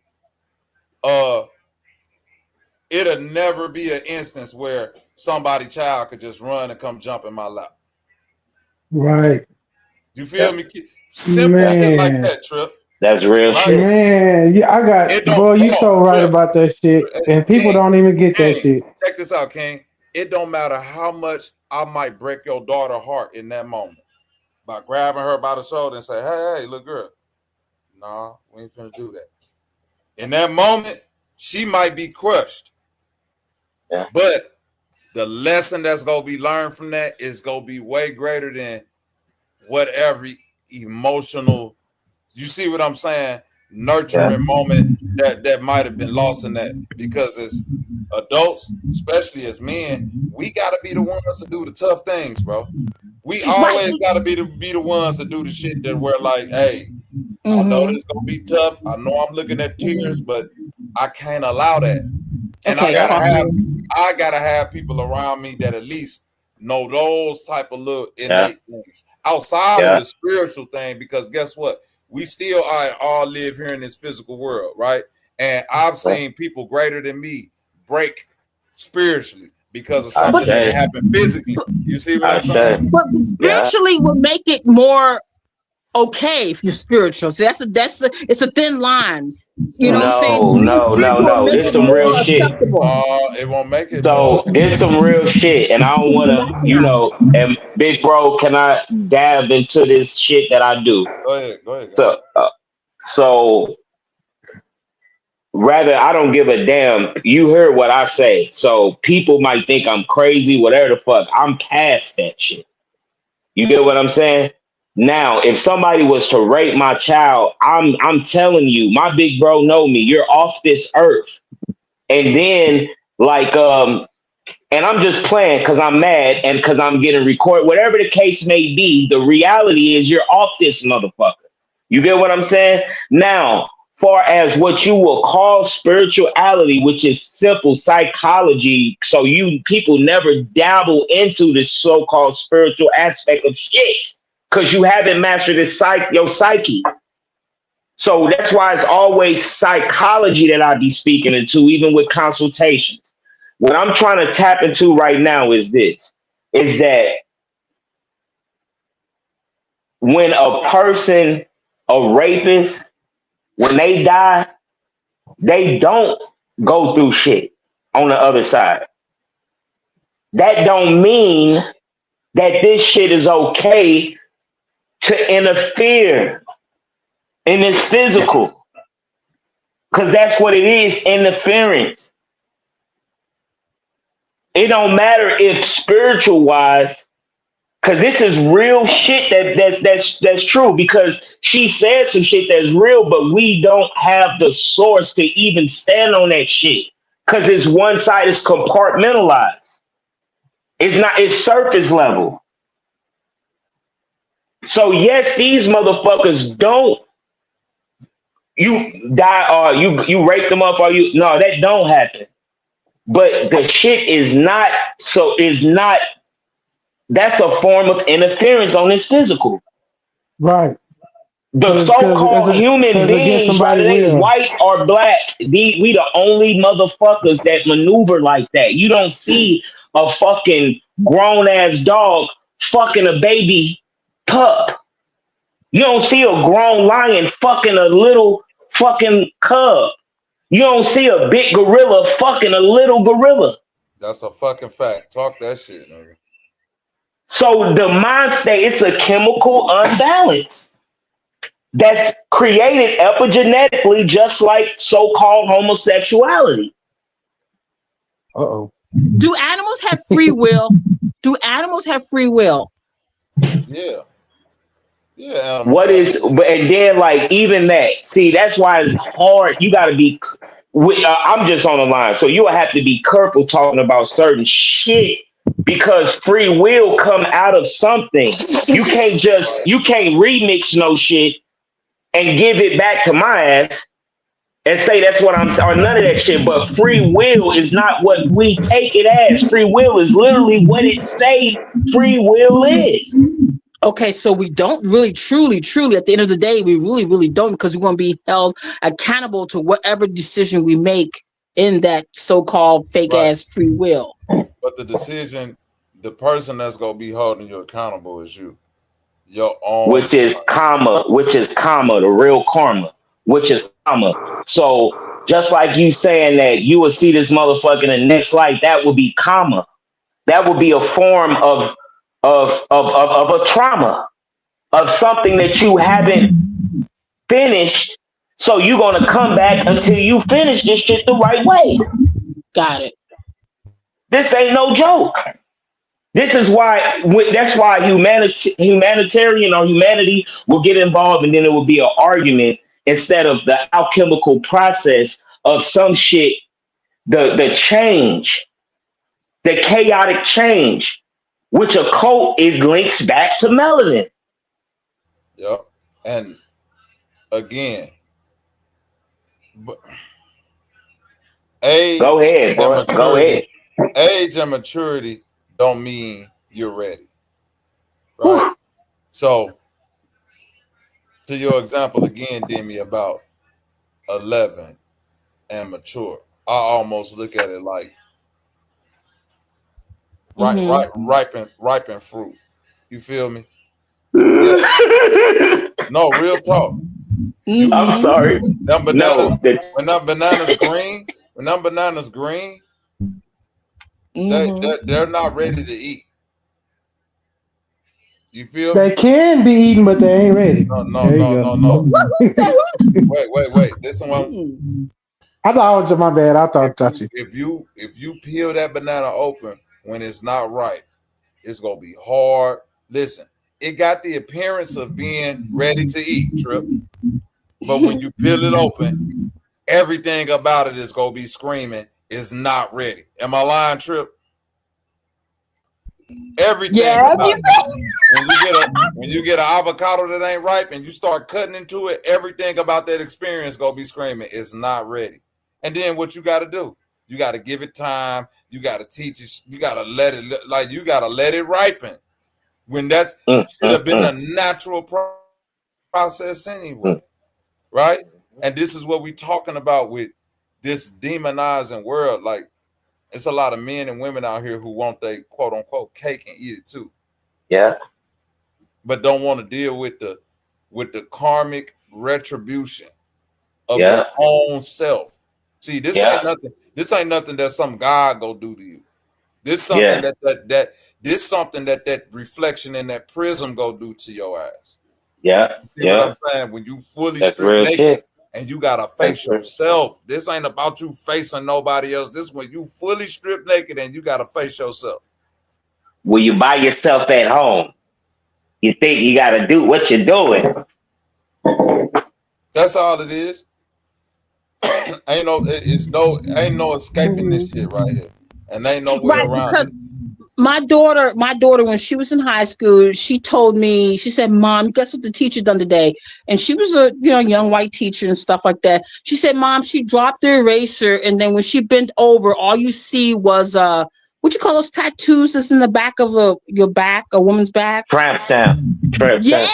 It'll never be an instance where somebody's child could just run and come jump in my lap. Right. You feel me? Simple shit like that, Trip. That's real shit. Man, yeah, I got, bro, you so right about that shit. And people don't even get that shit. Check this out, King. It don't matter how much I might break your daughter's heart in that moment by grabbing her by the shoulder and say, hey, little girl, nah, we ain't finna do that. In that moment, she might be crushed. Yeah. But the lesson that's gonna be learned from that is gonna be way greater than whatever emotional, you see what I'm saying, nurturing moment that might have been lost in that. Because as adults, especially as men, we gotta be the ones to do the tough things, bro. We always gotta be the ones to do the shit that we're like, hey, I know this gonna be tough. I know I'm looking at tears, but I can't allow that. And I gotta have people around me that at least know those type of little innate things outside of the spiritual thing. Because guess what? We still all live here in this physical world, right? And I've seen people greater than me break spiritually because of something that happened physically. You see what I'm saying? But spiritually will make it more okay if you're spiritual. So it's a thin line. You know what I'm saying? No. It's some real shit. It won't make it. So there's some real shit, and I don't want to, and big bro, can I dive into this shit that I do? Go ahead. So rather, I don't give a damn. You heard what I say. So people might think I'm crazy, whatever the fuck. I'm past that shit. You get what I'm saying? Now, if somebody was to rape my child, I'm telling you, my big bro know me. You're off this earth. And then and I'm just playing because I'm mad and because I'm getting recorded. Whatever the case may be, the reality is you're off this motherfucker. You get what I'm saying? Now, far as what you will call spirituality, which is simple psychology, so you people never dabble into this so-called spiritual aspect of shit because you haven't mastered your psyche. So that's why it's always psychology that I be speaking into, even with consultations. What I'm trying to tap into right now is that when a person, a rapist, when they die, they don't go through shit on the other side. that don't mean that this shit is okay to interfere in this physical. Because that's what it is, interference. It don't matter if spiritual wise, because this is real shit that's true. Because she said some shit that's real, but we don't have the source to even stand on that shit. Because it's one side is compartmentalized. It's not. It's surface level. So yes, these motherfuckers don't. You die or you rape them up or you no, that don't happen. But the shit is not. So is not. That's a form of interference on this physical. Right. The so-called human beings, whether they white or black, we the only motherfuckers that maneuver like that. You don't see a fucking grown-ass dog fucking a baby pup. You don't see a grown lion fucking a little fucking cub. You don't see a big gorilla fucking a little gorilla. That's a fucking fact. Talk that shit, nigga. So the mind state, it's a chemical unbalance that's created epigenetically, just like so-called homosexuality. Uh-oh. Do animals have free will? Do animals have free will? Yeah. Yeah. What is, and then like even that, see, that's why it's hard. You got to be, I'm just on the line. So you'll have to be careful talking about certain shit because free will come out of something. You can't remix no shit and give it back to my ass and say that's what I'm or none of that shit. But free will is not what we take it as. Free will is literally what it say free will is. Okay, so we don't really, truly, at the end of the day, we really don't, because we want to be held accountable to whatever decision we make in that so-called fake ass free will. But the decision, the person that's gonna be holding you accountable is you. Your own, which is karma, the real karma, which is karma. So just like you saying that you will see this motherfucker in the next life, that would be karma. That would be a form of a trauma, of something that you haven't finished. So you're gonna come back until you finish this shit the right way. Got it. This ain't no joke. This is why. That's why humanitarian or humanity will get involved, and then it will be an argument instead of the alchemical process of some shit. The change, the chaotic change, which a cult links back to melanin. Yep. And again, age. Go ahead, bro. Go ahead. Age and maturity don't mean you're ready, right? So, to your example again, Demi, about 11 and mature, I almost look at it like ripen fruit. You feel me? Yeah. No, real talk. I'm sorry. Them bananas, when them bananas green, they're not ready to eat. You feel they me? can be eaten, but they ain't ready. No. Wait. Listen, I thought I was my bad. I thought you. If you peel that banana open when it's not ripe, it's gonna be hard. Listen, it got the appearance of being ready to eat, Trip. But when you peel it open, everything about it is gonna be screaming, it's not ready. Am I lying, Trip? Everything about it. When you get an avocado that ain't ripe and you start cutting into it, everything about that experience gonna be screaming, it's not ready. And then what you gotta do? You gotta give it time. You gotta teach it. You gotta let it ripen. When that's should have been a natural process anyway, right? And this is what we talking about with this demonizing world. Like, it's a lot of men and women out here who want they quote unquote cake and eat it too. Yeah. But don't want to deal with the karmic retribution of their own self. See, this ain't nothing. This ain't nothing that some God go do to you. This something this something that reflection in that prism go do to your ass. Yeah. You see what I'm saying? When you fully strip naked and you gotta face yourself. This ain't about you facing nobody else. This is when you fully strip naked and you gotta face yourself. When you by yourself at home, you think you gotta do what you're doing. That's all it is. ain't no escaping this shit right here. And ain't no way around it. My daughter, when she was in high school, she told me, she said, "Mom, guess what the teacher done today?" And she was a young white teacher and stuff like that. She said, "Mom, she dropped the eraser, and then when she bent over, all you see was what you call those tattoos that's in the back of your back, a woman's back? Tramp stamp. Yes,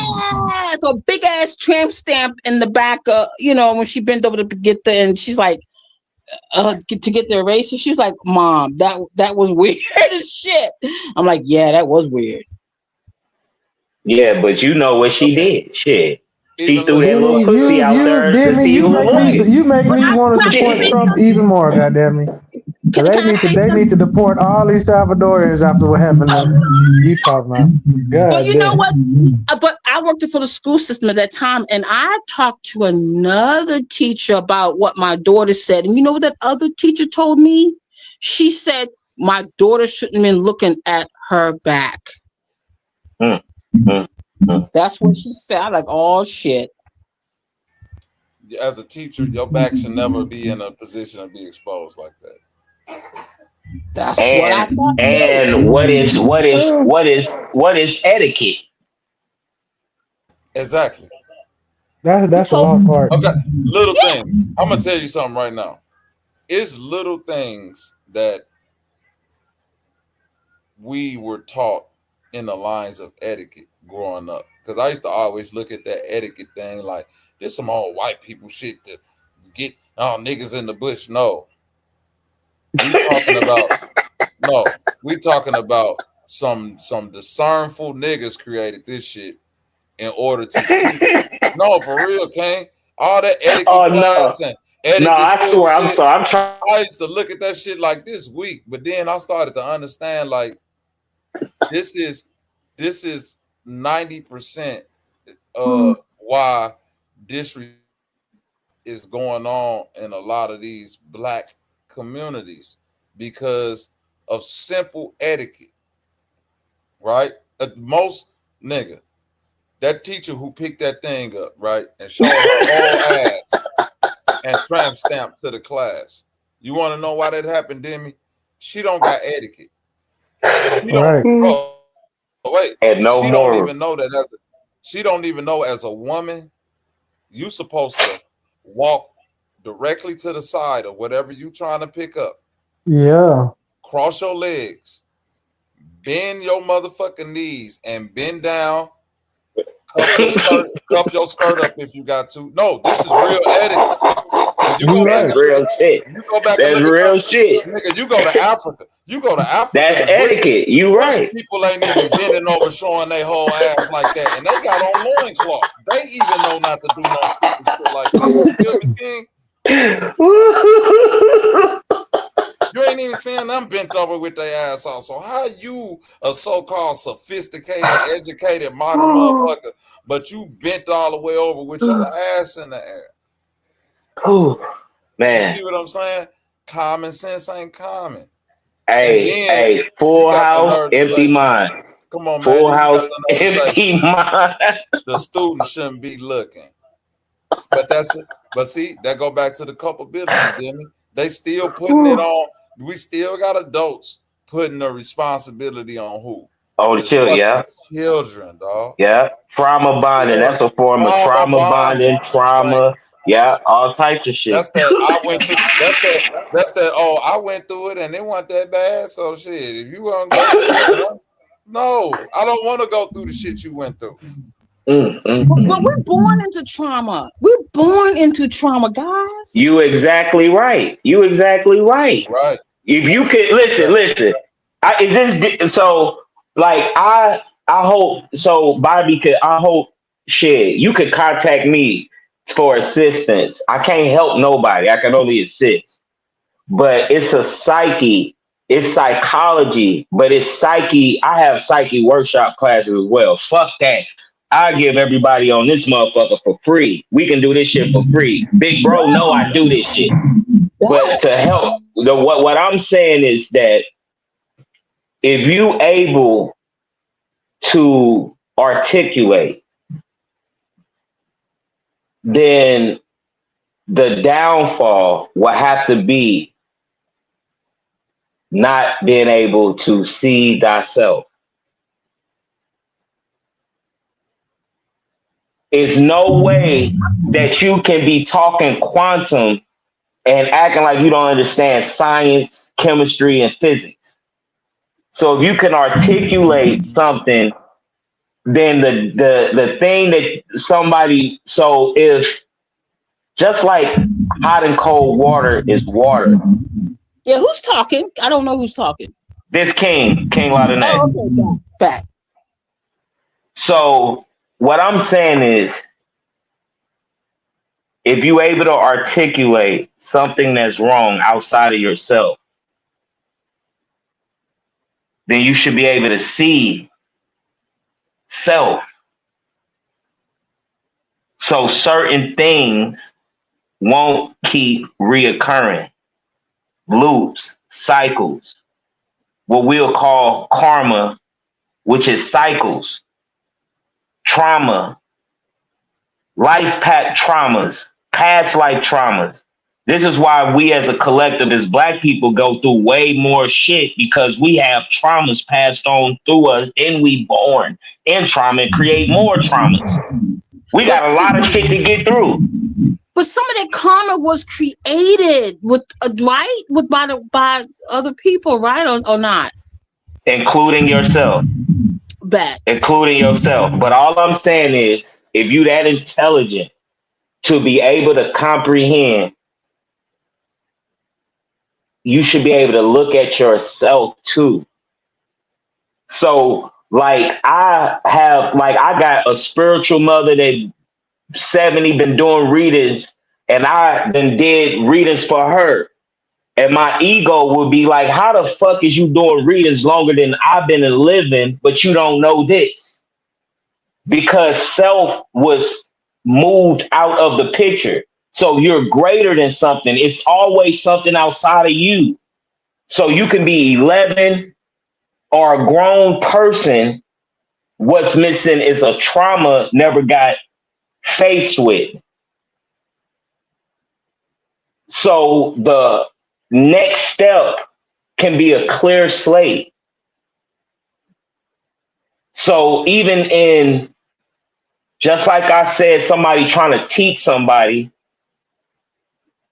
a big ass tramp stamp in the back. When she bent over to get and she's like, to get the eraser, she's like, "Mom, that was weird as shit." I'm like, "Yeah, that was weird." Yeah, but you know what she did? Shit, she threw that Demi, little pussy out there to see who it was. You make me want to support Trump even more. Goddamn me! They need to deport all these Salvadorians after what happened to you talking about. God But you damn. know what? But I worked for the school system at that time, and I talked to another teacher about what my daughter said. And you know what that other teacher told me? She said my daughter shouldn't have been looking at her back. That's what she said. I'm like, "Oh shit." As a teacher, your back should never be in a position to be exposed like that. That's what I thought. And what is etiquette? Exactly. That's the lost part. Okay, little things. I'm gonna tell you something right now. It's little things that we were taught in the lines of etiquette growing up. Because I used to always look at that etiquette thing like there's some old white people shit to get niggas in the bush. No. We talking about some discernful niggas created this shit in order to teach. No, for real, King. All that etiquette class and etiquette I swear, I'm sorry. I'm trying. I used to look at that shit like this week, but then I started to understand like this is 90% of why disrespect is going on in a lot of these black communities because of simple etiquette, right? Most nigga, that teacher who picked that thing up, right, and showed her whole ass and tramp stamped to the class. You want to know why that happened, Demi? She don't got etiquette. She don't. Oh, wait. She don't even know that she don't even know as a woman, you supposed to walk directly to the side of whatever you trying to pick up. Yeah. Cross your legs, bend your motherfucking knees, and bend down. Cuff your skirt up if you got to. No, this is real etiquette. That's real shit. You go back That's real shit. Nigga, you go to Africa. That's etiquette. You right. People ain't even bending over showing their whole ass like that. And they got on loincloths. They even know not to do no stupid shit like that. You feel me, King? You ain't even seeing them bent over with their ass off. So how you a so-called sophisticated, educated, modern motherfucker, but you bent all the way over with your ass in the air? Oh, man. You see what I'm saying? Common sense ain't common. Hey, full house, empty mind. Come on, man. Full house, empty mind. The student shouldn't be looking. But see, that go back to the culpability, Demi. They still putting it on. We still got adults putting the responsibility on who? Oh, the children, yeah. Children, dog. Yeah. Trauma bonding. That's a form of trauma bonding, trauma. Right. Yeah, all types of shit. That's that I went through. That's that. Oh, I went through it and it wasn't that bad. So shit, if you want to go through it, no, I don't want to go through the shit you went through. But we're born into trauma. We're born into trauma, guys. You exactly right. Right. If you could listen. Is this so? Like I hope so, Bobby. I hope shit. You could contact me for assistance. I can't help nobody. I can only assist. But it's a psyche It's psychology, but it's psyche. I have psyche workshop classes as well. Fuck that. I give everybody on this motherfucker for free. We can do this shit for free. Big bro, no, I do this shit. But to help, what I'm saying is that if you able to articulate, then the downfall will have to be not being able to see thyself. It's no way that you can be talking quantum and acting like you don't understand science, chemistry, and physics. So if you can articulate something, then the thing that somebody, so if just like hot and cold water is water. Yeah, who's talking? I don't know who's talking. This 𝘾𝙤𝙢𝙃. Oh, okay, back. So what I'm saying is, if you're able to articulate something that's wrong outside of yourself, then you should be able to see self. So certain things won't keep reoccurring. Loops, cycles, what we'll call karma, which is cycles, trauma, life path traumas, past life traumas. This is why we as a collective, as Black people, go through way more shit, because we have traumas passed on through us and we born in trauma and create more traumas. We got a lot of shit to get through. But some of that karma was created with right with by other people, right, or not? Including yourself. Back. Including yourself. But all I'm saying is, if you that intelligent to be able to comprehend, you should be able to look at yourself too. So like I got a spiritual mother that 70 been doing readings, and I then did readings for her. And my ego would be like, how the fuck is you doing readings longer than I've been living, but you don't know this? Because self was moved out of the picture. So you're greater than something. It's always something outside of you. So you can be 11 or a grown person. What's missing is a trauma never got faced with. So the next step can be a clear slate. So even in, just like I said, somebody trying to teach somebody,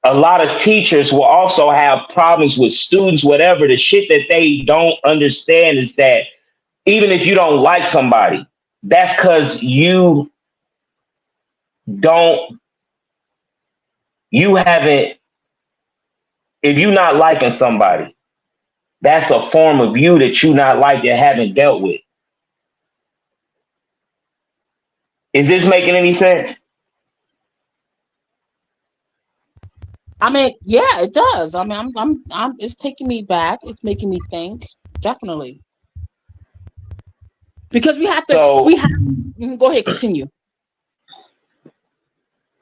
a lot of teachers will also have problems with students, whatever. The shit that they don't understand is that even if you don't like somebody, that's because you haven't, if you're not liking somebody, that's a form of you that you not like and haven't dealt with. Is this making any sense? I mean, yeah, it does. I mean, I'm it's taking me back. It's making me think. Definitely. Because we have to, go ahead, continue.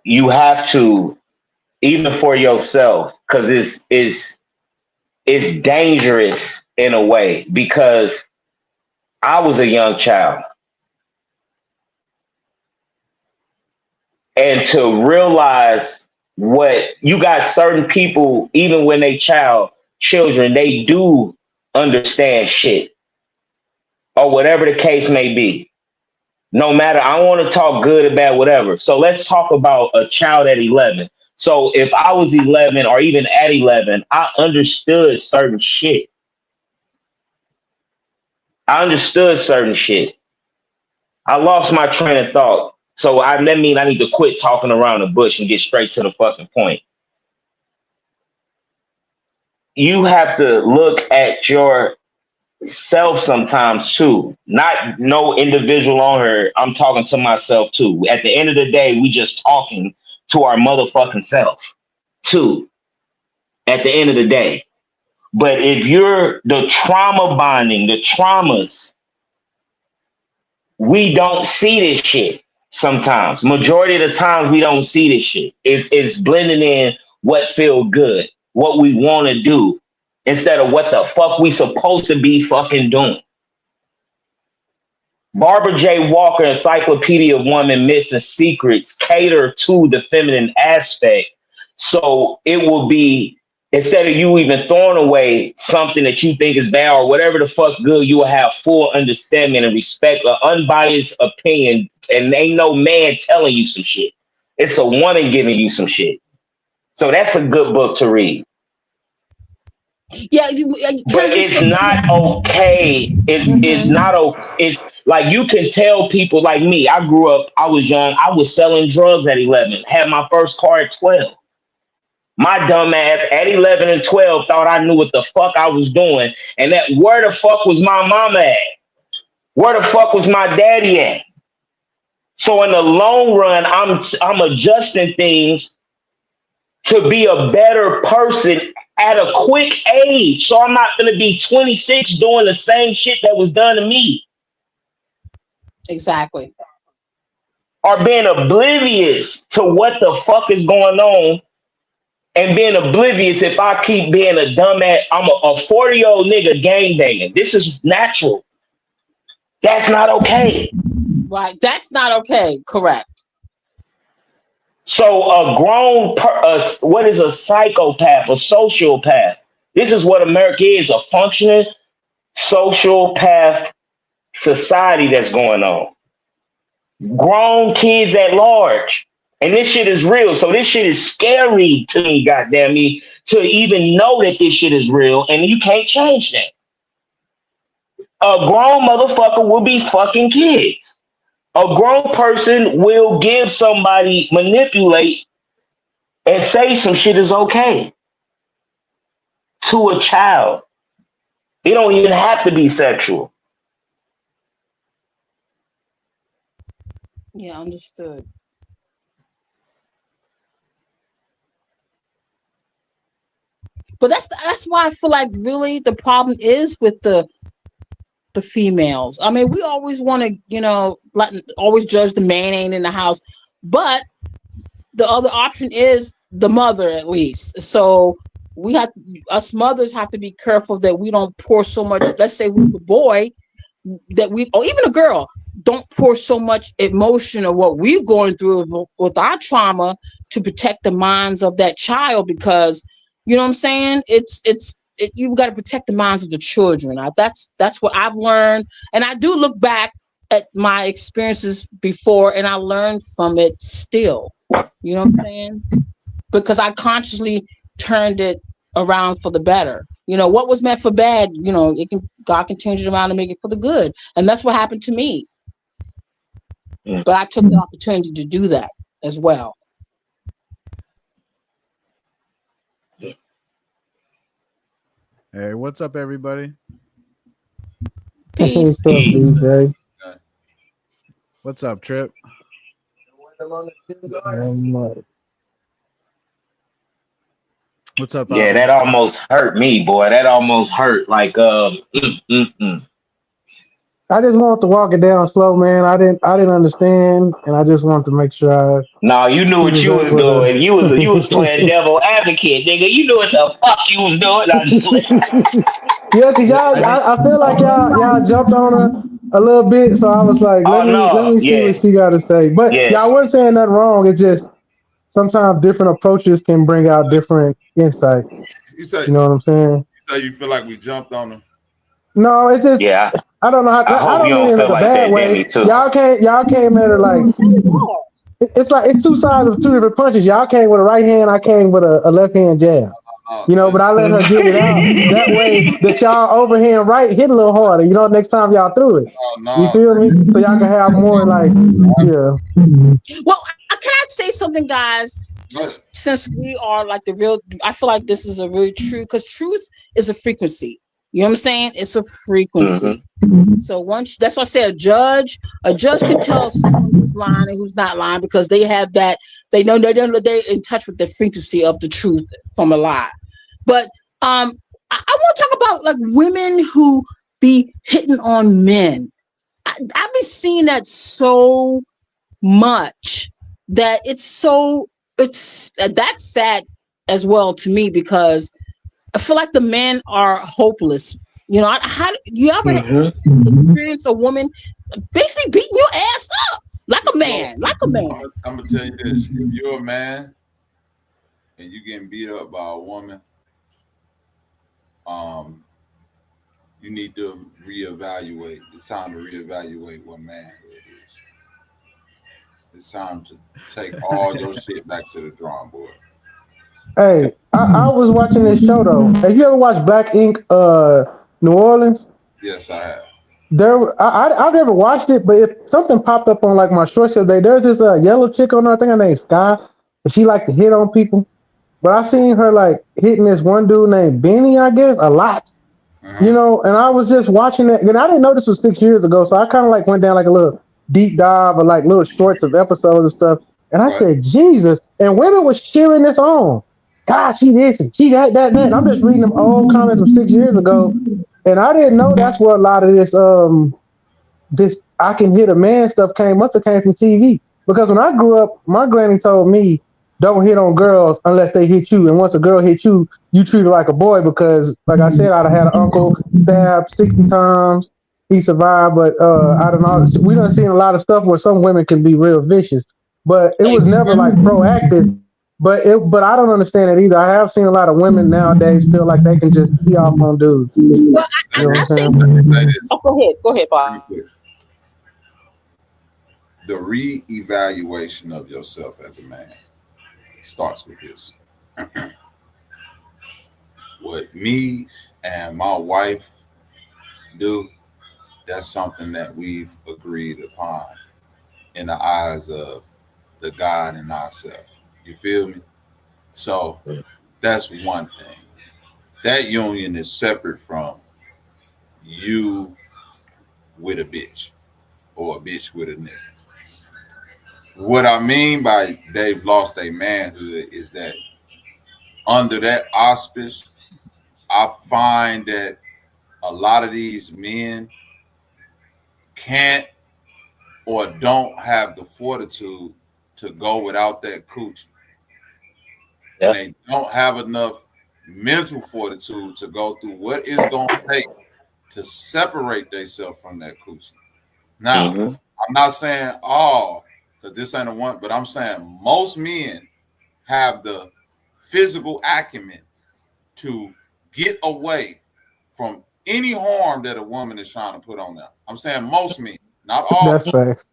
You have to, even for yourself, because it's dangerous in a way, because I was a young child. And to realize what you got, certain people, even when they children, they do understand shit or whatever the case may be. No matter, I want to talk good or bad, whatever. So let's talk about a child at 11. So if I was 11 or even at 11, I understood certain shit. I understood certain shit. I lost my train of thought. So that means I need to quit talking around the bush and get straight to the fucking point. You have to look at yourself sometimes too. Not no individual on her. I'm talking to myself too. At the end of the day, we just talking to our motherfucking self too. At the end of the day. But if you're the trauma bonding, the traumas, we don't see this shit sometimes. Majority of the times we don't see this shit. It's blending in what feel good, what we want to do, instead of what the fuck we supposed to be fucking doing. Barbara J. Walker, Encyclopedia of Women, Myths and Secrets, cater to the feminine aspect. So it will be, instead of you even throwing away something that you think is bad or whatever the fuck good, you will have full understanding and respect, an unbiased opinion, and ain't no man telling you some shit. It's a woman giving you some shit. So that's a good book to read. Yeah, but it's not okay. It's not okay. It's like you can tell people like me. I grew up, I was young, I was selling drugs at 11, had my first car at 12. My dumb ass at 11 and 12 thought I knew what the fuck I was doing. And that where the fuck was my mama at? Where the fuck was my daddy at? So in the long run, I'm adjusting things to be a better person at a quick age. So I'm not going to be 26 doing the same shit that was done to me. Exactly. Or being oblivious to what the fuck is going on, and being oblivious if I keep being a dumbass. I'm a 40-year-old nigga gangbanging. This is natural. That's not okay. Right. That's not okay. Correct. So a grown, what is a psychopath, a sociopath? This is what America is, a functioning sociopath society that's going on. Grown kids at large. And this shit is real. So this shit is scary to me, goddamn me, to even know that this shit is real, and you can't change that. A grown motherfucker will be fucking kids. A grown person will give somebody, manipulate, and say some shit is okay to a child. It don't even have to be sexual. Yeah, understood. But that's why I feel like really the problem is with the females. I mean, we always want to, always judge the man ain't in the house, but the other option is the mother, at least. So us mothers have to be careful that we don't pour so much. Let's say with the boy or even a girl, don't pour so much emotion of what we're going through with our trauma to protect the minds of that child, because you know what I'm saying? You got to protect the minds of the children. That's what I've learned, and I do look back at my experiences before, and I learn from it still. You know what I'm saying? Because I consciously turned it around for the better. What was meant for bad, God can change it around and make it for the good, and that's what happened to me. But I took the opportunity to do that as well. Hey, what's up, everybody? Peace. What's up, DJ? What's up, Trip? What's up? Yeah, that almost hurt me, boy. That almost hurt. Like, I just wanted to walk it down slow, man. I didn't understand, and I just wanted to make sure. No, you knew what you was doing. You was playing devil advocate, nigga. You knew what the fuck you was doing. Yeah, cause y'all, I feel like y'all jumped on her a little bit, so I was like, let me see what she got to say. But y'all weren't saying nothing wrong. It's just sometimes different approaches can bring out different insights. You know what I'm saying? You say you feel like we jumped on them? No, it's just I don't know how. I don't mean it in a bad way. Y'all came at it like it's two sides of two different punches. Y'all came with a right hand. I came with a left hand jab. But I let her get it out that way that y'all overhand right hit a little harder. Next time y'all threw it. You feel me? So y'all can have more like Well, can I say something, guys? Just since we are like I feel like this is a really true, because truth is a frequency. You know what I'm saying? It's a frequency. So that's why I say a judge can tell someone who's lying and who's not lying, because they have that. They know they're in touch with the frequency of the truth from a lie. But I I want to talk about like women who be hitting on men. I've been seeing that so much that that's sad as well to me, because I feel like the men are hopeless. You know, how you ever experience a woman basically beating your ass up like a man, I'm gonna tell you this: if you're a man and you getting beat up by a woman, you need to reevaluate. It's time to reevaluate what manhood is. It's time to take all your shit back to the drawing board. Hey, I was watching this show though. Have you ever watched Black Ink, New Orleans? Yes, I have. I've never watched it, but if something popped up on like my shorts the other day, there's this yellow chick on there. I think her name's Sky, and she like to hit on people. But I seen her like hitting this one dude named Benny, I guess, a lot. You know, and I was just watching it, and I didn't know this was 6 years ago, so I kind of like went down like a little deep dive or like little shorts of episodes and stuff. And I said, Jesus, and women was cheering this on. God, she this and she that. And I'm just reading them old comments from 6 years ago, and I didn't know that's where a lot of this I can hit a man stuff must have came from TV. Because when I grew up, my granny told me, don't hit on girls unless they hit you. And once a girl hit you, you treat her like a boy, because, like I said, I'd have had an uncle stabbed 60 times. He survived, but I don't know. We done seen a lot of stuff where some women can be real vicious, but it was never like proactive. But I don't understand it either. I have seen a lot of women nowadays feel like they can just tee off on dudes. Well, I think. Oh, go ahead, Bob. The re-evaluation of yourself as a man starts with this. What me and my wife do, that's something that we've agreed upon in the eyes of the God and ourselves. You feel me? So that's one thing. That union is separate from you with a bitch or a bitch with a nigga. What I mean by they've lost their manhood is that under that auspice, I find that a lot of these men can't or don't have the fortitude to go without that coochie. And they don't have enough mental fortitude to go through what it's going to take to separate themselves from that coochie. Now, I'm not saying all, because this ain't a one, but I'm saying most men have the physical acumen to get away from any harm that a woman is trying to put on them. I'm saying most men, not all. That's facts.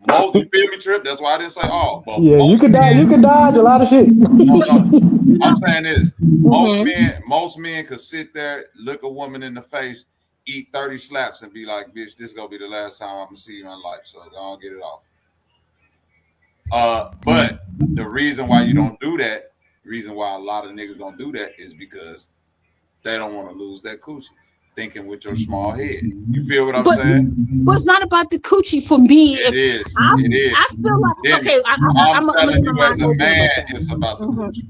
Most, you feel me, Trip? That's why I didn't say all. But yeah, you can dodge a lot of shit. No. I'm saying this. Most men could sit there, look a woman in the face, eat 30 slaps, and be like, bitch, this is gonna be the last time I'm gonna see you in life. So don't get it off. But the reason why you don't do that, the reason why a lot of niggas don't do that is because they don't want to lose that coochie. Thinking with your small head. You feel what I'm saying? But it's not about the coochie for me. It is. I feel like, okay, I'm telling you as a man, it's about the coochie.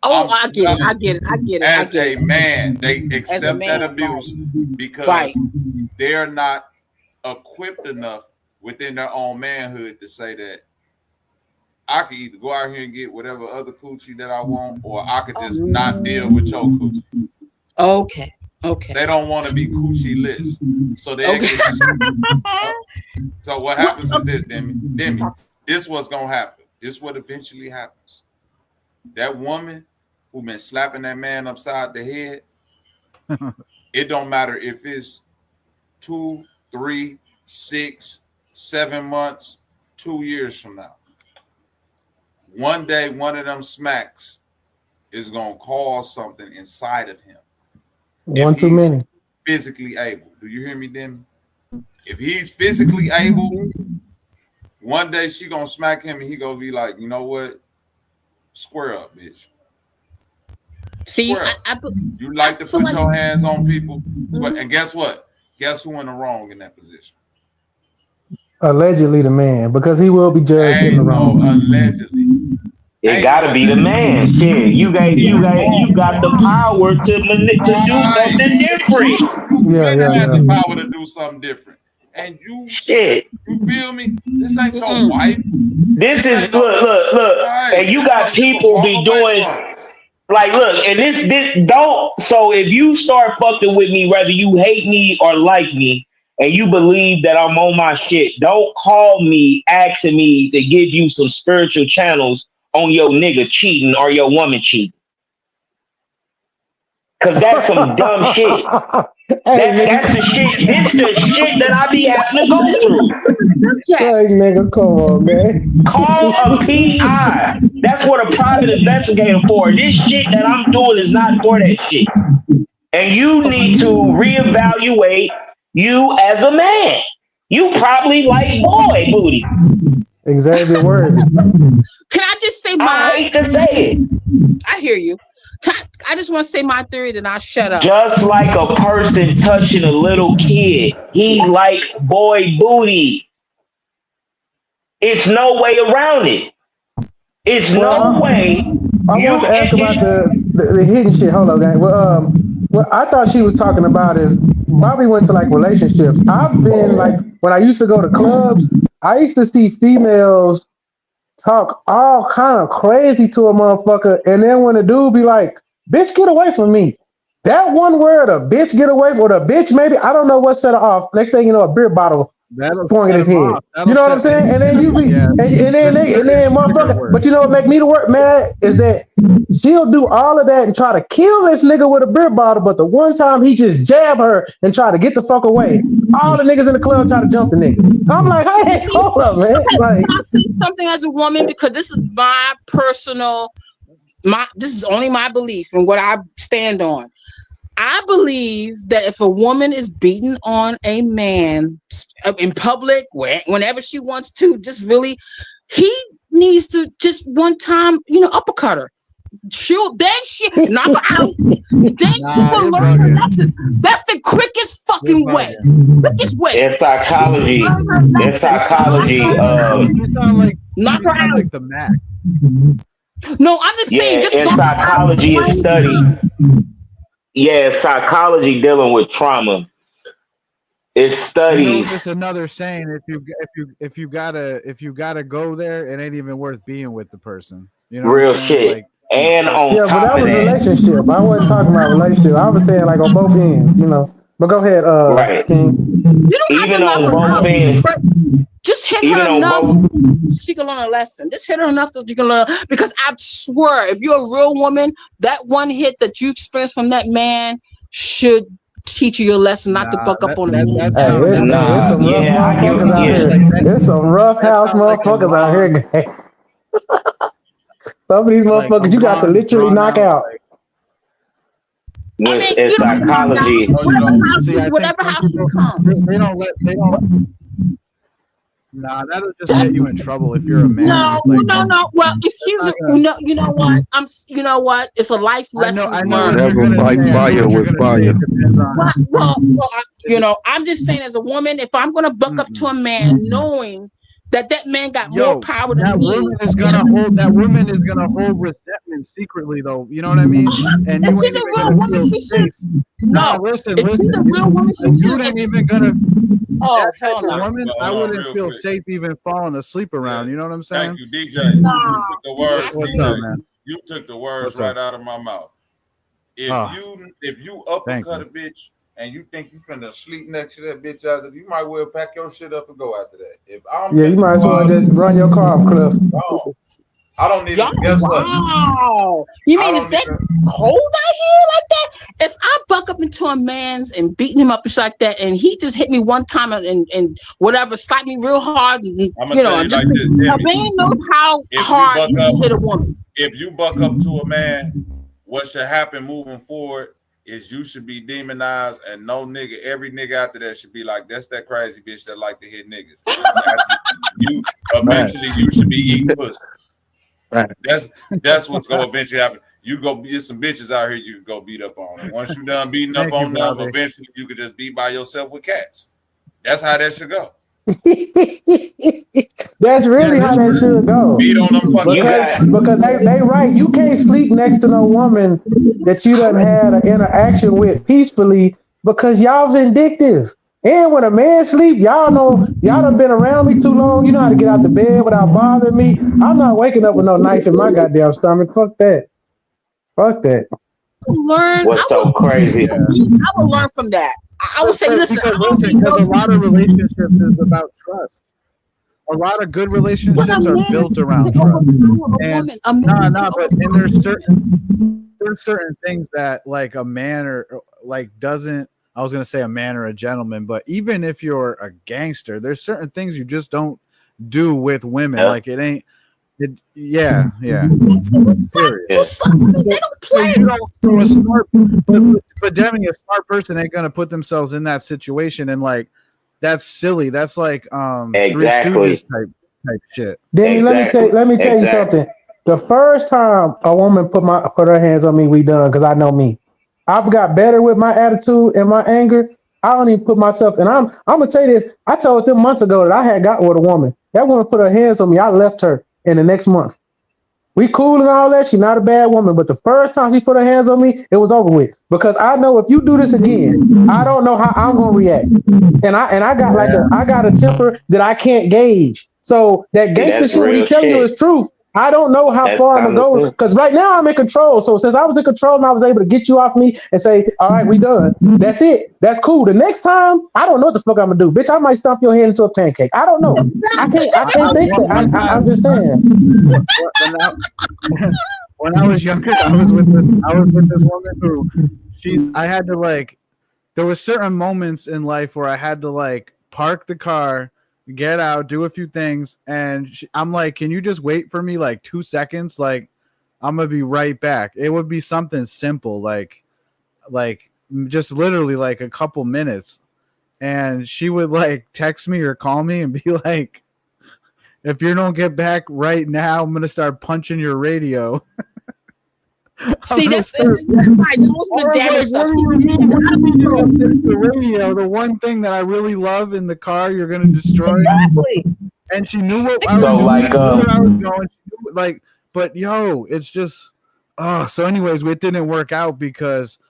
Oh, I get it. As a man, they accept that abuse because they're not equipped enough within their own manhood to say that I could either go out here and get whatever other coochie that I want, or I could just not deal with your coochie. Okay. They don't want to be coochie-less. So they so what happens is this, Demi, this what's gonna happen. This what eventually happens. That woman who been slapping that man upside the head, it don't matter if it's 2, 3, 6, 7 months, 2 years from now. One day, one of them smacks is gonna cause something inside of him. One too many. Physically able. Do you hear me, Demi? If he's physically able, one day she gonna smack him and he gonna be like, you know what? Square up, bitch. See, you like to put your hands on people, but and guess what? Guess who in the wrong in that position? Allegedly the man, because he will be judged in the wrong. Allegedly. It gotta be the man. Shit, you got the power to do something different. You Yeah, been yeah, had the yeah. power to do something different, and Shit. you feel me? This ain't your wife. This is ain't no, look, right. and you This got what you can people walk be away doing from. like, look, and this don't. So if you start fucking with me, whether you hate me or like me, and you believe that I'm on my shit, don't call me asking me to give you some spiritual channels on your nigga cheating or your woman cheating. Cause that's some dumb shit. That's the shit. This the shit that I be having to go through. Hey, nigga, come on, man. Call a PI. That's what a private investigator for. This shit that I'm doing is not for that shit. And you need to reevaluate you as a man. You probably like boy booty. 𝐷𝑉𝐈𝑋𝙗. Can I just say I hate to say it. I hear you. I just want to say my theory, then I'll shut up. Just like a person touching a little kid, he like boy booty. It's no way around it. It's no way. I want to ask about the hidden shit. Hold on, gang. Well, what I thought she was talking about is Bobby went to like relationships. I've been like when I used to go to clubs, I used to see females talk all kind of crazy to a motherfucker, and then when the dude be like, "Bitch, get away from me." That one word, a bitch, get away from, or the bitch, maybe I don't know what set her off. Next thing you know, a beer bottle swung in his head. You know what I'm saying? And then you be, and then motherfucker. But you know what make me the work mad is that she'll do all of that and try to kill this nigga with a beer bottle, but the one time he just jab her and try to get the fuck away, all the niggas in the club try to jump the nigga. I'm like, hey, hold up, man. Like, can I say something as a woman, because this is my personal, this is only my belief and what I stand on. I believe that if a woman is beating on a man in public, whenever she wants to, just really, he needs to just one time, uppercut her. Then she knock her out. Then she will learn her lessons. That's the quickest fucking way. Quickest way. It's psychology. It's psychology. You sound like knock her out. Like the Mac. No, I'm just saying. Just in psychology is studies. Yeah, psychology dealing with trauma. It's studies. It's another saying. If you gotta go there, it ain't even worth being with the person. You know, real shit. Like, and on yeah, but top that was of that, relationship. I wasn't talking about relationship. I was saying like on both ends, But go ahead, right. King. You don't even have to on both ends. Just hit her enough she can learn a lesson. Just hit her enough that you can learn. Because I swear, if you're a real woman, that one hit that you experienced from that man should teach you your lesson, not to buck up on him. There's some rough motherfuckers out here. There's some rough house motherfuckers out here. Some of these motherfuckers you got to literally knock out. It's psychology. Whatever house you come. They don't. Nah, that'll just get you in trouble if you're a man. No. Well, if she's, you know what? You know what? It's a life lesson. I know. Never fight fire with fire. Well, I'm just saying, as a woman, if I'm gonna buck up to a man, knowing that man got more power than me, that woman is gonna hold resentment secretly, though. You know what I mean? And if she's a real woman, she should. No, listen. If she's a real woman, she should. You ain't even gonna. Oh, hell no. Woman, I wouldn't feel safe even falling asleep around. You know what I'm saying? Thank you, DJ. You took the words. What's up, man? You took the words right out of my mouth. If you uppercut a bitch and you think you finna sleep next to that bitch after, you might well pack your shit up and go after that. If I'm you might as well just run your car off cliff. I don't even guess what. Wow. You mean it's that cold out here like that? If I buck up into a man's and beating him up just like that, and he just hit me one time and whatever, slap me real hard, and I'm gonna tell you just like this, a man knows how hard you can hit a woman. If you buck up to a man, what should happen moving forward is you should be demonized, and every nigga after that should be like, that's that crazy bitch that like to hit niggas. Eventually you should be eating pussy. That's what's gonna eventually happen. You go get some bitches out here you can go beat up on. Once you done beating up on them, eventually you could just be by yourself with cats. That's how that should go. That's really how that should go. Beat on them fucking You got Because they right. You can't sleep next to no woman that you done had an interaction with peacefully because y'all vindictive. And when a man sleep, y'all know y'all done been around me too long. You know how to get out the bed without bothering me. I'm not waking up with no knife in my goddamn stomach. Fuck that. Fuck that. Learn. what's so crazy. I would learn from that. I would say, listen, because a lot of relationships is about trust. A lot of good relationships are built around trust. And there's certain things that like a man or like doesn't. I was gonna say a man or a gentleman, but even if you're a gangster, there's certain things you just don't do with women. Like it ain't. Yeah. They don't play. So a smart, but Demi, a smart person ain't gonna put themselves in that situation, and like that's silly. That's like Exactly. Three Stooges type shit. Danny, let me tell you something. The first time a woman put her hands on me, we done because I know me. I've got better with my attitude and my anger. I don't even put myself, and I'm gonna tell you this. I told them months ago that I had got with a woman. That woman put her hands on me. I left her in the next month. We cool and all that. She's not a bad woman, but the first time she put her hands on me, it was over with. Because I know if you do this again, I don't know how I'm gonna react. And I got I got a temper that I can't gauge. So that gangster shit, when he telling you is truth, I don't know how far I'm gonna go. Because right now I'm in control. So since I was in control and I was able to get you off me and say, all right, we done. That's it. That's cool. The next time, I don't know what the fuck I'm gonna do. Bitch, I might stomp your head into a pancake. I don't know. I can't think that. I'm just saying. When I was younger, I was with this woman who I had to like. There were certain moments in life where I had to like park the car, get out, do a few things, and I'm like, "Can you just wait for me like 2 seconds? Like, I'm gonna be right back." It would be something simple, like just literally like a couple minutes, and she would like text me or call me and be like, "If you don't get back right now, I'm gonna start punching your radio." See, that's damage stuff. The radio, the one thing that I really love in the car, you're gonna destroy. Exactly. And she knew what I was doing. Where I was going. She knew, like, but yo, it's just. So anyways, it didn't work out because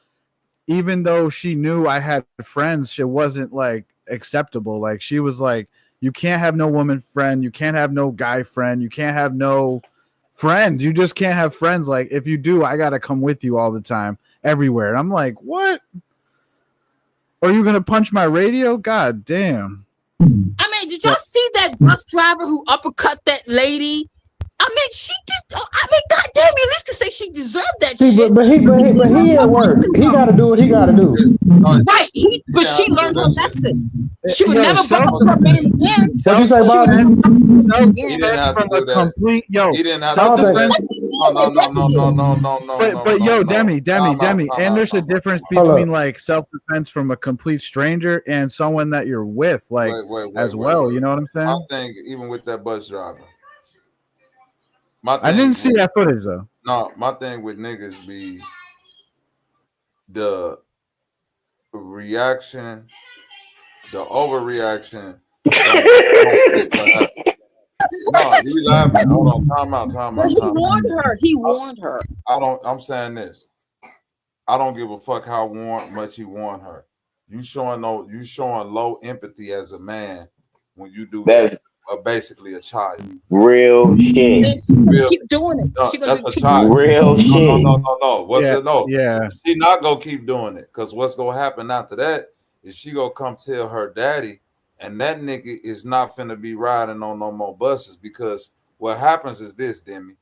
even though she knew I had friends, it wasn't like acceptable. Like she was like, "You can't have no woman friend. You can't have no guy friend. You can't have no." Friends, you just can't have friends. Like if you do, I gotta come with you all the time, everywhere. And I'm like, what? Are you gonna punch my radio? God damn! I mean, did y'all see that bus driver who uppercut that lady? I mean, she did. I mean, goddamn, you at least can say she deserved that shit. But he at work. He got to do what he got to do. Right. But she learned her lesson. She would never buck up her man again. What you say, Bob? He didn't have to do that. Complete, yo. He didn't have to do that. No. But yo, Demi, and there's a difference between like self-defense from a complete stranger and someone that you're with, like as well. You know what I'm saying? I think even with that bus driver. I didn't see that footage though. No, my thing with niggas be the reaction, the overreaction. No, you laughing. Hold on, time out. He warned her. I'm saying this. I don't give a fuck how much he warned her. You showing low empathy as a man when you do that. Basically a child. Real shit. Keep doing it. No, that's a child. Real shit. No. Yeah. She not gonna keep doing it because what's gonna happen after that is she gonna come tell her daddy, and that nigga is not finna be riding on no more buses because what happens is this, Demi.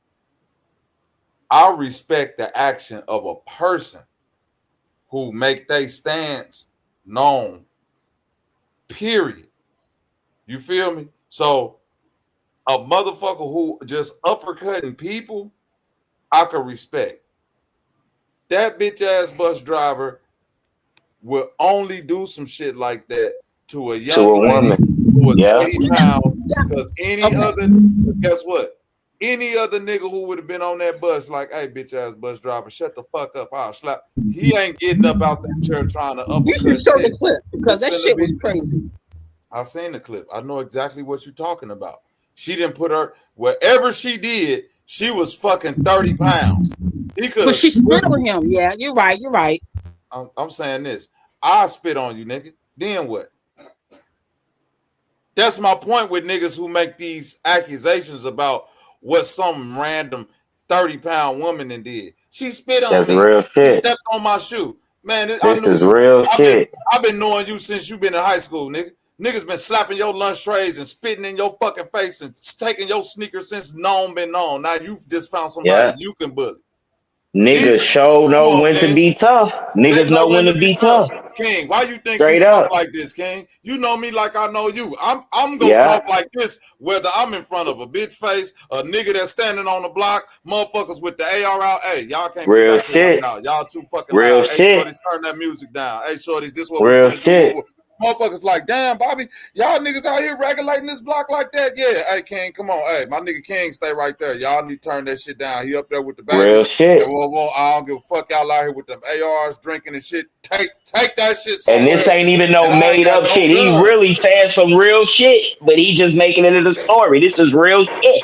I respect the action of a person who make their stance known. Period. You feel me? So a motherfucker who just uppercutting people, I can respect. That bitch ass bus driver will only do some shit like that to a young lady who was 80 pounds because guess what? Any other nigga who would have been on that bus, like, hey, bitch ass bus driver, shut the fuck up, I'll slap. He ain't getting up out that chair trying to uppercut. You should show the clip because that shit was crazy. I seen the clip. I know exactly what you're talking about. She didn't put her wherever she did. She was fucking 30 pounds. He could. But she spit on him. Yeah, you're right. You're right. I'm saying this. I spit on you, nigga. Then what? That's my point with niggas who make these accusations about what some random 30-pound woman did. She spit on That's me. real shit. She stepped on my shoe. Man, this is real shit. I've been knowing you since you've been in high school, nigga. Niggas been slapping your lunch trays and spitting in your fucking face and taking your sneakers since known been known. Now you've just found somebody you can bully. Niggas know when to be tough. Niggas know when to be tough. King, why you think Straight we talk up. like this, King? You know me like I know you. I'm gonna talk like this whether I'm in front of a bitch face, a nigga that's standing on the block, motherfuckers with the AR. Hey, y'all can't real be shit. now. Y'all too fucking real loud. Shit. Hey, shorties, turn that music down. Hey, shorties, this what real we shit. do. Motherfuckers like, damn, Bobby, y'all niggas out here regulating this block like that. Yeah, hey, King, come on. Hey, my nigga King, stay right there. Y'all need to turn that shit down. He up there with the babies. Real shit. Well, I don't give a fuck. Y'all out here with them ARs, drinking and shit. Take that shit somewhere. And this ain't even no made up shit. He really saying some real shit, but he just making it into the story. This is real shit.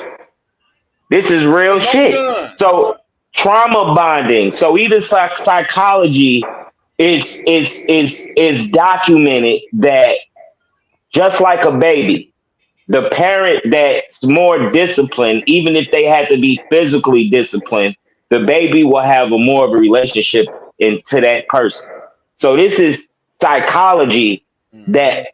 This is real shit. So trauma bonding. So even psychology is documented that just like a baby, the parent that's more disciplined, even if they had to be physically disciplined, the baby will have more of a relationship into that person. So this is psychology that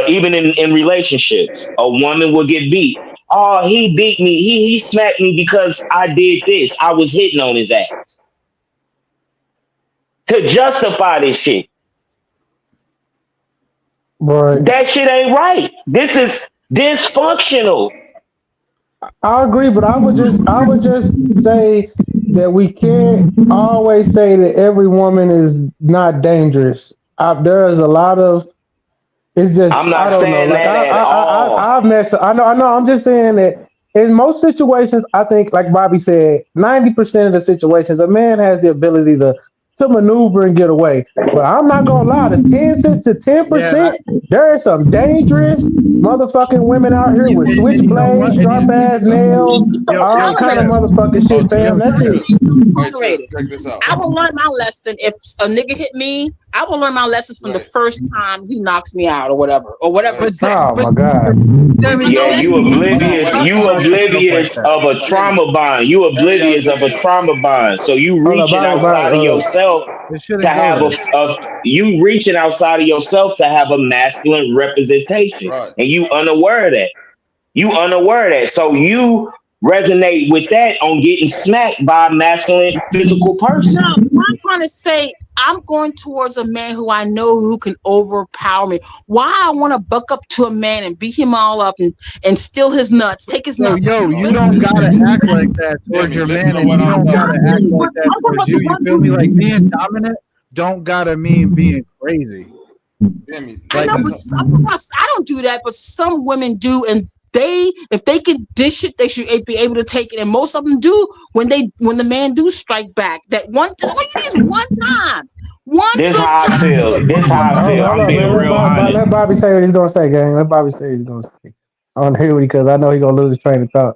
even in relationships, a woman will get beat. Oh, he beat me. He smacked me because I did this. I was hitting on his ass. To justify this shit. Right. That shit ain't right. This is dysfunctional. I agree, but I would just say that we can't always say that every woman is not dangerous. There's a lot of it's just I'm not I don't know. saying Like that at all. I've met I know I'm just saying that in most situations I think like Bobby said 90% of the situations a man has the ability to maneuver and get away. But I'm not gonna lie, the 10%, there are some dangerous motherfucking women out here with switchblades, sharp ass nails, all kind of motherfucking shit, fam. That shit. Check this out. I will learn my lesson if a nigga hit me. I will learn my lessons from the first time he knocks me out or whatever. Oh my god. Yeah, you oblivious. You oblivious of a trauma bond. You oblivious of a trauma bond. So you reaching outside of yourself to have you reaching outside of yourself to have a masculine representation, and you unaware of that. You unaware of that. So you resonate with that on getting smacked by a masculine physical person. No, I'm trying to say I'm going towards a man who I know who can overpower me. Why I want to buck up to a man and beat him all up and steal his nuts, take his nuts. You don't gotta act like that towards your man, and you don't gotta act like that towards you. You feel me? Like being dominant don't gotta mean being crazy. I know, but I don't do that, but some women do, and if they can dish it, they should be able to take it, and most of them do when the man do strike back. That one time. This how I feel. This how I feel. I'm being real honest. Let Bobby say what he's gonna say, gang. Let Bobby say what he's gonna say. I want to hear what because I know he's gonna lose his train of thought.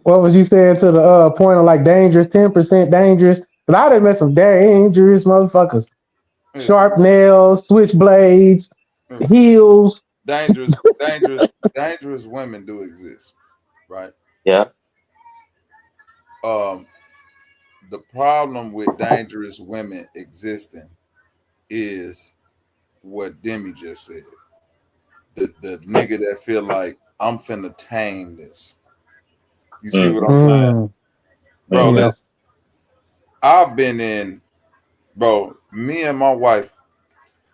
What was you saying to the point of like dangerous, 10% dangerous? Because I done met some dangerous motherfuckers. Sharp nails, switchblades, heels. Dangerous women do exist, right? Yeah. The problem with dangerous women existing is what Demi just said. The nigga that feel like I'm finna tame this. You see what I'm saying? Bro, listen. I've been in, me and my wife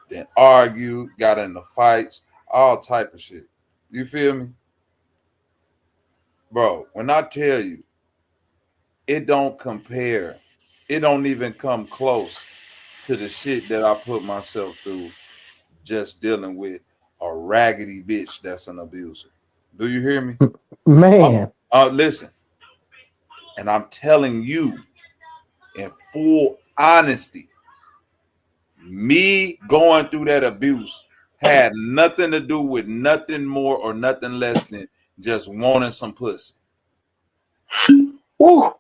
then argued, got into fights, all type of shit. You feel me? Bro, when I tell you, it don't compare. It don't even come close to the shit that I put myself through just dealing with a raggedy bitch that's an abuser. Do you hear me? Man. Listen. And I'm telling you in full honesty, me going through that abuse had nothing to do with nothing more or nothing less than just wanting some pussy. Woo.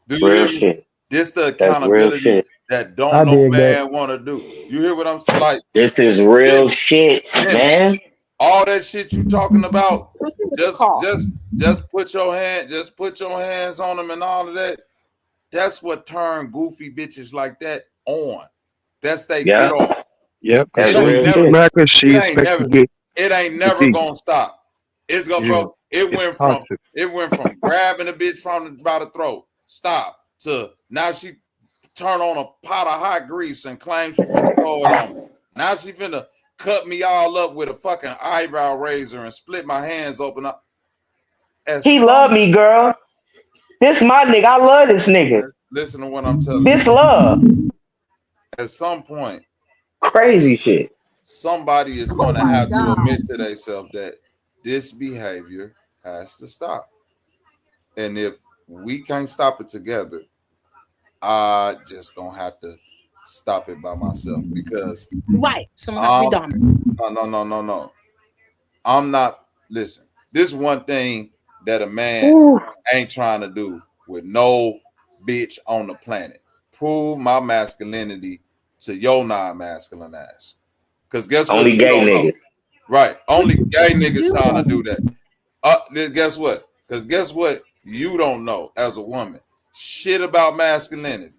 Do you hear me? This the accountability that don't no man want to do. You hear what I'm saying? Like, this is real shit, man. All that shit you talking about, just put your hands on them and all of that. That's what turn goofy bitches like that on. That's they get off. Yep. It ain't never gonna stop. It's gonna bro. It went from grabbing a bitch by the throat, stop, to now she turn on a pot of hot grease and claim she finna throw it on me. Now she finna cut me all up with a fucking eyebrow razor and split my hands open up. He love me, girl. This my nigga. I love this nigga. Listen to what I'm telling you. This love. At some point, crazy shit. Somebody is going to have to admit to themselves that this behavior has to stop. And if we can't stop it together, I just gonna have to stop it by myself because someone has to be dominant. No. I'm not. Listen, this is one thing that a man ain't trying to do with no bitch on the planet. Prove my masculinity to your non-masculine ass. Because guess what? Only gay niggas. Right. Only gay niggas trying to do that. Guess what? Because guess what? You don't know as a woman shit about masculinity.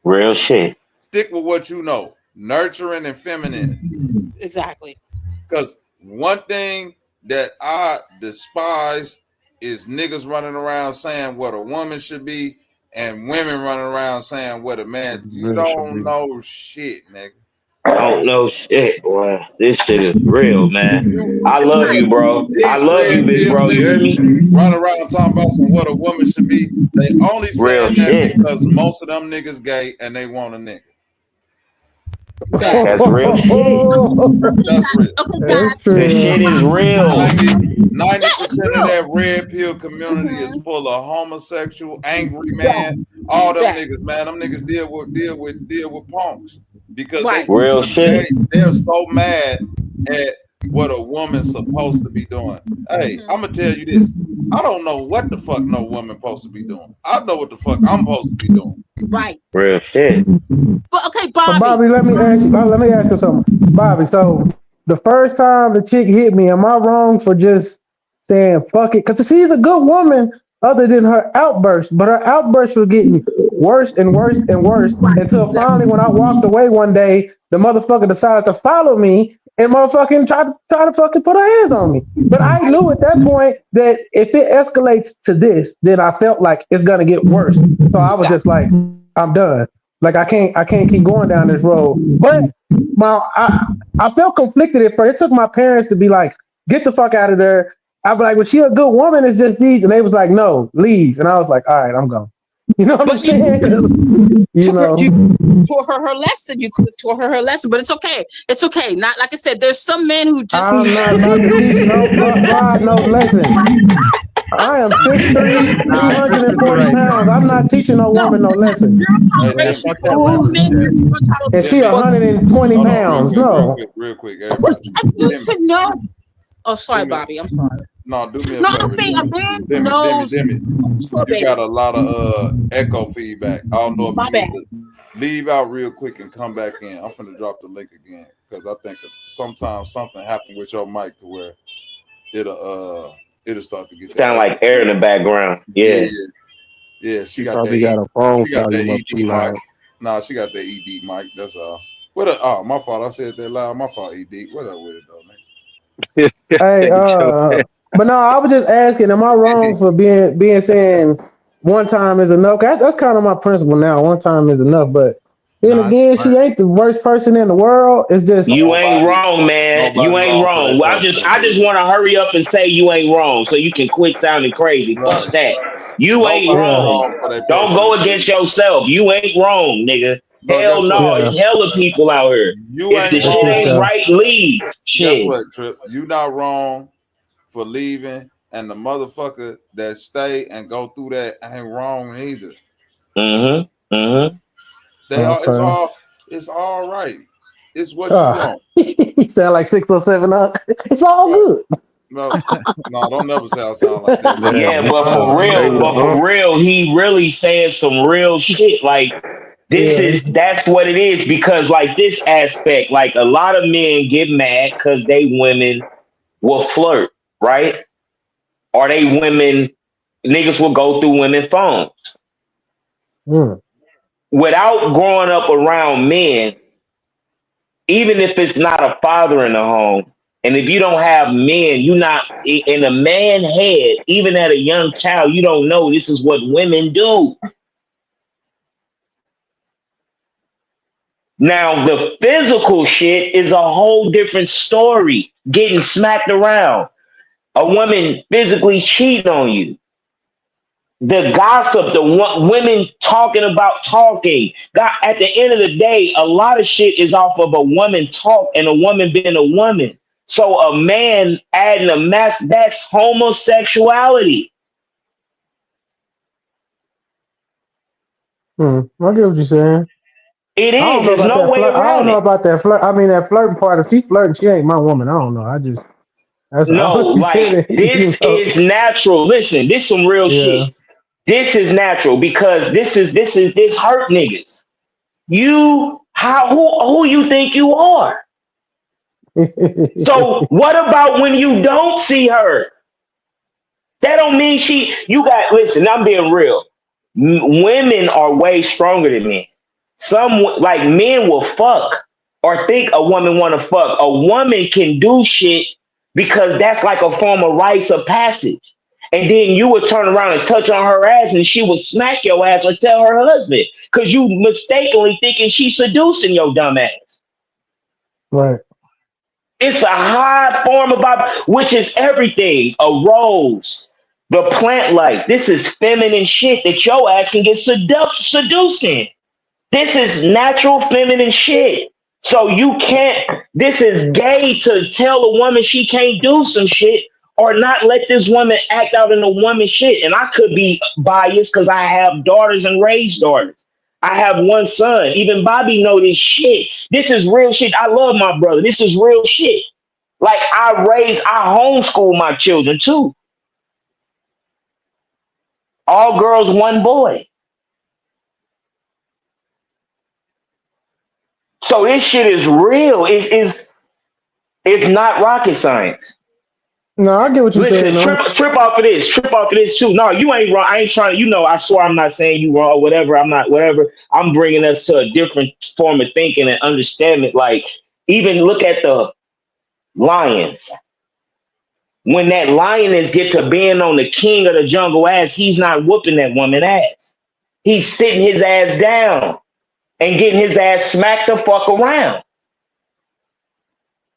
Real shit. Stick with what you know. Nurturing and femininity. Exactly. Because one thing that I despise is niggas running around saying what a woman should be and women running around saying what a man. You don't know shit, nigga. I don't know shit, boy. This shit is real, man. I love you, bro. I love you, big bro. You hear me? Run around talking about what a woman should be. They only saying that because most of them niggas gay and they want a nigga. That's real shit. That's real. That's true. This shit is real. 90% of that red pill community is full of homosexual, angry man. All them niggas, man. Them niggas deal with punks because they're so mad at what a woman's supposed to be doing. Hey, I'm gonna tell you this. I don't know what the fuck no woman supposed to be doing. I know what the fuck I'm supposed to be doing. Right. Real shit. But okay, Bobby. So Bobby, let me ask you something. Bobby, so the first time the chick hit me, am I wrong for just saying fuck it? Because she's a good woman other than her outburst, but her outburst was getting worse and worse and worse until finally when I walked away one day, the motherfucker decided to follow me and motherfucking try to fucking put her hands on me. But I knew at that point that if it escalates to this, then I felt like it's gonna get worse. So I was just like, I'm done. Like I can't keep going down this road. But I felt conflicted at first. It took my parents to be like, get the fuck out of there. I'd be like, well, she a good woman, it's just these. And they was like, no, leave. And I was like, all right, I'm gone. You know what I'm saying? You taught her lesson. You could have taught her lesson, but it's okay. It's okay. Not like I said, there's some men who just. I'm not about to teach no lesson. I am 6'3", 240 pounds. I'm not teaching no woman no lesson. And she 120 pounds. No. Real quick. You should know. Oh, sorry, Bobby. I'm sorry. No, do me a favor. I'm saying a man knows. You got a lot of echo feedback. I don't know if you need to leave out real quick and come back in. I'm finna drop the link again because I think sometimes something happened with your mic to where it'll start to get sound like air in the background. Yeah. She got a phone. She got that ED mic. Nah, she got that ED mic. That's all. Oh, my fault. I said that loud. My fault. ED. What up with it though, man? Hey, but no, I was just asking, am I wrong for being saying one time is enough? That's kind of my principle now. One time is enough, but then again, she ain't the worst person in the world. It's just you ain't wrong, man. You ain't wrong. Well, I just want to hurry up and say you ain't wrong, so you can quit sounding crazy. Fuck that. You ain't wrong. Don't go against yourself. You ain't wrong, nigga. Hell no, it's hella people out here. If the shit ain't right, leave. Shit. Guess what, Trip? You not wrong for leaving, and the motherfucker that stay and go through that ain't wrong either. It's all right. It's what you want. He sound like 607. It's all good. No, don't never sound like that. Yeah, but for real, he really saying some real shit. Like that's what it is, because like this aspect, like a lot of men get mad because they women will flirt, right? Or they women, niggas will go through women phones. Without growing up around men, even if it's not a father in the home, and if you don't have men, you not in a man head, even at a young child, you don't know this is what women do. Now, the physical shit is a whole different story. Getting smacked around, a woman physically cheating on you, the gossip, women talking about talking. God, at the end of the day, a lot of shit is off of a woman talk and a woman being a woman. So a man adding a mess, that's homosexuality. I get what you're saying. It is. There's no way around it. I don't know about that flirt. I mean, that flirting part. If she's flirting, she ain't my woman. I don't know. This is natural. Listen, this some real shit. This is natural because this hurt niggas. Who you think you are? So what about when you don't see her? That don't mean listen, I'm being real. Women are way stronger than men. Some like men will fuck or think a woman want to fuck. A woman can do shit because that's like a form of rites of passage. And then you would turn around and touch on her ass and she would smack your ass or tell her husband because you mistakenly thinking she's seducing your dumb ass. Right. It's a high form of which is everything. A rose, the plant life. This is feminine shit that your ass can get seduced in. This is natural feminine shit. So you can't, this is gay to tell a woman she can't do some shit or not let this woman act out in a woman shit. And I could be biased because I have daughters and raised daughters. I have one son. Even Bobby know this shit. This is real shit. I love my brother. This is real shit. Like I homeschool my children too. All girls, one boy. So this shit is real. It's not rocket science. No, I get what you're saying. Trip off of this. Trip off of this too. No, you ain't wrong. I ain't trying. I swear I'm not saying you wrong. Whatever. I'm not. Whatever. I'm bringing us to a different form of thinking and understanding. Like even look at the lions. When that lioness get to being on the king of the jungle ass, he's not whooping that woman ass. He's sitting his ass down and getting his ass smacked the fuck around.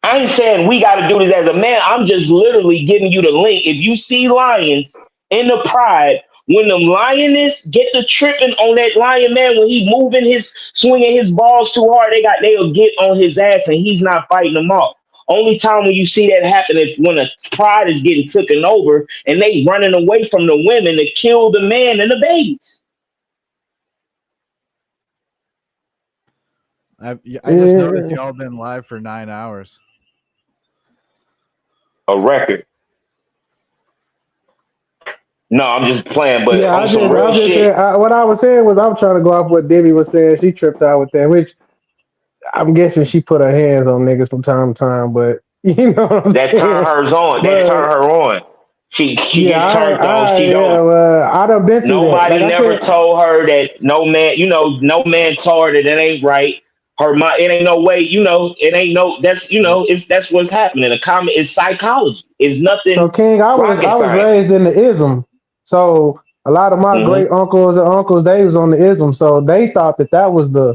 I ain't saying we got to do this as a man. I'm just literally giving you the link. If you see lions in the pride, when them lioness get to tripping on that lion man, when he swinging his balls too hard, they'll get on his ass and he's not fighting them off. Only time when you see that happen is when a pride is getting taken over and they running away from the women to kill the man and the babies. I just noticed y'all been live for 9 hours. A record. No, I'm just playing, but what I was saying was I'm trying to go off what Debbie was saying. She tripped out with that, which I'm guessing she put her hands on niggas from time to time, but you know what I'm saying? Turn her on. She get turned on. She don't. I done been through Nobody never told her that no man told her that ain't right. Her mind, it ain't no way, it ain't no, that's what's happening. It's psychology. It's nothing. So King, I was raised in the ism. So a lot of my great uncles and uncles, they was on the ism. So they thought that was the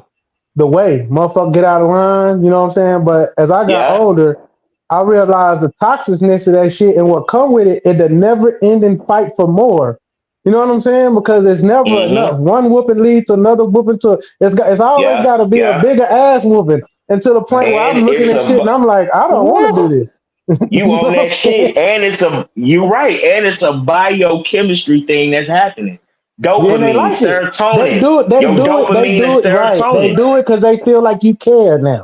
way. Motherfucker get out of line, you know what I'm saying? But as I got older, I realized the toxicness of that shit and what come with it, the never ending fight for more. You know what I'm saying? Because it's never enough. One whooping leads to another whooping it's always got to be a bigger ass whooping. And to the point where I'm looking at shit and I'm like, I don't want to do this. You on that shit, and you're right, and it's a biochemistry thing that's happening. Dopamine, serotonin. They do it. They do it. They do it right. They do it because they feel like you care now.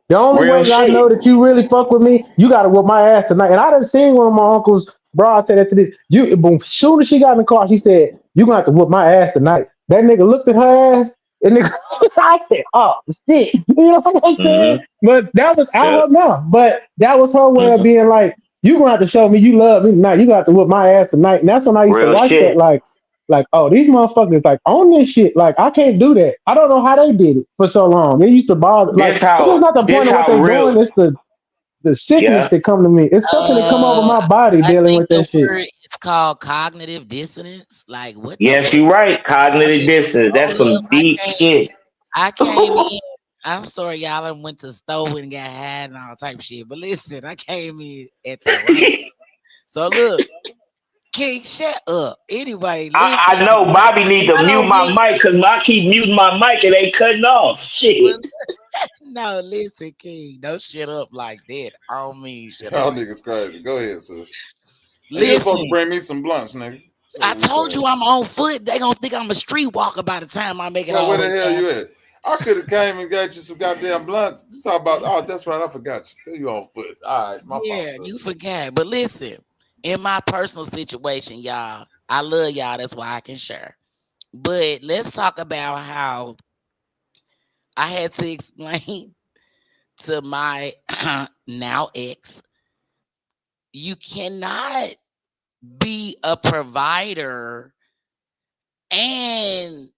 The only Real way that I know shit. that you really fuck with me, you gotta whoop my ass tonight. And I done seen one of my uncles, bro, say that to this. You boom, soon as she got in the car, she said, "You gonna have to whoop my ass tonight." That nigga looked at her ass, and nigga, I said, "Oh shit," you know what I'm saying? Mm-hmm. But that was out Yep. her mouth. But that was her way of Mm-hmm. being like, "You gonna have to show me you love me tonight. You gonna have to whoop my ass tonight." And that's when I used to Real like that, shit. like, oh, these motherfuckers like own this shit. Like, I can't do that. I don't know how they did it for so long. They used to bother. Like, it's not the point This of what how they real. doing. It's the sickness Yeah. that come to me. It's something that come over my body I dealing think with the that shit. word it's called cognitive dissonance. Like, what the Yes, fuck? you right. I Cognitive mean, dissonance. That's hold up. some deep shit. I came in. I'm sorry, y'all. I went to the store and got high and all type of shit. But listen, I came in at the right. So look, King, shut up. Anyway, listen. I know Bobby need to I mute don't my get mic because I keep muting my mic and they cutting off. Shit. well, no, listen, King. Don't shut up like that. I don't mean shut up Y'all like niggas crazy. Go ahead, sis. that. Hey, you supposed to Listen, bring me some blunts, nigga. So I we told go. you I'm on foot. They gonna think I'm a streetwalker by the time I make it Bro, all where the the way hell down. you at? I could have came and got you some goddamn blunts. You talk about, oh, that's right, I forgot you. You on foot. All right, my fault, Yeah, you sis. forgot. But listen, in my personal situation, y'all, I love y'all. That's why I can share. But let's talk about how I had to explain to my now ex, you cannot be a provider and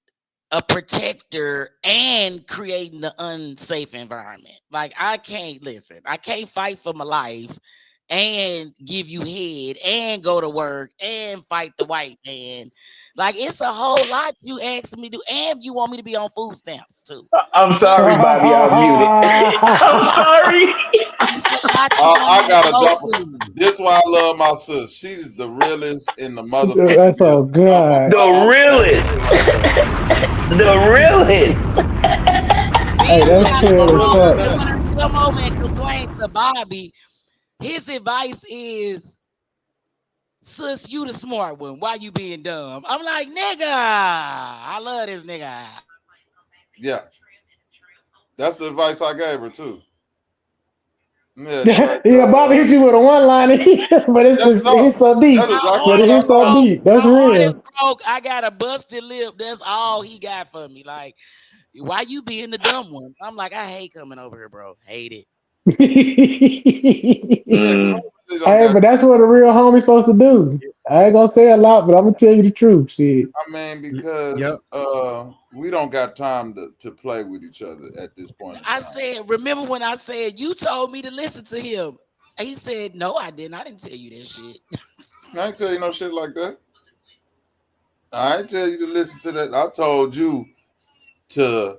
a protector and creating the unsafe environment. Like, I can't listen. I can't fight for my life and give you head and go to work and fight the white man. Like, it's a whole lot you ask me to do, and you want me to be on food stamps too. I'm It's sorry, Bobby. I'm muted. I'm sorry. a lot you want I me to gotta go drop. through. This is why I love my sis. She's the realest in the motherfucking That's business. so good. The That realest. shit right there. The realest. Hey, Then you that's got Ain't the chill no as realer than fuck. motherfuckers that that. want to come over and complain to Bobby. His advice is, sis, you the smart one. Why you being dumb? I'm like, nigga, I love this nigga. Yeah, that's the advice I gave her too. Yeah, she like, Yeah, Bobby hit you with a one line, but that's no, it's so deep. that's My exactly But heart it what I is hits so told broke. deep. That's My heart is real. broke. I got a busted lip. That's all he got for me. Like, why you being the dumb one? I'm like, I hate coming over here, bro. Hate it. her. Yeah, Mm. she don't Hey, got. but that's what a real homie's supposed to do. I ain't gonna say a lot, but I'm gonna tell you the truth. Shit. I mean, Yep. because we don't got time to play with each other at this point in I time. said, remember when I said you told me to listen to him? And he said, no, I didn't. I didn't tell you that shit. I ain't tell you no shit like that. I ain't tell you to listen to that. I told you to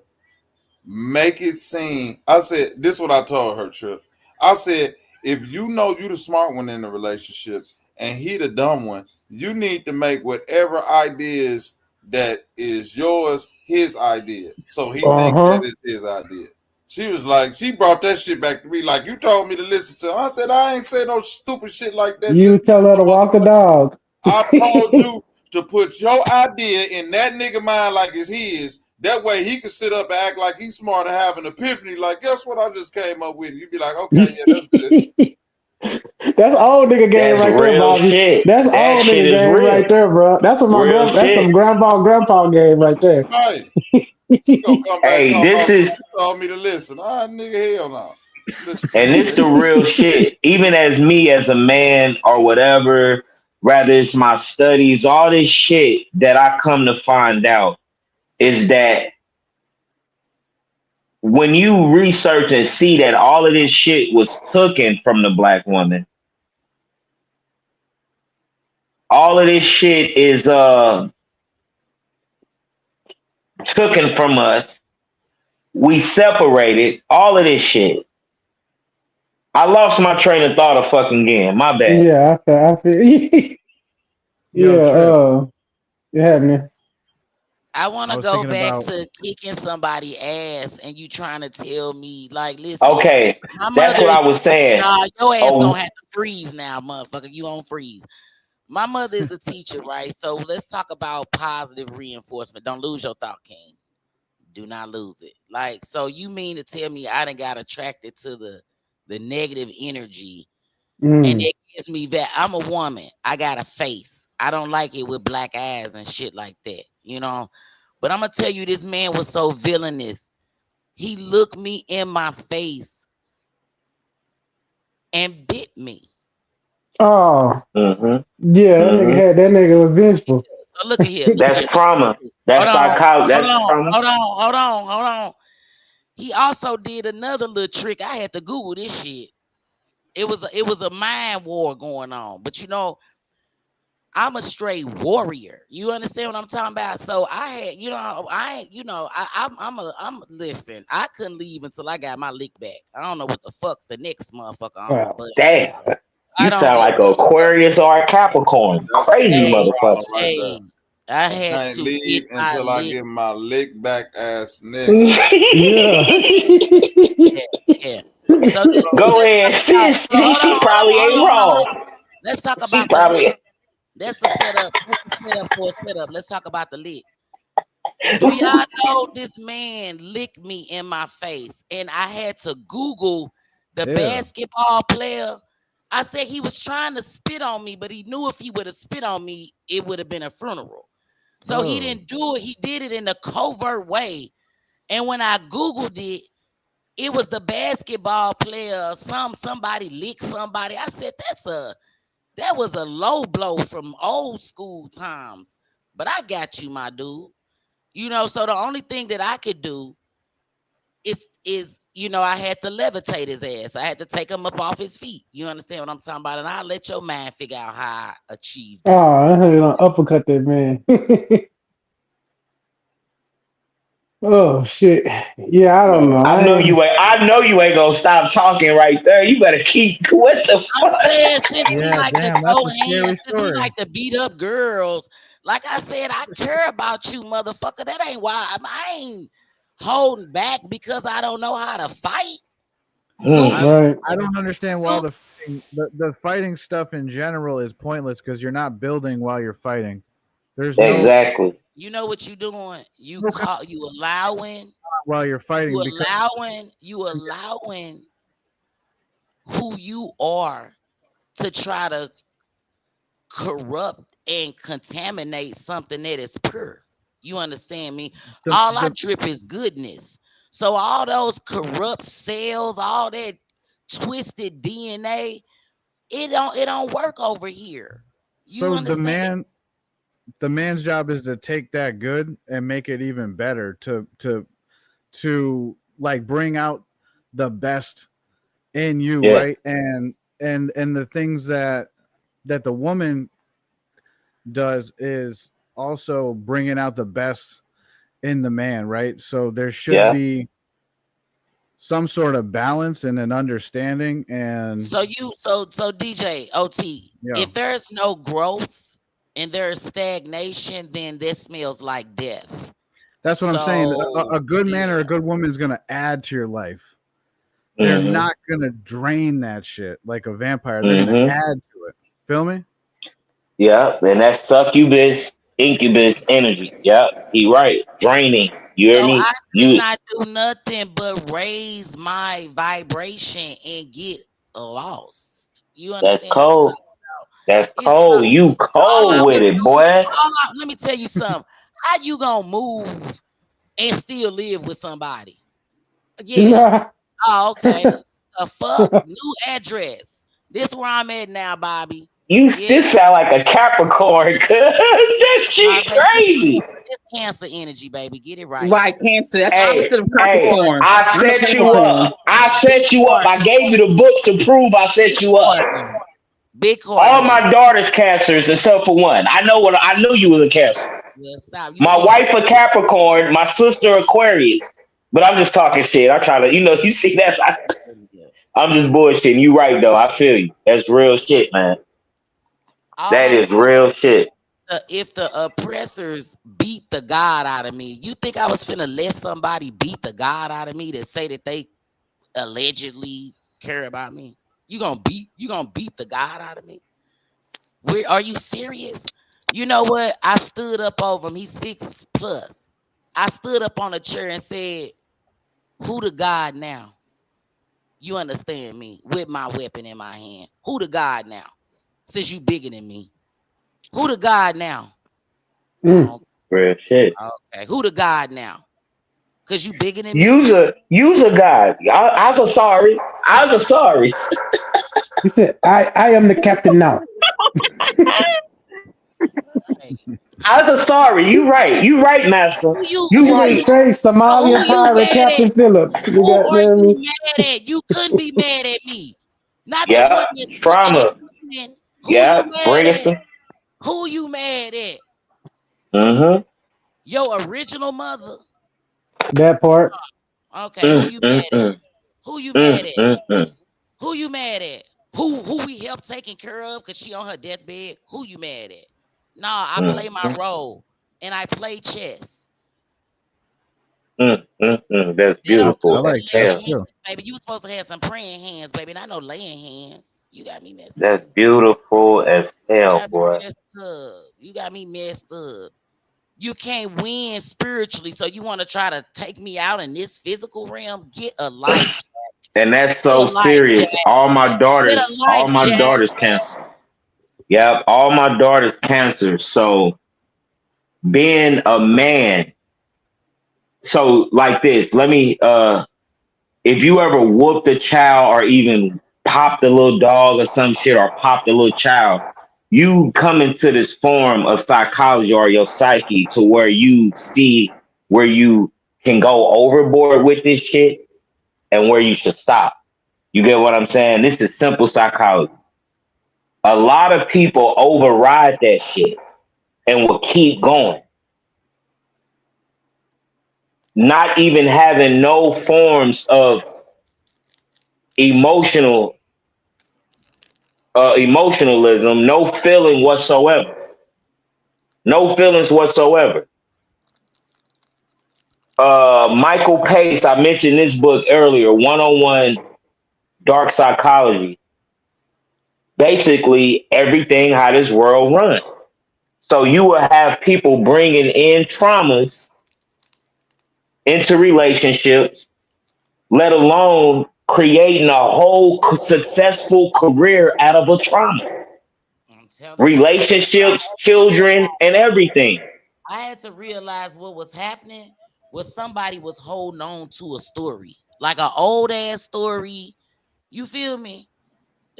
make it seem. I said this is what I told her, Trip. I said if you know you the smart one in the relationship and he the dumb one, you need to make whatever ideas that is yours his idea, so he Uh thinks that huh. is his idea. She was like, she brought that shit back to me. Like, you told me to listen to him. I said, I ain't say no stupid shit like that. You Listen tell to her my to walk the motherfucker. dog. I told you to put your idea in that nigga mind like it's his. That way he could sit up and act like he's smart and have an epiphany. Like, guess what I just came up with? You'd be like, okay, yeah, that's good. That's old nigga game That's right there, real Bobby. shit. That's That old shit nigga is game real. right there, bro. That's what Real that's some shit. grandpa game right there. Right. She gonna come back Hey, talking this about is something you told me to listen. Ah, nigga, hell no. Listen to and me, this nigga. the real shit. Even as me as a man or whatever, rather it's my studies, all this shit that I come to find out is that when you research and see that all of this shit was taken from the black woman, all of this shit is taken from us. We separated all of this shit. I lost my train of thought of fucking again. My bad. Yeah, I feel. Yeah, Yo, Trip. it happening. I want I to was go thinking back about. to kicking somebody ass and you trying to tell me, like, listen, Okay, my that's mother what is, I was saying. nah, your ass Oh, gonna have to freeze now, motherfucker. You on freeze. My mother is a teacher, right? So let's talk about positive reinforcement. Don't lose your thought, King. do not lose it. Like, so you mean to tell me I done got attracted to the negative energy, and it gives me that I'm a woman. I got a face. I don't like it with black eyes and shit like that, you know. But I'm gonna tell you, this man was so villainous. He looked me in my face and bit me. Oh, yeah, that nigga was vengeful. So look at here. That's trauma. That's psychology. That's trauma. Hold on. He also did another little trick. I had to Google this shit. It was a mind war going on. But you know, I'm a straight warrior. You understand what I'm talking about? So I had, I'm listen, I couldn't leave until I got my lick back. I don't know what the fuck the next motherfucker on, but damn. You sound like an Aquarius or a Capricorn. Crazy motherfucker. Hey, I had can't to leave get my until I lick. get my lick back ass nigga. Yeah. So go ahead, sis. She probably ain't wrong. Let's talk about the lick. That's a setup. That's a setup for a setup. Let's talk about the lick. Do y'all know this man licked me in my face, and I had to Google the basketball player. I said he was trying to spit on me, but he knew if he would have spit on me, it would have been a funeral. So he didn't do it. He did it in a covert way. And when I Googled it, it was the basketball player. Somebody licked somebody. I said, that was a low blow from old school times. But I got you, my dude. You know, so the only thing that I could do is I had to levitate his ass. I had to take him up off his feet. You understand what I'm talking about? And I'll let your man figure out how I achieved that. Oh, I heard you uppercut that man. Oh shit. Yeah, I don't know. I know you ain't gonna stop talking right there. You better keep what the fuck? I'm saying, since we like to that's go a scary hands, since we story. like to beat up girls, like I said, I care about you, motherfucker. That ain't why I ain't holding back because I don't know how to fight. Right. I don't understand why the fighting stuff in general is pointless because you're not building while you're fighting. There's exactly. You know what you doing? You allowing while you're fighting. You allowing who you are to try to corrupt and contaminate something that is pure. You understand me? All I drip is goodness. So all those corrupt cells, all that twisted DNA, it don't work over here. You understand? The man's job is to take that good and make it even better, to like bring out the best in you, right? And the things that the woman does is also bringing out the best in the man, right? So there should be some sort of balance and an understanding. And so DJ OT, if there's no growth and there's stagnation, then this smells like death. That's what I'm saying. A good man or a good woman is going to add to your life. They're not going to drain that shit like a vampire. They're going to add to it. Feel me? Yeah, and that's succubus, incubus energy. Yeah, he right. Draining. You hear me? I could not do nothing but raise my vibration and get lost. You understand? That's cold. That's cold. You cold with it, boy. Let me tell you something. How you gonna move and still live with somebody? Yeah. Oh, okay. The fuck? New address. This where I'm at now, Bobby. You still sound like a Capricorn, cuz that shit crazy. It's Cancer energy, baby. Get it right. Right, Cancer. That's opposite of Capricorn. I set you up. I gave you the book to prove I set you up. Big all my daughters Cancers except for one. I knew you was a Cancer. Yeah, stop. My wife a Capricorn, my sister Aquarius. But I'm just talking shit. I try to, you see that. I'm just bullshitting. You right though. I feel you. That's real shit, man. That is real shit. If the oppressors beat the God out of me, you think I was finna let somebody beat the God out of me to say that they allegedly care about me? You gonna beat the God out of me? Are you serious? You know what? I stood up over him. He's 6+. I stood up on a chair and said, who the God now? You understand me? With my weapon in my hand. Who the God now? Since you bigger than me. Who the God now? Real shit. Okay. Who the God now? Because you bigger than me? Use a God. I was sorry. I was sorry. He said, I am the captain now. I was sorry. You right. You right, master. You He went right. straight Who Somalian you pirate mad Captain at? Phillips. You Who got are near me. you mad at? You couldn't be mad at me. Not the Yeah. one that's looking at Trauma. women. Who Yeah. you mad Bring us at? some. Who you mad at? Mm-hmm. Your original mother? That part. Okay, who you mad at? Mm. Who you mad at? Mm. Who you mad at? Who we helped taking care of because she on her deathbed? Who you mad at? Nah, I play my role and I play chess. That's They don't beautiful come I as like with chess laying hell. hands, too. baby. You were supposed to have some praying hands, baby. Not no laying hands. You got me messed That's up. beautiful as You hell, got me boy. messed up. You got me messed up. You can't win spiritually, so you want to try to take me out in this physical realm? Get a life. And that's Get a so life, Jack. serious. Get a All life, my Jack. daughters cancer. Yep, all my daughters cancer. So being a man, so like this, let me if you ever whooped a child or even popped a little dog or some shit or popped a little child, you come into this form of psychology or your psyche to where you see where you can go overboard with this shit and where you should stop. You get what I'm saying? This is simple psychology. A lot of people override that shit and will keep going, not even having no forms of emotional emotionalism, no feeling whatsoever, no feelings whatsoever. Michael Pace, I mentioned this book earlier, 101 Dark Psychology. Basically, everything how this world runs. So you will have people bringing in traumas into relationships, let alone creating a whole successful career out of a trauma. I'm telling you. Relationships, children, and everything. I had to realize what was happening was somebody was holding on to a story, like an old ass story. You feel me?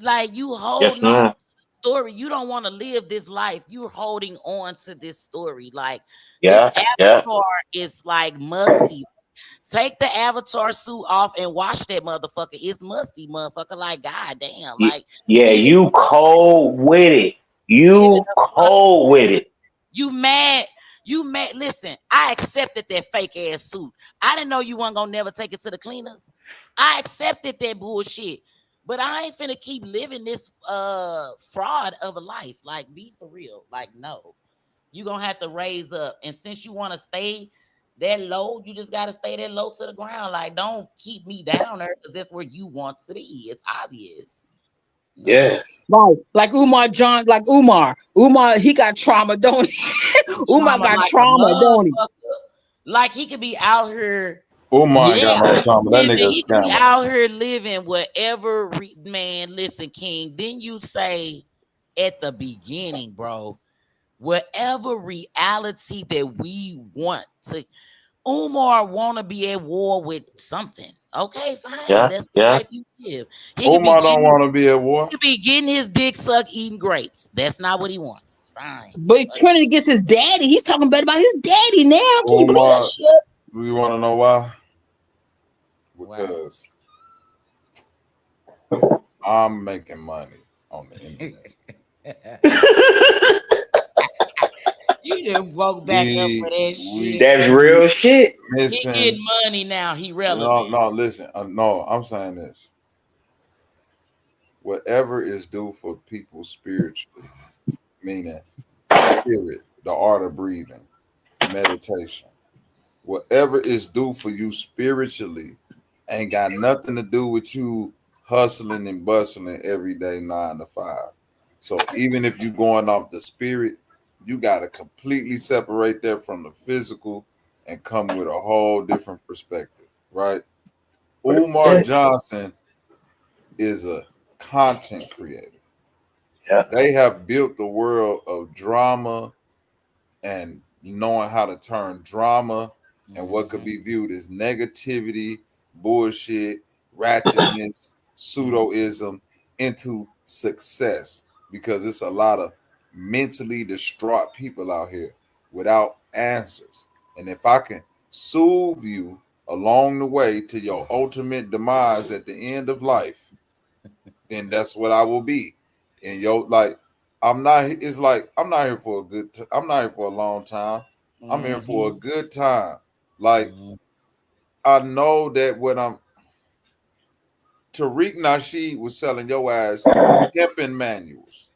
Like you Yes, holding on ma'am. to the story. You don't want to live this life. You're holding on to this story. Like this Yeah, yeah. avatar is like musty. Take the avatar suit off and wash that motherfucker. It's musty, motherfucker. Like, goddamn. Like, Yeah, leave it. you cold with it. Leave it You the fuck. cold with it. You mad? You mad? Listen, I accepted that fake ass suit. I didn't know you weren't gonna never take it to the cleaners. I accepted that bullshit. But I ain't finna keep living this fraud of a life. Like, be for real. Like, no. You gonna have to raise up. And since you wanna stay that low, you just gotta stay that low to the ground. Like, don't keep me down there because that's where you want to be. It's obvious. No. Yes. Right. Like Umar John, like Umar. Umar, he got trauma, don't he? Umar Trauma got like a trauma, don't he? motherfucker. Like he could be out here Umar ain't got no living, trauma. That nigga a he could be scammer. out here living whatever man. Listen, King, didn't you say at the beginning, bro? Whatever reality that we want to, Umar want to be at war with something. Okay, fine. Yeah, That's the yeah. life you live. He could be Umar don't getting want to be at war. he could be getting his dick sucked eating grapes. That's not what he wants. Fine. But he's turning against his daddy. He's talking bad about his daddy now. I can't believe that Umar, shit. you want to know why? Wow. Because I'm making money on the internet. You didn't woke back up for that shit. That's real shit. He Missing. getting money now. He relevant. No, listen. No, I'm saying this. Whatever is due for people spiritually, meaning spirit, the art of breathing, meditation, whatever is due for you spiritually ain't got nothing to do with you hustling and bustling every day 9 to 5. So even if you going off the spirit, you got to completely separate that from the physical and come with a whole different perspective, right? Umar Johnson is a content creator. Yeah. They have built the world of drama and knowing how to turn drama and what could be viewed as negativity, bullshit, ratchetness, pseudoism into success, because it's a lot of mentally distraught people out here without answers. And if I can soothe you along the way to your ultimate demise at the end of life, then that's what I will be. And I'm not here for a I'm not here for a long time. I'm here for a good time. Like, I know that when Tariq Nasheed was selling your ass pimping manuals,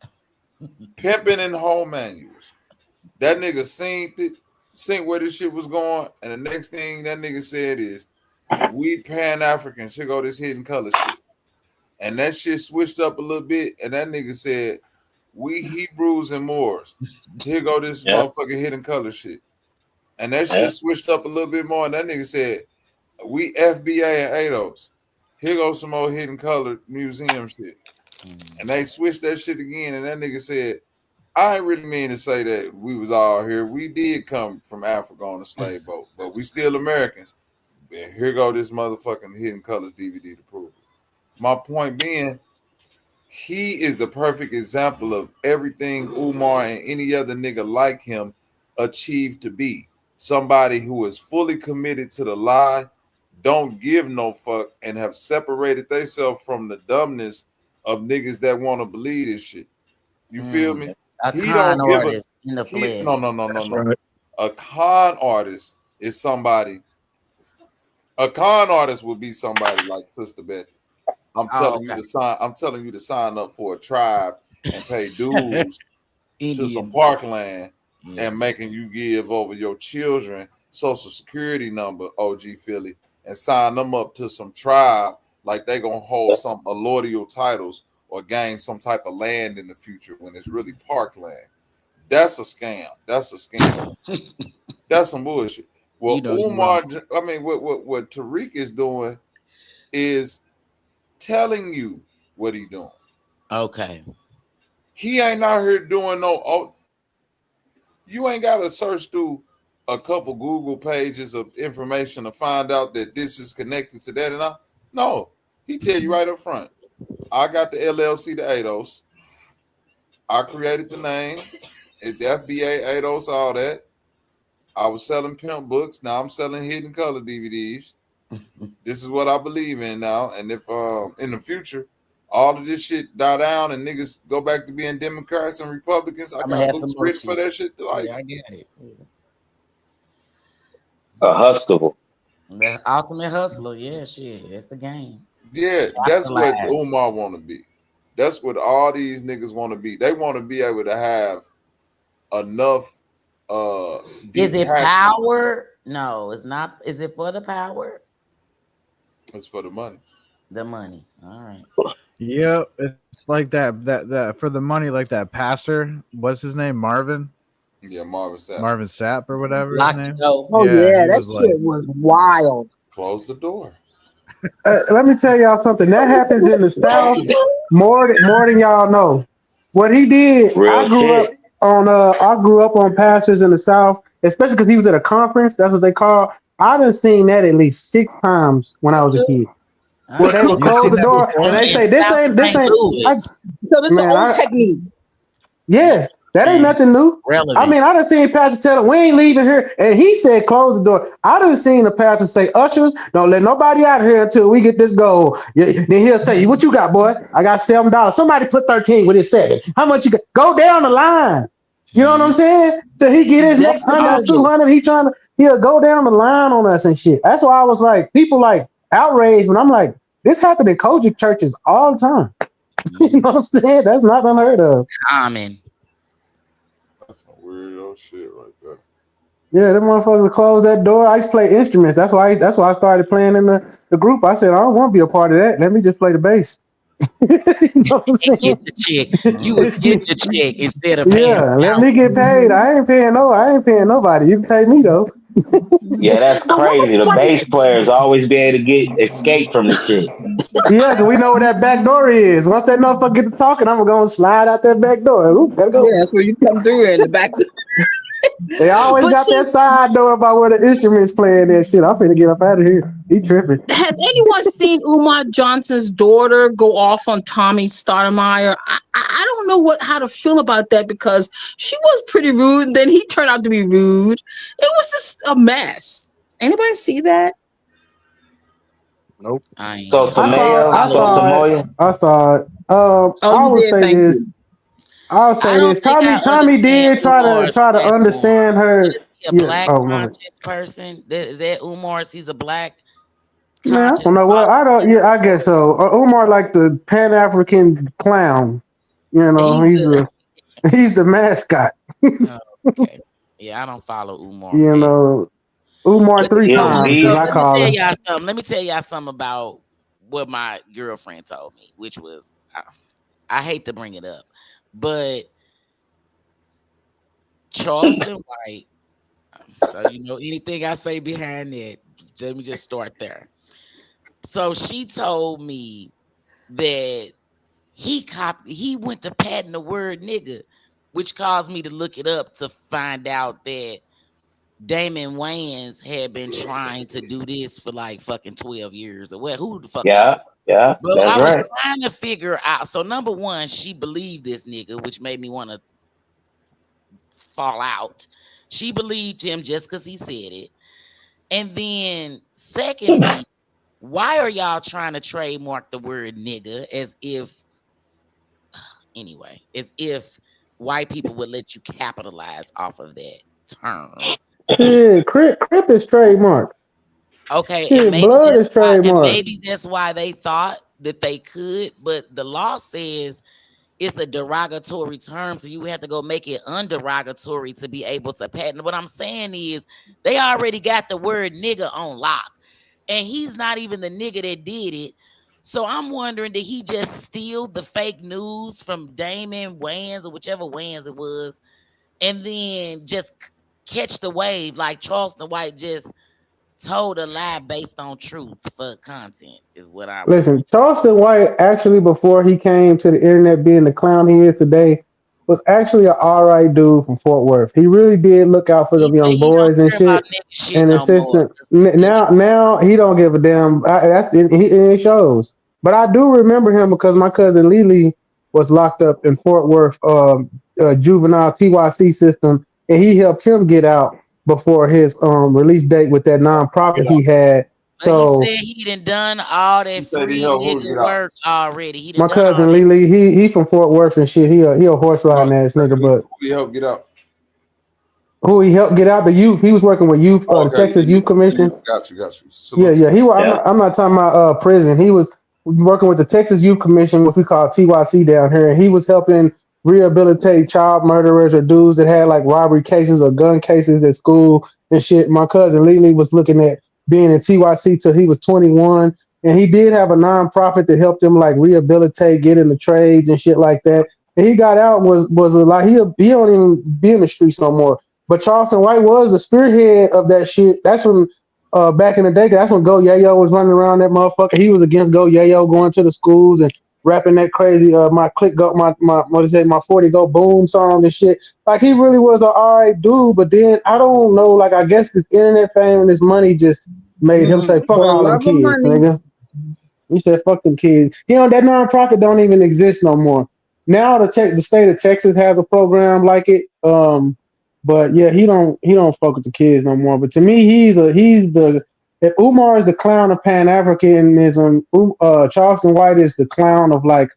pimping and whole manuals. That nigga seen where this shit was going, and the next thing that nigga said is, "We Pan Africans, here go this hidden color shit." And that shit switched up a little bit, and that nigga said, "We Hebrews and Moors, here go this motherfucking hidden color shit." And that shit switched up a little bit more, and that nigga said, "We FBA and ADOS, here goes some old hidden color museum shit." And they switched that shit again, and that nigga said, "I ain't really mean to say that we was all here. We did come from Africa on a slave boat, but we still Americans. And here go this motherfucking Hidden Colors DVD to prove it." My point being, he is the perfect example of everything Umar and any other nigga like him achieved to be. Somebody who is fully committed to the lie, don't give no fuck, and have separated themselves from the dumbness of niggas that want to believe this shit. You feel me? He don't give artist in the flesh. No. A con artist is somebody. A con artist would be somebody like Sister Betty. I'm telling you to sign up for a tribe and pay dues to some parkland and making you give over your children social security number, OG Philly, and sign them up to some tribe like they gonna hold some allodial titles or gain some type of land in the future when it's really parkland. That's a scam. That's some bullshit. Well, Umar, what Tariq is doing is telling you what he doing. Okay. He ain't out here doing you ain't got to search through a couple Google pages of information to find out that this is connected to that and that. No, he tell you right up front. I got the LLC to ADOS. I created the name. It's the FBA, ADOS, all that. I was selling pimp books. Now I'm selling Hidden Color DVDs. This is what I believe in now. And if in the future all of this shit die down and niggas go back to being Democrats and Republicans, I got books written for that shit. Like, I get it. A hustler. The ultimate hustler. Yeah, shit. That's the game. Yeah, that's what Umar want to be. That's what all these niggas want to be. They want to be able to have enough Is it power? No, it's not. Is it for the power? It's for the money. The money. All right. Yeah, it's like that for the money, like that pastor. What's his name? Marvin? Yeah, Marvin Sapp. Marvin Sapp or whatever his name. That shit was wild. Close the door. Let me tell y'all something. That happens in the South more than y'all know. What he did, I grew up on pastors in the South, especially because he was at a conference. That's what they call. I done seen that at least 6 times when I was a kid. Where they would close the door and they say, "This ain't." So this is an old technique. Yes, that ain't nothing new. Relevant. I mean, I done seen pastor tell them, "We ain't leaving here," and he said, "Close the door." I done seen the pastor say, "Ushers, don't let nobody out here until we get this gold." Then he'll say, "What you got, boy?" "I got $7." Somebody put 13 with his 7. How much you got? Go down the line. You know what I'm saying? So he get his next 100, 200. He'll go down the line on us and shit. That's why I was like, people like outraged when I'm like, this happened in Kojic churches all the time. You know what I'm saying? That's not unheard of. Common. That's some weirdo shit right there. Yeah, them motherfuckers close that door. I used to play instruments. That's why I started playing in the group. I said, I don't want to be a part of that. Let me just play the bass. You know what I'm saying? Get the check. You would get the check instead of paying. Yeah, let me get paid. I ain't paying nobody. You can pay me though. Yeah, that's But what crazy. was The funny? bass players always be able to get escape from the shit. Yeah, 'cause we know where that back door is. Once that motherfucker get to talking, I'm gonna slide out that back door. Oop, gotta Yeah, go. that's where you come through in the back. They always But got see, that side door about where the instruments playing that shit. I'm finna get up out of here. He tripping. has anyone seen Umar Johnson's daughter go off on Tommy Stoudemire? I don't know how to feel about that because she was pretty rude, and then he turned out to be rude. It was just a mess. Anybody see that? Nope. I ain't So hear I about it. saw it. Tamaya, I so saw it. Tamoya, I saw it. Oh, I you will did. say Thank this. you. I'll I say don't this. think I Tommy understand did Umar's try to platform. understand What her. is he, a Yeah. black Oh my. conscious person? Is that Umar's? He's a black Man, I conscious don't know what. thought I don't. leader. Yeah, I guess so. Umar like the Pan African clown. You know, He's the he's the mascot. oh, okay. Yeah, I don't follow Umar. You And know, Umar but three he'll times, as so lead. I let me call tell him. y'all something. Let me tell y'all something about what my girlfriend told me, which was I hate to bring it up, but Charleston White. So anything I say behind that, let me just start there. So she told me that he went to patent the word nigga, which caused me to look it up to find out that Damon Wayans had been trying to do this for like fucking 12 years or what? Who the fuck Yeah, knows? yeah, But that's I was right. trying to figure out. So number one, she believed this nigga, which made me want to fall out. She believed him just because he said it. And then secondly, why are y'all trying to trademark the word nigga as if white people would let you capitalize off of that term? Shit, Crip is trademark. Okay, and Shit, blood is trademark. maybe that's why they thought that they could, but the law says it's a derogatory term, so you have to go make it underogatory to be able to patent. What I'm saying is they already got the word nigga on lock, and he's not even the nigga that did it. So I'm wondering, did he just steal the fake news from Damon Wayans or whichever Wayans it was, and then just catch the wave like Charleston White just told a lie based on truth for content is what I was Listen, wondering. Charleston White actually before he came to the internet being the clown he is today was actually an alright dude from Fort Worth. He really did look out for them young He don't boys and care about shit. nigga shit And no more. assistant now he don't give a damn. It shows. But I do remember him because my cousin Lily was locked up in Fort Worth juvenile TYC system, and he helped him get out before his release date with that nonprofit he had. But he So said he done all that free nigga work already. He my done all cousin that. Lily, he from Fort Worth and shit. He a horse riding ass nigga, but We help get out. who he helped get out the youth? He was working with youth, Oh, the okay, Texas Youth Commission. got you. Yeah, Salute. yeah. He was. Yeah. I'm not talking about prison. He was working with the Texas Youth Commission, which we call TYC down here, and he was helping rehabilitate child murderers or dudes that had like robbery cases or gun cases at school and shit. My cousin Lily was looking at being in TYC till he was 21, and he did have a nonprofit that helped him like rehabilitate, get in the trades and shit like that. And he got out was a lot. He don't even be in the streets no more. But Charleston White was the spearhead of that shit. That's when back in the day, 'cause that's when Go Yayo was running around that motherfucker. He was against Go Yayo going to the schools and rapping that crazy my click go my what is it, my 40 go boom song and shit. Like he really was an alright dude, but then I don't know, like I guess this internet fame and this money just made him say fuck For the all them love of kids, money. nigga. He said fuck them kids. That nonprofit don't even exist no more. Now the state of Texas has a program like it. But yeah, he don't fuck with the kids no more. But to me, he's the if Umar is the clown of Pan Africanism, Charleston White is the clown of like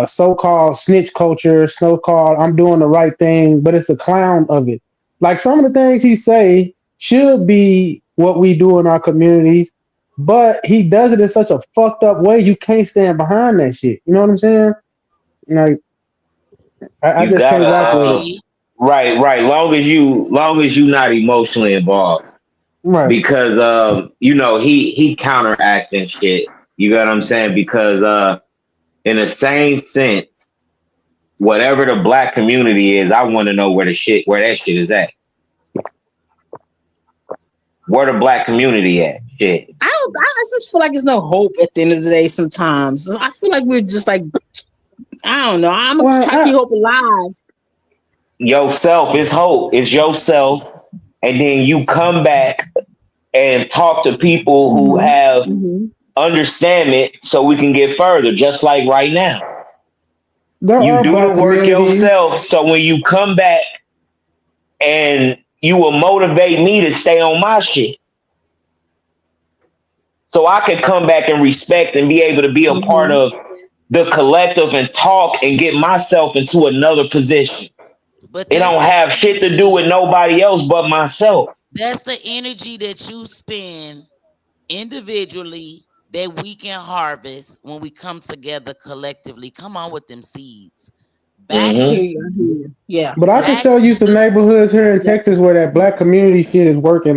so-called snitch culture, so-called I'm doing the right thing, but it's a clown of it. Like some of the things he say should be what we do in our communities, but he does it in such a fucked up way you can't stand behind that shit. You know what I'm saying? Like I You just can't gotta rock with it. right. Long as you not emotionally involved. Right. Because he counteracting shit. You got what I'm saying? Because in the same sense, whatever the black community is, I want to know where that shit is at. Where the black community at? Shit. I just feel like there's no hope at the end of the day. Sometimes I feel like we're just like, I don't know. I'm gonna try to keep hope alive. Yourself is hope. It's yourself, and then you come back and talk to people who have understanding, so we can get further. Just like right now, you do the work yourself. So when you come back, and you will motivate me to stay on my shit, so I can come back and respect and be able to be a part of the collective and talk and get myself into another position. But it don't have shit to do with nobody else but myself. That's the energy that you spend individually that we can harvest when we come together collectively. Come on with them seeds. Yeah. But I can show you some neighborhoods here in Texas where that black community shit is working.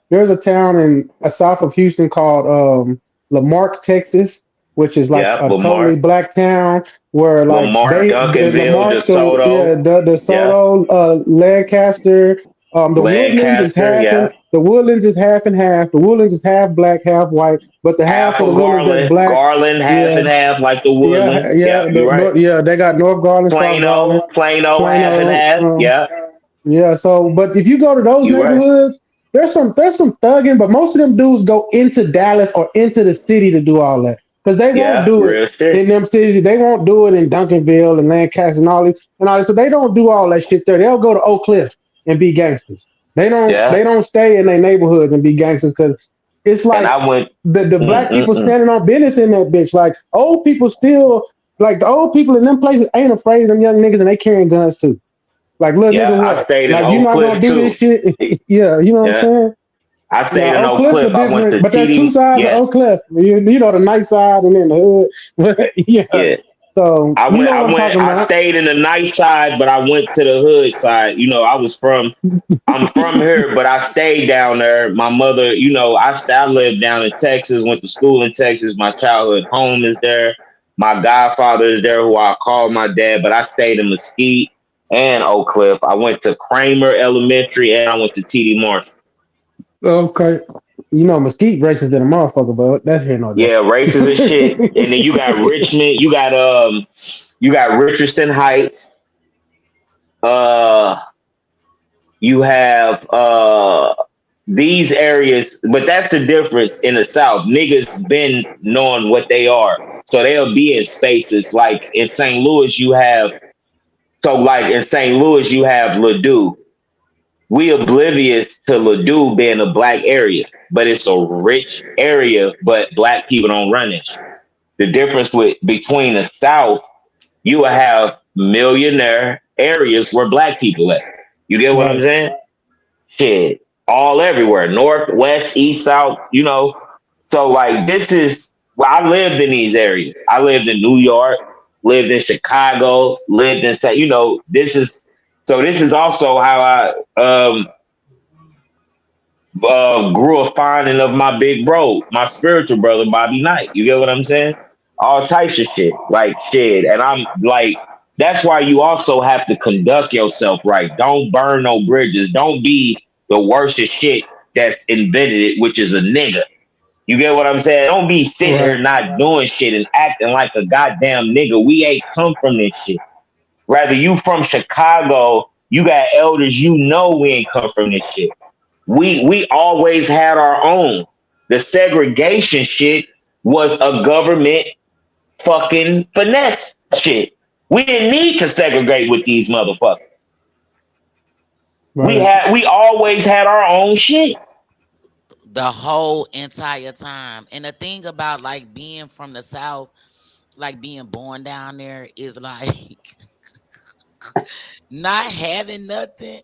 There's a town in south of Houston called Lamarck, Texas, which is like a totally black town where like Duncanville, DeSoto, DeSoto, Lancaster, the Woodlands is half. The Woodlands is half and half. The Woodlands is half black, half white, but the half of the Woodlands is black. Garland, half and half, like the Woodlands. Yeah, they got North Garland, Plano, half and half. Yeah. So, but if you go to those neighborhoods, there's some thugging, but most of them dudes go into Dallas or into the city to do all that. Because they won't do it in them cities. They won't do it in Duncanville and Lancaster and all this. So they don't do all that shit there. They'll go to Oak Cliff and be gangsters. They don't stay in their neighborhoods and be gangsters because it's like the black people standing on business in that bitch. Like old people still, like the old people in them places ain't afraid of them young niggas and they carrying guns too. Like little nigga, what? I stayed in like you're not gonna do this shit. Yeah, you know what I'm saying? I stayed in Oak Cliff. I went to but there's two sides of Oak Cliff. You know the nice side and then the hood. yeah. So I stayed in the nice side, but I went to the hood side. I'm from here, but I stayed down there. My mother, I lived down in Texas, went to school in Texas. My childhood home is there. My godfather is there, who I call my dad, but I stayed in Mesquite and Oak Cliff. I went to Kramer Elementary and I went to TD Marshall. Okay. Mesquite racist than a motherfucker, but that's here no day. Yeah, racist as shit. And then you got Richmond, you got Richardson Heights. You have these areas, but that's the difference in the South. Niggas been knowing what they are. So they'll be in spaces like in St. Louis you have Ladue. We oblivious to Ladue being a black area, but it's a rich area, but black people don't run it. The difference between the South, you will have millionaire areas where black people at. You get what I'm saying? Shit, all everywhere, north, west, east, south. So like I lived in these areas. I lived in New York, lived in Chicago, lived in this is also how I grew a finding of my big bro, my spiritual brother, Bobby Knight. You get what I'm saying? All types of shit, like shit. And I'm like, that's why you also have to conduct yourself right. Don't burn no bridges. Don't be the worst of shit that's invented it, which is a nigga. You get what I'm saying? Don't be sitting here not doing shit and acting like a goddamn nigga. We ain't come from this shit. Rather, you from Chicago, you got elders, we ain't come from this shit. We always had our own. The segregation shit was a government fucking finesse shit. We didn't need to segregate with these motherfuckers. We always had our own shit. The whole entire time. And the thing about like being from the South, like being born down there, is like not having nothing.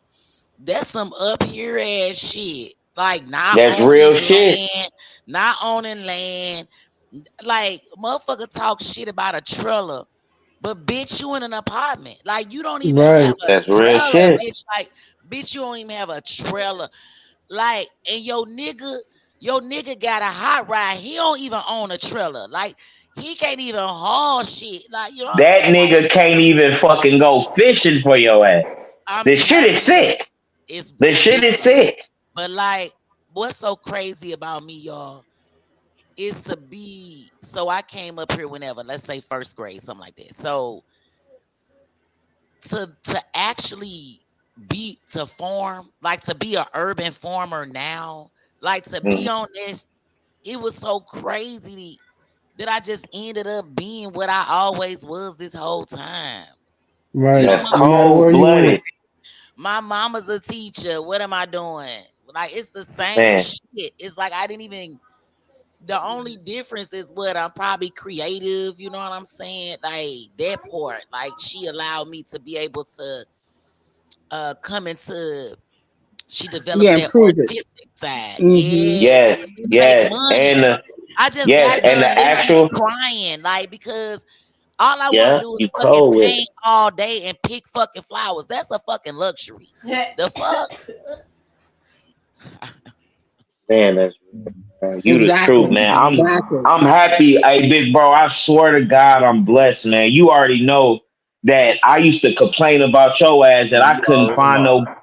That's some up here ass shit. Like that's real shit. Not owning land. Like motherfucker talk shit about a trailer, but bitch, you in an apartment. Like you don't even have a that's trailer, real shit. bitch. Like bitch, you don't even have a trailer. Like, and your nigga got a hot ride. He don't even own a trailer. Like he can't even haul shit. Like that nigga can't even fucking go fishing for your ass. This shit is sick. This shit is sick. But like what's so crazy about me, y'all, is to be. So I came up here whenever, let's say first grade, something like that. So to actually to form, like to be an urban farmer now, like to be on this, it was so crazy that I just ended up being what I always was this whole time. You Right. know, That's No matter where cold you went. blooded, my mama's a teacher. What am I doing? Like it's the same man. shit. It's like I didn't even. The only difference is what I'm probably creative. You know what I'm saying? Like that part. Like she allowed me to be able to come into. She developed Yeah, that improve it. artistic side. Mm-hmm. Yes, Yes, make yes, money. I just yes, got and the done literally actual, crying, like because all I want to yeah, do is you fucking cold with it, paint all day and pick fucking flowers. That's a fucking luxury. The fuck? man. That's you the Exactly. truth, man. Exactly. I'm happy, hey, big bro. I swear to God, I'm blessed, man. You already know that I used to complain about your ass that I You couldn't already find know. no.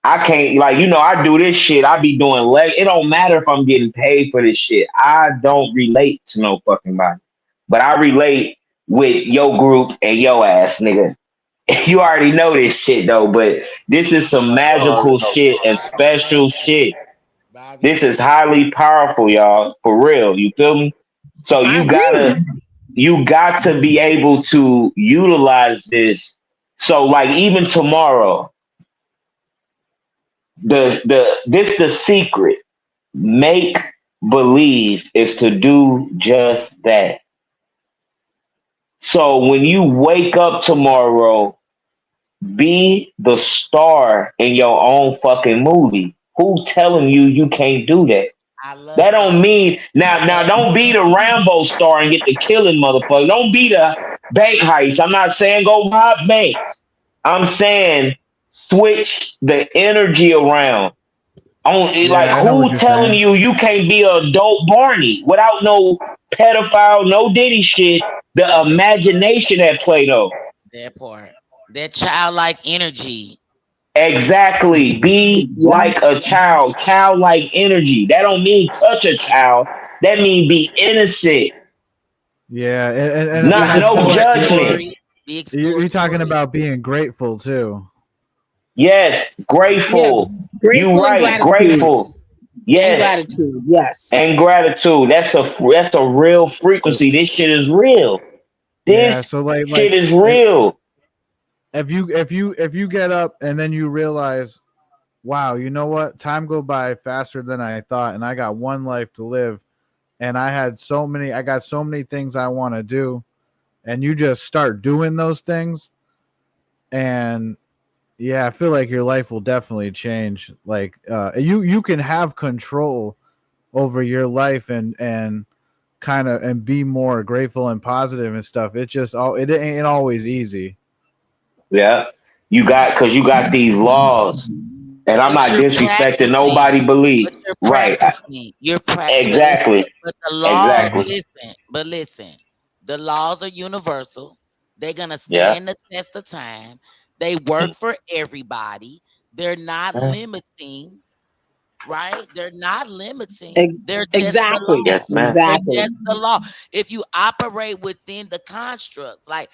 I can't like I do this shit. I be doing leg. It don't matter if I'm getting paid for this shit. I don't relate to no fucking body, but I relate with your group and your ass, nigga. You already know this shit though, but this is some You already magical know. shit and special shit. Bobby. This is highly powerful, y'all. For real. You feel me? So I agree. you got to be able to utilize this. So like even tomorrow, the secret. Make believe is to do just that. So when you wake up tomorrow, be the star in your own fucking movie. Who telling you can't do that? I That love it. don't mean I now love don't be the Rambo star and get the killing motherfucker. Don't be the bank heist. I'm not saying go rob banks. I'm saying switch the energy around. On like Yeah, I know what who you're telling saying. you can't be a adult Barney without no pedophile, no Diddy shit. The that imagination at play though. that part. That childlike energy. Exactly. Be Yeah. like a child, childlike energy. That don't mean touch a child. That mean be innocent. Yeah, Be Not and no so judgment. exploratory. Be you're talking exploratory. about being grateful too. Yes, Yeah. grateful. You Grateful and right, gratitude. grateful. And Yes. gratitude. Yes. And gratitude. That's a real frequency. This shit is real. Yeah, This so shit is real. if you get up and then you realize, wow, you know what? Time go by faster than I thought, and I got one life to live, and I got so many things I want to do, and you just start doing those things, and yeah, I feel like your life will definitely change. Like you can have control over your life and kind of and be more grateful and positive and stuff. It ain't always easy. Yeah. You got these laws. And I'm But not you're disrespecting practicing. nobody believe. But you're Right. practicing. But it's Exactly. but the laws, Exactly. listen. The laws are universal. They're gonna Yeah. stand the test of time. They work for everybody. They're not limiting, right? They're not limiting. They're just the Exactly. law. Yes, ma'am. They're Exactly. just the law. If you operate within the constructs, like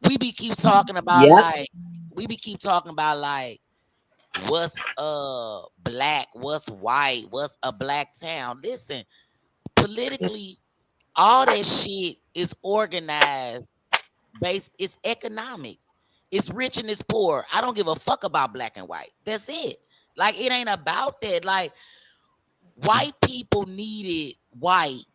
we be keep talking about, Yep. like we be keep talking about, like what's black, what's white, what's a black town. Listen, politically, all that shit is organized based, it's economic. It's rich and it's poor. I don't give a fuck about black and white. That's it. Like it ain't about that. Like white people needed white.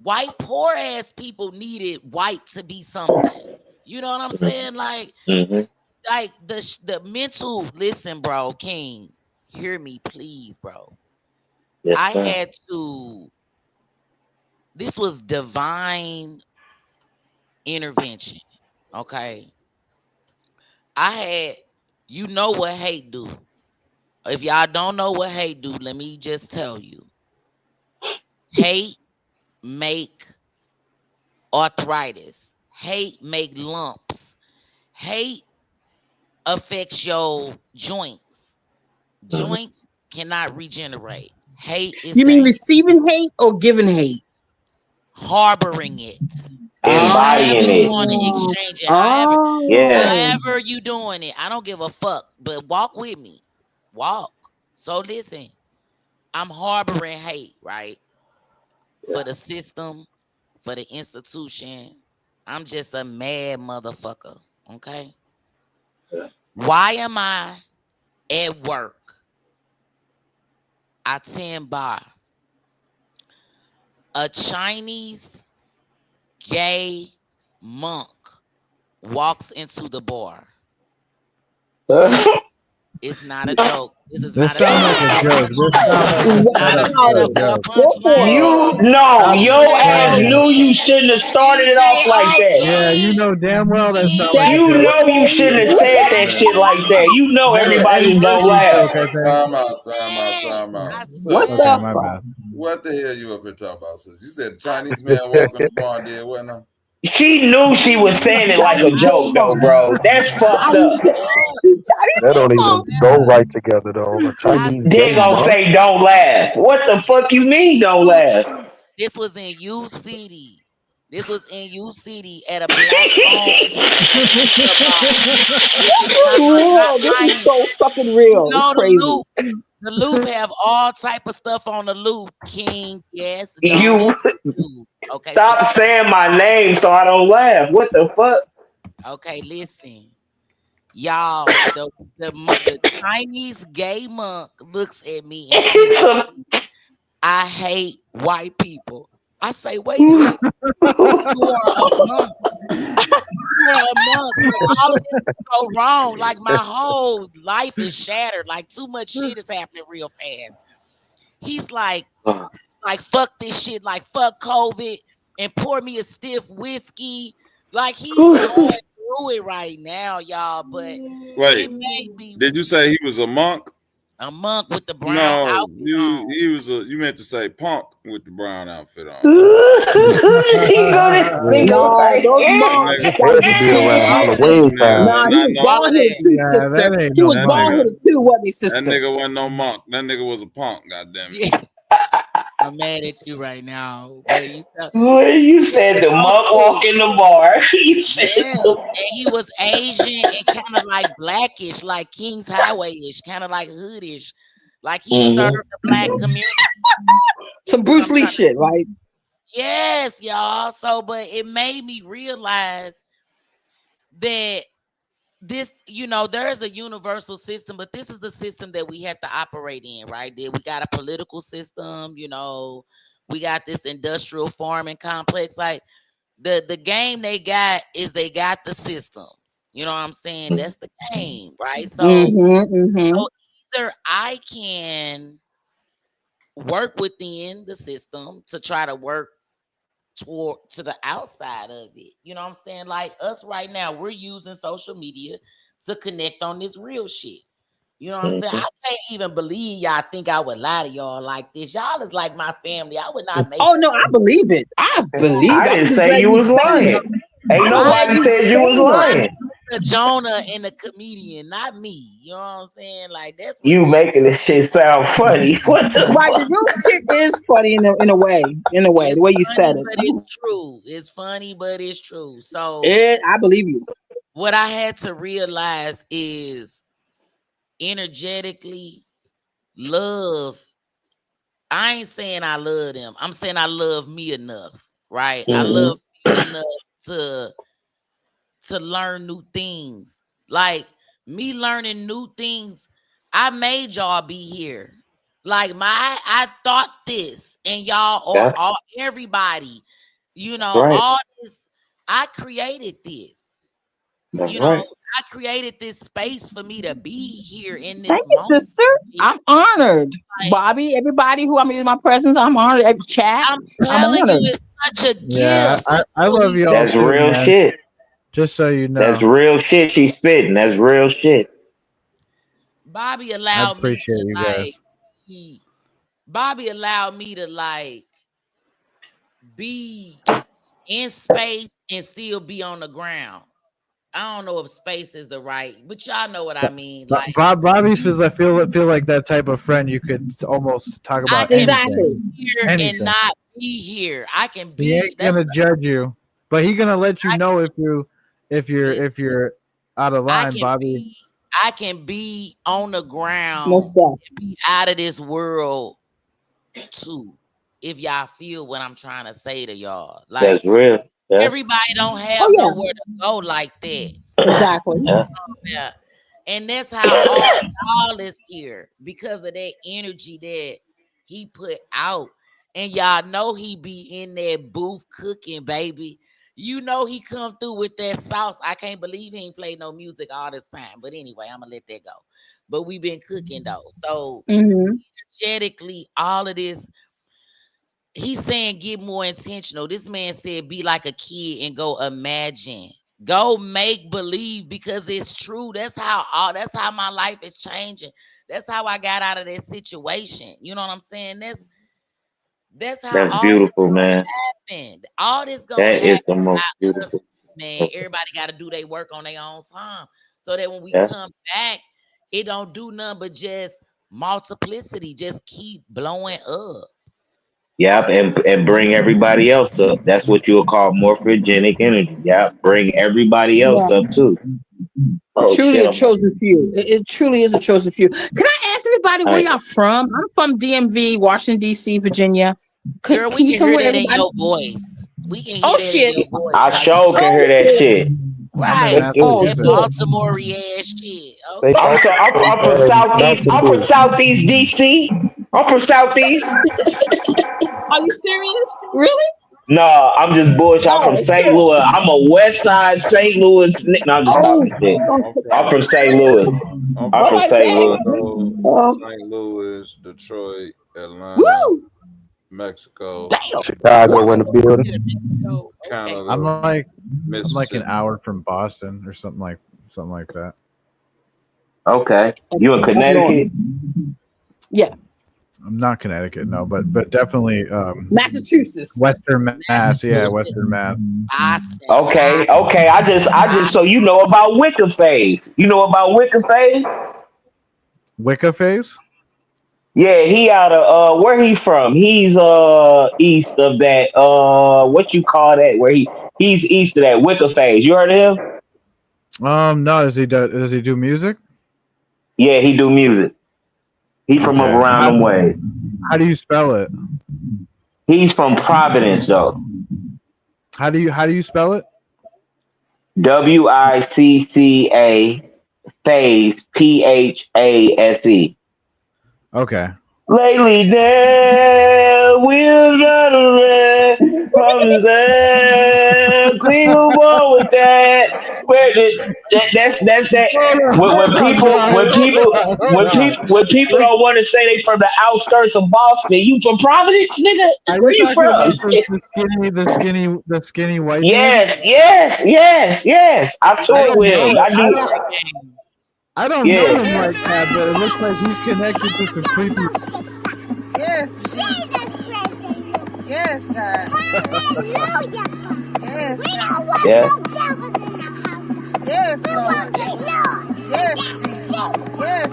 White poor ass people needed white to be something. You know what I'm saying? Mm-hmm. Like the mental. Listen, bro, King, hear me, please, bro. Yes, I ma'am. had to. This was divine intervention. Okay, I had. You know what hate do? If y'all don't know what hate do, let me just tell you. Hate make arthritis. Hate make lumps. Hate affects your joints. Mm-hmm. Joints cannot regenerate. Hate is You mean dangerous. receiving hate or giving hate? Harboring it. However Embodying you it. want to exchange it. Yeah. However you doing it. I don't give a fuck. But walk with me. Walk. So listen, I'm harboring hate, right? For the system, for the institution. I'm just a mad motherfucker. Okay. Why am I at work? I 10 bar. A Chinese gay monk walks into the bar. It's not a joke. This is This not a sounds like a joke. This sounds like a not a setup for a setup or a joke. Go for punchline. it. You no, Stop your ass playing. knew you shouldn't have started it off DJ like that. Yeah, you know damn well that sounds like a That's You joke. know you shouldn't have crazy. said that shit like that. You know That's an everybody Eddie was gonna Murphy laugh. joke, I think. Time out, time out, time out. I What So, Okay, the my fuck? bad. what the hell you up here talking about, sis? You said Chinese man walking the bar and did what now? She knew she was saying it like a Chinese gay joke though, monk. bro. That's fucked Chinese up. gay, Chinese That gay don't even monk. go right together though. A I Chinese They gay swear. gonna monk. say don't laugh. What the fuck you mean don't laugh? This was in U City. This was in U City at a black owned bar. This is not Real. This is lying. so fucking You real. It's know the crazy. loop. The loop have all type of stuff on the loop. King, yes, don't You do. Okay, so stop saying my name so I don't laugh. What the fuck? okay, listen. Y'all, the Chinese gay monk looks at me and tells me, I hate white people. I say, wait a minute. You are a monk. You are a monk. Like, all of this is so wrong. Like my whole life is shattered. Like too much shit is happening real fast. He's like fuck this shit. Like fuck COVID and pour me a stiff whiskey. Like he's going through it right now, y'all. But Wait, it made me did you say he was a monk? a monk with the brown No, outfit on. he was a. You meant to say punk with the brown outfit on. He go this nigga No, right those here. monks It gotta had be to be around skinny. Halloween time. Nah, he I was know. bald headed too, Yeah, sister. that ain't He no was That bald monk. nigga, headed too, wasn't he, that sister? nigga wasn't no monk. That nigga was a punk. Goddamn it. Yeah, I'm mad at you right now. But Well, you said the monk walk in the bar. You said yeah, and he was Asian and kind of like blackish, like King's Highway-ish, kind of like hoodish, like he served the black community. Some You know what Bruce I'm Lee trying to shit, right? Yes, y'all. So, but it made me realize that this, there's a universal system, but this is the system that we have to operate in, right? That we got a political system, we got this industrial farming complex. Like the game they got is they got the systems. You know what I'm saying? That's the game, right? So, so either I can work within the system to try to work to the outside of it. You know what I'm saying? Like us right now, we're using social media to connect on this real shit. You know what I'm saying? I can't even believe y'all think I would lie to y'all like this. Y'all is like my family. I would not make Oh no, I believe it. I believe I it. I'm didn't just say glad you you was saying it. lying. Ain't I'm just glad nobody you said you was saying it. lying. the Jonah and the comedian, not me. You know what I'm saying? Like that's You real. making this shit sound funny. What the Right, the fuck? real shit is funny in a way. In a way, It's the way you funny, said it. but it's true. It's funny, but it's true. So I believe you. what I had to realize is energetically, love. I ain't saying I love them. I'm saying I love me enough, right? I love me enough to learn new things. Like me learning new things, I made y'all be here. Like I thought this, and y'all or That's all everybody, right. all this. I created this. That's right. I created this space for me to be here in this Thank you, moment. sister. I'm honored. Like Bobby, everybody who I'm in my presence, I'm honored. Chat, I'm I'm telling you, honored. it's such a Yeah, gift I until love we y'all That's too, real man. shit. Just so you That's know, real shit she's spitting. That's real shit. Bobby I allowed me appreciate to you like guys. he Bobby allowed me to like be in space and still be on the ground. I don't know if space is the right, but y'all know what I mean. Like Bobby says, I feel like that type of friend you could almost talk I about can anything. be here and not be here. I can be. He ain't gonna judge you, but he gonna let you know if you're out of line, Bobby. I can be on the ground Most and be out of this world too. If y'all feel what I'm trying to say to y'all, like That's real. Yeah. everybody don't have nowhere to go like that. Exactly. Yeah. And that's how all is here because of that energy that he put out. And y'all know he be in that booth cooking, baby. You know he come through with that sauce. I can't believe he ain't played no music all this time. But anyway, I'm gonna let that go. But we've been cooking though. So energetically, all of this, he's saying get more intentional. This man said be like a kid and go imagine. Go make believe because it's true. That's how my life is changing. That's how I got out of that situation. You know what I'm saying? That's how That's beautiful, man. Happened. All this gonna That happen. is the most beautiful. Man, everybody got to do their work on their own time, so that when we come back, it don't do nothing but just multiplicity. Just keep blowing up. Yep, and bring everybody else up. That's what you'll call morphogenic energy. Yep, bring everybody else up too. Oh, Truly shit, a chosen few. It truly is a chosen few. Can I ask everybody where y'all from? I'm from DMV, Washington, D.C., Virginia. Girl, we can hear that in your voice. We can hear that in your voice. I sure can hear that shit. Right. That Baltimore ass shit. Okay. I'm from Southeast. I'm from Southeast DC. I'm from Southeast. Are you serious? Really? No, I'm just bullshit. I'm from St. Louis. I'm a West Side St. Louis. No, I'm just talking shit. I'm from St. Louis. I'm from St. Louis. St. Louis, Detroit, Atlanta, Mexico, Chicago in the building. Canada. I'm like an hour from Boston or something like that. Okay, you in Connecticut? Yeah. I'm I'm not Connecticut, no, but definitely Massachusetts, Western Mass. Yeah, Western Mass. Okay. I just so you know about Wicca phase. You know about Wicca phase? Wicca phase? Yeah, he out of where he from? He's east of that what you call that? Where he's east of that Wicca phase. You heard of him? No, does he do music? Yeah, he do music. He from up around them ways. How do you spell it? He's from Providence though. How do you spell it? WICCA phase PHASE. Okay. Lately there we've got a red from there. Clean up with that. Where that's that. When people don't want to say they from the outskirts of Boston, you from Providence, nigga? Where you from? The skinny white. Yes. I toured with him. I don't know him like that, but it looks like he's connected to some creepy. Yes. Jesus Christ. Yes, God. Hallelujah. Yes. We don't want no devils in the house. Yes, we want the Lord. Yes. Yes.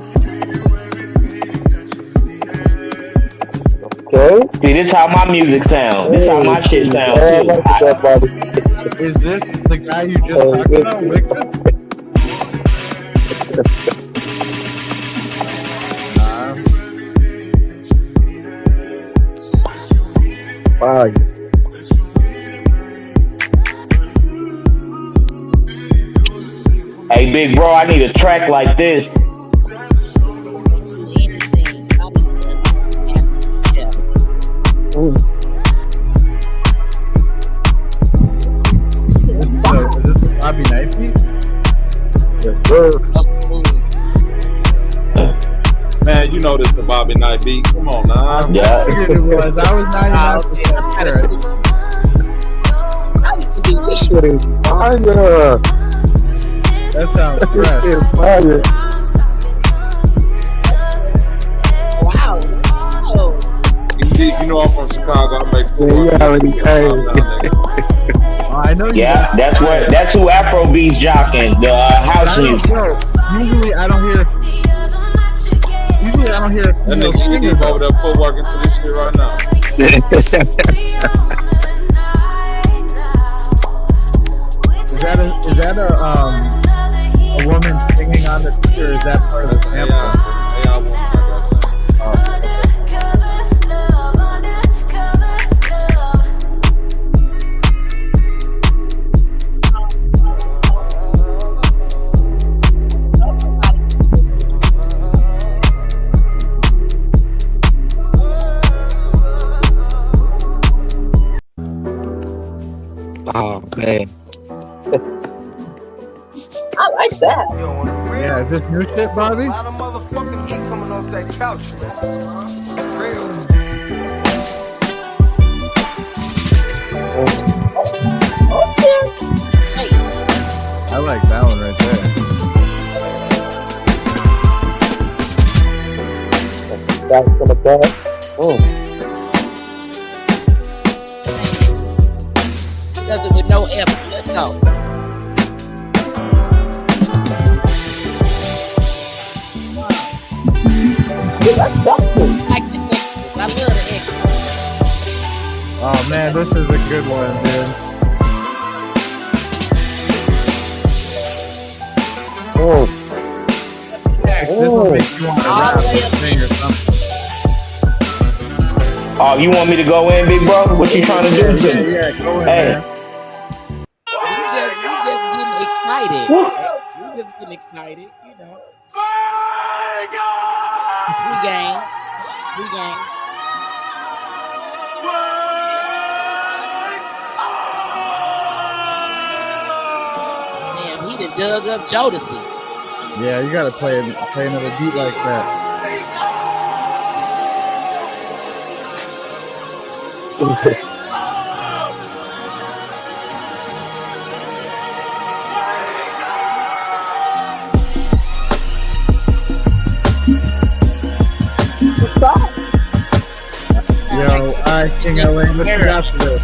Okay. See, this how my music sound. This how my shit sound too. Is this the guy you just talked about, Wicca? Fire. Hey, big bro, I need a track like this. Is this the Bobby Knight beat? Yes, sir. Man, you know this the Bobby Knight beat. Come on now. Yeah. I figured it was. I was 99% sure. This shit is fire. That sounds fresh. This shit is fire. Wow. You know I'm from Chicago. I make You already came. I know you. Yeah, that's who Afrobeats jocking, the house music. Usually I don't hear. That nigga you over there full working to this shit right now. Is that a woman singing on the speaker? Is that part of the sample? AI woman, like I said. Oh man. I like that. Yeah, is this new shit, Bobby? A lot of motherfucking heat coming off that couch, man. Real. I like that one right there. That's in the back. Does it with no effort. Let's go. I love the extra. Oh man, this is a good one, dude. This will make you want to rap or sing or something. Oh, you want me to go in, big bro? What you trying to do to me? Yeah, go in, hey. Man. We just getting excited, you know. We game. Man, he done dug up Jodeci. Yeah, you gotta play another beat like that. Yo, I think I went with the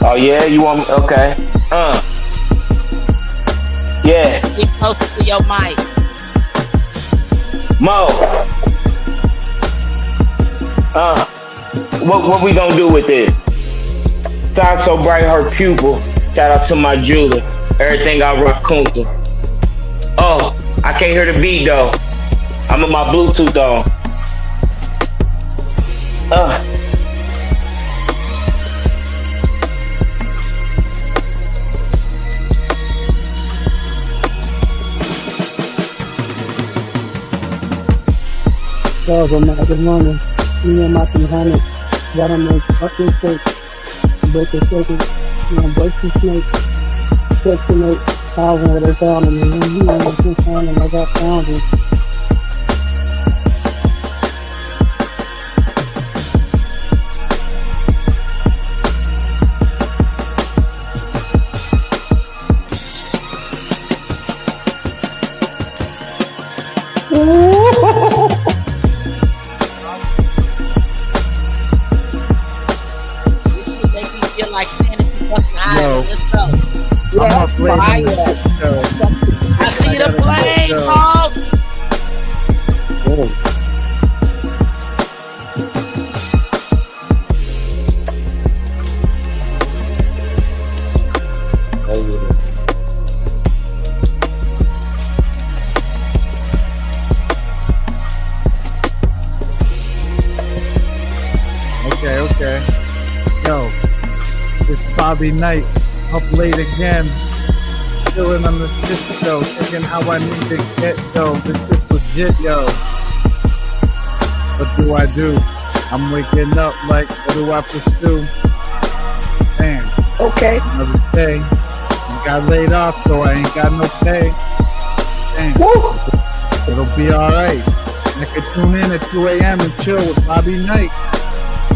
Oh yeah, you want me? Okay. Yeah. Get closer to your mic. Mo. What we gonna do with this? Shine so bright, her pupil. Shout out to my jeweler. Everything I rock kunta. Oh, I can't hear the beat though. I'm in my Bluetooth on. Girls are mad this morning. Me and my companion gotta make fucking shakes. Break the shaking, break the snake. Section 8,000 where they found them. And then you know, just found them, I got found them. Let's go. Yes, fire. I see the plane, Paul. Okay. Yo, it's Bobby Knight. Up late again, chilling on the shit show, thinking how I need to get though. This is legit, yo. What do I do? I'm waking up like, what do I pursue? Damn. Okay. Another day. I got laid off, so I ain't got no pay. Damn. Woo. It'll be alright. I could tune in at 2 a.m. and chill with Bobby Knight.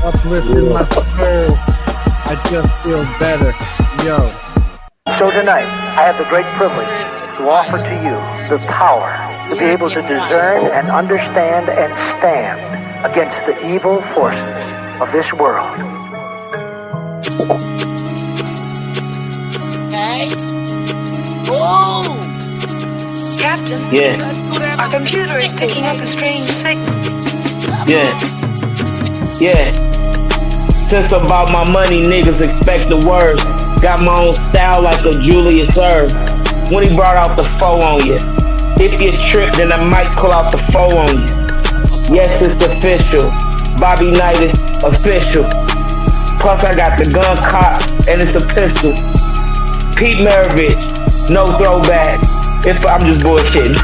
Uplifting my soul. I just feel better. Yo. So tonight, I have the great privilege to offer to you the power to be able to discern and understand and stand against the evil forces of this world. Okay. Oh. Captain. Yeah. Our computer is picking up a strange signal. Yeah. Yeah. Since about my money, niggas expect the worst. Got my own style like a Julius Erb. When he brought out the foe on you. If you trip, then I might pull out the foe on you. Yes, it's official. Bobby Knight is official. Plus I got the gun cocked and it's a pistol. Pete Maravich, no throwback. If I'm just bullshitting.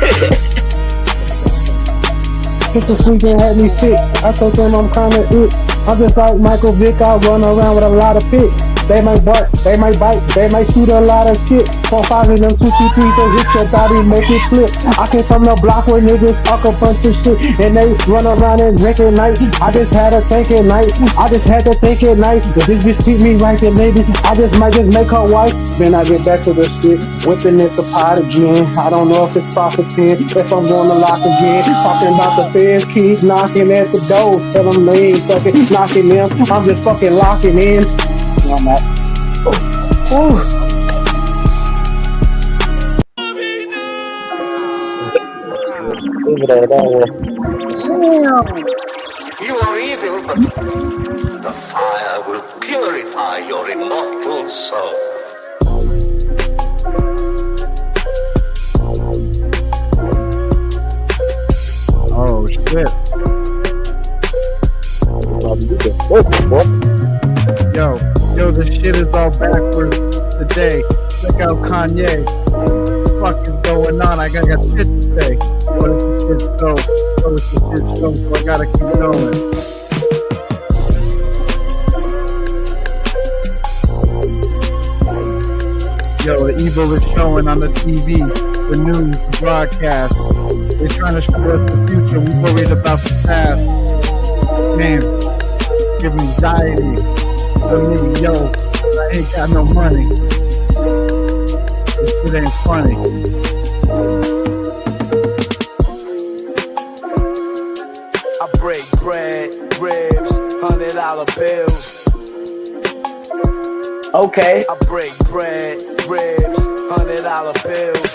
This weekend had me sick. I told them I'm kinda it. I'm just like Michael Vick, I run around with a lot of pits. They might bark, they might bite, they might shoot a lot of shit. 4, 5 of them 2, 2, 3, they hit your body, make it flip. I came from the block where niggas talk a bunch of shit and they run around and drink at night. I just had a think at night. I just had to think at night. If this bitch treat me right, then maybe I just might just make her wife. Then I get back to the shit, whipping at the pot again. I don't know if it's profiting, if I'm going to lock again. Talking about the feds, keep knocking at the door. Tell them they ain't fucking knocking them. I'm just fucking locking in. I'm not. Oh. You are evil, but the fire will purify your immortal soul. Oh shit. Yo, this shit is all backwards today. Check out Kanye. What the fuck is going on? I got shit to say. What is the shit show? What is the shit show? So I gotta keep going. Yo, the evil is showing on the TV, the news, the broadcast. They're trying to show us the future. We worried about the past. Man, give me anxiety. Tell me, yo, I ain't got no money. This shit ain't funny. I break bread, ribs, $100 bills. Okay. I break bread, ribs, $100 bills.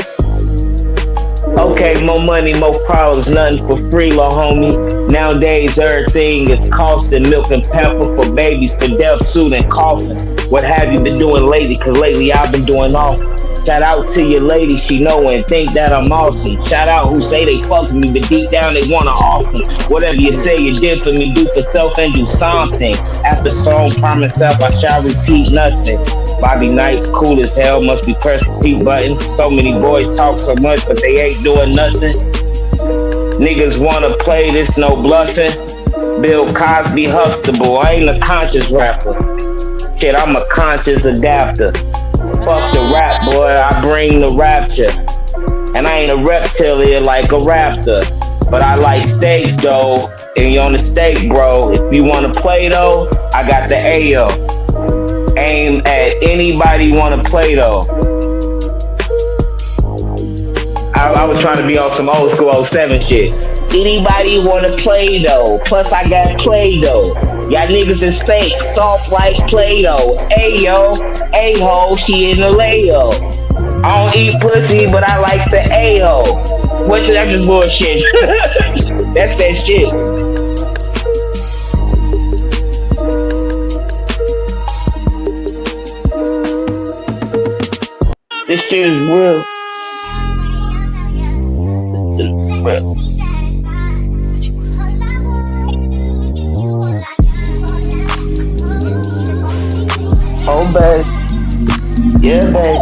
Okay, more money, more problems, nothing for free, little homie. Nowadays, everything is costing milk and pepper for babies, for death, suit, and coffin. What have you been doing lately? Cause lately I've been doing awful. Shout out to your lady, she know and think that I'm awesome. Shout out who say they fuck me, but deep down they wanna off me. Whatever you say you did for me, do for self and do something. After song, promise self, I shall repeat nothing. Bobby Knight, cool as hell, must be press repeat button. So many boys talk so much, but they ain't doing nothing. Niggas wanna play this, no bluffing. Bill Cosby, Huxtable, I ain't a conscious rapper. Shit, I'm a conscious adapter. Fuck the rap, boy, I bring the rapture. And I ain't a reptilian like a raptor. But I like steaks, though. And you on the steak, bro. If you wanna play, though, I got the AO. Aim at anybody wanna play, though. I was trying to be on some old school 07 shit. Anybody wanna play though? Plus I got Play-Doh. Y'all niggas is fake, soft like Play-Doh. Ayo, a-ho, she in the lay-o. I don't eat pussy, but I like the a-ho. What? That's just bullshit. That's that shit. This shit is real. Oh, babe. Yeah, babe.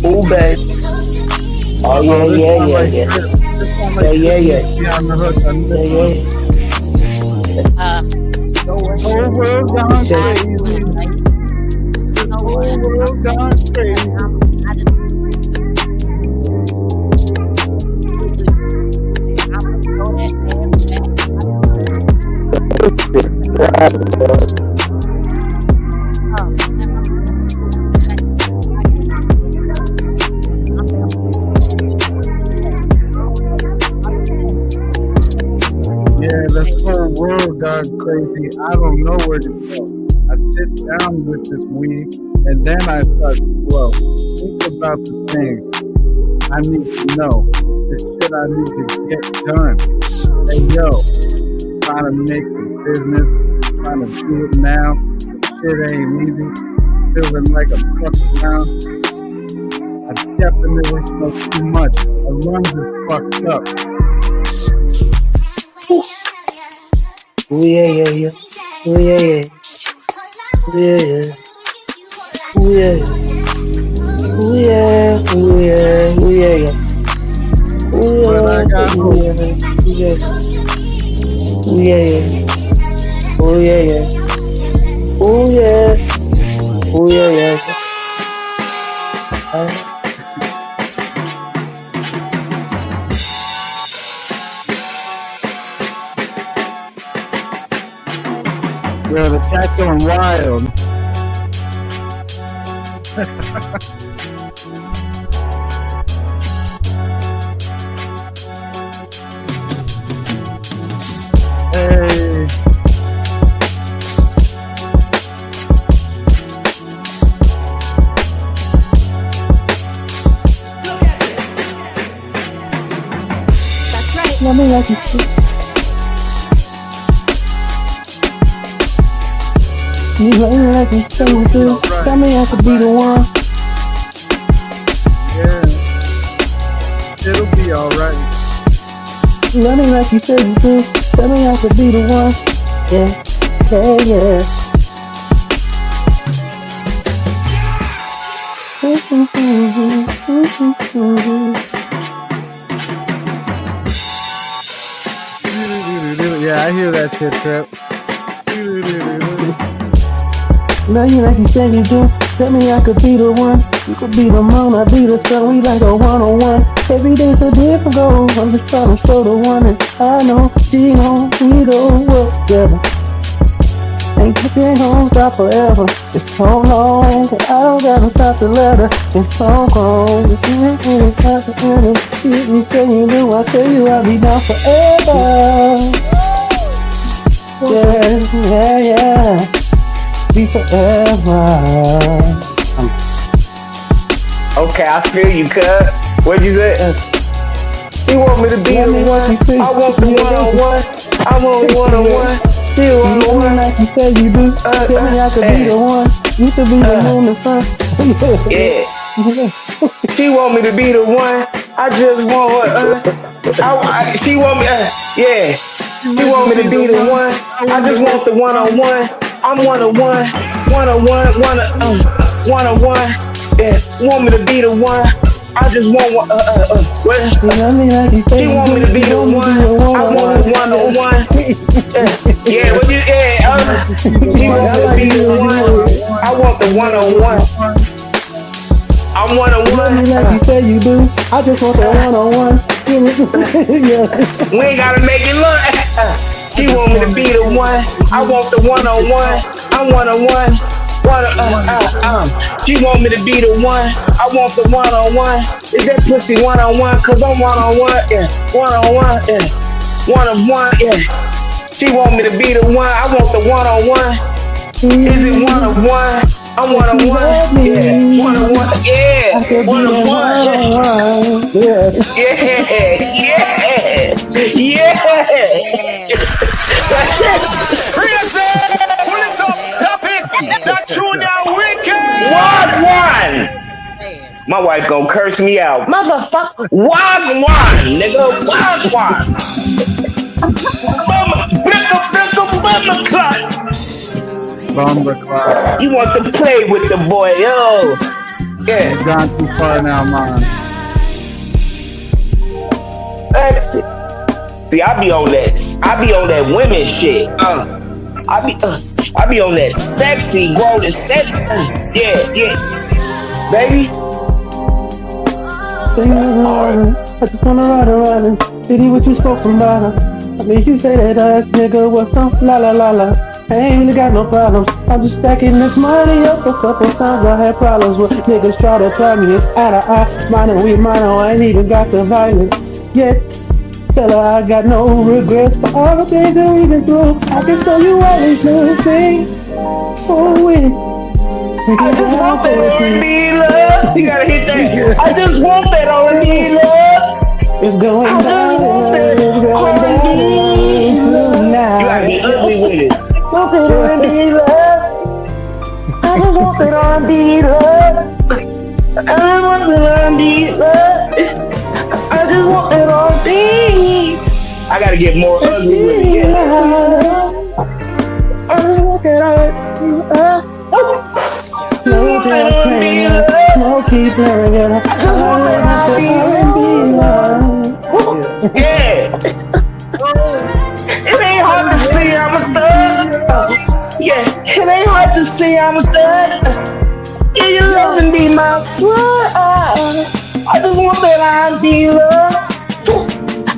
Ooh, babe. Oh, yeah. The whole world gone crazy. The whole world gone crazy. Yeah, the whole world gone crazy. I don't know where to go. I sit down with this weed, and then I start to flow. Think about the things I need to know, the shit I need to get done. Hey yo, trying to make the business, trying to do it now. Shit ain't easy. Feeling like a fucking clown. I definitely smoke too much. My lungs are fucked up. Ooh yeah, yeah, yeah. Ooh yeah, yeah. Ooh yeah, yeah. Ooh yeah. Ooh yeah, ooh yeah, ooh yeah, yeah. Ooh yeah, ooh yeah, ooh yeah. Ooh yeah, yeah. Ooh yeah, yeah. Ooh yeah. Ooh yeah, yeah. Yo, the chat's going wild. Hey. That's right. Let me let you see. You let me let you say you do. Tell me I could be the one. Yeah. It'll be alright. Let me like you say you do. Tell me I could be the one. Yeah, yeah, yeah. Yeah, I hear that shit, Trip. Know you like you said you do. Tell me I could be the one. You could be the moon, I be the sun. We like a one-on-one. Every day's so difficult. I'm just trying to show the one that I know. She know we go work together. Ain't nothing gon' stop forever. It's so long that I don't gotta stop the letter. It's so cold. If you ain't really got the end, if you say you do, I tell you I'll be down forever. Yeah, yeah, yeah. Be forever. Okay, I feel you, cuz. What'd you say? You want me to be the one? I want the one-on-one. I want one-on-one. You want the one like you say you do. Tell me I could be the one. You could be the moon and sun. Yeah. She want me to be the one. I just want she want me. Yeah. She want me to be the one. I just want the one-on-one. I'm one-on-one. One-on-one. One-on-one. Yeah. Want me to be the one. I just want one. She want me to be the one. I want the one-on-one. Yeah, what you? Yeah, she want me to be the one. I want the one-on-one. I'm one-on-one. Like you say you do. I just want the one-on-one. Yeah. We ain't gotta make it look. She want me to be the one. I want the one-on-one. I'm one-on-one. She want me to be the one. I want the one-on-one. Is that pussy one-on-one? Cause I'm one-on-one. Yeah. One-on-one. Yeah. One-on-one. Yeah. She want me to be the one. I want the one-on-one. Is it one-on-one? I'm one-on-one. Yeah. One-on-one. Yeah. One-on-one. Yeah. Yeah. Crazy! Pull it up! Stop it! That Junior wicked! Wagwan! My wife gonna curse me out. Motherfucker! Wagwan, nigga! Wagwan! Bumba clock. You want to play with the boy, yo? Yeah. You've gone too far now, man. See, I be on that women shit. I be on that sexy, grown and sexy. Yeah. Baby. I just wanna ride around and city what you spoke about her. I mean, you say that ass nigga was some la la la la. I ain't really got no problems. I'm just stacking this money up. A couple times I had problems with niggas try to tell me it's eye to eye. Mine and we mine, I ain't even got the violence yet. Tell her I got no regrets for all the things that we've been through. I can show you all these new things. Oh, wait. I just want that R&B love. You gotta hit that. I just want that R&B love. It's going I just want that R&B love. tonight. You gotta get ugly with it. Want that R&B love. I just want that R&B love. I just want that R&B love. I just want that R&B. I gotta get more ugly with it. Yeah. I just want that R&B love. Slow down, playing. Smoky, playing. I just want that R&B. Yeah. It ain't hard to see I'm a thug. Yeah, it ain't hard to see I'm a thug. Yeah, your love and be my blood. I just want that R&B love.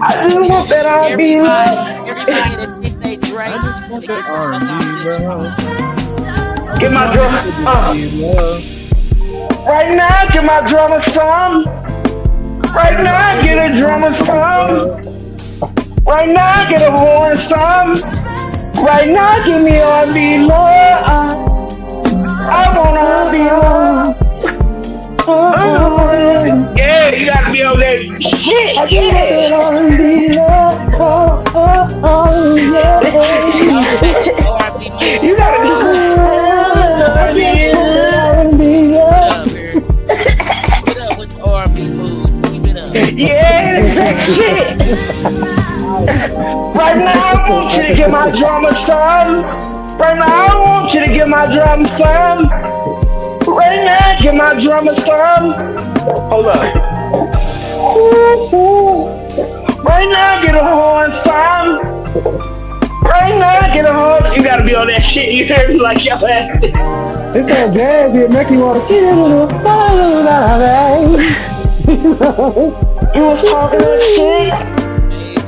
I just want that R&B love. Get my drum. Right now, get my drummer some. Right now, get a drummer some. Right now, get a horn some. Right now, give me R&B love. I want R&B love. Yeah, you gotta be on that shit. Yeah. R&B love. Yeah. You gotta do R&B love. Keep it up with the R&B moves. Keep it up. Yeah, that shit. Right now, I want you to get my drummer some. Right now, I want you to get my drum some. Right now, get my drummer some. Hold up. Right now, get a horn some. Right now, get a horn. You gotta be on that shit. You hear me like your ass. It's so jazzy, it make you want to kill it. You was talking that shit.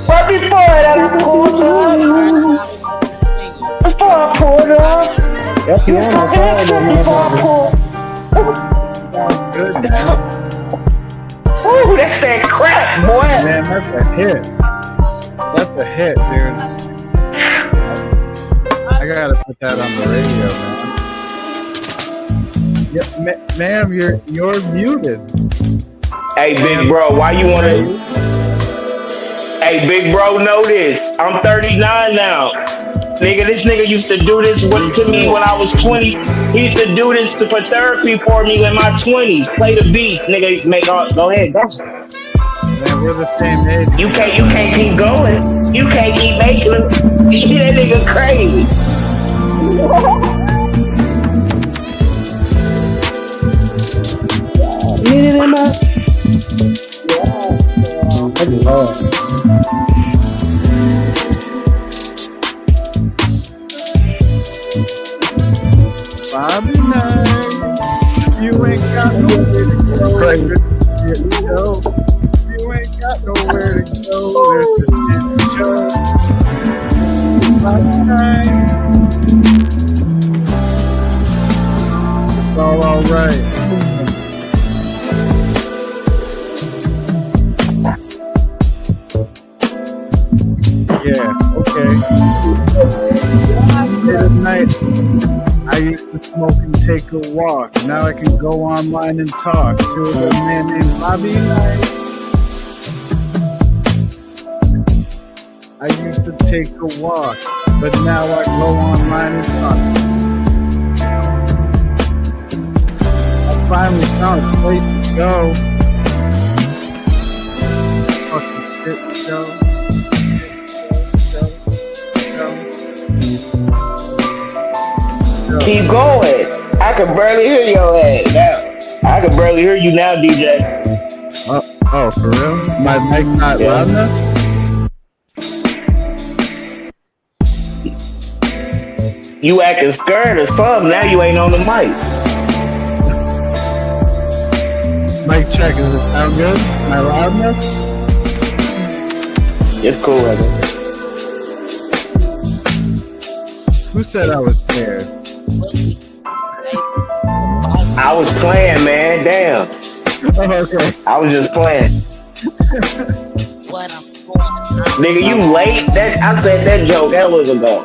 Right before that, I pulled up. Before I pulled up. You was talking that shit before I pulled. Good, man. Ooh, that's that crack, boy. Man, that's a hit. That's a hit, dude. I gotta put that on the radio, man. Yeah, ma'am, you're muted. Hey, big bro, why you wanna? Hey, big bro, know this. I'm 39 now. Nigga, this nigga used to do this to me when I was 20. He used to do this for therapy for me in my 20s. Play the beat, nigga. Go ahead, go. Man, we're the same age. You can't keep going. You can't keep making them. That nigga crazy. Need it in my. I just love it. Bobby night. You ain't got nowhere to go. Here we go. You ain't got nowhere to go. There's the show. Bobby night. It's all right. Yeah, okay. Night, I used to smoke and take a walk. Now I can go online and talk to a man named Bobby Knight. I used to take a walk, but now I go online and talk. I finally found a place to go. Fucking shit show. Keep going. I can barely hear your ass now. I can barely hear you now, DJ. Oh, for real? My mic not loud enough? You acting scared or something. Now you ain't on the mic. Mic check. Does it sound good? Am I loud enough? It's cool, right? Who said I was scared? I was playing, man. Damn. Oh, okay. I was just playing. Nigga, you late? I said that joke hours ago.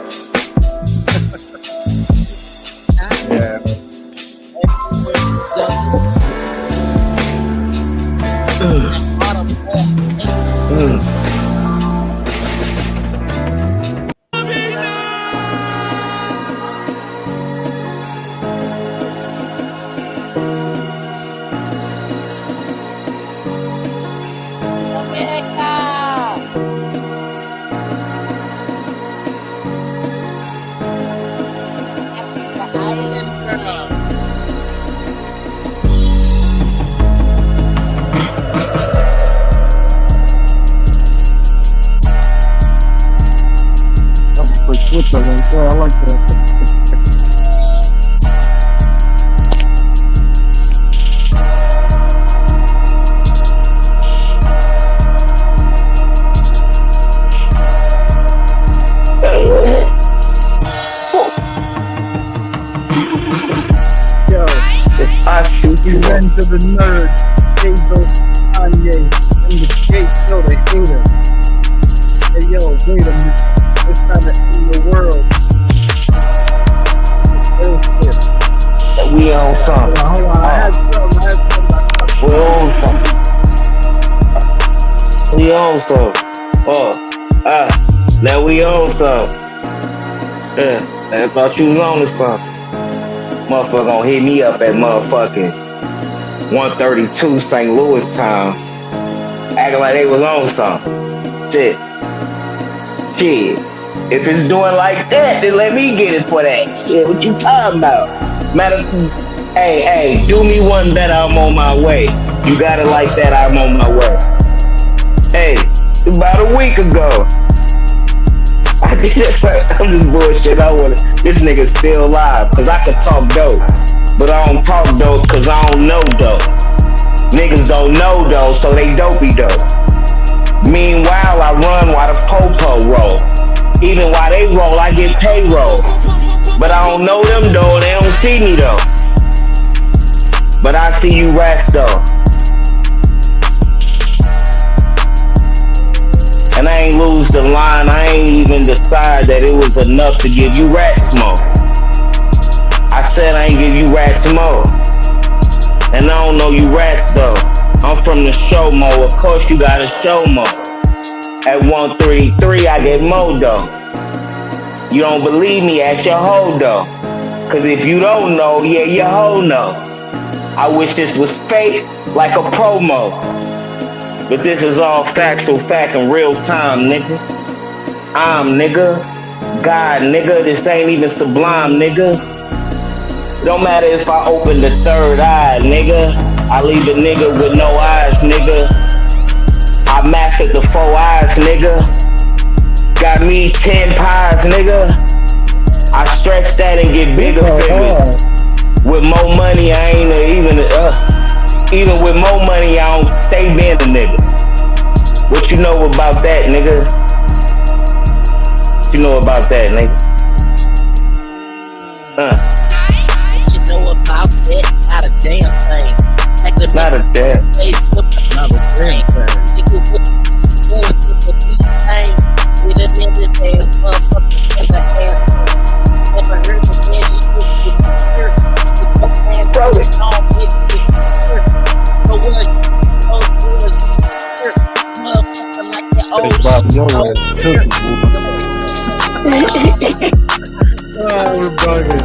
Switch over. Yeah, I like that. Yo, he ran to the nerd, 𝘾𝙤𝙢𝙃, and the 𝘾𝙤𝙢𝙃, the hater. Hey yo, wait a minute. It's time to end the world. We own something. Hold on. I had something. We own something. We own something. Now we own something. Yeah, I thought you was on this something. Motherfucker gonna hit me up at motherfucking 132 St. Louis time. Acting like they was on something. Shit. If it's doing like that, then let me get it for that. Shit, what you talking about? Hey, do me one better, I'm on my way. You got it like that, I'm on my way. Hey, about a week ago, I'm just bullshit. This nigga still alive, cause I can talk dope. But I don't talk dope, cause I don't know dope. Niggas don't know dope, so they dopey dope. Meanwhile, I run while the popo roll. Even while they roll, I get payroll. But I don't know them though, they don't see me though. But I see you rats though. And I ain't lose the line, I ain't even decide that it was enough to give you rat smoke. I said I ain't give you rat smoke. And I don't know you rats though. I'm from the show mode, of course you gotta show more. At 133 I get mo though. You don't believe me, ask your hoe though. Cause if you don't know, yeah, your hoe know. I wish this was fake, like a promo. But this is all factual fact in real time, nigga. I'm nigga. God, nigga, this ain't even sublime, nigga. Don't matter if I open the third eye, nigga. I leave a nigga with no eyes, nigga. I mastered the 4 eyes, nigga. Got me 10 pies, nigga. I stretch that and get bigger figures. With more money, I ain't even with more money, I don't stay being a nigga. What you know about that, nigga? What you know about that, nigga? What you know about that? Not a damn thing. Not a damn. Not a damn thing. Nigga, what the beat thing? With a minute ass motherfucker in the ass. Never heard of that shit. Bro, it's all big. So what? Motherfucker like that old shit. We're bugging.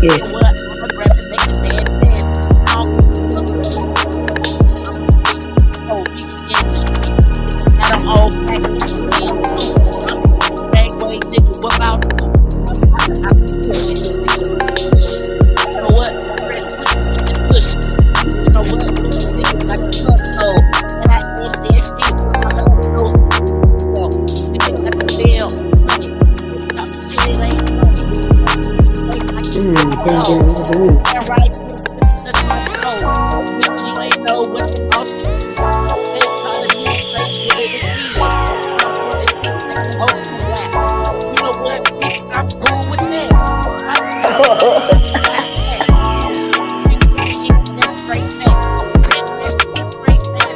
You know what? I'm gonna grab it, make the man dance. Oh, you can't just got them all packed in the man. Bang way, nigga, what about I push it. You know what? Push it. You know what? Nigga, like a hustle. And I did that shit with my hustle. So, nigga, got the bill. Money. Stop the shit, ain't money. Yeah, right. That's my code. Nigga, you ain't know what the boss is. They calling me straight with it again. Old school rap. You know what? Bitch, I'm cool with that. That's straight back. That's straight back.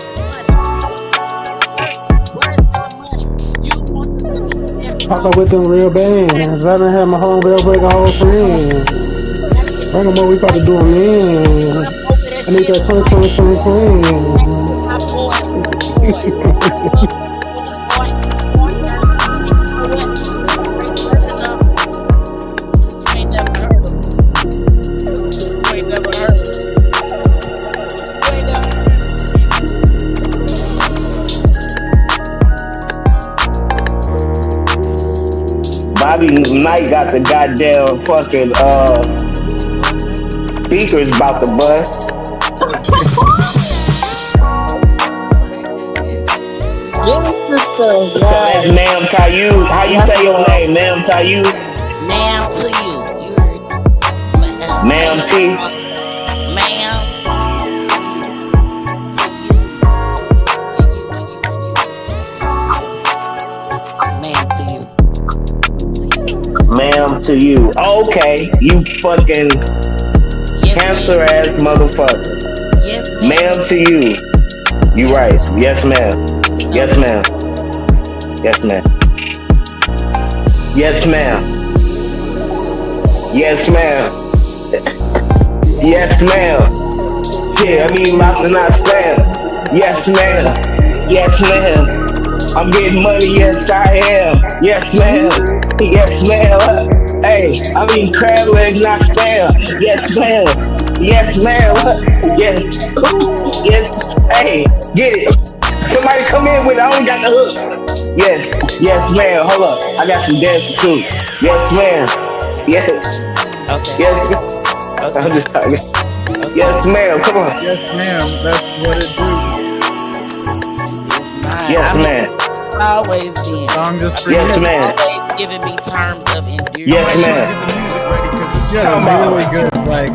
Money. Where's the money? You want the money? Pop up with them real bands. I done had my homegirl break a whole friend. Bring them over, we about to do them in. I need that 20. Bobby Knight got the goddamn fucking speakers about to bust. Yes, sister. So that's Ma'am Tayu. How you say your name, Ma'am Tayu? Ma'am to you. Ma'am T. Ma'am. Ma'am to you. Okay, you fucking cancer ass motherfucker. Yes, ma'am to you. You right. Yes, ma'am. Yes, ma'am. Yes, ma'am. Yes, ma'am. Yes, ma'am. Yes, ma'am. Yeah, I mean, lots of not spam. Yes, ma'am. Yes, ma'am. I'm getting money, yes I am. Yes ma'am, yes ma'am. Hey, I mean crab legs, not spam. Yes ma'am, yes ma'am. Yes, yes. Hey, get it. Somebody come in with it. I only got the hook. Yes, yes ma'am. Hold up, I got some dancing too. Yes ma'am. Yes. Okay. Yes. Okay. I'm just talking. Okay. Yes ma'am. Come on. Yes ma'am. That's what it do. Yes ma'am. Always been. Yes, ma'am. Always giving me terms of endearment. Yes, ma'am. Yeah, really good. Like,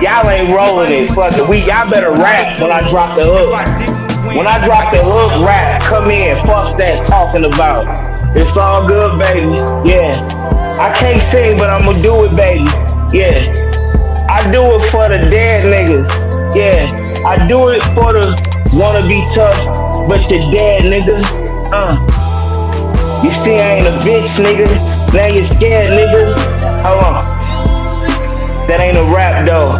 y'all ain't rolling it. Fuck it. Y'all better rap when I drop the hook. When I drop the hook, rap. Come in. Fuck that talking about. It's all good, baby. Yeah. I can't sing, but I'm gonna do it, baby. Yeah. I do it for the dead niggas. Yeah. I do it for the wanna be tough, but you're dead, nigga. You see, I ain't a bitch, nigga. Now you scared, nigga. Hold on. That ain't a rap, though.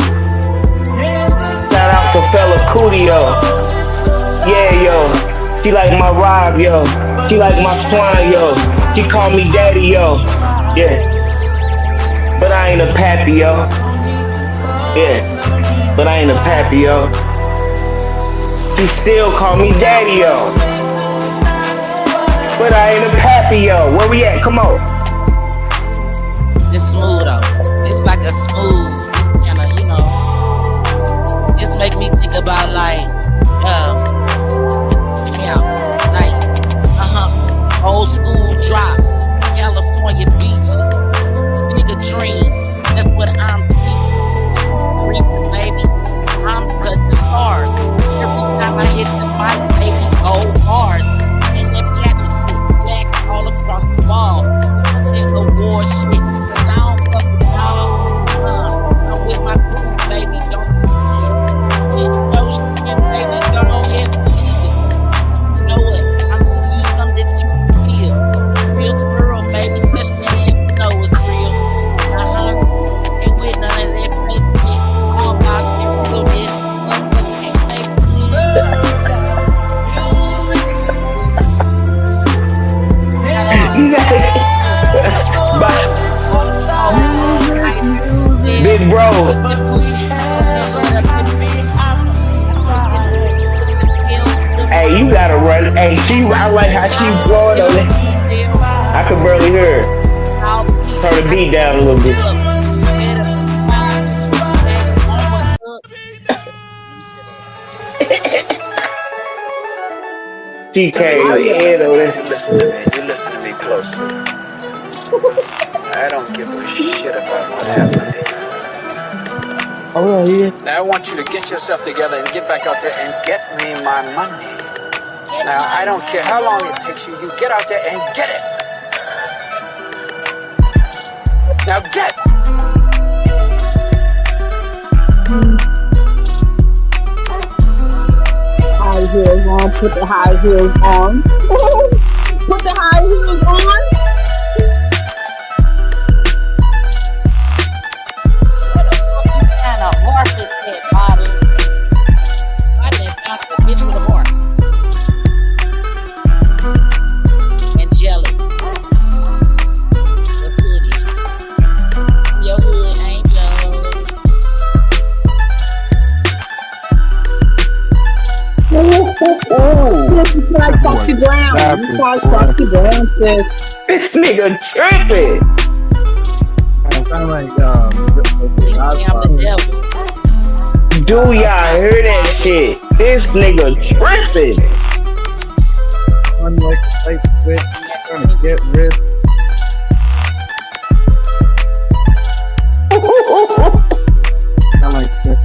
Shout out to fella Cootie, yo. Yeah, yo. She like my ride, yo. She like my swine, yo. She call me daddy, yo. Yeah. But I ain't a pappy, yo. Yeah. But I ain't a pappy, yo. She still call me daddy, yo. But I ain't a pappy, yo. Where we at? Come on. It's smooth, though. It's like a smooth, kind of, you know. It's make me think about, like, old school drop, California beaches, nigga dreams. That's what I'm reaping, baby. I'm cutting stars. Every time I hit the mic, baby, go hard. And that black all across the wall. It's award shit. Cause I don't fuck with y'all. I'm with my crew, baby. Don't forget. It's no shit, baby. Go ahead and believe it. You know what? I'm giving you something that you can feel. Real girl, baby. Touch that ass, you know it's real. Ain't with none of that fake shit. All about the realness. Big bro. Hey, you gotta run. Hey, I like how she's blowing on it. I can barely hear her. Turn the beat down a little bit. She came in on it. Listen to me. You listen to me closely. I don't give a shit about what happened here. Oh, yeah. Now I want you to get yourself together and get back out there and get me my money. Now I don't care how long it takes you. You get out there and get it. Now get. High heels on. Put the high heels on. Put the high high heels on? Kind of horse is that, Bobby? I didn't found a bitch with a horse. And jelly. The hoodie. Your hood ain't yours. It's like Foxy Brown. It's like Foxy Brown says, This nigga tripping. Sound like Do y'all hear that shit? This nigga tripping. One like a light switch, trying to get rid. Sound like this.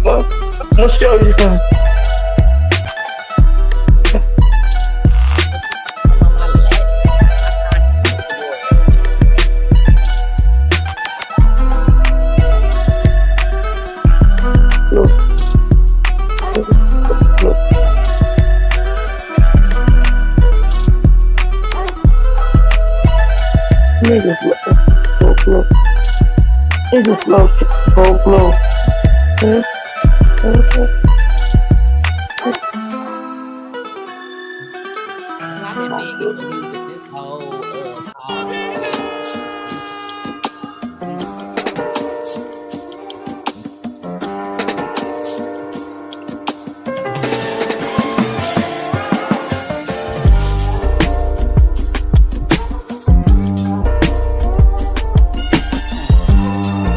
I'm gonna show you something. Niggas look. Niggas look. Folklore. I've been begging for music this whole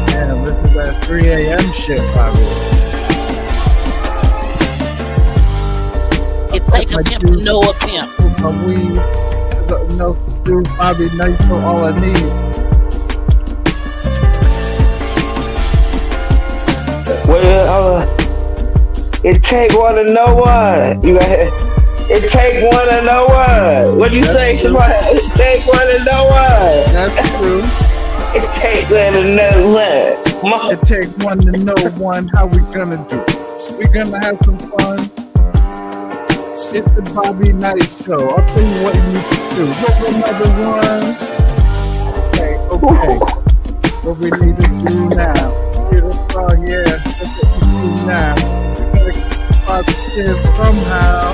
Damn, this is that 3 a.m. shit, Bobby. It take a pimp to know a pimp. My weed, no food, Bobby, nice for all I need. Well, it take one to know one. You got it. Take one to know one. What you say, Shabbat? It take one to know one. That's true. It take one to know one. It take one to know one. How we gonna do? We gonna have some fun. It's the Bobby Night Show. I'll tell you what you need to do. What's another one? Okay. What we need to do now? Get a song, yeah. That's what we do now. We gotta keep positive somehow.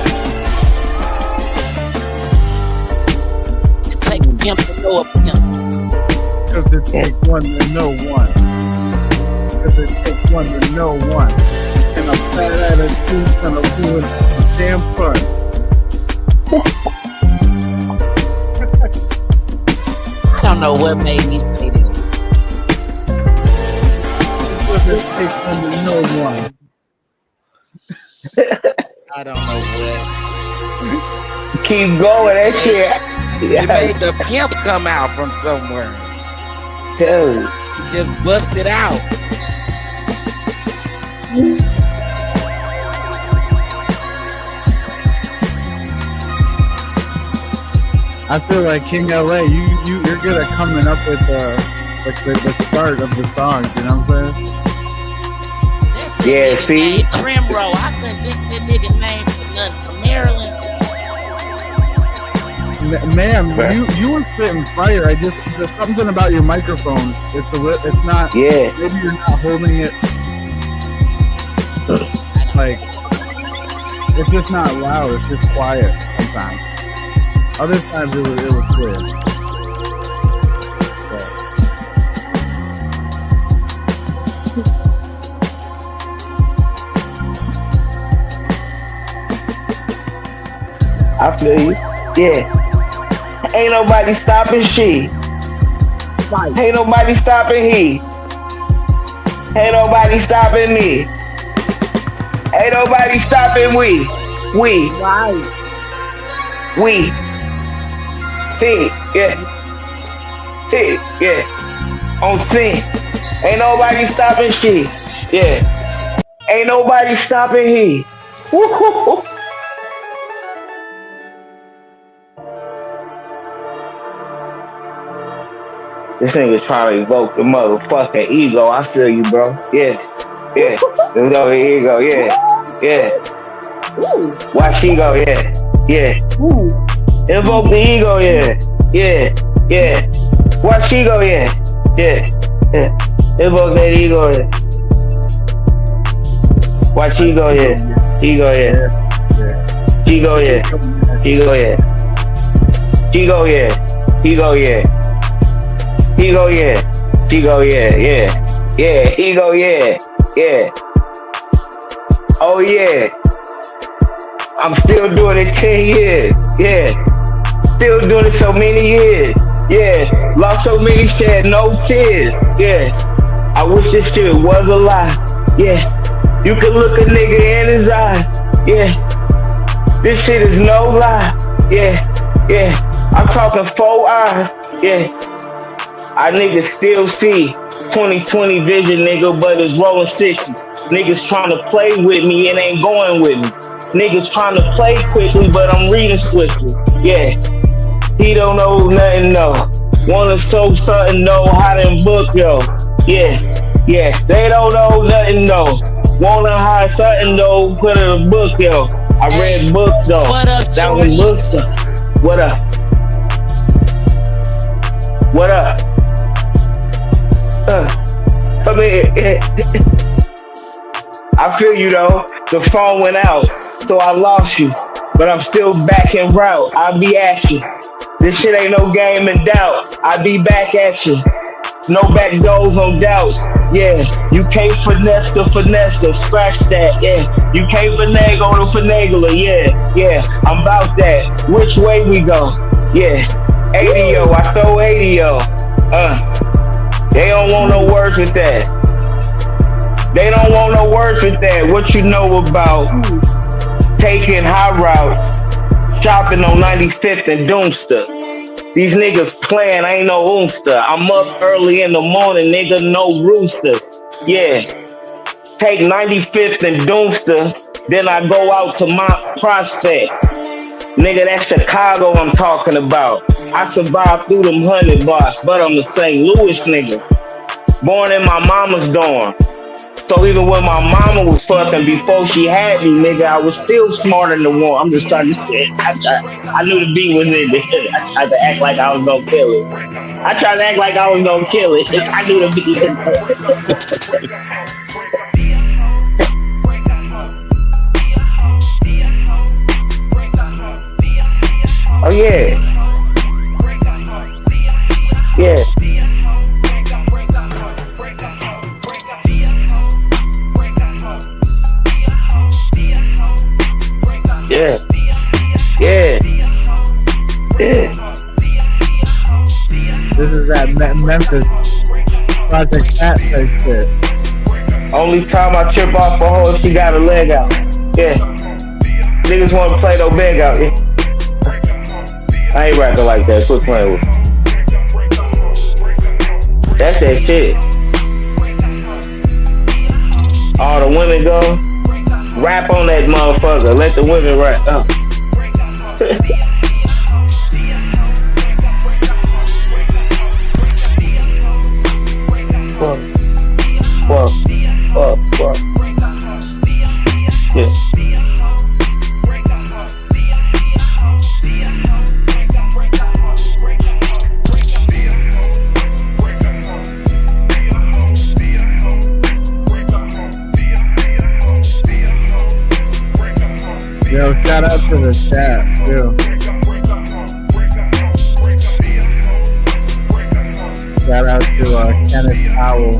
It take a pimp to know a pimp. Cause it take one to know one. Cause it take one to know one. And a fat attitude gonna ruin damn fun. I don't know what made me say this. Because it takes one to know one. I don't know what. Keep going, that shit. It made the pimp come out from somewhere. Tell you. He just busted out. I feel like King LA, you're good at coming up with the start of the songs, you know what I'm saying? Yeah, see? Trimrow. I couldn't think of that nigga name for nothing. From Maryland. Ma'am, you were spitting fire. There's something about your microphone. It's not. Yeah. Maybe you're not holding it. Like, it's just not loud. It's just quiet sometimes. Other times it was clear. I feel you. Yeah. Ain't nobody stopping she. Right. Ain't nobody stopping he. Ain't nobody stopping me. Ain't nobody stopping we. We. Right. We. See, yeah. See, yeah. On scene. Ain't nobody stopping she. Yeah. Ain't nobody stopping he. Woo-hoo-hoo. This nigga trying to evoke the motherfucking ego. I feel you, bro. Yeah. Yeah. Let's go with ego. Yeah. Yeah. Watch she go. Yeah. Yeah. Invoke the ego. Yeah. Yeah. Yeah. Watch she go. Yeah. Yeah. Yeah. Invoke that ego. Yeah. Watch she go. Yeah. Ego. Yeah. She go. Yeah. He go. Yeah. She go. Yeah. He go. Yeah. He go, yeah. She go, yeah, yeah. Yeah, he go, yeah, yeah. Oh, yeah. I'm still doing it 10 years, yeah. Still doing it so many years, yeah. Lost so many, shed no tears, yeah. I wish this shit was a lie, yeah. You can look a nigga in his eye, yeah. This shit is no lie, yeah, yeah. I'm talking 4 eyes, yeah. I niggas still see 20/20 vision, nigga, but it's rolling 60. Niggas trying to play with me and ain't going with me. Niggas trying to play quickly, but I'm reading swiftly. Yeah, he don't know nothing, no. Wanna show something, know how to book, yo. Yeah, yeah, they don't know nothing, no. Wanna hide something, though, put in a book, yo. I read books, though. What up, that was books, though. What up? What up? I mean, I feel you though. The phone went out, so I lost you. But I'm still back en route. I'll be at you. This shit ain't no game in doubt. I'll be back at you. No back doors on doubts. Yeah, you can't finesse the. Scratch that. Yeah, you can't finagle the finagler. Yeah, yeah, I'm about that. Which way we go? Yeah, 80-yo. I throw 80-yo. They don't want no words with that. They don't want no words with that. What you know about taking high routes, shopping on 95th and Doomster? These niggas playing, ain't no oomster. I'm up early in the morning, nigga, no rooster. Yeah, take 95th and Doomster, then I go out to my prospect. Nigga, that's Chicago I'm talking about. I survived through them 100 bars, but I'm a St. Louis nigga. Born in my mama's dorm. So even when my mama was fucking before she had me, nigga, I was still smarter than one. I'm just trying to say, I knew the beat was in there. I tried to act like I was gonna kill it. I tried to act like I was gonna kill it. I knew the beat was in there. Oh yeah. Yeah. Yeah. Yeah. Yeah. This is that Memphis Project Cat type shit. Only time I trip off a hoe if she got a leg out. Yeah. Niggas wanna play no beg out. Yeah. I ain't rapping like that. Quit playing with me. That's that shit. All the women go. Rap on that motherfucker. Let the women rap. Fuck. Yeah. Yo, shout out to the chat, too. Shout out to Kenneth Owl.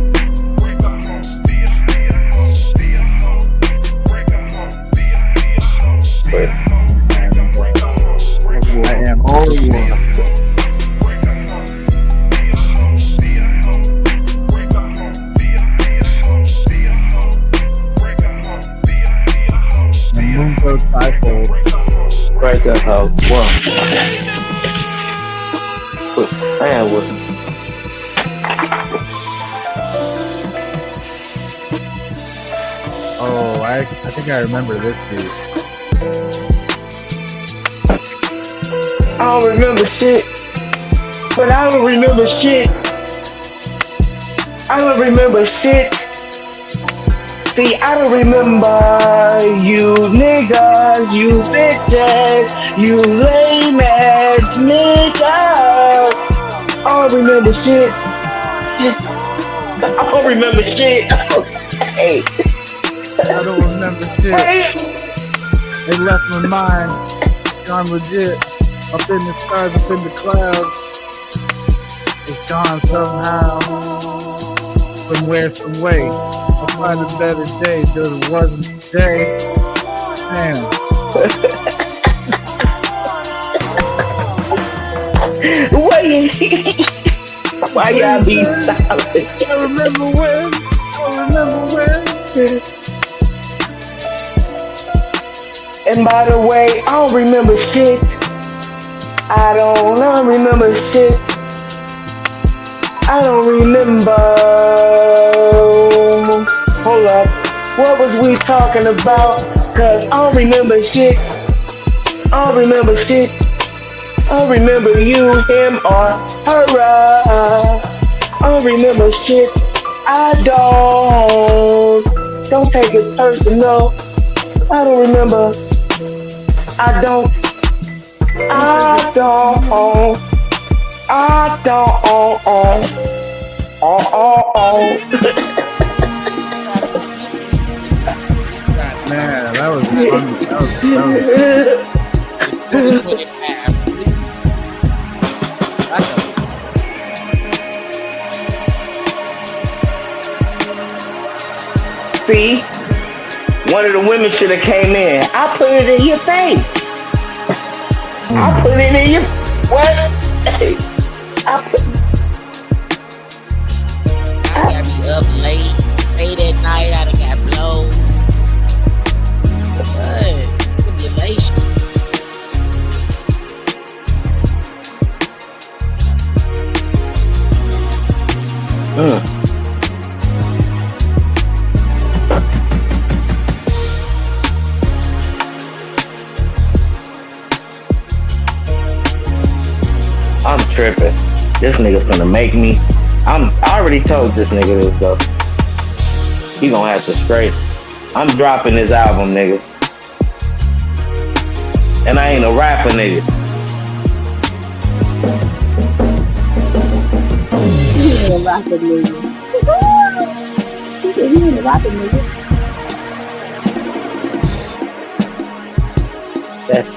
I am all one. Moonboat Typhoid. Right there, how one. Man, what? Oh, I think I remember this beat. I don't remember shit, but I don't remember shit. I don't remember shit. See, I don't remember you niggas, you bitches, you lame ass niggas. I don't remember shit. I don't remember shit. Hey. I don't remember shit. It left my mind. I'm legit. Up in the stars, up in the clouds. It's gone somehow. Somewhere, some way. I'll find a better day, though it wasn't today. Damn. Why y'all be silent? I remember when. And by the way, I don't remember shit. I don't remember shit. I don't remember. Hold up. What was we talking about? Cause I don't remember shit. I don't remember shit. I don't remember you, him, or her. I don't remember shit. I don't. Don't take it personal. I don't remember. I don't. Man, that was fun. That was See? One of the women should have came in. I put it in your face. I put it in your what? I got me up late at night. I done got blown. What? Stimulation. I'm tripping. This nigga's gonna make me. I already told this nigga this though. He gonna have to straight. I'm dropping this album, nigga. And I ain't a rapper, nigga. He ain't a rapper, nigga. He ain't a rapper, nigga. That's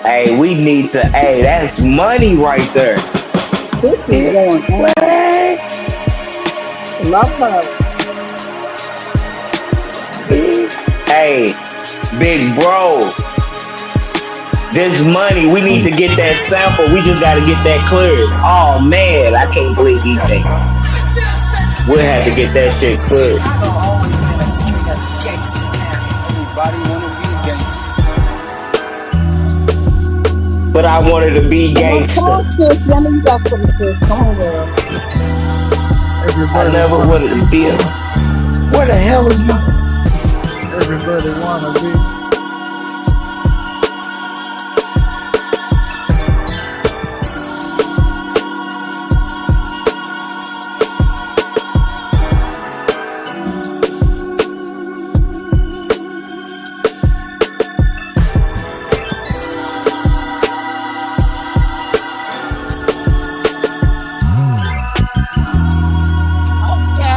Hey, we need to. Hey, that's money right there. This is going on. Love her. Hey, big bro. This money, we need to get that sample. We just gotta get that cleared. Oh man, I can't believe he think. We'll have to get that shit cleared. But I wanted to be gangster. I never wanted to be a. Where the hell is my? Everybody wanna be.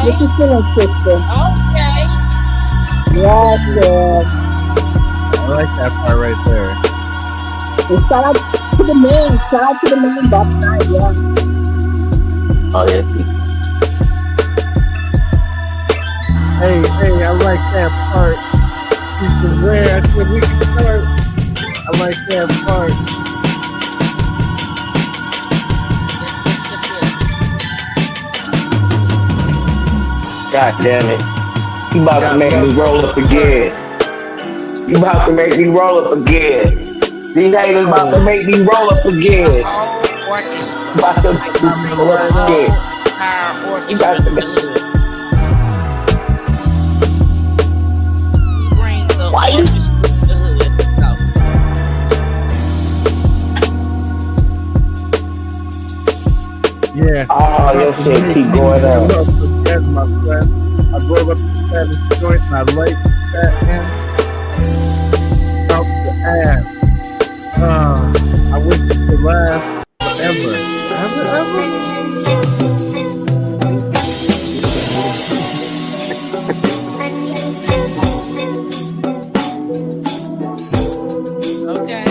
What you feeling, sister? Okay. Yes, yes. I like that part right there. And shout out to the man. Shout out to the man that night, yeah. Oh yeah. Hey, I like that part. You can wear. I said we can start. I like that part. God damn it. You about to make me roll up again. You about to make me roll up again. These haters about to make me roll up again. About to make me roll up again. You about to make well, why you? Yeah. Oh, your shit keep going on. My friend. I drove up to the Spanish joint and I liked that in. Out the ass. I wish it could last forever. Ever. Okay.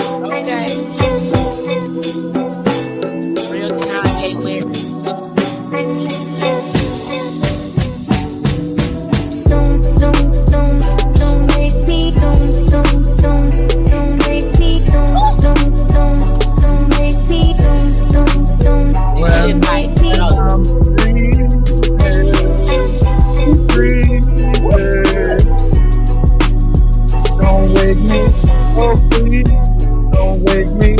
Real Kanye West. Don't make me, don't make me, don't make me, don't make me. Don't wake me, oh please, don't wake me.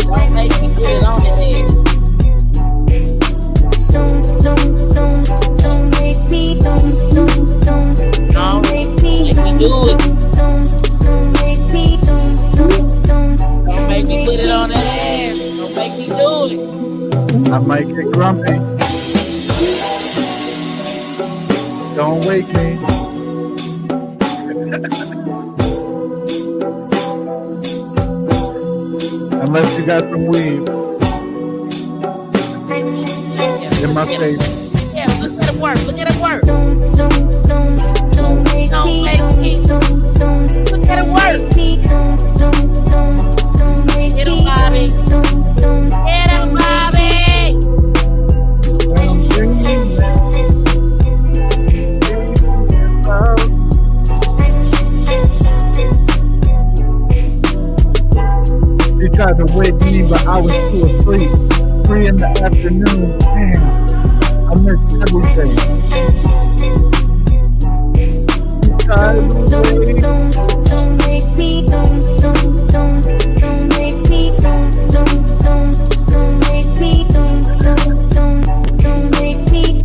Don't make me put it on his head. Don't make me, don't make me, do it. Don't make me, Don't make me put it on his head. Don't make me do it. I might get grumpy. Don't wake me. Unless you got some weed in my face. Yeah, look at him work. Look at him work. Don't make me, Look at him work. don't make Get him, me, Bobby. Get him, Bobby. You tried to wake me, but I was too asleep. 3 in the afternoon. Damn, I missed everything. You tried to wake don't make me, don't make me, don't make me, don't make me.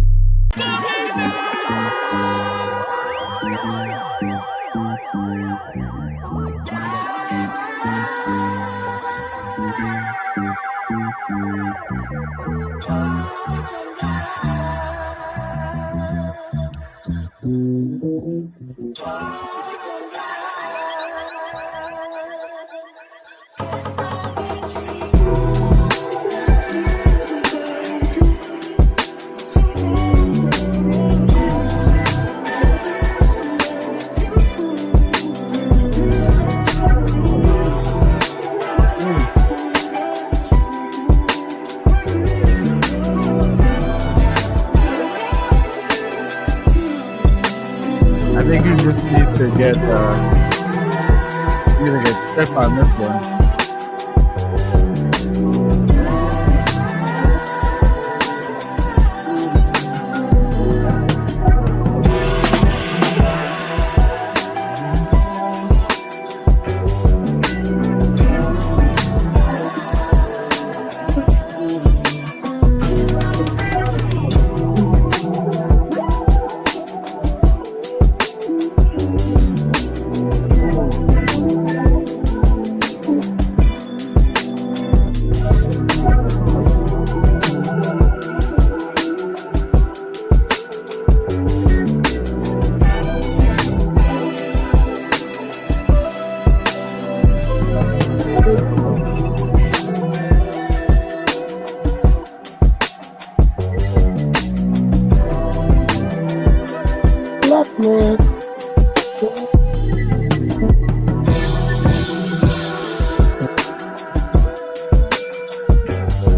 I think you just need to get step on this one.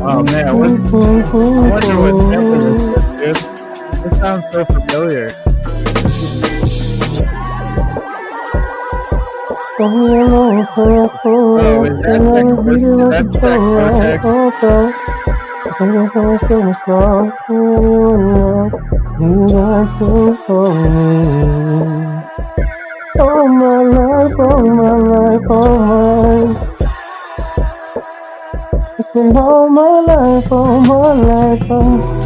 Oh man, I wonder what sample this is, dude. It sounds so familiar. Oh, is that Oh my life, oh my life, oh my. It's been all my life, oh my life, oh.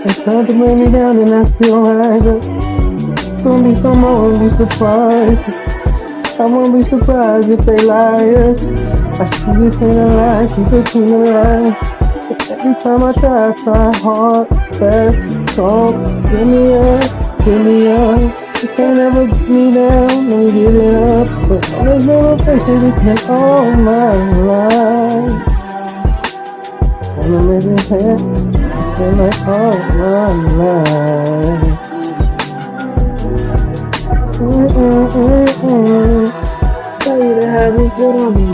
They tried to bring me down and I still rise up. Gonna be some more, be surprised. I won't be surprised if they liars. I see this in the lies, see between the lines. Every time I try hard, fast, strong. Give me up, give me up. You can't ever get me down, don't give it up. But always been patient, it's been all my life. I'm a living head, it's been like all my life. Take you to heaven, what I'm gonna do.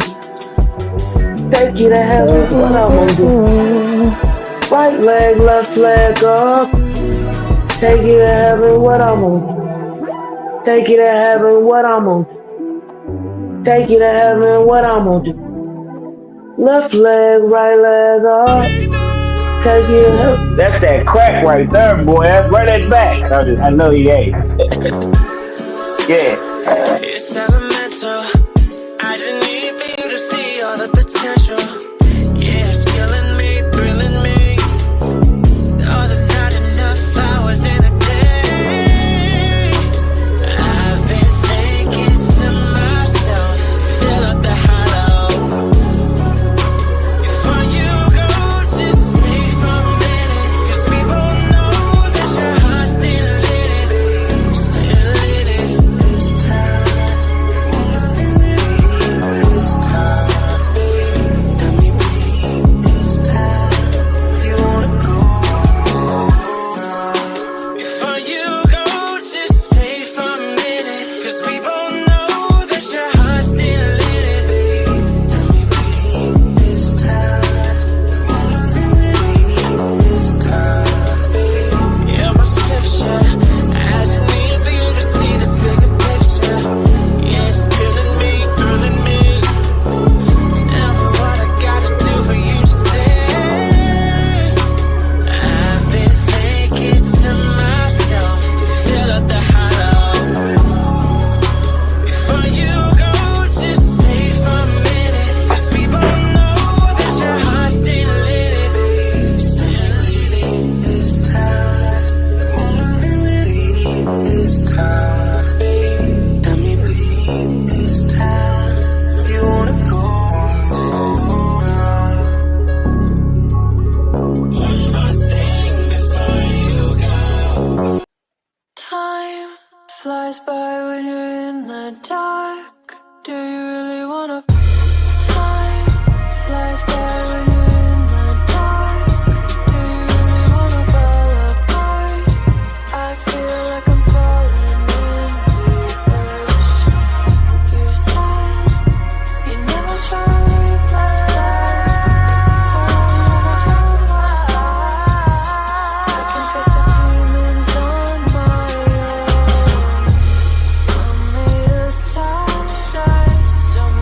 Take you to heaven, what I'm gonna do. Right leg, left leg up. Take you to heaven, what I'm gonna do. Take you to heaven, what I'm gonna do. Take you to heaven, what I'm gonna do. Left leg, right leg up. Take you to heaven. That's that crack right there, boy. Run that back. I know he ain't. Yeah. It's elemental. I just need for you to see all the potential. Yeah, it's killing me, thrilling me. Oh, there's not enough hours in the day. I've been thinking to myself, fill up the hollow. Before you go, just stay for a minute. 'Cause we both know that your heart's still lit. Still lit this time. This time. Tell me this time. You wanna go. Before you go, just stay for a minute. 'Cause we both know that your heart's still lit. Tell me this time. This time. Yeah, my scripture. I just need for you to see the bigger picture. Yeah, it's killing me, thrilling me. Tell me what I gotta do for you to stay. I've been thinking to myself, fill up the hollow. Before you go, just stay for a minute. 'Cause we both know that your heart's still lit. Still lit this time. This time. Tell me this time. You wanna go. One more thing before you go. Time flies by when you're in the dark. Do you really wanna? Time flies by when you're in the dark. Do you really wanna fall apart? I feel like I'm falling in reverse. You said you never try to leave my side. I can face the demons on my own. I'm made of stardust. I'm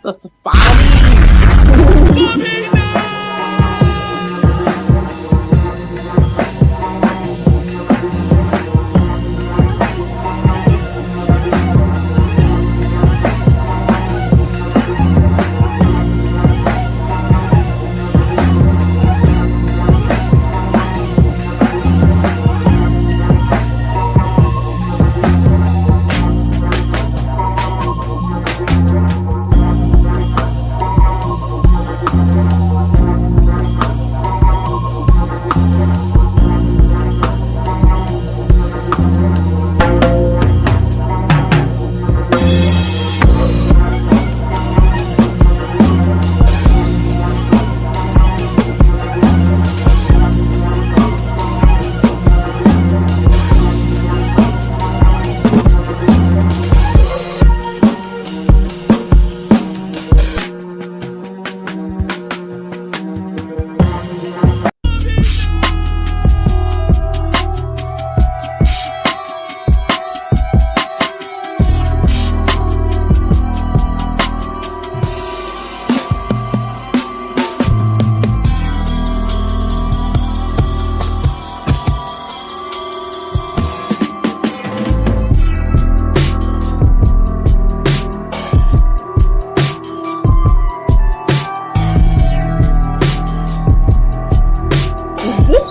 Sister Bobby.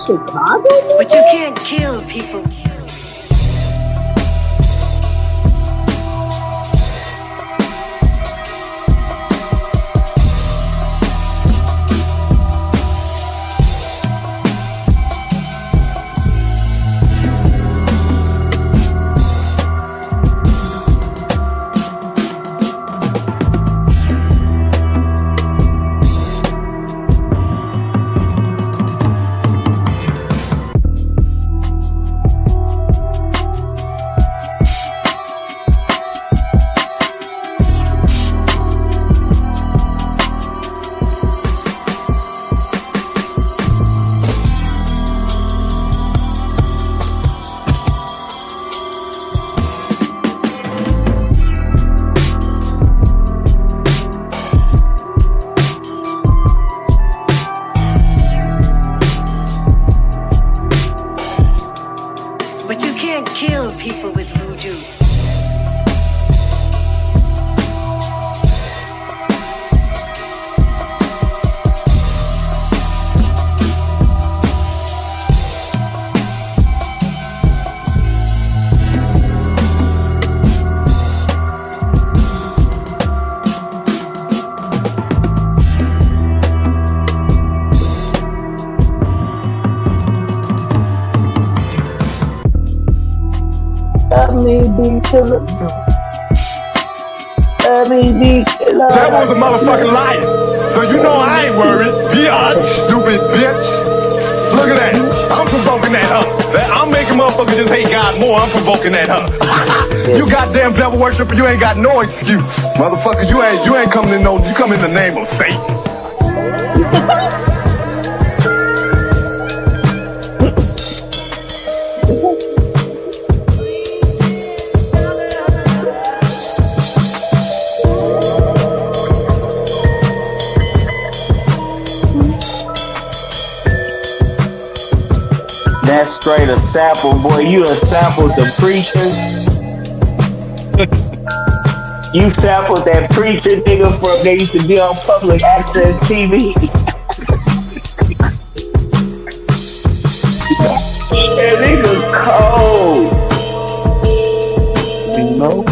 Chicago? But you can't kill people. But you can't kill people with voodoo. That was a motherfucking liar. So you know I ain't worried. Biatch, stupid bitch. Look at that. I'm provoking that huh. I'm making motherfuckers just hate God more. I'm provoking that huh. You goddamn devil worshiper, you ain't got no excuse. Motherfucker, you ain't coming in no, you come in the name of Satan. That's straight a sample, boy. You done sampled the preacher. You sampled that preacher nigga from they used to be on public access TV. That nigga cold. You know?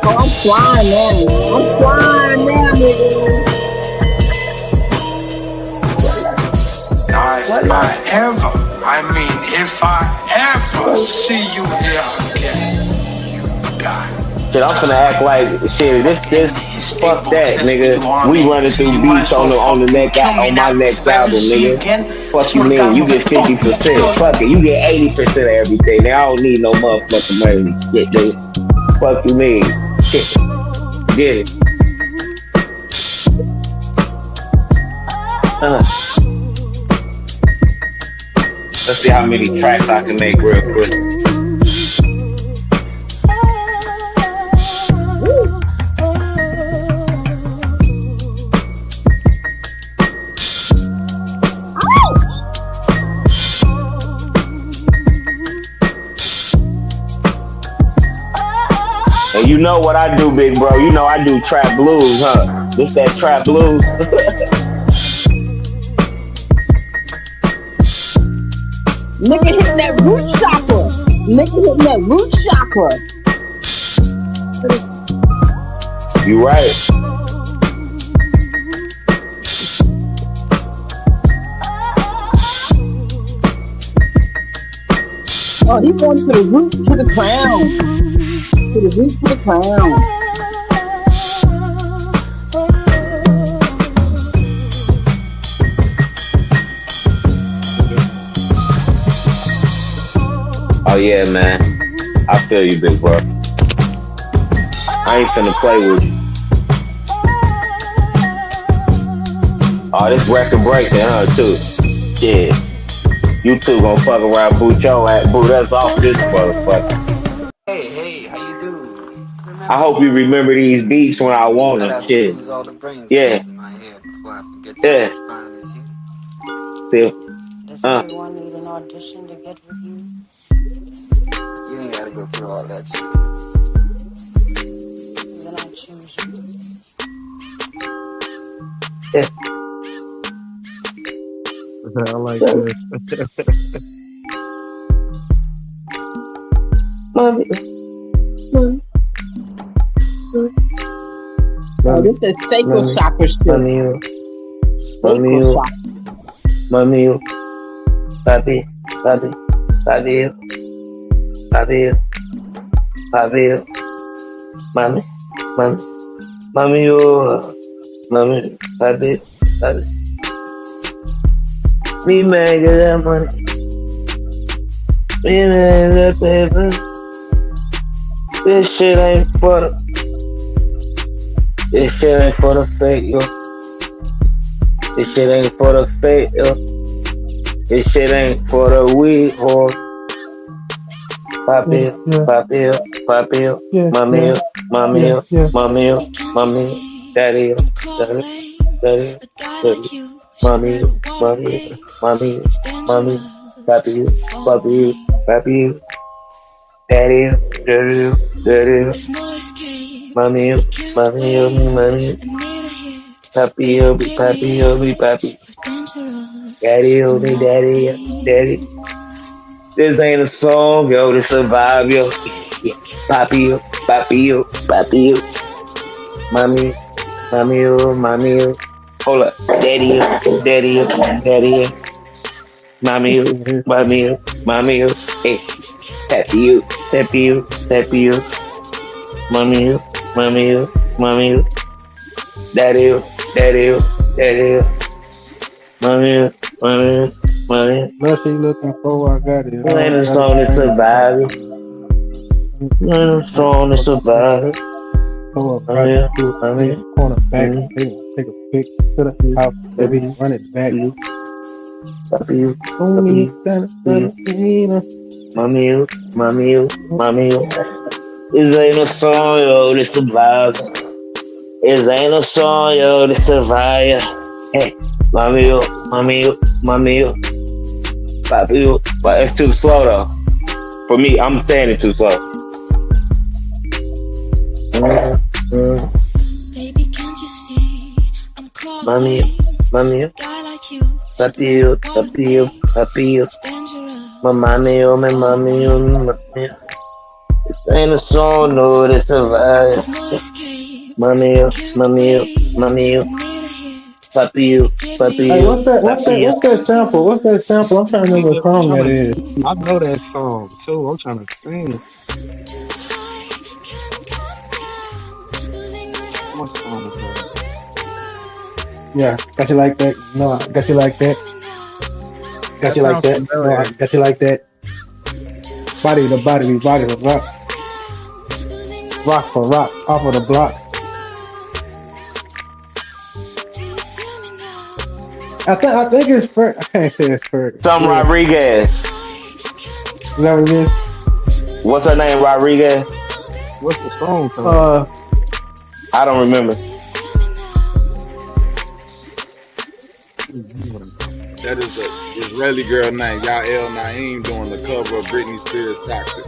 I'm flying now. I'm flying now, nigga. If I ever see you here again, you die. Shit, I'm finna act like shit. This fuck that, nigga. We running through beats on the next on my next album, nigga. Fuck you mean? You get 50%. Fuck it, you get 80% of everything. Now I don't need no motherfucking money. Shit, nigga. Fuck you mean? Shit. Get it. Let's see how many tracks I can make real quick. And you know what I do, big bro. You know I do trap blues, huh? This that trap blues. Nigga hitting that root chakra. Nigga hitting that root chakra. You right. Oh, he going to the root, to the crown. To the root, to the crown. Oh yeah, man. I feel you, big bro. I ain't finna play with you. Oh, this record breaking, huh, too? Yeah. You two gonna fuck around, boot us off this motherfucker. Hey, how you do? I hope you remember these beats when I want them. Shit. Yeah. Yeah. See? Does everyone need an audition to get with you? You ain't gotta go through all that shit. Then I choose you. Yeah. I like this. Mommy. Oh, this is sacral chakra shit. Sacral chakra. Mommy. Papi. Mommy. Papi. Me man, get that money. Me man, that paper. This shit ain't for the fake, yo. This shit ain't for the fake, yo. This shit ain't for the weed, whore. Papi, mommy, daddy, mommy, papi, daddy, mommy, papi, daddy. This ain't a song, yo, this a vibe, yo. Papi, mommy, hold up, daddy, mommy, hey, papi, mommy, daddy, mommy. What she looking for? I got it. Ain't a song to survive. Ain't a song to survive. Go up right to corner back. Take a pic to the house. Baby, run it back. Mommy. This ain't a song, yo, to survive. This ain't a song, yo, to survive. Hey, mommy, papi, but it's too slow though. For me, I'm saying it too slow. Baby, can't you see I'm calling? Mommy, Guy like you, papi, my mommy. This ain't a song, no, to survive. there's no escape. Mommy, papi. Hey, what's that sample? What's that sample? I'm trying to remember what song that is. I know that song too. I'm trying to sing. What song is that? Yeah, got you like that. No, got you like that. Got you like that. No, I got you like that. Body to rock. Rock for rock, off of the block. I think it's Ferg. I can't say it's Ferg. Some Rodriguez. Is that what it is? What's her name? Rodriguez. What's the song called? I don't remember. That is an Israeli girl named Yael Naim doing the cover of Britney Spears' "Toxic."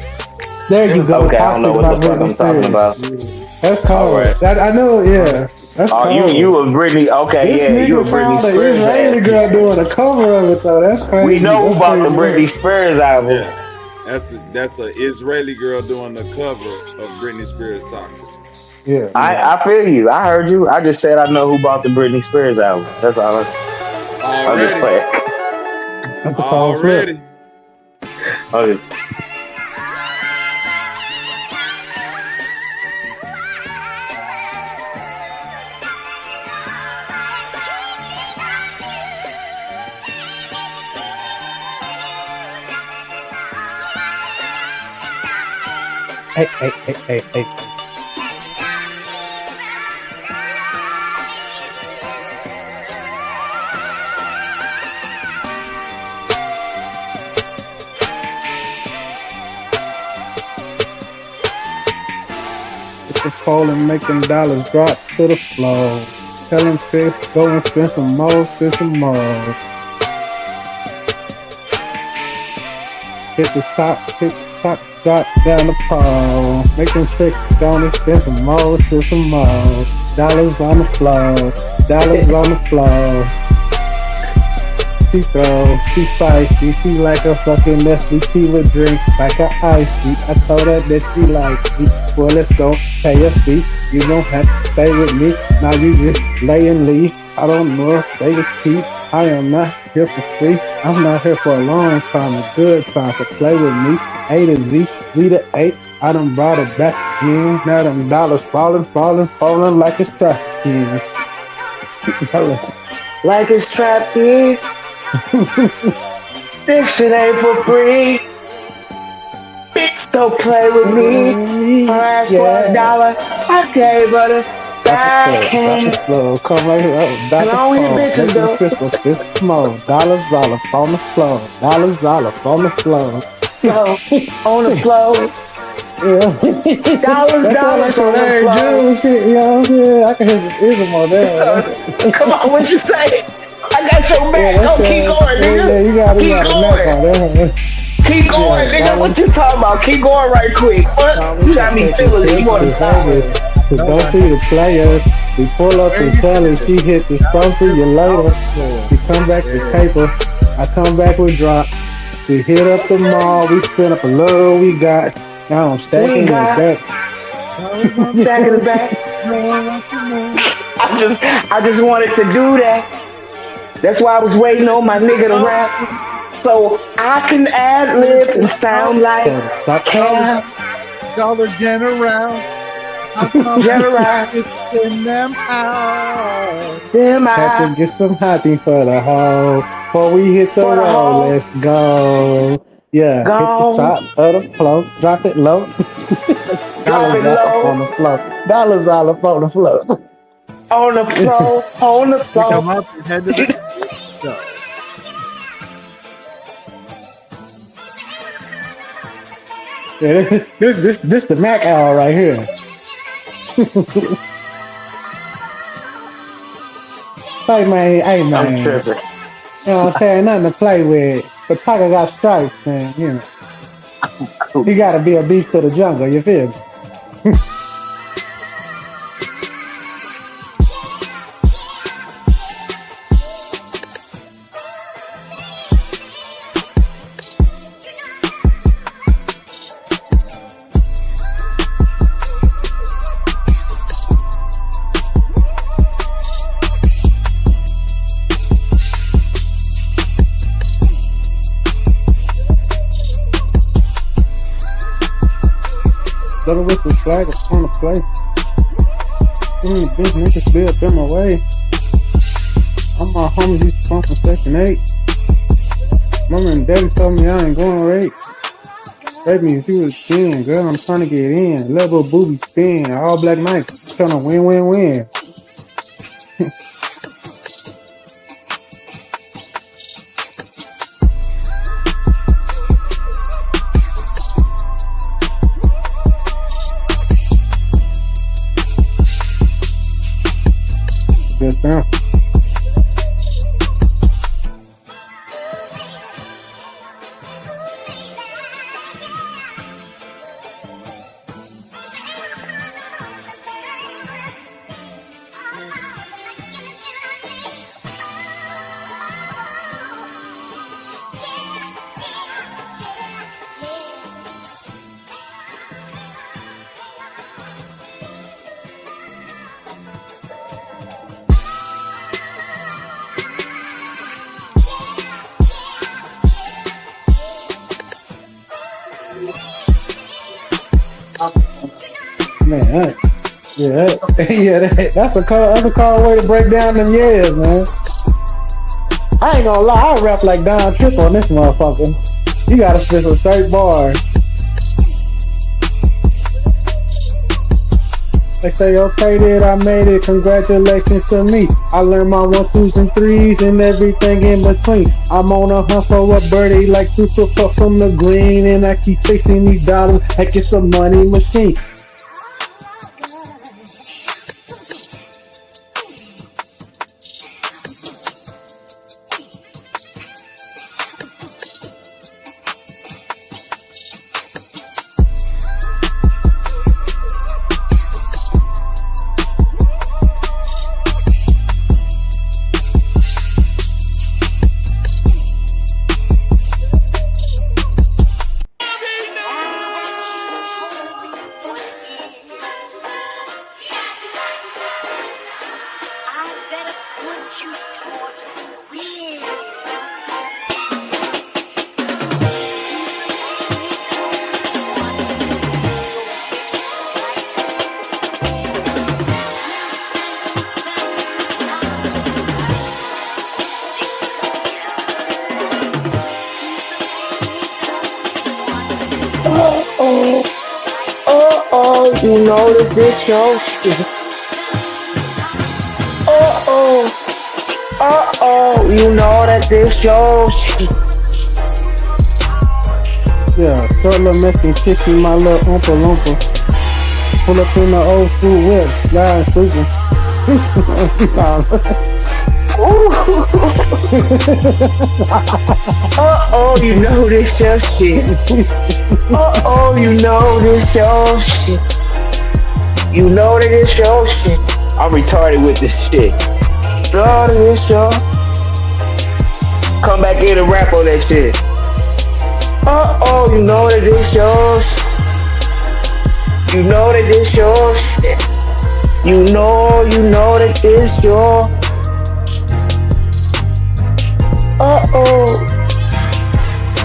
There you go. Okay, I don't know what the fuck I'm talking about. That's cold. Right. That I know. Yeah. That's cold. You a Britney? Okay, This yeah, you a nigga Britney found an Spears. Israeli girl doing a cover of it though. That's crazy. We know That's about the crazy. Britney Spears album. Yeah, that's an Israeli girl doing the cover of Britney Spears' "Toxic." Yeah. I feel you. I heard you. I just said I know who bought the Britney Spears album. That's all. I'm just playing. That's a cold flip. Okay. Hey. Hit the pole and make them dollars drop to the floor. Tell them fish, go and spend some more, spend some more. Hit the top, drop down the pole. Make them fish, go and spend some more, spend some more. Dollars on the floor, dollars on the floor. She throw, she spicy, she like a fucking Nestle tea with drink, like a icy. I told her that she likes me. Well, let's go, pay your fee. You don't have to stay with me. Now you just lay and leave. I don't know if they was cheap. I am not here for free. I'm not here for a long time, a good time. So play with me. A to Z, Z to 8. I done brought it back again. Now them dollars falling like it's trapped in. Like it's trapped in. This shit ain't for free. Bitch, don't play with me. I asked for $1. I gave her the backhand. Come right here. Long as bitches go. Dollars all up on the floor. Dollars all up on the floor. On the floor. Yeah. Dollars on the floor. Shit, you know what I'm saying? I can hear the ism on there. Come on, what you say? I got your back. Go keep going, nigga. Yeah, you got keep going. Keep going, nigga. What you talking about? Keep going right quick. What? You got me feeling it. You want to stop it. To go see the players. We pull up and tell her she hit the phone to you later. We come back with paper. I come back with drops. We hit up the mall. We spin up a little we got. Now I'm stacking the back. Stacking the back. I just wanted to do that. That's why I was waiting on my nigga to rap. So I can ad-lib and sound like Cam. Dollar General. General. In them out. Have to get some hottie for the hoe. Before we hit the road, let's go. Yeah, hit the top of the floor. Drop it low. Dollars all up on the floor. Dollars all up on the floor. On the floor. On the floor. Come up and head to the... Yeah, this the Mac owl right here. Hey man. I'm tripping. You know what I'm saying? Nothing to play with. But Tiger got stripes, man. You know. He gotta be a beast of the jungle. You feel me? Little with the flag on the play. Big niggas be up in my way. All my homies used to come from Section 8. Mama and daddy told me I ain't going rape. Baby, if you was thin, girl, I'm trying to get in. Level booty spin, all black nights, trying to win. Good sound. Man, that's a cold way to break down them years, man. I ain't gonna lie, I rap like Don Trip on this motherfucker. You gotta spit some straight bars. They say, okay, did I made it? Congratulations to me. I learned my 1, 2s, and 3s and everything in between. I'm on a hunt for a birdie like Super Puff from the green, and I keep chasing these dollars like it's a money machine. You know this your shit. You know that this your shit. Yeah, short little Mexican kissing my little Oompa Loompa. Pull up in the old school whip, lying sleeping. You know this your shit. You know this your shit. You know that it's your shit. I'm retarded with this shit. Retarded this your. Come back in and rap on that shit. You know that it's your shit. You know that it's your shit. You know that it's your.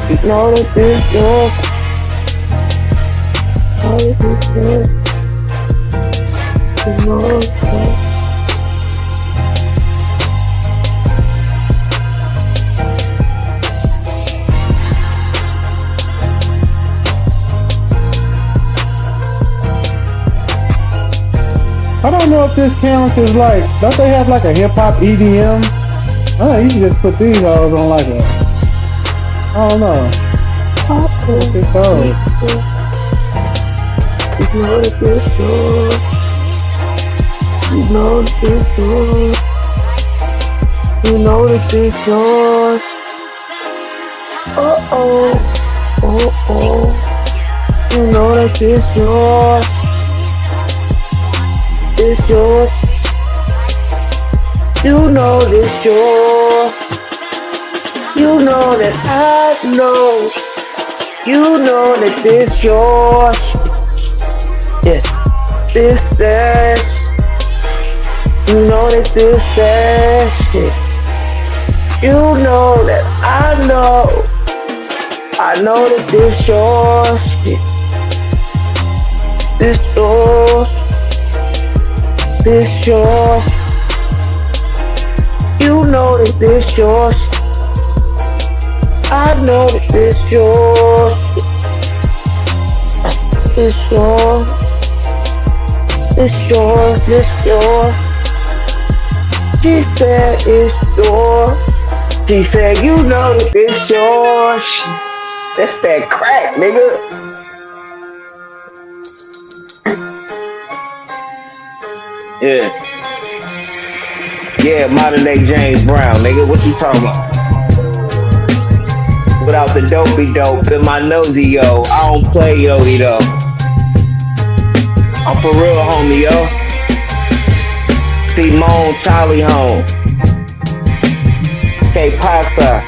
You know that it's your. I don't know if this counts as like, don't they have like a hip hop EDM? You can just put these hoes on like a, I don't know. What's it called? You know that this yours. You know that this yours. You know that this yours. You know that this yours. It's yours. You know this yours. You know that I know. You know that this yours. Yes, this that. You know that this that shit. You know that I know. I know that this yours shit. This yours. This yours. You know that this yours. I know that this yours. This yours. It's yours, it's yours. She said it's yours. She said, you know that it's yours. That's that crack, nigga. Yeah. Yeah, modern day James Brown, nigga. What you talking about? Without the dopey dope in my nosy, yo. I don't play Yodi though. I'm for real, homie, yo. Simone, Charlie home. K-Pasta,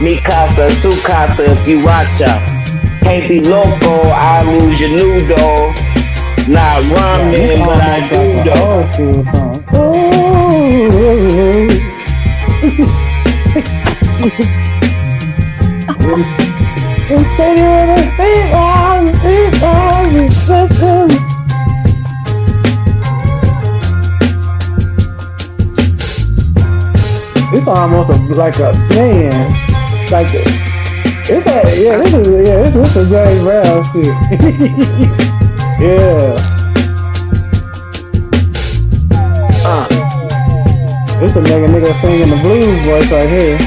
Mi Casa, Su Casa, if you watch out. Can't be loco, I lose your nudo. Not rhyming, but I do though. It's almost like a man, like it's a this is James Brown shit. Yeah. It's a nigga singing the blues voice right here.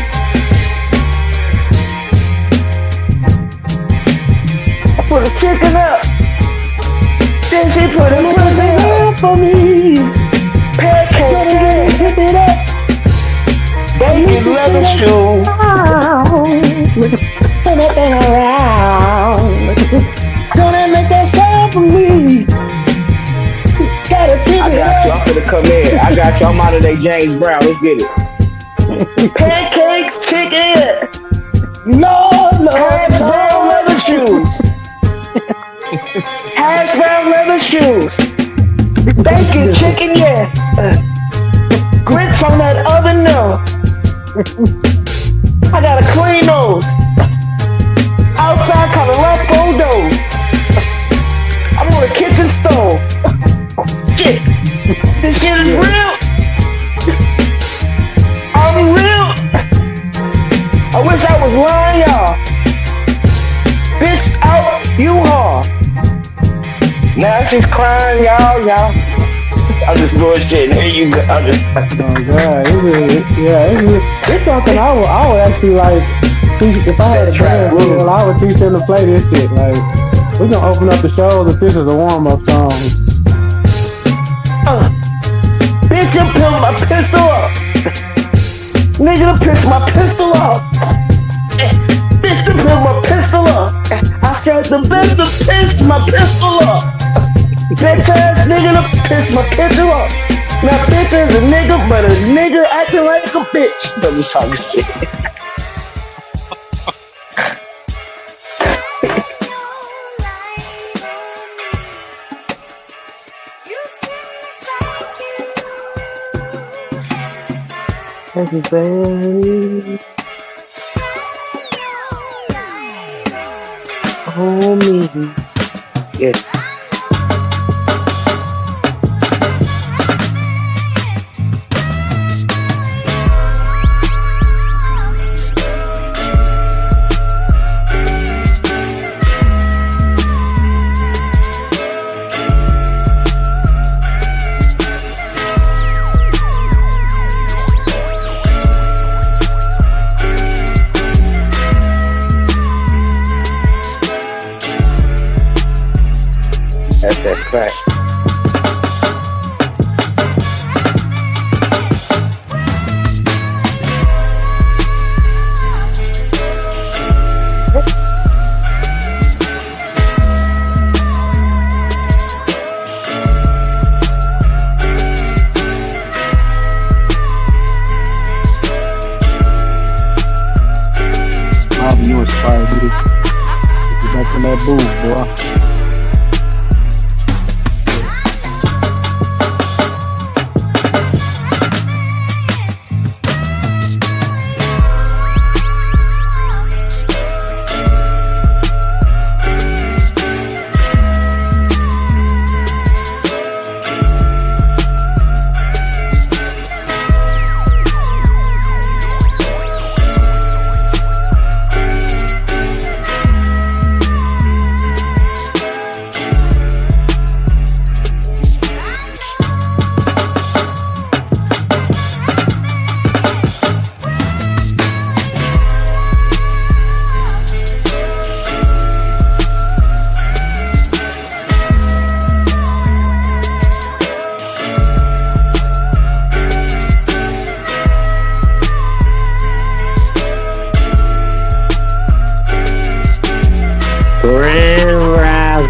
I put a chicken up. Then she put a pussy up for me. Pancakes, hit it up. Bacon, leather shoe. Turn that thing around. Gonna make that sound for me. Gotta tip I got you. I'm finna come in. I got you. I'm out of there, James Brown. Let's get it. Pancakes, chicken. Lord, hash brown leather shoes. Hash brown leather shoes. Bacon, chicken, yeah. Grits on that oven, no. I gotta clean those. Outside, kind of left on those. I'm on a kitchen stove. Shit. This shit is real. I'm real. I wish I was lying, y'all. Bitch out, you hard. Now she's crying, y'all. I'm just bullshitting. Here you go. I'm just. Oh God, it's something I would actually like teach if I had a band. Well, I would teach them to play this shit. Like, we're gonna open up the show if this is a warm-up song. Bitch, you pissed my pistol up. Nigga, piss my pistol up. Bitch, you pissed my pistol up. I said the bitch to piss my pistol up. Bitch ass nigga to piss my pistol up. Now bitch is a nigga, but a nigga acting like a bitch. I'm just talking shit. Everybody, oh me, yes.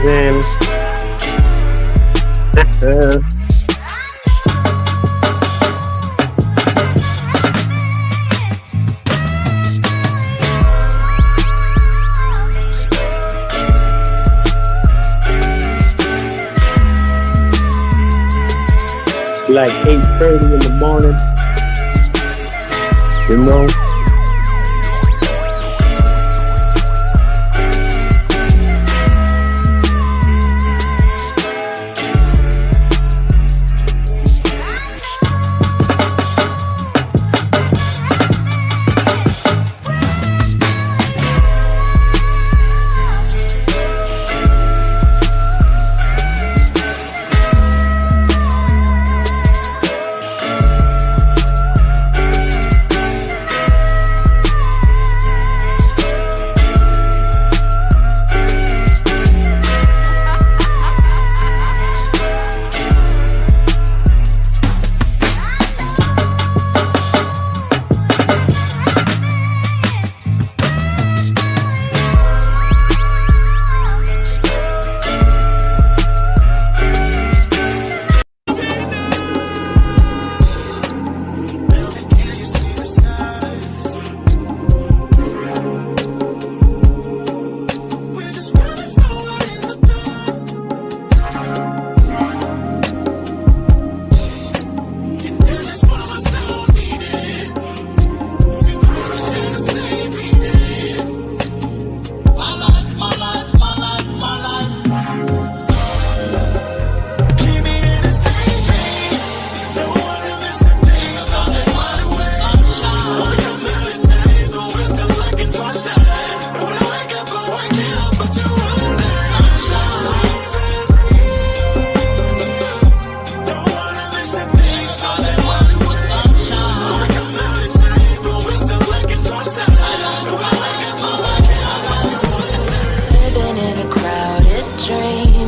Janet. It's like 8:30 in the morning. You know.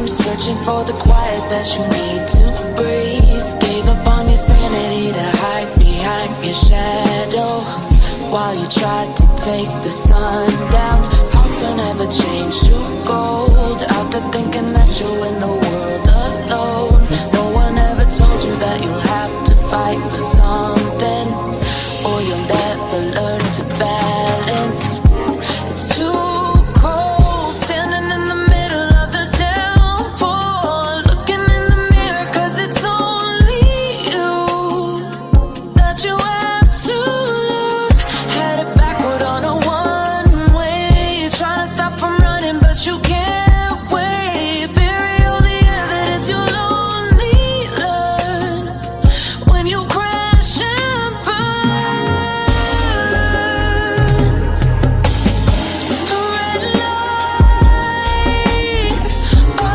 Searching for the quiet that you need to breathe. Gave up on your sanity to hide behind your shadow, while you tried to take the sun down. Hearts don't ever change to gold. Out there thinking that you're in the world alone. No one ever told you that you'll have to fight for something, or you'll never learn to balance. It's too cold standing in the middle of the downpour, looking in the mirror, 'cause it's only you that you have to lose. Headed backward on a one-way, trying to stop from running, but you can't wait. Bury all the evidence, you'll only learn when you crash and burn. Red light, oh,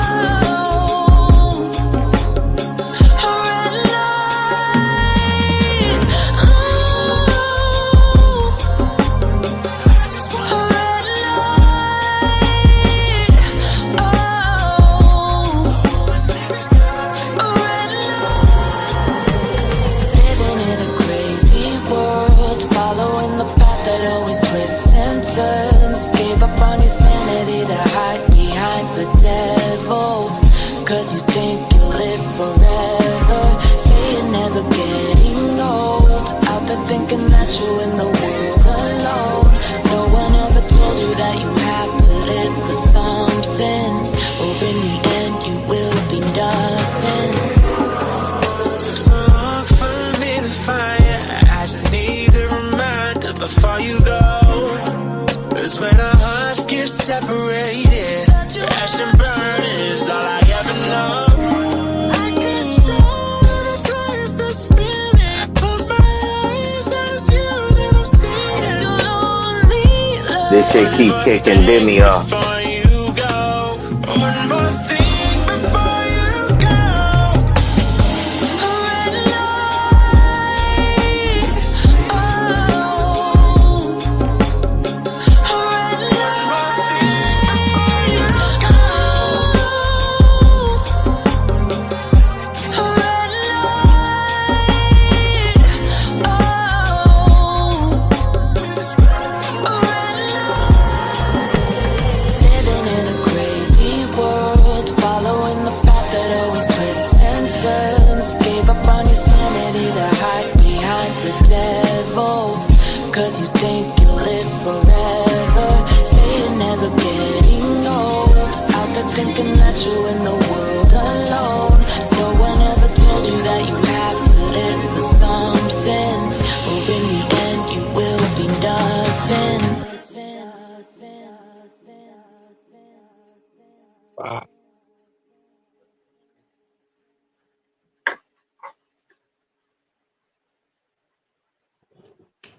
red light, oh, red living in a crazy world, following the path that always twists and turns. Gave up on your sanity to hide behind the devil, 'cause you think you'll live forever. Say you're never getting old. Out there thinking that you're in the world alone. No one ever told you that you have to live for something, or in the end you will be nothing. So long for me to find. I just need a reminder before you go. 'Cause when our hearts get separated, crash and burn is all I ever know. I control the place, this feeling. I close my eyes, as you that I'm seeing. You'll only love This shit keep kicking Demi off. before you go. One more thing before you go. Red light, oh, red Wow.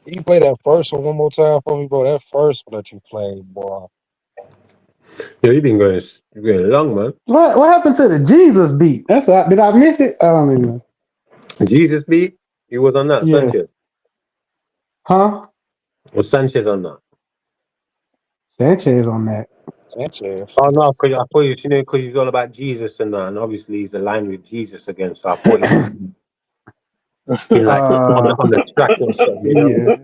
Can you play that first one more time for me, bro? That first one that you played, boy. Yo, you've been going long, man. What happened to the Jesus beat? Did I miss it? I don't even know. Jesus beat? He was on that, Yeah. Sanchez. Huh? Was Sanchez on that? Sanchez on that. Sanchez. Oh no, because I thought you know, because he's all about Jesus and that, and obviously he's aligned with Jesus again. So I thought he been like on the track or something, you know. Yeah.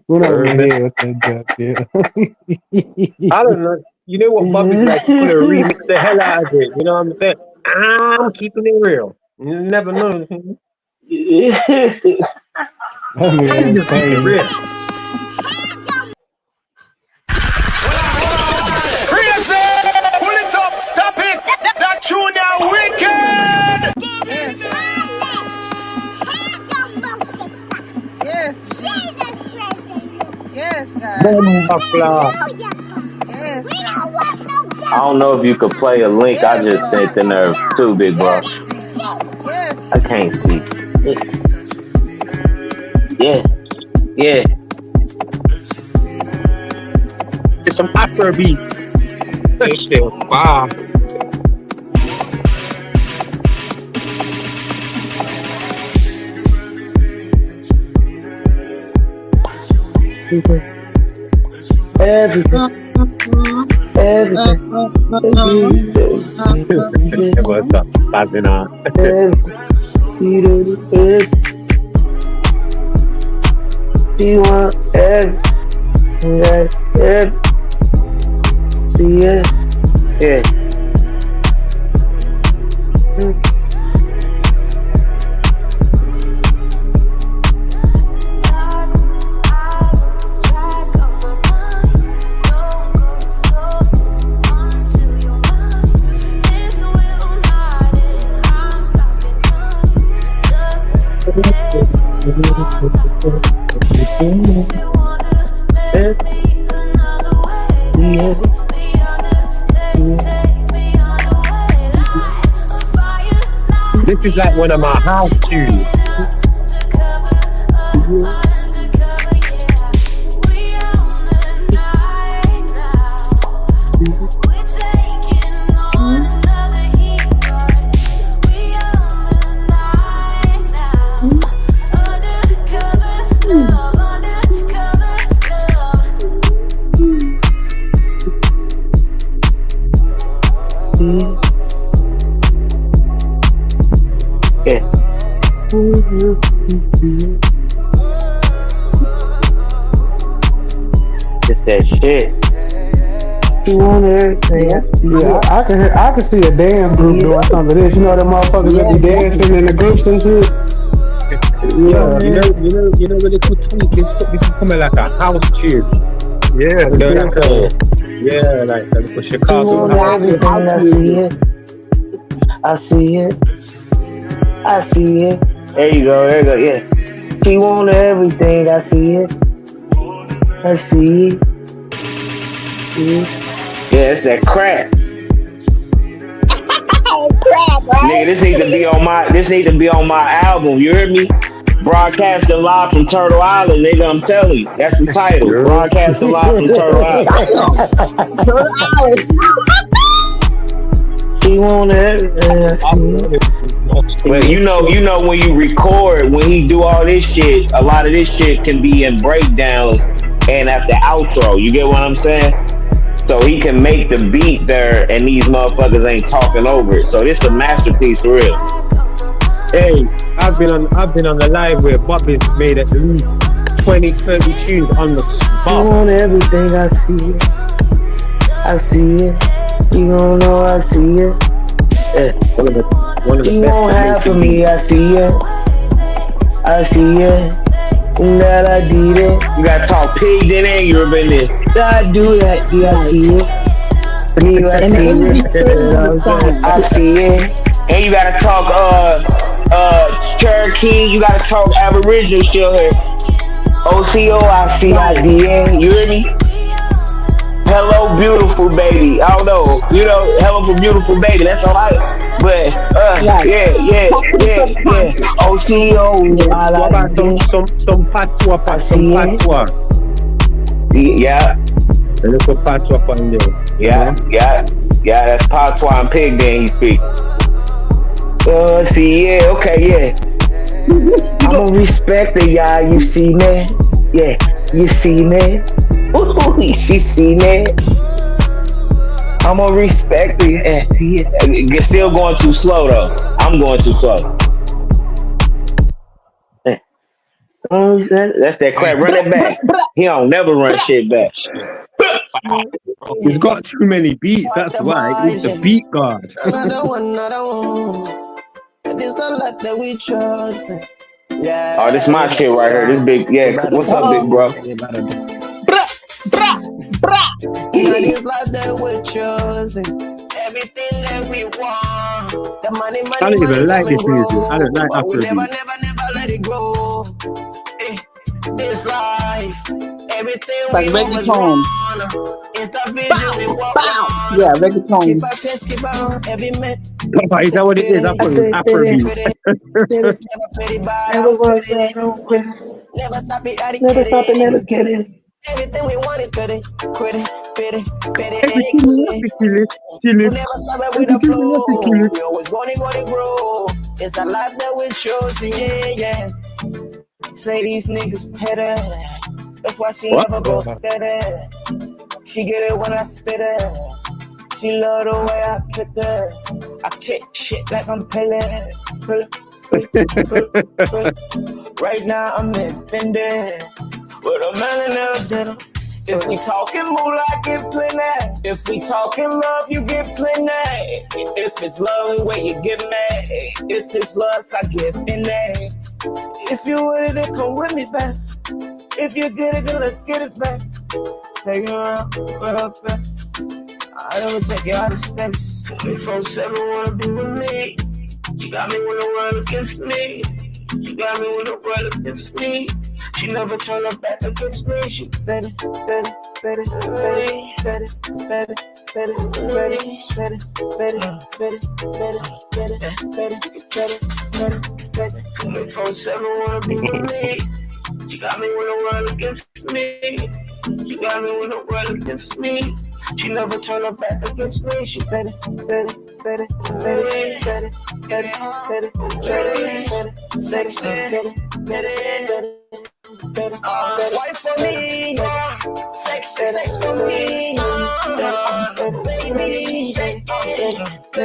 What over my head with that yeah. I don't know. You know what Bob is like? He's gonna remix the hell out of it. You know what I'm saying? I'm keeping it real. You never know. I'm just keeping it real. Crazy! Pull it up, stop it! That tune now wicked! Yes. Jesus Christ. Yes, God. Yes. We don't want no I don't know if you could play a link. I just sent in there too, big bro. I can't see. Yeah. Yeah. It's some Afro beats. That shit. Wow. Everything. What's up? Spazzing on. She want everything. Yeah. This is like one of my house tunes. Just that shit. You want everything. Yeah, I can see a dance group doing some of this. You know, them motherfuckers that be dancing in the groups and shit. Yeah, you know when they put tweak, this is coming like a house tune. Yeah, like for Chicago. I see it. There you go, yeah. She want everything, I see it. Yeah, it's that crack. Crap, right? Nigga, this need to be on my album, you hear me? Broadcasting live from Turtle Island, nigga, I'm telling you. That's the title. Broadcasting live from Turtle Island. Turtle Island. She want everything. Well, you know when you record, when he do all this shit, a lot of this shit can be in breakdowns and at the outro. You get what I'm saying? So he can make the beat there, and these motherfuckers ain't talking over it. So this is a masterpiece for real. Hey, I've been on the live where Bobby's made at least 20, 30 tunes on the spot. She want everything, I see it. You don't know I see it. Yeah. One of the She best won't have for me, I see it. That I did it. You gotta talk pig in it, you're up in there. I do that, yeah, I see it. I see it. And you gotta talk Cherokee, you gotta talk Aboriginal still here. OCO, I see, I did. You hear me? Hello, beautiful baby. I don't know, hello for beautiful baby. That's all right. But yeah. OCO, What about some patois, some patois? Yeah. A little patois on there. Yeah. That's patois and pig. Then he speak. Okay, yeah. I'ma respect it, y'all. You see me? Yeah, you see me? Ooh, you see me? I'ma respect it. It's still going too slow though. I'm going too slow. That's that crap. Run it back. He don't never run shit back. He's got too many beats. That's why he's the beat god. Another one. This the life that we chose. Yeah. Oh, this my shit right here. This big. Yeah. What's up, big bro? This life that we chose. Everything that we want. The money. I don't even like this music. I don't like Afrobeat. Never let it grow. This life. Everything like we reggaeton. It's the vision we walk on. Yeah, reggaeton. Keep on every man. Is that what it is? Afrobeat. Never stop it, never get it. Everything we want is pretty. Kill it. Never stop it with the flow. We always gonna grow. It's the life that we chose, yeah. Say these niggas petty. That's why she never go steady. She get it when I spit it. She love the way I kick it. I kick shit like I'm Pele. Right now I'm offended. But a man never did it. If we talking moolah, I get plenty. If we talking love, you get plenty. If it's love, the way you get mad. If it's lust, I get plenty. If you with it, then come with me back. If you get it, then let's get it back. Take it around, right up back. I never take you out of space. 24/7 wanna be with me. You got me when the world against me. You got me when the world against me. She never turn her back against me. She better. Wanna be with me. You got me when the world against me. You got me when the world against me. She never turn her back against me. She better. Wife for me, sex for me, baby,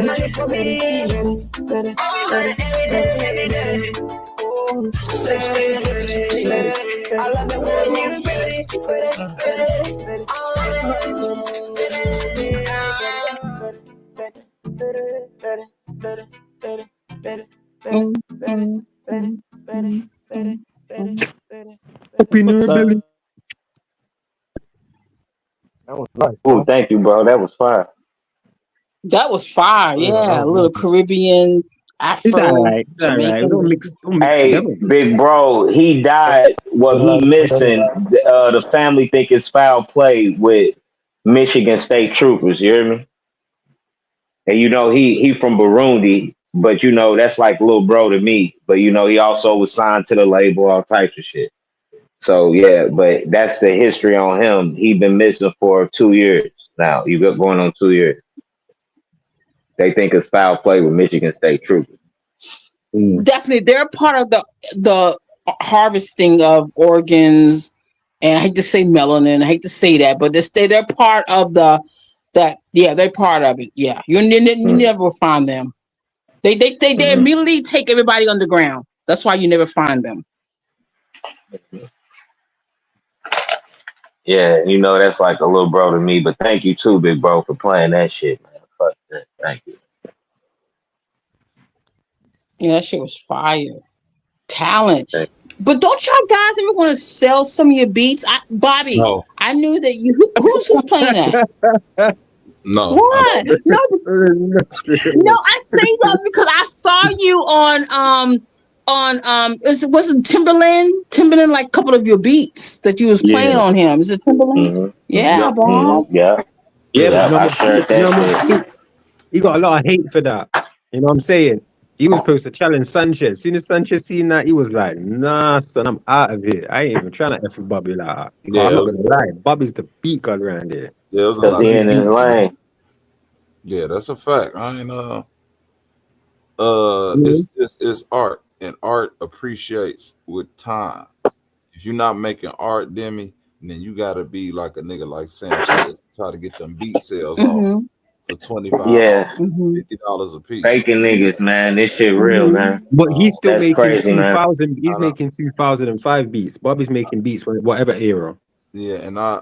money for me, every day. Oh, sexy, I love it when you ready. What's up? That was nice. Oh, thank you, bro. That was fire. That was fire. Yeah, a little Caribbean, Afro, It's all right. Jamaican. Don't mix Hey, together. big bro, he died. What he missing? The family think it's foul play with Michigan State Troopers. You hear me? And he from Burundi, but that's like little bro to me. But he also was signed to the label, all types of shit. So yeah, but that's the history on him. He been missing for 2 years now. You got going on 2 years. They think it's foul play with Michigan State Troopers. Definitely, they're part of the harvesting of organs, and I hate to say melanin. I hate to say that, but they're part of they're part of it. Yeah, you never will find them. They immediately take everybody underground. That's why you never find them. Yeah, that's like a little bro to me. But thank you too, big bro, for playing that shit, man. Fuck that. Thank you. Yeah, that shit was fire. Talent. But don't y'all guys ever want to sell some of your beats? Bobby, No. I knew that you. Who's playing that? No. What? No, I say that because I saw you on on was it Timberland like a couple of your beats that you was playing on him. Is it Timberland? Yeah, bro. Yeah, but I shared that shit. he got a lot of hate for that. You know what I'm saying? He was supposed to challenge Sanchez. As soon as Sanchez seen that, he was like, "Nah, son, I'm out of here. I ain't even trying to F with Bobby like that." Yeah, I'm not gonna lie, Bobby's the beat god around here. Yeah, it was a lot he in his lane. Yeah, that's a fact. I ain't it's art, and art appreciates with time. If you're not making art, Demi, then you gotta be like a nigga like Sanchez, try to get them beat sales off for $25, $50 a piece. Faking niggas, man. This shit real, man. But he's still making crazy, 2000. He's making 2005 beats. Bobby's making beats for whatever era. Yeah, and I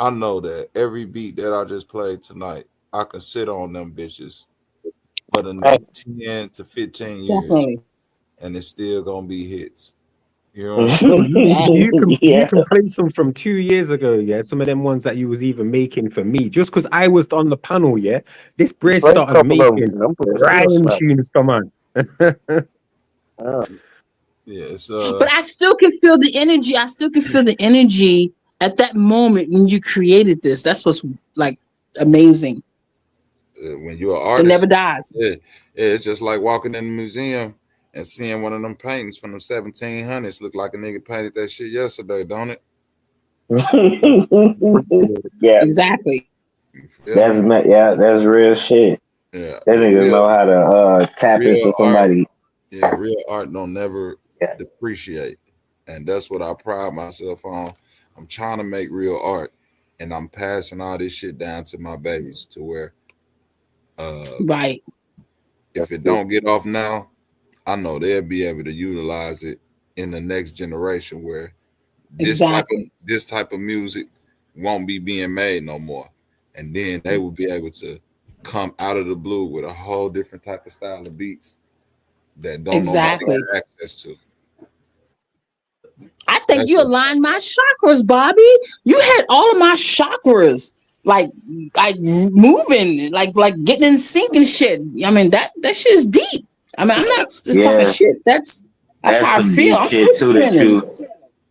know that every beat that I just played tonight, I can sit on them bitches for the next 10 to 15 years, and it's still gonna be hits. You know what I'm saying? You can play some from 2 years ago, yeah. Some of them ones that you was even making for me, just because I was on the panel, yeah. This Brace started making rhyme tunes. Come on. Yeah, it's But I still can feel the energy. I still can feel the energy at that moment when you created this. That's what's like amazing. When you're an artist, it never dies. Yeah, it's just like walking in the museum and seeing one of them paintings from the 1700s. Look like a nigga painted that shit yesterday, don't it? Yeah, exactly. That's real shit. Yeah, that niggas know how to tap into somebody. Yeah, real art don't never depreciate, and that's what I pride myself on. I'm trying to make real art, and I'm passing all this shit down to my babies to where, right. If it don't get off now, I know they'll be able to utilize it in the next generation where this type of music won't be being made no more, and then they will be able to come out of the blue with a whole different type of style of beats that don't nobody have access to. I think you aligned my chakras, Bobby. You had all of my chakras like moving, like getting in sync and shit. I mean that shit is deep. I mean, I'm not just talking shit. That's how I feel. I'm still spinning.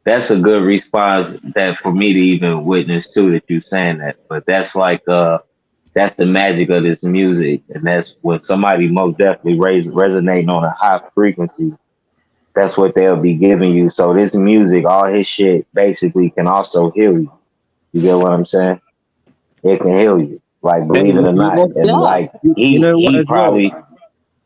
That's a good response that for me to even witness too, that you saying that. But that's like that's the magic of this music, and that's when somebody most definitely resonating on a high frequency. That's what they'll be giving you. So this music, all his shit, basically can also heal you. You get what I'm saying? It can heal you, like believe it or not. And like he probably,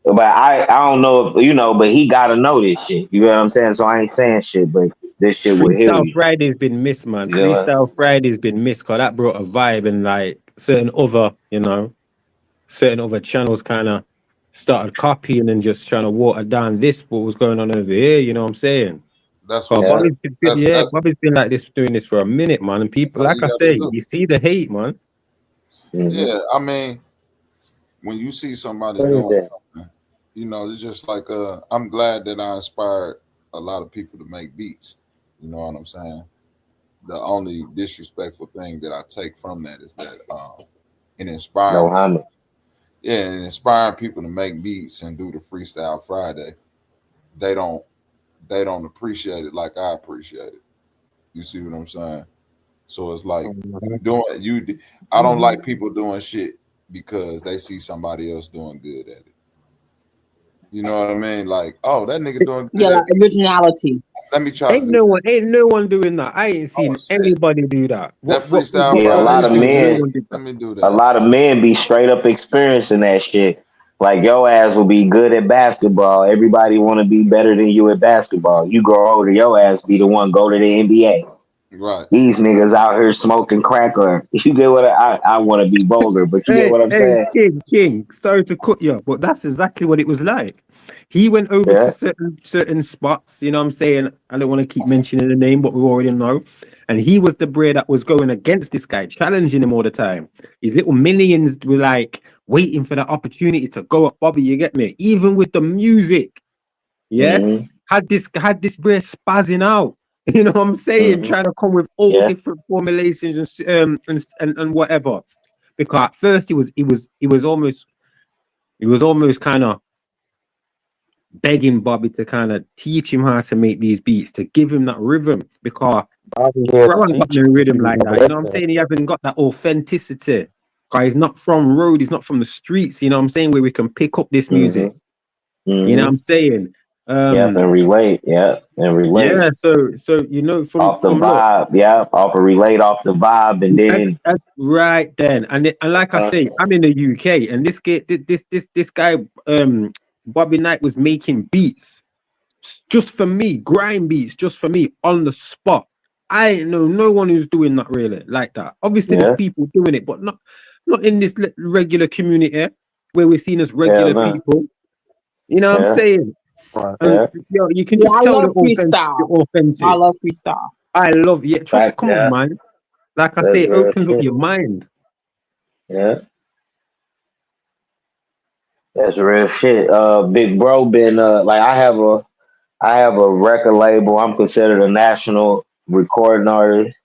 but I don't know if you know, but he gotta know this shit. You know what I'm saying? So I ain't saying shit, but this shit will heal Freestyle you. Friday's been missed, man. Freestyle Friday's been missed because that brought a vibe, and like certain other channels kind of started copying and just trying to water down what was going on over here. You know what I'm saying? That's what Bobby's been like this, doing this for a minute, man. And people, like I say, you see the hate, man. Yeah, I mean, when you see somebody doing something, you know, it's just like I'm glad that I inspired a lot of people to make beats. You know what I'm saying? The only disrespectful thing that I take from that is that it inspired and inspiring people to make beats and do the Freestyle Friday. They don't appreciate it like I appreciate it. You see what I'm saying? So it's like I don't like people doing shit because they see somebody else doing good at it. You know what I mean? Like, oh, that nigga doing good. Yeah, like originality. Let me try. Ain't no one doing that. I ain't seen anybody do that. Freestyle. Yeah, a lot of men. Let me do that. A lot of men be straight up experiencing that shit. Like your ass will be good at basketball. Everybody want to be better than you at basketball. You grow older, your ass be the one go to the NBA. Right. These niggas out here smoking crack, or you get what I want to be vulgar, but you get what I'm saying. King, sorry to cut you, but that's exactly what it was like. He went over to certain spots, you know what I'm saying? I don't want to keep mentioning the name, but we already know. And he was the bray that was going against this guy, challenging him all the time. His little millions were like waiting for the opportunity to go at Bobby, you get me? Even with the music. Yeah. Had this bray spazzing out. You know what I'm saying? Trying to come with all different formulations and whatever. Because at first he was almost kind of begging Bobby to kind of teach him how to make these beats, to give him that rhythm, because Bobby bro had to ain't got teach no rhythm like you that. You know what I'm saying? He hasn't got that authenticity. Because he's not from road, he's not from the streets, you know what I'm saying, where we can pick up this music. You know what I'm saying? Yeah, and relate. Yeah, and relate. Yeah, so you know, off the vibe, off a relate off the vibe, and then that's right then. And like I say, I'm in the UK, and this guy, Bobby Knight was making beats just for me, grind beats just for me on the spot. I ain't know no one who's doing that really like that. Obviously, there's people doing it, but not in this regular community where we're seen as regular people. You know what I'm saying? And, yo, you can just I tell love the freestyle. authentic. I love freestyle. I love Trust, come on, man. Like I say, it opens up your mind. Yeah. That's real shit. Big Bro been like I have a record label. I'm considered a national recording artist,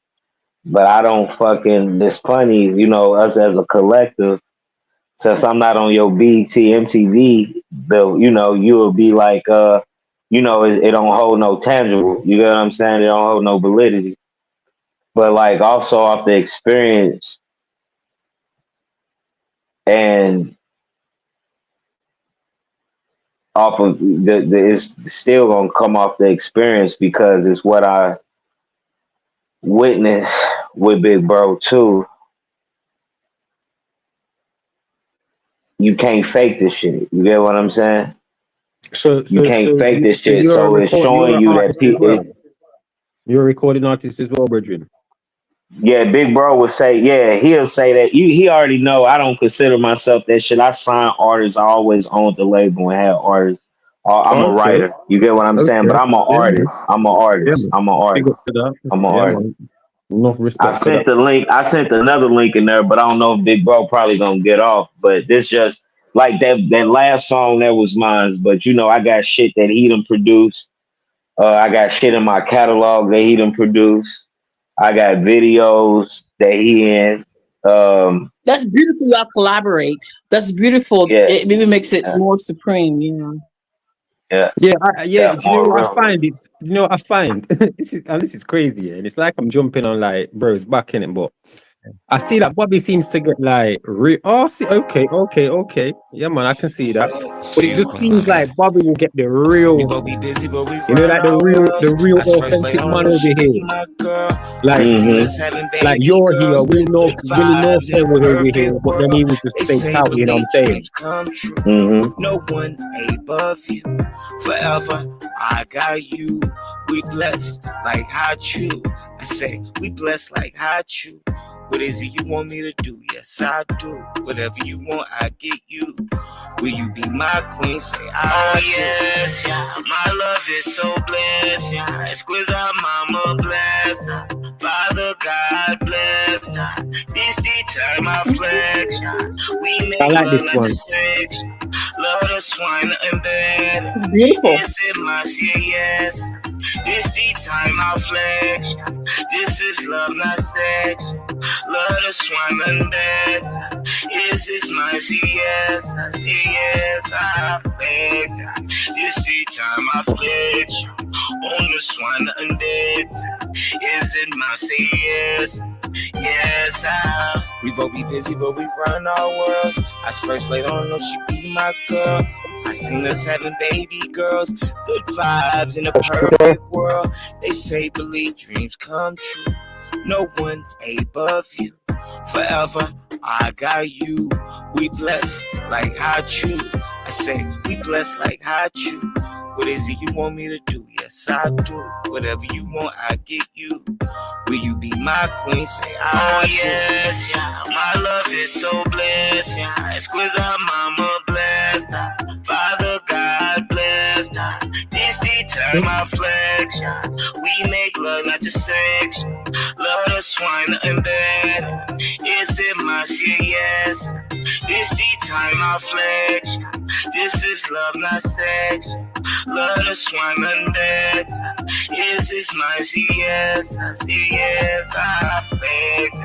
but I don't fucking. It's funny, you know, us as a collective. Since I'm not on your BT MTV, you know, you will be like, you know, it don't hold no tangible. You get what I'm saying? It don't hold no validity. But like also off the experience and off of it's still gonna come off the experience because it's what I witnessed with Big Bro too. You can't fake this shit. You get what I'm saying? So you can't fake this shit. You're So it's showing you that people. You're a recording artist as well, brethren. Yeah, Big Bro would say, he'll say that. He already know I don't consider myself that shit. I sign artists. I always owned the label and had artists. I'm a writer. You get what I'm saying? But I'm an artist. I'm an artist. I'm an artist. Big up to that. I'm an artist. Enough respect. I sent the link. I sent another link in there, but I don't know if Big Bro probably gonna get off. But this just like that last song that was mine. But you know, I got shit that he done produced. I got shit in my catalog that he done produced. I got videos that he in. That's beautiful. Y'all collaborate. That's beautiful. Yeah. It maybe makes it more supreme. You know. Yeah. Do you know what I find? You know what I find? This is crazy, and it's like I'm jumping on like bro's back in it, but I see that Bobby seems to get like okay. Yeah, man, I can see that. But it just seems like Bobby will get the real, you know, like the real authentic man over here. Like you're here, Willie North was over here, but then he was just faked out, you know what I'm saying? No one above you. Forever, I got you. We blessed like hot you. I say, we blessed like hot you. What is it you want me to do? Yes, I do. Whatever you want, I get you. Will you be my queen? Say, I do. Yes, yeah. My love is so blessed, yeah. Exquisite mama blessed, Father God blessed, this the time I flex, we make I like this one. Sex. Love the swine and bed. It's beautiful. Yes, it must, yes. This the time I flex. This is love, not sex. Love the swine and bed. Is this mercy? Yes, I say yes, I flex. This the time I flex. On the swine and bed. Is it mercy? Yes. Yes, we both be busy, but we run our worlds. I first played on know she be my girl. I seen us having baby girls, good vibes in a perfect world. They say believe dreams come true. No one above you. Forever, I got you. We blessed like hot you. I say we blessed like hot you. What is it you want me to do? Yes, I do. Whatever you want, I get you. Will you be my queen? Say I do. Yes, yeah. My love is so blessed, yeah. Exquisite mama blessed, Father God blessed, this the time I flex, yeah. We make love, not just sex. Love the swine and bed. Is it my shit? Yes. This the time I flex. This is love, not sex. Love the swine and bed. Is this my shit? Yes. I say yes, I flex.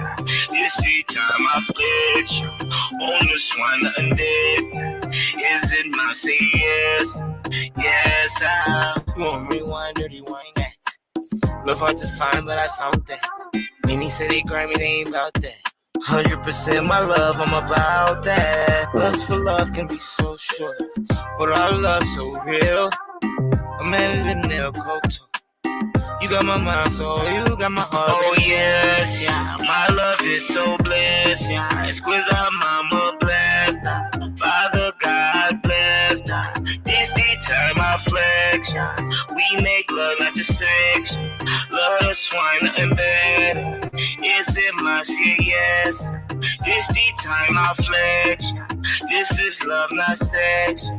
This the time I flex. On the swine and bed. Is it my say yes? Yes, you want rewind, dirty wine that. Love hard to find, but I found that. Many say they grimy, they ain't about that. 100% my love, I'm about that. Lust for love can be so short, but our love so real. I'm at it in El Coto. You got my mind, so you got my heart. Oh yes, yeah, my love is so blessed, yeah. Exquisite, mama blessed, Father God blessed. This the time I flex, yeah. We make love, not just sex. Love us, wine, nothing better. Is it my yes? This the time I flex. This is love, not sex.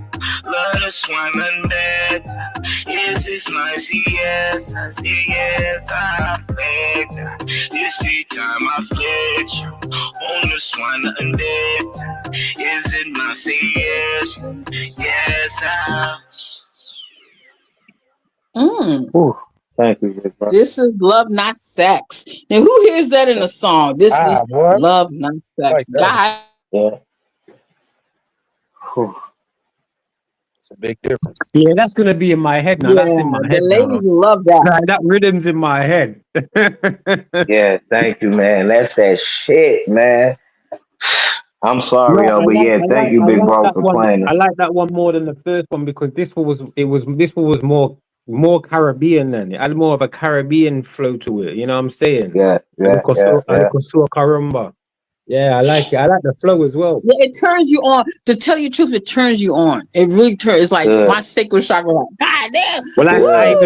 Love us, wine, nothing better. Is this my yes? I say yes, I flex. This the time I flex. On this wine, nothing better. Is it my yes? Yes, I. Ooh, thank you, bro. This is love, not sex. Now, who hears that in a song? This is boy. love, not sex. God. Yeah. It's a big difference. Yeah, that's gonna be in my head now. Yeah, That's in my the head ladies now. love that. That rhythm's in my head. Yeah, thank you, man. That's that shit, man. I'm sorry, No, but yeah, thank you, I big like bro, that for one. playing I it. like that one more than the first one because this one was more Caribbean than it had more of a Caribbean flow to it. You know what I'm saying? Yeah. Carumba. Yeah, I like it. I like the flow as well. Yeah, it turns you on. To tell you the truth, it turns you on. It really turns. It's like my sacred chakra. Like, God damn. Well, I ain't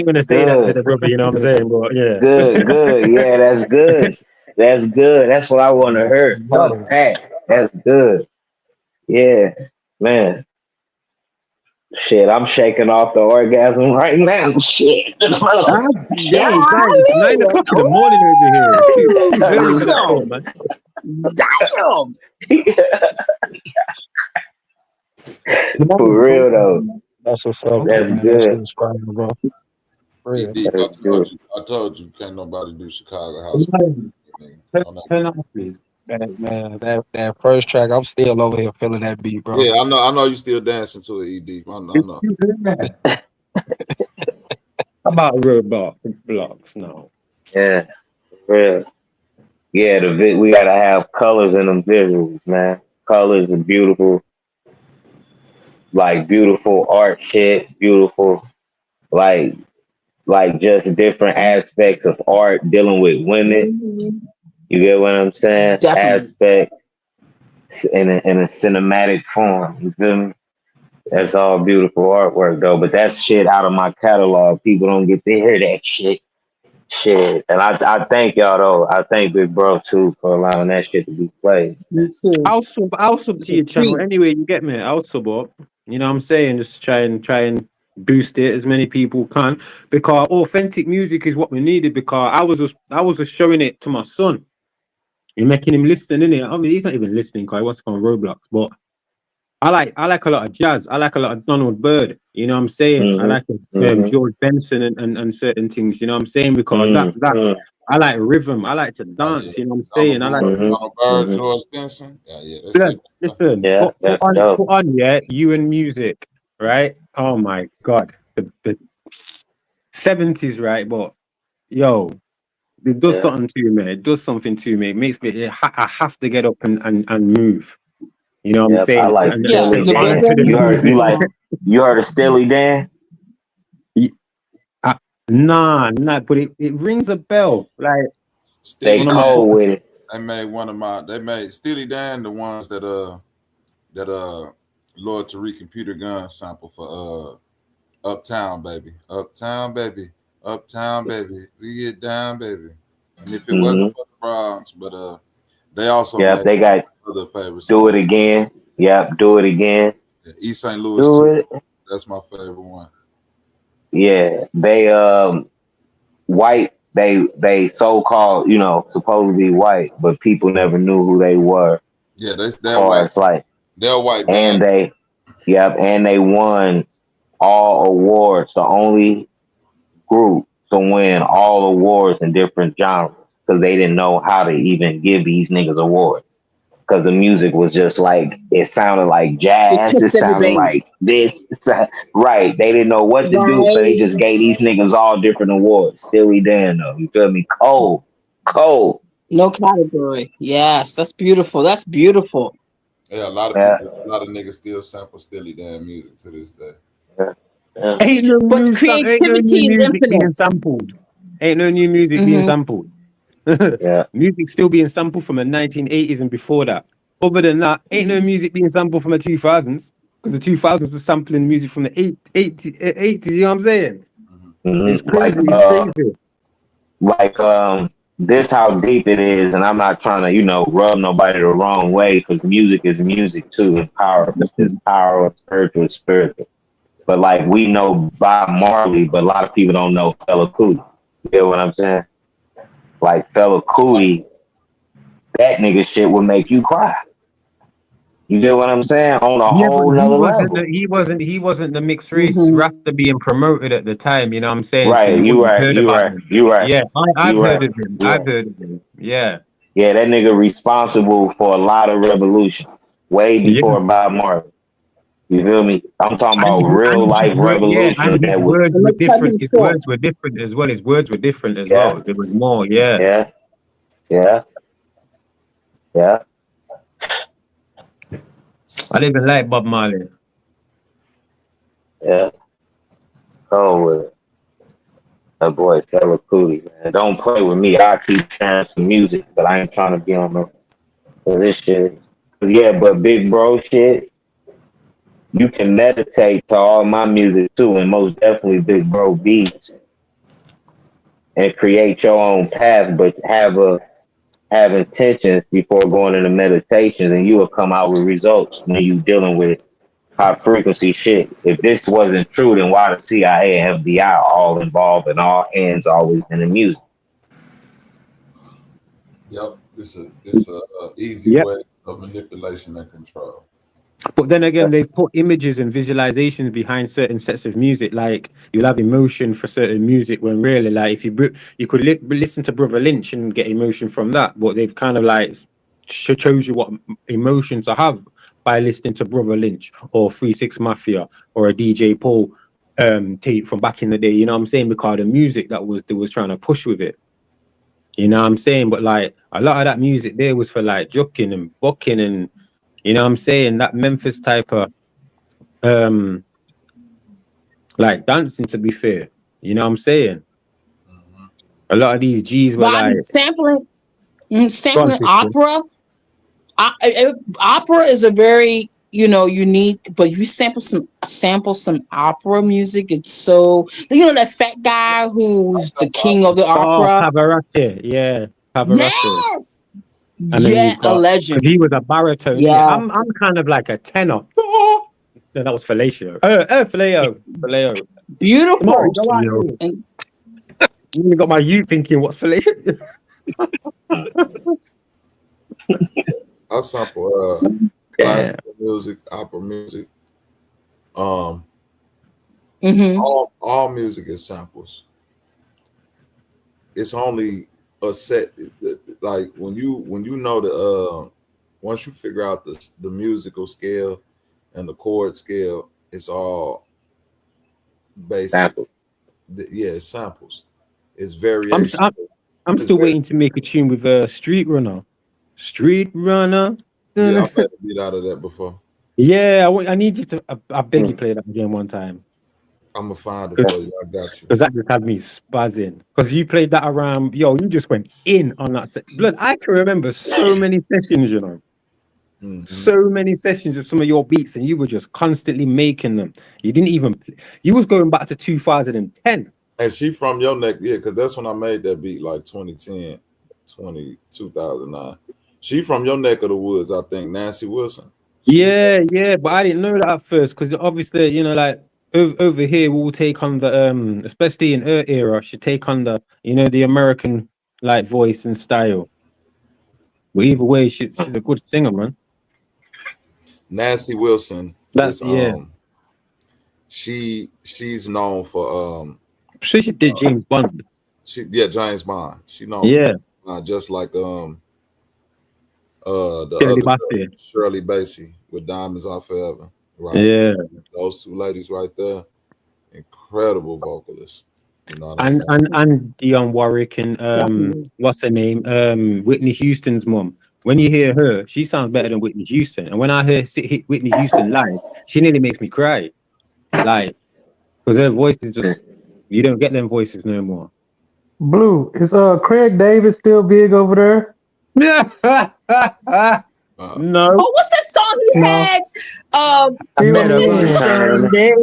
gonna say that to Good. the brother. You know what I'm saying? But yeah. Good. Yeah, that's good. That's good. That's what I want to hear. Fuck that. That's good. Yeah, man. Shit, I'm shaking off the orgasm right now. Shit. Yo, guys, it's 9 o'clock in the morning over here. Too early for that shit, man. Damn. For real though. That's what's up. That's Man. good. That's what's fire, bro. Real. I told you, can't nobody do Chicago house. Turn up, please. Man, that first track, I'm still over here feeling that beat, bro. Yeah, I know you still dancing to it, ED. I know. How about robot blocks now? Yeah, for real. Yeah, we gotta have colors in them visuals, man. Colors are beautiful, like beautiful art shit, beautiful, like just different aspects of art dealing with women. You get what I'm saying? Definitely. Aspects in a cinematic form. You feel me? That's all beautiful artwork though, but that's shit out of my catalog. People don't get to hear that shit. And I thank y'all though. I thank Big Bro too for allowing that shit to be played. Me too. I'll sub to your channel anyway. You get me? I'll sub up. You know what I'm saying? Just try and boost it as many people can because authentic music is what we needed. Because I was just showing it to my son. You're making him listen, innit? I mean, he's not even listening because he wants to go on Roblox. But I like a lot of jazz. I like a lot of Donald Byrd. You know what I'm saying? I like George Benson and certain things. You know what I'm saying? Because that I like rhythm. I like to dance. You know what I'm saying? I like Donald Byrd, George Benson. Yeah. That's it. Listen, put on, you and music, right? Oh my God, the 70s, right? But yo, it does something to me. It does something to me. It makes me. I have to get up and move. You know what I'm saying? I like Steely Dan. You heard of Steely Dan? Nah, but it rings a bell. Like they cold with it. They made Steely Dan the ones that Lord Tariq Computer Gun sample for Uptown Baby, we get down, baby. And if it wasn't for the Bronx, but they also they got other favorites. Do It Again. Yep, Do It Again. Yeah, East St. Louis too. That's my favorite one. Yeah, they white. They so-called, supposedly white, but people never knew who they were. Yeah, they're white. Like they're white, and they won all awards. The only group to win all awards in different genres because they didn't know how to even give these niggas awards. because the music was just like, it sounded like It jazz. It tipped every sounded like base. this. Right. They didn't know what to do, so they Right. just gave these niggas all different awards. Steely Dan, though. You feel me? Cold. Cold. No category. Yes, that's beautiful. That's beautiful. Yeah, a lot of Yeah. people, a lot of niggas still sample Steely Dan music to this day. Yeah. Yeah. Ain't no But ain't no new creativity is music being infinite. sampled. Ain't no new music being Hmm. sampled. Yeah. Music still being sampled from the 1980s and before that. Other than that, ain't no music being sampled from the 2000s, because the 2000s was sampling music from the 80s. You know what I'm saying? It's crazy. It's crazy. Like this how deep it is, and I'm not trying to, rub nobody the wrong way, because music is music too, and power. It's power, spiritual, spiritual. But like, we know Bob Marley, but a lot of people don't know Fela Kuti. You get what I'm saying? Like Fela Kuti, that nigga shit would make you cry. You get what I'm saying? On a Yeah, but whole nother level. he wasn't the mixed race rapper being promoted at the time, you know what I'm saying? So Right, you you wouldn't have right, heard you about right, him. you right. Yeah, I've You heard right. of him. You I've right. heard of him. Yeah. Yeah, that nigga responsible for a lot of revolution, way Yeah. before Bob Marley. You feel me? I'm talking about And real life his revolution that was. words were Let's cut different. him His short. words were different as well. His words were different as Yeah, well. There was more, yeah. yeah, yeah, yeah. I didn't even like Bob Marley. Yeah. Oh, with it. That boy Fela Kuti, man. Don't play with me. I keep trying some music, but I ain't trying to be on no for this shit. Yeah, but big bro shit, you can meditate to all my music too, and most definitely big bro beats, and create your own path, but have intentions before going into meditations, and you will come out with results when you dealing with high frequency shit. If this wasn't true, then why the CIA and FBI all involved and all hands always in the music? Yep, it's a easy Yep. way of manipulation and control. But then again, they've put images and visualizations behind certain sets of music. Like you'll have emotion for certain music, when really, like, if you could listen to Brother Lynch and get emotion from that. But they've kind of like chose you what emotion to have by listening to Brother Lynch or 3 6 Mafia or a DJ Paul tape from back in the day. You know what I'm saying? Because the music that was trying to push with it. You know what I'm saying? But like a lot of that music there was for like jucking and bucking and, you know what I'm saying, that Memphis type of like dancing, to be fair. You know what I'm saying? A lot of these G's were But I like mean, sampling sister. opera. Opera is a very unique. But if you sample some opera music, it's so that fat guy who's the king of the Oh, opera. Pavarotti, yeah, Pavarotti. Yes, And then you've a got, legend. because he was a baritone. Yeah, I'm kind of like a tenor. No, that was fellatio. Fellatio. Beautiful. Come on, go on. And you even got my youth thinking, what's fellatio? I sample classical music, opera music. All music is samples. It's only a set, like when you know the once you figure out the musical scale and the chord scale, it's all basic. Samples. It's samples. It's variation. I'm still waiting to make a tune with Street Runner. Street Runner. Yeah, I've had a beat out of that before. Yeah, I need you to. I beg you play that again one time. I'm gonna find it for you. I got you. Because that just had me spazzing. Because you played that around, you just went in on that set. Blood, I can remember so many sessions, so many sessions of some of your beats, and you were just constantly making them. You didn't even. You was going back to 2010. And she from your neck, yeah, because that's when I made that beat, like 2010, 2009. She from your neck of the woods, I think, Nancy Wilson. Yeah, but I didn't know that at first, because obviously, like over here, we'll take on the especially in her era, she take on the the American like voice and style. But either way, she's a good singer, man. Nancy Wilson. That's She's known for she did James Bond. James Bond. She known for just like The Shirley other Bassey. girl, Shirley Bassey with Diamonds Are Forever. Right. Yeah. Those two ladies right there, incredible vocalists. You know what I'm saying? And Dionne Warwick and what's her name? Whitney Houston's mom. When you hear her, she sounds better than Whitney Houston. And when I hear Whitney Houston live, she nearly makes me cry. Like, because her voice is just, you don't get them voices no more. Blue, is Craig David still big over there? No. Oh, what's that song he had? What's this?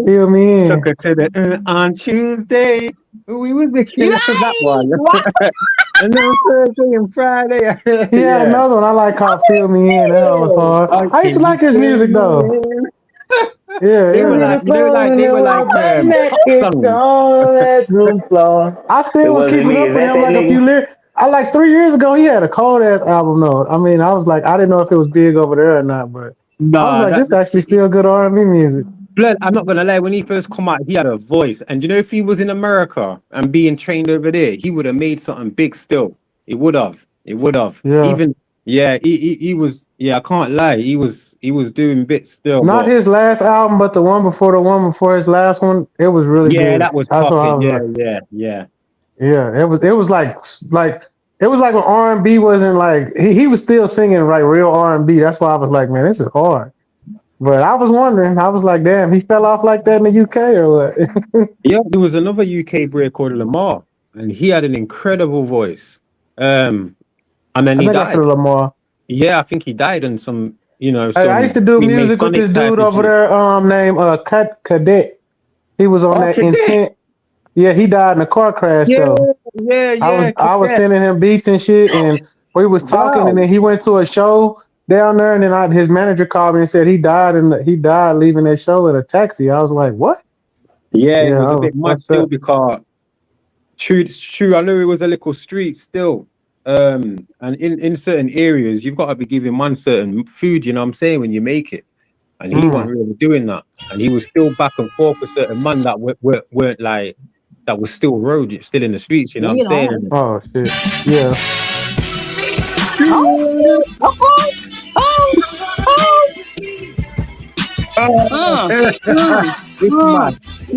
Feel me in. Took her to the on Tuesday. We was the king of that one. And then Thursday and Friday. Yeah, another one I like called Feel Me In. That was hard. I used to like his music though. Yeah, they were like pop songs. I still was keeping up with him like a few lyrics. I like 3 years ago he had a cold ass album though. I mean, I was like, I didn't know if it was big over there or not, but I was like, this actually still good R&B music. Blood, I'm not gonna lie, when he first come out, he had a voice. And you know, if he was in America and being trained over there, he would have made something big still. It would have. Yeah. Even he was, I can't lie, he was doing bits still. Not his last album, but the one before his last one, it was really good. That was popping. Yeah. Yeah, it was like it was like when R&B wasn't like he was still singing like real R&B. That's why I was like, man, this is hard. But I was wondering, I was like, damn, he fell off like that in the UK or what? Yeah, there was another UK break called Lamar, and he had an incredible voice. And then he died. Lamar. Yeah, I think he died in some, I used to do music with this dude over there named Cadet. He was on that Intent. Yeah, he died in a car crash. I was sending him beats and shit, and we was talking, and then he went to a show down there, and then his manager called me and said he died leaving that show in a taxi. I was like, what? Yeah, it was a bit much still because true. I know it was a little street still. And in certain areas, you've got to be giving man certain food, you know what I'm saying, when you make it. And he wasn't really doing that. And he was still back and forth with certain man that weren't like, that was still still in the streets, you know what I'm saying? Oh, shit. Yeah.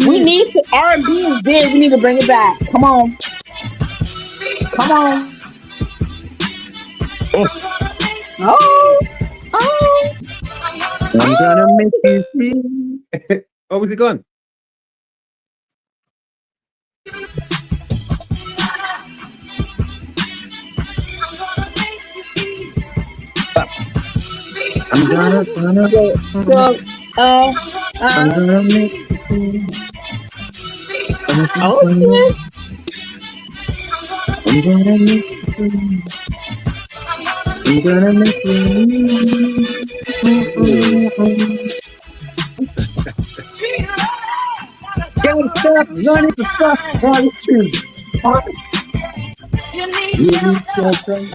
We need some R&B is dead. We need to bring it back. Come on. I'm gonna make you feel. Oh, was it gone? I'm gonna make you feel. Oh, shit. I'm gonna make you feel. I'm gonna make you can't stop running for stuff on you. You need something.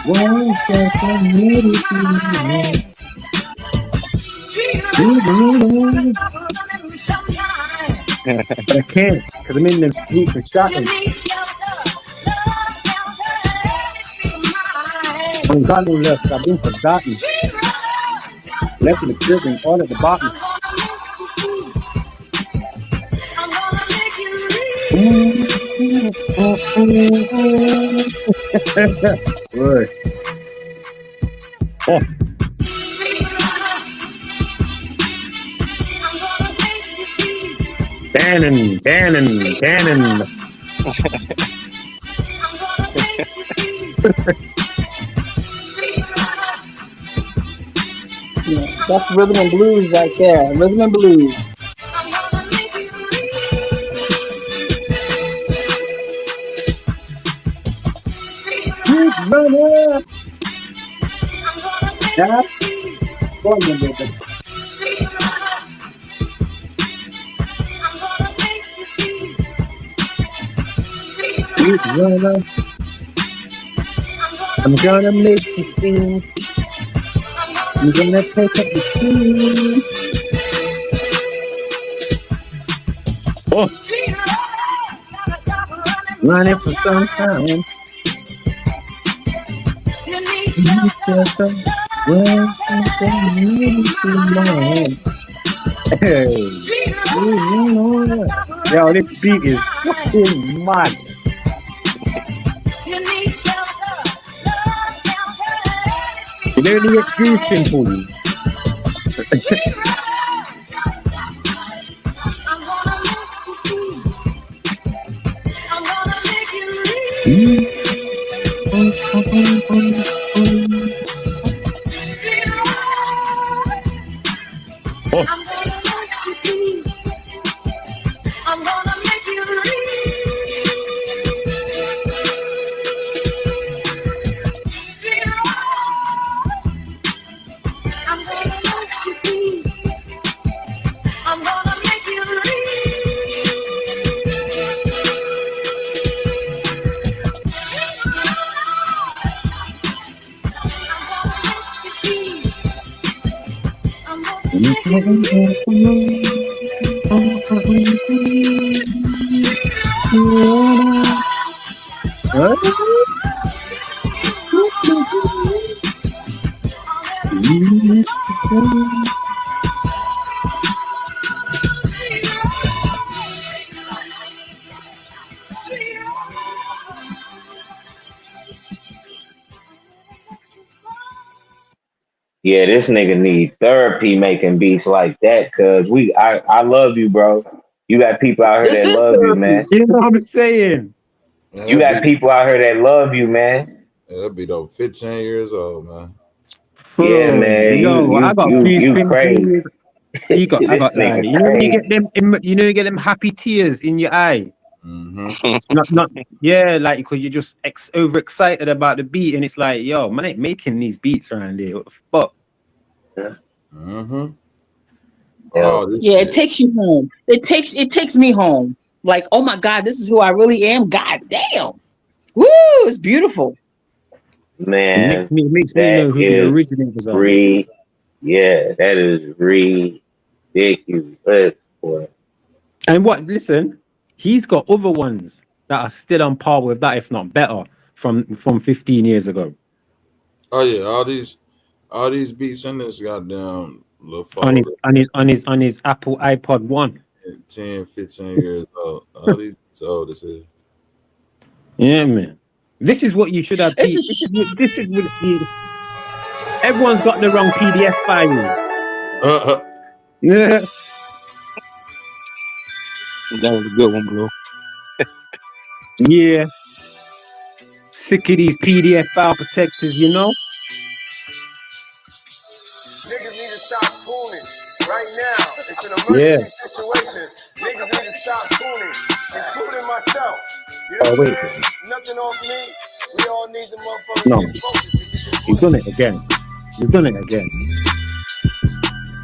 One second, maybe I can't, because I'm in them streets and shouting. I'm gone left, I've been forgotten. Left in the prison, all at the bottom. Word. Oh. Cannon. Yeah, that's rhythm and blues right there. Rhythm and blues. Yeah. I'm gonna make you feel. I'm gonna take up the team. Oh. Running for some time. Hey. Yo, this beat is fucking mad. You know the excuse pimples. Yeah, this nigga need therapy making beats like that, cause I love you, bro. You got people out here This that is love you, therapy. man. You know what I'm saying? Yeah, You got people out here that love you, man. Yeah, that beat over 15 years old, man. Yeah, man. Yo, I got peace You crazy. pimples. I got This like, nigga you know when you crazy. get them, you know you get them happy tears in your eye. Mm-hmm. Not, yeah, like because you're just overexcited about the beat, and it's like, yo, man, ain't making these beats around here. What the fuck? Mm-hmm. Oh, Yeah, it takes you home. It takes me home. Like, oh my God, this is who I really am. God damn. Woo, it's beautiful. Man, It makes me that know who the is originators are. Yeah, that is ridiculous, boy. And what? Listen, he's got other ones that are still on par with that, if not better, from 15 years ago. Oh yeah, all these beats in this goddamn little On phone. his Apple iPod 1. 10, 15 years old. All these beats old as hell. Yeah, man. This is what you should have. Everyone's got the wrong PDF files. Yeah. That was a good one, bro. Yeah. Sick of these PDF file protectors, you know? Niggas need to stop fooling right now. It's an emergency situation. Niggas need to stop fooling, including myself. You know what I'm saying? Nothing off me. We all need the motherfuckers to get focused. He's done it again.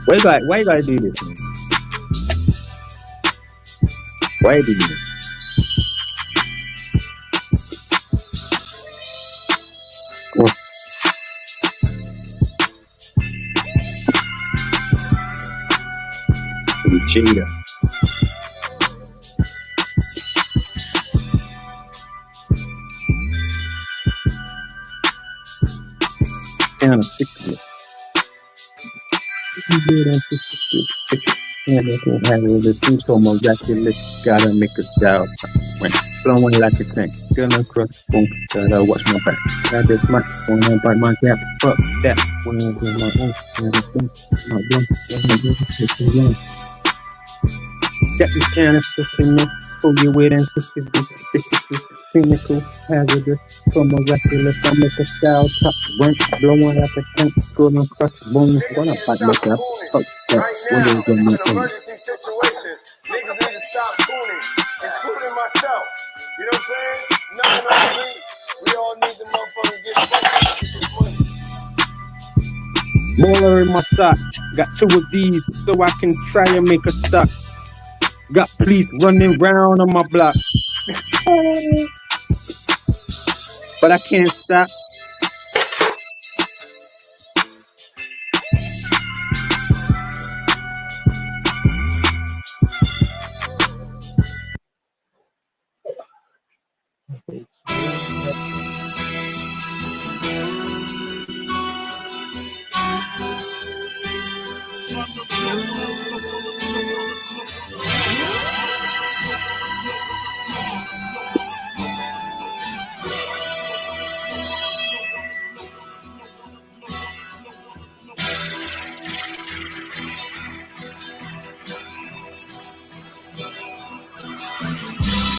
Why you gotta do this, man? Why did you? So the cheater. Kind of sick. Gotta make a style. Flowing like a tank. Gonna cross boom. Gotta watch my back. Got this much. Wanna bite my gap. Fuck that. Wanna do my own. Got this kind of stuff in there. Pull you with anticipation. Clinical hazardous. From miraculous. I make a style. Top rank. Blowing like a tank. Gonna cross boom. Gonna bite my gap. Fuck that. What is the Emergency situation. Niggas need to stop fooling, including myself. You know what I'm saying? Nothing on me. We all need the motherfuckers to get focused. Baller in my sock. Got 2 of these so I can try and make a stock. Got police running round on my block. But I can't stop.